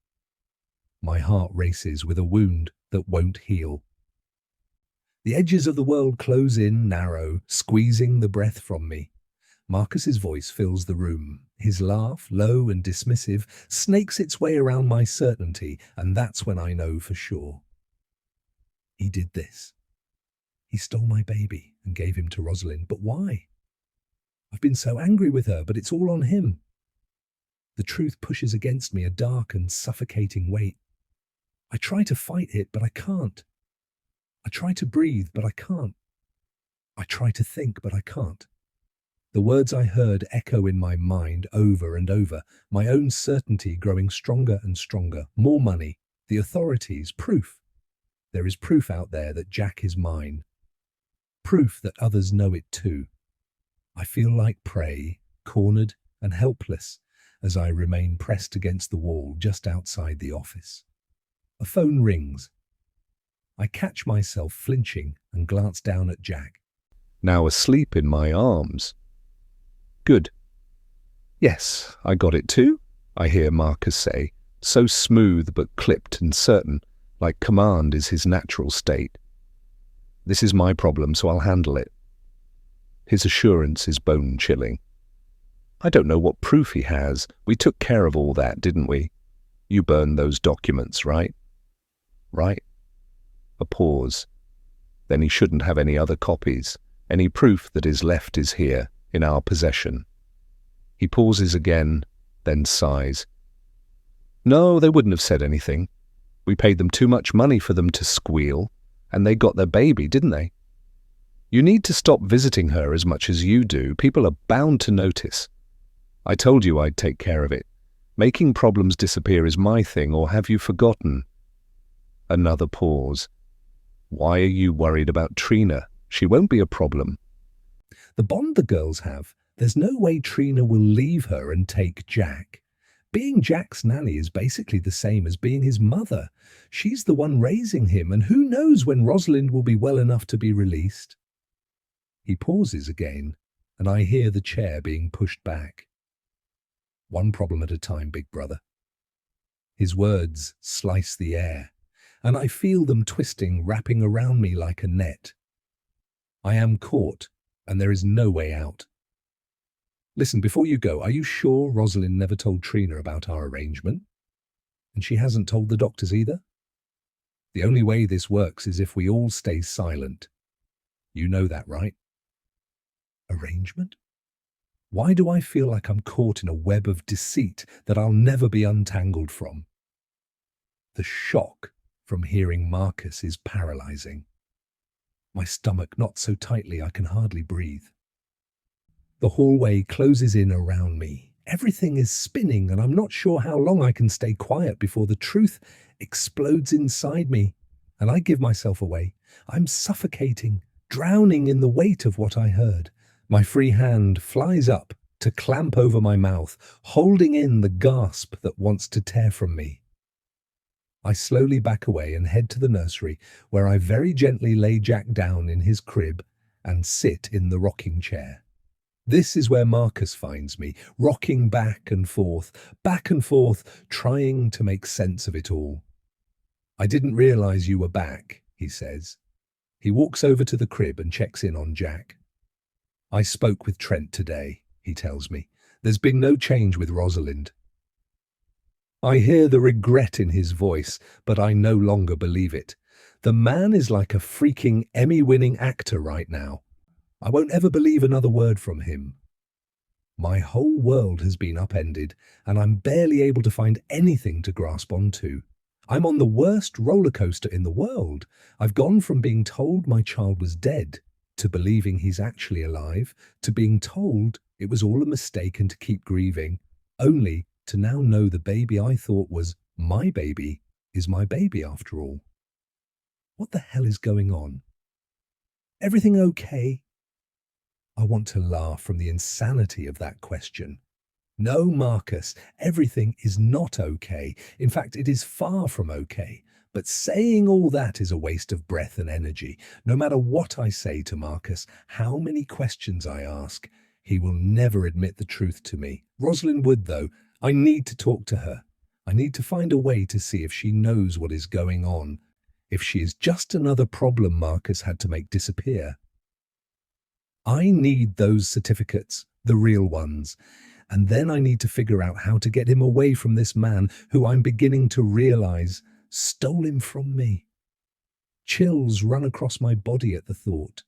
My heart races with a wound that won't heal. The edges of the world close in, narrow, squeezing the breath from me. Marcus's voice fills the room. His laugh, low and dismissive, snakes its way around my certainty, and that's when I know for sure. He did this. He stole my baby and gave him to Rosalind. But why? I've been so angry with her, but it's all on him. The truth pushes against me, a dark and suffocating weight. I try to fight it, but I can't. I try to breathe, but I can't. I try to think, but I can't. The words I heard echo in my mind over and over, my own certainty growing stronger and stronger. More money, the authorities, proof. There is proof out there that Jack is mine. Proof that others know it too. I feel like prey, cornered and helpless, as I remain pressed against the wall just outside the office. A phone rings. I catch myself flinching and glance down at Jack, now asleep in my arms. Good. Yes, I got it too, I hear Marcus say, so smooth but clipped and certain, like command is his natural state. This is my problem, so I'll handle it. His assurance is bone-chilling. I don't know what proof he has. We took care of all that, didn't we? You burned those documents, right? Right? A pause. Then he shouldn't have any other copies. Any proof that is left is here, in our possession. He pauses again, then sighs. No, they wouldn't have said anything. We paid them too much money for them to squeal, and they got their baby, didn't they? You need to stop visiting her as much as you do. People are bound to notice. I told you I'd take care of it. Making problems disappear is my thing, or have you forgotten? Another pause. Why are you worried about Trina? She won't be a problem. The bond the girls have, there's no way Trina will leave her and take Jack. Being Jack's nanny is basically the same as being his mother. She's the one raising him, and who knows when Rosalind will be well enough to be released. He pauses again, and I hear the chair being pushed back. One problem at a time, big brother. His words slice the air, and I feel them twisting, wrapping around me like a net. I am caught, and there is no way out. Listen, before you go, are you sure Rosalind never told Trina about our arrangement? And she hasn't told the doctors either? The only way this works is if we all stay silent. You know that, right? Arrangement? Why do I feel like I'm caught in a web of deceit that I'll never be untangled from? The shock from hearing Marcus is paralyzing. My stomach knots so tightly I can hardly breathe. The hallway closes in around me. Everything is spinning, and I'm not sure how long I can stay quiet before the truth explodes inside me, and I give myself away. I'm suffocating, drowning in the weight of what I heard. My free hand flies up to clamp over my mouth, holding in the gasp that wants to tear from me. I slowly back away and head to the nursery, where I very gently lay Jack down in his crib and sit in the rocking chair. This is where Marcus finds me, rocking back and forth, trying to make sense of it all. "I didn't realize you were back," he says. He walks over to the crib and checks in on Jack. "I spoke with Trent today," he tells me. "There's been no change with Rosalind." I hear the regret in his voice, but I no longer believe it. The man is like a freaking Emmy-winning actor right now. I won't ever believe another word from him. My whole world has been upended, and I'm barely able to find anything to grasp onto. I'm on the worst roller coaster in the world. I've gone from being told my child was dead, to believing he's actually alive, to being told it was all a mistake and to keep grieving, only to now know the baby I thought was my baby is my baby after all. What the hell is going on? Everything okay? I want to laugh from the insanity of that question. No, Marcus, everything is not okay. In fact, it is far from okay. But saying all that is a waste of breath and energy. No matter what I say to Marcus, how many questions I ask, he will never admit the truth to me. Rosalind would, though. I need to talk to her. I need to find a way to see if she knows what is going on. If she is just another problem Marcus had to make disappear. I need those certificates, the real ones. And then I need to figure out how to get him away from this man who I'm beginning to realize stole him from me. Chills run across my body at the thought.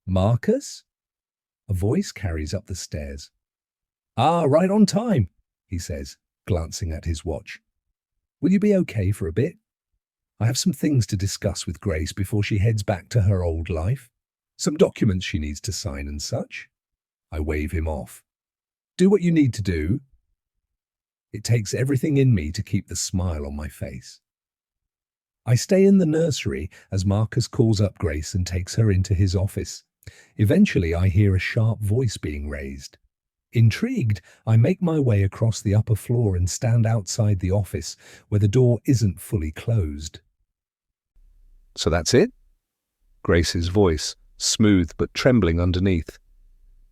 "Marcus?" A voice carries up the stairs. "Ah, right on time," he says, glancing at his watch. "Will you be okay for a bit? I have some things to discuss with Grace before she heads back to her old life. Some documents she needs to sign and such." I wave him off. "Do what you need to do." It takes everything in me to keep the smile on my face. I stay in the nursery as Marcus calls up Grace and takes her into his office. Eventually, I hear a sharp voice being raised. Intrigued, I make my way across the upper floor and stand outside the office, where the door isn't fully closed. "So that's it?" Grace's voice, smooth but trembling underneath.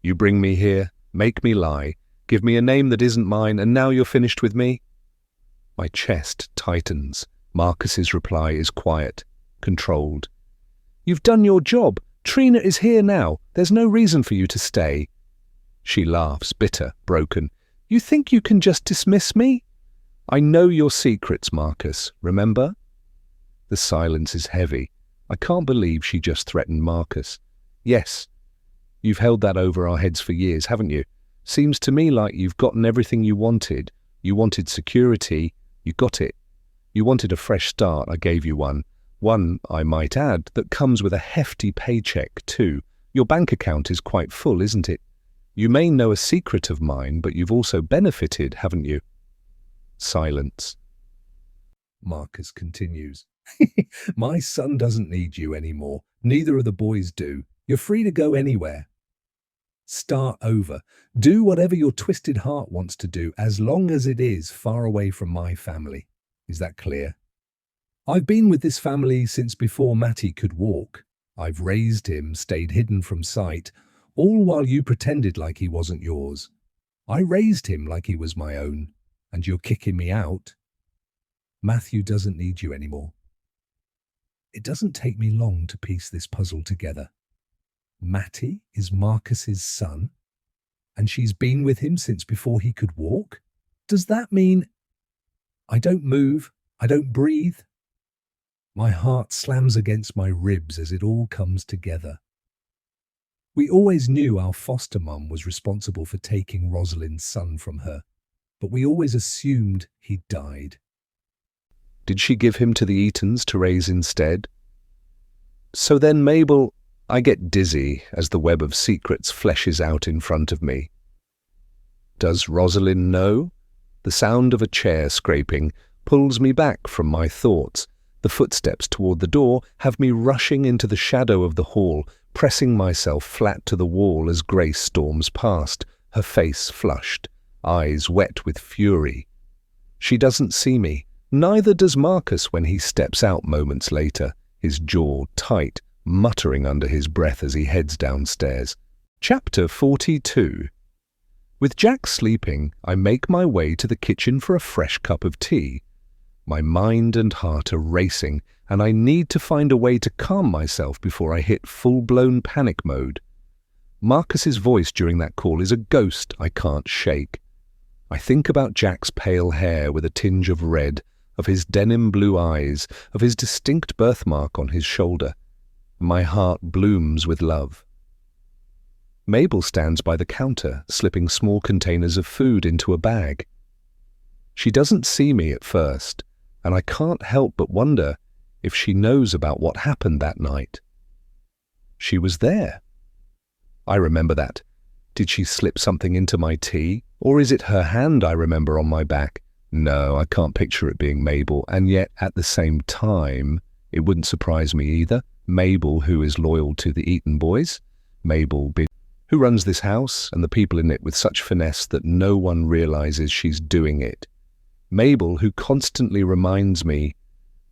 "You bring me here, make me lie, give me a name that isn't mine, and now you're finished with me?" My chest tightens. Marcus's reply is quiet, controlled. "You've done your job. Trina is here now. There's no reason for you to stay." She laughs, bitter, broken. "You think you can just dismiss me? I know your secrets, Marcus, remember?" The silence is heavy. I can't believe she just threatened Marcus. "Yes, you've held that over our heads for years, haven't you? Seems to me like you've gotten everything you wanted. You wanted security, you got it. You wanted a fresh start, I gave you one. One, I might add, that comes with a hefty paycheck too. Your bank account is quite full, isn't it? You may know a secret of mine, but you've also benefited, haven't you?" Silence. Marcus continues. "My son doesn't need you anymore. Neither of the boys do. You're free to go anywhere." Start over. Do whatever your twisted heart wants to do, as long as it is far away from my family. Is that clear? I've been with this family since before Matty could walk. I've raised him, stayed hidden from sight, all while you pretended like he wasn't yours. I raised him like he was my own, and you're kicking me out. Matthew doesn't need you anymore. It doesn't take me long to piece this puzzle together. Matty is Marcus's son, and she's been with him since before he could walk? Does that mean I don't move, I don't breathe? My heart slams against my ribs as it all comes together. We always knew our foster mum was responsible for taking Rosalind's son from her, but we always assumed he'd died. Did she give him to the Eatons to raise instead? So then, Mabel, I get dizzy as the web of secrets fleshes out in front of me. Does Rosalind know? The sound of a chair scraping pulls me back from my thoughts. The footsteps toward the door have me rushing into the shadow of the hall, pressing myself flat to the wall as Grace storms past, her face flushed, eyes wet with fury. She doesn't see me, neither does Marcus when he steps out moments later, his jaw tight, muttering under his breath as he heads downstairs. Chapter 42. With Jack sleeping, I make my way to the kitchen for a fresh cup of tea. My mind and heart are racing, and I need to find a way to calm myself before I hit full-blown panic mode. Marcus's voice during that call is a ghost I can't shake. I think about Jack's pale hair with a tinge of red, of his denim blue eyes, of his distinct birthmark on his shoulder. My heart blooms with love. Mabel stands by the counter, slipping small containers of food into a bag. She doesn't see me at first, and I can't help but wonder if she knows about what happened that night. She was there. I remember that. Did she slip something into my tea? Or is it her hand I remember on my back? No, I can't picture it being Mabel, and yet at the same time, it wouldn't surprise me either. Mabel, who is loyal to the Eaton boys. Mabel, who runs this house and the people in it with such finesse that no one realizes she's doing it. Mabel, who constantly reminds me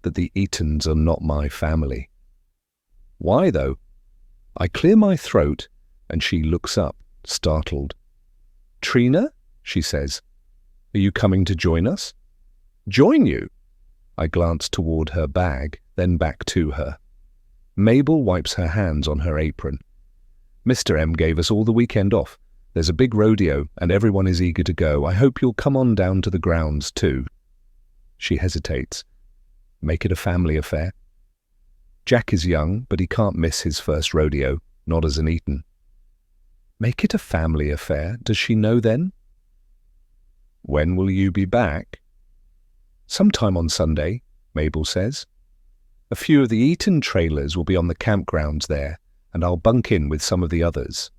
that the Eatons are not my family. Why, though? I clear my throat, and she looks up, startled. "Trina?" she says. "Are you coming to join us?" "Join you?" I glance toward her bag, then back to her. Mabel wipes her hands on her apron. "Mr. M gave us all the weekend off. There's a big rodeo, and everyone is eager to go. I hope you'll come on down to the grounds, too." She hesitates. "Make it a family affair?" Jack is young, but he can't miss his first rodeo, not as an Eaton. Make it a family affair? Does she know then? "When will you be back?" "Sometime on Sunday," Mabel says. "A few of the Eaton trailers will be on the campgrounds there, and I'll bunk in with some of the others."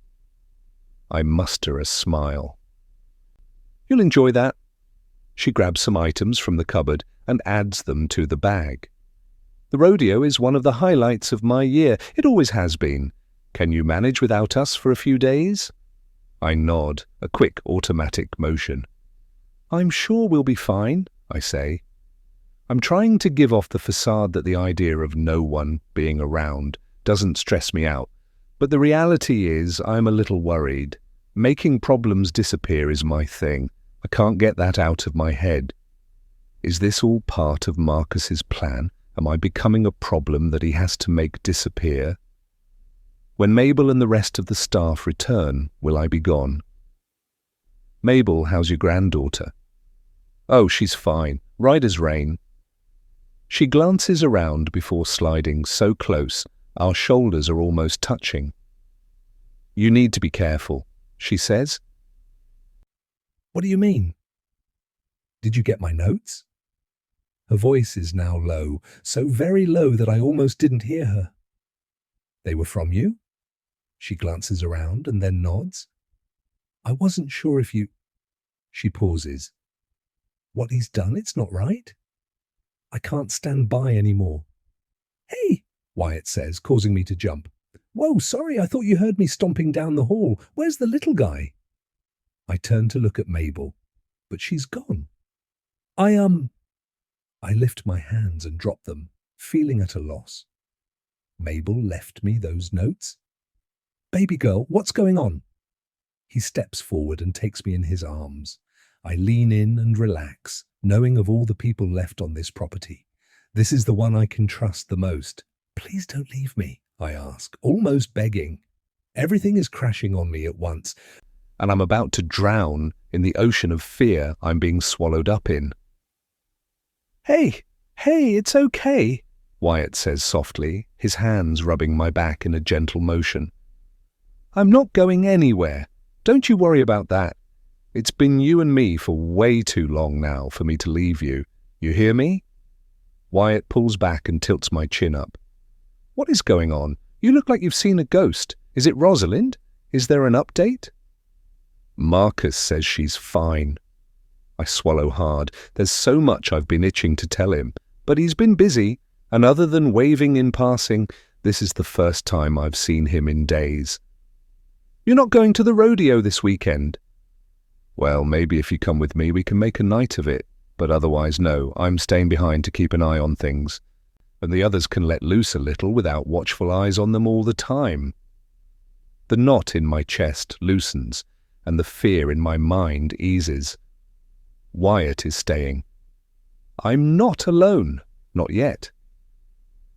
I muster a smile. "You'll enjoy that." She grabs some items from the cupboard and adds them to the bag. "The rodeo is one of the highlights of my year. It always has been. Can you manage without us for a few days?" I nod, a quick automatic motion. "I'm sure we'll be fine," I say. I'm trying to give off the facade that the idea of no one being around doesn't stress me out, but the reality is I'm a little worried. Making problems disappear is my thing. I can't get that out of my head. Is this all part of Marcus's plan? Am I becoming a problem that he has to make disappear? When Mabel and the rest of the staff return, will I be gone? "Mabel, how's your granddaughter?" "Oh, she's fine. Right as rain." She glances around before sliding so close, our shoulders are almost touching. "You need to be careful," she says. "What do you mean? Did you get my notes?" Her voice is now low, so very low that I almost didn't hear her. "They were from you?" She glances around and then nods. "I wasn't sure if you—" She pauses. "What he's done, it's not right. I can't stand by anymore." "Hey," Wyatt says, causing me to jump. Whoa, sorry, I thought you heard me stomping down the hall. Where's the little guy? I turn to look at Mabel, but she's gone. I lift my hands and drop them, feeling at a loss. Mabel left me those notes? Baby girl, what's going on? He steps forward and takes me in his arms. I lean in and relax, knowing of all the people left on this property. This is the one I can trust the most. Please don't leave me, I ask, almost begging. Everything is crashing on me at once, and I'm about to drown in the ocean of fear I'm being swallowed up in. Hey, it's okay, Wyatt says softly, his hands rubbing my back in a gentle motion. I'm not going anywhere. Don't you worry about that. It's been you and me for way too long now for me to leave you. You hear me? Wyatt pulls back and tilts my chin up. What is going on? You look like you've seen a ghost. Is it Rosalind? Is there an update? Marcus says she's fine. I swallow hard. There's so much I've been itching to tell him, but he's been busy, and other than waving in passing, this is the first time I've seen him in days. You're not going to the rodeo this weekend? Well, maybe if you come with me we can make a night of it, but otherwise no, I'm staying behind to keep an eye on things, and the others can let loose a little without watchful eyes on them all the time. The knot in my chest loosens, and the fear in my mind eases. Wyatt is staying. I'm not alone, not yet.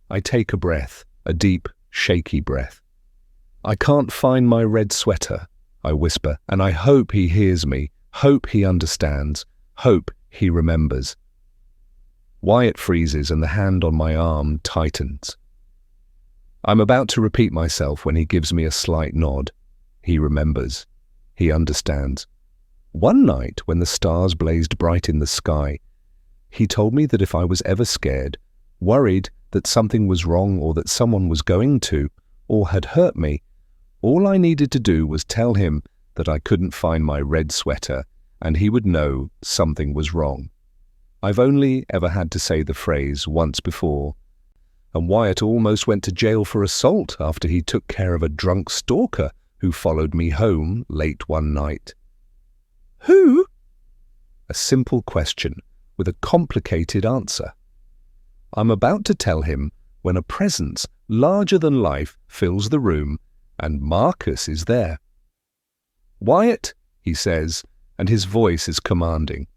I take a breath, a deep, shaky breath. I can't find my red sweater, I whisper, and I hope he hears me, hope he understands, hope he remembers. Wyatt freezes and the hand on my arm tightens. I'm about to repeat myself when he gives me a slight nod. He remembers. He understands. One night, when the stars blazed bright in the sky, he told me that if I was ever scared, worried that something was wrong or that someone was going to, or had hurt me, all I needed to do was tell him that I couldn't find my red sweater, and he would know something was wrong. I've only ever had to say the phrase once before, and Wyatt almost went to jail for assault after he took care of a drunk stalker who followed me home late one night. Who? A simple question with a complicated answer. I'm about to tell him when a presence larger than life fills the room and Marcus is there. Wyatt, he says, and his voice is commanding.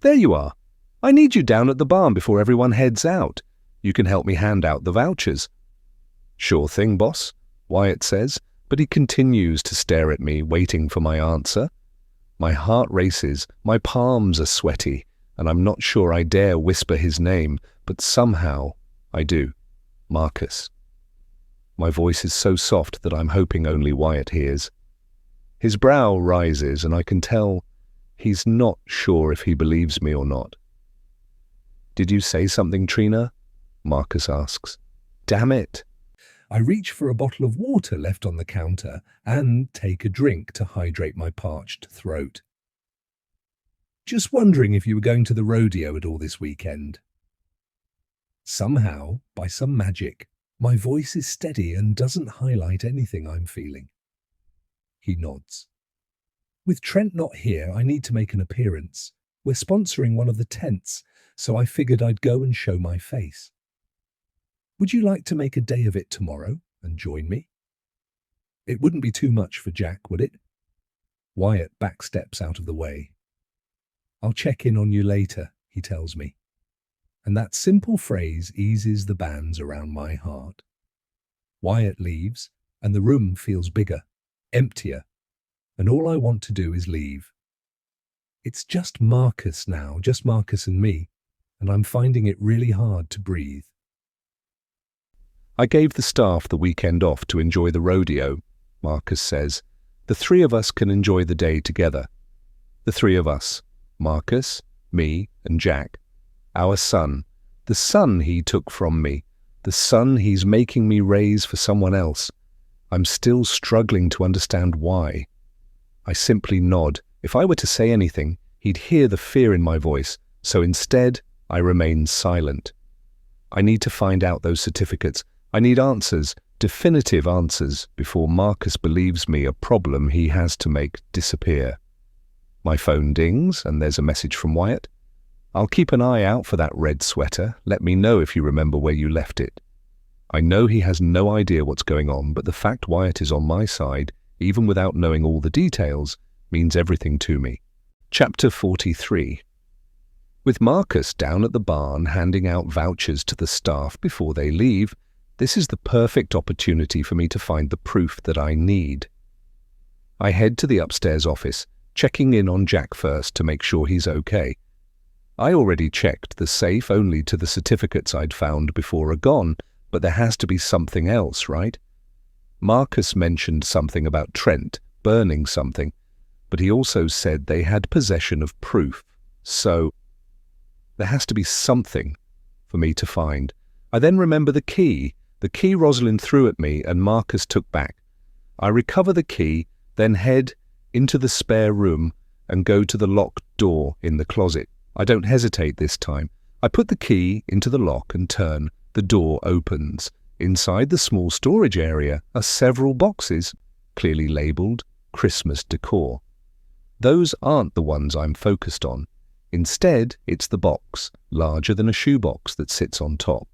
There you are. I need you down at the barn before everyone heads out. You can help me hand out the vouchers. Sure thing, boss, Wyatt says, but he continues to stare at me, waiting for my answer. My heart races, my palms are sweaty, and I'm not sure I dare whisper his name, but somehow I do. Marcus. My voice is so soft that I'm hoping only Wyatt hears. His brow rises, and I can tell he's not sure if he believes me or not. Did you say something, Trina? Marcus asks. Damn it. I reach for a bottle of water left on the counter and take a drink to hydrate my parched throat. Just wondering if you were going to the rodeo at all this weekend. Somehow, by some magic, my voice is steady and doesn't highlight anything I'm feeling. He nods. With Trent not here, I need to make an appearance. We're sponsoring one of the tents, so I figured I'd go and show my face. Would you like to make a day of it tomorrow and join me? It wouldn't be too much for Jack, would it? Wyatt backsteps out of the way. I'll check in on you later, he tells me. And that simple phrase eases the bands around my heart. Wyatt leaves, and the room feels bigger, emptier, and all I want to do is leave. It's just Marcus now, just Marcus and me, and I'm finding it really hard to breathe. I gave the staff the weekend off to enjoy the rodeo, Marcus says. The three of us can enjoy the day together. The three of us, Marcus, me, and Jack. Our son, the son he took from me, the son he's making me raise for someone else. I'm still struggling to understand why. I simply nod. If I were to say anything, he'd hear the fear in my voice, so instead, I remain silent. I need to find out those certificates. I need answers. definitive answers before Marcus believes me a problem he has to make disappear. My phone dings and there's a message from Wyatt. I'll keep an eye out for that red sweater. Let me know if you remember where you left it. I know he has no idea what's going on, but the fact Wyatt is on my side, even without knowing all the details, means everything to me. Chapter 43. With Marcus down at the barn handing out vouchers to the staff before they leave, this is the perfect opportunity for me to find the proof that I need. I head to the upstairs office, checking in on Jack first to make sure he's okay. I already checked the safe only to the certificates I'd found before are gone, but there has to be something else, right? Marcus mentioned something about Trent burning something, but he also said they had possession of proof, so there has to be something for me to find. I then remember the key Rosalind threw at me and Marcus took back. I recover the key, then head into the spare room and go to the locked door in the closet. I don't hesitate this time. I put the key into the lock and turn. The door opens. Inside the small storage area are several boxes, clearly labelled Christmas decor. Those aren't the ones I'm focused on. Instead, it's the box, larger than a shoebox, that sits on top.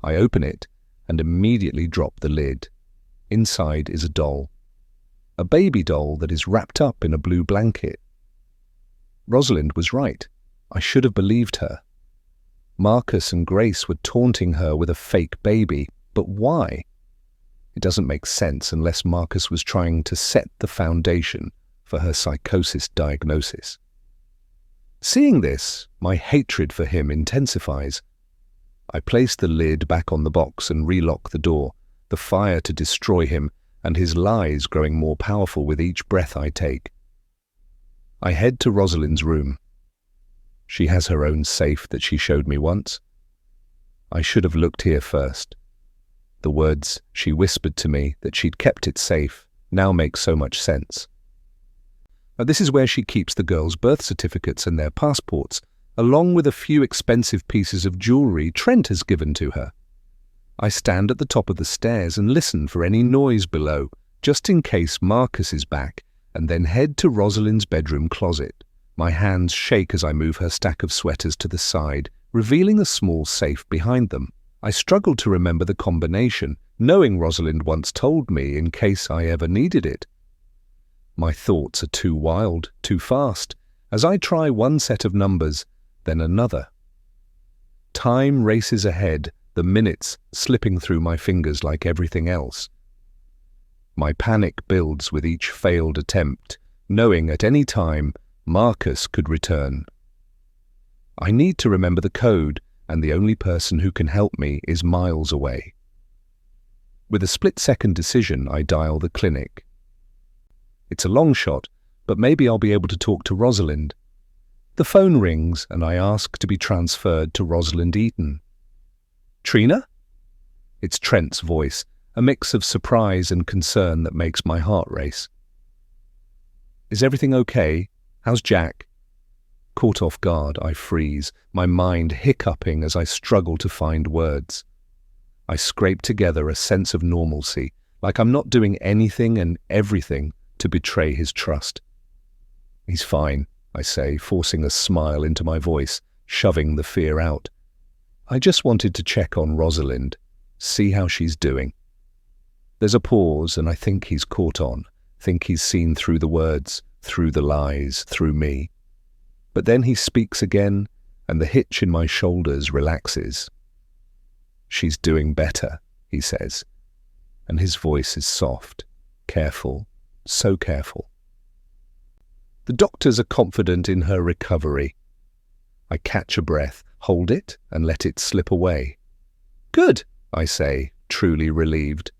I open it and immediately drop the lid. Inside is a doll. A baby doll that is wrapped up in a blue blanket. Rosalind was right. I should have believed her. Marcus and Grace were taunting her with a fake baby, but why? It doesn't make sense unless Marcus was trying to set the foundation for her psychosis diagnosis. Seeing this, my hatred for him intensifies. I place the lid back on the box and relock the door, the fire to destroy him and his lies growing more powerful with each breath I take. I head to Rosalind's room. She has her own safe that she showed me once. I should have looked here first. The words she whispered to me that she'd kept it safe now make so much sense. Now, this is where she keeps the girls' birth certificates and their passports, along with a few expensive pieces of jewellery Trent has given to her. I stand at the top of the stairs and listen for any noise below, just in case Marcus is back, and then head to Rosalind's bedroom closet. My hands shake as I move her stack of sweaters to the side, revealing a small safe behind them. I struggle to remember the combination, knowing Rosalind once told me in case I ever needed it. My thoughts are too wild, too fast, as I try one set of numbers, then another. Time races ahead, the minutes slipping through my fingers like everything else. My panic builds with each failed attempt, knowing at any time Marcus could return. I need to remember the code, and the only person who can help me is miles away. With a split-second decision, I dial the clinic. It's a long shot, but maybe I'll be able to talk to Rosalind. The phone rings, and I ask to be transferred to Rosalind Eaton. Trina? It's Trent's voice, a mix of surprise and concern that makes my heart race. Is everything okay? How's Jack? Caught off guard, I freeze, my mind hiccuping as I struggle to find words. I scrape together a sense of normalcy, like I'm not doing anything and everything to betray his trust. He's fine, I say, forcing a smile into my voice, shoving the fear out. I just wanted to check on Rosalind, see how she's doing. There's a pause, and I think he's caught on, think he's seen through the words, through the lies, through me. But then he speaks again, and the hitch in my shoulders relaxes. She's doing better, he says, and his voice is soft, careful, so careful. The doctors are confident in her recovery. I catch a breath, hold it, and let it slip away. Good, I say, truly relieved.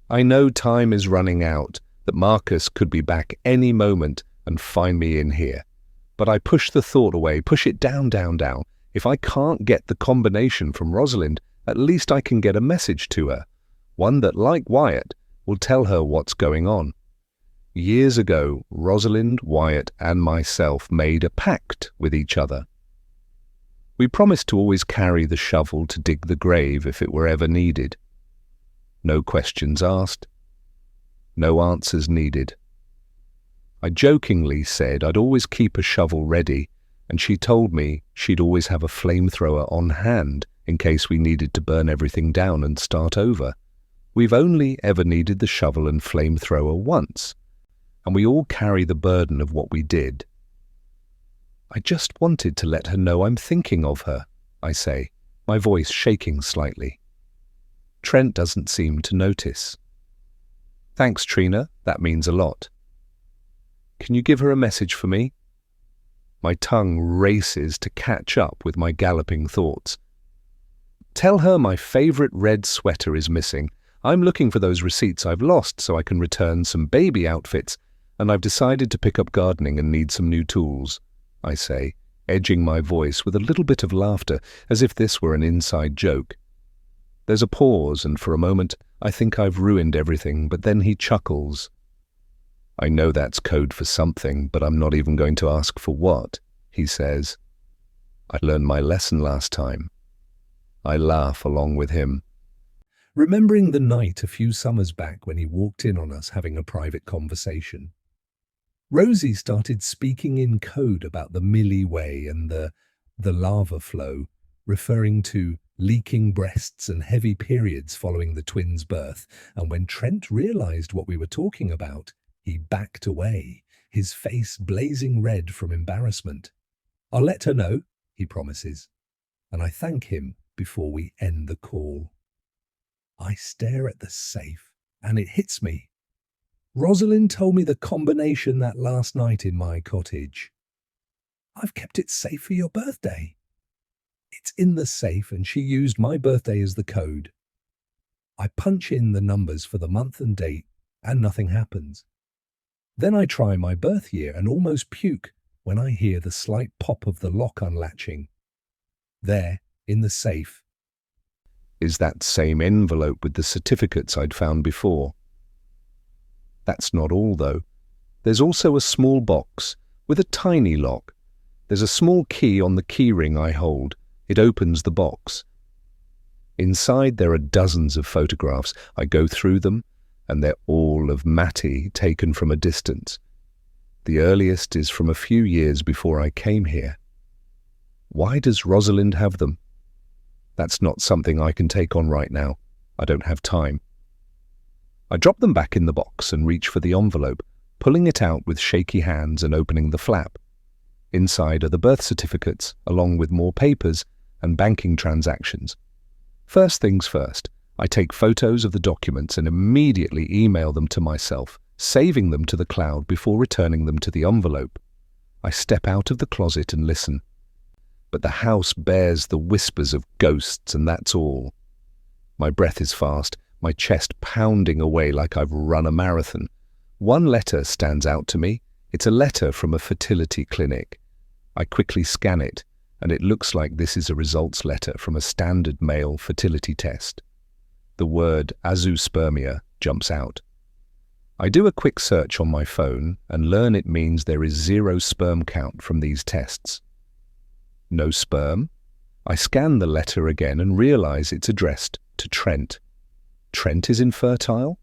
I know time is running out, that Marcus could be back any moment and find me in here. But I push the thought away, push it down. If I can't get the combination from Rosalind, at least I can get a message to her, one that, like Wyatt, will tell her what's going on. Years ago, Rosalind, Wyatt, and myself made a pact with each other. We promised to always carry the shovel to dig the grave if it were ever needed. No questions asked. No answers needed. I jokingly said I'd always keep a shovel ready, and she told me she'd always have a flamethrower on hand in case we needed to burn everything down and start over. We've only ever needed the shovel and flamethrower once, and we all carry the burden of what we did. I just wanted to let her know I'm thinking of her, I say, my voice shaking slightly. Trent doesn't seem to notice. Thanks, Trina, that means a lot. Can you give her a message for me? My tongue races to catch up with my galloping thoughts. Tell her my favorite red sweater is missing. I'm looking for those receipts I've lost so I can return some baby outfits, and I've decided to pick up gardening and need some new tools, I say, edging my voice with a little bit of laughter as if this were an inside joke. There's a pause, and for a moment I think I've ruined everything, but then he chuckles. I know that's code for something, but I'm not even going to ask for what, he says. I learned my lesson last time. I laugh along with him. Remembering the night a few summers back when he walked in on us having a private conversation. Rosie started speaking in code about the Millie Way and the lava flow, referring to leaking breasts and heavy periods following the twins' birth, and when Trent realized what we were talking about, he backed away, his face blazing red from embarrassment. I'll let her know, he promises, and I thank him before we end the call. I stare at the safe, and it hits me. Rosalind told me the combination that last night in my cottage. I've kept it safe for your birthday. It's in the safe, and she used my birthday as the code. I punch in the numbers for the month and date, and nothing happens. Then I try my birth year and almost puke when I hear the slight pop of the lock unlatching. There, in the safe, is that same envelope with the certificates I'd found before. That's not all, though. There's also a small box with a tiny lock. There's a small key on the keyring I hold. It opens the box. Inside there are dozens of photographs. I go through them, and they're all of Matty taken from a distance. The earliest is from a few years before I came here. Why does Rosalind have them? That's not something I can take on right now. I don't have time. I drop them back in the box and reach for the envelope, pulling it out with shaky hands and opening the flap. Inside are the birth certificates, along with more papers and banking transactions. First things first, I take photos of the documents and immediately email them to myself, saving them to the cloud before returning them to the envelope. I step out of the closet and listen. But the house bears the whispers of ghosts, and that's all. My breath is fast, my chest pounding away like I've run a marathon. One letter stands out to me. It's a letter from a fertility clinic. I quickly scan it, and it looks like this is a results letter from a standard male fertility test. The word azoospermia jumps out. I do a quick search on my phone and learn it means there is 0 sperm count from these tests. No sperm? I scan the letter again and realize it's addressed to Trent. Trent is infertile?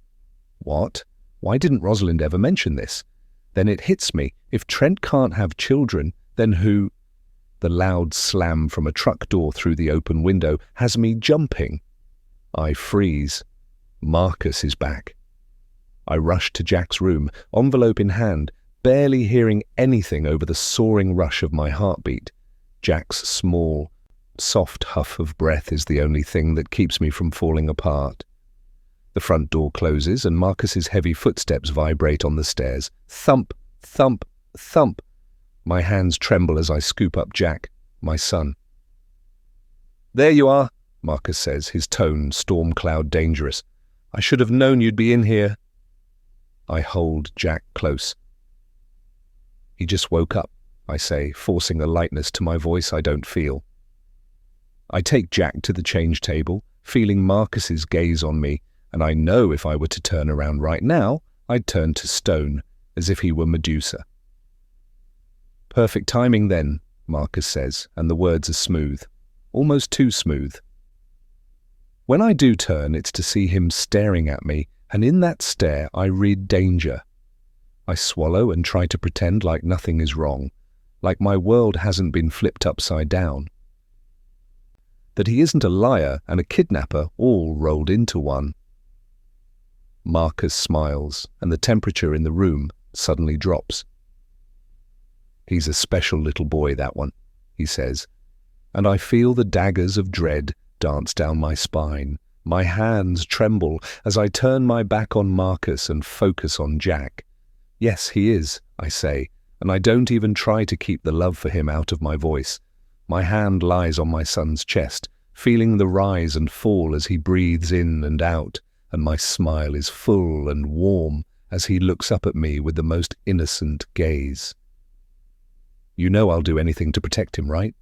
What? Why didn't Rosalind ever mention this? Then it hits me. If Trent can't have children, then who? The loud slam from a truck door through the open window has me jumping. I freeze. Marcus is back. I rush to Jack's room, envelope in hand, barely hearing anything over the soaring rush of my heartbeat. Jack's small, soft huff of breath is the only thing that keeps me from falling apart. The front door closes and Marcus's heavy footsteps vibrate on the stairs. Thump, thump, thump. My hands tremble as I scoop up Jack, my son. There you are, Marcus says, his tone storm cloud dangerous. I should have known you'd be in here. I hold Jack close. He just woke up, I say, forcing a lightness to my voice I don't feel. I take Jack to the change table, feeling Marcus's gaze on me, and I know if I were to turn around right now, I'd turn to stone, as if he were Medusa. Perfect timing then, Marcus says, and the words are smooth, almost too smooth. When I do turn, it's to see him staring at me, and in that stare I read danger. I swallow and try to pretend like nothing is wrong, like my world hasn't been flipped upside down. That he isn't a liar and a kidnapper all rolled into one. Marcus smiles, and the temperature in the room suddenly drops. "He's a special little boy, that one," he says, and I feel the daggers of dread dance down my spine. My hands tremble as I turn my back on Marcus and focus on Jack. "Yes, he is," I say, and I don't even try to keep the love for him out of my voice. My hand lies on my son's chest, feeling the rise and fall as he breathes in and out, and my smile is full and warm as he looks up at me with the most innocent gaze. "You know I'll do anything to protect him, right?"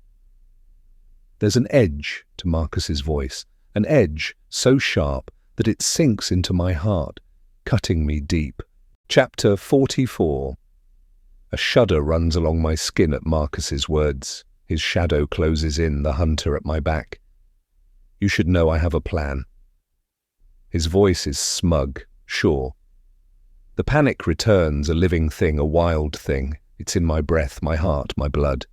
There's an edge to Marcus's voice, an edge so sharp that it sinks into my heart, cutting me deep. Chapter 44. A shudder runs along my skin at Marcus's words. His shadow closes in, the hunter at my back. "You should know I have a plan." His voice is smug, sure. The panic returns, a living thing, a wild thing. It's in my breath, my heart, my blood.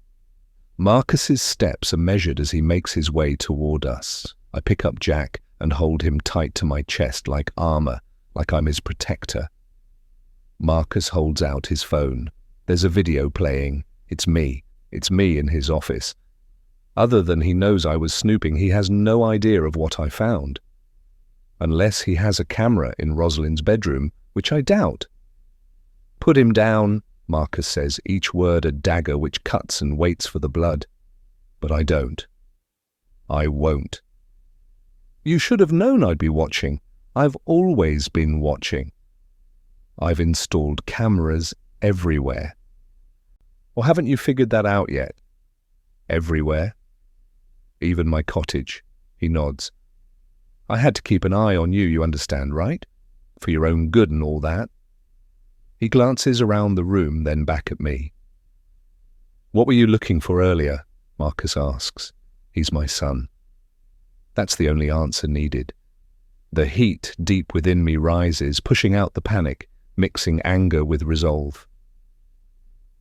Marcus's steps are measured as he makes his way toward us. I pick up Jack and hold him tight to my chest like armor, like I'm his protector. Marcus holds out his phone. There's a video playing. It's me in his office. Other than he knows I was snooping, he has no idea of what I found. Unless he has a camera in Rosalind's bedroom, which I doubt. "Put him down," Marcus says, each word a dagger which cuts and waits for the blood. But I don't. I won't. "You should have known I'd be watching. I've always been watching. I've installed cameras everywhere." "Or haven't you figured that out yet?" "Everywhere. Even my cottage." He nods. "I had to keep an eye on you, you understand, right? For your own good and all that." He glances around the room, then back at me. "What were you looking for earlier?" Marcus asks. He's my son. That's the only answer needed. The heat deep within me rises, pushing out the panic, mixing anger with resolve.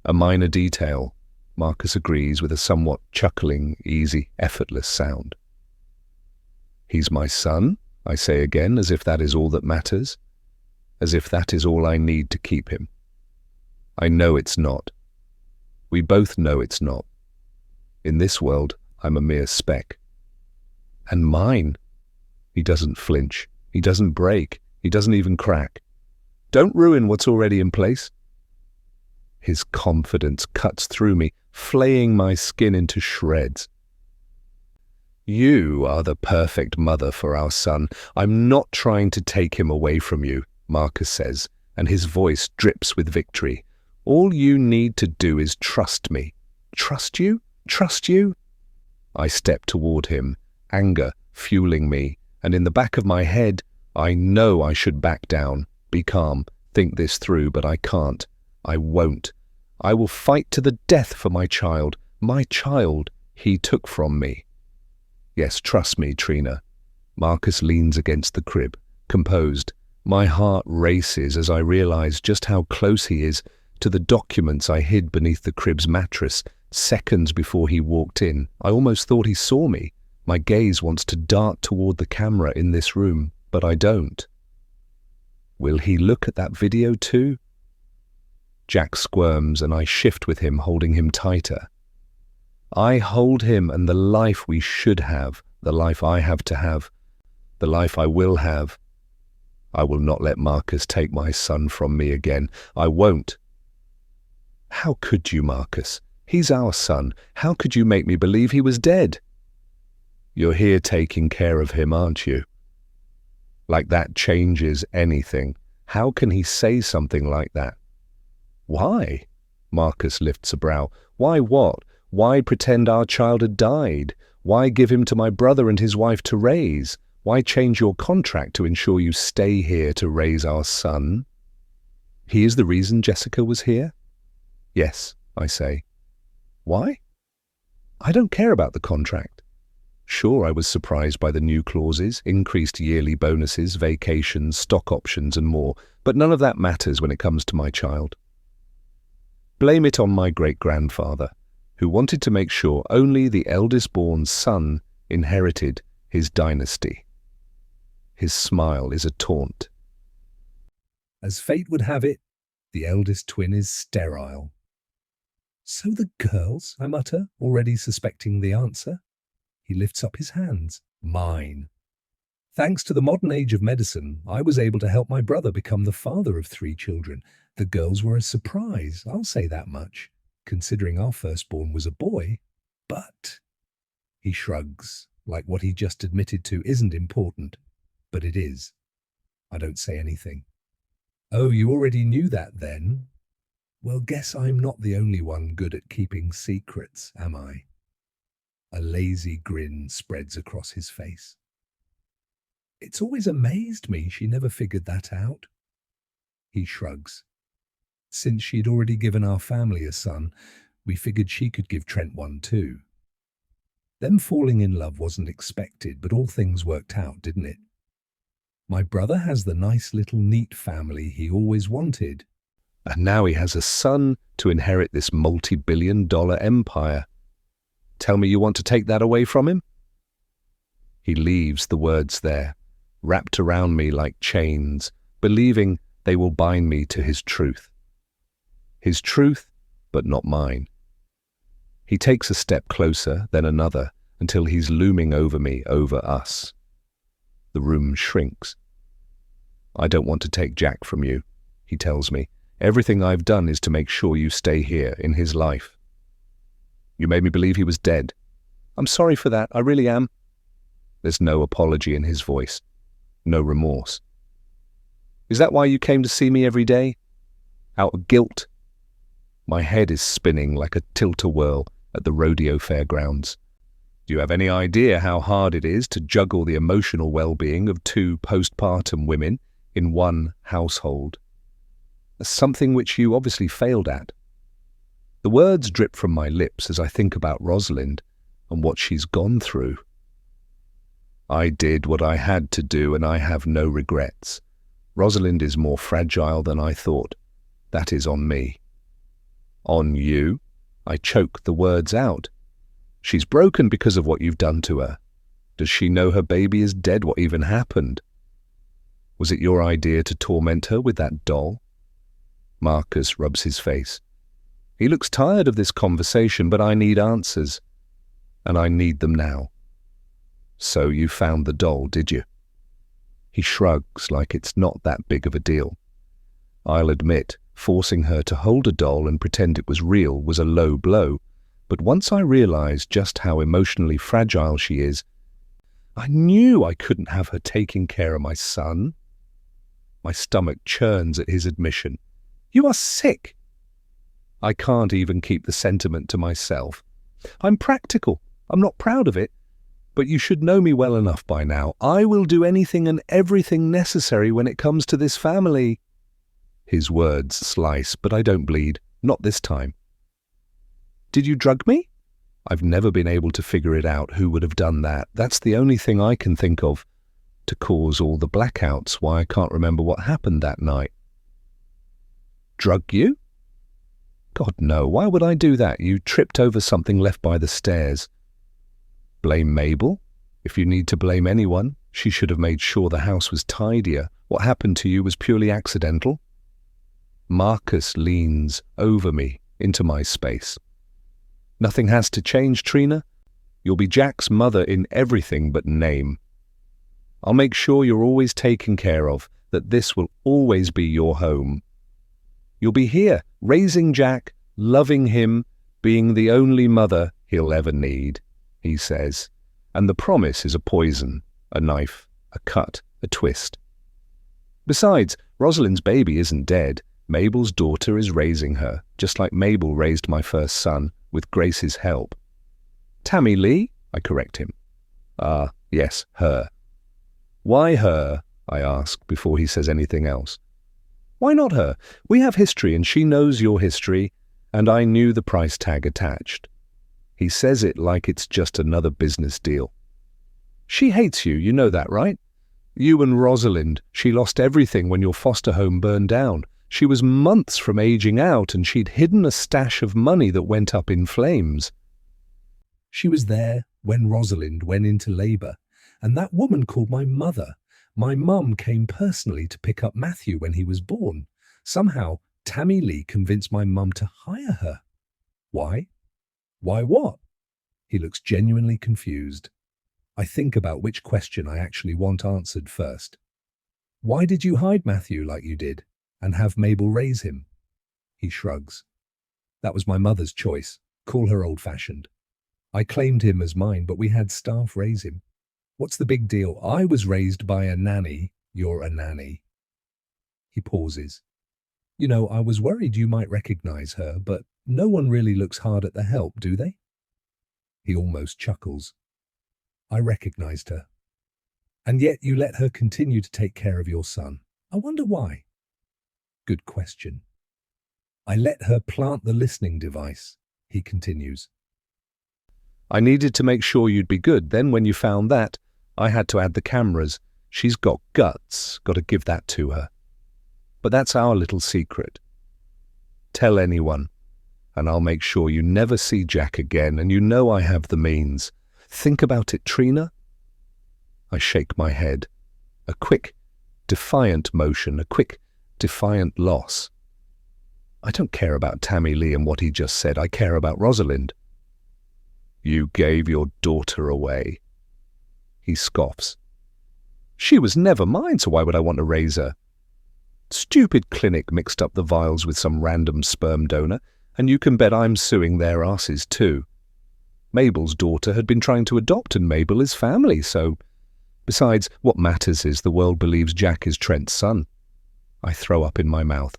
"A minor detail," Marcus agrees with a somewhat chuckling, easy, effortless sound. "He's my son," I say again, as if that is all that matters. As if that is all I need to keep him. I know it's not. We both know it's not. In this world, I'm a mere speck. "And mine." He doesn't flinch. He doesn't break. He doesn't even crack. "Don't ruin what's already in place." His confidence cuts through me, flaying my skin into shreds. "You are the perfect mother for our son. I'm not trying to take him away from you," Marcus says, and his voice drips with victory. "All you need to do is trust me." "Trust you? Trust you?" I step toward him, anger fueling me, and in the back of my head, I know I should back down, be calm, think this through, but I can't. I won't. I will fight to the death for my child he took from me. "Yes, trust me, Trina." Marcus leans against the crib, composed. My heart races as I realize just how close he is to the documents I hid beneath the crib's mattress seconds before he walked in. I almost thought he saw me. My gaze wants to dart toward the camera in this room, but I don't. Will he look at that video too? Jack squirms and I shift with him, holding him tighter. I hold him and the life we should have, the life I have to have, the life I will have. I will not let Marcus take my son from me again. I won't. How could you, Marcus? He's our son. How could you make me believe he was dead? You're here taking care of him, aren't you? Like that changes anything. How can he say something like that? Why? Marcus lifts a brow. Why what? Why pretend our child had died? Why give him to my brother and his wife to raise? Why change your contract to ensure you stay here to raise our son? He is the reason Jessica was here? Yes, I say. Why? I don't care about the contract. Sure, I was surprised by the new clauses, increased yearly bonuses, vacations, stock options and more, but none of that matters when it comes to my child. Blame it on my great-grandfather, who wanted to make sure only the eldest-born son inherited his dynasty. His smile is a taunt. As fate would have it, the eldest twin is sterile. So the girls, I mutter, already suspecting the answer. He lifts up his hands. Mine. Thanks to the modern age of medicine, I was able to help my brother become the father of 3 children. The girls were a surprise, I'll say that much, considering our firstborn was a boy. But he shrugs, like what he just admitted to isn't important. But it is. I don't say anything. Oh, you already knew that then? Well, guess I'm not the only one good at keeping secrets, am I? A lazy grin spreads across his face. It's always amazed me she never figured that out. He shrugs. Since she'd already given our family a son, we figured she could give Trent one too. Them falling in love wasn't expected, but all things worked out, didn't it? My brother has the nice little neat family he always wanted. And now he has a son to inherit this multi-billion-dollar empire. Tell me you want to take that away from him? He leaves the words there, wrapped around me like chains, believing they will bind me to his truth. His truth, but not mine. He takes a step closer, then another, until he's looming over me, over us. The room shrinks. I don't want to take Jack from you, he tells me. Everything I've done is to make sure you stay here in his life. You made me believe he was dead. I'm sorry for that, I really am. There's no apology in his voice, no remorse. Is that why you came to see me every day? Out of guilt? My head is spinning like a tilt-a-whirl at the rodeo fairgrounds. Do you have any idea how hard it is to juggle the emotional well-being of 2 postpartum women in one household? Something which you obviously failed at. The words drip from my lips as I think about Rosalind and what she's gone through. I did what I had to do and I have no regrets. Rosalind is more fragile than I thought. That is on me. On you? I choke the words out. She's broken because of what you've done to her. Does she know her baby is dead? What even happened? Was it your idea to torment her with that doll? Marcus rubs his face. He looks tired of this conversation, but I need answers. And I need them now. So you found the doll, did you? He shrugs like it's not that big of a deal. I'll admit, forcing her to hold a doll and pretend it was real was a low blow, but once I realized just how emotionally fragile she is, I knew I couldn't have her taking care of my son. My stomach churns at his admission. You are sick. I can't even keep the sentiment to myself. I'm practical. I'm not proud of it. But you should know me well enough by now. I will do anything and everything necessary when it comes to this family. His words slice, but I don't bleed. Not this time. Did you drug me? I've never been able to figure it out who would have done that. That's the only thing I can think of to cause all the blackouts, why I can't remember what happened that night. Drug you? God, no. Why would I do that? You tripped over something left by the stairs. Blame Mabel? If you need to blame anyone, she should have made sure the house was tidier. What happened to you was purely accidental. Marcus leans over me into my space. Nothing has to change, Trina. You'll be Jack's mother in everything but name. I'll make sure you're always taken care of, that this will always be your home. You'll be here, raising Jack, loving him, being the only mother he'll ever need, he says. And the promise is a poison, a knife, a cut, a twist. Besides, Rosalind's baby isn't dead. Mabel's daughter is raising her, just like Mabel raised my first son, with Grace's help. Tammy Lee? I correct him. Yes, her. Why her? I ask before he says anything else. Why not her? We have history and she knows your history, and I knew the price tag attached. He says it like it's just another business deal. She hates you, you know that, right? You and Rosalind, she lost everything when your foster home burned down. She was months from aging out and she'd hidden a stash of money that went up in flames. She was there when Rosalind went into labour, and that woman called my mother. My mum came personally to pick up Matthew when he was born. Somehow, Tammy Lee convinced my mum to hire her. Why? Why what? He looks genuinely confused. I think about which question I actually want answered first. Why did you hide Matthew like you did, and have Mabel raise him? He shrugs. That was my mother's choice. Call her old-fashioned. I claimed him as mine, but we had staff raise him. What's the big deal? I was raised by a nanny. You're a nanny. He pauses. You know, I was worried you might recognize her, but no one really looks hard at the help, do they? He almost chuckles. I recognized her. And yet you let her continue to take care of your son. I wonder why. Good question. I let her plant the listening device, he continues. I needed to make sure you'd be good. Then when you found that, I had to add the cameras. She's got guts. Got to give that to her. But that's our little secret. Tell anyone, and I'll make sure you never see Jack again, and you know I have the means. Think about it, Trina. I shake my head. A quick, defiant motion, a quick, defiant loss. I don't care about Tammy Lee and what he just said. I care about Rosalind. You gave your daughter away. He scoffs. She was never mine, so why would I want to raise her? Stupid clinic mixed up the vials with some random sperm donor, and you can bet I'm suing their asses too. Mabel's daughter had been trying to adopt, and Mabel is family, so... Besides, what matters is the world believes Jack is Trent's son. I throw up in my mouth.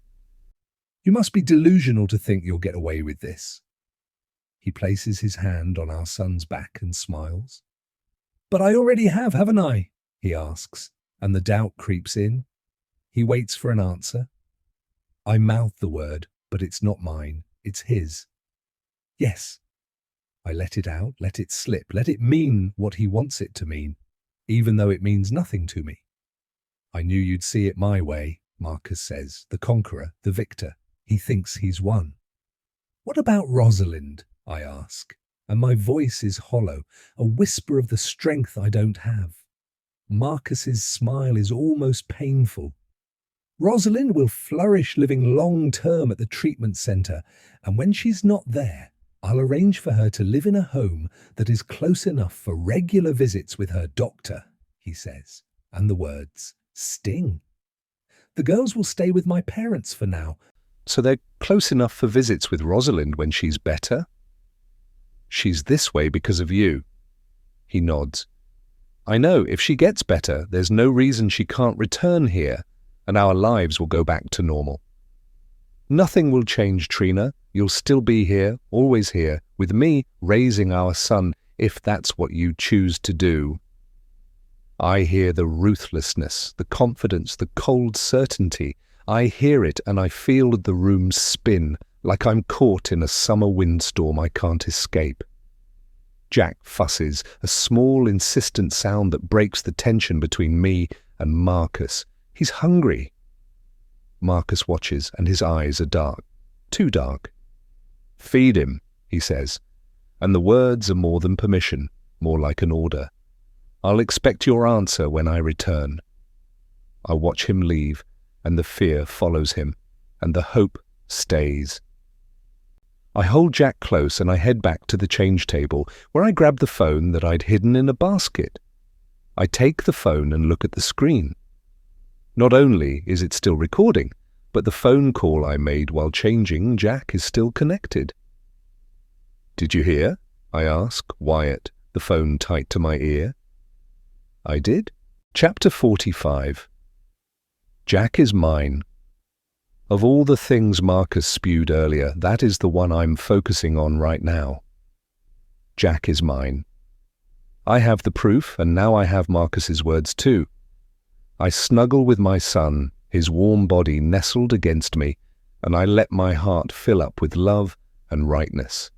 You must be delusional to think you'll get away with this. He places his hand on our son's back and smiles. But I already have, haven't I? He asks, and the doubt creeps in. He waits for an answer. I mouth the word, but it's not mine, it's his. Yes. I let it out, let it slip, let it mean what he wants it to mean, even though it means nothing to me. I knew you'd see it my way, Marcus says, the conqueror, the victor. He thinks he's won. What about Rosalind? I ask, and my voice is hollow, a whisper of the strength I don't have. Marcus's smile is almost painful. Rosalind will flourish living long-term at the treatment centre, and when she's not there, I'll arrange for her to live in a home that is close enough for regular visits with her doctor, he says, and the words sting. The girls will stay with my parents for now. So they're close enough for visits with Rosalind when she's better? She's this way because of you. He nods. I know, if she gets better, there's no reason she can't return here, and our lives will go back to normal. Nothing will change, Trina. You'll still be here, always here, with me raising our son, if that's what you choose to do. I hear the ruthlessness, the confidence, the cold certainty. I hear it and I feel the room spin, like I'm caught in a summer windstorm I can't escape. Jack fusses, a small, insistent sound that breaks the tension between me and Marcus. He's hungry. Marcus watches and his eyes are dark, too dark. Feed him, he says, and the words are more than permission, more like an order. I'll expect your answer when I return. I watch him leave, and the fear follows him, and the hope stays. I hold Jack close and I head back to the change table, where I grab the phone that I'd hidden in a basket. I take the phone and look at the screen. Not only is it still recording, but the phone call I made while changing Jack is still connected. Did you hear? I ask Wyatt, the phone tight to my ear. I did. Chapter 45. Jack is mine. Of all the things Marcus spewed earlier, that is the one I'm focusing on right now. Jack is mine. I have the proof, and now I have Marcus's words too. I snuggle with my son, his warm body nestled against me, and I let my heart fill up with love and rightness.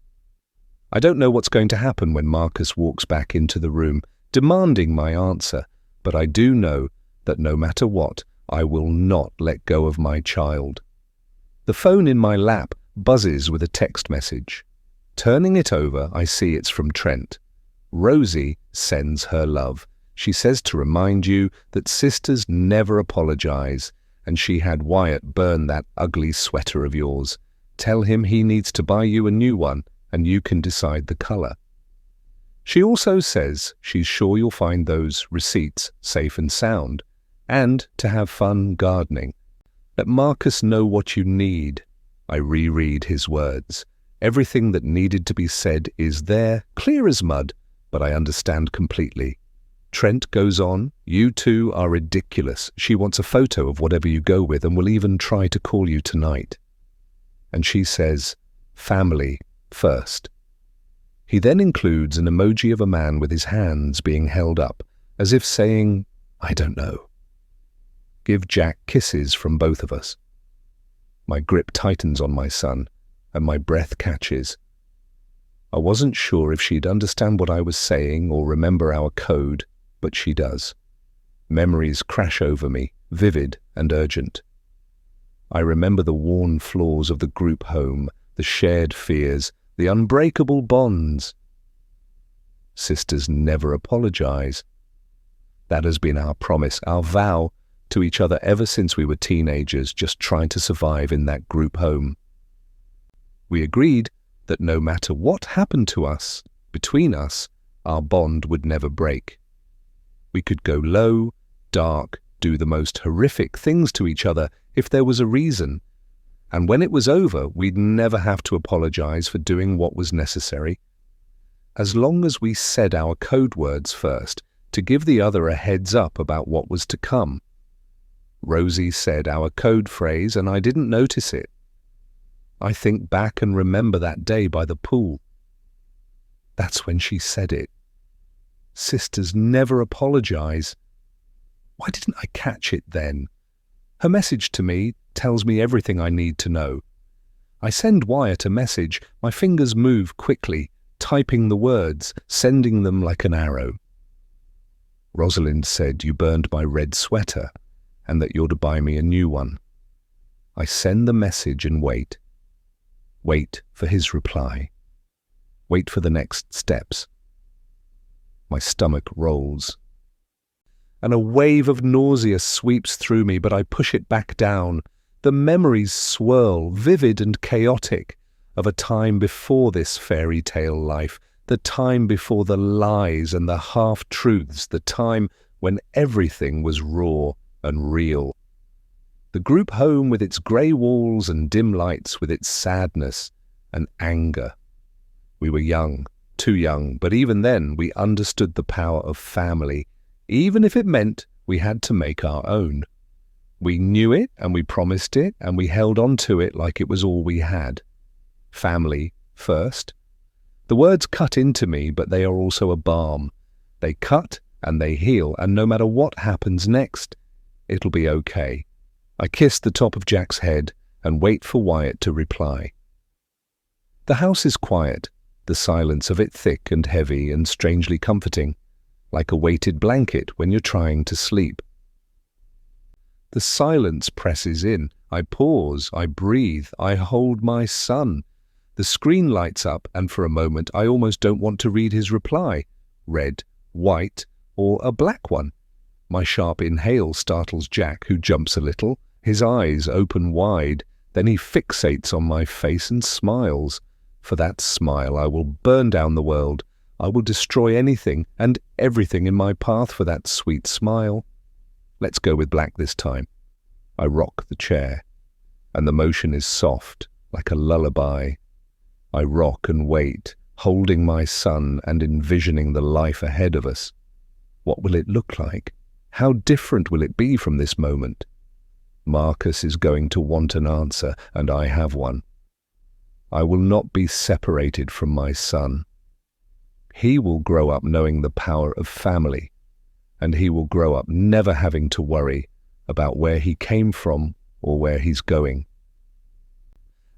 I don't know what's going to happen when Marcus walks back into the room, demanding my answer, but I do know that no matter what, I will not let go of my child. The phone in my lap buzzes with a text message. Turning it over, I see it's from Trent. Rosie sends her love. She says to remind you that sisters never apologize, and she had Wyatt burn that ugly sweater of yours. Tell him he needs to buy you a new one, and you can decide the color. She also says she's sure you'll find those receipts safe and sound, and to have fun gardening. Let Marcus know what you need. I reread his words. Everything that needed to be said is there, clear as mud, but I understand completely. Trent goes on, you two are ridiculous. She wants a photo of whatever you go with and will even try to call you tonight. And she says, family first. He then includes an emoji of a man with his hands being held up, as if saying, I don't know. Give Jack kisses from both of us. My grip tightens on my son, and my breath catches. I wasn't sure if she'd understand what I was saying or remember our code, but she does. Memories crash over me, vivid and urgent. I remember the worn floors of the group home, the shared fears, the unbreakable bonds. Sisters never apologize. That has been our promise, our vow to each other ever since we were teenagers, just trying to survive in that group home. We agreed that no matter what happened to us, between us, our bond would never break. We could go low, dark, do the most horrific things to each other if there was a reason, and when it was over, we'd never have to apologize for doing what was necessary. As long as we said our code words first, to give the other a heads up about what was to come. Rosie said our code phrase and I didn't notice it. I think back and remember that day by the pool. That's when she said it. Sisters never apologize. Why didn't I catch it then? Her message to me tells me everything I need to know. I send Wyatt a message. My fingers move quickly, typing the words, sending them like an arrow. Rosalind said you burned my red sweater and that you're to buy me a new one. I send the message and wait. Wait for his reply. Wait for the next steps. My stomach rolls, and a wave of nausea sweeps through me, but I push it back down. The memories swirl, vivid and chaotic, of a time before this fairy tale life, the time before the lies and the half-truths, the time when everything was raw and real. The group home with its grey walls and dim lights, with its sadness and anger. We were young, too young, but even then we understood the power of family, even if it meant we had to make our own. We knew it and we promised it and we held on to it like it was all we had. Family first. The words cut into me, but they are also a balm. They cut and they heal, and no matter what happens next, it'll be okay. I kiss the top of Jack's head and wait for Wyatt to reply. The house is quiet, the silence of it thick and heavy and strangely comforting, like a weighted blanket when you're trying to sleep. The silence presses in. I pause, I breathe, I hold my son. The screen lights up, and for a moment I almost don't want to read his reply. Red, white, or a black one. My sharp inhale startles Jack, who jumps a little. His eyes open wide. Then he fixates on my face and smiles. For that smile I will burn down the world. I will destroy anything and everything in my path for that sweet smile. Let's go with black this time. I rock the chair, and the motion is soft, like a lullaby. I rock and wait, holding my son and envisioning the life ahead of us. What will it look like? How different will it be from this moment? Marcus is going to want an answer, and I have one. I will not be separated from my son. He will grow up knowing the power of family, and he will grow up never having to worry about where he came from or where he's going.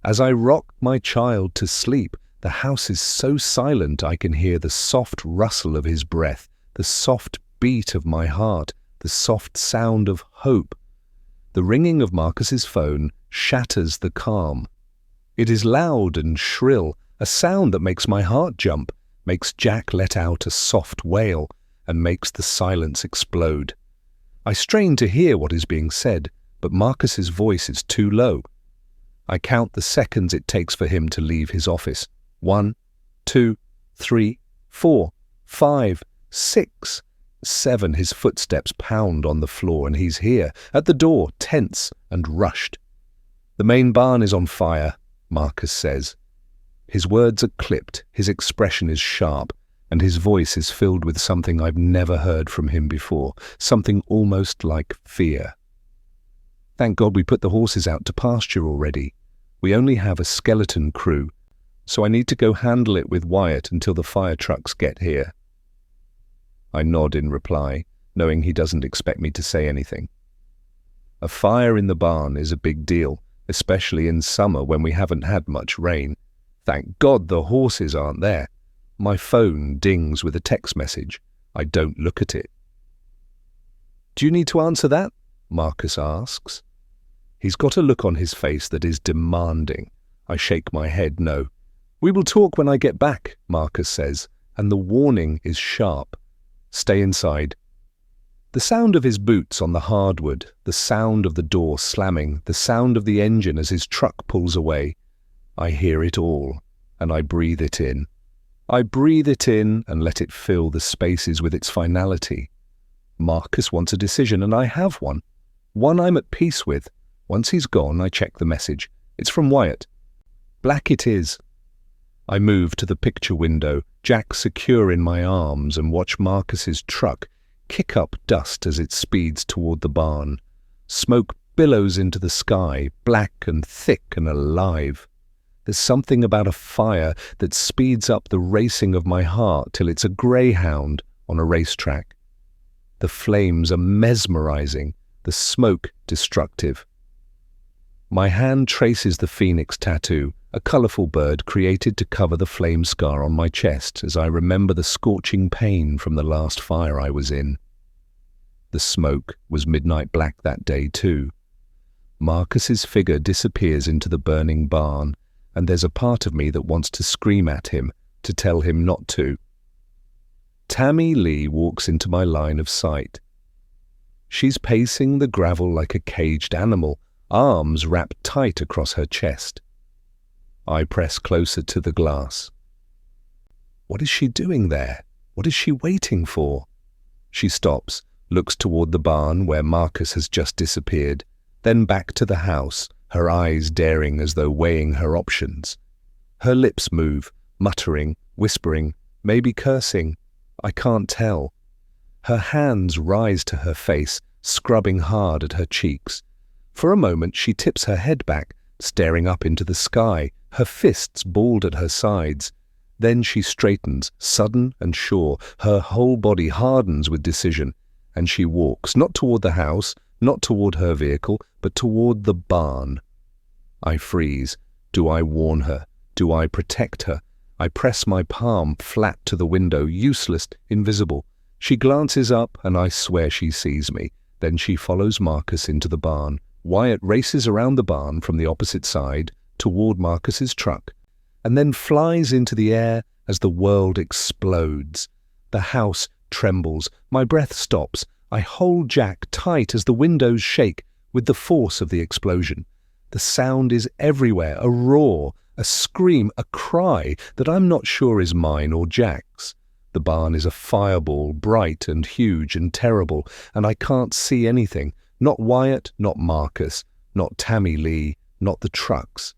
As I rock my child to sleep, the house is so silent I can hear the soft rustle of his breath, the soft beat of my heart, the soft sound of hope. The ringing of Marcus's phone shatters the calm. It is loud and shrill, a sound that makes my heart jump, makes Jack let out a soft wail, and makes the silence explode. I strain to hear what is being said, but Marcus's voice is too low. I count the seconds it takes for him to leave his office. 1, 2, 3, 4, 5, 6, 7. His footsteps pound on the floor, and he's here, at the door, tense and rushed. "The main barn is on fire," Marcus says. His words are clipped, his expression is sharp, and his voice is filled with something I've never heard from him before, something almost like fear. "Thank God we put the horses out to pasture already. We only have a skeleton crew, so I need to go handle it with Wyatt until the fire trucks get here." I nod in reply, knowing he doesn't expect me to say anything. A fire in the barn is a big deal, especially in summer when we haven't had much rain. Thank God the horses aren't there. My phone dings with a text message. I don't look at it. "Do you need to answer that?" Marcus asks. He's got a look on his face that is demanding. I shake my head no. "We will talk when I get back," Marcus says, and the warning is sharp. "Stay inside." The sound of his boots on the hardwood, the sound of the door slamming, the sound of the engine as his truck pulls away. I hear it all, and I breathe it in. I breathe it in and let it fill the spaces with its finality. Marcus wants a decision, and I have one. One I'm at peace with. Once he's gone, I check the message. It's from Wyatt. Black it is. I move to the picture window, Jack secure in my arms, and watch Marcus's truck kick up dust as it speeds toward the barn. Smoke billows into the sky, black and thick and alive. There's something about a fire that speeds up the racing of my heart till it's a greyhound on a racetrack. The flames are mesmerizing, the smoke destructive. My hand traces the phoenix tattoo, a colourful bird created to cover the flame scar on my chest as I remember the scorching pain from the last fire I was in. The smoke was midnight black that day too. Marcus's figure disappears into the burning barn, and there's a part of me that wants to scream at him, to tell him not to. Tammy Lee walks into my line of sight. She's pacing the gravel like a caged animal, arms wrapped tight across her chest. I press closer to the glass. What is she doing there? What is she waiting for? She stops, looks toward the barn where Marcus has just disappeared, then back to the house, her eyes daring as though weighing her options. Her lips move, muttering, whispering, maybe cursing. I can't tell. Her hands rise to her face, scrubbing hard at her cheeks. For a moment she tips her head back, staring up into the sky, her fists balled at her sides. Then she straightens, sudden and sure, her whole body hardens with decision, and she walks, not toward the house, not toward her vehicle, but toward the barn. I freeze. Do I warn her? Do I protect her? I press my palm flat to the window, useless, invisible. She glances up, and I swear she sees me. Then she follows Marcus into the barn. Wyatt races around the barn from the opposite side toward Marcus's truck, and then flies into the air as the world explodes. The house trembles. My breath stops. I hold Jack tight as the windows shake with the force of the explosion. The sound is everywhere, a roar, a scream, a cry that I'm not sure is mine or Jack's. The barn is a fireball, bright and huge and terrible, and I can't see anything. Not Wyatt, not Marcus, not Tammy Lee, not the trucks.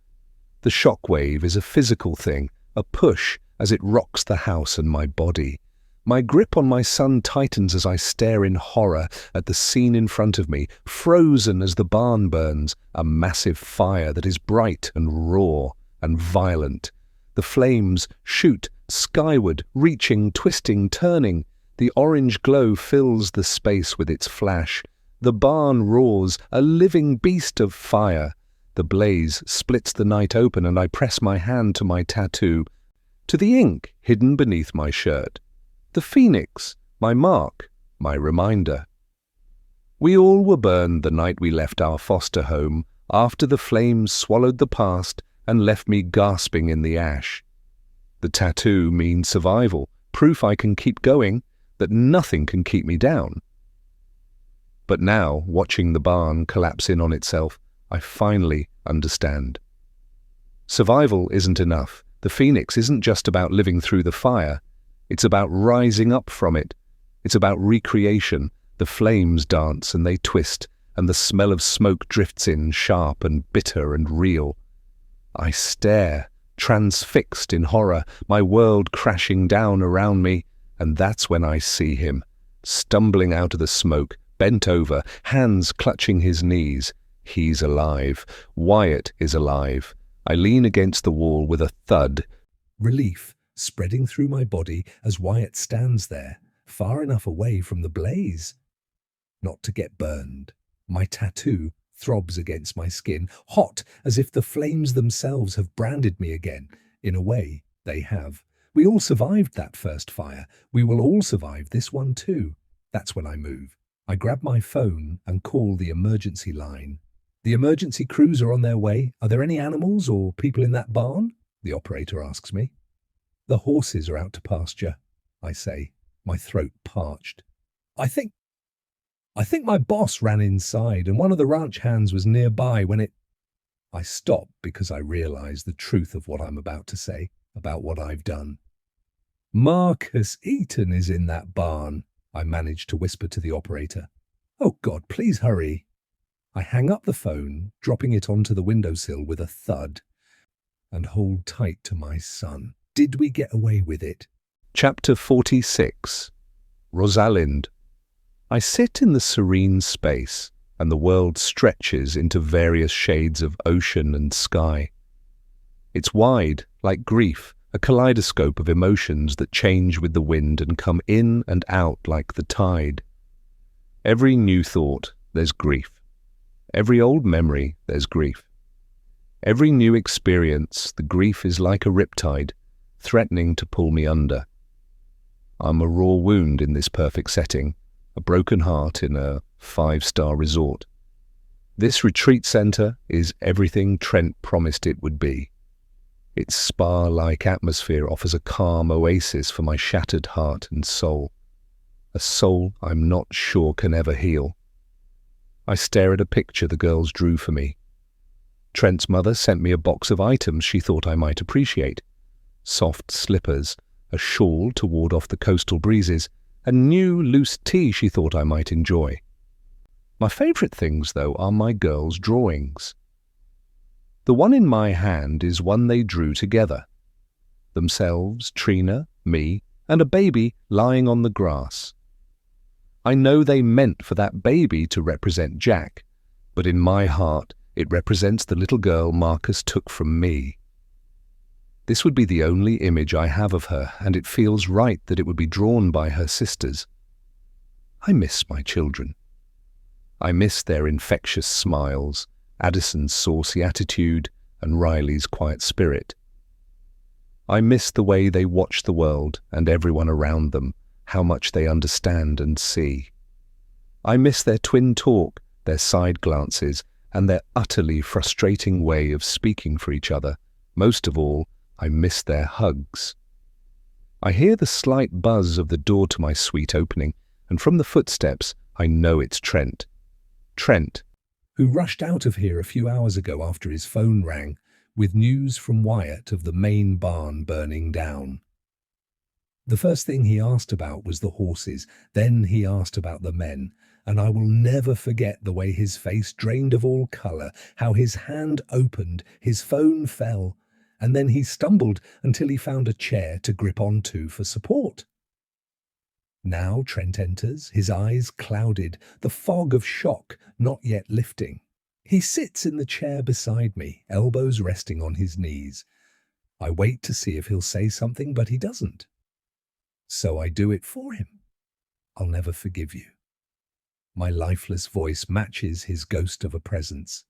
The shockwave is a physical thing, a push as it rocks the house and my body. My grip on my son tightens as I stare in horror at the scene in front of me, frozen as the barn burns, a massive fire that is bright and raw and violent. The flames shoot skyward, reaching, twisting, turning. The orange glow fills the space with its flash. The barn roars, a living beast of fire. The blaze splits the night open, and I press my hand to my tattoo, to the ink hidden beneath my shirt. The phoenix, my mark, my reminder. We all were burned the night we left our foster home, after the flames swallowed the past and left me gasping in the ash. The tattoo means survival, proof I can keep going, that nothing can keep me down. But now, watching the barn collapse in on itself, I finally understand. Survival isn't enough. The phoenix isn't just about living through the fire. It's about rising up from it. It's about recreation. The flames dance and they twist, and the smell of smoke drifts in, sharp and bitter and real. I stare, transfixed in horror, my world crashing down around me, and that's when I see him, stumbling out of the smoke, bent over, hands clutching his knees. He's alive. Wyatt is alive. I lean against the wall with a thud. Relief spreading through my body as Wyatt stands there, far enough away from the blaze not to get burned. My tattoo throbs against my skin, hot as if the flames themselves have branded me again. In a way, they have. We all survived that first fire. We will all survive this one too. That's when I move. I grab my phone and call the emergency line. The emergency crews are on their way. Are there any animals or people in that barn? The operator asks me. The horses are out to pasture, I say, my throat parched. I think my boss ran inside and one of the ranch hands was nearby when it... I stop because I realize the truth of what I'm about to say, about what I've done. Marcus Eaton is in that barn, I manage to whisper to the operator. Oh God, please hurry. I hang up the phone, dropping it onto the windowsill with a thud, and hold tight to my son. Did we get away with it? Chapter 46. Rosalind. I sit in the serene space, and the world stretches into various shades of ocean and sky. It's wide, like grief, a kaleidoscope of emotions that change with the wind and come in and out like the tide. Every new thought, there's grief. Every old memory, there's grief. Every new experience, the grief is like a riptide, threatening to pull me under. I'm a raw wound in this perfect setting, a broken heart in a 5-star resort. This retreat center is everything Trent promised it would be. Its spa-like atmosphere offers a calm oasis for my shattered heart and soul. A soul I'm not sure can ever heal. I stare at a picture the girls drew for me. Trent's mother sent me a box of items she thought I might appreciate. Soft slippers, a shawl to ward off the coastal breezes, and new loose tea she thought I might enjoy. My favourite things, though, are my girls' drawings. The one in my hand is one they drew together. Themselves, Trina, me, and a baby lying on the grass. I know they meant for that baby to represent Jack, but in my heart it represents the little girl Marcus took from me. This would be the only image I have of her, and it feels right that it would be drawn by her sisters. I miss my children. I miss their infectious smiles, Addison's saucy attitude, and Riley's quiet spirit. I miss the way they watch the world and everyone around them, how much they understand and see. I miss their twin talk, their side glances, and their utterly frustrating way of speaking for each other. Most of all, I miss their hugs. I hear the slight buzz of the door to my suite opening, and from the footsteps, I know it's Trent. Trent, who rushed out of here a few hours ago after his phone rang, with news from Wyatt of the main barn burning down. The first thing he asked about was the horses, then he asked about the men, and I will never forget the way his face drained of all colour, how his hand opened, his phone fell, and then he stumbled until he found a chair to grip onto for support. Now Trent enters, his eyes clouded, the fog of shock not yet lifting. He sits in the chair beside me, elbows resting on his knees. I wait to see if he'll say something, but he doesn't. So I do it for him. I'll never forgive you. My lifeless voice matches his ghost of a presence.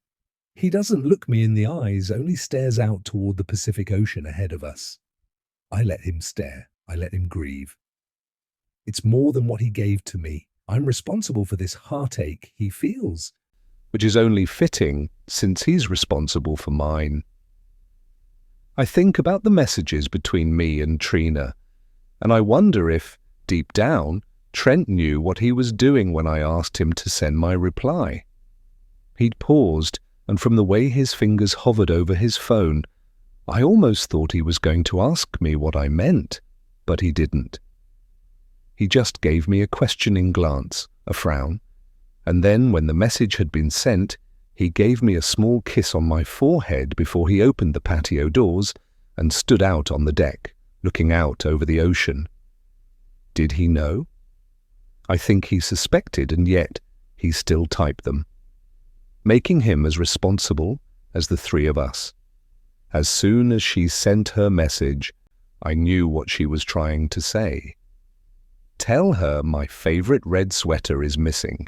He doesn't look me in the eyes, only stares out toward the Pacific Ocean ahead of us. I let him stare. I let him grieve. It's more than what he gave to me. I'm responsible for this heartache he feels. Which is only fitting since he's responsible for mine. I think about the messages between me and Trina, and I wonder if, deep down, Trent knew what he was doing when I asked him to send my reply. He'd paused, and from the way his fingers hovered over his phone, I almost thought he was going to ask me what I meant, but he didn't. He just gave me a questioning glance, a frown, and then, when the message had been sent, he gave me a small kiss on my forehead before he opened the patio doors and stood out on the deck, looking out over the ocean. Did he know? I think he suspected, and yet he still typed them, making him as responsible as the three of us. As soon as she sent her message, I knew what she was trying to say. Tell her my favorite red sweater is missing.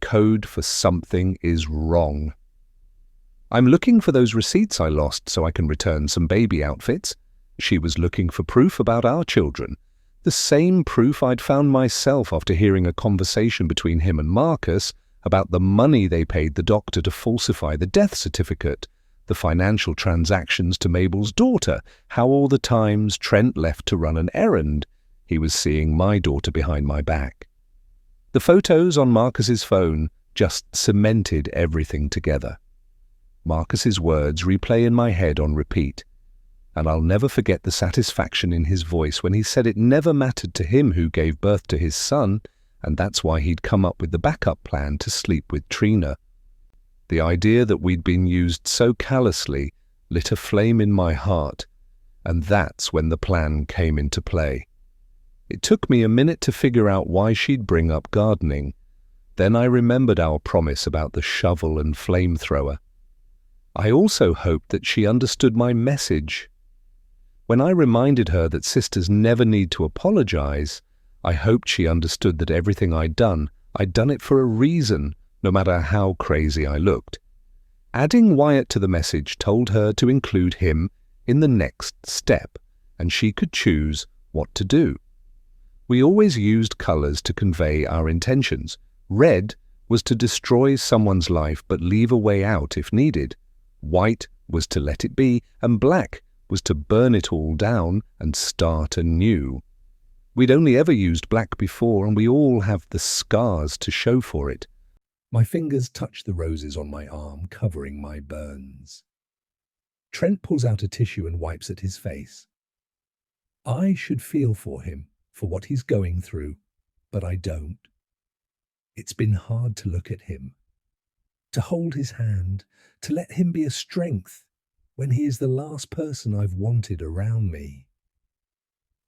Code for something is wrong. I'm looking for those receipts I lost so I can return some baby outfits. She was looking for proof about our children, the same proof I'd found myself after hearing a conversation between him and Marcus about the money they paid the doctor to falsify the death certificate, the financial transactions to Mabel's daughter, how all the times Trent left to run an errand. He was seeing my daughter behind my back. The photos on Marcus's phone just cemented everything together. Marcus's words replay in my head on repeat, and I'll never forget the satisfaction in his voice when he said it never mattered to him who gave birth to his son, and that's why he'd come up with the backup plan to sleep with Trina. The idea that we'd been used so callously lit a flame in my heart, and that's when the plan came into play. It took me a minute to figure out why she'd bring up gardening. Then I remembered our promise about the shovel and flamethrower. I also hoped that she understood my message. When I reminded her that sisters never need to apologize, I hoped she understood that everything I'd done it for a reason, no matter how crazy I looked. Adding Wyatt to the message told her to include him in the next step, and she could choose what to do. We always used colors to convey our intentions. Red was to destroy someone's life but leave a way out if needed. White was to let it be, and black was to burn it all down and start anew. We'd only ever used black before, and we all have the scars to show for it. My fingers touch the roses on my arm, covering my burns. Trent pulls out a tissue and wipes at his face. I should feel for him, for what he's going through, but I don't. It's been hard to look at him, to hold his hand, to let him be a strength when he is the last person I've wanted around me.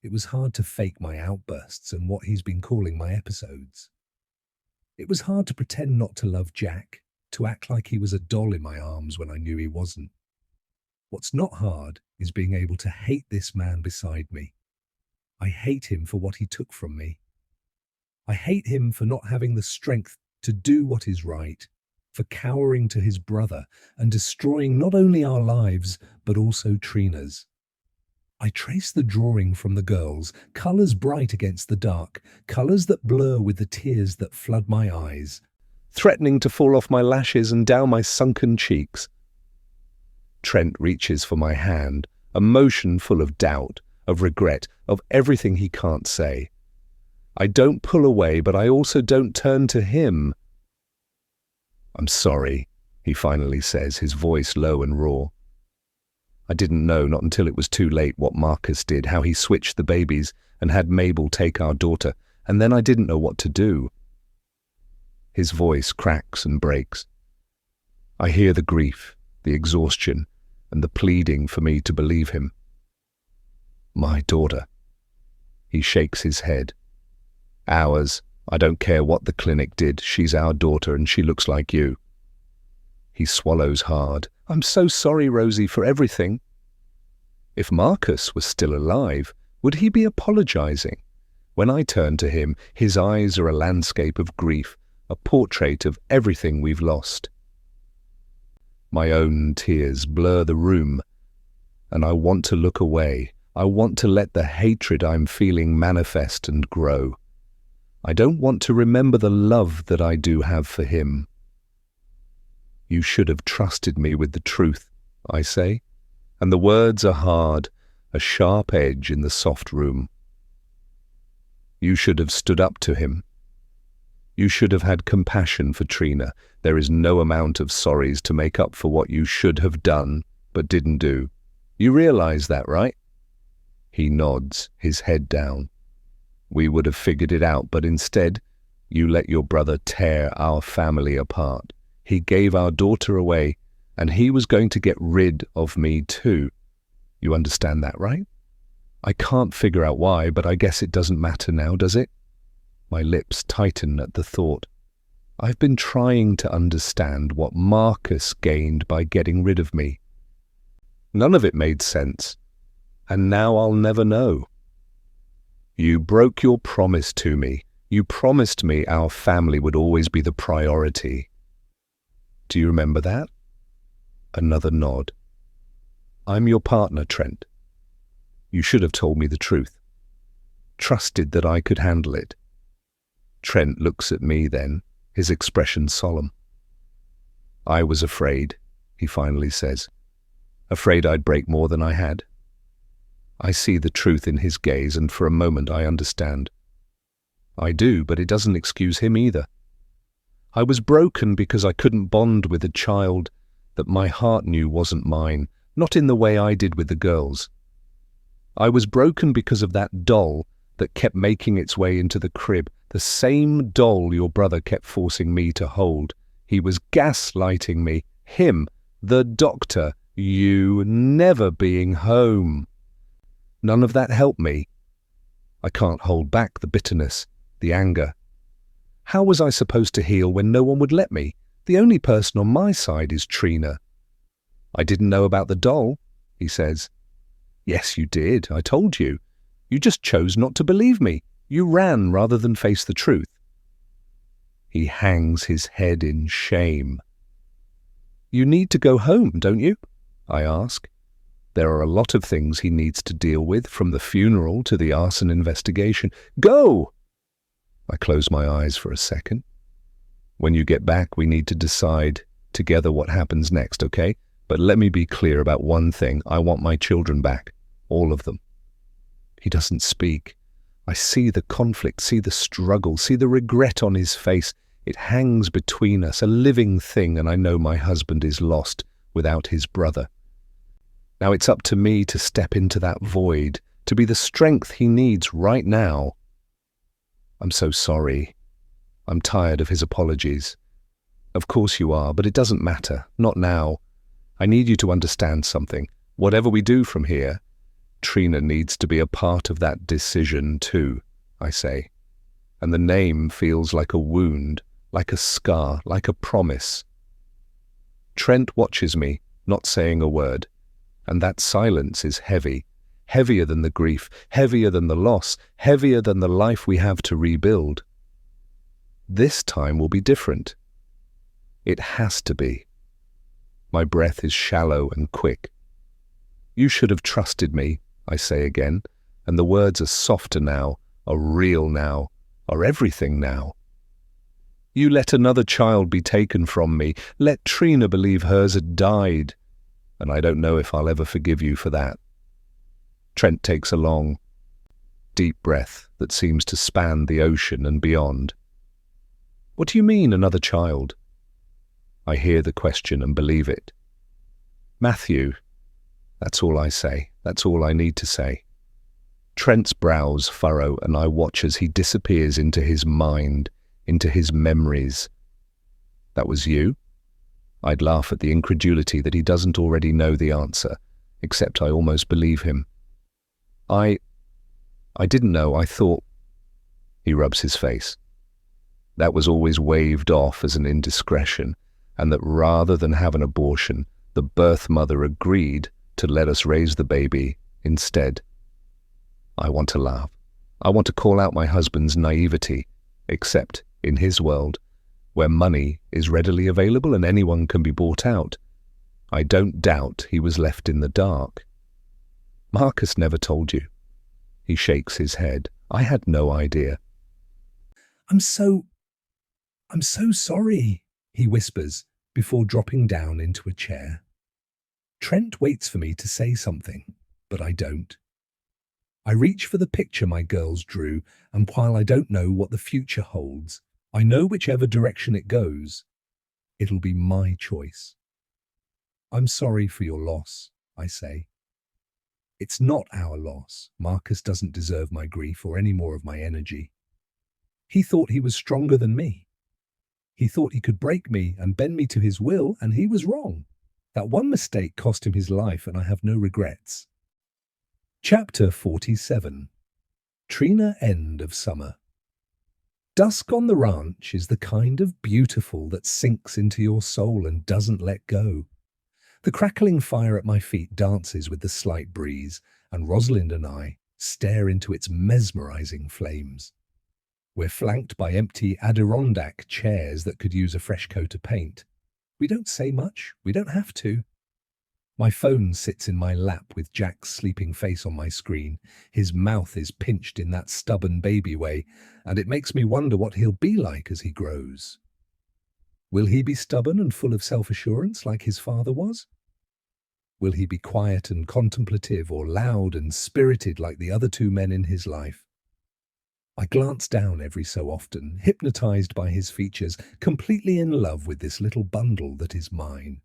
It was hard to fake my outbursts and what he's been calling my episodes. It was hard to pretend not to love Jack, to act like he was a doll in my arms when I knew he wasn't. What's not hard is being able to hate this man beside me. I hate him for what he took from me. I hate him for not having the strength to do what is right, for cowering to his brother and destroying not only our lives, but also Trina's. I trace the drawing from the girls, colours bright against the dark, colours that blur with the tears that flood my eyes, threatening to fall off my lashes and down my sunken cheeks. Trent reaches for my hand, a motion full of doubt, of regret, of everything he can't say. I don't pull away, but I also don't turn to him. "I'm sorry," he finally says, his voice low and raw. I didn't know, not until it was too late, what Marcus did, how he switched the babies and had Mabel take our daughter, and then I didn't know what to do. His voice cracks and breaks. I hear the grief, the exhaustion, and the pleading for me to believe him. "My daughter." He shakes his head. "Ours. I don't care what the clinic did. She's our daughter and she looks like you." He swallows hard. "I'm so sorry, Rosie, for everything." If Marcus was still alive, would he be apologizing? When I turn to him, his eyes are a landscape of grief, a portrait of everything we've lost. My own tears blur the room, and I want to look away. I want to let the hatred I'm feeling manifest and grow. I don't want to remember the love that I do have for him. You should have trusted me with the truth, I say, and the words are hard, a sharp edge in the soft room. You should have stood up to him. You should have had compassion for Trina. There is no amount of sorries to make up for what you should have done, but didn't do. You realize that, right? He nods, his head down. We would have figured it out, but instead, you let your brother tear our family apart. He gave our daughter away, and he was going to get rid of me too. You understand that, right? I can't figure out why, but I guess it doesn't matter now, does it? My lips tighten at the thought. I've been trying to understand what Marcus gained by getting rid of me. None of it made sense, and now I'll never know. You broke your promise to me. You promised me our family would always be the priority. Do you remember that? Another nod. I'm your partner, Trent. You should have told me the truth. Trusted that I could handle it. Trent looks at me then, his expression solemn. I was afraid, he finally says. Afraid I'd break more than I had. I see the truth in his gaze, and for a moment I understand. I do, but it doesn't excuse him either. I was broken because I couldn't bond with a child that my heart knew wasn't mine, not in the way I did with the girls. I was broken because of that doll that kept making its way into the crib, the same doll your brother kept forcing me to hold. He was gaslighting me, him, the doctor, you never being home. None of that helped me. I can't hold back the bitterness, the anger. How was I supposed to heal when no one would let me? The only person on my side is Trina. I didn't know about the doll, he says. Yes, you did. I told you. You just chose not to believe me. You ran rather than face the truth. He hangs his head in shame. You need to go home, don't you? I ask. There are a lot of things he needs to deal with, from the funeral to the arson investigation. Go! I close my eyes for a second. When you get back, we need to decide together what happens next, okay? But let me be clear about one thing. I want my children back. All of them. He doesn't speak. I see the conflict, see the struggle, see the regret on his face. It hangs between us, a living thing, and I know my husband is lost without his brother. Now it's up to me to step into that void, to be the strength he needs right now. I'm so sorry. I'm tired of his apologies. Of course you are, but it doesn't matter. Not now. I need you to understand something. Whatever we do from here, Trina needs to be a part of that decision too, I say. And the name feels like a wound, like a scar, like a promise. Trent watches me, not saying a word, and that silence is heavy. Heavier than the grief, heavier than the loss, heavier than the life we have to rebuild. This time will be different. It has to be. My breath is shallow and quick. You should have trusted me, I say again, and the words are softer now, are real now, are everything now. You let another child be taken from me, let Trina believe hers had died, and I don't know if I'll ever forgive you for that. Trent takes a long, deep breath that seems to span the ocean and beyond. What do you mean, another child? I hear the question and believe it. Matthew. That's all I say. That's all I need to say. Trent's brows furrow, and I watch as he disappears into his mind, into his memories. That was you? I'd laugh at the incredulity that he doesn't already know the answer, except I almost believe him. I didn't know, I thought... He rubs his face. That was always waved off as an indiscretion, and that rather than have an abortion, the birth mother agreed to let us raise the baby instead. I want to laugh. I want to call out my husband's naivety, except in his world, where money is readily available and anyone can be bought out. I don't doubt he was left in the dark. Marcus never told you. He shakes his head. I had no idea. I'm so sorry, he whispers before dropping down into a chair. Trent waits for me to say something, but I don't. I reach for the picture my girls drew, and while I don't know what the future holds, I know whichever direction it goes, it'll be my choice. I'm sorry for your loss, I say. It's not our loss. Marcus doesn't deserve my grief or any more of my energy. He thought he was stronger than me. He thought he could break me and bend me to his will, and he was wrong. That one mistake cost him his life, and I have no regrets. Chapter 47. Trina End of Summer. Dusk on the ranch is the kind of beautiful that sinks into your soul and doesn't let go. The crackling fire at my feet dances with the slight breeze, and Rosalind and I stare into its mesmerizing flames. We're flanked by empty Adirondack chairs that could use a fresh coat of paint. We don't say much, we don't have to. My phone sits in my lap with Jack's sleeping face on my screen. His mouth is pinched in that stubborn baby way, and it makes me wonder what he'll be like as he grows. Will he be stubborn and full of self-assurance like his father was? Will he be quiet and contemplative, or loud and spirited like the other two men in his life? I glance down every so often, hypnotized by his features, completely in love with this little bundle that is mine.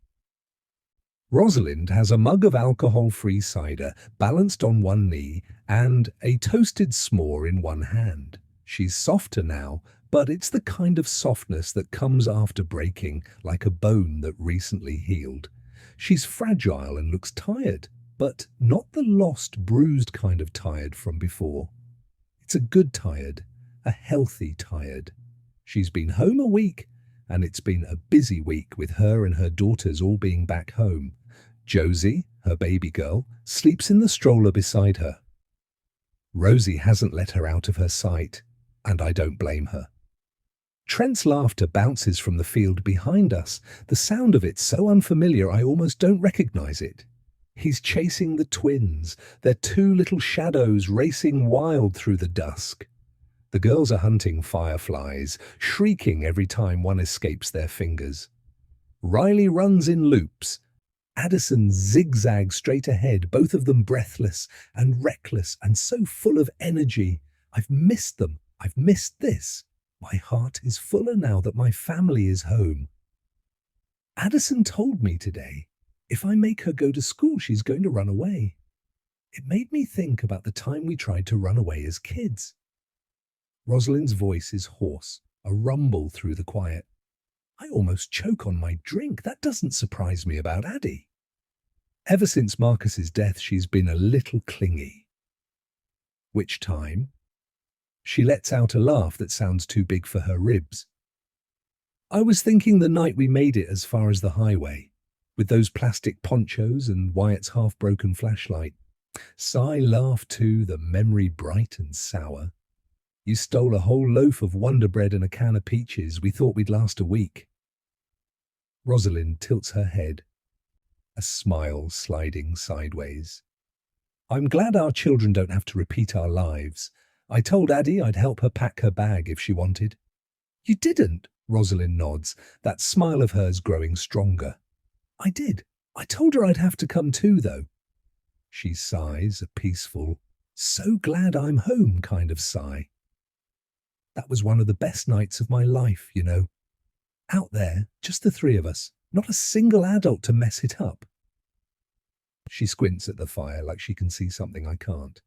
Rosalind has a mug of alcohol-free cider balanced on one knee and a toasted s'more in one hand. She's softer now, but it's the kind of softness that comes after breaking, like a bone that recently healed. She's fragile and looks tired, but not the lost, bruised kind of tired from before. It's a good tired, a healthy tired. She's been home a week, and it's been a busy week with her and her daughters all being back home. Josie, her baby girl, sleeps in the stroller beside her. Rosie hasn't let her out of her sight, and I don't blame her. Trent's laughter bounces from the field behind us, the sound of it so unfamiliar I almost don't recognize it. He's chasing the twins, their two little shadows racing wild through the dusk. The girls are hunting fireflies, shrieking every time one escapes their fingers. Riley runs in loops. Addison zigzags straight ahead, both of them breathless and reckless and so full of energy. I've missed them. I've missed this. My heart is fuller now that my family is home. Addison told me today, if I make her go to school, she's going to run away. It made me think about the time we tried to run away as kids. Rosalind's voice is hoarse, a rumble through the quiet. I almost choke on my drink. That doesn't surprise me about Addie. Ever since Marcus's death, she's been a little clingy. Which time? She lets out a laugh that sounds too big for her ribs. I was thinking the night we made it as far as the highway, with those plastic ponchos and Wyatt's half-broken flashlight. Cy laughed too, the memory bright and sour. You stole a whole loaf of Wonder Bread and a can of peaches. We thought we'd last a week. Rosalind tilts her head, a smile sliding sideways. I'm glad our children don't have to repeat our lives. I told Addie I'd help her pack her bag if she wanted. You didn't, Rosalind nods, that smile of hers growing stronger. I did. I told her I'd have to come too, though. She sighs, a peaceful, so glad I'm home kind of sigh. That was one of the best nights of my life, you know. Out there, just the three of us, not a single adult to mess it up. She squints at the fire like she can see something I can't.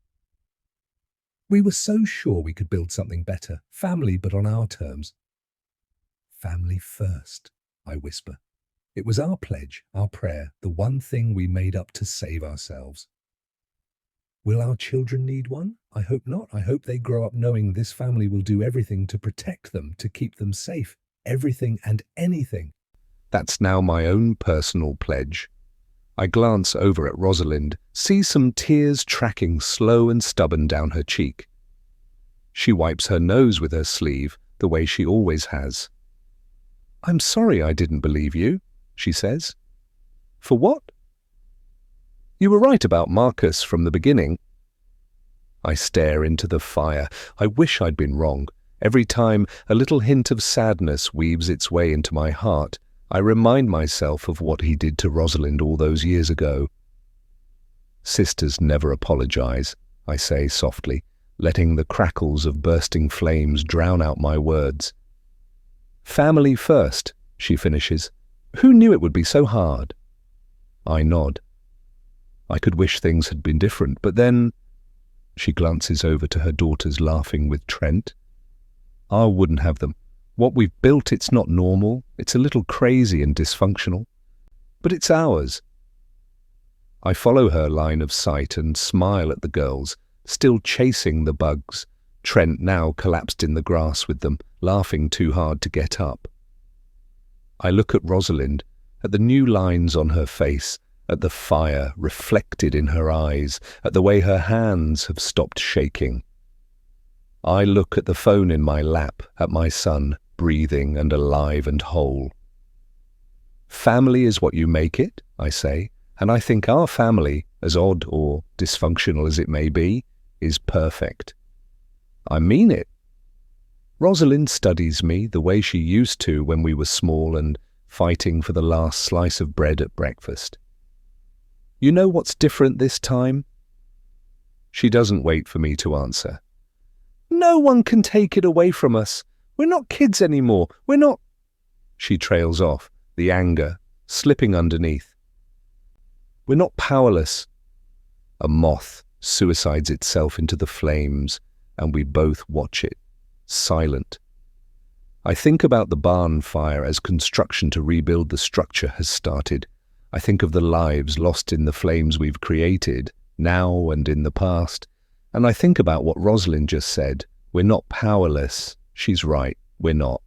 We were so sure we could build something better, family but on our terms. Family first, I whisper. It was our pledge, our prayer, the one thing we made up to save ourselves. Will our children need one? I hope not. I hope they grow up knowing this family will do everything to protect them, to keep them safe, everything and anything. That's now my own personal pledge. I glance over at Rosalind, see some tears tracking slow and stubborn down her cheek. She wipes her nose with her sleeve, the way she always has. I'm sorry I didn't believe you, she says. For what? You were right about Marcus from the beginning. I stare into the fire. I wish I'd been wrong. Every time a little hint of sadness weaves its way into my heart, I remind myself of what he did to Rosalind all those years ago. Sisters never apologize, I say softly, letting the crackles of bursting flames drown out my words. Family first, she finishes. Who knew it would be so hard? I nod. I could wish things had been different, but then... She glances over to her daughters laughing with Trent. I wouldn't have them. What we've built, it's not normal. It's a little crazy and dysfunctional. But it's ours. I follow her line of sight and smile at the girls, still chasing the bugs. Trent now collapsed in the grass with them, laughing too hard to get up. I look at Rosalind, at the new lines on her face, at the fire reflected in her eyes, at the way her hands have stopped shaking. I look at the phone in my lap, at my son, breathing and alive and whole. Family is what you make it, I say, and I think our family, as odd or dysfunctional as it may be, is perfect. I mean it. Rosalind studies me the way she used to when we were small and fighting for the last slice of bread at breakfast. You know what's different this time? She doesn't wait for me to answer. No one can take it away from us. We're not kids anymore. We're not... She trails off, the anger slipping underneath. We're not powerless. A moth suicides itself into the flames, and we both watch it, silent. I think about the barn fire as construction to rebuild the structure has started. I think of the lives lost in the flames we've created, now and in the past. And I think about what Rosalind just said. We're not powerless. She's right, we're not.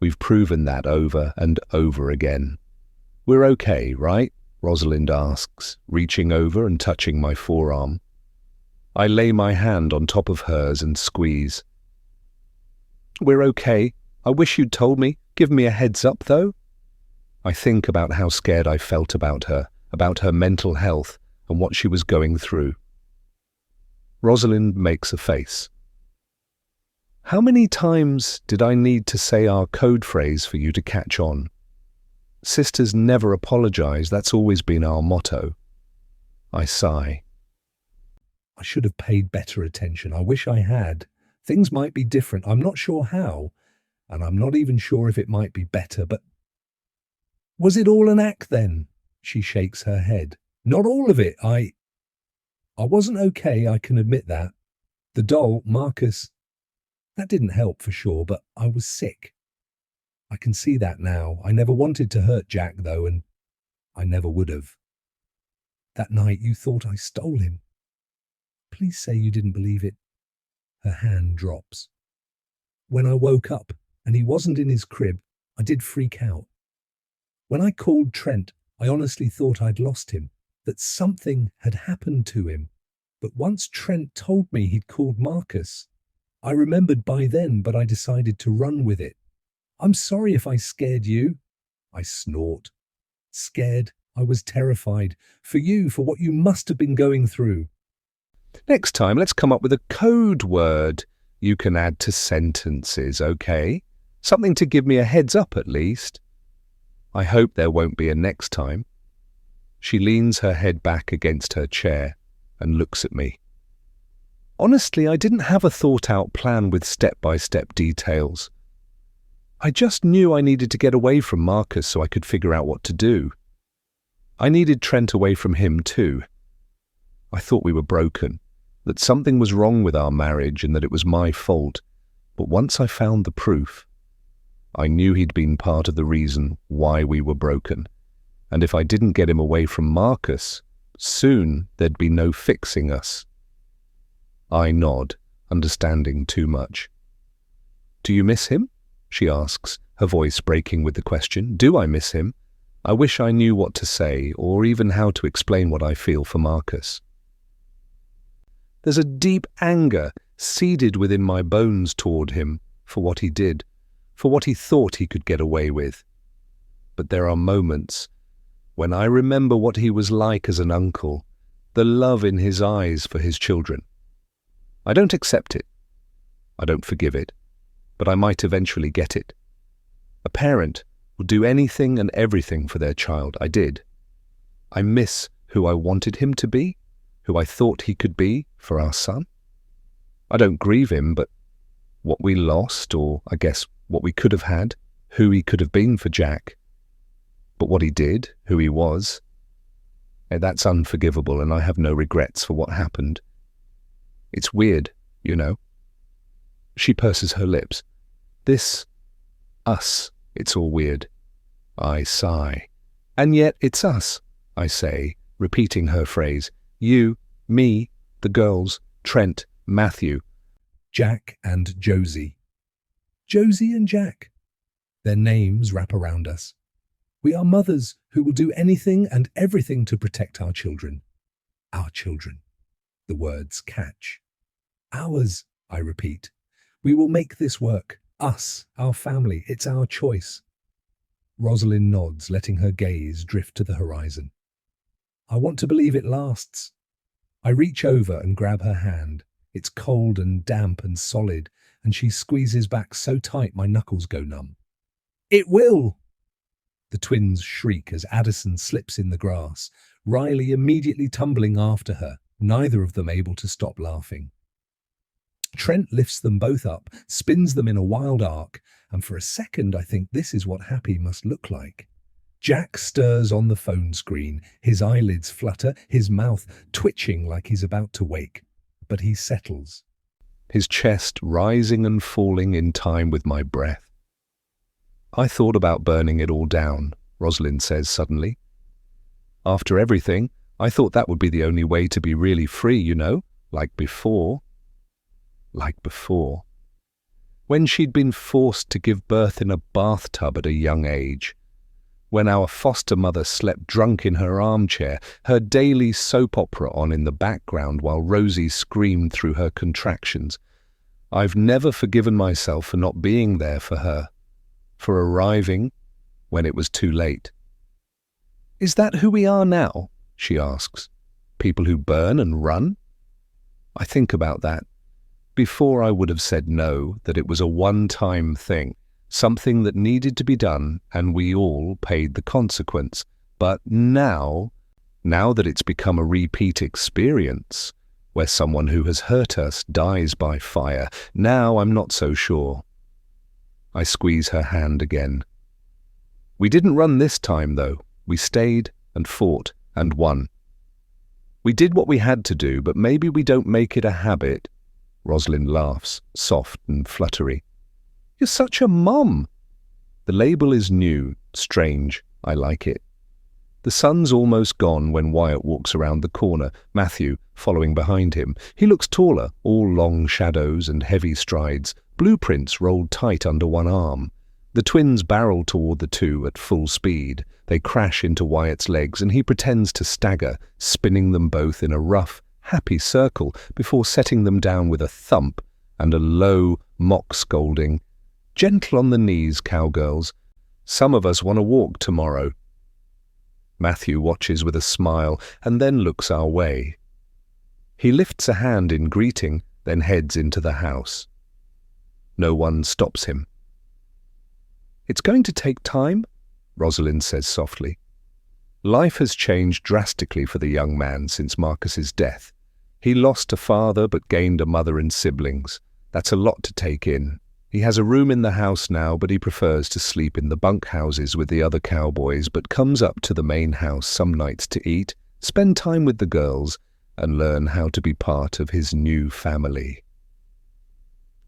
We've proven that over and over again. We're okay, right? Rosalind asks, reaching over and touching my forearm. I lay my hand on top of hers and squeeze. We're okay. I wish you'd told me. Give me a heads up, though. I think about how scared I felt about her mental health and what she was going through. Rosalind makes a face. How many times did I need to say our code phrase for you to catch on? Sisters never apologize. That's always been our motto. I sigh. I should have paid better attention. I wish I had. Things might be different. I'm not sure how, and I'm not even sure if it might be better, but... Was it all an act then? She shakes her head. Not all of it. I wasn't okay, I can admit that. The doll, Marcus, that didn't help for sure, but I was sick. I can see that now. I never wanted to hurt Jack, though, and I never would have. That night you thought I stole him. Please say you didn't believe it. Her hand drops. When I woke up and he wasn't in his crib, I did freak out. When I called Trent, I honestly thought I'd lost him, that something had happened to him. But once Trent told me he'd called Marcus, I remembered by then, but I decided to run with it. I'm sorry if I scared you. I snort. Scared. I was terrified. For you, for what you must have been going through. Next time, let's come up with a code word you can add to sentences, okay? Something to give me a heads up at least. I hope there won't be a next time. She leans her head back against her chair and looks at me. Honestly, I didn't have a thought-out plan with step-by-step details. I just knew I needed to get away from Marcus so I could figure out what to do. I needed Trent away from him too. I thought we were broken, that something was wrong with our marriage and that it was my fault. But once I found the proof, I knew he'd been part of the reason why we were broken. And if I didn't get him away from Marcus, soon there'd be no fixing us. I nod, understanding too much. Do you miss him? She asks, her voice breaking with the question. Do I miss him? I wish I knew what to say, or even how to explain what I feel for Marcus. There's a deep anger seeded within my bones toward him for what he did, for what he thought he could get away with. But there are moments when I remember what he was like as an uncle, the love in his eyes for his children. I don't accept it. I don't forgive it, but I might eventually get it. A parent will do anything and everything for their child. I did. I miss who I wanted him to be, who I thought he could be for our son. I don't grieve him, but what we lost, or I guess what we could have had, who he could have been for Jack. But what he did, who he was, that's unforgivable, and I have no regrets for what happened. It's weird, you know. She purses her lips. Us, it's all weird. I sigh. And yet it's us, I say, repeating her phrase. You, me, the girls, Trent, Matthew. Jack and Josie. Josie and Jack. Their names wrap around us. We are mothers who will do anything and everything to protect our children. Our children. The words catch. Ours, I repeat. We will make this work. Us, our family. It's our choice. Rosalind nods, letting her gaze drift to the horizon. I want to believe it lasts. I reach over and grab her hand. It's cold and damp and solid, and she squeezes back so tight my knuckles go numb. It will! The twins shriek as Addison slips in the grass, Riley immediately tumbling after her, neither of them able to stop laughing. Trent lifts them both up, spins them in a wild arc, and for a second I think this is what happy must look like. Jack stirs on the phone screen, his eyelids flutter, his mouth twitching like he's about to wake. But he settles, his chest rising and falling in time with my breath. I thought about burning it all down, Rosalind says suddenly. After everything, I thought that would be the only way to be really free, you know, like before. Like before. When she'd been forced to give birth in a bathtub at a young age. When our foster mother slept drunk in her armchair, her daily soap opera on in the background while Rosie screamed through her contractions. I've never forgiven myself for not being there for her, for arriving when it was too late. Is that who we are now? She asks. People who burn and run? I think about that. Before I would have said no, that it was a one-time thing, something that needed to be done, and we all paid the consequence. But now that it's become a repeat experience, where someone who has hurt us dies by fire, now I'm not so sure. I squeeze her hand again. We didn't run this time, though. We stayed and fought and won. We did what we had to do, but maybe we don't make it a habit. Rosalind laughs, soft and fluttery. You're such a mum. The label is new, strange. I like it. The sun's almost gone when Wyatt walks around the corner, Matthew following behind him. He looks taller, all long shadows and heavy strides, blueprints rolled tight under one arm. The twins barrel toward the two at full speed. They crash into Wyatt's legs and he pretends to stagger, spinning them both in a rough, happy circle before setting them down with a thump and a low, mock scolding. Gentle on the knees, cowgirls. Some of us want to walk tomorrow. Matthew watches with a smile and then looks our way. He lifts a hand in greeting, then heads into the house. No one stops him. It's going to take time, Rosalind says softly. Life has changed drastically for the young man since Marcus's death. He lost a father but gained a mother and siblings. That's a lot to take in. He has a room in the house now, but he prefers to sleep in the bunk houses with the other cowboys, but comes up to the main house some nights to eat, spend time with the girls, and learn how to be part of his new family.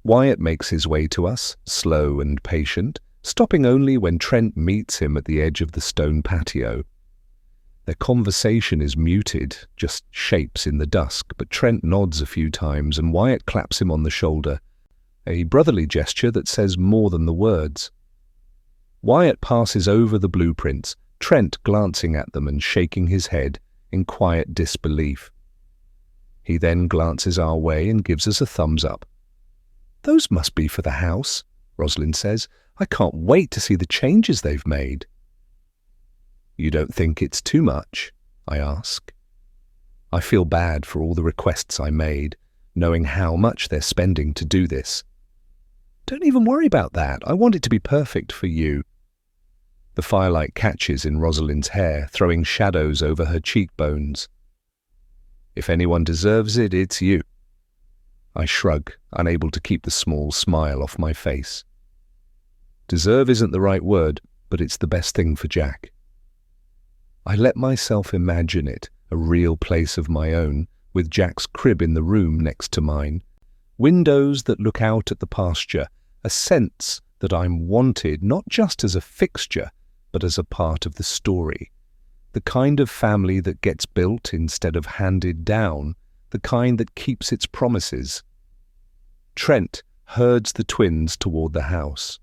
Wyatt makes his way to us, slow and patient, stopping only when Trent meets him at the edge of the stone patio. Their conversation is muted, just shapes in the dusk, but Trent nods a few times and Wyatt claps him on the shoulder, a brotherly gesture that says more than the words. Wyatt passes over the blueprints, Trent glancing at them and shaking his head in quiet disbelief. He then glances our way and gives us a thumbs up. Those must be for the house, Rosalind says. I can't wait to see the changes they've made. You don't think it's too much? I ask. I feel bad for all the requests I made, knowing how much they're spending to do this. Don't even worry about that. I want it to be perfect for you. The firelight catches in Rosalind's hair, throwing shadows over her cheekbones. If anyone deserves it, it's you. I shrug, unable to keep the small smile off my face. Deserve isn't the right word, but it's the best thing for Jack. I let myself imagine it, a real place of my own, with Jack's crib in the room next to mine, windows that look out at the pasture, a sense that I'm wanted not just as a fixture, but as a part of the story. The kind of family that gets built instead of handed down, the kind that keeps its promises. Trent herds the twins toward the house.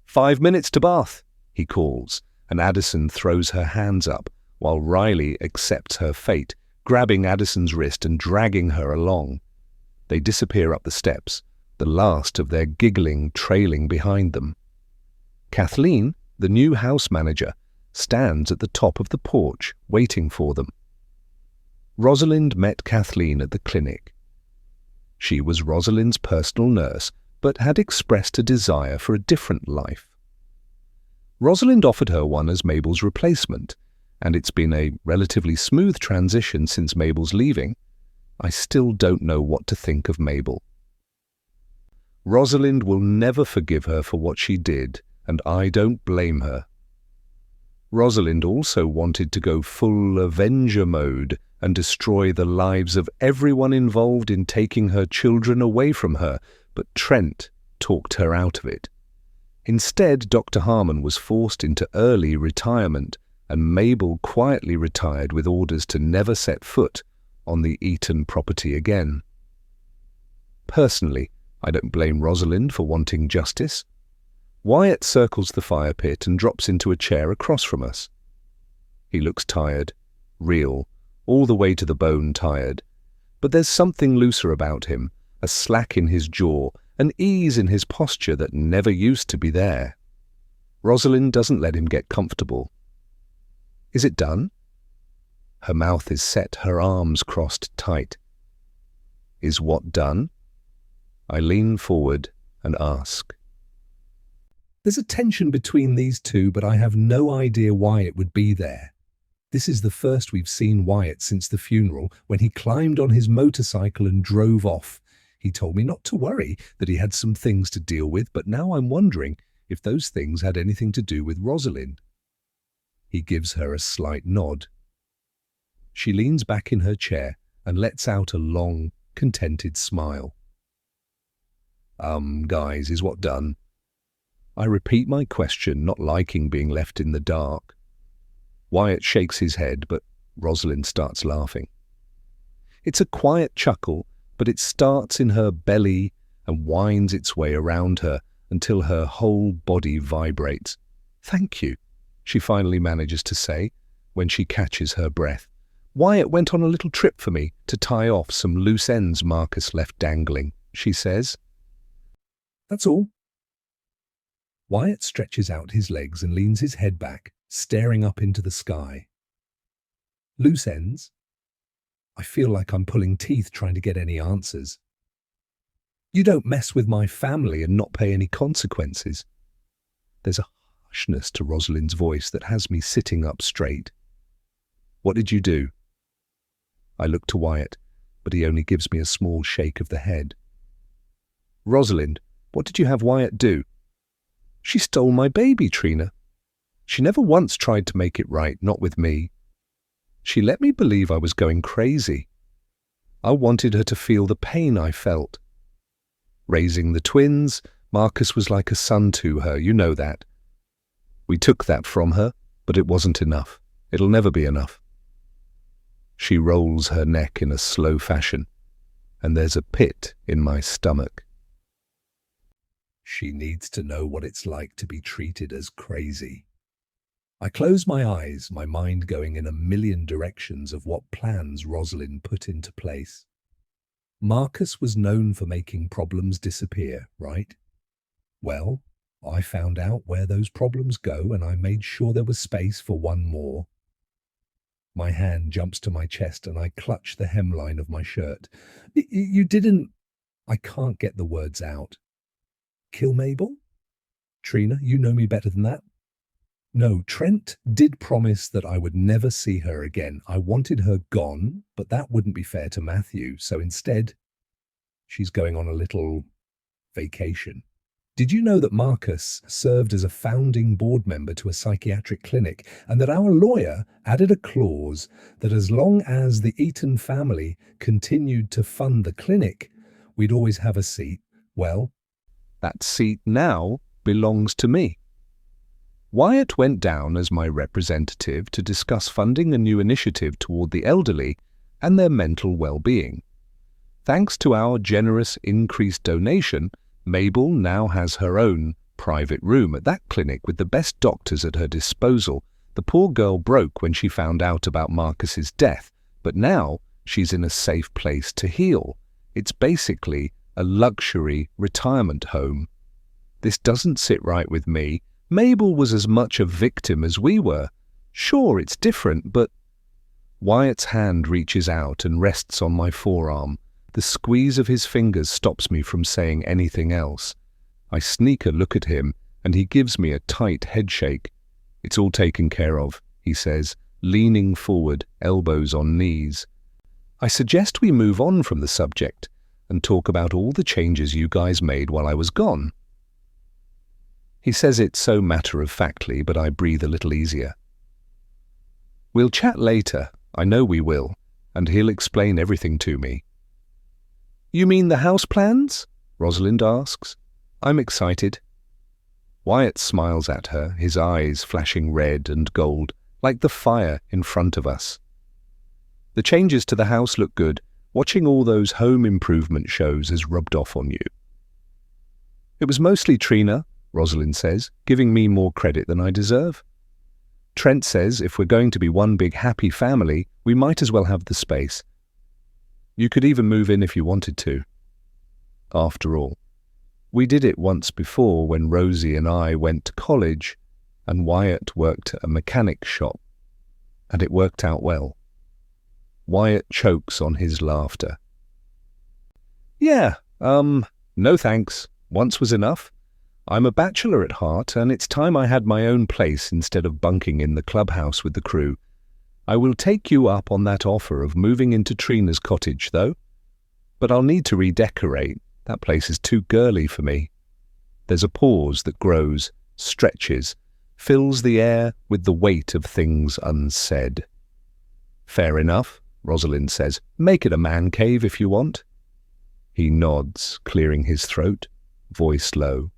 5 minutes to bath, he calls, and Addison throws her hands up, while Riley accepts her fate, grabbing Addison's wrist and dragging her along. They disappear up the steps, the last of their giggling trailing behind them. Kathleen, the new house manager, stands at the top of the porch, waiting for them. Rosalind met Kathleen at the clinic. She was Rosalind's personal nurse, but had expressed a desire for a different life. Rosalind offered her one as Mabel's replacement, and it's been a relatively smooth transition since Mabel's leaving. I still don't know what to think of Mabel. Rosalind will never forgive her for what she did, and I don't blame her. Rosalind also wanted to go full Avenger mode and destroy the lives of everyone involved in taking her children away from her, but Trent talked her out of it. Instead, Dr. Harmon was forced into early retirement, and Mabel quietly retired with orders to never set foot on the Eaton property again. Personally, I don't blame Rosalind for wanting justice. Wyatt circles the fire pit and drops into a chair across from us. He looks tired, real, all the way to the bone tired, but there's something looser about him, a slack in his jaw, an ease in his posture that never used to be there. Rosalind doesn't let him get comfortable. Is it done? Her mouth is set, her arms crossed tight. Is what done? I lean forward and ask. There's a tension between these two, but I have no idea why it would be there. This is the first we've seen Wyatt since the funeral, when he climbed on his motorcycle and drove off. He told me not to worry, that he had some things to deal with, but now I'm wondering if those things had anything to do with Rosalind. He gives her a slight nod. She leans back in her chair and lets out a long, contented smile. Guys, is what done? I repeat my question, not liking being left in the dark. Wyatt shakes his head, but Rosalind starts laughing. It's a quiet chuckle, but it starts in her belly and winds its way around her until her whole body vibrates. Thank you, she finally manages to say when she catches her breath. Wyatt went on a little trip for me to tie off some loose ends Marcus left dangling, she says. That's all. Wyatt stretches out his legs and leans his head back, staring up into the sky. Loose ends? I feel like I'm pulling teeth trying to get any answers. You don't mess with my family and not pay any consequences. There's a harshness to Rosalind's voice that has me sitting up straight. What did you do? I look to Wyatt, but he only gives me a small shake of the head. Rosalind, what did you have Wyatt do? She stole my baby, Trina. She never once tried to make it right, not with me. She let me believe I was going crazy. I wanted her to feel the pain I felt. Raising the twins, Marcus was like a son to her, you know that. We took that from her, but it wasn't enough. It'll never be enough. She rolls her neck in a slow fashion, and there's a pit in my stomach. She needs to know what it's like to be treated as crazy. I close my eyes, my mind going in a million directions of what plans Rosalind put into place. Marcus was known for making problems disappear, right? Well, I found out where those problems go, and I made sure there was space for one more. My hand jumps to my chest and I clutch the hemline of my shirt. You didn't... I can't get the words out. Kill Mabel? Trina, you know me better than that. No, Trent did promise that I would never see her again. I wanted her gone, but that wouldn't be fair to Matthew, so instead, she's going on a little vacation. Did you know that Marcus served as a founding board member to a psychiatric clinic and that our lawyer added a clause that as long as the Eaton family continued to fund the clinic, we'd always have a seat? Well, that seat now belongs to me. Wyatt went down as my representative to discuss funding a new initiative toward the elderly and their mental well-being. Thanks to our generous increased donation, Mabel now has her own private room at that clinic with the best doctors at her disposal. The poor girl broke when she found out about Marcus's death, but now she's in a safe place to heal. It's basically a luxury retirement home. This doesn't sit right with me. Mabel was as much a victim as we were. Sure, it's different, but... Wyatt's hand reaches out and rests on my forearm. The squeeze of his fingers stops me from saying anything else. I sneak a look at him, and he gives me a tight headshake. It's all taken care of, he says, leaning forward, elbows on knees. I suggest we move on from the subject and talk about all the changes you guys made while I was gone. He says it so matter-of-factly, but I breathe a little easier. We'll chat later, I know we will, and he'll explain everything to me. You mean the house plans? Rosalind asks. I'm excited. Wyatt smiles at her, his eyes flashing red and gold, like the fire in front of us. The changes to the house look good. Watching all those home improvement shows has rubbed off on you. It was mostly Trina, Rosalind says, giving me more credit than I deserve. Trent says if we're going to be one big happy family, we might as well have the space. You could even move in if you wanted to. After all, we did it once before when Rosie and I went to college and Wyatt worked at a mechanic shop, and it worked out well. Wyatt chokes on his laughter. Yeah, no thanks. Once was enough. I'm a bachelor at heart, and it's time I had my own place instead of bunking in the clubhouse with the crew. I will take you up on that offer of moving into Trina's cottage, though. But I'll need to redecorate. That place is too girly for me. There's a pause that grows, stretches, fills the air with the weight of things unsaid. Fair enough, Rosalind says. Make it a man cave if you want. He nods, clearing his throat, voice low.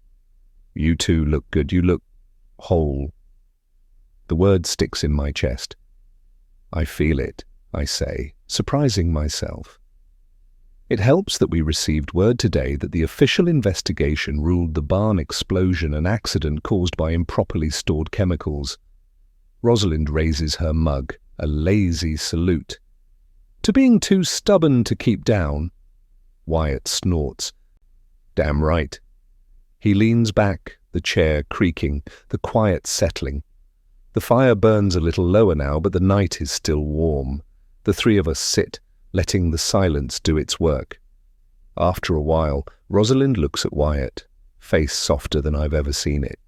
You two look good. You look whole. The word sticks in my chest. I feel it, I say, surprising myself. It helps that we received word today that the official investigation ruled the barn explosion an accident caused by improperly stored chemicals. Rosalind raises her mug, a lazy salute. To being too stubborn to keep down, Wyatt snorts. Damn right. He leans back, the chair creaking, the quiet settling. The fire burns a little lower now, but the night is still warm. The three of us sit, letting the silence do its work. After a while, Rosalind looks at Wyatt, face softer than I've ever seen it.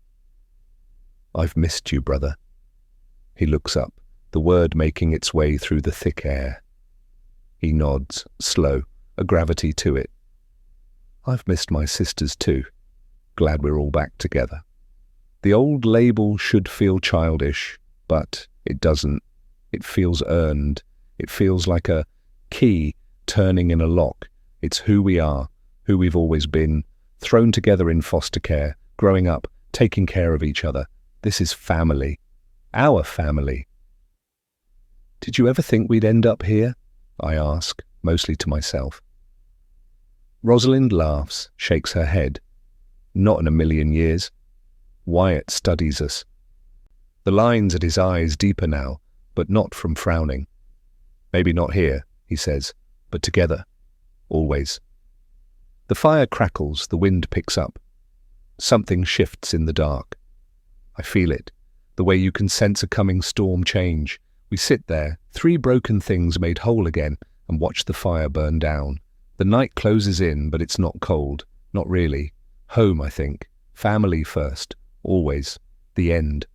I've missed you, brother. He looks up, the word making its way through the thick air. He nods, slow, a gravity to it. I've missed my sisters too. Glad we're all back together. The old label should feel childish, but it doesn't. It feels earned. It feels like a key turning in a lock. It's who we are, who we've always been, thrown together in foster care, growing up, taking care of each other. This is family. Our family. Did you ever think we'd end up here? I ask, mostly to myself. Rosalind laughs, shakes her head. Not in a million years. Wyatt studies us. The lines at his eyes deeper now, but not from frowning. Maybe not here, he says, but together. Always. The fire crackles, the wind picks up. Something shifts in the dark. I feel it, the way you can sense a coming storm change. We sit there, three broken things made whole again, and watch the fire burn down. The night closes in, but it's not cold. Not really. Home, I think. Family first. Always. The end.